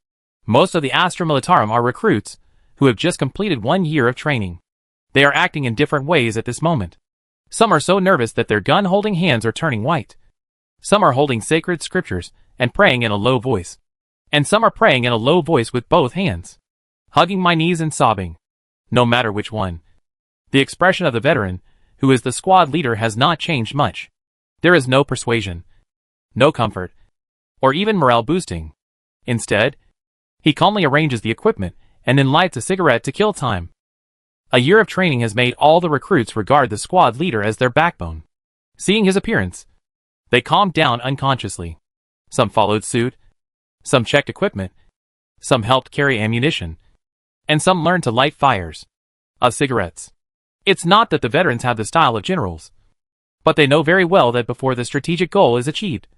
Most of the Astra Militarum are recruits, who have just completed 1 year of training. They are acting in different ways at this moment. Some are so nervous that their gun-holding hands are turning white. Some are holding sacred scriptures and praying in a low voice. And some are praying in a low voice with both hands, hugging my knees and sobbing. No matter which one, the expression of the veteran, who is the squad leader, has not changed much. There is no persuasion, no comfort, or even morale boosting. Instead, he calmly arranges the equipment and then lights a cigarette to kill time. A year of training has made all the recruits regard the squad leader as their backbone. Seeing his appearance, they calmed down unconsciously. Some followed suit, some checked equipment, some helped carry ammunition, and some learned to light fires of cigarettes. It's not that the veterans have the style of generals, but they know very well that before the strategic goal is achieved,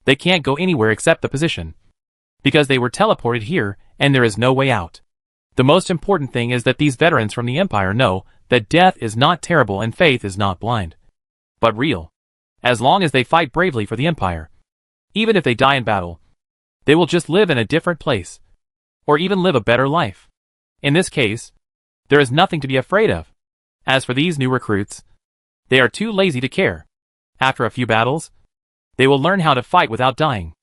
they can't go anywhere except the position, because they were teleported here and there is no way out. The most important thing is that these veterans from the Empire know that death is not terrible and faith is not blind, but real. As long as they fight bravely for the Empire, even if they die in battle, they will just live in a different place, or even live a better life. In this case, there is nothing to be afraid of. As for these new recruits, they are too lazy to care. After a few battles, they will learn how to fight without dying.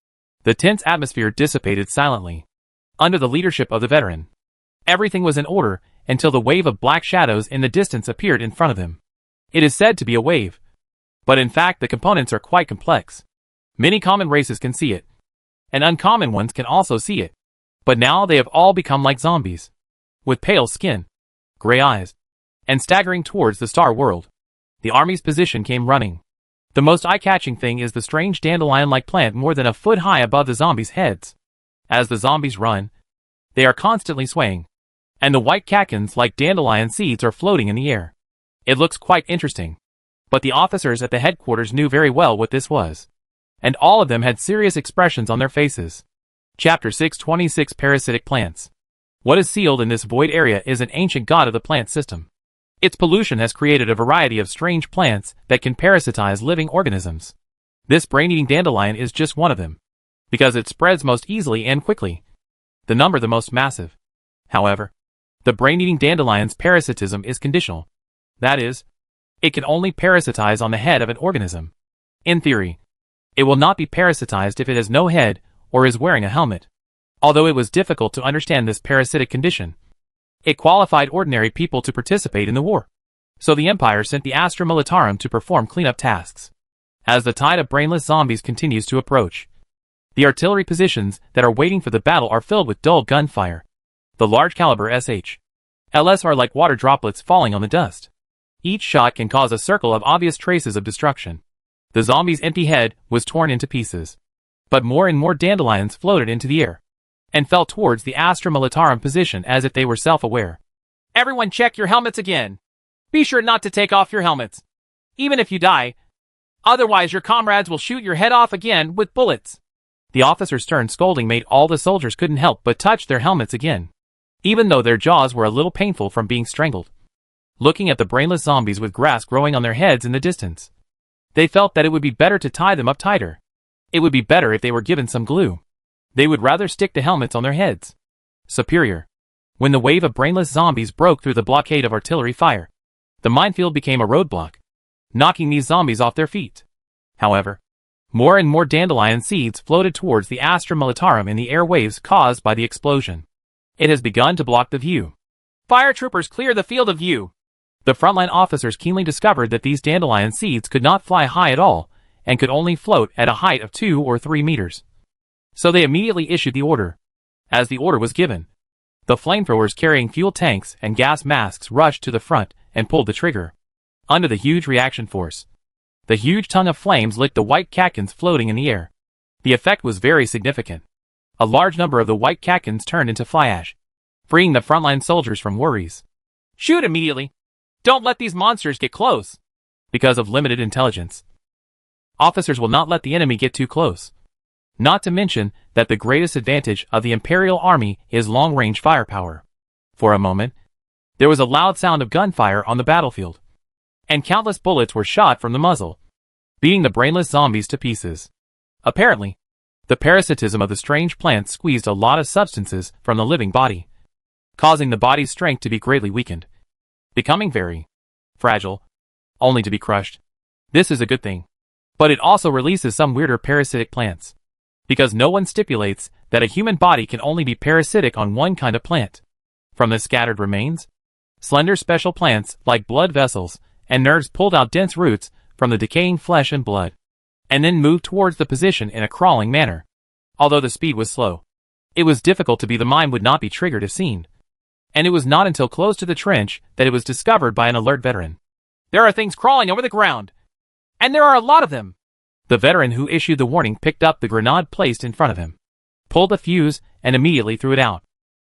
The tense atmosphere dissipated silently. Under the leadership of the veteran, everything was in order until the wave of black shadows in the distance appeared in front of him. It is said to be a wave, but in fact the components are quite complex. Many common races can see it, and uncommon ones can also see it. But now they have all become like zombies, with pale skin, gray eyes, and staggering towards the star world. The army's position came running. The most eye-catching thing is the strange dandelion-like plant more than a foot high above the zombies' heads. As the zombies run, they are constantly swaying, and the white catkins like dandelion seeds are floating in the air. It looks quite interesting, but the officers at the headquarters knew very well what this was, and all of them had serious expressions on their faces. Chapter 626 Parasitic Plants. What is sealed in this void area is an ancient god of the plant system. Its pollution has created a variety of strange plants that can parasitize living organisms. This brain-eating dandelion is just one of them, because it spreads most easily and quickly, the number the most massive. However, the brain-eating dandelion's parasitism is conditional. That is, it can only parasitize on the head of an organism. In theory, it will not be parasitized if it has no head or is wearing a helmet. Although it was difficult to understand this parasitic condition, it qualified ordinary people to participate in the war. So the Empire sent the Astra Militarum to perform cleanup tasks. As the tide of brainless zombies continues to approach, the artillery positions that are waiting for the battle are filled with dull gunfire. The large caliber SH/LS are like water droplets falling on the dust. Each shot can cause a circle of obvious traces of destruction. The zombie's empty head was torn into pieces, but more and more dandelions floated into the air and fell towards the Astra Militarum position as if they were self-aware. Everyone check your helmets again. Be sure not to take off your helmets, even if you die. Otherwise your comrades will shoot your head off again with bullets. The officer's stern scolding made all the soldiers couldn't help but touch their helmets again, even though their jaws were a little painful from being strangled. Looking at the brainless zombies with grass growing on their heads in the distance, they felt that it would be better to tie them up tighter. It would be better if they were given some glue. They would rather stick the helmets on their heads. Superior. When the wave of brainless zombies broke through the blockade of artillery fire, the minefield became a roadblock, knocking these zombies off their feet. However, more and more dandelion seeds floated towards the Astra Militarum in the air waves caused by the explosion. It has begun to block the view. Fire troopers, clear the field of view. The frontline officers keenly discovered that these dandelion seeds could not fly high at all and could only float at a height of 2 or 3 meters. So they immediately issued the order. As the order was given, the flamethrowers carrying fuel tanks and gas masks rushed to the front and pulled the trigger. Under the huge reaction force, the huge tongue of flames licked the white catkins floating in the air. The effect was very significant. A large number of the white catkins turned into fly ash, freeing the frontline soldiers from worries. Shoot immediately! Don't let these monsters get close! Because of limited intelligence, officers will not let the enemy get too close. Not to mention that the greatest advantage of the Imperial Army is long-range firepower. For a moment, there was a loud sound of gunfire on the battlefield, and countless bullets were shot from the muzzle, beating the brainless zombies to pieces. Apparently, the parasitism of the strange plants squeezed a lot of substances from the living body. causing the body's strength to be greatly weakened, becoming very fragile, only to be crushed. This is a good thing. But it also releases some weirder parasitic plants. Because no one stipulates that a human body can only be parasitic on one kind of plant. From the scattered remains, slender special plants like blood vessels and nerves pulled out dense roots from the decaying flesh and blood, and then moved towards the position in a crawling manner. Although the speed was slow, it was difficult to be the mine would not be triggered if seen. And it was not until close to the trench that it was discovered by an alert veteran. There are things crawling over the ground. And there are a lot of them. The veteran who issued the warning picked up the grenade placed in front of him, pulled the fuse, and immediately threw it out.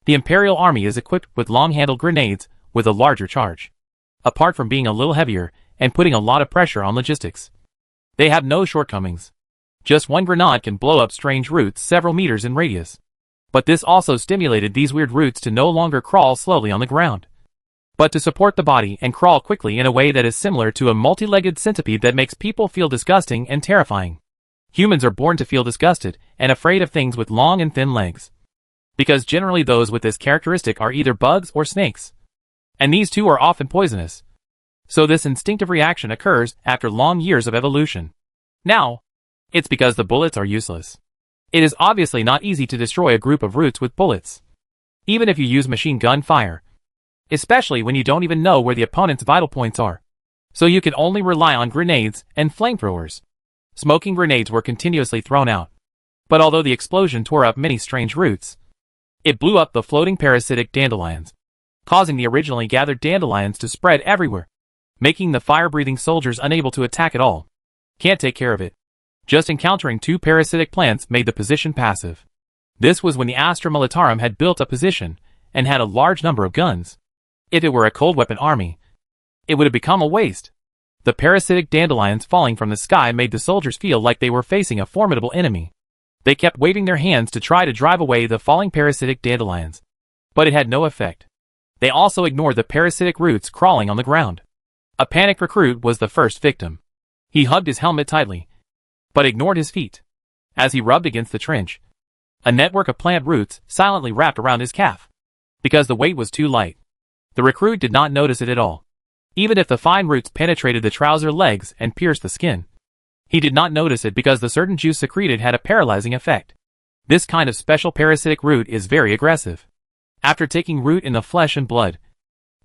The Imperial Army is equipped with long-handled grenades with a larger charge. Apart from being a little heavier and putting a lot of pressure on logistics, they have no shortcomings. Just one grenade can blow up strange roots several meters in radius. But this also stimulated these weird roots to no longer crawl slowly on the ground, but to support the body and crawl quickly in a way that is similar to a multi-legged centipede that makes people feel disgusting and terrifying. Humans are born to feel disgusted and afraid of things with long and thin legs, because generally those with this characteristic are either bugs or snakes, and these two are often poisonous. So this instinctive reaction occurs after long years of evolution. Now, it's because the bullets are useless. It is obviously not easy to destroy a group of roots with bullets, even if you use machine gun fire, especially when you don't even know where the opponent's vital points are. So you can only rely on grenades and flamethrowers. Smoking grenades were continuously thrown out. But although the explosion tore up many strange roots, it blew up the floating parasitic dandelions, causing the originally gathered dandelions to spread everywhere, making the fire-breathing soldiers unable to attack at all. Can't take care of it. Just encountering two parasitic plants made the position passive. This was when the Astra Militarum had built a position and had a large number of guns. If it were a cold weapon army, it would have become a waste. The parasitic dandelions falling from the sky made the soldiers feel like they were facing a formidable enemy. They kept waving their hands to try to drive away the falling parasitic dandelions, but it had no effect. They also ignored the parasitic roots crawling on the ground. A panicked recruit was the first victim. He hugged his helmet tightly, but ignored his feet. As he rubbed against the trench, a network of plant roots silently wrapped around his calf. Because the weight was too light, the recruit did not notice it at all. Even if the fine roots penetrated the trouser legs and pierced the skin, he did not notice it because the certain juice secreted had a paralyzing effect. This kind of special parasitic root is very aggressive. After taking root in the flesh and blood,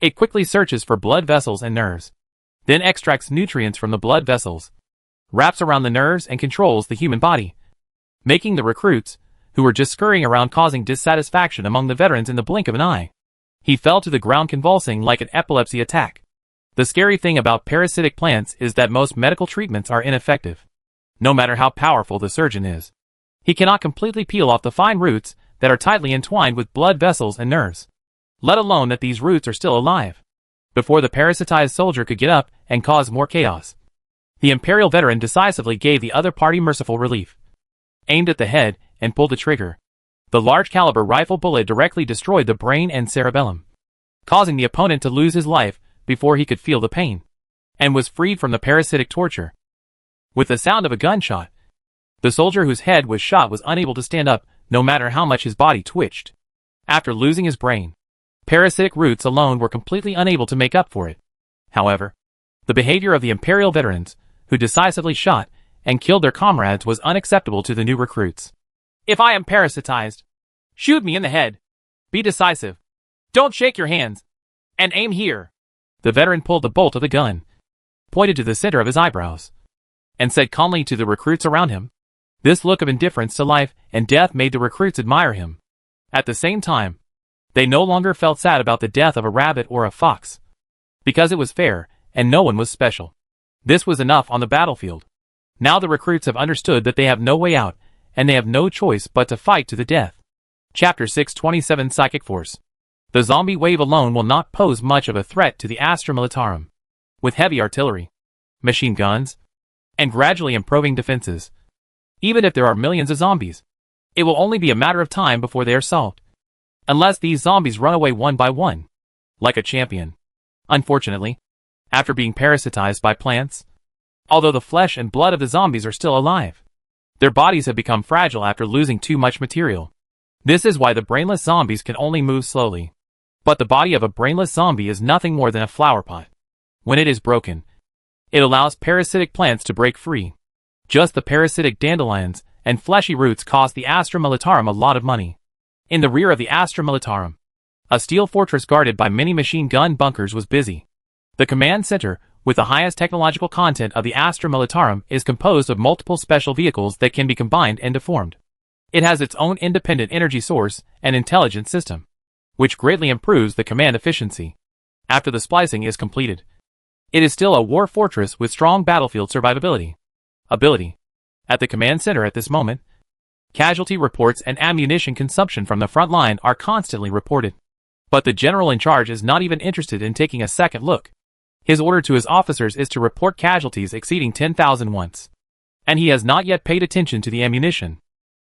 it quickly searches for blood vessels and nerves, then extracts nutrients from the blood vessels, wraps around the nerves and controls the human body, making the recruits, who were just scurrying around causing dissatisfaction among the veterans in the blink of an eye. He fell to the ground convulsing like an epilepsy attack. The scary thing about parasitic plants is that most medical treatments are ineffective. No matter how powerful the surgeon is, he cannot completely peel off the fine roots that are tightly entwined with blood vessels and nerves, let alone that these roots are still alive. Before the parasitized soldier could get up and cause more chaos, the Imperial veteran decisively gave the other party merciful relief, aimed at the head, and pulled the trigger. The large-caliber rifle bullet directly destroyed the brain and cerebellum, causing the opponent to lose his life before he could feel the pain, and was freed from the parasitic torture. With the sound of a gunshot, the soldier whose head was shot was unable to stand up, no matter how much his body twitched. After losing his brain, parasitic roots alone were completely unable to make up for it. However, the behavior of the Imperial veterans, who decisively shot and killed their comrades, was unacceptable to the new recruits. If I am parasitized, shoot me in the head. Be decisive. Don't shake your hands. And aim here. The veteran pulled the bolt of the gun, pointed to the center of his eyebrows, and said calmly to the recruits around him. This look of indifference to life and death made the recruits admire him. At the same time, they no longer felt sad about the death of a rabbit or a fox, because it was fair and no one was special. This was enough on the battlefield. Now the recruits have understood that they have no way out, and they have no choice but to fight to the death. Chapter 627 Psychic Force. The zombie wave alone will not pose much of a threat to the Astra Militarum. With heavy artillery, machine guns, and gradually improving defenses, even if there are millions of zombies, it will only be a matter of time before they are solved. Unless these zombies run away one by one, like a champion. Unfortunately, after being parasitized by plants, although the flesh and blood of the zombies are still alive, their bodies have become fragile after losing too much material. This is why the brainless zombies can only move slowly. But the body of a brainless zombie is nothing more than a flower pot. When it is broken, it allows parasitic plants to break free. Just the parasitic dandelions and fleshy roots cost the Astra Militarum a lot of money. In the rear of the Astra Militarum, a steel fortress guarded by many machine gun bunkers was busy. The command center, with the highest technological content of the Astra Militarum, is composed of multiple special vehicles that can be combined and deformed. It has its own independent energy source and intelligence system, which greatly improves the command efficiency. After the splicing is completed, it is still a war fortress with strong battlefield survivability. Ability. At the command center at this moment, casualty reports and ammunition consumption from the front line are constantly reported. But the general in charge is not even interested in taking a second look. His order to his officers is to report casualties exceeding 10,000 once. And he has not yet paid attention to the ammunition.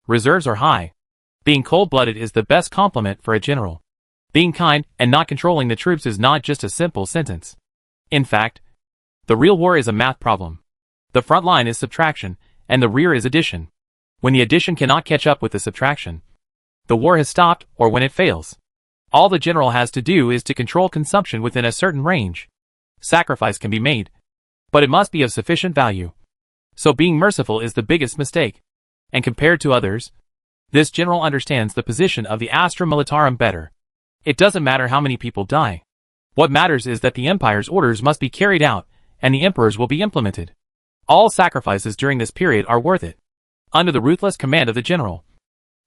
Reserves are high. Being cold-blooded is the best compliment for a general. Being kind and not controlling the troops is not just a simple sentence. In fact, the real war is a math problem. The front line is subtraction, and the rear is addition. When the addition cannot catch up with the subtraction, the war has stopped, or when it fails, all the general has to do is to control consumption within a certain range. Sacrifice can be made, but it must be of sufficient value. So being merciful is the biggest mistake. And compared to others, this general understands the position of the Astra Militarum better. It doesn't matter how many people die. What matters is that the Empire's orders must be carried out, and the Emperor's will be implemented. All sacrifices during this period are worth it. Under the ruthless command of the general,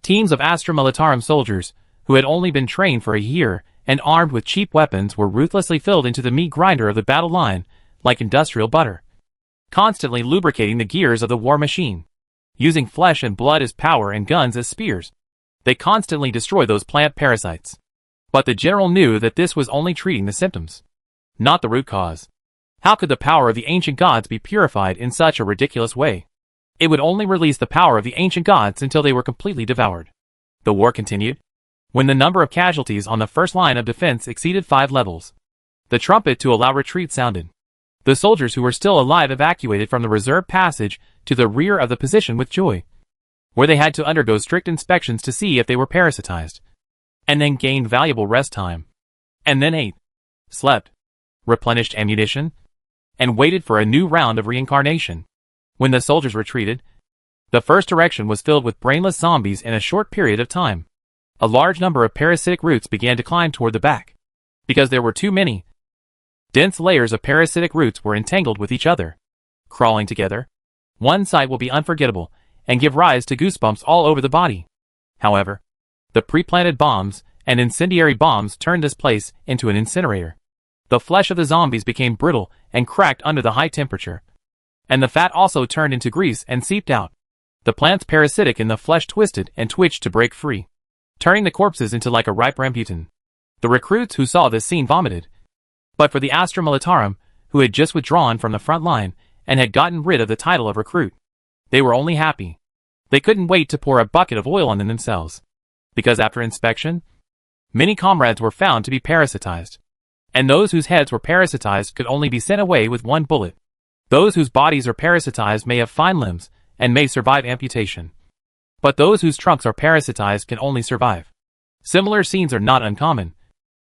teams of Astra Militarum soldiers, who had only been trained for a year and armed with cheap weapons, were ruthlessly filled into the meat grinder of the battle line, like industrial butter, constantly lubricating the gears of the war machine. Using flesh and blood as power and guns as spears, they constantly destroy those plant parasites. But the general knew that this was only treating the symptoms, not the root cause. How could the power of the ancient gods be purified in such a ridiculous way? It would only release the power of the ancient gods until they were completely devoured. The war continued. When the number of casualties on the first line of defense exceeded 5 levels, the trumpet to allow retreat sounded. The soldiers who were still alive evacuated from the reserve passage to the rear of the position with joy, where they had to undergo strict inspections to see if they were parasitized, and then gained valuable rest time, and then ate, slept, replenished ammunition, and waited for a new round of reincarnation. When the soldiers retreated, the first direction was filled with brainless zombies in a short period of time. A large number of parasitic roots began to climb toward the back. Because there were too many, dense layers of parasitic roots were entangled with each other, crawling together. One sight will be unforgettable and give rise to goosebumps all over the body. However, the pre-planted bombs and incendiary bombs turned this place into an incinerator. The flesh of the zombies became brittle and cracked under the high temperature, and the fat also turned into grease and seeped out. The plants parasitic in the flesh twisted and twitched to break free, turning the corpses into like a ripe rambutan. The recruits who saw this scene vomited. But for the Astra Militarum, who had just withdrawn from the front line and had gotten rid of the title of recruit, they were only happy. They couldn't wait to pour a bucket of oil on them themselves, because after inspection, many comrades were found to be parasitized, and those whose heads were parasitized could only be sent away with one bullet. Those whose bodies are parasitized may have fine limbs and may survive amputation, but those whose trunks are parasitized can only survive. Similar scenes are not uncommon,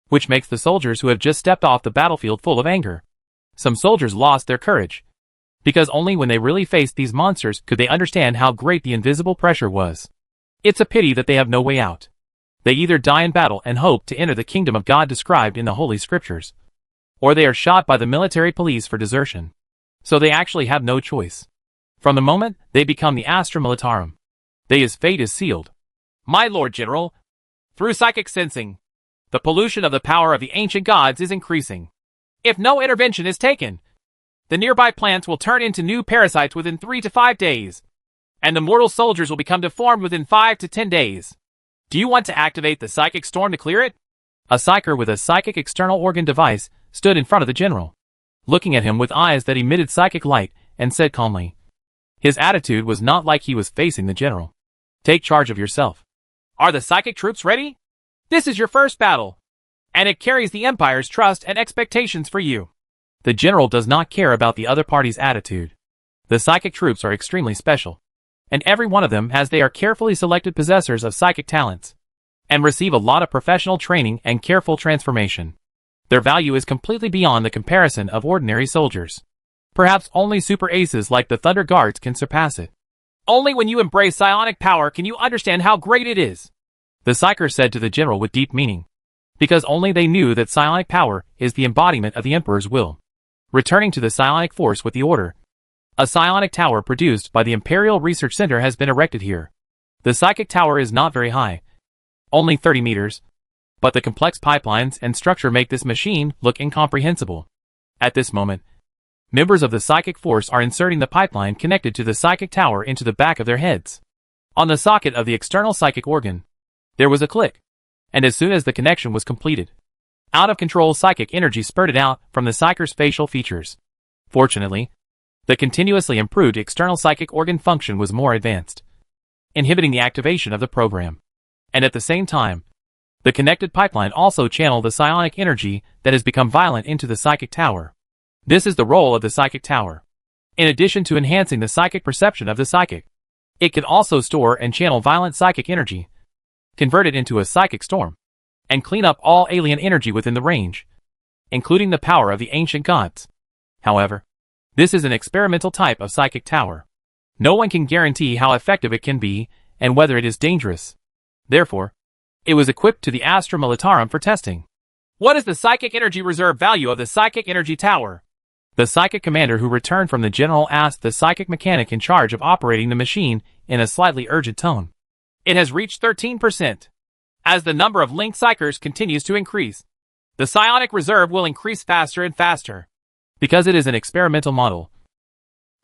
which makes the soldiers who have just stepped off the battlefield full of anger. Some soldiers lost their courage, because only when they really faced these monsters could they understand how great the invisible pressure was. It's a pity that they have no way out. They either die in battle and hope to enter the kingdom of God described in the Holy Scriptures, or they are shot by the military police for desertion. So they actually have no choice. From the moment they become the Astra Militarum, his fate is sealed. My Lord General, through psychic sensing, the pollution of the power of the ancient gods is increasing. If no intervention is taken, the nearby plants will turn into new parasites within 3 to 5 days, and the mortal soldiers will become deformed within 5 to 10 days. Do you want to activate the psychic storm to clear it? A psyker with a psychic external organ device stood in front of the general, looking at him with eyes that emitted psychic light, and said calmly. His attitude was not like he was facing the general. Take charge of yourself. Are the psychic troops ready? This is your first battle, and it carries the Empire's trust and expectations for you. The general does not care about the other party's attitude. The psychic troops are extremely special, and every one of them has they are carefully selected possessors of psychic talents. and receive a lot of professional training and careful transformation. Their value is completely beyond the comparison of ordinary soldiers. Perhaps only super aces like the Thunder Guards can surpass it. Only when you embrace psionic power can you understand how great it is, the Psyker said to the general with deep meaning. Because only they knew that psionic power is the embodiment of the Emperor's will. Returning to the psionic force with the order. A psionic tower produced by the Imperial Research Center has been erected here. The psychic tower is not very high, only 30 meters, but the complex pipelines and structure make this machine look incomprehensible. At this moment, members of the psychic force are inserting the pipeline connected to the psychic tower into the back of their heads. On the socket of the external psychic organ, there was a click, and as soon as the connection was completed, out-of-control psychic energy spurted out from the Psyker's facial features. Fortunately, the continuously improved external psychic organ function was more advanced, inhibiting the activation of the program. And at the same time, the connected pipeline also channeled the psionic energy that has become violent into the psychic tower. This is the role of the psychic tower. In addition to enhancing the psychic perception of the psychic, it can also store and channel violent psychic energy, convert it into a psychic storm, and clean up all alien energy within the range, including the power of the ancient gods. However, this is an experimental type of psychic tower. No one can guarantee how effective it can be and whether it is dangerous. Therefore, it was equipped to the Astra Militarum for testing. What is the psychic energy reserve value of the psychic energy tower? The psychic commander who returned from the general asked the psychic mechanic in charge of operating the machine in a slightly urgent tone. It has reached 13%. As the number of linked psychers continues to increase, the psionic reserve will increase faster and faster. Because it is an experimental model,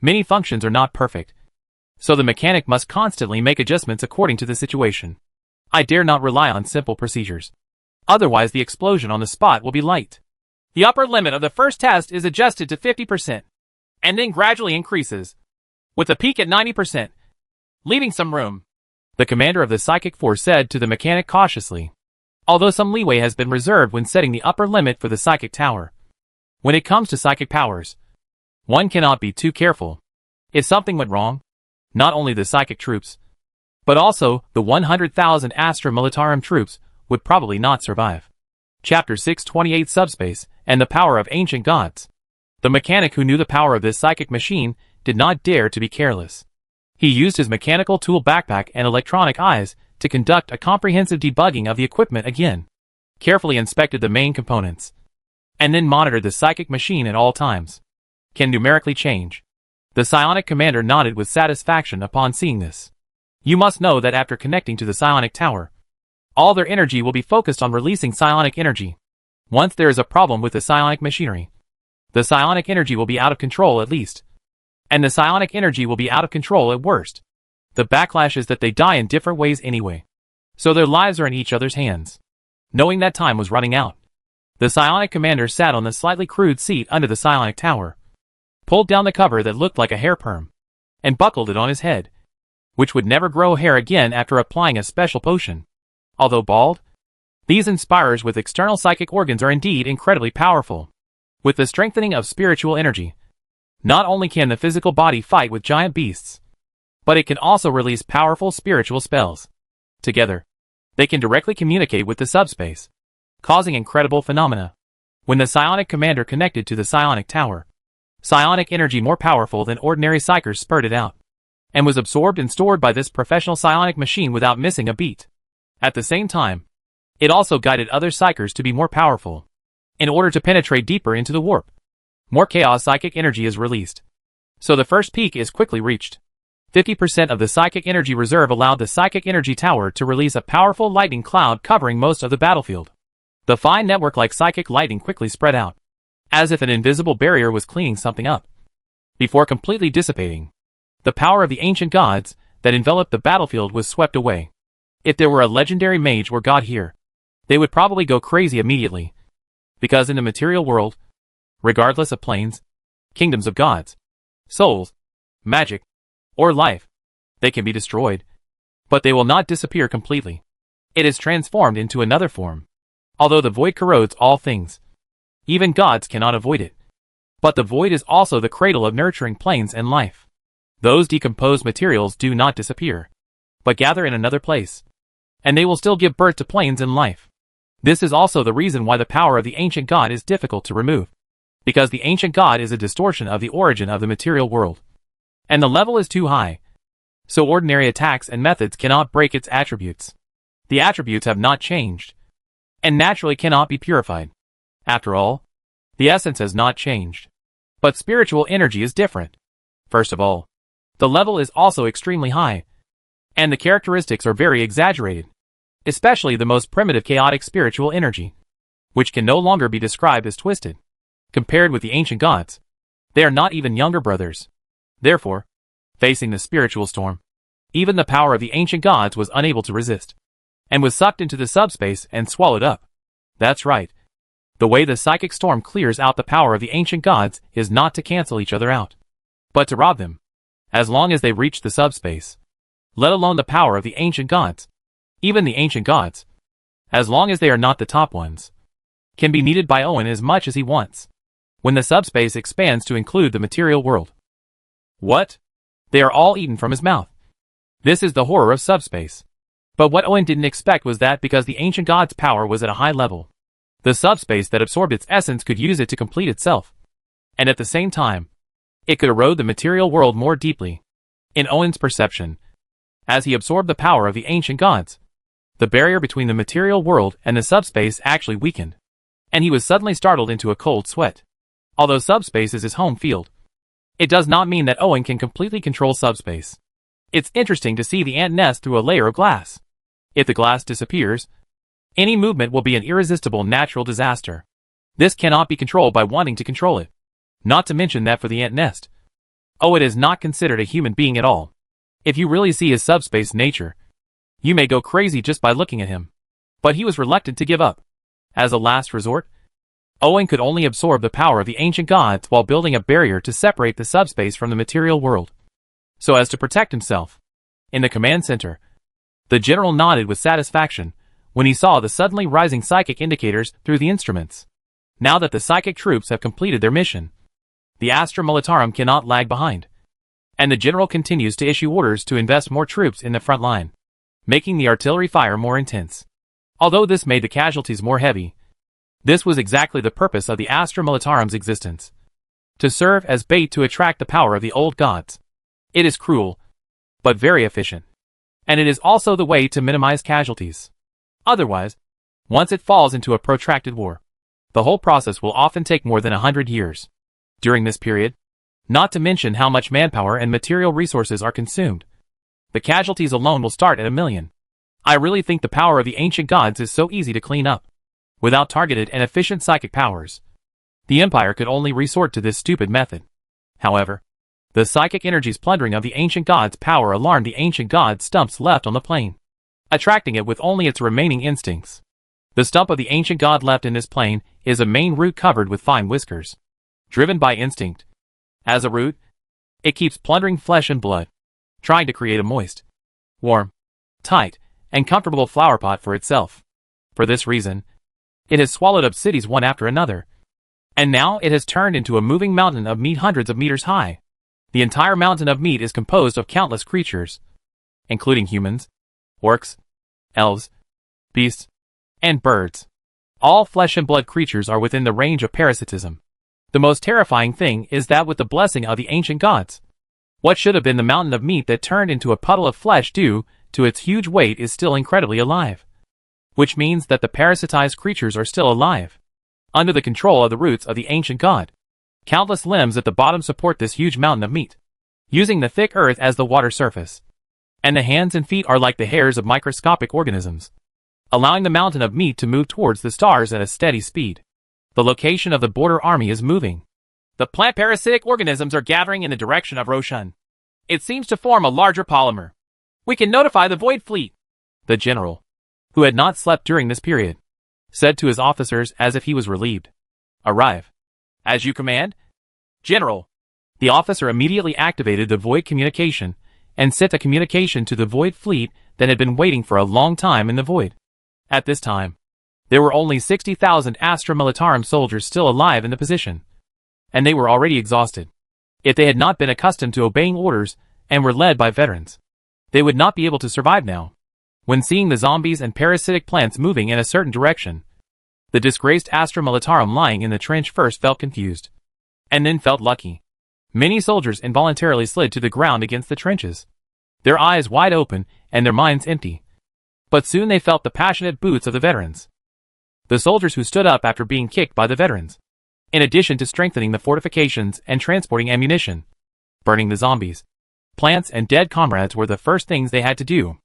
many functions are not perfect, so the mechanic must constantly make adjustments according to the situation. I dare not rely on simple procedures. Otherwise the explosion on the spot will be light. The upper limit of the first test is adjusted to 50%, and then gradually increases, with a peak at 90%, leaving some room, the commander of the psychic force said to the mechanic cautiously. Although some leeway has been reserved when setting the upper limit for the psychic tower, when it comes to psychic powers, one cannot be too careful. If something went wrong, not only the psychic troops, but also the 100,000 Astra Militarum troops would probably not survive. Chapter 628 Subspace and the Power of Ancient Gods. The mechanic who knew the power of this psychic machine did not dare to be careless. He used his mechanical tool backpack and electronic eyes to conduct a comprehensive debugging of the equipment again, carefully inspected the main components, and then monitored the psychic machine at all times. Can numerically change. The psionic commander nodded with satisfaction upon seeing this. You must know that after connecting to the psionic tower, all their energy will be focused on releasing psionic energy. Once there is a problem with the psionic machinery, the psionic energy will be out of control at least, and the psionic energy will be out of control at worst. The backlash is that they die in different ways anyway, so their lives are in each other's hands. Knowing that time was running out, the psionic commander sat on the slightly crude seat under the psionic tower, pulled down the cover that looked like a hair perm, and buckled it on his head, which would never grow hair again after applying a special potion. Although bald, these inspirers with external psychic organs are indeed incredibly powerful. With the strengthening of spiritual energy, not only can the physical body fight with giant beasts, but it can also release powerful spiritual spells. Together, they can directly communicate with the subspace, causing incredible phenomena. When the psionic commander connected to the psionic tower, psionic energy more powerful than ordinary psychers spurted out, and was absorbed and stored by this professional psionic machine without missing a beat. At the same time, it also guided other psychers to be more powerful. In order to penetrate deeper into the warp, more chaos psychic energy is released. So the first peak is quickly reached. 50% of the psychic energy reserve allowed the psychic energy tower to release a powerful lightning cloud covering most of the battlefield. The fine network-like psychic lightning quickly spread out, as if an invisible barrier was cleaning something up, before completely dissipating. The power of the ancient gods that enveloped the battlefield was swept away. If there were a legendary mage or god here, they would probably go crazy immediately. Because in the material world, regardless of planes, kingdoms of gods, souls, magic, or life, they can be destroyed. But they will not disappear completely. It is transformed into another form. Although the void corrodes all things, even gods cannot avoid it. But the void is also the cradle of nurturing planes and life. Those decomposed materials do not disappear, but gather in another place, and they will still give birth to planes in life. This is also the reason why the power of the ancient god is difficult to remove. Because the ancient god is a distortion of the origin of the material world. And the level is too high. So ordinary attacks and methods cannot break its attributes. The attributes have not changed, and naturally cannot be purified. After all, the essence has not changed. But spiritual energy is different. First of all, the level is also extremely high, and the characteristics are very exaggerated, especially the most primitive chaotic spiritual energy, which can no longer be described as twisted. Compared with the ancient gods, they are not even younger brothers. Therefore, facing the spiritual storm, even the power of the ancient gods was unable to resist, and was sucked into the subspace and swallowed up. That's right. The way the psychic storm clears out the power of the ancient gods is not to cancel each other out, but to rob them, as long as they reach the subspace. Let alone the power of the ancient gods. Even the ancient gods, as long as they are not the top ones, can be needed by Owen as much as he wants, when the subspace expands to include the material world. What? They are all eaten from his mouth. This is the horror of subspace. But what Owen didn't expect was that because the ancient god's power was at a high level, the subspace that absorbed its essence could use it to complete itself. And at the same time, it could erode the material world more deeply. In Owen's perception, as he absorbed the power of the ancient gods, the barrier between the material world and the subspace actually weakened, and he was suddenly startled into a cold sweat. Although subspace is his home field, it does not mean that Owen can completely control subspace. It's interesting to see the ant nest through a layer of glass. If the glass disappears, any movement will be an irresistible natural disaster. This cannot be controlled by wanting to control it. Not to mention that for the ant nest, Owen is not considered a human being at all. If you really see his subspace nature, you may go crazy just by looking at him. But he was reluctant to give up. As a last resort, Owen could only absorb the power of the ancient gods while building a barrier to separate the subspace from the material world, so as to protect himself. In the command center, the general nodded with satisfaction when he saw the suddenly rising psychic indicators through the instruments. Now that the psychic troops have completed their mission, the Astra Militarum cannot lag behind, and the general continues to issue orders to invest more troops in the front line, making the artillery fire more intense. Although this made the casualties more heavy, this was exactly the purpose of the Astra Militarum's existence, to serve as bait to attract the power of the old gods. It is cruel, but very efficient, and it is also the way to minimize casualties. Otherwise, once it falls into a protracted war, the whole process will often take more than 100 years. During this period, not to mention how much manpower and material resources are consumed, the casualties alone will start at 1 million. I really think the power of the ancient gods is so easy to clean up. Without targeted and efficient psychic powers, the Empire could only resort to this stupid method. However, the psychic energy's plundering of the ancient god's power alarmed the ancient god's stumps left on the plane, attracting it with only its remaining instincts. The stump of the ancient god left in this plane is a main root covered with fine whiskers, driven by instinct. As a root, it keeps plundering flesh and blood, trying to create a moist, warm, tight, and comfortable flower pot for itself. For this reason, it has swallowed up cities one after another, and now it has turned into a moving mountain of meat hundreds of meters high. The entire mountain of meat is composed of countless creatures, including humans, orcs, elves, beasts, and birds. All flesh and blood creatures are within the range of parasitism. The most terrifying thing is that with the blessing of the ancient gods, what should have been the mountain of meat that turned into a puddle of flesh due to its huge weight is still incredibly alive. Which means that the parasitized creatures are still alive, under the control of the roots of the ancient god. Countless limbs at the bottom support this huge mountain of meat, using the thick earth as the water surface. And the hands and feet are like the hairs of microscopic organisms, allowing the mountain of meat to move towards the stars at a steady speed. The location of the border army is moving. The plant parasitic organisms are gathering in the direction of Roshan. It seems to form a larger polymer. We can notify the Void Fleet. The general, who had not slept during this period, said to his officers as if he was relieved. Arrive. As you command, General. The officer immediately activated the Void communication and sent a communication to the Void Fleet that had been waiting for a long time in the Void. At this time, there were only 60,000 Astra Militarum soldiers still alive in the position, and they were already exhausted. If they had not been accustomed to obeying orders and were led by veterans, they would not be able to survive now. When seeing the zombies and parasitic plants moving in a certain direction, the disgraced Astra Militarum lying in the trench first felt confused, and then felt lucky. Many soldiers involuntarily slid to the ground against the trenches, their eyes wide open and their minds empty. But soon they felt the passionate boots of the veterans. The soldiers who stood up after being kicked by the veterans, in addition to strengthening the fortifications and transporting ammunition, burning the zombies, plants and dead comrades were the first things they had to do.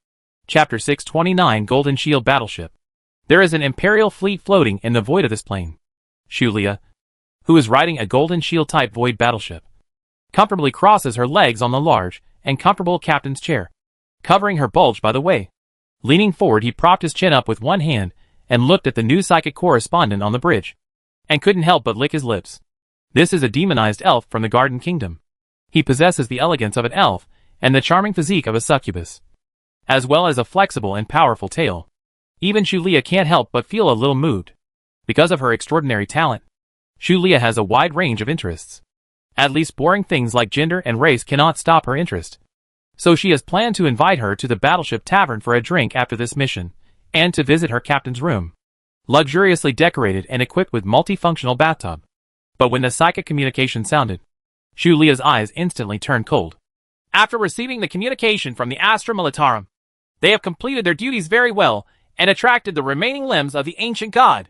Chapter 629 Golden Shield Battleship. There is an Imperial fleet floating in the void of this plane. Shulia, who is riding a Golden Shield type void battleship, comfortably crosses her legs on the large and comfortable captain's chair, covering her bulge by the way. Leaning forward, he propped his chin up with one hand and looked at the new psychic correspondent on the bridge, and couldn't help but lick his lips. This is a demonized elf from the Garden Kingdom. He possesses the elegance of an elf and the charming physique of a succubus, as well as a flexible and powerful tail. Even Shulia can't help but feel a little moved. Because of her extraordinary talent, Shulia has a wide range of interests. At least boring things like gender and race cannot stop her interest. So she has planned to invite her to the Battleship Tavern for a drink after this mission, and to visit her captain's room, luxuriously decorated and equipped with multifunctional bathtub. But when the psychic communication sounded, Shulia's eyes instantly turned cold. After receiving the communication from the Astra Militarum, they have completed their duties very well and attracted the remaining limbs of the ancient god.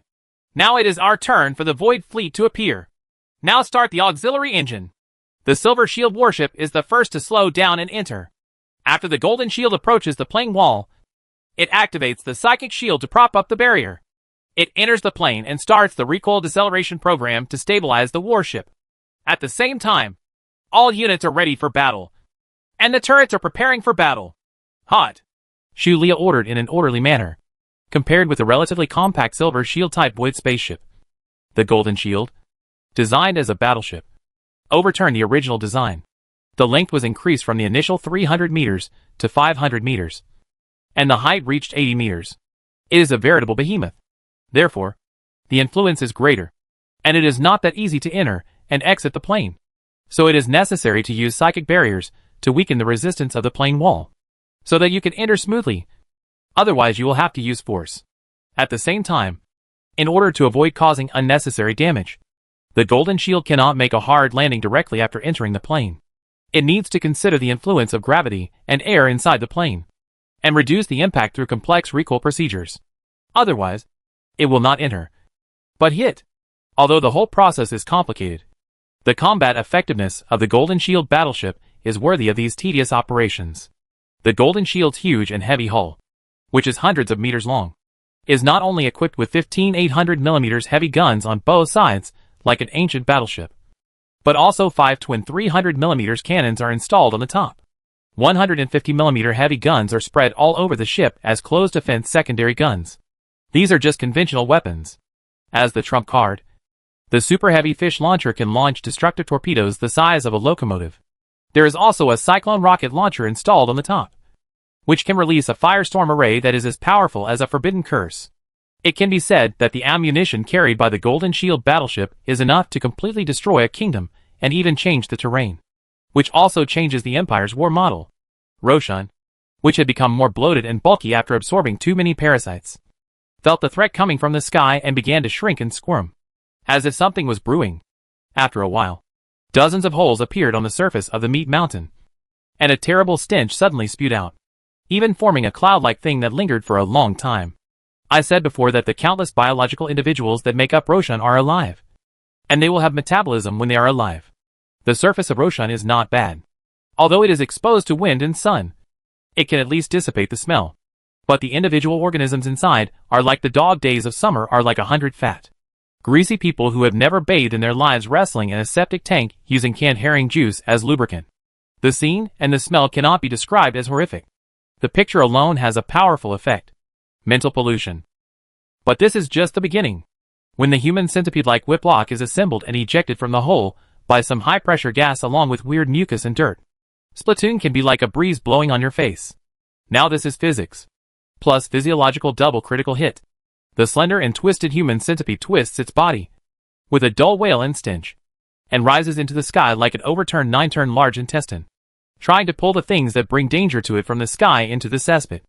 Now it is our turn for the Void Fleet to appear. Now start the auxiliary engine. The Silver Shield warship is the first to slow down and enter. After the Golden Shield approaches the plane wall, it activates the Psychic Shield to prop up the barrier. It enters the plane and starts the recoil deceleration program to stabilize the warship. At the same time, all units are ready for battle, and the turrets are preparing for battle. Hot, Shulia ordered in an orderly manner. Compared with the relatively compact Silver Shield-type void spaceship, the Golden Shield, designed as a battleship, overturned the original design. The length was increased from the initial 300 meters to 500 meters, and the height reached 80 meters. It is a veritable behemoth. Therefore, the influence is greater, and it is not that easy to enter and exit the plane. So it is necessary to use psychic barriers to weaken the resistance of the plane wall, so that you can enter smoothly. Otherwise you will have to use force. At the same time, in order to avoid causing unnecessary damage, the Golden Shield cannot make a hard landing directly after entering the plane. It needs to consider the influence of gravity and air inside the plane, and reduce the impact through complex recoil procedures. Otherwise, it will not enter, but hit. Although the whole process is complicated, the combat effectiveness of the Golden Shield battleship is worthy of these tedious operations. The Golden Shield's huge and heavy hull, which is hundreds of meters long, is not only equipped with 15 800mm heavy guns on both sides like an ancient battleship, but also 5 twin 300mm cannons are installed on the top. 150mm heavy guns are spread all over the ship as closed defense secondary guns. These are just conventional weapons. As the trump card, the super heavy fish launcher can launch destructive torpedoes the size of a locomotive. There is also a Cyclone rocket launcher installed on the top, which can release a firestorm array that is as powerful as a forbidden curse. It can be said that the ammunition carried by the Golden Shield battleship is enough to completely destroy a kingdom and even change the terrain, which also changes the Empire's war model. Roshan, which had become more bloated and bulky after absorbing too many parasites, felt the threat coming from the sky and began to shrink and squirm, as if something was brewing. After a while, dozens of holes appeared on the surface of the meat mountain, and a terrible stench suddenly spewed out, even forming a cloud-like thing that lingered for a long time. I said before that the countless biological individuals that make up Roshan are alive, and they will have metabolism when they are alive. The surface of Roshan is not bad. Although it is exposed to wind and sun, it can at least dissipate the smell. But the individual organisms inside are like the dog days of summer are like 100 fat, greasy people who have never bathed in their lives wrestling in a septic tank using canned herring juice as lubricant. The scene and the smell cannot be described as horrific. The picture alone has a powerful effect. Mental pollution. But this is just the beginning. When the human centipede-like whiplock is assembled and ejected from the hole by some high-pressure gas along with weird mucus and dirt, Splatoon can be like a breeze blowing on your face. Now this is physics, plus physiological double critical hit. The slender and twisted human centipede twists its body with a dull wail and stench, and rises into the sky like an overturned 9-turn large intestine, trying to pull the things that bring danger to it from the sky into the cesspit.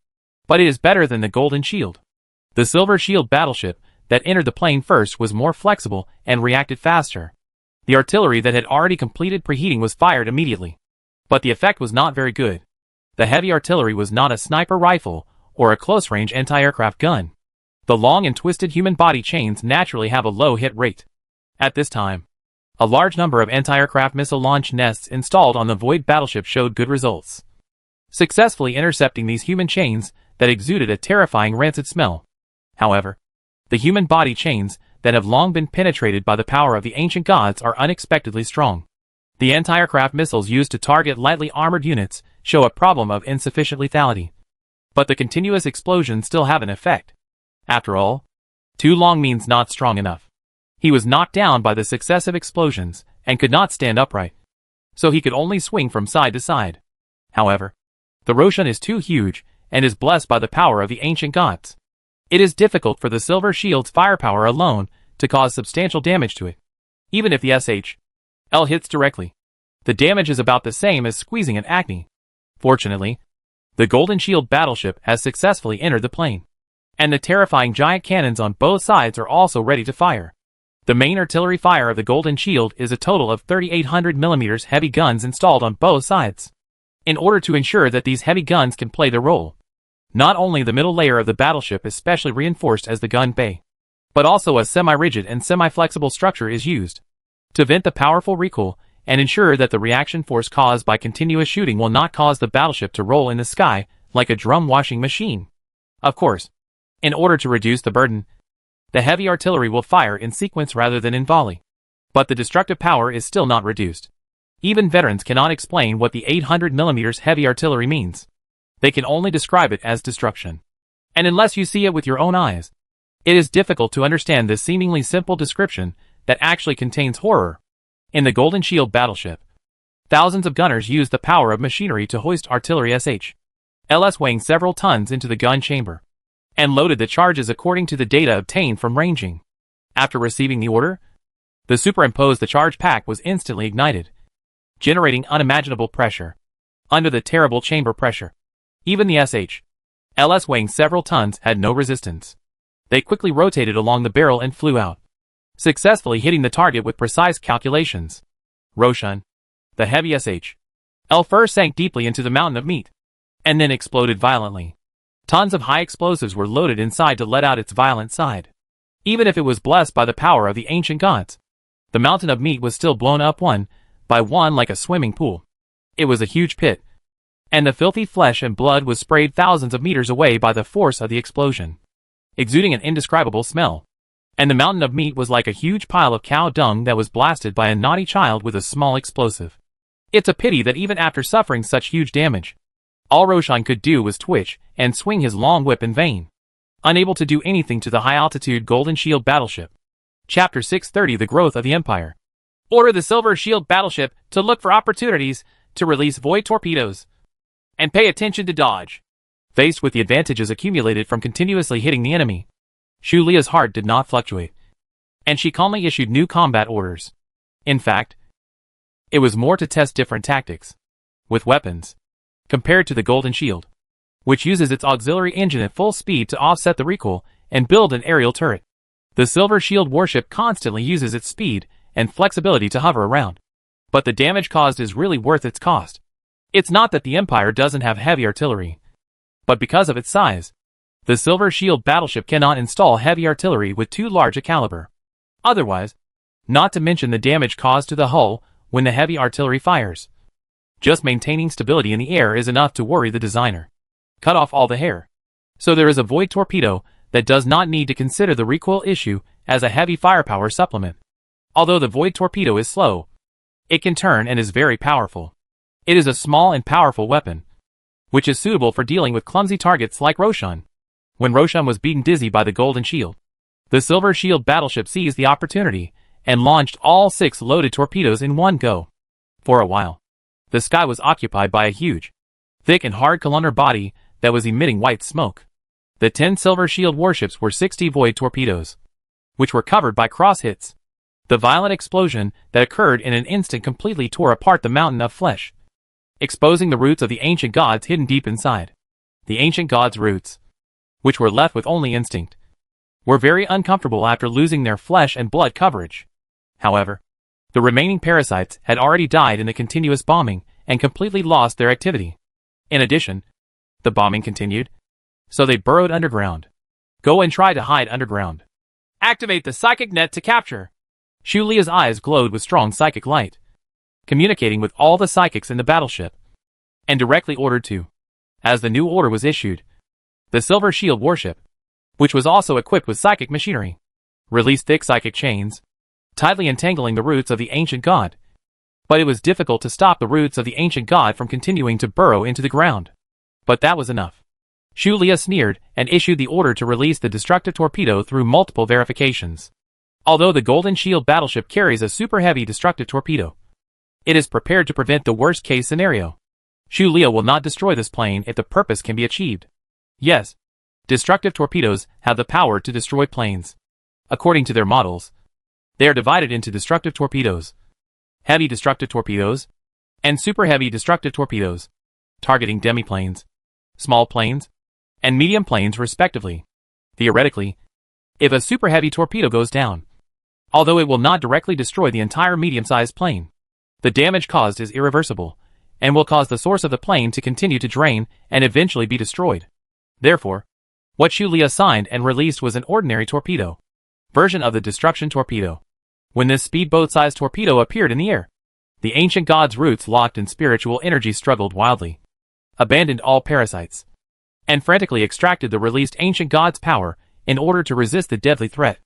But it is better than the Golden Shield. The Silver Shield battleship that entered the plane first was more flexible and reacted faster. The artillery that had already completed preheating was fired immediately. But the effect was not very good. The heavy artillery was not a sniper rifle or a close-range anti-aircraft gun. The long and twisted human body chains naturally have a low hit rate. At this time, a large number of anti-aircraft missile launch nests installed on the Void battleship showed good results, successfully intercepting these human chains that exuded a terrifying rancid smell. However, the human body chains that have long been penetrated by the power of the ancient gods are unexpectedly strong. The anti-aircraft missiles used to target lightly armored units show a problem of insufficient lethality. But the continuous explosions still have an effect. After all, too long means not strong enough. He was knocked down by the successive explosions and could not stand upright, so he could only swing from side to side. However, the Roshan is too huge and is blessed by the power of the ancient gods. It is difficult for the Silver Shield's firepower alone to cause substantial damage to it. Even if the SHL hits directly, the damage is about the same as squeezing an acne. Fortunately, the Golden Shield battleship has successfully entered the plane, and the terrifying giant cannons on both sides are also ready to fire. The main artillery fire of the Golden Shield is a total of 3,800mm heavy guns installed on both sides. In order to ensure that these heavy guns can play their role, not only the middle layer of the battleship is specially reinforced as the gun bay, but also a semi-rigid and semi-flexible structure is used to vent the powerful recoil and ensure that the reaction force caused by continuous shooting will not cause the battleship to roll in the sky like a drum washing machine. Of course, in order to reduce the burden, the heavy artillery will fire in sequence rather than in volley. But the destructive power is still not reduced. Even veterans cannot explain what the 800mm heavy artillery means. They can only describe it as destruction. And unless you see it with your own eyes, it is difficult to understand this seemingly simple description that actually contains horror. In the Golden Shield battleship, thousands of gunners used the power of machinery to hoist artillery SHLs weighing several tons into the gun chamber, and loaded the charges according to the data obtained from ranging. After receiving the order, the superimposed charge pack was instantly ignited, generating unimaginable pressure. Under the terrible chamber pressure, even the SHLs weighing several tons had no resistance. They quickly rotated along the barrel and flew out, successfully hitting the target with precise calculations. Roshan, the heavy SHL first sank deeply into the mountain of meat, and then exploded violently. Tons of high explosives were loaded inside to let out its violent side. Even if it was blessed by the power of the ancient gods, the mountain of meat was still blown up one by one like a swimming pool. It was a huge pit, and the filthy flesh and blood was sprayed thousands of meters away by the force of the explosion, exuding an indescribable smell. And the mountain of meat was like a huge pile of cow dung that was blasted by a naughty child with a small explosive. It's a pity that even after suffering such huge damage, all Roshan could do was twitch and swing his long whip in vain, unable to do anything to the high-altitude Golden Shield battleship. Chapter 630: The Growth of the Empire. Order the Silver Shield battleship to look for opportunities to release void torpedoes, and pay attention to dodge. Faced with the advantages accumulated from continuously hitting the enemy, Shu Lia's heart did not fluctuate, and she calmly issued new combat orders. In fact, it was more to test different tactics with weapons compared to the Golden Shield, which uses its auxiliary engine at full speed to offset the recoil and build an aerial turret. The Silver Shield warship constantly uses its speed and flexibility to hover around, but the damage caused is really worth its cost. It's not that the Empire doesn't have heavy artillery, but because of its size, the Silver Shield battleship cannot install heavy artillery with too large a caliber. Otherwise, not to mention the damage caused to the hull when the heavy artillery fires. Just maintaining stability in the air is enough to worry the designer. Cut off all the hair. So there is a void torpedo that does not need to consider the recoil issue as a heavy firepower supplement. Although the void torpedo is slow, it can turn and is very powerful. It is a small and powerful weapon, which is suitable for dealing with clumsy targets like Roshan. When Roshan was beaten dizzy by the Golden Shield, the Silver Shield battleship seized the opportunity and launched all 6 loaded torpedoes in one go. For a while, the sky was occupied by a huge, thick and hard columnar body that was emitting white smoke. The 10 Silver Shield warships were 60 void torpedoes, which were covered by cross hits. The violent explosion that occurred in an instant completely tore apart the mountain of flesh, exposing the roots of the ancient gods hidden deep inside. The ancient god's roots, which were left with only instinct, were very uncomfortable after losing their flesh and blood coverage. However, the remaining parasites had already died in the continuous bombing and completely lost their activity. In addition, the bombing continued, so they burrowed underground. Go and try to hide underground. Activate the psychic net to capture. Shu Lia's eyes glowed with strong psychic light, communicating with all the psychics in the battleship, and directly ordered to. As the new order was issued, the Silver Shield warship, which was also equipped with psychic machinery, released thick psychic chains, tightly entangling the roots of the ancient god. But it was difficult to stop the roots of the ancient god from continuing to burrow into the ground. But that was enough. Shu Lia sneered and issued the order to release the destructive torpedo through multiple verifications. Although the Golden Shield battleship carries a super heavy destructive torpedo, it is prepared to prevent the worst case scenario. Shu Lia will not destroy this plane if the purpose can be achieved. Yes, destructive torpedoes have the power to destroy planes. According to their models, they are divided into destructive torpedoes, heavy destructive torpedoes, and super heavy destructive torpedoes, targeting demiplanes, small planes, and medium planes respectively. Theoretically, if a super heavy torpedo goes down, although it will not directly destroy the entire medium-sized plane, the damage caused is irreversible, and will cause the source of the plane to continue to drain and eventually be destroyed. Therefore, what Shu Lia signed and released was an ordinary torpedo version of the destruction torpedo. When this speedboat-sized torpedo appeared in the air, the ancient god's roots locked in spiritual energy struggled wildly, abandoned all parasites, and frantically extracted the released ancient god's power in order to resist the deadly threat.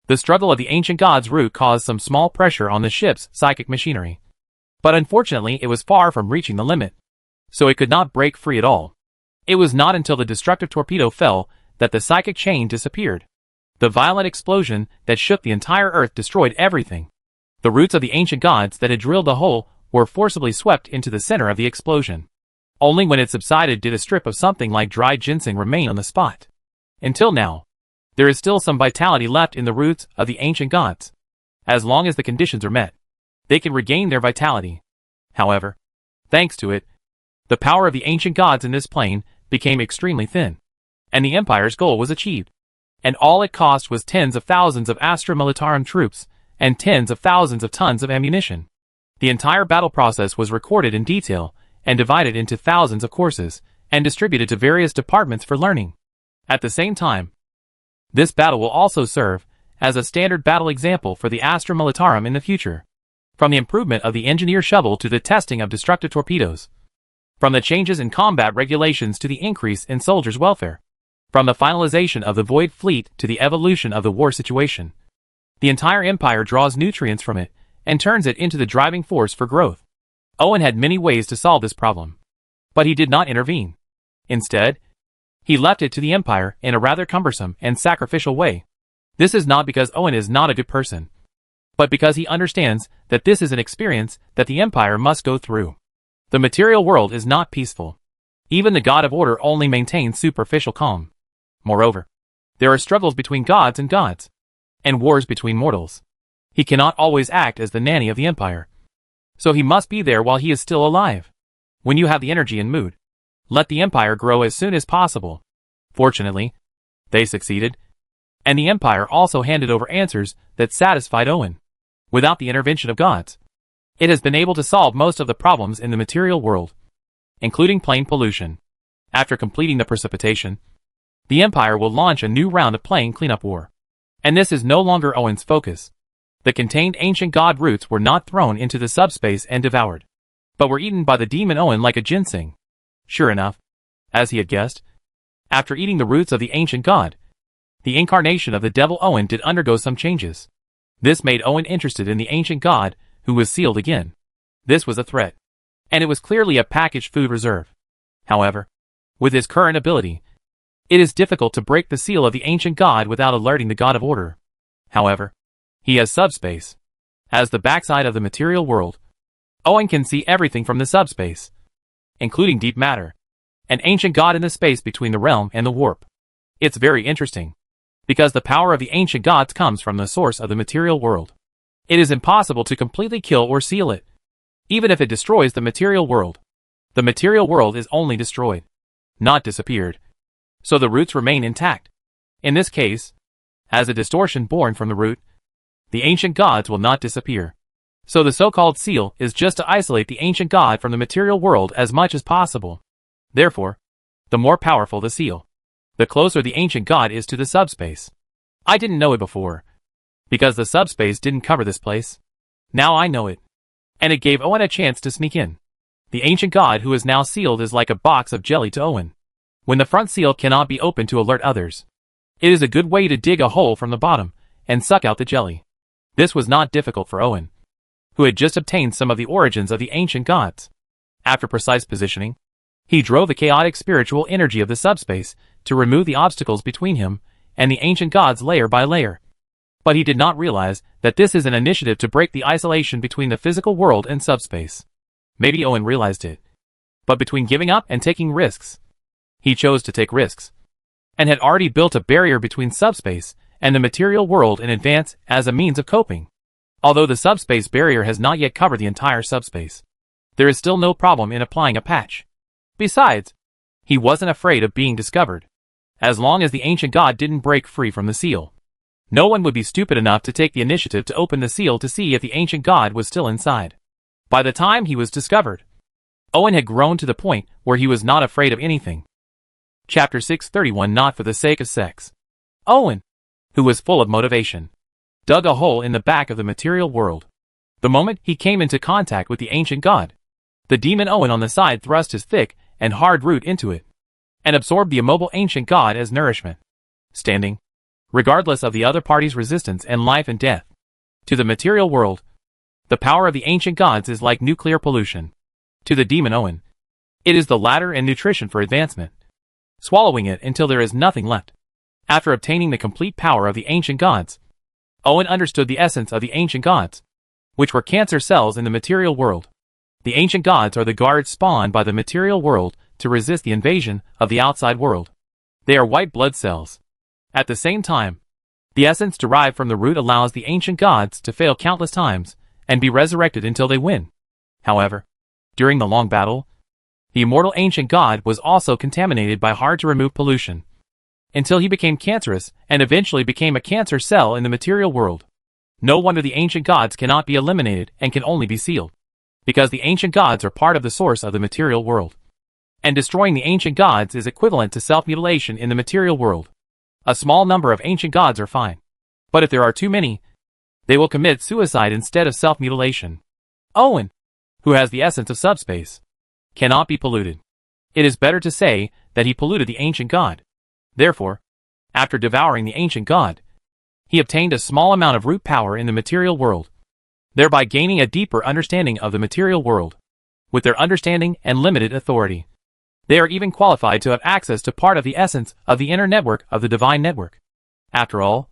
The struggle of the ancient god's root caused some small pressure on the ship's psychic machinery, but unfortunately it was far from reaching the limit, so it could not break free at all. It was not until the destructive torpedo fell that the psychic chain disappeared. The violent explosion that shook the entire earth destroyed everything. The roots of the ancient gods that had drilled the hole were forcibly swept into the center of the explosion. Only when it subsided did a strip of something like dried ginseng remain on the spot. Until now, there is still some vitality left in the roots of the ancient gods. As long as the conditions are met, they can regain their vitality. However, thanks to it, the power of the ancient gods in this plane became extremely thin, and the Empire's goal was achieved. And all it cost was tens of thousands of Astra Militarum troops and tens of thousands of tons of ammunition. The entire battle process was recorded in detail and divided into thousands of courses and distributed to various departments for learning. At the same time, this battle will also serve as a standard battle example for the Astra Militarum in the future. From the improvement of the engineer shovel to the testing of destructive torpedoes. From the changes in combat regulations to the increase in soldiers' welfare. From the finalization of the Void Fleet to the evolution of the war situation. The entire Empire draws nutrients from it and turns it into the driving force for growth. Owen had many ways to solve this problem, but he did not intervene. Instead, he left it to the Empire in a rather cumbersome and sacrificial way. This is not because Owen is not a good person, but because he understands that this is an experience that the Empire must go through. The material world is not peaceful. Even the God of Order only maintains superficial calm. Moreover, there are struggles between gods, and wars between mortals. He cannot always act as the nanny of the Empire, so he must be there while he is still alive. When you have the energy and mood, let the Empire grow as soon as possible. Fortunately, they succeeded, and the Empire also handed over answers that satisfied Owen. Without the intervention of gods, it has been able to solve most of the problems in the material world, including plane pollution. After completing the precipitation, the Empire will launch a new round of plane cleanup war. And this is no longer Owen's focus. The contained ancient god roots were not thrown into the subspace and devoured, but were eaten by the demon Owen like a ginseng. Sure enough, as he had guessed, after eating the roots of the ancient god, the incarnation of the devil Owen did undergo some changes. This made Owen interested in the ancient god, who was sealed again. This was a threat, and it was clearly a packaged food reserve. However, with his current ability, it is difficult to break the seal of the ancient god without alerting the God of Order. However, he has subspace. As the backside of the material world, Owen can see everything from the subspace, including deep matter, an ancient god in the space between the realm and the warp. It's very interesting, because the power of the ancient gods comes from the source of the material world. It is impossible to completely kill or seal it, even if it destroys the material world. The material world is only destroyed not disappeared. So the roots remain intact. In this case, as a distortion born from the root, the ancient gods will not disappear. So the so-called seal is just to isolate the ancient god from the material world as much as possible. Therefore, the more powerful the seal, the closer the ancient god is to the subspace. I didn't know it before, because the subspace didn't cover this place. Now I know it. And it gave Owen a chance to sneak in. The ancient god who is now sealed is like a box of jelly to Owen. When the front seal cannot be opened to alert others, it is a good way to dig a hole from the bottom and suck out the jelly. This was not difficult for Owen, who had just obtained some of the origins of the ancient gods. After precise positioning, he drove the chaotic spiritual energy of the subspace to remove the obstacles between him and the ancient gods layer by layer. But he did not realize that this is an initiative to break the isolation between the physical world and subspace. Maybe Owen realized it. But between giving up and taking risks, he chose to take risks, and had already built a barrier between subspace and the material world in advance as a means of coping. Although the subspace barrier has not yet covered the entire subspace, there is still no problem in applying a patch. Besides, he wasn't afraid of being discovered. As long as the ancient god didn't break free from the seal, no one would be stupid enough to take the initiative to open the seal to see if the ancient god was still inside. By the time he was discovered, Owen had grown to the point where he was not afraid of anything. Chapter 631. Not for the sake of sex. Owen, who was full of motivation, dug a hole in the back of the material world. The moment he came into contact with the ancient god, the demon Owen on the side thrust his thick and hard root into it, and absorbed the immobile ancient god as nourishment, standing, regardless of the other party's resistance and life and death. To the material world, the power of the ancient gods is like nuclear pollution. To the demon Owen, it is the ladder and nutrition for advancement, swallowing it until there is nothing left. After obtaining the complete power of the ancient gods, Owen understood the essence of the ancient gods, which were cancer cells in the material world. The ancient gods are the guards spawned by the material world to resist the invasion of the outside world. They are white blood cells. At the same time, the essence derived from the root allows the ancient gods to fail countless times and be resurrected until they win. However, during the long battle, the immortal ancient god was also contaminated by hard-to-remove pollution, until he became cancerous and eventually became a cancer cell in the material world. No wonder the ancient gods cannot be eliminated and can only be sealed, because the ancient gods are part of the source of the material world. And destroying the ancient gods is equivalent to self-mutilation in the material world. A small number of ancient gods are fine, but if there are too many, they will commit suicide instead of self-mutilation. Owen, who has the essence of subspace, cannot be polluted. It is better to say that he polluted the ancient god. Therefore, after devouring the ancient god, he obtained a small amount of root power in the material world, thereby gaining a deeper understanding of the material world. With their understanding and limited authority, they are even qualified to have access to part of the essence of the inner network of the divine network. After all,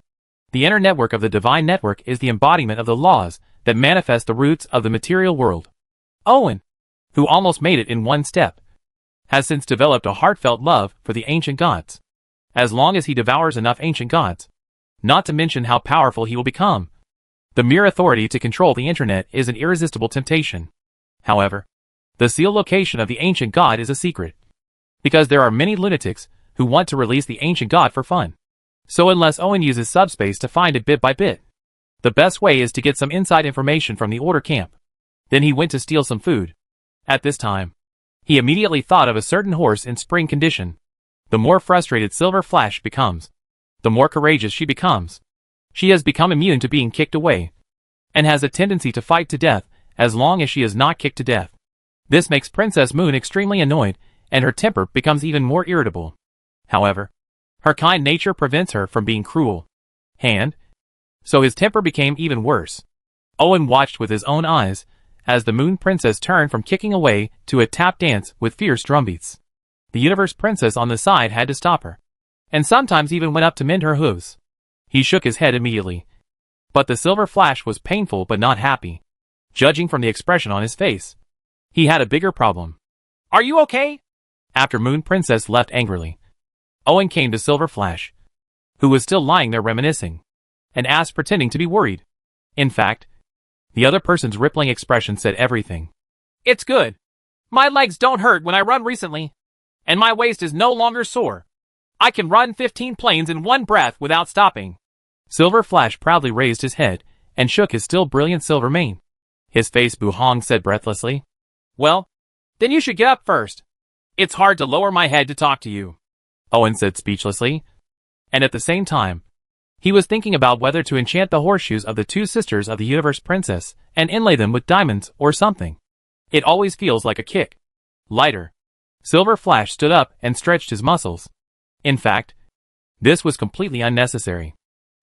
the inner network of the divine network is the embodiment of the laws that manifest the roots of the material world. Owen, who almost made it in one step, has since developed a heartfelt love for the ancient gods. As long as he devours enough ancient gods, not to mention how powerful he will become, the mere authority to control the internet is an irresistible temptation. However, the seal location of the ancient god is a secret, because there are many lunatics who want to release the ancient god for fun. So unless Owen uses subspace to find it bit by bit, the best way is to get some inside information from the order camp. Then he went to steal some food. At this time, he immediately thought of a certain horse in spring condition. The more frustrated Silver Flash becomes, the more courageous she becomes. She has become immune to being kicked away, and has a tendency to fight to death as long as she is not kicked to death. This makes Princess Moon extremely annoyed, and her temper becomes even more irritable. However, her kind nature prevents her from being cruel. So his temper became even worse. Owen watched with his own eyes as the Moon Princess turned from kicking away to a tap dance with fierce drumbeats. The Universe Princess on the side had to stop her, and sometimes even went up to mend her hooves. He shook his head immediately. But the Silver Flash was painful but not happy, judging from the expression on his face. He had a bigger problem. "Are you okay?" After Moon Princess left angrily, Owen came to Silver Flash, who was still lying there reminiscing, and asked, pretending to be worried. In fact, the other person's rippling expression said everything. "It's good. My legs don't hurt when I run recently. and my waist is no longer sore. I can run 15 planes in one breath without stopping. Silver Flash proudly raised his head and shook his still brilliant silver mane. His face Bu Hong said breathlessly. Well, then you should get up first. It's hard to lower my head to talk to you, Owen said speechlessly. And at the same time, he was thinking about whether to enchant the horseshoes of the two sisters of the Universe Princess and inlay them with diamonds or something. It always feels like a kick. Lighter. Silver Flash stood up and stretched his muscles. In fact, this was completely unnecessary.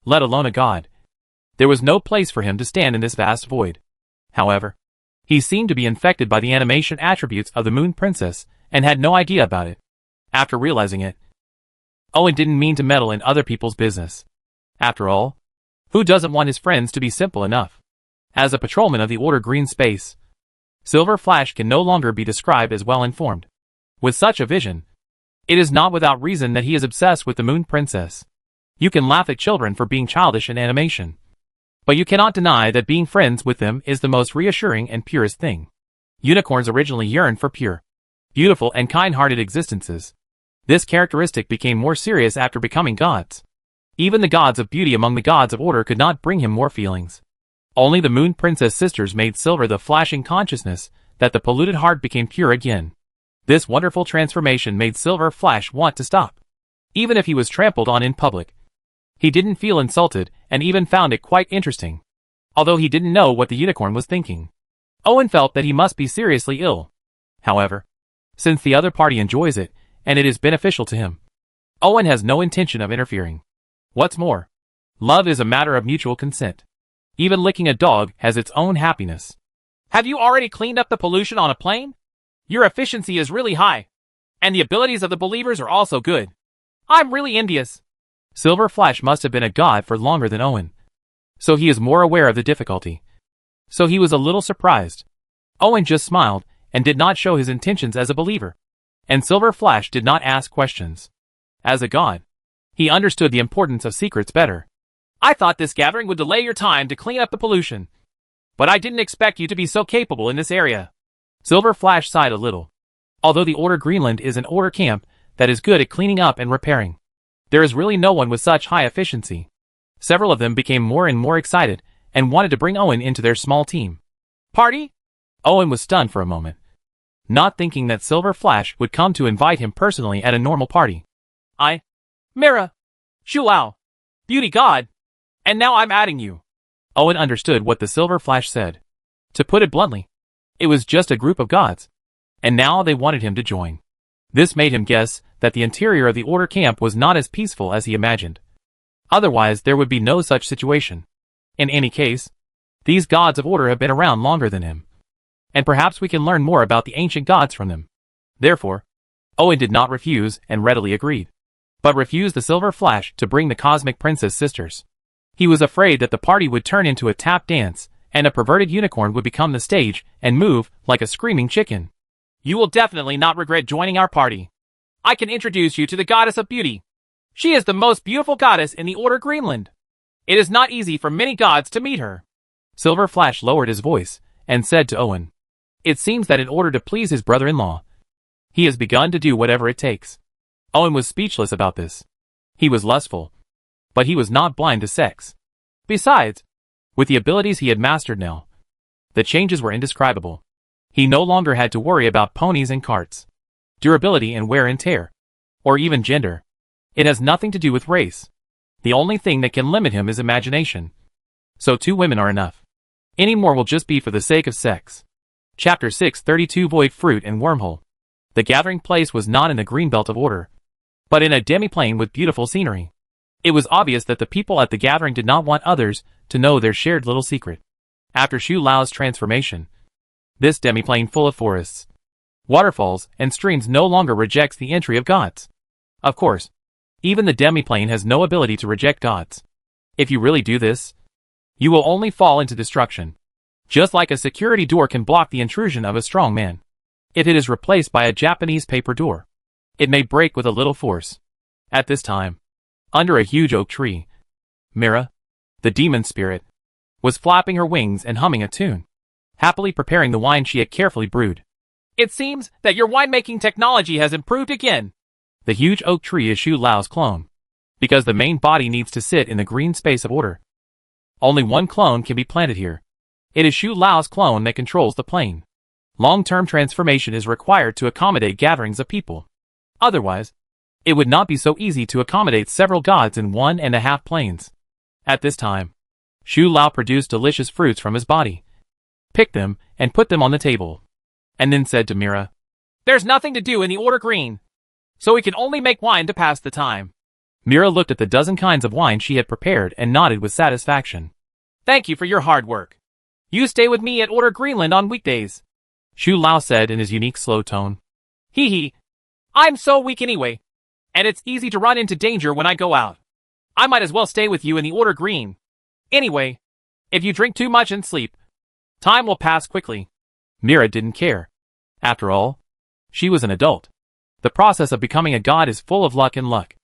Let alone a god. There was no place for him to stand in this vast void. However, he seemed to be infected by the animation attributes of the Moon Princess and had no idea about it. After realizing it, Owen didn't mean to meddle in other people's business. After all, who doesn't want his friends to be simple enough? As a patrolman of the Order Green Space, Silver Flash can no longer be described as well-informed. With such a vision, it is not without reason that he is obsessed with the Moon Princess. You can laugh at children for being childish in animation, but you cannot deny that being friends with them is the most reassuring and purest thing. Unicorns originally yearned for pure, beautiful and kind-hearted existences. This characteristic became more serious after becoming gods. Even the gods of beauty among the gods of order could not bring him more feelings. Only the Moon Princess sisters made Silver the flashing consciousness that the polluted heart became pure again. This wonderful transformation made Silver Flash want to stop. Even if he was trampled on in public, he didn't feel insulted and even found it quite interesting. Although he didn't know what the unicorn was thinking. Owen felt that he must be seriously ill. However, since the other party enjoys it, and it is beneficial to him, Owen has no intention of interfering. What's more, love is a matter of mutual consent. Even licking a dog has its own happiness. Have you already cleaned up the pollution on a plane? Your efficiency is really high, and the abilities of the believers are also good. I'm really envious. Silver Flash must have been a god for longer than Owen, so he is more aware of the difficulty. So he was a little surprised. Owen just smiled and did not show his intentions as a believer, and Silver Flash did not ask questions. As a god, he understood the importance of secrets better. I thought this gathering would delay your time to clean up the pollution, but I didn't expect you to be so capable in this area. Silver Flash sighed a little. Although the Order Greenland is an order camp that is good at cleaning up and repairing, there is really no one with such high efficiency. Several of them became more and more excited and wanted to bring Owen into their small team. Party? Owen was stunned for a moment, not thinking that Silver Flash would come to invite him personally at a normal party. Mira, Shulao, Beauty God, and now I'm adding you. Owen understood what the Silver Flash said. To put it bluntly, it was just a group of gods, and now they wanted him to join. This made him guess that the interior of the Order camp was not as peaceful as he imagined. Otherwise, there would be no such situation. In any case, these gods of order have been around longer than him, and perhaps we can learn more about the ancient gods from them. Therefore, Owen did not refuse and readily agreed, but refused the Silver Flash to bring the Cosmic Princess sisters. He was afraid that the party would turn into a tap dance, and a perverted unicorn would become the stage and move like a screaming chicken. You will definitely not regret joining our party. I can introduce you to the Goddess of Beauty. She is the most beautiful goddess in the Order Greenland. It is not easy for many gods to meet her. Silver Flash lowered his voice and said to Owen, "It seems that in order to please his brother-in-law, he has begun to do whatever it takes." Owen was speechless about this. He was lustful, but he was not blind to sex. Besides, with the abilities he had mastered now, the changes were indescribable. He no longer had to worry about ponies and carts, durability and wear and tear, or even gender. It has nothing to do with race. The only thing that can limit him is imagination. So 2 women are enough. Any more will just be for the sake of sex. Chapter 632 Void Fruit and Wormhole. The gathering place was not in the green belt of order, but in a demi-plane with beautiful scenery. It was obvious that the people at the gathering did not want others to know their shared little secret. After Shu Lao's transformation, this demi-plane full of forests, waterfalls, and streams no longer rejects the entry of gods. Of course, even the demi-plane has no ability to reject gods. If you really do this, you will only fall into destruction. Just like a security door can block the intrusion of a strong man. If it is replaced by a Japanese paper door, it may break with a little force. At this time, under a huge oak tree, Mira, the demon spirit, was flapping her wings and humming a tune, happily preparing the wine she had carefully brewed. It seems that your winemaking technology has improved again. The huge oak tree is Shu Lao's clone, because the main body needs to sit in the green space of order. Only one clone can be planted here. It is Shu Lao's clone that controls the plane. Long-term transformation is required to accommodate gatherings of people. Otherwise, it would not be so easy to accommodate several gods in 1.5 planes. At this time, Shu Lao produced delicious fruits from his body, picked them, and put them on the table, and then said to Mira, "There's nothing to do in the order green, so we can only make wine to pass the time." Mira looked at the dozen kinds of wine she had prepared and nodded with satisfaction. "Thank you for your hard work. You stay with me at Order Greenland on weekdays," Shu Lao said in his unique slow tone. "Hee hee. I'm so weak anyway, and it's easy to run into danger when I go out. I might as well stay with you in the Order Green. Anyway, if you drink too much and sleep, time will pass quickly." Mira didn't care. After all, she was an adult. The process of becoming a god is full of luck,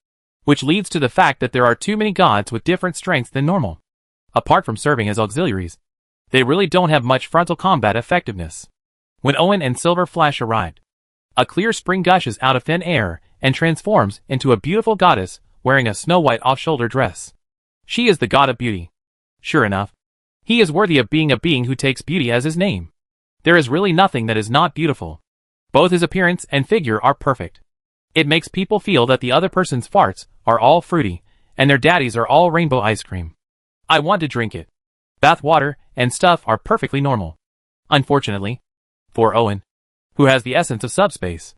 which leads to the fact that there are too many gods with different strengths than normal. Apart from serving as auxiliaries, they really don't have much frontal combat effectiveness. When Owen and Silver Flash arrived, a clear spring gushes out of thin air and transforms into a beautiful goddess wearing a snow-white off-shoulder dress. She is the god of beauty. Sure enough, he is worthy of being a being who takes beauty as his name. There is really nothing that is not beautiful. Both his appearance and figure are perfect. It makes people feel that the other person's farts are all fruity, and their daddies are all rainbow ice cream. I want to drink it. Bath water and stuff are perfectly normal. Unfortunately, for Owen, who has the essence of subspace,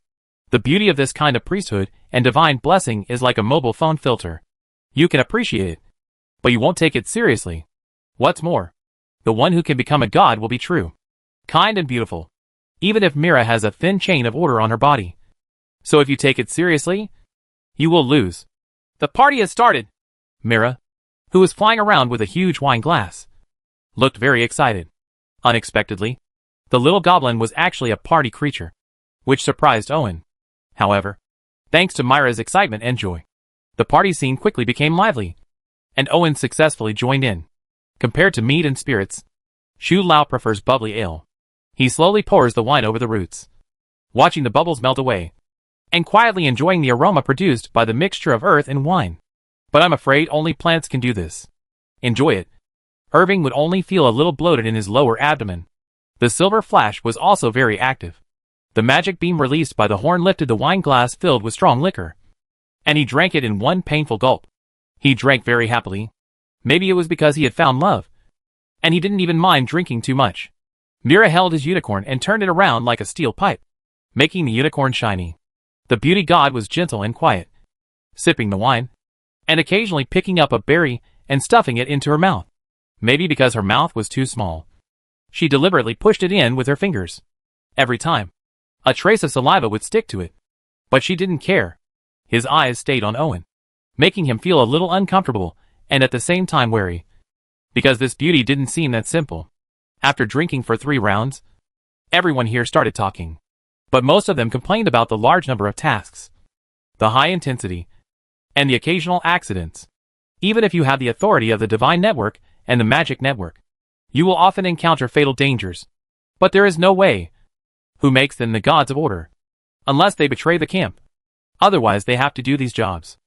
the beauty of this kind of priesthood and divine blessing is like a mobile phone filter. You can appreciate it, but you won't take it seriously. What's more, the one who can become a god will be true, kind and beautiful, even if Mira has a thin chain of order on her body. So if you take it seriously, you will lose. The party has started. Mira, who was flying around with a huge wine glass, looked very excited. Unexpectedly, the little goblin was actually a party creature, which surprised Owen. However, thanks to Mira's excitement and joy, the party scene quickly became lively, and Owen successfully joined in. Compared to mead and spirits, Shu Lao prefers bubbly ale. He slowly pours the wine over the roots, watching the bubbles melt away, and quietly enjoying the aroma produced by the mixture of earth and wine. But I'm afraid only plants can do this. Enjoy it. Irving would only feel a little bloated in his lower abdomen. The Silver Flash was also very active. The magic beam released by the horn lifted the wine glass filled with strong liquor, and he drank it in one painful gulp. He drank very happily. Maybe it was because he had found love, and he didn't even mind drinking too much. Mira held his unicorn and turned it around like a steel pipe, making the unicorn shiny. The beauty god was gentle and quiet, sipping the wine, and occasionally picking up a berry and stuffing it into her mouth. Maybe because her mouth was too small, she deliberately pushed it in with her fingers. Every time, a trace of saliva would stick to it. But she didn't care. His eyes stayed on Owen, making him feel a little uncomfortable and at the same time wary, because this beauty didn't seem that simple. After drinking for 3 rounds, everyone here started talking, but most of them complained about the large number of tasks, the high intensity, and the occasional accidents. Even if you have the authority of the Divine Network and the Magic Network, you will often encounter fatal dangers. But there is no way. Who makes them the gods of order? Unless they betray the camp. Otherwise they have to do these jobs.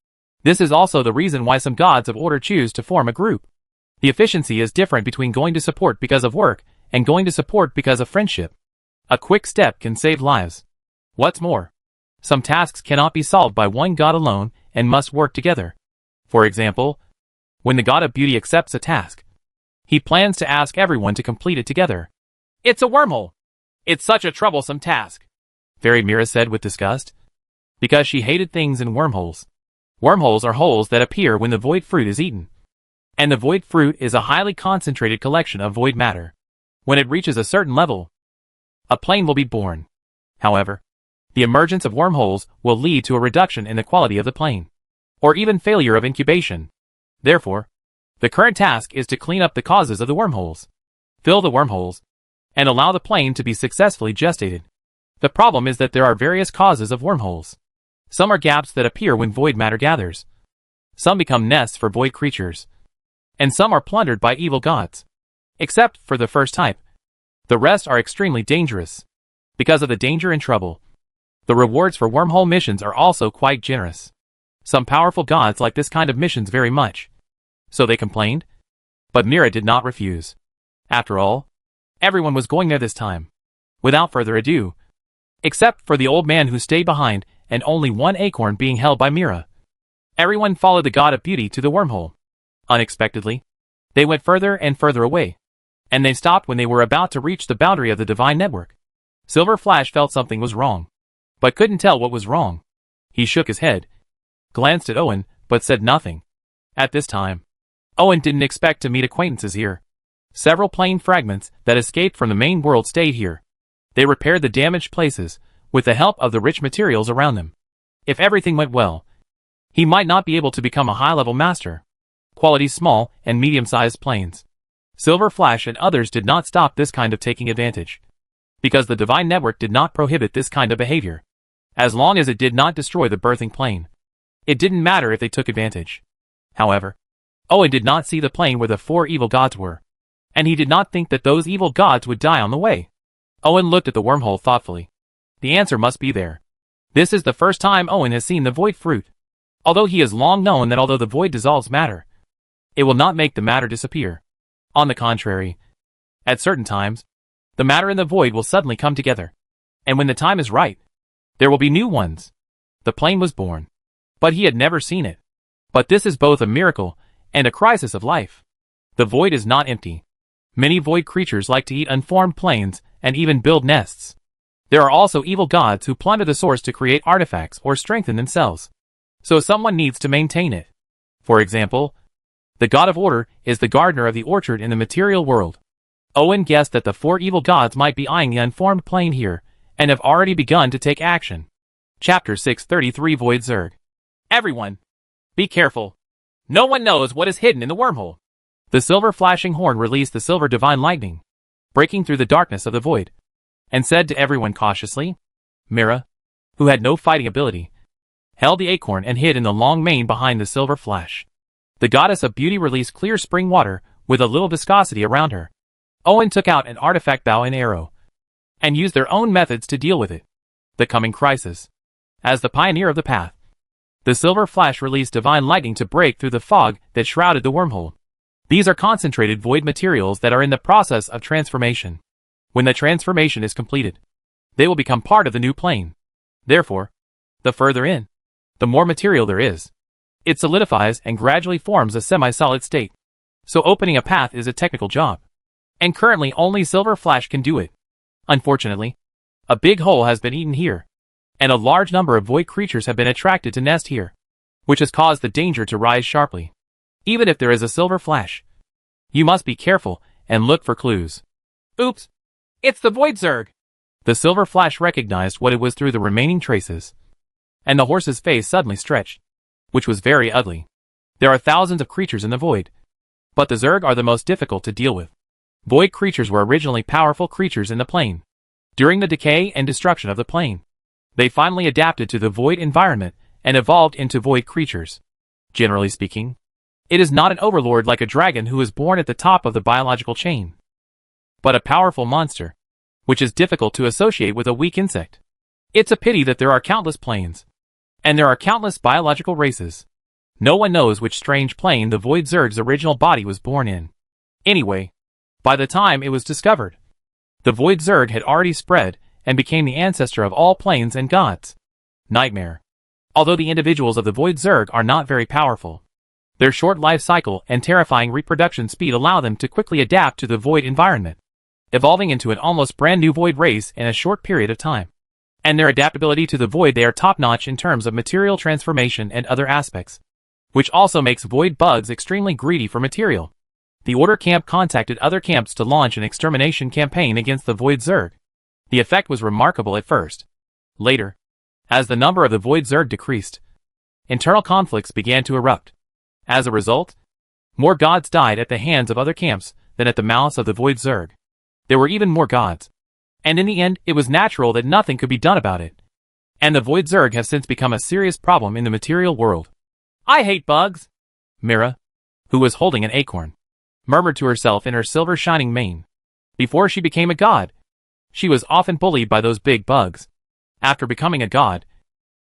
This is also the reason why some gods of order choose to form a group. The efficiency is different between going to support because of work and going to support because of friendship. A quick step can save lives. What's more, some tasks cannot be solved by one god alone and must work together. For example, when the god of beauty accepts a task, he plans to ask everyone to complete it together. "It's a wormhole. It's such a troublesome task," Fairy Mira said with disgust, because she hated things in wormholes. Wormholes are holes that appear when the void fruit is eaten. And the void fruit is a highly concentrated collection of void matter. When it reaches a certain level, a plane will be born. However, the emergence of wormholes will lead to a reduction in the quality of the plane, or even failure of incubation. Therefore, the current task is to clean up the causes of the wormholes, fill the wormholes, and allow the plane to be successfully gestated. The problem is that there are various causes of wormholes. Some are gaps that appear when void matter gathers. Some become nests for void creatures. And some are plundered by evil gods. Except for the first type. The rest are extremely dangerous. Because of the danger and trouble, the rewards for wormhole missions are also quite generous. Some powerful gods like this kind of missions very much. So they complained? But Mira did not refuse. After all, everyone was going there this time. Without further ado, except for the old man who stayed behind and only one acorn being held by Mira, everyone followed the god of beauty to the wormhole. Unexpectedly, they went further and further away, and they stopped when they were about to reach the boundary of the divine network. Silver Flash felt something was wrong, but couldn't tell what was wrong. He shook his head, glanced at Owen, but said nothing. At this time, Owen didn't expect to meet acquaintances here. Several plane fragments that escaped from the main world stayed here. They repaired the damaged places with the help of the rich materials around them. If everything went well, he might not be able to become a high-level master. Quality small and medium-sized planes. Silver Flash and others did not stop this kind of taking advantage, because the divine network did not prohibit this kind of behavior. As long as it did not destroy the birthing plane, it didn't matter if they took advantage. However, Owen did not see the plane where the 4 evil gods were, and he did not think that those evil gods would die on the way. Owen looked at the wormhole thoughtfully. The answer must be there. This is the first time Owen has seen the void fruit. Although he has long known that although the void dissolves matter, it will not make the matter disappear. On the contrary, at certain times, the matter and the void will suddenly come together. And when the time is right, there will be new ones. The plane was born, but he had never seen it. But this is both a miracle and a crisis of life. The void is not empty. Many void creatures like to eat unformed planes and even build nests. There are also evil gods who plunder the source to create artifacts or strengthen themselves. So someone needs to maintain it. For example, the god of order is the gardener of the orchard in the material world. Owen guessed that the 4 evil gods might be eyeing the unformed plane here, and have already begun to take action. Chapter 633 Void Zerg. Everyone, be careful. No one knows what is hidden in the wormhole. The silver flashing horn released the silver divine lightning, breaking through the darkness of the void, and said to everyone cautiously. Mira, who had no fighting ability, held the acorn and hid in the long mane behind the silver flash. The goddess of beauty released clear spring water with a little viscosity around her. Owen took out an artifact bow and arrow, and used their own methods to deal with it. The coming crisis. As the pioneer of the path, the silver flash released divine lightning to break through the fog that shrouded the wormhole. These are concentrated void materials that are in the process of transformation. When the transformation is completed, they will become part of the new plane. Therefore, the further in, the more material there is. It solidifies and gradually forms a semi-solid state. So opening a path is a technical job. And currently only Silver Flash can do it. Unfortunately, a big hole has been eaten here, and a large number of void creatures have been attracted to nest here, which has caused the danger to rise sharply. Even if there is a Silver Flash, you must be careful and look for clues. Oops! It's the Void Zerg! The Silver Flash recognized what it was through the remaining traces, and the horse's face suddenly stretched, which was very ugly. There are thousands of creatures in the void, but the Zerg are the most difficult to deal with. Void creatures were originally powerful creatures in the plane. During the decay and destruction of the plane, they finally adapted to the void environment and evolved into void creatures. Generally speaking, it is not an overlord like a dragon who is born at the top of the biological chain, but a powerful monster, which is difficult to associate with a weak insect. It's a pity that there are countless planes, and there are countless biological races. No one knows which strange plane the Void Zerg's original body was born in. Anyway, by the time it was discovered, the Void Zerg had already spread and became the ancestor of all planes and gods. Nightmare. Although the individuals of the Void Zerg are not very powerful, their short life cycle and terrifying reproduction speed allow them to quickly adapt to the void environment, evolving into an almost brand new void race in a short period of time. And their adaptability to the void, they are top-notch in terms of material transformation and other aspects, which also makes void bugs extremely greedy for material. The Order camp contacted other camps to launch an extermination campaign against the Void Zerg. The effect was remarkable at first. Later, as the number of the Void Zerg decreased, internal conflicts began to erupt. As a result, more gods died at the hands of other camps than at the mouths of the Void Zerg. There were even more gods, and in the end it was natural that nothing could be done about it. And the Void Zerg have since become a serious problem in the material world. I hate bugs! Mira, who was holding an acorn, murmured to herself in her silver shining mane. Before she became a god, she was often bullied by those big bugs. After becoming a god,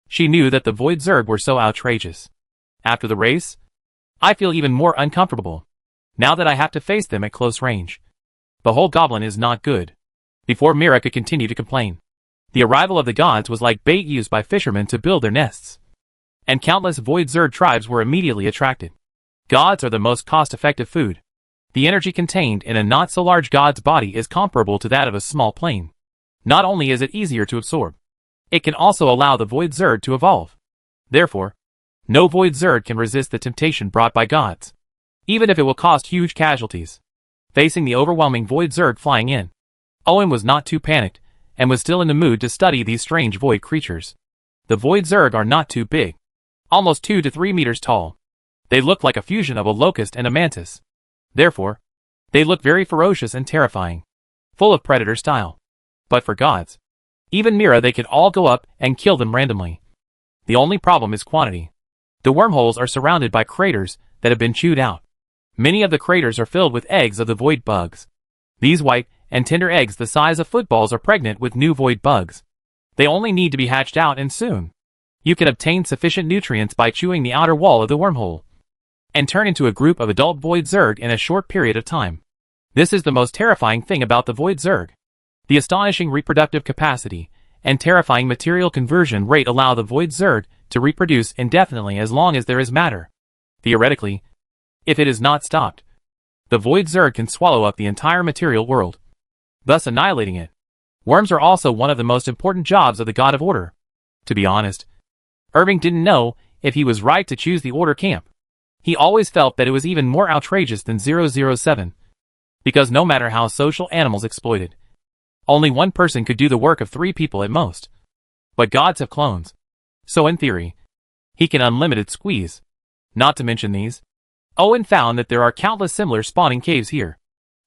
she knew that the Void Zerg were so outrageous. After the race, I feel even more uncomfortable, now that I have to face them at close range. The whole goblin is not good. Before Mira could continue to complain, the arrival of the gods was like bait used by fishermen to build their nests. And countless Void Zerg tribes were immediately attracted. Gods are the most cost-effective food. The energy contained in a not-so-large god's body is comparable to that of a small plane. Not only is it easier to absorb, it can also allow the Void Zerg to evolve. Therefore, no Void Zerg can resist the temptation brought by gods, even if it will cost huge casualties. Facing the overwhelming Void Zerg flying in, Owen was not too panicked, and was still in the mood to study these strange void creatures. The Void Zerg are not too big, almost 2 to 3 meters tall. They look like a fusion of a locust and a mantis. Therefore, they look very ferocious and terrifying, full of predator style. But for gods, even Mira, they could all go up and kill them randomly. The only problem is quantity. The wormholes are surrounded by craters that have been chewed out. Many of the craters are filled with eggs of the void bugs. These white and tender eggs the size of footballs are pregnant with new void bugs. They only need to be hatched out, and soon you can obtain sufficient nutrients by chewing the outer wall of the wormhole, and turn into a group of adult Void Zerg in a short period of time. This is the most terrifying thing about the Void Zerg. The astonishing reproductive capacity and terrifying material conversion rate allow the Void Zerg to reproduce indefinitely as long as there is matter. Theoretically, if it is not stopped, the Void Zerg can swallow up the entire material world, thus annihilating it. Worms are also one of the most important jobs of the God of Order. To be honest, Irving didn't know if he was right to choose the Order camp. He always felt that it was even more outrageous than 007, because no matter how social animals exploited, only one person could do the work of 3 people at most. But gods have clones, so in theory, he can unlimited squeeze. Not to mention these, Owen found that there are countless similar spawning caves here.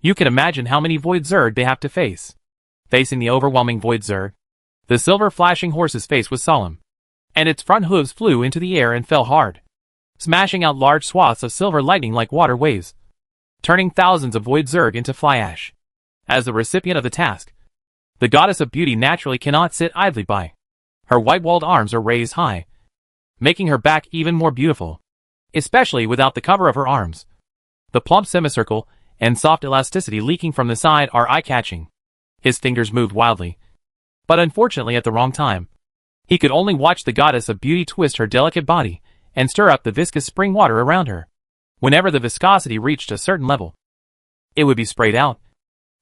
You can imagine how many Void Zerg they have to face. Facing the overwhelming Void Zerg, the silver flashing horse's face was solemn, and its front hooves flew into the air and fell hard, smashing out large swaths of silver lightning like water waves, turning thousands of Void Zerg into fly ash. As the recipient of the task, the goddess of beauty naturally cannot sit idly by. Her white-walled arms are raised high, making her back even more beautiful, especially without the cover of her arms. The plump semicircle and soft elasticity leaking from the side are eye-catching. His fingers moved wildly, but unfortunately at the wrong time. He could only watch the goddess of beauty twist her delicate body and stir up the viscous spring water around her. Whenever the viscosity reached a certain level, it would be sprayed out,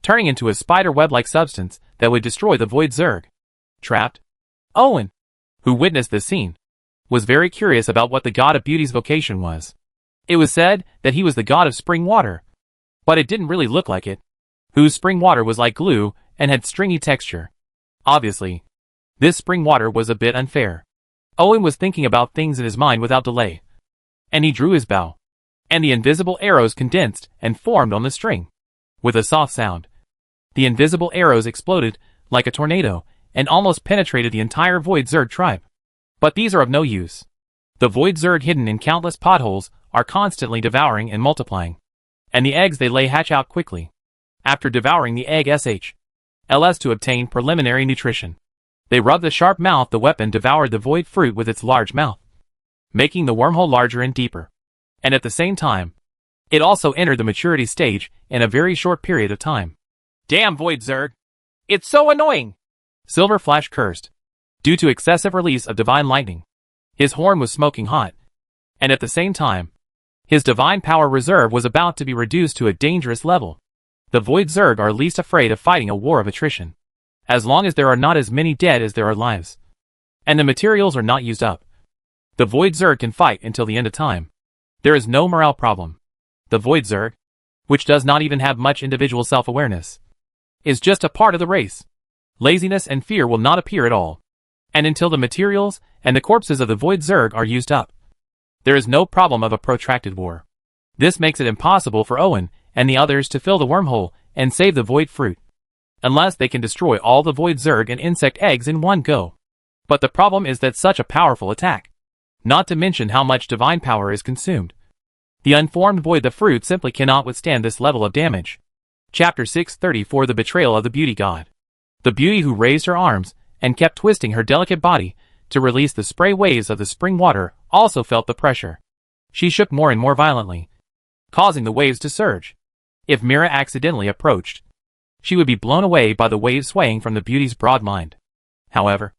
turning into a spider web-like substance that would destroy the Void Zerg. Trapped, Owen, who witnessed this scene, was very curious about what the god of beauty's vocation was. It was said that he was the god of spring water, but it didn't really look like it, whose spring water was like glue and had stringy texture. Obviously, this spring water was a bit unfair. Owen was thinking about things in his mind without delay, and he drew his bow, and the invisible arrows condensed and formed on the string. With a soft sound, the invisible arrows exploded like a tornado and almost penetrated the entire Void Zerg tribe. But these are of no use. The Void Zerg hidden in countless potholes are constantly devouring and multiplying, and the eggs they lay hatch out quickly. After devouring the egg LS to obtain preliminary nutrition, they rubbed the sharp mouth. The weapon devoured the void fruit with its large mouth, making the wormhole larger and deeper. And at the same time, it also entered the maturity stage in a very short period of time. Damn Void Zerg! It's so annoying! Silver Flash cursed, due to excessive release of divine lightning. His horn was smoking hot, and at the same time, his divine power reserve was about to be reduced to a dangerous level. The Void Zerg are least afraid of fighting a war of attrition, as long as there are not as many dead as there are lives, and the materials are not used up. The Void Zerg can fight until the end of time. There is no morale problem. The Void Zerg, which does not even have much individual self-awareness, is just a part of the race. Laziness and fear will not appear at all, and until the materials and the corpses of the Void Zerg are used up, there is no problem of a protracted war. This makes it impossible for Owen and the others to fill the wormhole and save the Void Fruit, unless they can destroy all the Void Zerg and insect eggs in one go. But the problem is that such a powerful attack, not to mention how much divine power is consumed. The unformed Void the Fruit simply cannot withstand this level of damage. Chapter 634 The Betrayal of the Beauty God. The beauty who raised her arms and kept twisting her delicate body to release the spray waves of the spring water also felt the pressure. She shook more and more violently, causing the waves to surge. If Mira accidentally approached, she would be blown away by the waves swaying from the beauty's broad mind. However,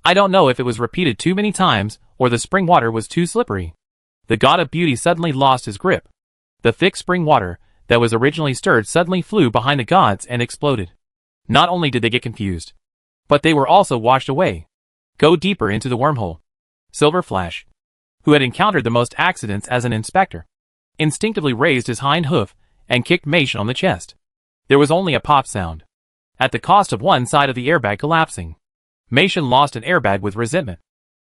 I don't know if it was repeated too many times or the spring water was too slippery. The god of beauty suddenly lost his grip. The thick spring water that was originally stirred suddenly flew behind the gods and exploded. Not only did they get confused, but they were also washed away. Go deeper into the wormhole. Silver Flash, who had encountered the most accidents as an inspector, instinctively raised his hind hoof and kicked Meishan on the chest. There was only a pop sound, at the cost of one side of the airbag collapsing. Meishan lost an airbag with resentment.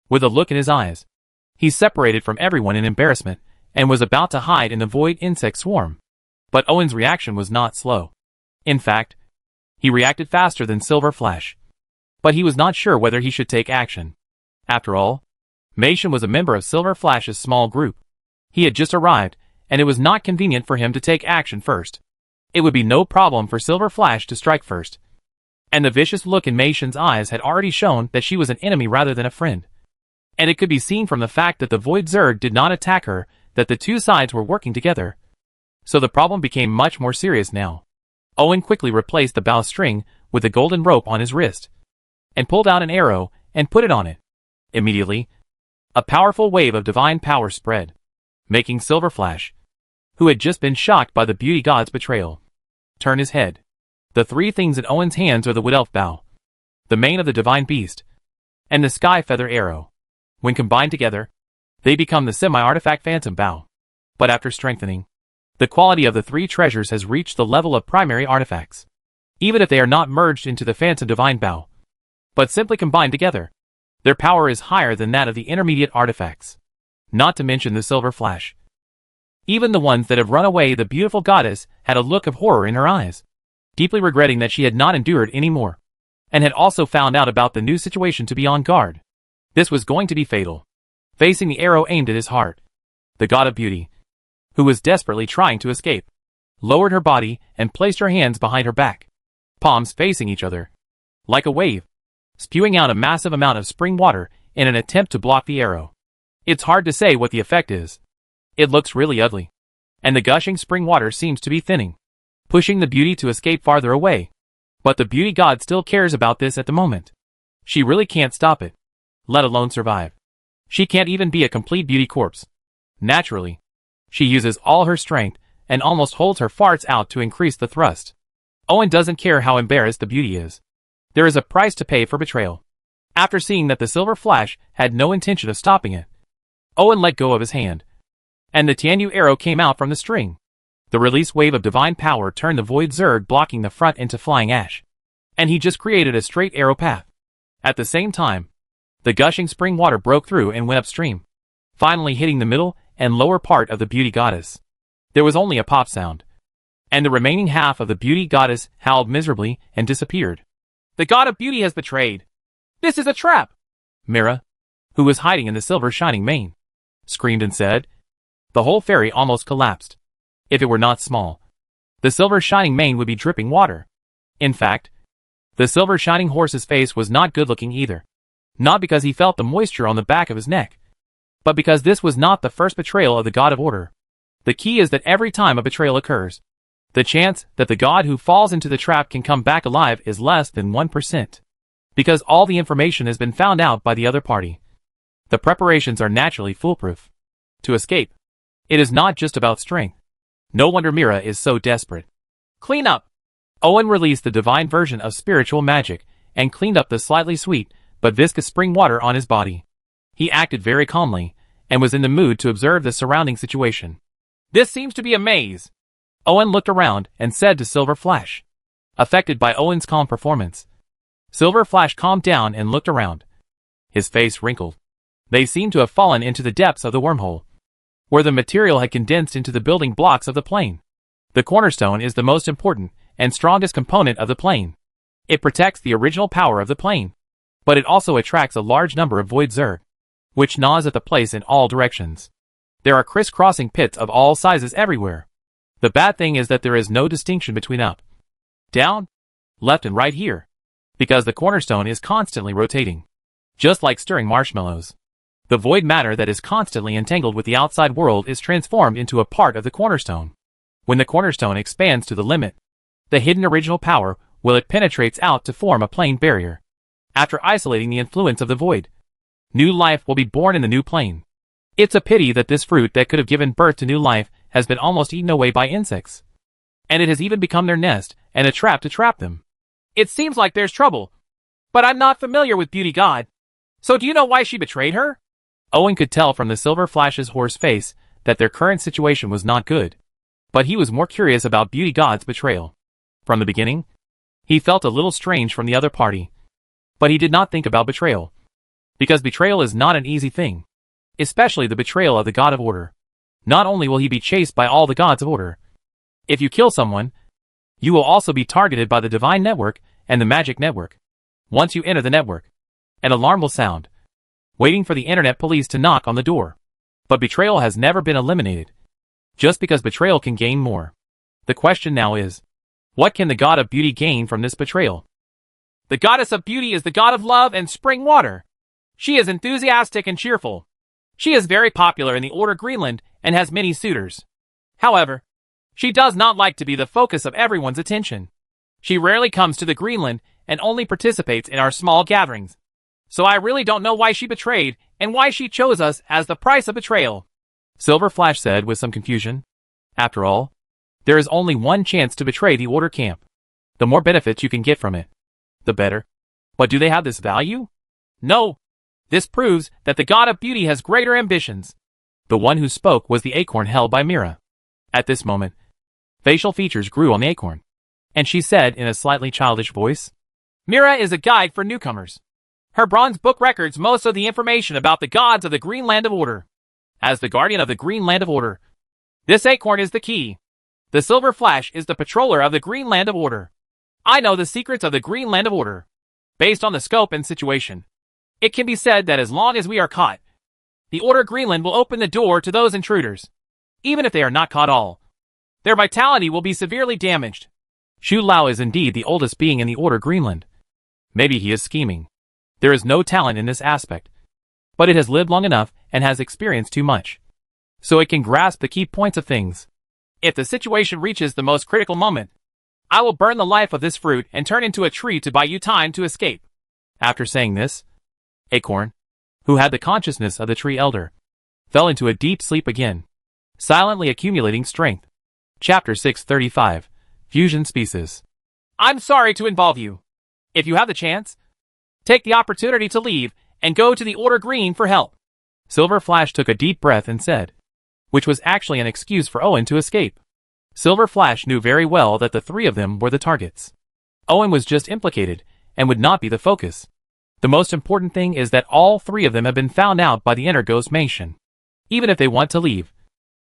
With a look in his eyes, he separated from everyone in embarrassment and was about to hide in the void insect swarm. But Owen's reaction was not slow. In fact, he reacted faster than Silver Flash. But he was not sure whether he should take action. After all, Meishan was a member of Silver Flash's small group. He had just arrived, and it was not convenient for him to take action first. It would be no problem for Silver Flash to strike first. And the vicious look in Meishan's eyes had already shown that she was an enemy rather than a friend. And it could be seen from the fact that the Void Zerg did not attack her that the two sides were working together. So the problem became much more serious now. Owen quickly replaced the bowstring with the golden rope on his wrist, and pulled out an arrow and put it on it. Immediately, a powerful wave of divine power spread, making Silver Flash, who had just been shocked by the beauty god's betrayal, turn his head. The three things in Owen's hands are the Wood Elf Bow, the mane of the divine beast, and the Sky Feather Arrow. When combined together, they become the semi-artifact Phantom Bow. But after strengthening, the quality of the three treasures has reached the level of primary artifacts, even if they are not merged into the Phantom Divine Bow, but simply combined together. Their power is higher than that of the intermediate artifacts, not to mention the Silver Flash. Even the ones that have run away, the beautiful goddess had a look of horror in her eyes, deeply regretting that she had not endured any more, and had also found out about the new situation to be on guard. This was going to be fatal. Facing the arrow aimed at his heart, the god of beauty, who was desperately trying to escape, lowered her body and placed her hands behind her back, palms facing each other, like a wave, spewing out a massive amount of spring water in an attempt to block the arrow. It's hard to say what the effect is. It looks really ugly, and the gushing spring water seems to be thinning, pushing the beauty to escape farther away. But the beauty god still cares about this at the moment. She really can't stop it, let alone survive. She can't even be a complete beauty corpse. Naturally, she uses all her strength and almost holds her farts out to increase the thrust. Owen doesn't care how embarrassed the beauty is. There is a price to pay for betrayal. After seeing that the Silver Flash had no intention of stopping it, Owen let go of his hand, and the Tianyu arrow came out from the string. The release wave of divine power turned the Void Zerg blocking the front into flying ash, and he just created a straight arrow path. At the same time, the gushing spring water broke through and went upstream, finally hitting the middle and lower part of the beauty goddess. There was only a pop sound, and the remaining half of the beauty goddess howled miserably and disappeared. The god of beauty has betrayed. This is a trap! Mira, who was hiding in the silver shining mane, screamed and said. The whole fairy almost collapsed. If it were not small, the silver shining mane would be dripping water. In fact, the silver shining horse's face was not good looking either. Not because he felt the moisture on the back of his neck, but because this was not the first betrayal of the god of order. The key is that every time a betrayal occurs, the chance that the god who falls into the trap can come back alive is less than 1%. Because all the information has been found out by the other party. The preparations are naturally foolproof. To escape, it is not just about strength. No wonder Mira is so desperate. Clean up! Owen released the divine version of spiritual magic and cleaned up the slightly sweet but viscous spring water on his body. He acted very calmly and was in the mood to observe the surrounding situation. This seems to be a maze. Owen looked around and said to Silver Flash. Affected by Owen's calm performance, Silver Flash calmed down and looked around. His face wrinkled. They seemed to have fallen into the depths of the wormhole, where the material had condensed into the building blocks of the plane. The cornerstone is the most important and strongest component of the plane. It protects the original power of the plane, but it also attracts a large number of Void Zerg, which gnaws at the place in all directions. There are crisscrossing pits of all sizes everywhere. The bad thing is that there is no distinction between up, down, left and right here. because the cornerstone is constantly rotating. Just like stirring marshmallows. The void matter that is constantly entangled with the outside world is transformed into a part of the cornerstone. When the cornerstone expands to the limit, the hidden original power it penetrates out to form a plane barrier. After isolating the influence of the void, new life will be born in the new plane. It's a pity that this fruit that could have given birth to new life has been almost eaten away by insects. And it has even become their nest and a trap to trap them. It seems like there's trouble. But I'm not familiar with Beauty God. So do you know why she betrayed her? Owen could tell from the Silver Flash's horse face that their current situation was not good. But he was more curious about Beauty God's betrayal. From the beginning, he felt a little strange from the other party. But he did not think about betrayal. Because betrayal is not an easy thing. Especially the betrayal of the God of Order. Not only will he be chased by all the gods of order. If you kill someone, you will also be targeted by the Divine Network and the Magic Network. Once you enter the network, an alarm will sound, waiting for the internet police to knock on the door. But betrayal has never been eliminated. Just because betrayal can gain more. The question now is, what can the God of Beauty gain from this betrayal? The Goddess of Beauty is the god of love and spring water. She is enthusiastic and cheerful. She is very popular in the Order Greenland and has many suitors. However, she does not like to be the focus of everyone's attention. She rarely comes to the Greenland and only participates in our small gatherings. So I really don't know why she betrayed and why she chose us as the price of betrayal. Silver Flash said with some confusion. After all, there is only one chance to betray the Order camp. The more benefits you can get from it, the better. But do they have this value? No. This proves that the God of Beauty has greater ambitions. The one who spoke was the acorn held by Mira. At this moment, facial features grew on the acorn. And she said in a slightly childish voice, Mira is a guide for newcomers. Her bronze book records most of the information about the gods of the Green Land of Order. As the guardian of the Green Land of Order, this acorn is the key. The Silver Flash is the patroller of the Green Land of Order. I know the secrets of the Green Land of Order. Based on the scope and situation, it can be said that as long as we are caught, the Order Greenland will open the door to those intruders. Even if they are not caught all, their vitality will be severely damaged. Shu Lao is indeed the oldest being in the Order Greenland. Maybe he is scheming. There is no talent in this aspect. But it has lived long enough and has experienced too much. So it can grasp the key points of things. If the situation reaches the most critical moment, I will burn the life of this fruit and turn into a tree to buy you time to escape. After saying this, Acorn, who had the consciousness of the tree elder, fell into a deep sleep again, silently accumulating strength. Chapter 635, Fusion Species. I'm sorry to involve you. If you have the chance, take the opportunity to leave and go to the Order Green for help. Silver Flash took a deep breath and said, which was actually an excuse for Owen to escape. Silver Flash knew very well that the three of them were the targets. Owen was just implicated and would not be the focus. The most important thing is that all three of them have been found out by the Inner Ghost Mansion. Even if they want to leave,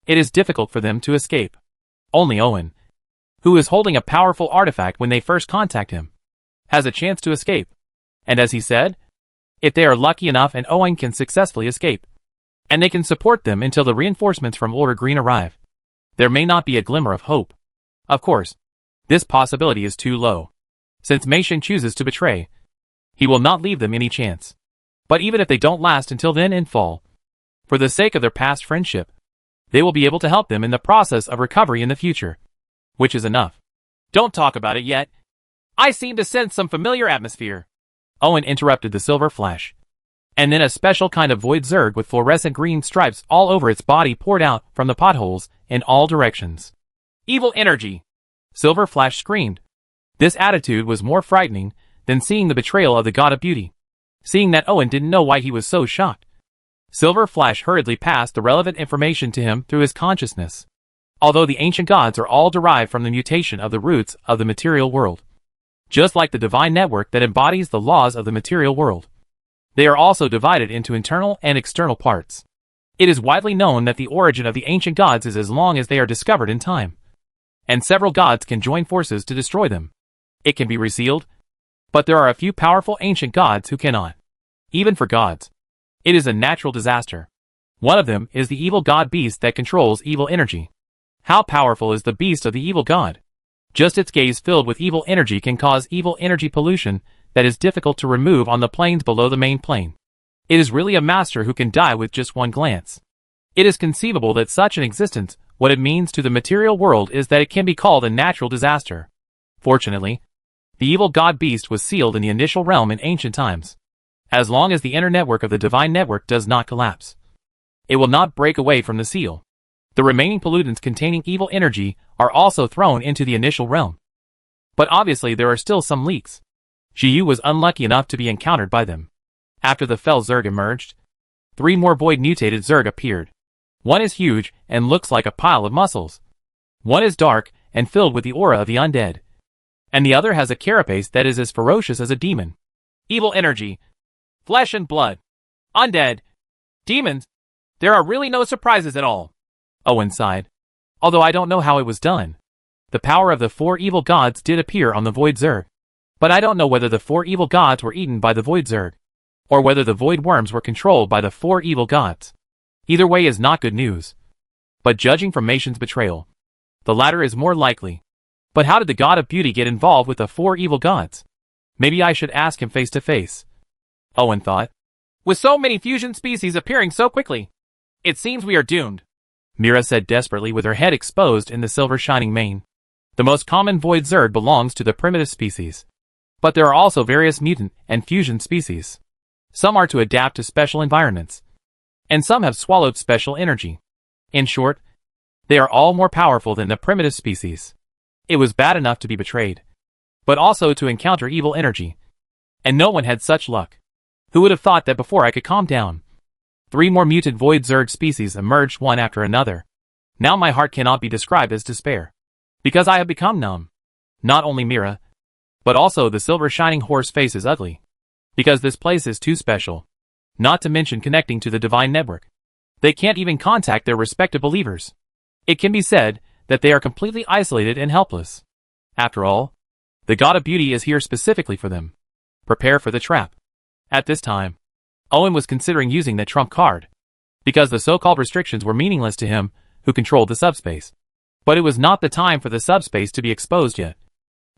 it is difficult for them to escape. Only Owen, who is holding a powerful artifact when they first contact him, has a chance to escape. And as he said, if they are lucky enough and Owen can successfully escape, and they can support them until the reinforcements from Order Green arrive, there may not be a glimmer of hope. Of course, this possibility is too low. Since Mei Shen chooses to betray, he will not leave them any chance. But even if they don't last until then and fall, for the sake of their past friendship, they will be able to help them in the process of recovery in the future. Which is enough. Don't talk about it yet. I seem to sense some familiar atmosphere. Owen interrupted the Silver Flash. And then a special kind of void zerg with fluorescent green stripes all over its body poured out from the potholes in all directions. Evil energy! Silver Flash screamed. This attitude was more frightening than seeing the betrayal of the God of Beauty. Seeing that Owen didn't know why he was so shocked. Silver Flash hurriedly passed the relevant information to him through his consciousness. Although the ancient gods are all derived from the mutation of the roots of the material world. Just like the divine network that embodies the laws of the material world. They are also divided into internal and external parts. It is widely known that the origin of the ancient gods is as long as they are discovered in time. And several gods can join forces to destroy them. It can be resealed, but there are a few powerful ancient gods who cannot. Even for gods, it is a natural disaster. One of them is the evil god beast that controls evil energy. How powerful is the beast of the evil god? Just its gaze filled with evil energy can cause evil energy pollution that is difficult to remove on the planes below the main plane. It is really a master who can die with just one glance. It is conceivable that such an existence, what it means to the material world is that it can be called a natural disaster. Fortunately, the evil god beast was sealed in the initial realm in ancient times. As long as the inner network of the divine network does not collapse, it will not break away from the seal. The remaining pollutants containing evil energy are also thrown into the initial realm. But obviously there are still some leaks. Jiyu was unlucky enough to be encountered by them. After the fell Zerg emerged, 3 more void mutated Zerg appeared. One is huge and looks like a pile of muscles. One is dark and filled with the aura of the undead. And the other has a carapace that is as ferocious as a demon. Evil energy. Flesh and blood. Undead. Demons. There are really no surprises at all. Owen sighed. Although I don't know how it was done. The power of the 4 evil gods did appear on the Void Zerg. But I don't know whether the 4 evil gods were eaten by the Void Zerg, or whether the Void Worms were controlled by the 4 evil gods. Either way is not good news. But judging from Mation's betrayal, the latter is more likely. But how did the God of Beauty get involved with the 4 evil gods? Maybe I should ask him face to face. Owen thought. With so many fusion species appearing so quickly, it seems we are doomed. Mira said desperately with her head exposed in the silver shining mane. The most common Void Zerg belongs to the primitive species. But there are also various mutant and fusion species. Some are to adapt to special environments. And some have swallowed special energy. In short, they are all more powerful than the primitive species. It was bad enough to be betrayed, but also to encounter evil energy. And no one had such luck. Who would have thought that before I could calm down? 3 more mutant Void Zerg species emerged one after another. Now my heart cannot be described as despair. Because I have become numb. Not only Mira, but also the silver shining horse face is ugly. Because this place is too special. Not to mention connecting to the divine network. They can't even contact their respective believers. It can be said that they are completely isolated and helpless. After all, the God of Beauty is here specifically for them. Prepare for the trap. At this time, Owen was considering using the trump card, because the so-called restrictions were meaningless to him, who controlled the subspace. But it was not the time for the subspace to be exposed yet.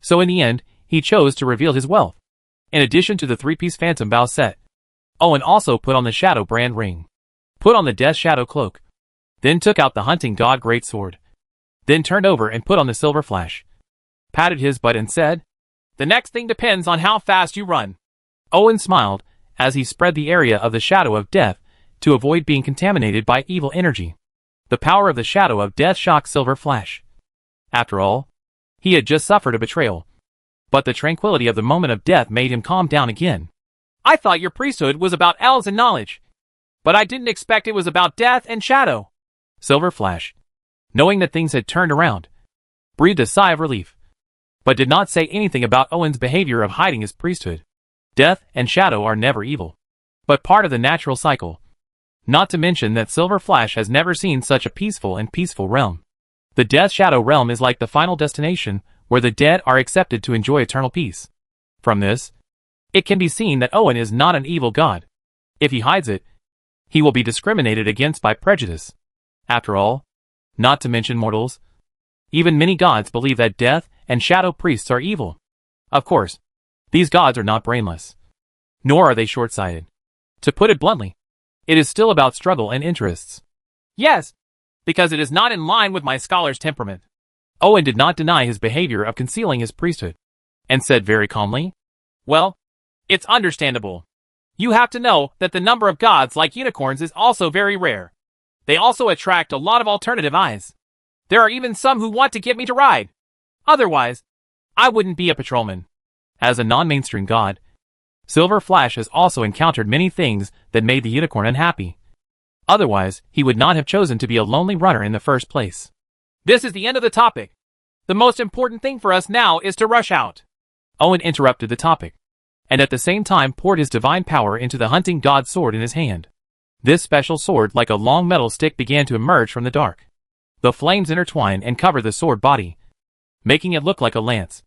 So in the end, he chose to reveal his wealth. In addition to the 3-piece Phantom Bow set, Owen also put on the Shadow Brand ring, put on the Death Shadow cloak, then took out the Hunting God Greatsword, then turned over and put on the Silver Flash, patted his butt and said, "The next thing depends on how fast you run." Owen smiled as he spread the area of the Shadow of Death to avoid being contaminated by evil energy. The power of the Shadow of Death shocked Silver Flash. After all, he had just suffered a betrayal. But the tranquility of the moment of death made him calm down again. "I thought your priesthood was about elves and knowledge, but I didn't expect it was about death and shadow." Silver Flash, knowing that things had turned around, breathed a sigh of relief, but did not say anything about Owen's behavior of hiding his priesthood. Death and shadow are never evil, but part of the natural cycle. Not to mention that Silver Flash has never seen such a peaceful realm. The Death Shadow realm is like the final destination, where the dead are accepted to enjoy eternal peace. From this, it can be seen that Owen is not an evil god. If he hides it, he will be discriminated against by prejudice. After all, not to mention mortals, even many gods believe that death and shadow priests are evil. Of course, these gods are not brainless, nor are they short-sighted. To put it bluntly, it is still about struggle and interests. Yes, because it is not in line with my scholar's temperament. Owen did not deny his behavior of concealing his priesthood, and said very calmly, "Well, it's understandable. You have to know that the number of gods like unicorns is also very rare. They also attract a lot of alternative eyes. There are even some who want to get me to ride. Otherwise, I wouldn't be a patrolman." As a non-mainstream god, Silver Flash has also encountered many things that made the unicorn unhappy. Otherwise, he would not have chosen to be a lonely runner in the first place. "This is the end of the topic. The most important thing for us now is to rush out." Owen interrupted the topic, and at the same time poured his divine power into the hunting god's sword in his hand. This special sword, like a long metal stick, began to emerge from the dark. The flames intertwined and covered the sword body, making it look like a lance.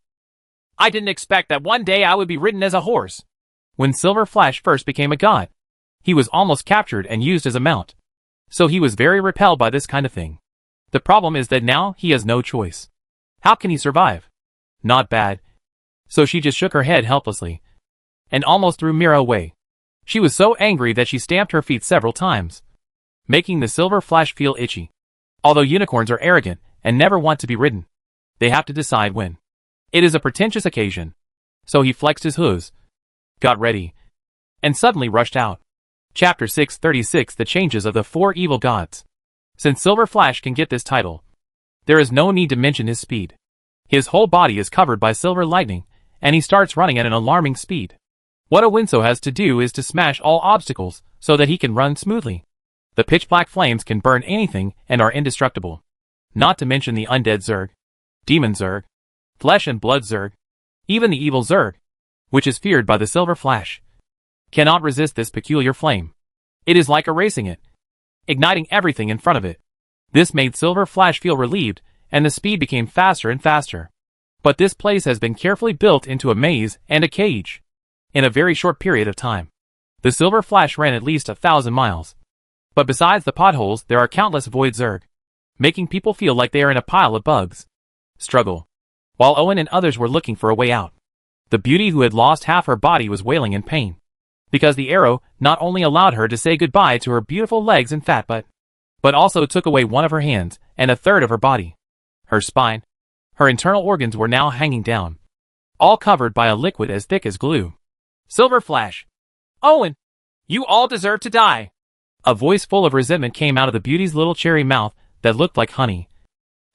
"I didn't expect that one day I would be ridden as a horse." When Silver Flash first became a god, he was almost captured and used as a mount. So he was very repelled by this kind of thing. The problem is that now he has no choice. How can he survive? Not bad. So she just shook her head helplessly, and almost threw Mira away. She was so angry that she stamped her feet several times, making the Silver Flash feel itchy. Although unicorns are arrogant and never want to be ridden, they have to decide when. It is a pretentious occasion. So he flexed his hooves, got ready, and suddenly rushed out. Chapter 636: The Changes of the Four Evil Gods. Since Silver Flash can get this title, there is no need to mention his speed. His whole body is covered by silver lightning, and he starts running at an alarming speed. What a Winso has to do is to smash all obstacles so that he can run smoothly. The pitch-black flames can burn anything and are indestructible. Not to mention the undead Zerg, demon Zerg, flesh and blood Zerg, even the evil Zerg, which is feared by the Silver Flash, cannot resist this peculiar flame. It is like erasing it, igniting everything in front of it. This made Silver Flash feel relieved, and the speed became faster and faster. But this place has been carefully built into a maze and a cage. In a very short period of time, the Silver Flash ran at least 1,000 miles. But besides the potholes, there are countless void Zerg, making people feel like they are in a pile of bugs. Struggle. While Owen and others were looking for a way out, the beauty who had lost half her body was wailing in pain, because the arrow not only allowed her to say goodbye to her beautiful legs and fat butt, but also took away one of her hands and a third of her body. Her spine, her internal organs were now hanging down, all covered by a liquid as thick as glue. Silver Flash! Owen! You all deserve to die! A voice full of resentment came out of the beauty's little cherry mouth that looked like honey.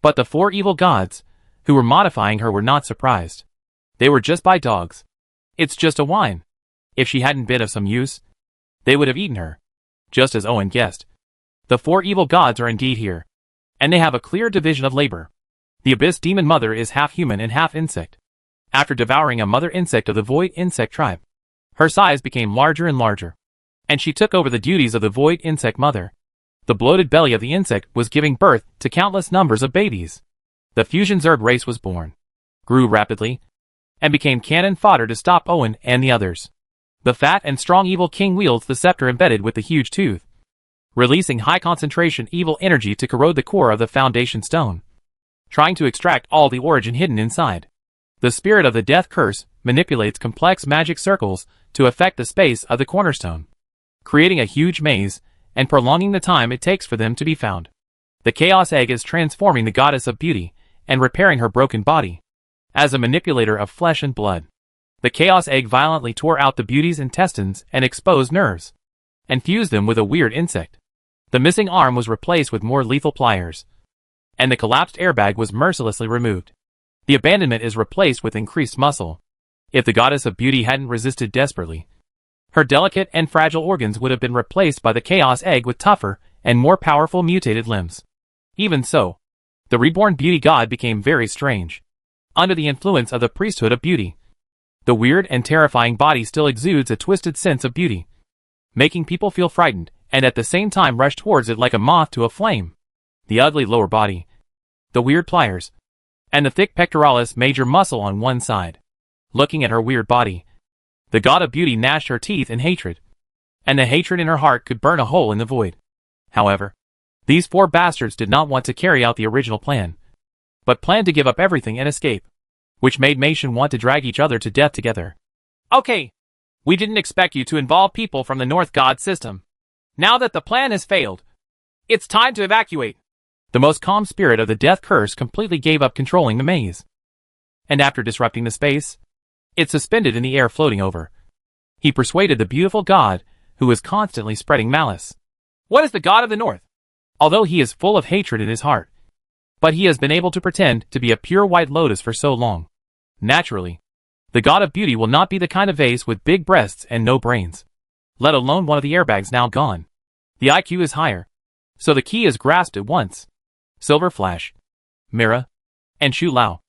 But the four evil gods, who were modifying her, were not surprised. They were just by dogs. It's just a wine. If she hadn't been of some use, they would have eaten her. Just as Owen guessed. The four evil gods are indeed here. And they have a clear division of labor. The Abyss Demon Mother is half human and half insect. After devouring a mother insect of the Void Insect tribe, her size became larger and larger, and she took over the duties of the Void Insect Mother. The bloated belly of the insect was giving birth to countless numbers of babies. The Fusion Zerg race was born, grew rapidly, and became cannon fodder to stop Owen and the others. The fat and strong evil king wields the scepter embedded with the huge tooth, releasing high concentration evil energy to corrode the core of the foundation stone, trying to extract all the origin hidden inside. The spirit of the death curse manipulates complex magic circles to affect the space of the cornerstone, creating a huge maze and prolonging the time it takes for them to be found. The Chaos Egg is transforming the goddess of beauty and repairing her broken body. As a manipulator of flesh and blood, the Chaos Egg violently tore out the beauty's intestines and exposed nerves, and fused them with a weird insect. The missing arm was replaced with more lethal pliers, and the collapsed airbag was mercilessly removed. The abandonment is replaced with increased muscle. If the goddess of beauty hadn't resisted desperately, her delicate and fragile organs would have been replaced by the Chaos Egg with tougher and more powerful mutated limbs. Even so, the reborn beauty god became very strange. Under the influence of the priesthood of beauty, the weird and terrifying body still exudes a twisted sense of beauty, making people feel frightened and at the same time rush towards it like a moth to a flame. The ugly lower body, the weird pliers, and the thick pectoralis major muscle on one side. Looking at her weird body, the god of beauty gnashed her teeth in hatred, and the hatred in her heart could burn a hole in the void. However, these four bastards did not want to carry out the original plan, but planned to give up everything and escape, which made Mation want to drag each other to death together. Okay, we didn't expect you to involve people from the North God system. Now that the plan has failed, it's time to evacuate. The most calm spirit of the death curse completely gave up controlling the maze, and after disrupting the space, it suspended in the air floating over. He persuaded the beautiful god, who was constantly spreading malice. What is the god of the North? Although he is full of hatred in his heart, but he has been able to pretend to be a pure white lotus for so long. Naturally, the god of beauty will not be the kind of vase with big breasts and no brains, let alone one of the airbags now gone. The IQ is higher, so the key is grasped at once. Silver Flash, Mira, and Shu Lao.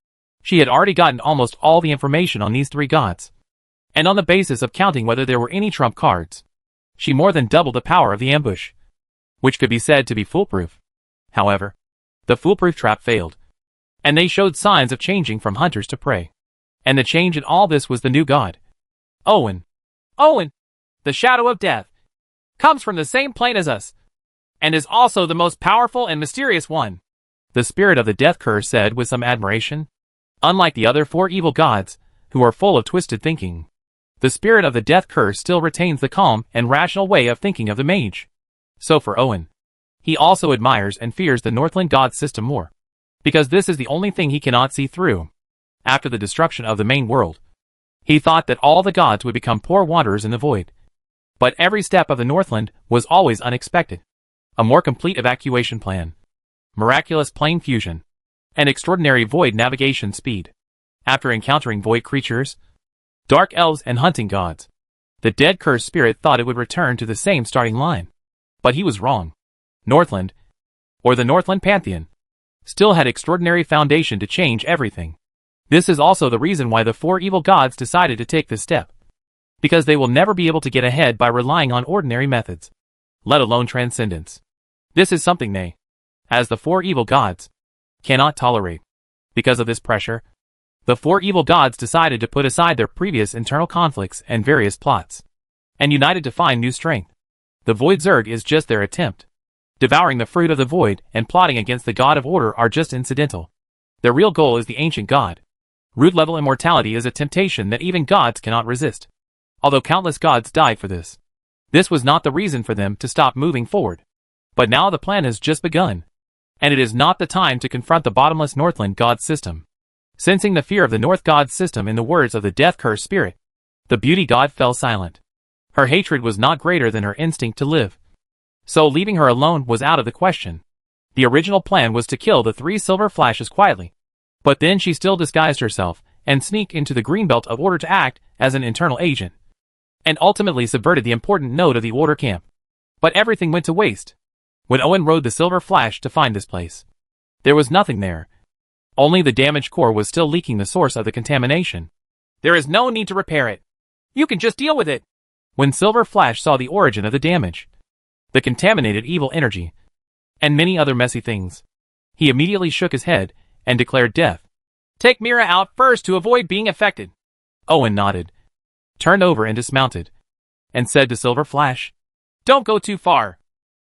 She had already gotten almost all the information on these three gods, and on the basis of counting whether there were any trump cards, she more than doubled the power of the ambush, which could be said to be foolproof. However, the foolproof trap failed, and they showed signs of changing from hunters to prey. And the change in all this was the new god. Owen. Owen, the shadow of death, comes from the same plane as us, and is also the most powerful and mysterious one, the spirit of the death curse said with some admiration. Unlike the other four evil gods, who are full of twisted thinking, the spirit of the death curse still retains the calm and rational way of thinking of the mage. So for Owen, he also admires and fears the Northland god system more, because this is the only thing he cannot see through. After the destruction of the main world, he thought that all the gods would become poor wanderers in the void. But every step of the Northland was always unexpected. A more complete evacuation plan, miraculous plane fusion, and extraordinary void navigation speed. After encountering void creatures, dark elves and hunting gods, the dead cursed spirit thought it would return to the same starting line. But he was wrong. Northland, or the Northland Pantheon, still had extraordinary foundation to change everything. This is also the reason why the four evil gods decided to take this step. Because they will never be able to get ahead by relying on ordinary methods, let alone transcendence. This is something they, as the four evil gods, cannot tolerate. Because of this pressure, the four evil gods decided to put aside their previous internal conflicts and various plots, and united to find new strength. The Void Zerg is just their attempt. Devouring the fruit of the void and plotting against the god of order are just incidental. Their real goal is the ancient god. Root level immortality is a temptation that even gods cannot resist. Although countless gods died for this. This was not the reason for them to stop moving forward. But now the plan has just begun. And it is not the time to confront the bottomless Northland god system. Sensing the fear of the North god system in the words of the death curse spirit, the beauty god fell silent. Her hatred was not greater than her instinct to live. So leaving her alone was out of the question. The original plan was to kill the 3 silver flashes quietly. But then she still disguised herself and sneaked into the Greenbelt of order to act as an internal agent, and ultimately subverted the important node of the order camp. But everything went to waste. When Owen rode the silver flash to find this place, there was nothing there. Only the damaged core was still leaking the source of the contamination. There is no need to repair it. You can just deal with it. When Silver Flash saw the origin of the damage, the contaminated evil energy, and many other messy things, he immediately shook his head and declared death. Take Mira out first to avoid being affected. Owen nodded, turned over and dismounted, and said to Silver Flash, Don't go too far.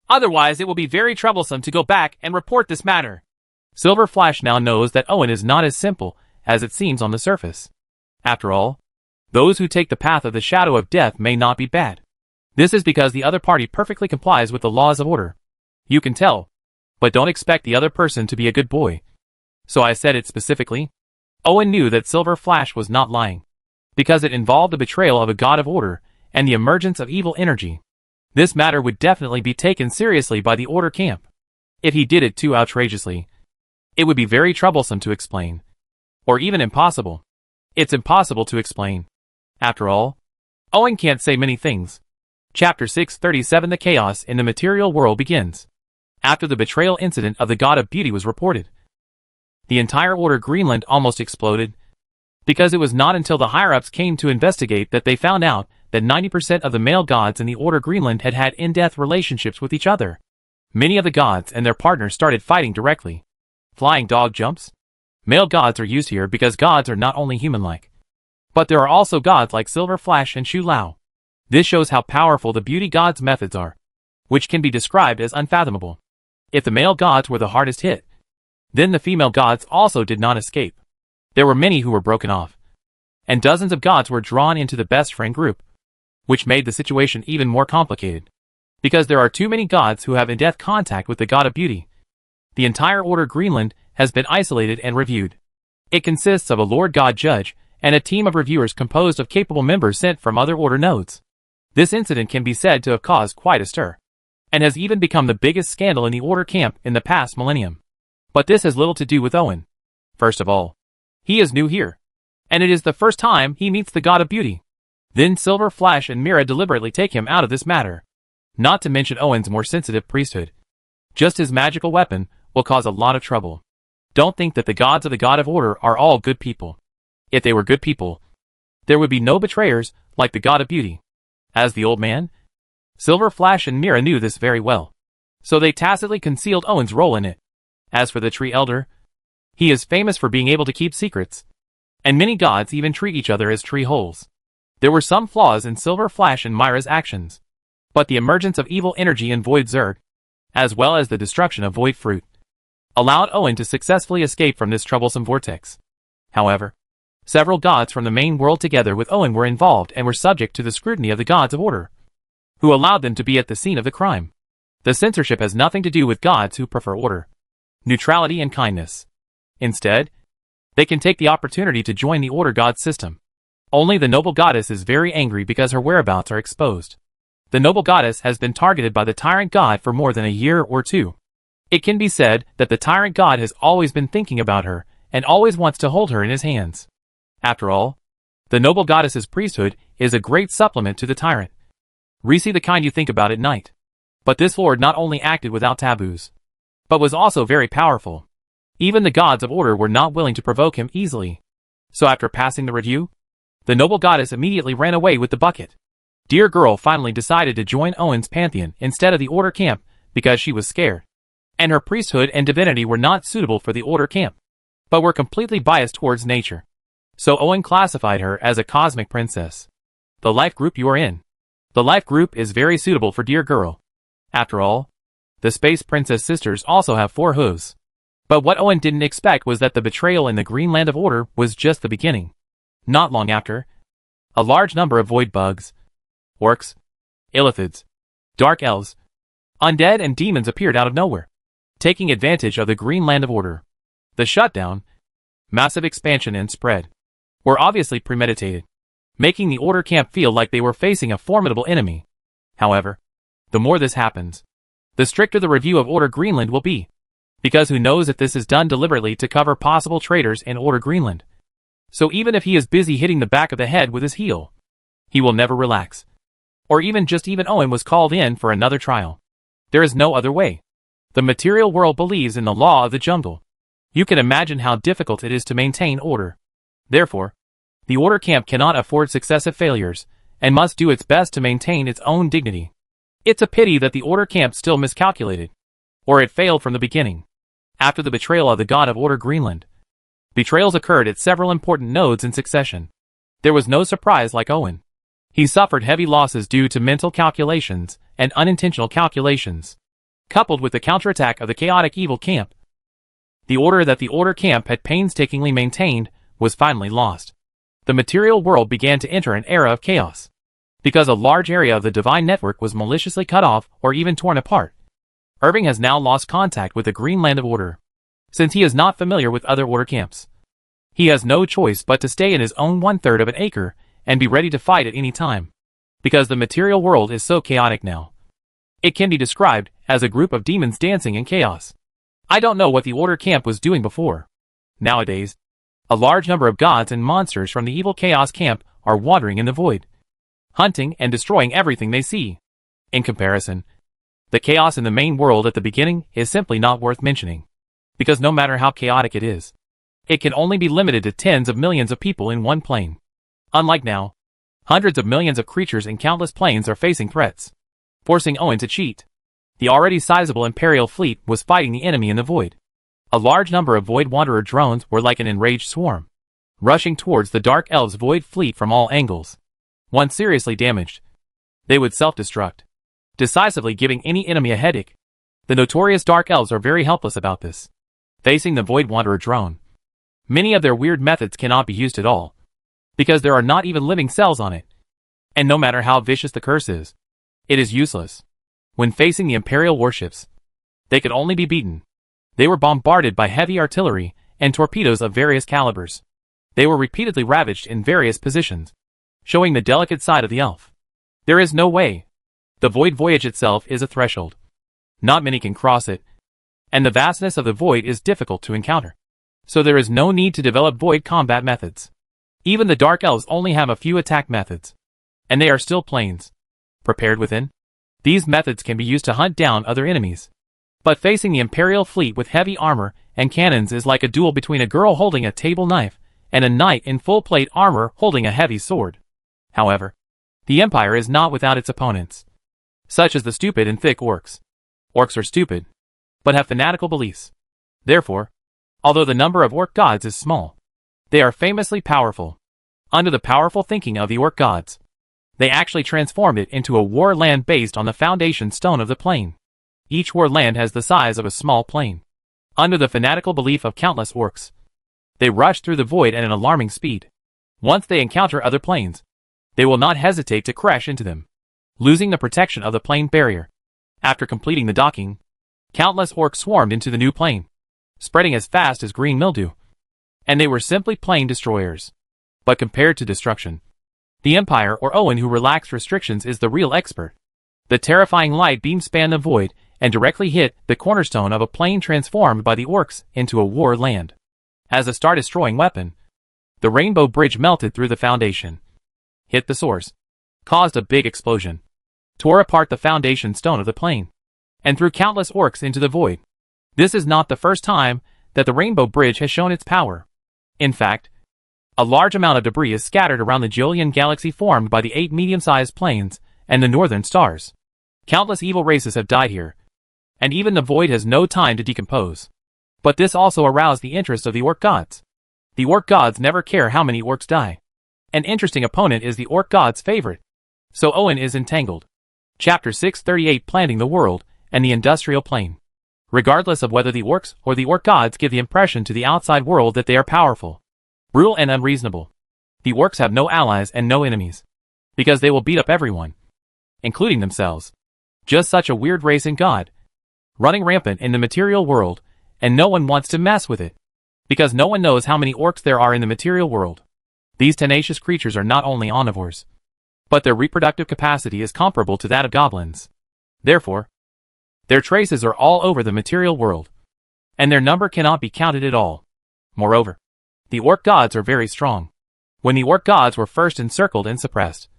Otherwise it will be very troublesome to go back and report this matter. Silver Flash now knows that Owen is not as simple as it seems on the surface. After all, those who take the path of the shadow of death may not be bad. This is because the other party perfectly complies with the laws of order. You can tell, but don't expect the other person to be a good boy. So I said it specifically. Owen knew that Silver Flash was not lying, because it involved the betrayal of a god of order and the emergence of evil energy. This matter would definitely be taken seriously by the order camp. If he did it too outrageously, it would be very troublesome to explain. Or even impossible. It's impossible to explain. After all, Owen can't say many things. Chapter 637 The Chaos in the Material World begins. After the betrayal incident of the God of Beauty was reported, the entire Order Greenland almost exploded, because it was not until the higher-ups came to investigate that they found out that 90% of the male gods in the Order Greenland had had in-depth relationships with each other. Many of the gods and their partners started fighting directly. Flying dog jumps. Male gods are used here because gods are not only human-like, but there are also gods like Silver Flash and Shu Lao. This shows how powerful the beauty gods' methods are, which can be described as unfathomable. If the male gods were the hardest hit, then the female gods also did not escape. There were many who were broken off, and dozens of gods were drawn into the best friend group, which made the situation even more complicated. Because there are too many gods who have in-depth contact with the God of Beauty, the entire Order Greenland has been isolated and reviewed. It consists of a Lord God Judge and a team of reviewers composed of capable members sent from other Order nodes. This incident can be said to have caused quite a stir, and has even become the biggest scandal in the Order camp in the past millennium. But this has little to do with Owen. First of all, he is new here, and it is the first time he meets the God of Beauty. Then Silver Flash and Mira deliberately take him out of this matter. Not to mention Owen's more sensitive priesthood. Just his magical weapon will cause a lot of trouble. Don't think that the gods of the God of Order are all good people. If they were good people, there would be no betrayers like the God of Beauty. As the old man, Silver Flash and Mira knew this very well, so they tacitly concealed Owen's role in it. As for the Tree Elder, he is famous for being able to keep secrets, and many gods even treat each other as tree holes. There were some flaws in Silver Flash and Mira's actions, but the emergence of evil energy in Void Zerg, as well as the destruction of Void Fruit, allowed Owen to successfully escape from this troublesome vortex. However, Several gods from the main world together with Owen were involved and were subject to the scrutiny of the gods of order, who allowed them to be at the scene of the crime. The censorship has nothing to do with gods who prefer order, neutrality and kindness. Instead, they can take the opportunity to join the order god system. Only the noble goddess is very angry because her whereabouts are exposed. The noble goddess has been targeted by the tyrant god for more than a year or two. It can be said that the tyrant god has always been thinking about her and always wants to hold her in his hands. After all, the noble goddess's priesthood is a great supplement to the tyrant. Receive the kind you think about at night. But this lord not only acted without taboos, but was also very powerful. Even the gods of order were not willing to provoke him easily. So after passing the review, the noble goddess immediately ran away with the bucket. Dear Girl finally decided to join Owen's pantheon instead of the order camp because she was scared. And her priesthood and divinity were not suitable for the order camp, but were completely biased towards nature. So Owen classified her as a cosmic princess. The life group you are in. The life group is very suitable for Dear Girl. After all, the Space Princess sisters also have 4 hooves. But what Owen didn't expect was that the betrayal in the Green Land of Order was just the beginning. Not long after, a large number of void bugs, orcs, illithids, dark elves, undead and demons appeared out of nowhere, taking advantage of the Green Land of Order. The shutdown, massive expansion and spread, were obviously premeditated, making the Order camp feel like they were facing a formidable enemy. However, the more this happens, the stricter the review of Order Greenland will be, because who knows if this is done deliberately to cover possible traitors in Order Greenland. So even if he is busy hitting the back of the head with his heel, he will never relax. Or even Owen was called in for another trial. There is no other way. The material world believes in the law of the jungle. You can imagine how difficult it is to maintain order. Therefore, the Order camp cannot afford successive failures, and must do its best to maintain its own dignity. It's a pity that the Order camp still miscalculated, or it failed from the beginning. After the betrayal of the god of Order Greenland, betrayals occurred at several important nodes in succession. There was no surprise like Owen. He suffered heavy losses due to mental calculations and unintentional calculations, coupled with the counterattack of the chaotic evil camp. The order that the Order camp had painstakingly maintained was finally lost. The material world began to enter an era of chaos, because a large area of the divine network was maliciously cut off or even torn apart. Irving has now lost contact with the Green Land of Order, since he is not familiar with other Order camps. He has no choice but to stay in his own 1/3 of an acre and be ready to fight at any time, because the material world is so chaotic now. It can be described as a group of demons dancing in chaos. I don't know what the Order camp was doing before. Nowadays, a large number of gods and monsters from the evil chaos camp are wandering in the void, hunting and destroying everything they see. In comparison, the chaos in the main world at the beginning is simply not worth mentioning, because no matter how chaotic it is, it can only be limited to tens of millions of people in one plane. Unlike now, hundreds of millions of creatures in countless planes are facing threats, forcing Owen to cheat. The already sizable Imperial fleet was fighting the enemy in the void. A large number of Void Wanderer drones were like an enraged swarm, rushing towards the Dark Elves' Void fleet from all angles. Once seriously damaged, they would self-destruct, decisively giving any enemy a headache. The notorious Dark Elves are very helpless about this. Facing the Void Wanderer drone, many of their weird methods cannot be used at all, because there are not even living cells on it. And no matter how vicious the curse is, it is useless. When facing the Imperial warships, they could only be beaten. They were bombarded by heavy artillery and torpedoes of various calibers. They were repeatedly ravaged in various positions, showing the delicate side of the elf. There is no way. The void voyage itself is a threshold. Not many can cross it, and the vastness of the void is difficult to encounter. So there is no need to develop void combat methods. Even the Dark Elves only have a few attack methods, and they are still planes. Prepared within, these methods can be used to hunt down other enemies. But facing the Imperial fleet with heavy armor and cannons is like a duel between a girl holding a table knife and a knight in full plate armor holding a heavy sword. However, the Empire is not without its opponents, such as the stupid and thick orcs. Orcs are stupid, but have fanatical beliefs. Therefore, although the number of orc gods is small, they are famously powerful. Under the powerful thinking of the orc gods, they actually transformed it into a war land based on the foundation stone of the plane. Each war land has the size of a small plane. Under the fanatical belief of countless orcs, they rush through the void at an alarming speed. Once they encounter other planes, they will not hesitate to crash into them, losing the protection of the plane barrier. After completing the docking, countless orcs swarmed into the new plane, spreading as fast as green mildew. And they were simply plane destroyers. But compared to destruction, the Empire or Owen who relaxed restrictions is the real expert. The terrifying light beam spanned the void and directly hit the cornerstone of a plane transformed by the orcs into a war land. As a star-destroying weapon, the rainbow bridge melted through the foundation, hit the source, caused a big explosion, tore apart the foundation stone of the plane, and threw countless orcs into the void. This is not the first time that the rainbow bridge has shown its power. In fact, a large amount of debris is scattered around the Julian galaxy formed by the 8 medium-sized planes and the northern stars. Countless evil races have died here, and even the void has no time to decompose. But this also aroused the interest of the orc gods. The orc gods never care how many orcs die. An interesting opponent is the orc god's favorite. So Owen is entangled. Chapter 638 Planting the World and the Industrial Plane. Regardless of whether the orcs or the orc gods give the impression to the outside world that they are powerful, brutal and unreasonable, the orcs have no allies and no enemies, because they will beat up everyone, including themselves. Just such a weird race and god, running rampant in the material world, and no one wants to mess with it, because no one knows how many orcs there are in the material world. These tenacious creatures are not only omnivores, but their reproductive capacity is comparable to that of goblins. Therefore, their traces are all over the material world, and their number cannot be counted at all. Moreover, the orc gods are very strong. When the orc gods were first encircled and suppressed,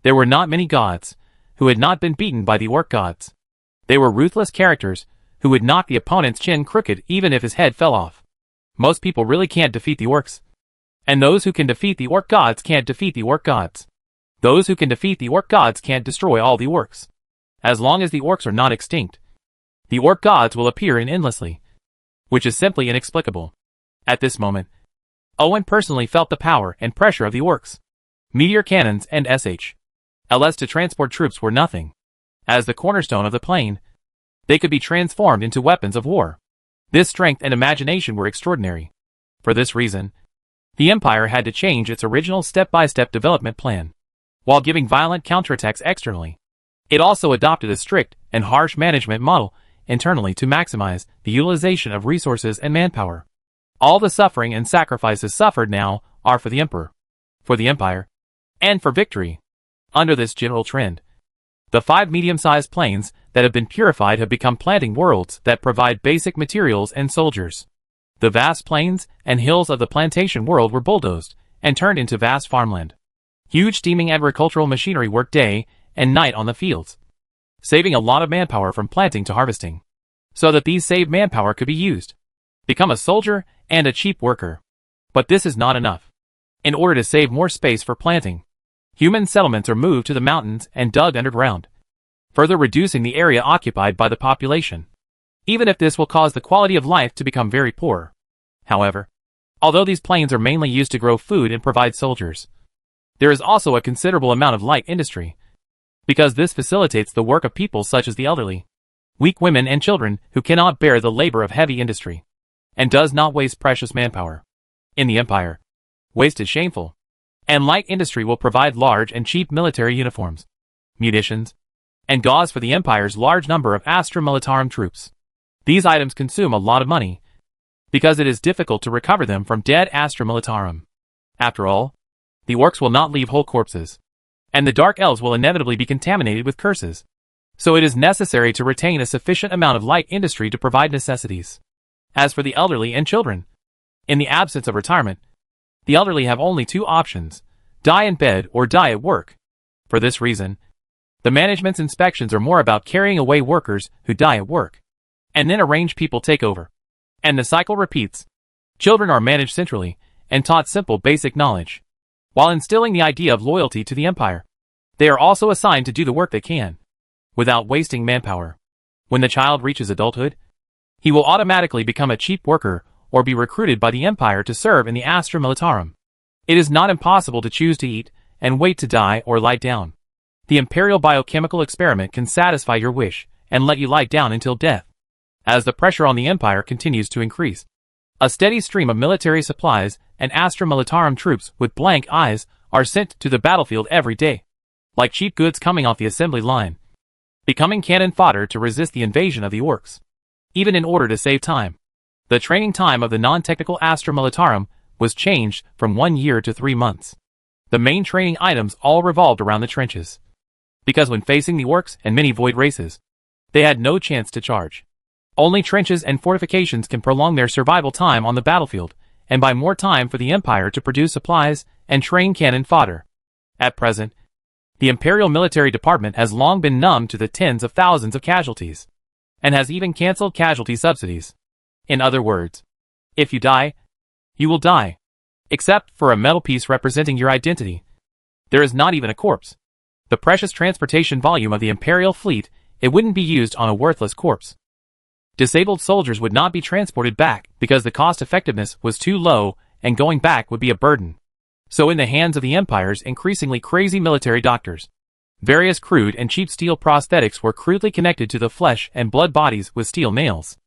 there were not many gods who had not been beaten by the orc gods. They were ruthless characters who would knock the opponent's chin crooked even if his head fell off. Most people really can't defeat the orcs. And those who can defeat the orc gods can't defeat the orc gods. Those who can defeat the orc gods can't destroy all the orcs. As long as the orcs are not extinct, the orc gods will appear endlessly, which is simply inexplicable. At this moment, Owen personally felt the power and pressure of the orcs. Meteor cannons and SH.LS to transport troops were nothing. As the cornerstone of the plane, they could be transformed into weapons of war. This strength and imagination were extraordinary. For this reason, the Empire had to change its original step-by-step development plan. While giving violent counterattacks externally, it also adopted a strict and harsh management model internally to maximize the utilization of resources and manpower. All the suffering and sacrifices suffered now are for the Emperor, for the Empire, and for victory. Under this general trend, the 5 medium-sized planes that have been purified have become planting worlds that provide basic materials and soldiers. The vast plains and hills of the plantation world were bulldozed and turned into vast farmland. Huge steaming agricultural machinery worked day and night on the fields, saving a lot of manpower from planting to harvesting, so that these saved manpower could be used, become a soldier and a cheap worker. But this is not enough. In order to save more space for planting, human settlements are moved to the mountains and dug underground, further reducing the area occupied by the population, even if this will cause the quality of life to become very poor. However, although these plains are mainly used to grow food and provide soldiers, there is also a considerable amount of light industry, because this facilitates the work of people such as the elderly, weak women and children who cannot bear the labor of heavy industry, and does not waste precious manpower. In the Empire, waste is shameful, and light industry will provide large and cheap military uniforms, munitions, and gauze for the Empire's large number of Astra Militarum troops. These items consume a lot of money, because it is difficult to recover them from dead Astra Militarum. After all, the orcs will not leave whole corpses, and the dark elves will inevitably be contaminated with curses. So it is necessary to retain a sufficient amount of light industry to provide necessities. As for the elderly and children, in the absence of retirement, the elderly have only 2 options: die in bed or die at work. For this reason, the management's inspections are more about carrying away workers who die at work, and then arrange people take over. And the cycle repeats. Children are managed centrally and taught simple basic knowledge, while instilling the idea of loyalty to the Empire. They are also assigned to do the work they can, without wasting manpower. When the child reaches adulthood, he will automatically become a cheap worker or be recruited by the Empire to serve in the Astra Militarum. It is not impossible to choose to eat and wait to die or lie down. The Imperial biochemical experiment can satisfy your wish and let you lie down until death. As the pressure on the Empire continues to increase, A steady stream of military supplies and Astra Militarum troops with blank eyes are sent to the battlefield every day, like cheap goods coming off the assembly line, becoming cannon fodder to resist the invasion of the orcs. Even in order to save time, the training time of the non-technical Astra Militarum was changed from 1 year to 3 months. The main training items all revolved around the trenches, because when facing the orcs and many void races, they had no chance to charge. Only trenches and fortifications can prolong their survival time on the battlefield, and buy more time for the Empire to produce supplies and train cannon fodder. At present, the Imperial Military Department has long been numb to the tens of thousands of casualties, and has even cancelled casualty subsidies. In other words, if you die, you will die. Except for a metal piece representing your identity. There is not even a corpse. The precious transportation volume of the Imperial fleet, it wouldn't be used on a worthless corpse. Disabled soldiers would not be transported back because the cost effectiveness was too low and going back would be a burden. So in the hands of the Empire's increasingly crazy military doctors, various crude and cheap steel prosthetics were crudely connected to the flesh and blood bodies with steel nails.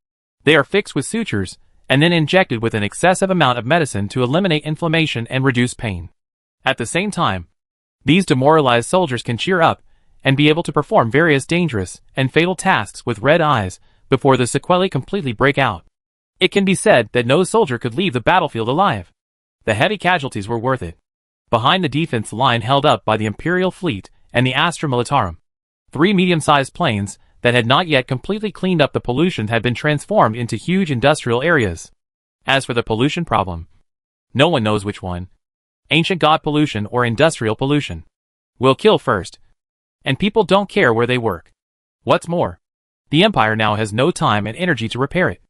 They are fixed with sutures and then injected with an excessive amount of medicine to eliminate inflammation and reduce pain. At the same time, these demoralized soldiers can cheer up and be able to perform various dangerous and fatal tasks with red eyes before the sequelae completely break out. It can be said that no soldier could leave the battlefield alive. The heavy casualties were worth it. Behind the defense line held up by the Imperial fleet and the Astra Militarum, 3 medium-sized planes that had not yet completely cleaned up the pollution had been transformed into huge industrial areas. As for the pollution problem, no one knows which one, ancient god pollution or industrial pollution, will kill first. And people don't care where they work. What's more, the Empire now has no time and energy to repair it.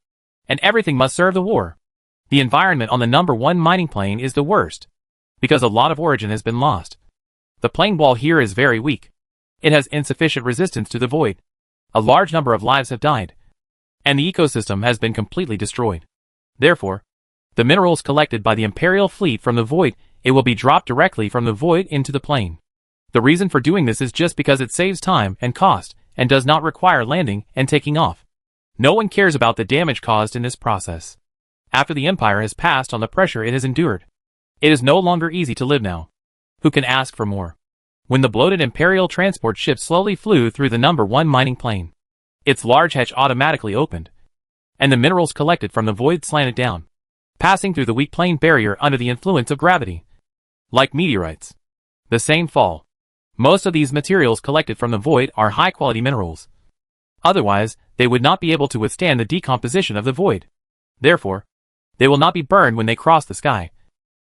And everything must serve the war. The environment on the number 1 mining plane is the worst, because a lot of origin has been lost. The plane wall here is very weak. It has insufficient resistance to the void. A large number of lives have died, and the ecosystem has been completely destroyed. Therefore, the minerals collected by the Imperial fleet from the void, it will be dropped directly from the void into the plane. The reason for doing this is just because it saves time and cost, and does not require landing and taking off. No one cares about the damage caused in this process. After the Empire has passed on the pressure it has endured, it is no longer easy to live now. Who can ask for more? When the bloated Imperial transport ship slowly flew through the number 1 mining plane, its large hatch automatically opened, and the minerals collected from the void slanted down, passing through the weak plane barrier under the influence of gravity. Like meteorites, the same fall. Most of these materials collected from the void are high-quality minerals. Otherwise, they would not be able to withstand the decomposition of the void. Therefore, they will not be burned when they cross the sky,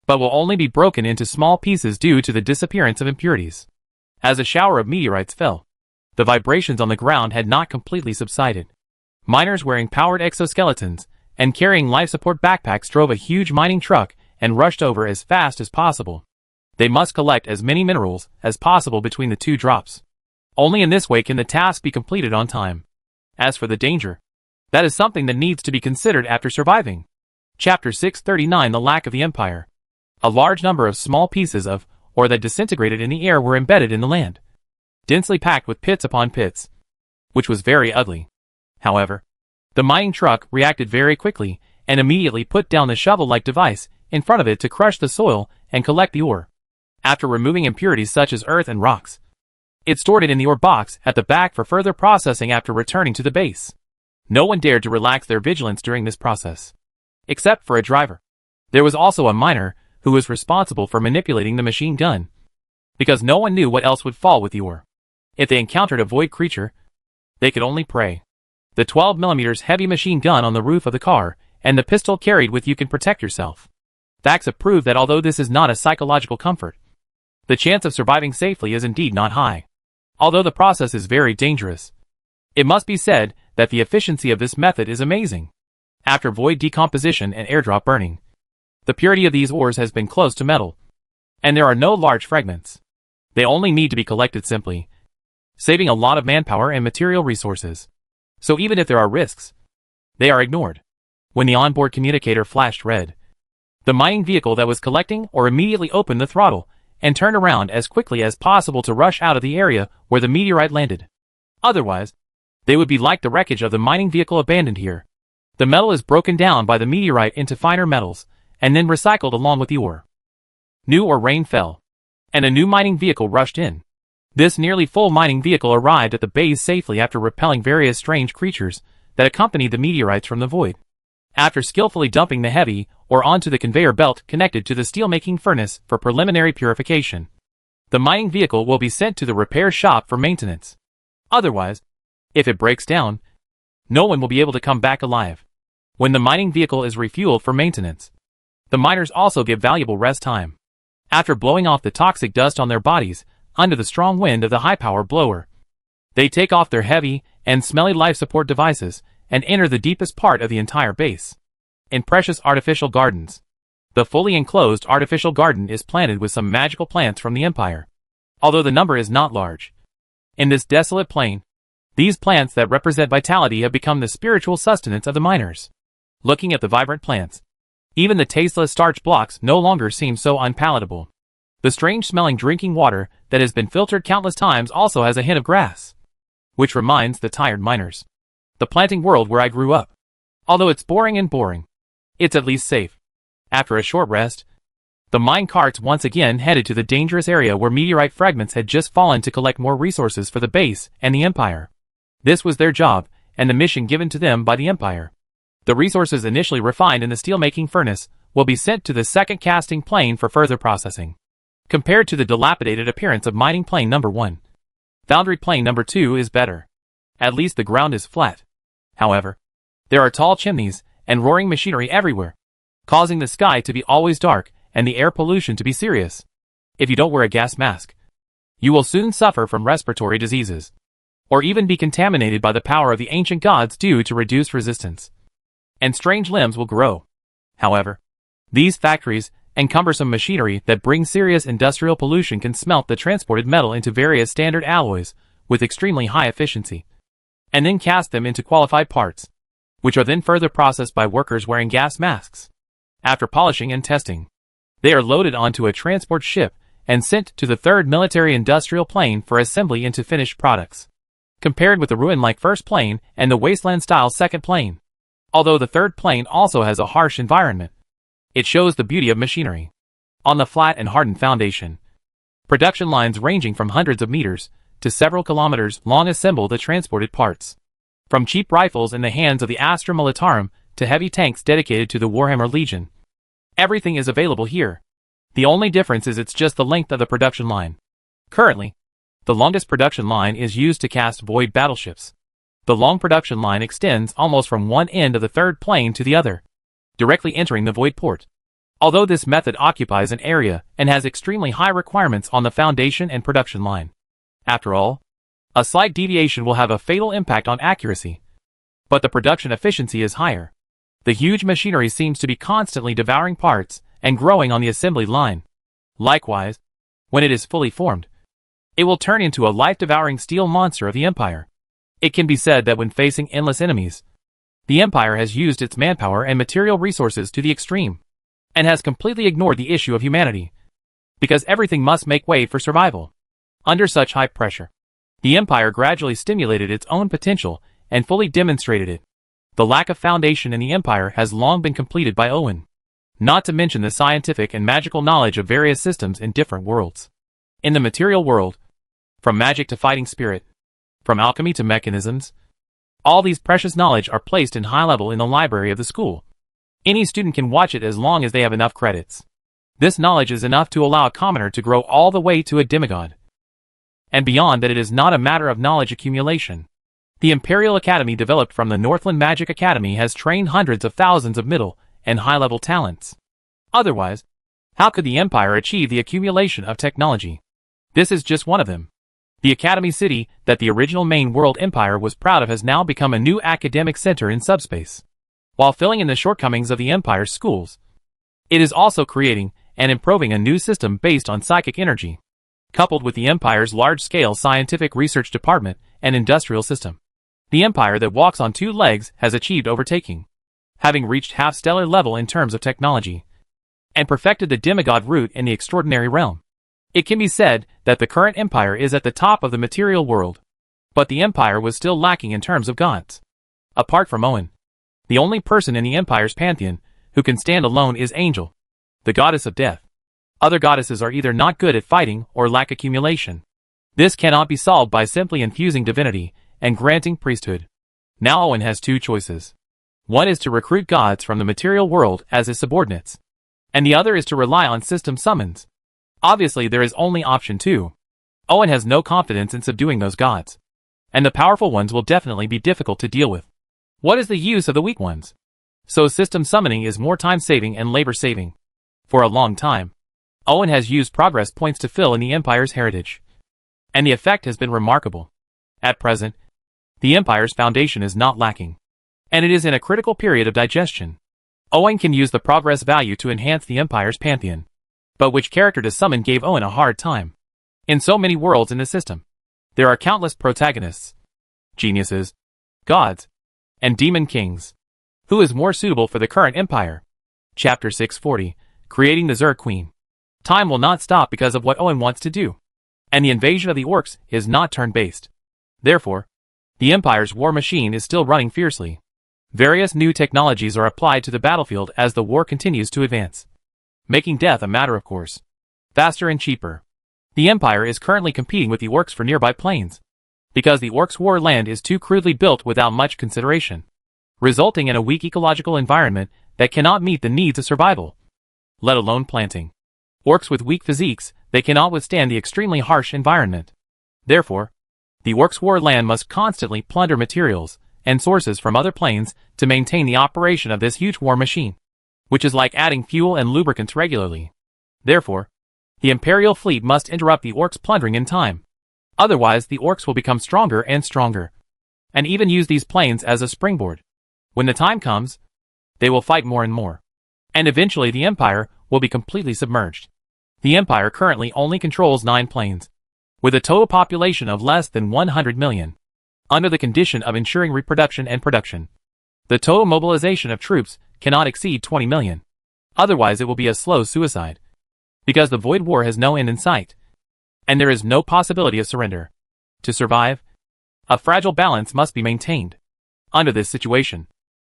but will only be broken into small pieces due to the disappearance of impurities. As a shower of meteorites fell, the vibrations on the ground had not completely subsided. Miners wearing powered exoskeletons and carrying life support backpacks drove a huge mining truck and rushed over as fast as possible. They must collect as many minerals as possible between the 2 drops. Only in this way can the task be completed on time. As for the danger, that is something that needs to be considered after surviving. Chapter 639 The Lack of the Empire. A large number of small pieces of ore that disintegrated in the air were embedded in the land, densely packed with pits upon pits, which was very ugly. However, the mining truck reacted very quickly and immediately put down the shovel-like device in front of it to crush the soil and collect the ore. After removing impurities such as earth and rocks, it stored it in the ore box at the back for further processing after returning to the base. No one dared to relax their vigilance during this process, except for a driver. There was also a miner who was responsible for manipulating the machine gun, because no one knew what else would fall with the ore. If they encountered a void creature, they could only pray. The 12mm heavy machine gun on the roof of the car and the pistol carried with you can protect yourself. Facts have proved that although this is not a psychological comfort, the chance of surviving safely is indeed not high. Although the process is very dangerous, it must be said that the efficiency of this method is amazing. After void decomposition and airdrop burning, the purity of these ores has been close to metal, and there are no large fragments. They only need to be collected simply, saving a lot of manpower and material resources. So even if there are risks, they are ignored. When the onboard communicator flashed red, the mining vehicle that was collecting ore immediately opened the throttle and turned around as quickly as possible to rush out of the area where the meteorite landed. Otherwise, they would be like the wreckage of the mining vehicle abandoned here. The metal is broken down by the meteorite into finer metals, and then recycled along with the ore. New ore rain fell, and a new mining vehicle rushed in. This nearly full mining vehicle arrived at the base safely after repelling various strange creatures that accompanied the meteorites from the void. After skillfully dumping the heavy ore onto the conveyor belt connected to the steelmaking furnace for preliminary purification, the mining vehicle will be sent to the repair shop for maintenance. Otherwise, if it breaks down, no one will be able to come back alive. When the mining vehicle is refueled for maintenance, the miners also get valuable rest time. After blowing off the toxic dust on their bodies under the strong wind of the high-power blower, they take off their heavy and smelly life support devices and enter the deepest part of the entire base. In precious artificial gardens. The fully enclosed artificial garden is planted with some magical plants from the Empire, although the number is not large. In this desolate plain, these plants that represent vitality have become the spiritual sustenance of the miners. Looking at the vibrant plants, even the tasteless starch blocks no longer seem so unpalatable. The strange-smelling drinking water that has been filtered countless times also has a hint of grass, which reminds the tired miners. The planting world where I grew up. Although it's boring, it's at least safe. After a short rest, the mine carts once again headed to the dangerous area where meteorite fragments had just fallen to collect more resources for the base and the Empire. This was their job, and the mission given to them by the Empire. The resources initially refined in the steelmaking furnace will be sent to the second casting plane for further processing. Compared to the dilapidated appearance of mining plane number 1, foundry plane number 2 is better. At least the ground is flat. However, there are tall chimneys and roaring machinery everywhere, causing the sky to be always dark and the air pollution to be serious. If you don't wear a gas mask, you will soon suffer from respiratory diseases, or even be contaminated by the power of the ancient gods due to reduced resistance, and strange limbs will grow. However, these factories and cumbersome machinery that bring serious industrial pollution can smelt the transported metal into various standard alloys with extremely high efficiency, and then cast them into qualified parts, which are then further processed by workers wearing gas masks. After polishing and testing, they are loaded onto a transport ship and sent to the third military industrial plane for assembly into finished products. Compared with the ruin-like first plane and the wasteland-style second plane, although the third plane also has a harsh environment, it shows the beauty of machinery. On the flat and hardened foundation, production lines ranging from hundreds of meters to several kilometers long assemble the transported parts. From cheap rifles in the hands of the Astra Militarum to heavy tanks dedicated to the Warhammer Legion, everything is available here. The only difference is it's just the length of the production line. Currently, the longest production line is used to cast void battleships. The long production line extends almost from one end of the third plane to the other, directly entering the void port. Although this method occupies an area and has extremely high requirements on the foundation and production line. After all, a slight deviation will have a fatal impact on accuracy. But the production efficiency is higher. The huge machinery seems to be constantly devouring parts and growing on the assembly line. Likewise, when it is fully formed, it will turn into a life-devouring steel monster of the Empire. It can be said that when facing endless enemies, the Empire has used its manpower and material resources to the extreme, and has completely ignored the issue of humanity, because everything must make way for survival. Under such high pressure, the Empire gradually stimulated its own potential and fully demonstrated it. The lack of foundation in the Empire has long been completed by Owen, not to mention the scientific and magical knowledge of various systems in different worlds. In the material world, from magic to fighting spirit, from alchemy to mechanisms, all these precious knowledge are placed in high level in the library of the school. Any student can watch it as long as they have enough credits. This knowledge is enough to allow a commoner to grow all the way to a demigod. And beyond that, it is not a matter of knowledge accumulation. The Imperial Academy developed from the Northland Magic Academy has trained hundreds of thousands of middle and high-level talents. Otherwise, how could the Empire achieve the accumulation of technology? This is just one of them. The Academy City that the original main world empire was proud of has now become a new academic center in subspace. While filling in the shortcomings of the Empire's schools, it is also creating and improving a new system based on psychic energy, coupled with the Empire's large-scale scientific research department and industrial system. The Empire that walks on two legs has achieved overtaking, having reached half-stellar level in terms of technology, and perfected the demigod route in the extraordinary realm. It can be said that the current Empire is at the top of the material world, but the Empire was still lacking in terms of gods. Apart from Owen, The only person in the Empire's pantheon who can stand alone is Angel, the goddess of death. Other goddesses are either not good at fighting or lack accumulation. This cannot be solved by simply infusing divinity and granting priesthood. Now Owen has two choices. One is to recruit gods from the material world as his subordinates, and the other is to rely on system summons. Obviously there is only option 2. Owen has no confidence in subduing those gods, and the powerful ones will definitely be difficult to deal with. What is the use of the weak ones? So system summoning is more time saving and labor saving. For a long time, Owen has used progress points to fill in the Empire's heritage, and the effect has been remarkable. At present, the Empire's foundation is not lacking, and it is in a critical period of digestion. Owen can use the progress value to enhance the Empire's pantheon. But which character to summon gave Owen a hard time. In so many worlds in the system, there are countless protagonists, geniuses, gods, and demon kings. Who is more suitable for the current Empire? Chapter 640, Creating the Zerg Queen. Time will not stop because of what Owen wants to do, and the invasion of the orcs is not turn-based. Therefore, the Empire's war machine is still running fiercely. Various new technologies are applied to the battlefield as the war continues to advance, making death a matter of course. Faster and cheaper. The Empire is currently competing with the orcs for nearby planes, because the orcs' war land is too crudely built without much consideration, resulting in a weak ecological environment that cannot meet the needs of survival, let alone planting. Orcs with weak physiques, they cannot withstand the extremely harsh environment. Therefore, the orcs' war land must constantly plunder materials and sources from other planes to maintain the operation of this huge war machine, which is like adding fuel and lubricants regularly. Therefore, the Imperial fleet must interrupt the orcs' plundering in time. Otherwise, the orcs will become stronger and stronger, and even use these planes as a springboard. When the time comes, they will fight more and more, and eventually the Empire will be completely submerged. The Empire currently only controls 9 planes, with a total population of less than 100 million. Under the condition of ensuring reproduction and production, the total mobilization of troops cannot exceed 20 million. Otherwise it will be a slow suicide, because the Void War has no end in sight, and there is no possibility of surrender. To survive, a fragile balance must be maintained. Under this situation,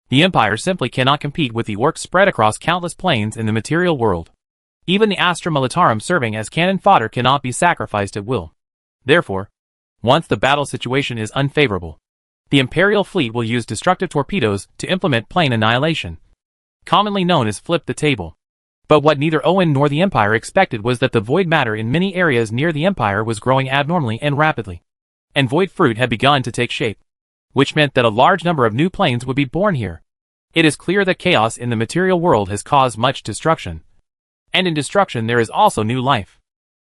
the Empire simply cannot compete with the orcs spread across countless planes in the material world. Even the Astra Militarum serving as cannon fodder cannot be sacrificed at will. Therefore, once the battle situation is unfavorable, the Imperial fleet will use destructive torpedoes to implement plane annihilation, commonly known as flip the table. But what neither Owen nor the Empire expected was that the void matter in many areas near the Empire was growing abnormally and rapidly, and void fruit had begun to take shape, which meant that a large number of new planes would be born here. It is clear that chaos in the material world has caused much destruction, and in destruction there is also new life.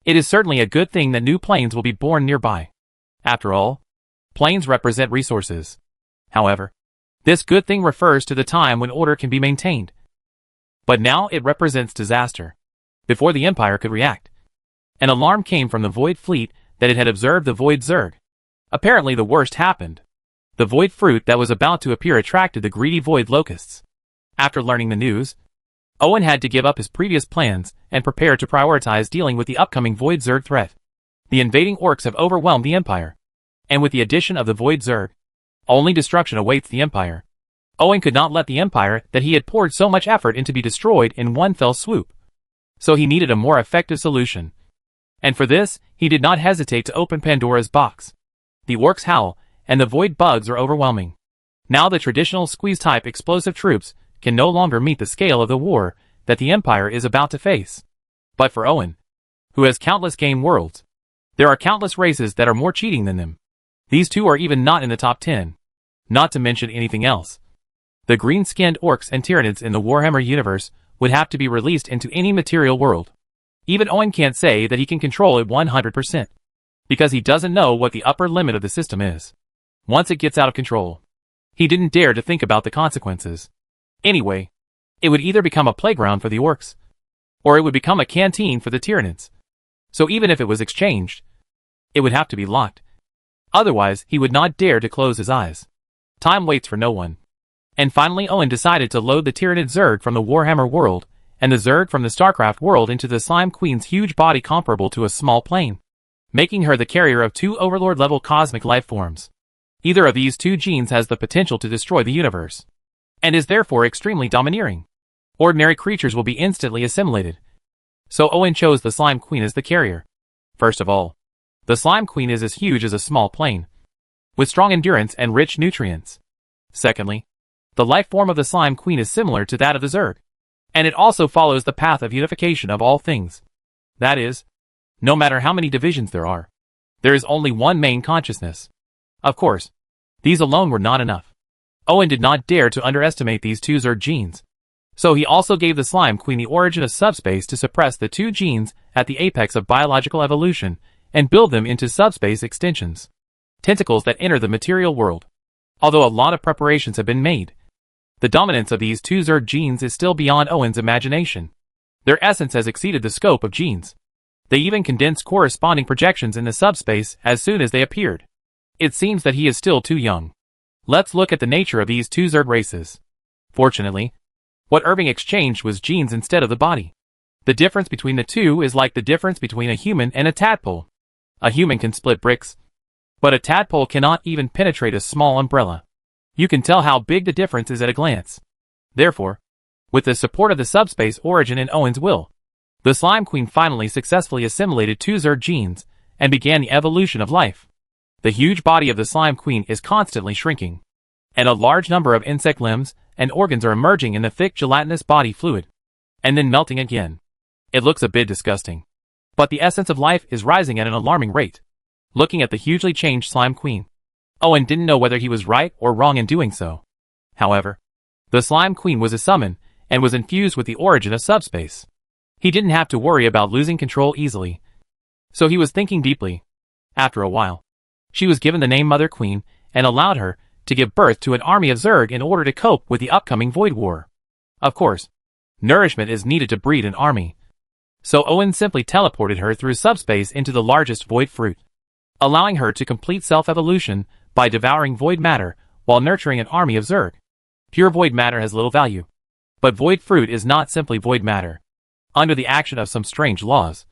It is certainly a good thing that new planes will be born nearby. After all, planes represent resources. However, this good thing refers to the time when order can be maintained. But now it represents disaster. Before the Empire could react, an alarm came from the Void Fleet that it had observed the Void Zerg. Apparently the worst happened. The Void Fruit that was about to appear attracted the greedy Void Locusts. After learning the news, Owen had to give up his previous plans and prepare to prioritize dealing with the upcoming Void Zerg threat. The invading orcs have overwhelmed the Empire, and with the addition of the Void Zerg, only destruction awaits the Empire. Owen could not let the Empire that he had poured so much effort into be destroyed in one fell swoop. So he needed a more effective solution. And for this, he did not hesitate to open Pandora's box. The orcs howl, and the void bugs are overwhelming. Now the traditional squeeze-type explosive troops can no longer meet the scale of the war that the Empire is about to face. But for Owen, who has countless game worlds, there are countless races that are more cheating than them. These two are even not in the top 10. Not to mention anything else. The green-skinned orcs and Tyranids in the Warhammer universe would have to be released into any material world. Even Owen can't say that he can control it 100%, because he doesn't know what the upper limit of the system is. Once it gets out of control, he didn't dare to think about the consequences. Anyway, it would either become a playground for the orcs, or it would become a canteen for the Tyranids. So even if it was exchanged, it would have to be locked. Otherwise, he would not dare to close his eyes. Time waits for no one. And finally Owen decided to load the Tyranid Zerg from the Warhammer world, and the Zerg from the StarCraft world into the Slime Queen's huge body comparable to a small plane, making her the carrier of 2 Overlord-level cosmic life forms. Either of these 2 genes has the potential to destroy the universe. and is therefore extremely domineering. Ordinary creatures will be instantly assimilated. So Owen chose the Slime Queen as the carrier. First of all, the Slime Queen is as huge as a small plane, with strong endurance and rich nutrients. Secondly, the life form of the Slime Queen is similar to that of the Zerg, and it also follows the path of unification of all things. That is, no matter how many divisions there is only one main consciousness. Of course, these alone were not enough. Owen did not dare to underestimate these two Zerg genes. So he also gave the Slime Queen the origin of subspace to suppress the two genes at the apex of biological evolution and build them into subspace extensions, tentacles that enter the material world. Although a lot of preparations have been made, the dominance of these two Zerg genes is still beyond Owen's imagination. Their essence has exceeded the scope of genes. They even condensed corresponding projections in the subspace as soon as they appeared. It seems that he is still too young. Let's look at the nature of these two Zerg races. Fortunately, what Irving exchanged was genes instead of the body. The difference between the two is like the difference between a human and a tadpole. A human can split bricks, but a tadpole cannot even penetrate a small umbrella. You can tell how big the difference is at a glance. Therefore, with the support of the subspace origin in Owen's will, the Slime Queen finally successfully assimilated two Zerg genes and began the evolution of life. The huge body of the Slime Queen is constantly shrinking, and a large number of insect limbs and organs are emerging in the thick gelatinous body fluid, and then melting again. It looks a bit disgusting, but the essence of life is rising at an alarming rate. Looking at the hugely changed Slime Queen, Owen didn't know whether he was right or wrong in doing so. However, the Slime Queen was a summon and was infused with the origin of subspace. He didn't have to worry about losing control easily. So he was thinking deeply. After a while, she was given the name Mother Queen and allowed her to give birth to an army of Zerg in order to cope with the upcoming Void War. Of course, nourishment is needed to breed an army. So Owen simply teleported her through subspace into the largest void fruit, allowing her to complete self-evolution by devouring void matter while nurturing an army of Zerg. Pure void matter has little value, but void fruit is not simply void matter. Under the action of some strange laws,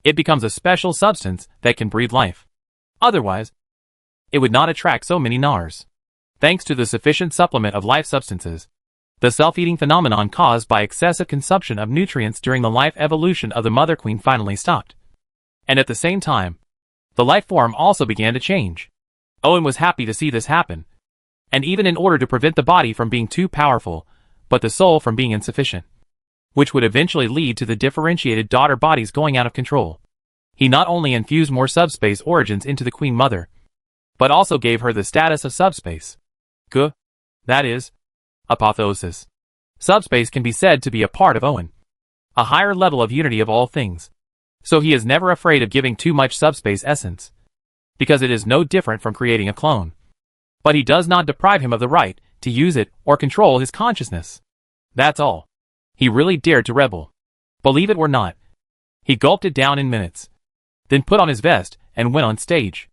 it becomes a special substance that can breathe life. Otherwise, it would not attract so many Nars. Thanks to the sufficient supplement of life substances, the self-eating phenomenon caused by excessive consumption of nutrients during the life evolution of the Mother Queen finally stopped. And at the same time, the life form also began to change. Owen was happy to see this happen, and even in order to prevent the body from being too powerful, but the soul from being insufficient, which would eventually lead to the differentiated daughter bodies going out of control. He not only infused more subspace origins into the Queen Mother, but also gave her the status of subspace. That is, apotheosis. Subspace can be said to be a part of Owen, a higher level of unity of all things. So he is never afraid of giving too much subspace essence, because it is no different from creating a clone. But he does not deprive him of the right to use it or control his consciousness. That's all. He really dared to rebel. Believe it or not, he gulped it down in minutes, then put on his vest and went on stage.